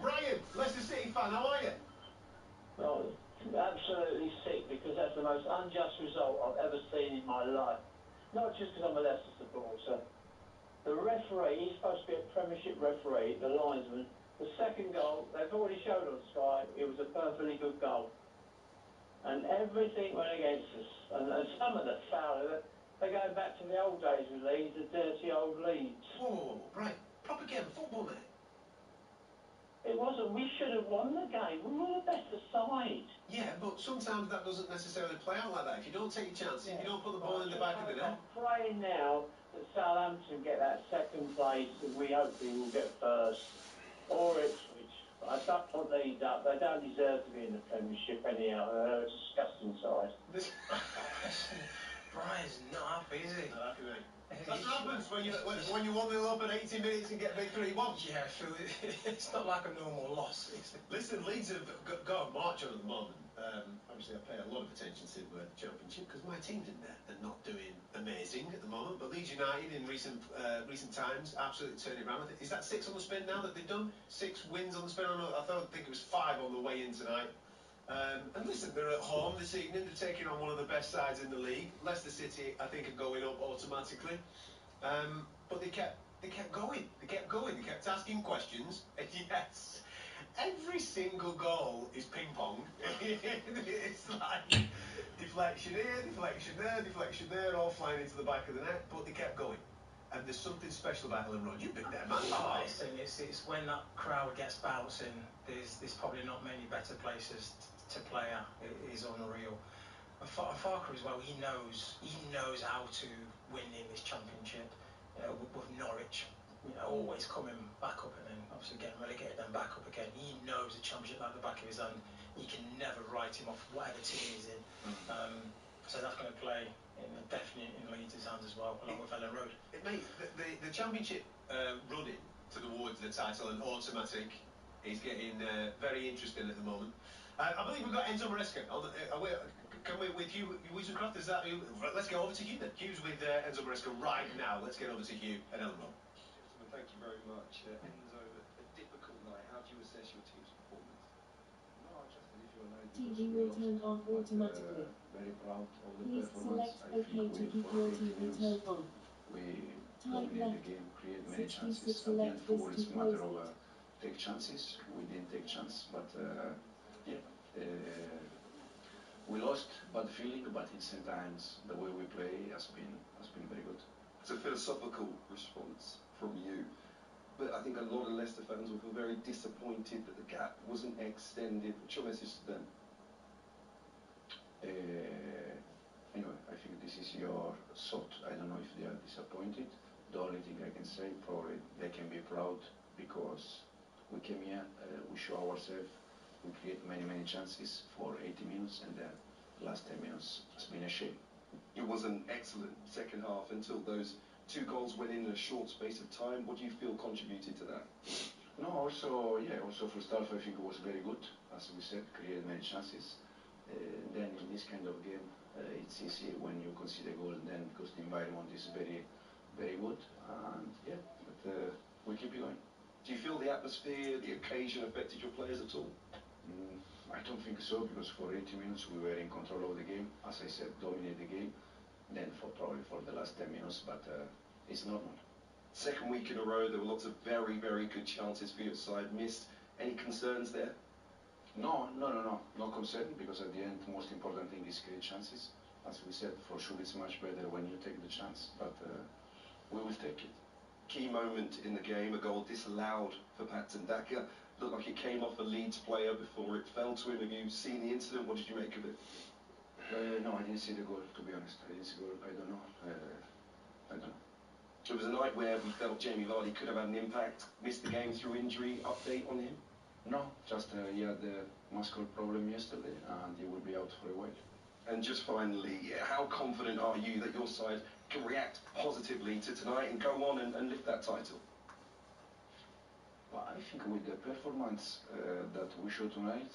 Brian, Leicester City fan, how are you? Well, absolutely sick, because that's the most unjust result I've ever seen in my life. Not just because I'm a Leicester supporter. The referee, he's supposed to be a Premiership referee, the linesman. The second goal, they've already showed on Sky, it was a perfectly good goal. And everything went against us. And some of the foul, they're going back to the old days with Leeds, the dirty old Leeds. Whoa, right. Proper game of football, mate. It wasn't. We should have won the game. We were the better side. Yeah, but sometimes that doesn't necessarily play out like that. If you don't take your chances, if you don't put the ball in the back of the net. I'm praying now that Southampton get that second place, and we hopefully will get first. Or Ipswich. I don't want Leeds up. They don't deserve to be in the Premiership anyhow. They're a disgusting side. Brian's not happy, is he? Not happy, mate. That's what happens when you 1-0 up at 80 minutes and get beat 3-1. Yeah, Phil, it's not like a normal loss. Listen, Leeds have got a march on at the moment. Obviously, I pay a lot of attention to the Championship because my team's in there and not doing amazing at the moment. But Leeds United in recent times absolutely turning it around. Is that 6 on the spin now that they've done? 6 wins on the spin? I think it was 5 on the way in tonight. And listen, they're at home this evening. They're taking on one of the best sides in the league. Leicester City, I think, are going up automatically. But they kept going. They kept going. They kept asking questions. And yes, every single goal is ping pong. It's like deflection here, deflection there, deflection there, all flying into the back of the net. But they kept going. And there's something special about Ellen Road. You've been there, man. Oh, it's when that crowd gets bouncing. There's probably not many better places to play at. It is unreal. And Farker as well. He knows how to win in this Championship. With Norwich, always coming back up and then obviously getting relegated, then back up again. He knows the Championship like the back of his hand. He can never write him off whatever team he's in. So that's going to play definitely in Leeds' hands as well, along with Ellen Road. Mate, the Championship running towards the title and automatic is getting very interesting at the moment. I believe we've got Enzo Maresca on the. Can we with Hugh Wiesencroft? Is that who? Let's go over to Hugh then. Hugh's with Enzo Maresca right now. Let's get over to Hugh and Ellen Road. Gentlemen, thank you very much. Enzo, a difficult night. How do you assess your team's performance? No, just if you know. TV will turn on automatically. Very proud of the Please performance. select OK to keep your TV will turn on. We Time dominated left. the game, create many 66 chances. select Again, forward this it's to a matter close. of take chances. We didn't take chance, but we lost bad feeling, but at the same time the way we play has been very good. It's a philosophical response from you, but I think a lot of Leicester fans will feel very disappointed that the gap wasn't extended. What's your message to them? Anyway, I think this is your thought. I don't know if they are disappointed. The only thing I can say, probably they can be proud because we came here, we show ourselves, We create many chances for 80 minutes, and then last 10 minutes has been a shame. It was an excellent second half until those 2 goals went in a short space of time. What do you feel contributed to that? No, also first half I think it was very good. As we said, created many chances. Then in this kind of game, it's easy when you concede a goal, then because the environment is very good. And yeah, but we keep it going. Do you feel the atmosphere, the occasion affected your players at all? I don't think so, because for 80 minutes we were in control of the game. As I said, dominate the game. Then probably for the last 10 minutes, but it's normal. Second week in a row, there were lots of very good chances for your side. Missed. Any concerns there? No concern, because at the end, the most important thing is create chances. As we said, for sure it's much better when you take the chance, but we will take it. Key moment in the game, a goal disallowed for Patson Daka. Looked like it came off a Leeds player before it fell to him. Have you seen the incident? What did you make of it? No, I didn't see the goal, to be honest. I didn't see the goal. I don't know. It was a night where we felt Jamie Vardy could have had an impact. Missed the game through injury. Update on him? No, just he had the muscle problem yesterday, and he will be out for a while. And just finally, how confident are you that your side can react positively to tonight and go on and lift that title? Well, I think with the performance that we showed tonight,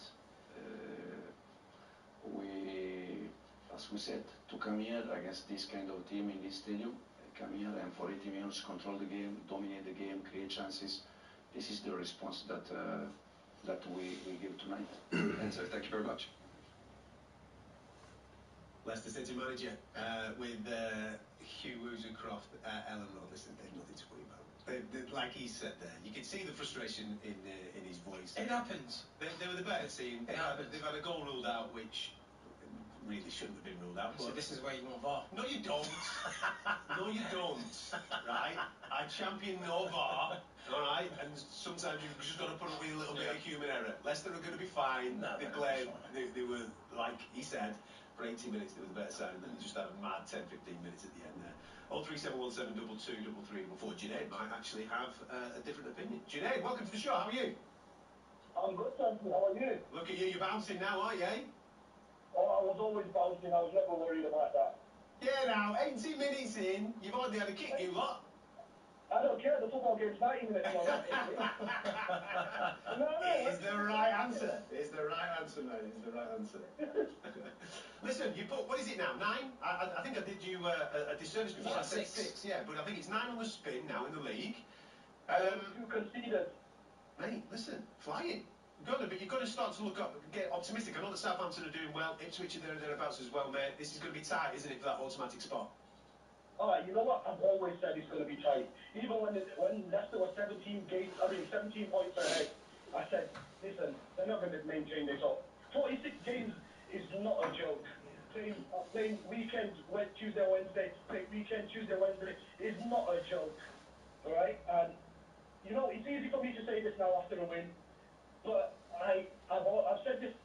as we said, to come here against this kind of team in this stadium, come here and for 80 minutes control the game, dominate the game, create chances. This is the response that we give tonight. And so, thank you very much. Leicester City manager with Hugh Woozencroft, Ellen Robertson. There's nothing to worry about. Like he said there, you can see the frustration in his voice. It happens. They were the better team. They've had a goal ruled out, which really shouldn't have been ruled out. So this is where you want VAR? No, you don't. No, you don't. Right? I champion no VAR. All right? And sometimes you've just got to put up with a little bit of human error. Leicester are going to be fine. No, they played. They were, like he said, for 80 minutes they were the better side, and then they just had a mad 10-15 minutes at the end there. 03717223344. Junaid might actually have a different opinion. Junaid, welcome to the show. How are you? I'm good, thank you. How are you? Look at you. You're bouncing now, aren't you? Eh? Oh, I was always bouncing. I was never worried about that. Yeah, now 80 minutes in, you've already had a kick, you lot. I don't care. The football game's 90 minutes long. It's the right answer. It's the right answer, mate. It's the right answer. Listen, you put, what is it now, 9? I think I did you a disservice before. I said 6, yeah, but I think it's 9 on the spin now in the league. You conceded. Mate, listen, flying. You've got to start to look up, get optimistic. I know that Southampton are doing well, Ipswich are thereabouts as well, mate. This is going to be tight, isn't it, for that automatic spot? Alright, you know what? I've always said it's going to be tight. Even when Leicester was 17 points ahead, I said, listen, they're not going to maintain this up. 46 games is not a joke. Playing weekend, Tuesday, Wednesday, playing weekend, Tuesday, Wednesday is not a joke. Alright? And, you know, it's easy for me to say this now after a win. But I've said this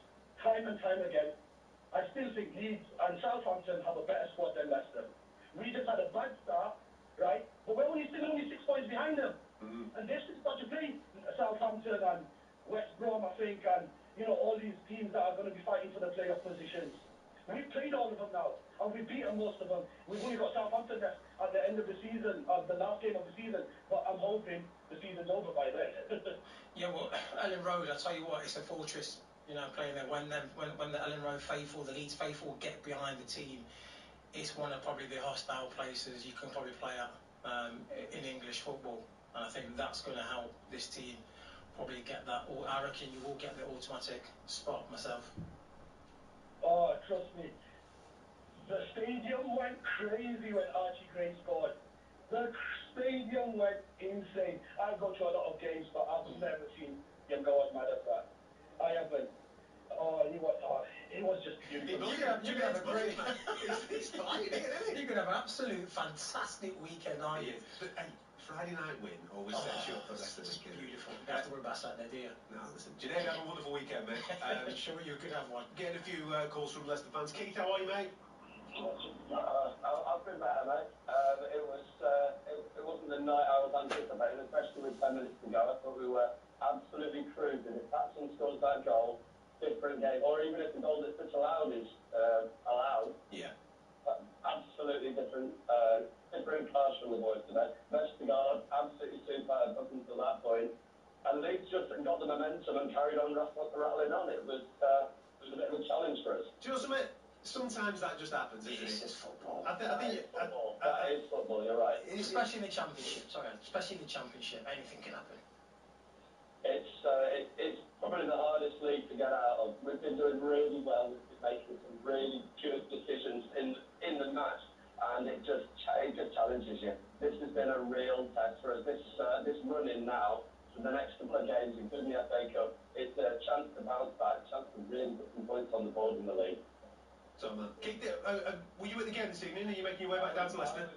time and time again. I still think Leeds and Southampton have a better squad than Leicester. We just had a bad start, right? But we're still only 6 points behind them. And they've still got to play Southampton and West Brom, I think, and, you know, all these teams that are going to be fighting for the playoff positions. We've played all of them now, and we've beaten most of them. We've only got Southampton left at the end of the season, the last game of the season, but I'm hoping the season's over by then. Yeah, well, Ellen Road, I tell you what, it's a fortress, you know, playing there. When the Ellen Road faithful, the Leeds faithful get behind the team, it's one of probably the hostile places you can probably play at in English football. And I think that's going to help this team probably get that, or I reckon you will get the automatic spot myself. Oh, trust me. The stadium went crazy when Archie Gray scored. The stadium went insane. I go to a lot of games, but I've never seen him go as mad as that. I haven't. It was just beautiful. You're going to have a great... It's flying, isn't it? You're going to have an absolute fantastic weekend, aren't you? But, hey, Friday night win always sets you up for the rest of the weekend. Beautiful. You have to worry about Saturday, do you? No, listen. Junaid, have a wonderful weekend, mate. Sure, you could have one. Getting a few calls from Leicester fans. Keith, how are you, mate? I've been better, mate. It wasn't the night I was anticipating, especially with 10 minutes to go. I thought we were absolutely cruising. If Patson scores that goal, different game. Or even if the goal that's allowed is allowed, yeah, absolutely different class from the boys today. Vestergaard, absolutely superb up until that point. And Leeds just got the momentum and carried on rattling on. It was a bit of a challenge for us. Do you know something? Sometimes that just happens, isn't it? It's just football. I think football. That is football, you're right. Especially in the Championship, anything can happen. It's probably the hardest league to get out of. We've been doing really well. We've been making some really good decisions in the match, and it just challenges you. This has been a real test for us. This run-in now, for the next couple of games, including the FA Cup, it's a chance to bounce back, a chance to really put some points on the board in the league. So, man, were you at the game this evening? Are you making your way back down to Leicester?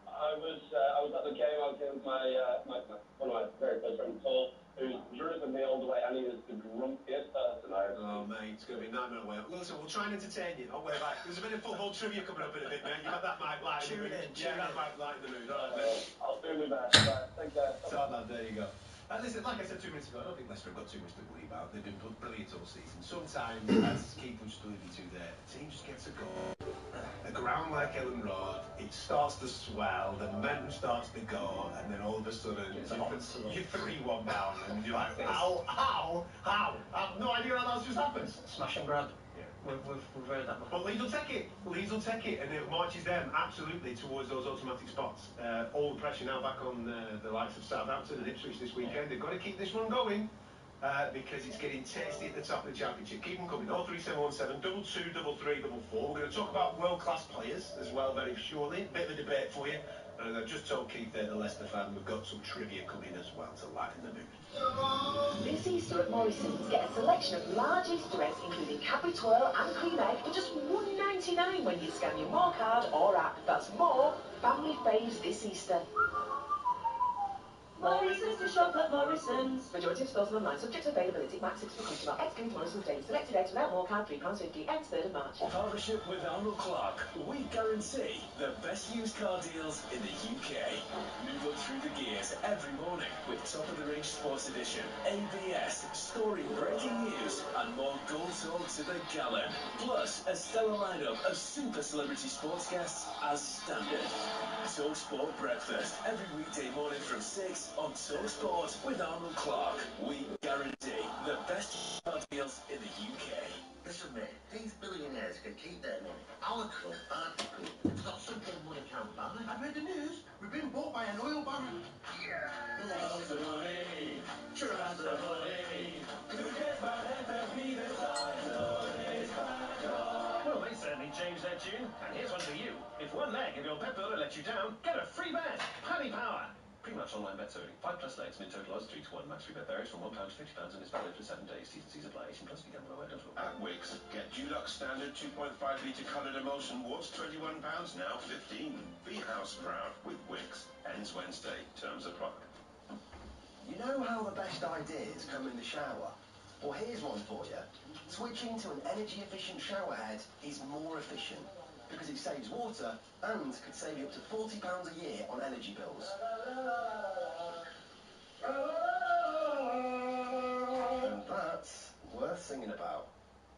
I was at the game. I was here with one of my very close friends, Paul, who's driven me all the way, and he is the grumpiest person I ever seen. Oh, mate, it's going to be a nightmare way up. Listen, we'll try and entertain you. I'll way back. There's a bit of football trivia coming up in a bit, mate. You've got that mic light in the mood. Yeah, that mic light in the mood. All right, mate. I'll do my best. Take care. So, man, there you go. Listen, like I said 2 minutes ago, I don't think Leicester have got too much to worry about. They've been brilliant all season. Sometimes, as Keith was just alluding to there, the team just gets a goal. A ground like Ellen Road, it starts to swell, the momentum starts to go, and then all of a sudden, you're 3-1 down, and you're like, how? I've no idea how that's just happened. Smash and grab. We've heard that before. But Leeds will take it, and it marches them absolutely towards those automatic spots. All the pressure now back on the likes of Southampton and Ipswich this weekend. They've got to keep this run going because it's getting tasty at the top of the Championship. Keep them coming. 03717 22 33 44. We're going to talk about world-class players as well very shortly. Bit of a debate for you. And I've just told Keith there, the Leicester fan, we've got some trivia coming as well to lighten the mood. This Easter at Morrison's, get a selection of large Easter eggs, including Cadbury Twirl and Cream Egg, for just £1.99 when you scan your More card or app. That's More family faves this Easter. Morrison's to shop at Morrison's. Majority of stores and online, subject to availability, max 6 per customer. Excludes Morrison's daily selected eggs without More card, £3.50. Ends 3rd of March. Partnership with Arnold Clark, we guarantee the best used car deals in the UK. Move up through the gears every morning with Top of the Range Sports Edition, ABS, story breaking news, and more goal talk to the gallon. Plus, a stellar lineup of super celebrity sports guests as standard. Talk Sport Breakfast every weekday morning from 6 on Talk Sport with Arnold Clark. We guarantee the best car deals in the UK. Listen, mate, these billionaires can keep their money. Our club aren't the club. It's not something money can't buy. I've read the news. We've been bought by an oil baron. Yeah! Lots of money, trust the money. Forget about FFP, the size of his back on. Well, they certainly changed their tune, and here's one for you. If one leg of your pepper lets you down, get a free bet. Paddy Power. Pre-match online bets only. 5+ legs, min total odds 3-1. Max free bet varies from £1 to £50 and is valid for 7 days. T's and C's apply. 18+ to be gamble aware. At Wickes, get Dulux Standard 2.5 litre coloured emulsion was £21, now 15. Be house proud with Wickes. Ends Wednesday. Terms apply. You know how the best ideas come in the shower? Well, here's one for you. Switching to an energy-efficient shower head is more efficient because it saves water and could save you up to £40 a year on energy bills. And that's worth singing about.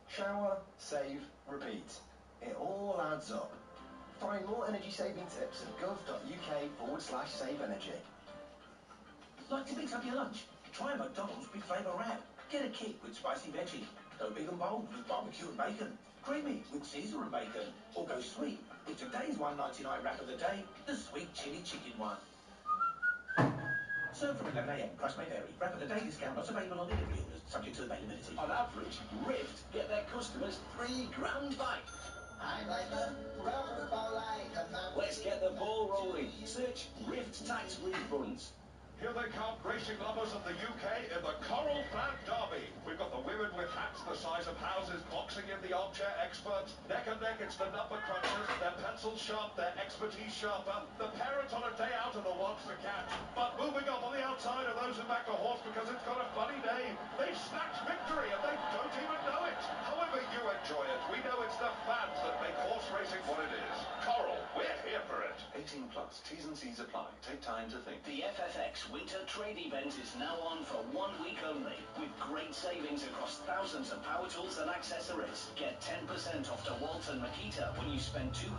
Shower, save, repeat. It all adds up. Find more energy-saving tips at gov.uk/save energy. Like to mix up your lunch? Try a McDonald's Big Flavour Wrap. Get a kick with spicy veggie. Go big and bold with barbecue and bacon. Creamy with Caesar and bacon. Or go sweet with today's $1.99 wrap of the day, the sweet chili chicken one. Served from 11 AM, price may vary. Wrap of the day discount not available on delivery orders, subject to availability. On average, Rift get their customers £3,000 back. Let's get the ball rolling. Search Rift Tax Refunds. Here they come, racing lovers of the UK in the Coral Flat Derby. We've got the women with hats the size of houses boxing in the armchair experts. Neck and neck, it's the number crunchers. Their pencils sharp, their expertise sharper. The parents on a day out are the ones to catch. But moving up on the outside are those who back a horse because it's got a funny name. They've snatched victory and they don't even know it. However you enjoy it, we know it's the fans that make horse racing what it is. Coral, we're here for it. 18 plus. T's and C's apply. Take time to think. The FFX Winter Trade Event is now on for 1 week only, with great savings across thousands of power tools and accessories. Get 10% off DeWalt and Makita when you spend £250.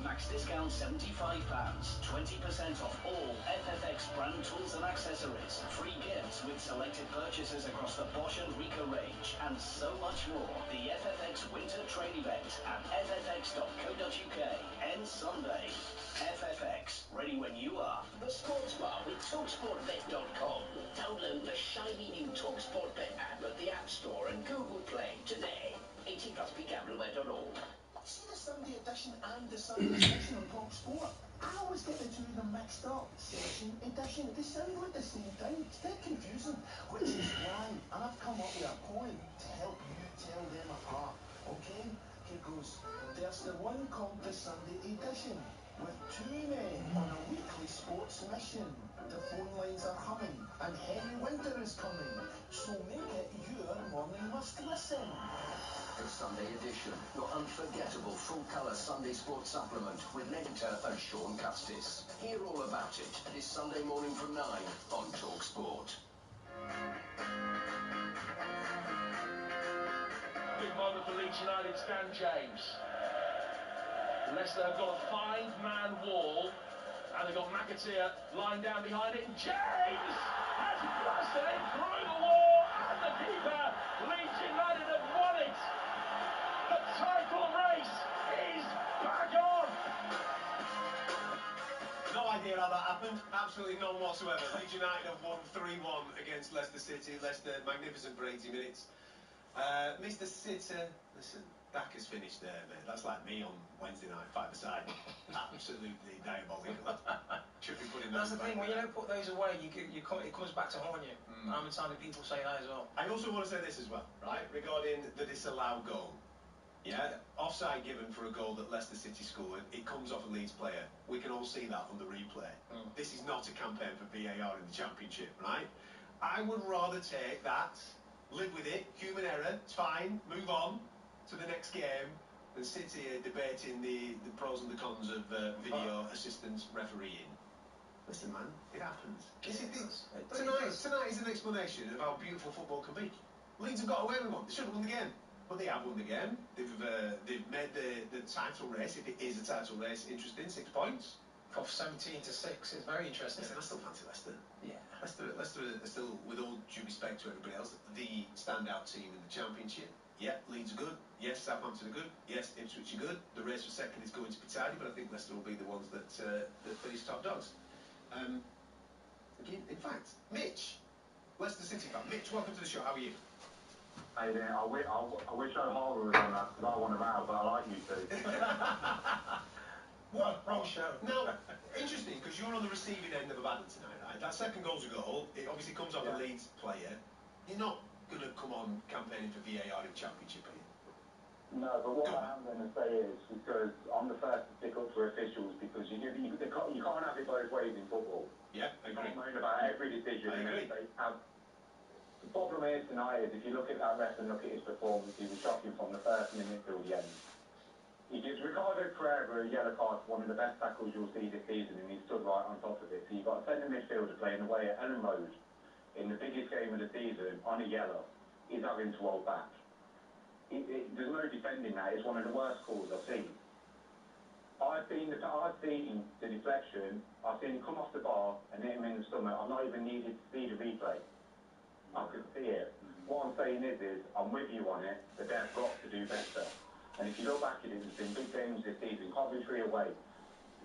Max discount £75. 20% off all FFX brand tools and accessories. Free gifts with selected purchases across the Bosch and Ricoh range, and so much more. The FFX Winter Trade Event at ffx.co.uk ends Sunday. FFX, ready when you are. The Sports Bar with TalkSportBet.com. Download the shiny new TalkSport Bet app at the App Store and Google Play today. 18 plus BGambleAware.org. See the Sunday edition and the Sunday session on TalkSport? I always get the two of them mixed up. Session, edition, they sound like the same thing. It's a bit confusing, which is why, and I've come up with a poem to help you tell them apart. Okay? Here goes. There's the one called the Sunday edition, with two men on a weekly sports mission. The phone lines are humming, and Henry Winter is coming. So make it your morning must listen. The Sunday edition, your unforgettable full-colour Sunday sports supplement with Winter and Sean Custis. Hear all about it this Sunday morning from 9 on TalkSport. Big moment for Leeds United, Stan James. Leicester have got a five-man wall, and they've got McAteer lying down behind it, and James has blasted it through the wall, and the keeper, Leeds United have won it. The title race is back on. No idea how that happened. Absolutely none whatsoever. Leeds United have won 3-1 against Leicester City. Leicester, magnificent for 80 minutes. Mr. Sitter, listen, Daka's finished there, mate. That's like me on Wednesday night, 5-a-side. Absolutely diabolical. Should be putting That's the thing, when you don't put those away, it comes back to haunt you. How many times do people say that as well? I also want to say this as well, right, regarding the disallowed goal. Yeah, offside given for a goal that Leicester City scored. It comes off a Leeds player. We can all see that on the replay. This is not a campaign for VAR in the Championship, right? I would rather take that, live with it, human error, it's fine, move on to the next game, than sit here debating the pros and the cons of video assistance refereeing. Listen, man, it happens. Tonight is an explanation of how beautiful football can be. Leeds have got away with one. They should have won the game. But they have won the game. They've made the title race, if it is a title race, interesting. 6 points. Off 17 to 6. It's very interesting. Listen, I still fancy Leicester. Yeah. Leicester are still, with all due respect to everybody else, the standout team in the Championship. Yeah, Leeds are good. Yes, Southampton are good. Yes, Ipswich are good. The race for second is going to be tidy, but I think Leicester will be the ones that finish top dogs. In fact, Mitch, Leicester City fan. Mitch, welcome to the show. How are you? Hey there, I wish Joe Harbour was on that, because I want him out, but I like you two. What? Wrong show. Now, interesting, because you're on the receiving end of a battle tonight, right? That second goal's a goal. It obviously comes off a Leeds player. You're not going to come on campaigning for VAR in Championship, are you? No, but what I am going to say is, because I'm the first to stick up for officials, because you can't have it both ways in football. Yeah, I agree. You can't moan about every decision. I agree. The problem is tonight is if you look at that ref and look at his performance, he was shocking from the first minute till the end. He gives Ricardo Pereira a yellow card for one of the best tackles you'll see this season, and he stood right on top of it. So you've got a centre midfielder playing away at Ellen Road in the biggest game of the season on a yellow. He's having to hold back. There's no defending that. It's one of the worst calls I've seen. I've seen the deflection. I've seen him come off the bar and hit him in the stomach. I've not even needed to see the replay. I could see it. What I'm saying is I'm with you on it, but they've got to do better. And if you look back at it, there's been big games this season. Coventry away.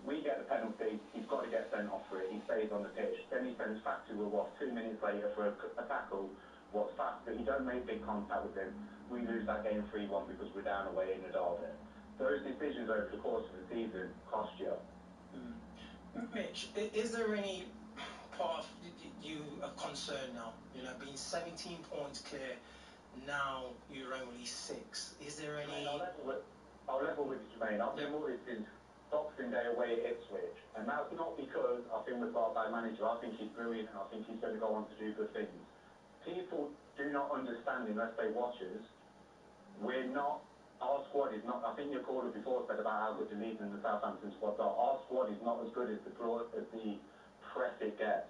We get the penalty, he's got to get sent off for it. He stays on the pitch. Then he sends back to a 2 minutes later for a tackle. What's fast, but you don't make big contact with him. We lose that game 3-1 because we're down away in the derby. Those decisions over the course of the season cost you. Mitch, is there any part of you of concern now? You know, being 17 points clear, now you're only 6. Is there any? I'll level with you, Jermaine. I've been worried since Boxing Day away at Ipswich, and that's not because I think we've got a bad manager. I think he's brilliant, and I think he's going to go on to do good things. People do not understand, unless they watch us, our squad squad is not. I think your caller before said about how good the Leeds and the Southampton squads are. Our squad is not as good as the press it gets.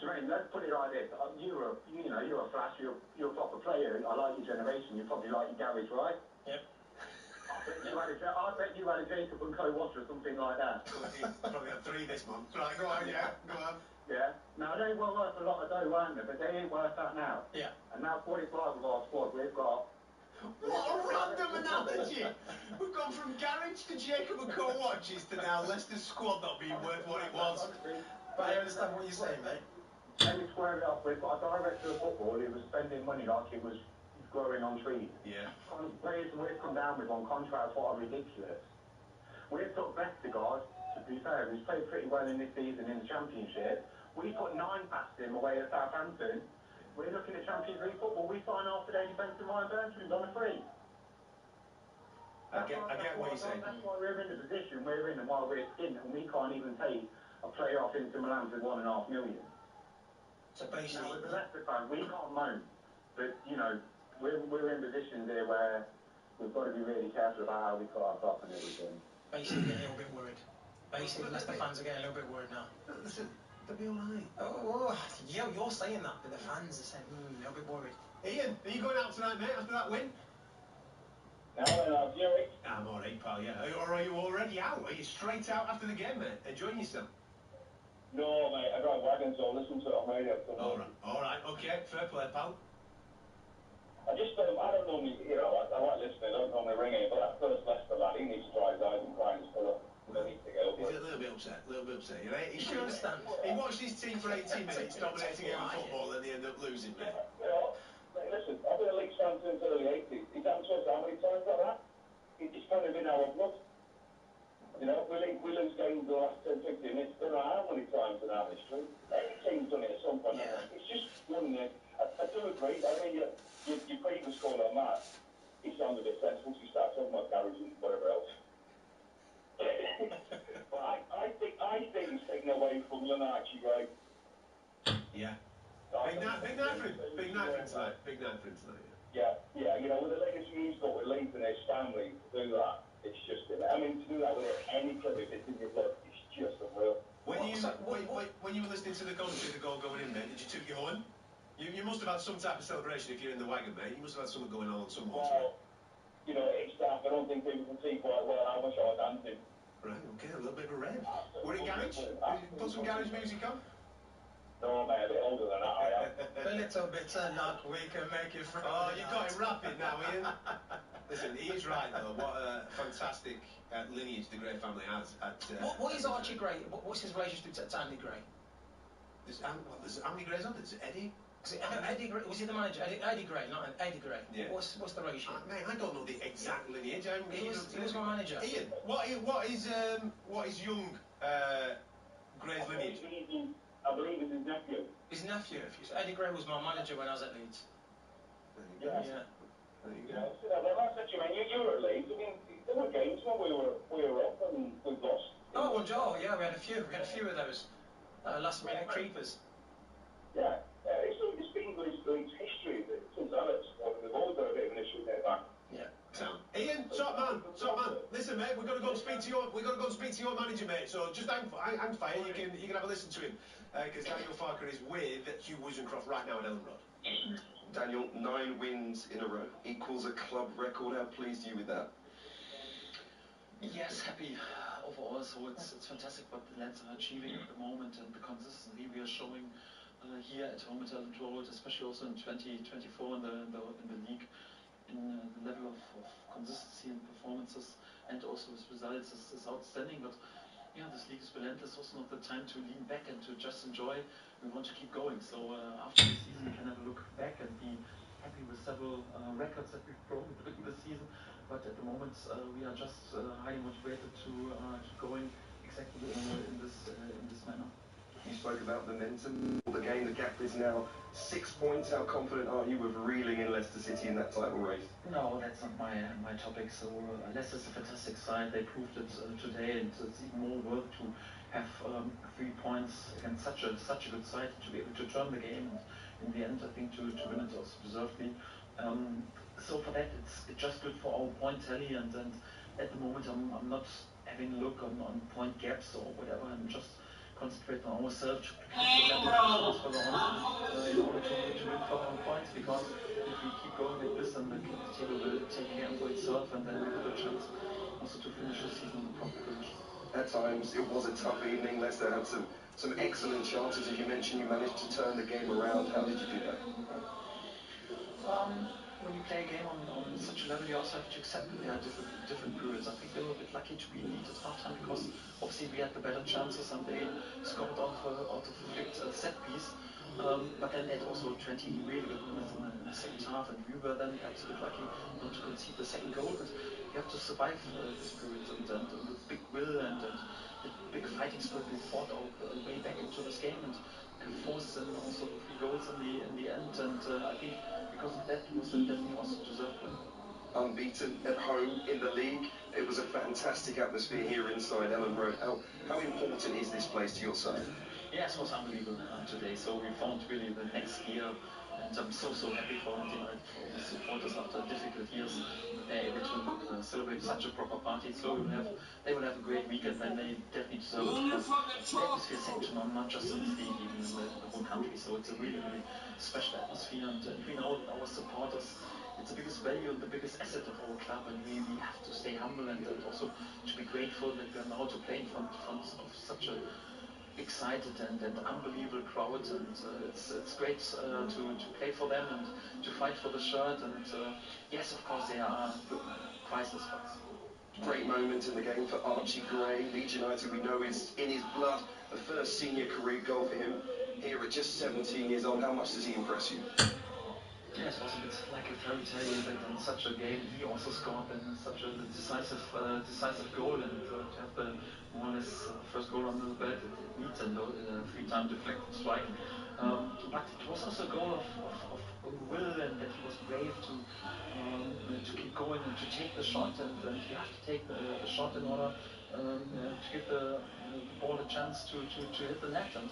Jermaine, let's put it like this. You're a flash. You're a proper player. I like your generation. You probably like your garage, right? Yep. I bet you had a Jacob and Co watch or something like that. Probably got 3 this month. Right, go on, yeah, go on. Yeah. Now they were worth a lot of dough, weren't they? But they ain't worth that now. Yeah. And that's what it's like with our squad. We've got. What a random analogy! We've gone from garage to Jacob and Co watches to now Leicester's squad not being worth what it was. But I understand what you're saying, mate. Let me square it up. We've got a director of football who was spending money like it was growing on trees. Yeah. Players we've come down with on contracts what are ridiculous. We've took Vestergaard, to be fair, who's played pretty well in this season in the Championship. We put 9 past him away at Southampton. We're looking at Champions League football. We sign off for their defensive Ryan Bertrand on a free. I get what you're saying. That's why we're in the position we're in and why we're skint and we can't even take a player off into Milan for $1.5 million. So basically, now, with the Leicester fans, we can't moan, but we're in positions here where we've got to be really careful about how we cut our cloth and everything. Basically, getting a little bit worried. Basically, Leicester fans are getting a little bit worried now. Listen, they'll be alright. Oh, yeah, you're saying that, but the fans are saying, a little bit worried. Ian, are you going out tonight, mate, after that win? No, Jerry. I'm alright, pal, yeah. Or are you already out? Are you straight out after the game, mate? Enjoying yourself? No, mate, I got wagons, so I'll listen to it on radio. Alright, okay, fair play, pal. I just, I don't normally, I like listening, I don't normally ring it, but that first Leicester lad, he needs to dry his eyes and cry his colour. He's a little bit upset, You know, he should understand. He watched his team for 80 minutes dominating game of football and they end up losing, mate. Mate, listen, I've been a Leeds fan since the early 80s. He's happened to us how many times like that? It's kind of in our blood. We lose games the last 10, 15 minutes. I don't know how many times in our history. Every team's done it at some point. Yeah. It's just one thing. I do agree. I mean, your previous caller on Matt, he sounds a bit sensible. You start talking about garage and whatever else. But I think he's taken away from Lenarchi, right? Yeah. Big night for him. Big night for him tonight. Yeah, with the legacy he's got with Leeds and his family, to do that, it's just, to do that with any club, if it's in your blood, it's just unreal. When you were listening to the commentary, the goal going in, mate, did you took your horn? You must have had some type of celebration if you're in the wagon, mate. You must have had something going on somewhere. Well, it's that. I don't think people can see quite well how much I was dancing. Right, okay, a little bit of a rev. We're in garage? Put some garage music on? No, mate, a bit older than that, I am. A little bit luck, we can make it through. Oh, you got him rapid now, Ian. Listen, he's right, though. What a fantastic lineage the Gray family has. What is Archie Gray? What's his relationship to Andy Gray? There's how many Grays on? There's Eddie? Eddie Gray, was he the manager? Eddie Gray, not Eddie Gray. Yeah. What's the ratio? Mate, I don't know the exact lineage. He was my manager. Ian, what is young Gray's lineage? I believe it's his nephew. His nephew. Eddie Gray was my manager when I was at Leeds. Yeah. Well, that's it, man. You were at Leeds. I mean, there were games when we were up and we lost. Oh, yeah, we had a few. We had a few of those last-minute creepers. Yeah. It's been Leeds history since Alex. We've always got a bit of an issue there, back. Yeah. Ian, top man. Listen, mate, we've got to go and speak to your manager, mate. So just hang fire. You can have a listen to him because Daniel Farke is with Hugh Woozencroft right now at Ellen Road. Daniel, 9 wins in a row equals a club record. How pleased are you with that? Yes, happy overall. So it's fantastic what the lads are achieving at the moment and the consistency we are showing here at home at Ellen Road, especially also in 2024 in the league. In the level of consistency and performances and also with results is outstanding, but yeah, this league is relentless. Also not the time to lean back and to just enjoy. We want to keep going. So after the season we can have a look back and be happy with several records that we've broken within the season, but at the moment we are just highly motivated to keep going exactly in this manner. You spoke about momentum. The game, the gap is now 6 points. How confident are you of reeling in Leicester City in that title race? No, that's not my topic. So Leicester's a fantastic side. They proved it today, and it's even more worth to have 3 points against such a good side to be able to turn the game. And in the end, I think to win it also deservedly. So for that, it's just good for our point tally, and at the moment I'm not having a look on point gaps or whatever. I'm just concentrating on ourselves to keep the level further on in order to win further on points, because if we keep going like this, then the table will take care for itself, and then we have a good chance also to finish the season in the proper position. At times, it was a tough evening. Leicester had some excellent chances. As you mentioned, you managed to turn the game around. How did you do that? When you play a game on such a level, you also have to accept that there are different periods. I think they were a bit lucky to be in lead at halftime, because obviously we had the better chances and they scored out of a flicked set piece. But then it also 20 really good minutes in the second half, and we were then perhaps a bit lucky not to concede the second goal. But you have to survive this period, and with big will and the big fighting spirit, we fought our way back into this game and forced in also 3 goals in the end. And I think because of that, it was definitely also deserved win. Unbeaten at home in the league. It was a fantastic atmosphere here inside Ellen Road. How important is this place to your side? Yes, it was unbelievable today. So we found really the next gear, and I'm so happy for United, for the supporters after difficult years. They're able to celebrate such a proper party. So they will have a great weekend, and they definitely deserve it, because the atmosphere is second to none, not just in this league, even in the whole country. So it's a really special atmosphere, and we know that our supporters, it's the biggest value and the biggest asset of our club, and we have to stay humble and also to be grateful that we are now to play in front of such a excited and unbelievable crowd, and it's great to play for them and to fight for the shirt. And yes, of course, there are priceless fights. Great moment in the game for Archie Gray. Leeds United, we know, is in his blood. A first senior career goal for him here at just 17 years old. How much does he impress you? Yes, it was a bit like a fairy tale that in such a game he also scored in such a decisive goal, and to have the more or less first goal under the belt, it needs a 3-time deflected strike. But it was also a goal of will, and that he was brave to keep going and to take the shot, and you have to take the shot in order to give the ball a chance to hit the net. And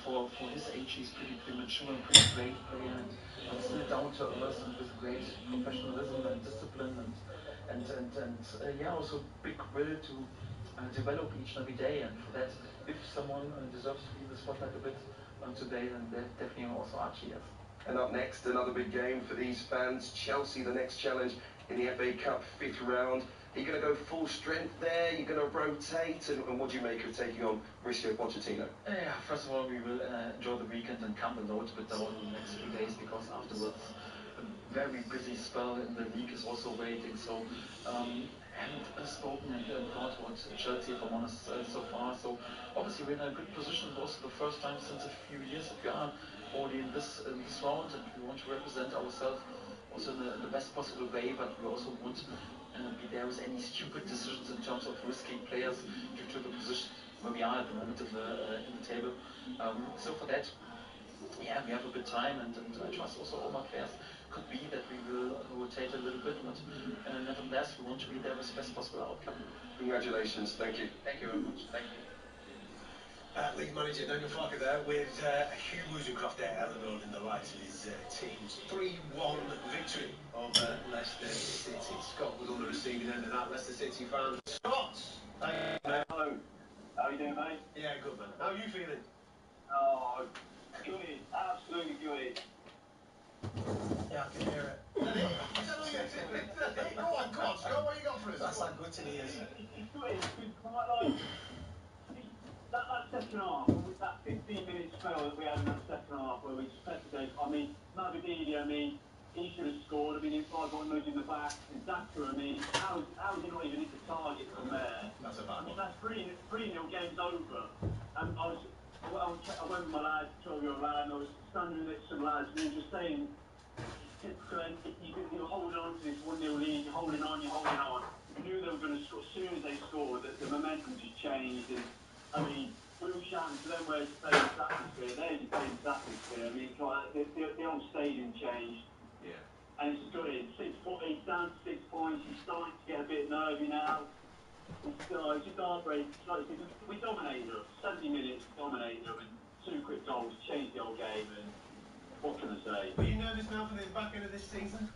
for his age, he's pretty mature and pretty great player, but still down to earth and with great professionalism and discipline, and yeah, also big will to develop each and every day. And for that, if someone deserves to be in the spotlight a bit today, then definitely also Archie is. And up next, another big game for these fans. Chelsea, the next challenge in the FA Cup 5th round. Are you going to go full strength there? You're going to rotate? And what do you make of taking on Mauricio Pochettino? Yeah, first of all, we will enjoy the weekend and calm the load a bit down in the next few days, because afterwards a very busy spell in the league is also waiting. So haven't spoken and thought about Chelsea, if I'm honest, so far. So obviously we're in a good position. It's also the first time since a few years that we are already in this round, and we want to represent ourselves also in the best possible way, but we also won't be there with any stupid decisions in terms of risking players due to the position where we are at the moment in the table. So for that, yeah, we have a bit time, and I trust also all my players. Could be that we will rotate a little bit, but nevertheless we want to be there with the best possible outcome. Congratulations, thank you. Thank you very much. Thank you. League manager Daniel Farke there with Hugh Wozencroft there, Ellen Road in the lights of his team's 3-1 victory over Leicester City. Scott was on the receiving end of that. Leicester City fan. Scott! Hello. How are you doing, mate? Yeah, good, man. How are you feeling? Oh, good. Absolutely good. Yeah, I can hear it. Go on, Scott, what you got for us? That's how good he is. It's good. It's quite like that second half, with that 15-minute spell that we had in that second half, where we just pressed the game. I mean, Mavididi, he should have scored. If I got nudge in the back, and Daka, how is he not even hit the target from there? That's a bad one. That's 3-0, game's over. And I went with my lads, 12-year-old lad, and I was standing next to some lads, and they were just saying, you're holding on to this 1-0 lead, you're holding on. You knew they were going to score. As soon as they scored, the momentum just changed. And Blue Shan, for them where it's playing this atmosphere, they're just playing this atmosphere. It's like the whole stadium changed. Yeah. And it's good. He's down to 6 points. He's starting to get a bit nervy now. It's just heartbreak. We dominated them. 70 minutes, dominated them, and 2 quick goals changed the whole game. And what can I say? Are you nervous now for the back end of this season?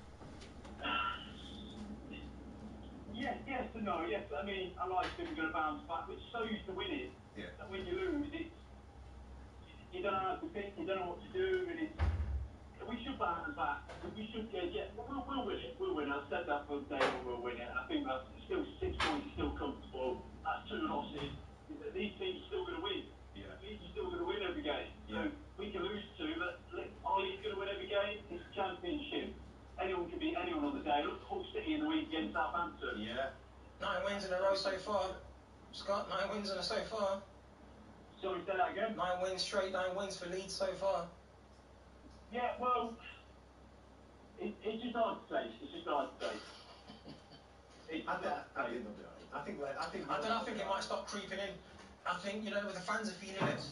Yes and no. Yes, I mean, I like to think we're going to bounce back, but so used to winning that when you lose, you don't know how to think, you don't know what to do, and we should bounce back. We should we'll win it. We'll win it. I've said that from day one. We'll win it. I think that's still 6 points, still comfortable. That's 2 losses. These teams are still going to win. Yeah. Leeds are still going to win every game. So we can lose 2, but are Leeds going to win every game? It's a championship. Anyone can beat anyone on the day. Look, Hull City in the week against Southampton. Yeah. 9 wins in a row so far. Scott, 9 wins in a so far. Sorry, say that again? 9 wins straight, 9 wins for Leeds so far. Yeah, well, it's just hard to say. It's just hard to say. I think it might start creeping in. I think, with the fans are feeling it.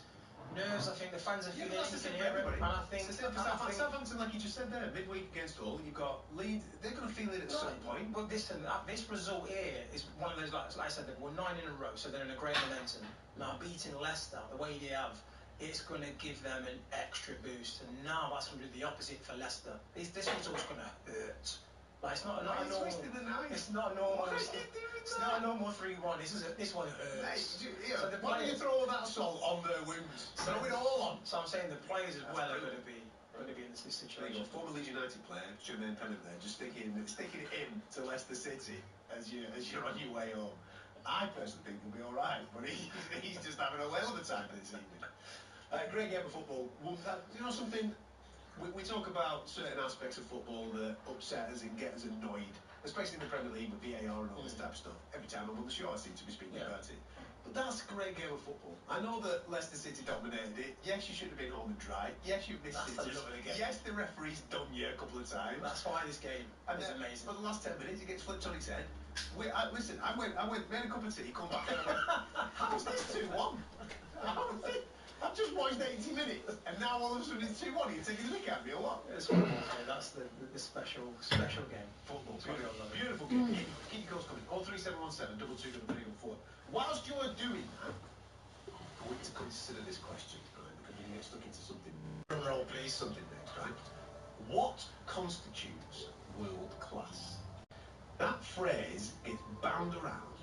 Nerves, I think the fans are feeling it. You can hear it. And I think Southampton, like you just said there, midweek against Hull, you've got Leeds. They're going to feel it at some point. But this result here is one of those, like I said, they've won 9 in a row, so they're in a great momentum. Now beating Leicester the way they have, it's going to give them an extra boost. And now that's going to do the opposite for Leicester. This result's going to hurt. Like it's not a normal. It's not a normal. It's not a normal 3-1. This one hurts. Why do you throw all that salt on their wounds? Throw it all on. So I'm saying the players as well are going to be in this situation. Former Leeds United player Jermaine Pennant there, just sticking it in to Leicester City as you're on your way home. I personally think he'll be all right, but he's just having a whale of a time this evening. Great game of football. Something. We talk about certain aspects of football that upset us and get us annoyed, especially in the Premier League with VAR and all this type of stuff. Every time I'm on the show, I seem to be speaking about it. But that's a great game of football. I know that Leicester City dominated it. Yes, you should have been home and dry. Yes, you missed it. Yes, the referee's done you a couple of times. That's why this game is amazing. For the last 10 minutes, it gets flipped on its head. Listen, I went, made a cup of tea, come back, and I went, how's this 2-1? I've just watched 80 minutes, and now all of a sudden it's 2-1. Are you taking the mick at me or what? It's football, that's the special game. Football, beautiful game. Keep your calls coming. 03717 22314. Whilst you're doing that, I want to consider this question, right? Because we can get stuck into something. Roll, please. Something next, right? What constitutes world class? That phrase gets bound around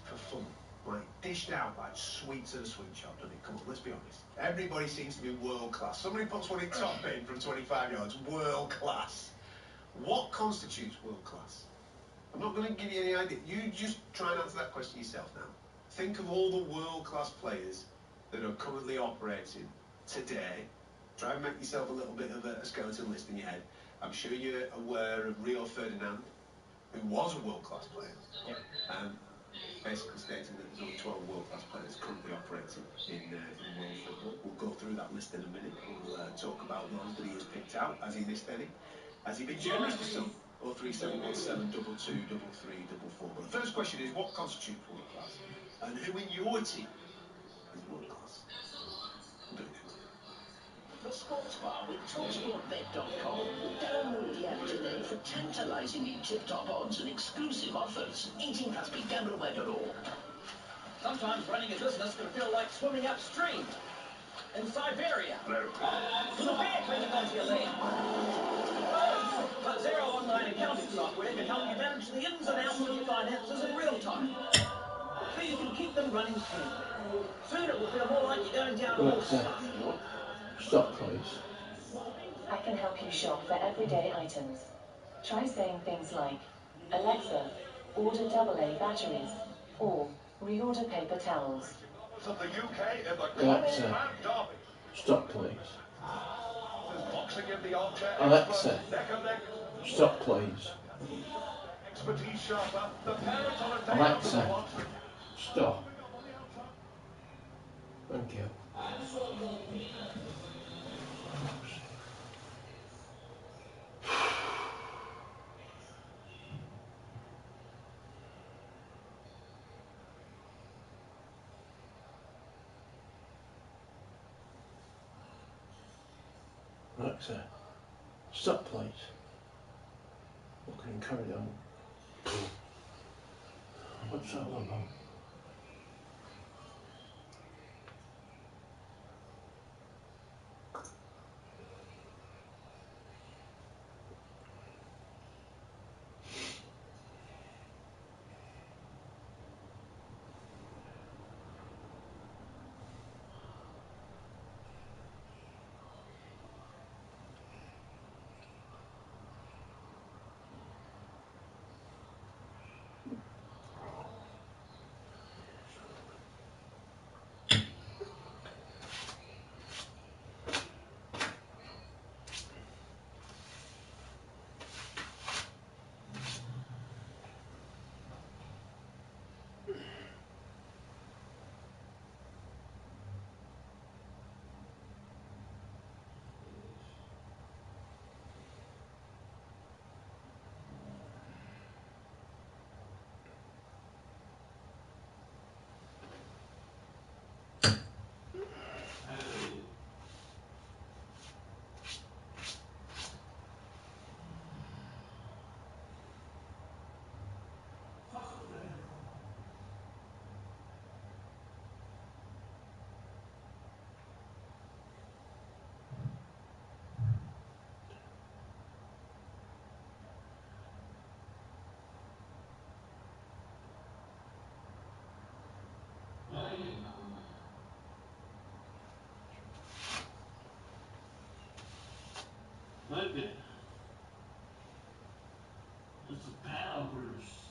for fun. Like, dished out like sweets at a sweet shop, doesn't it? Come on, let's be honest. Everybody seems to be world class. Somebody puts one in top bin from 25 yards, world class. What constitutes world class? I'm not going to give you any idea. You just try and answer that question yourself now. Think of all the world class players that are currently operating today. Try and make yourself a little bit of a skeleton list in your head. I'm sure you're aware of Rio Ferdinand, who was a world class player. Basically stating that there's only 12 world-class players currently operating in world football. We'll go through that list in a minute. We'll talk about those that he has picked out. Has he missed any? Has he been generous to some? 03717 223344. But the first question is, what constitutes world-class? And who in your team is world-class? We'll do it next. The Sports Bar with TalkSportBet.com. Download the app today for tantalisingly tip-top odds and exclusive offers. 18+ BeGambleAware.org. Sometimes running a business can feel like swimming upstream in Siberia. With a bear clinging onto your leg. But Xero online accounting software can help you manage the ins and outs of your finances in real time, so you can keep them running smoothly. Soon it will feel more like you're going down a horse. Stop, please. I can help you shop for everyday items. Try saying things like, Alexa, order AA batteries, or reorder paper towels. Of the UK in the Alexa, stop, please. Boxing in the armchair. Alexa, neck and neck. stop, please. Expertise sharper. The parents on a day Alexa, stop. Thank you. Alexa, stop, please. We can carry on. What's that one about? It's the Powers.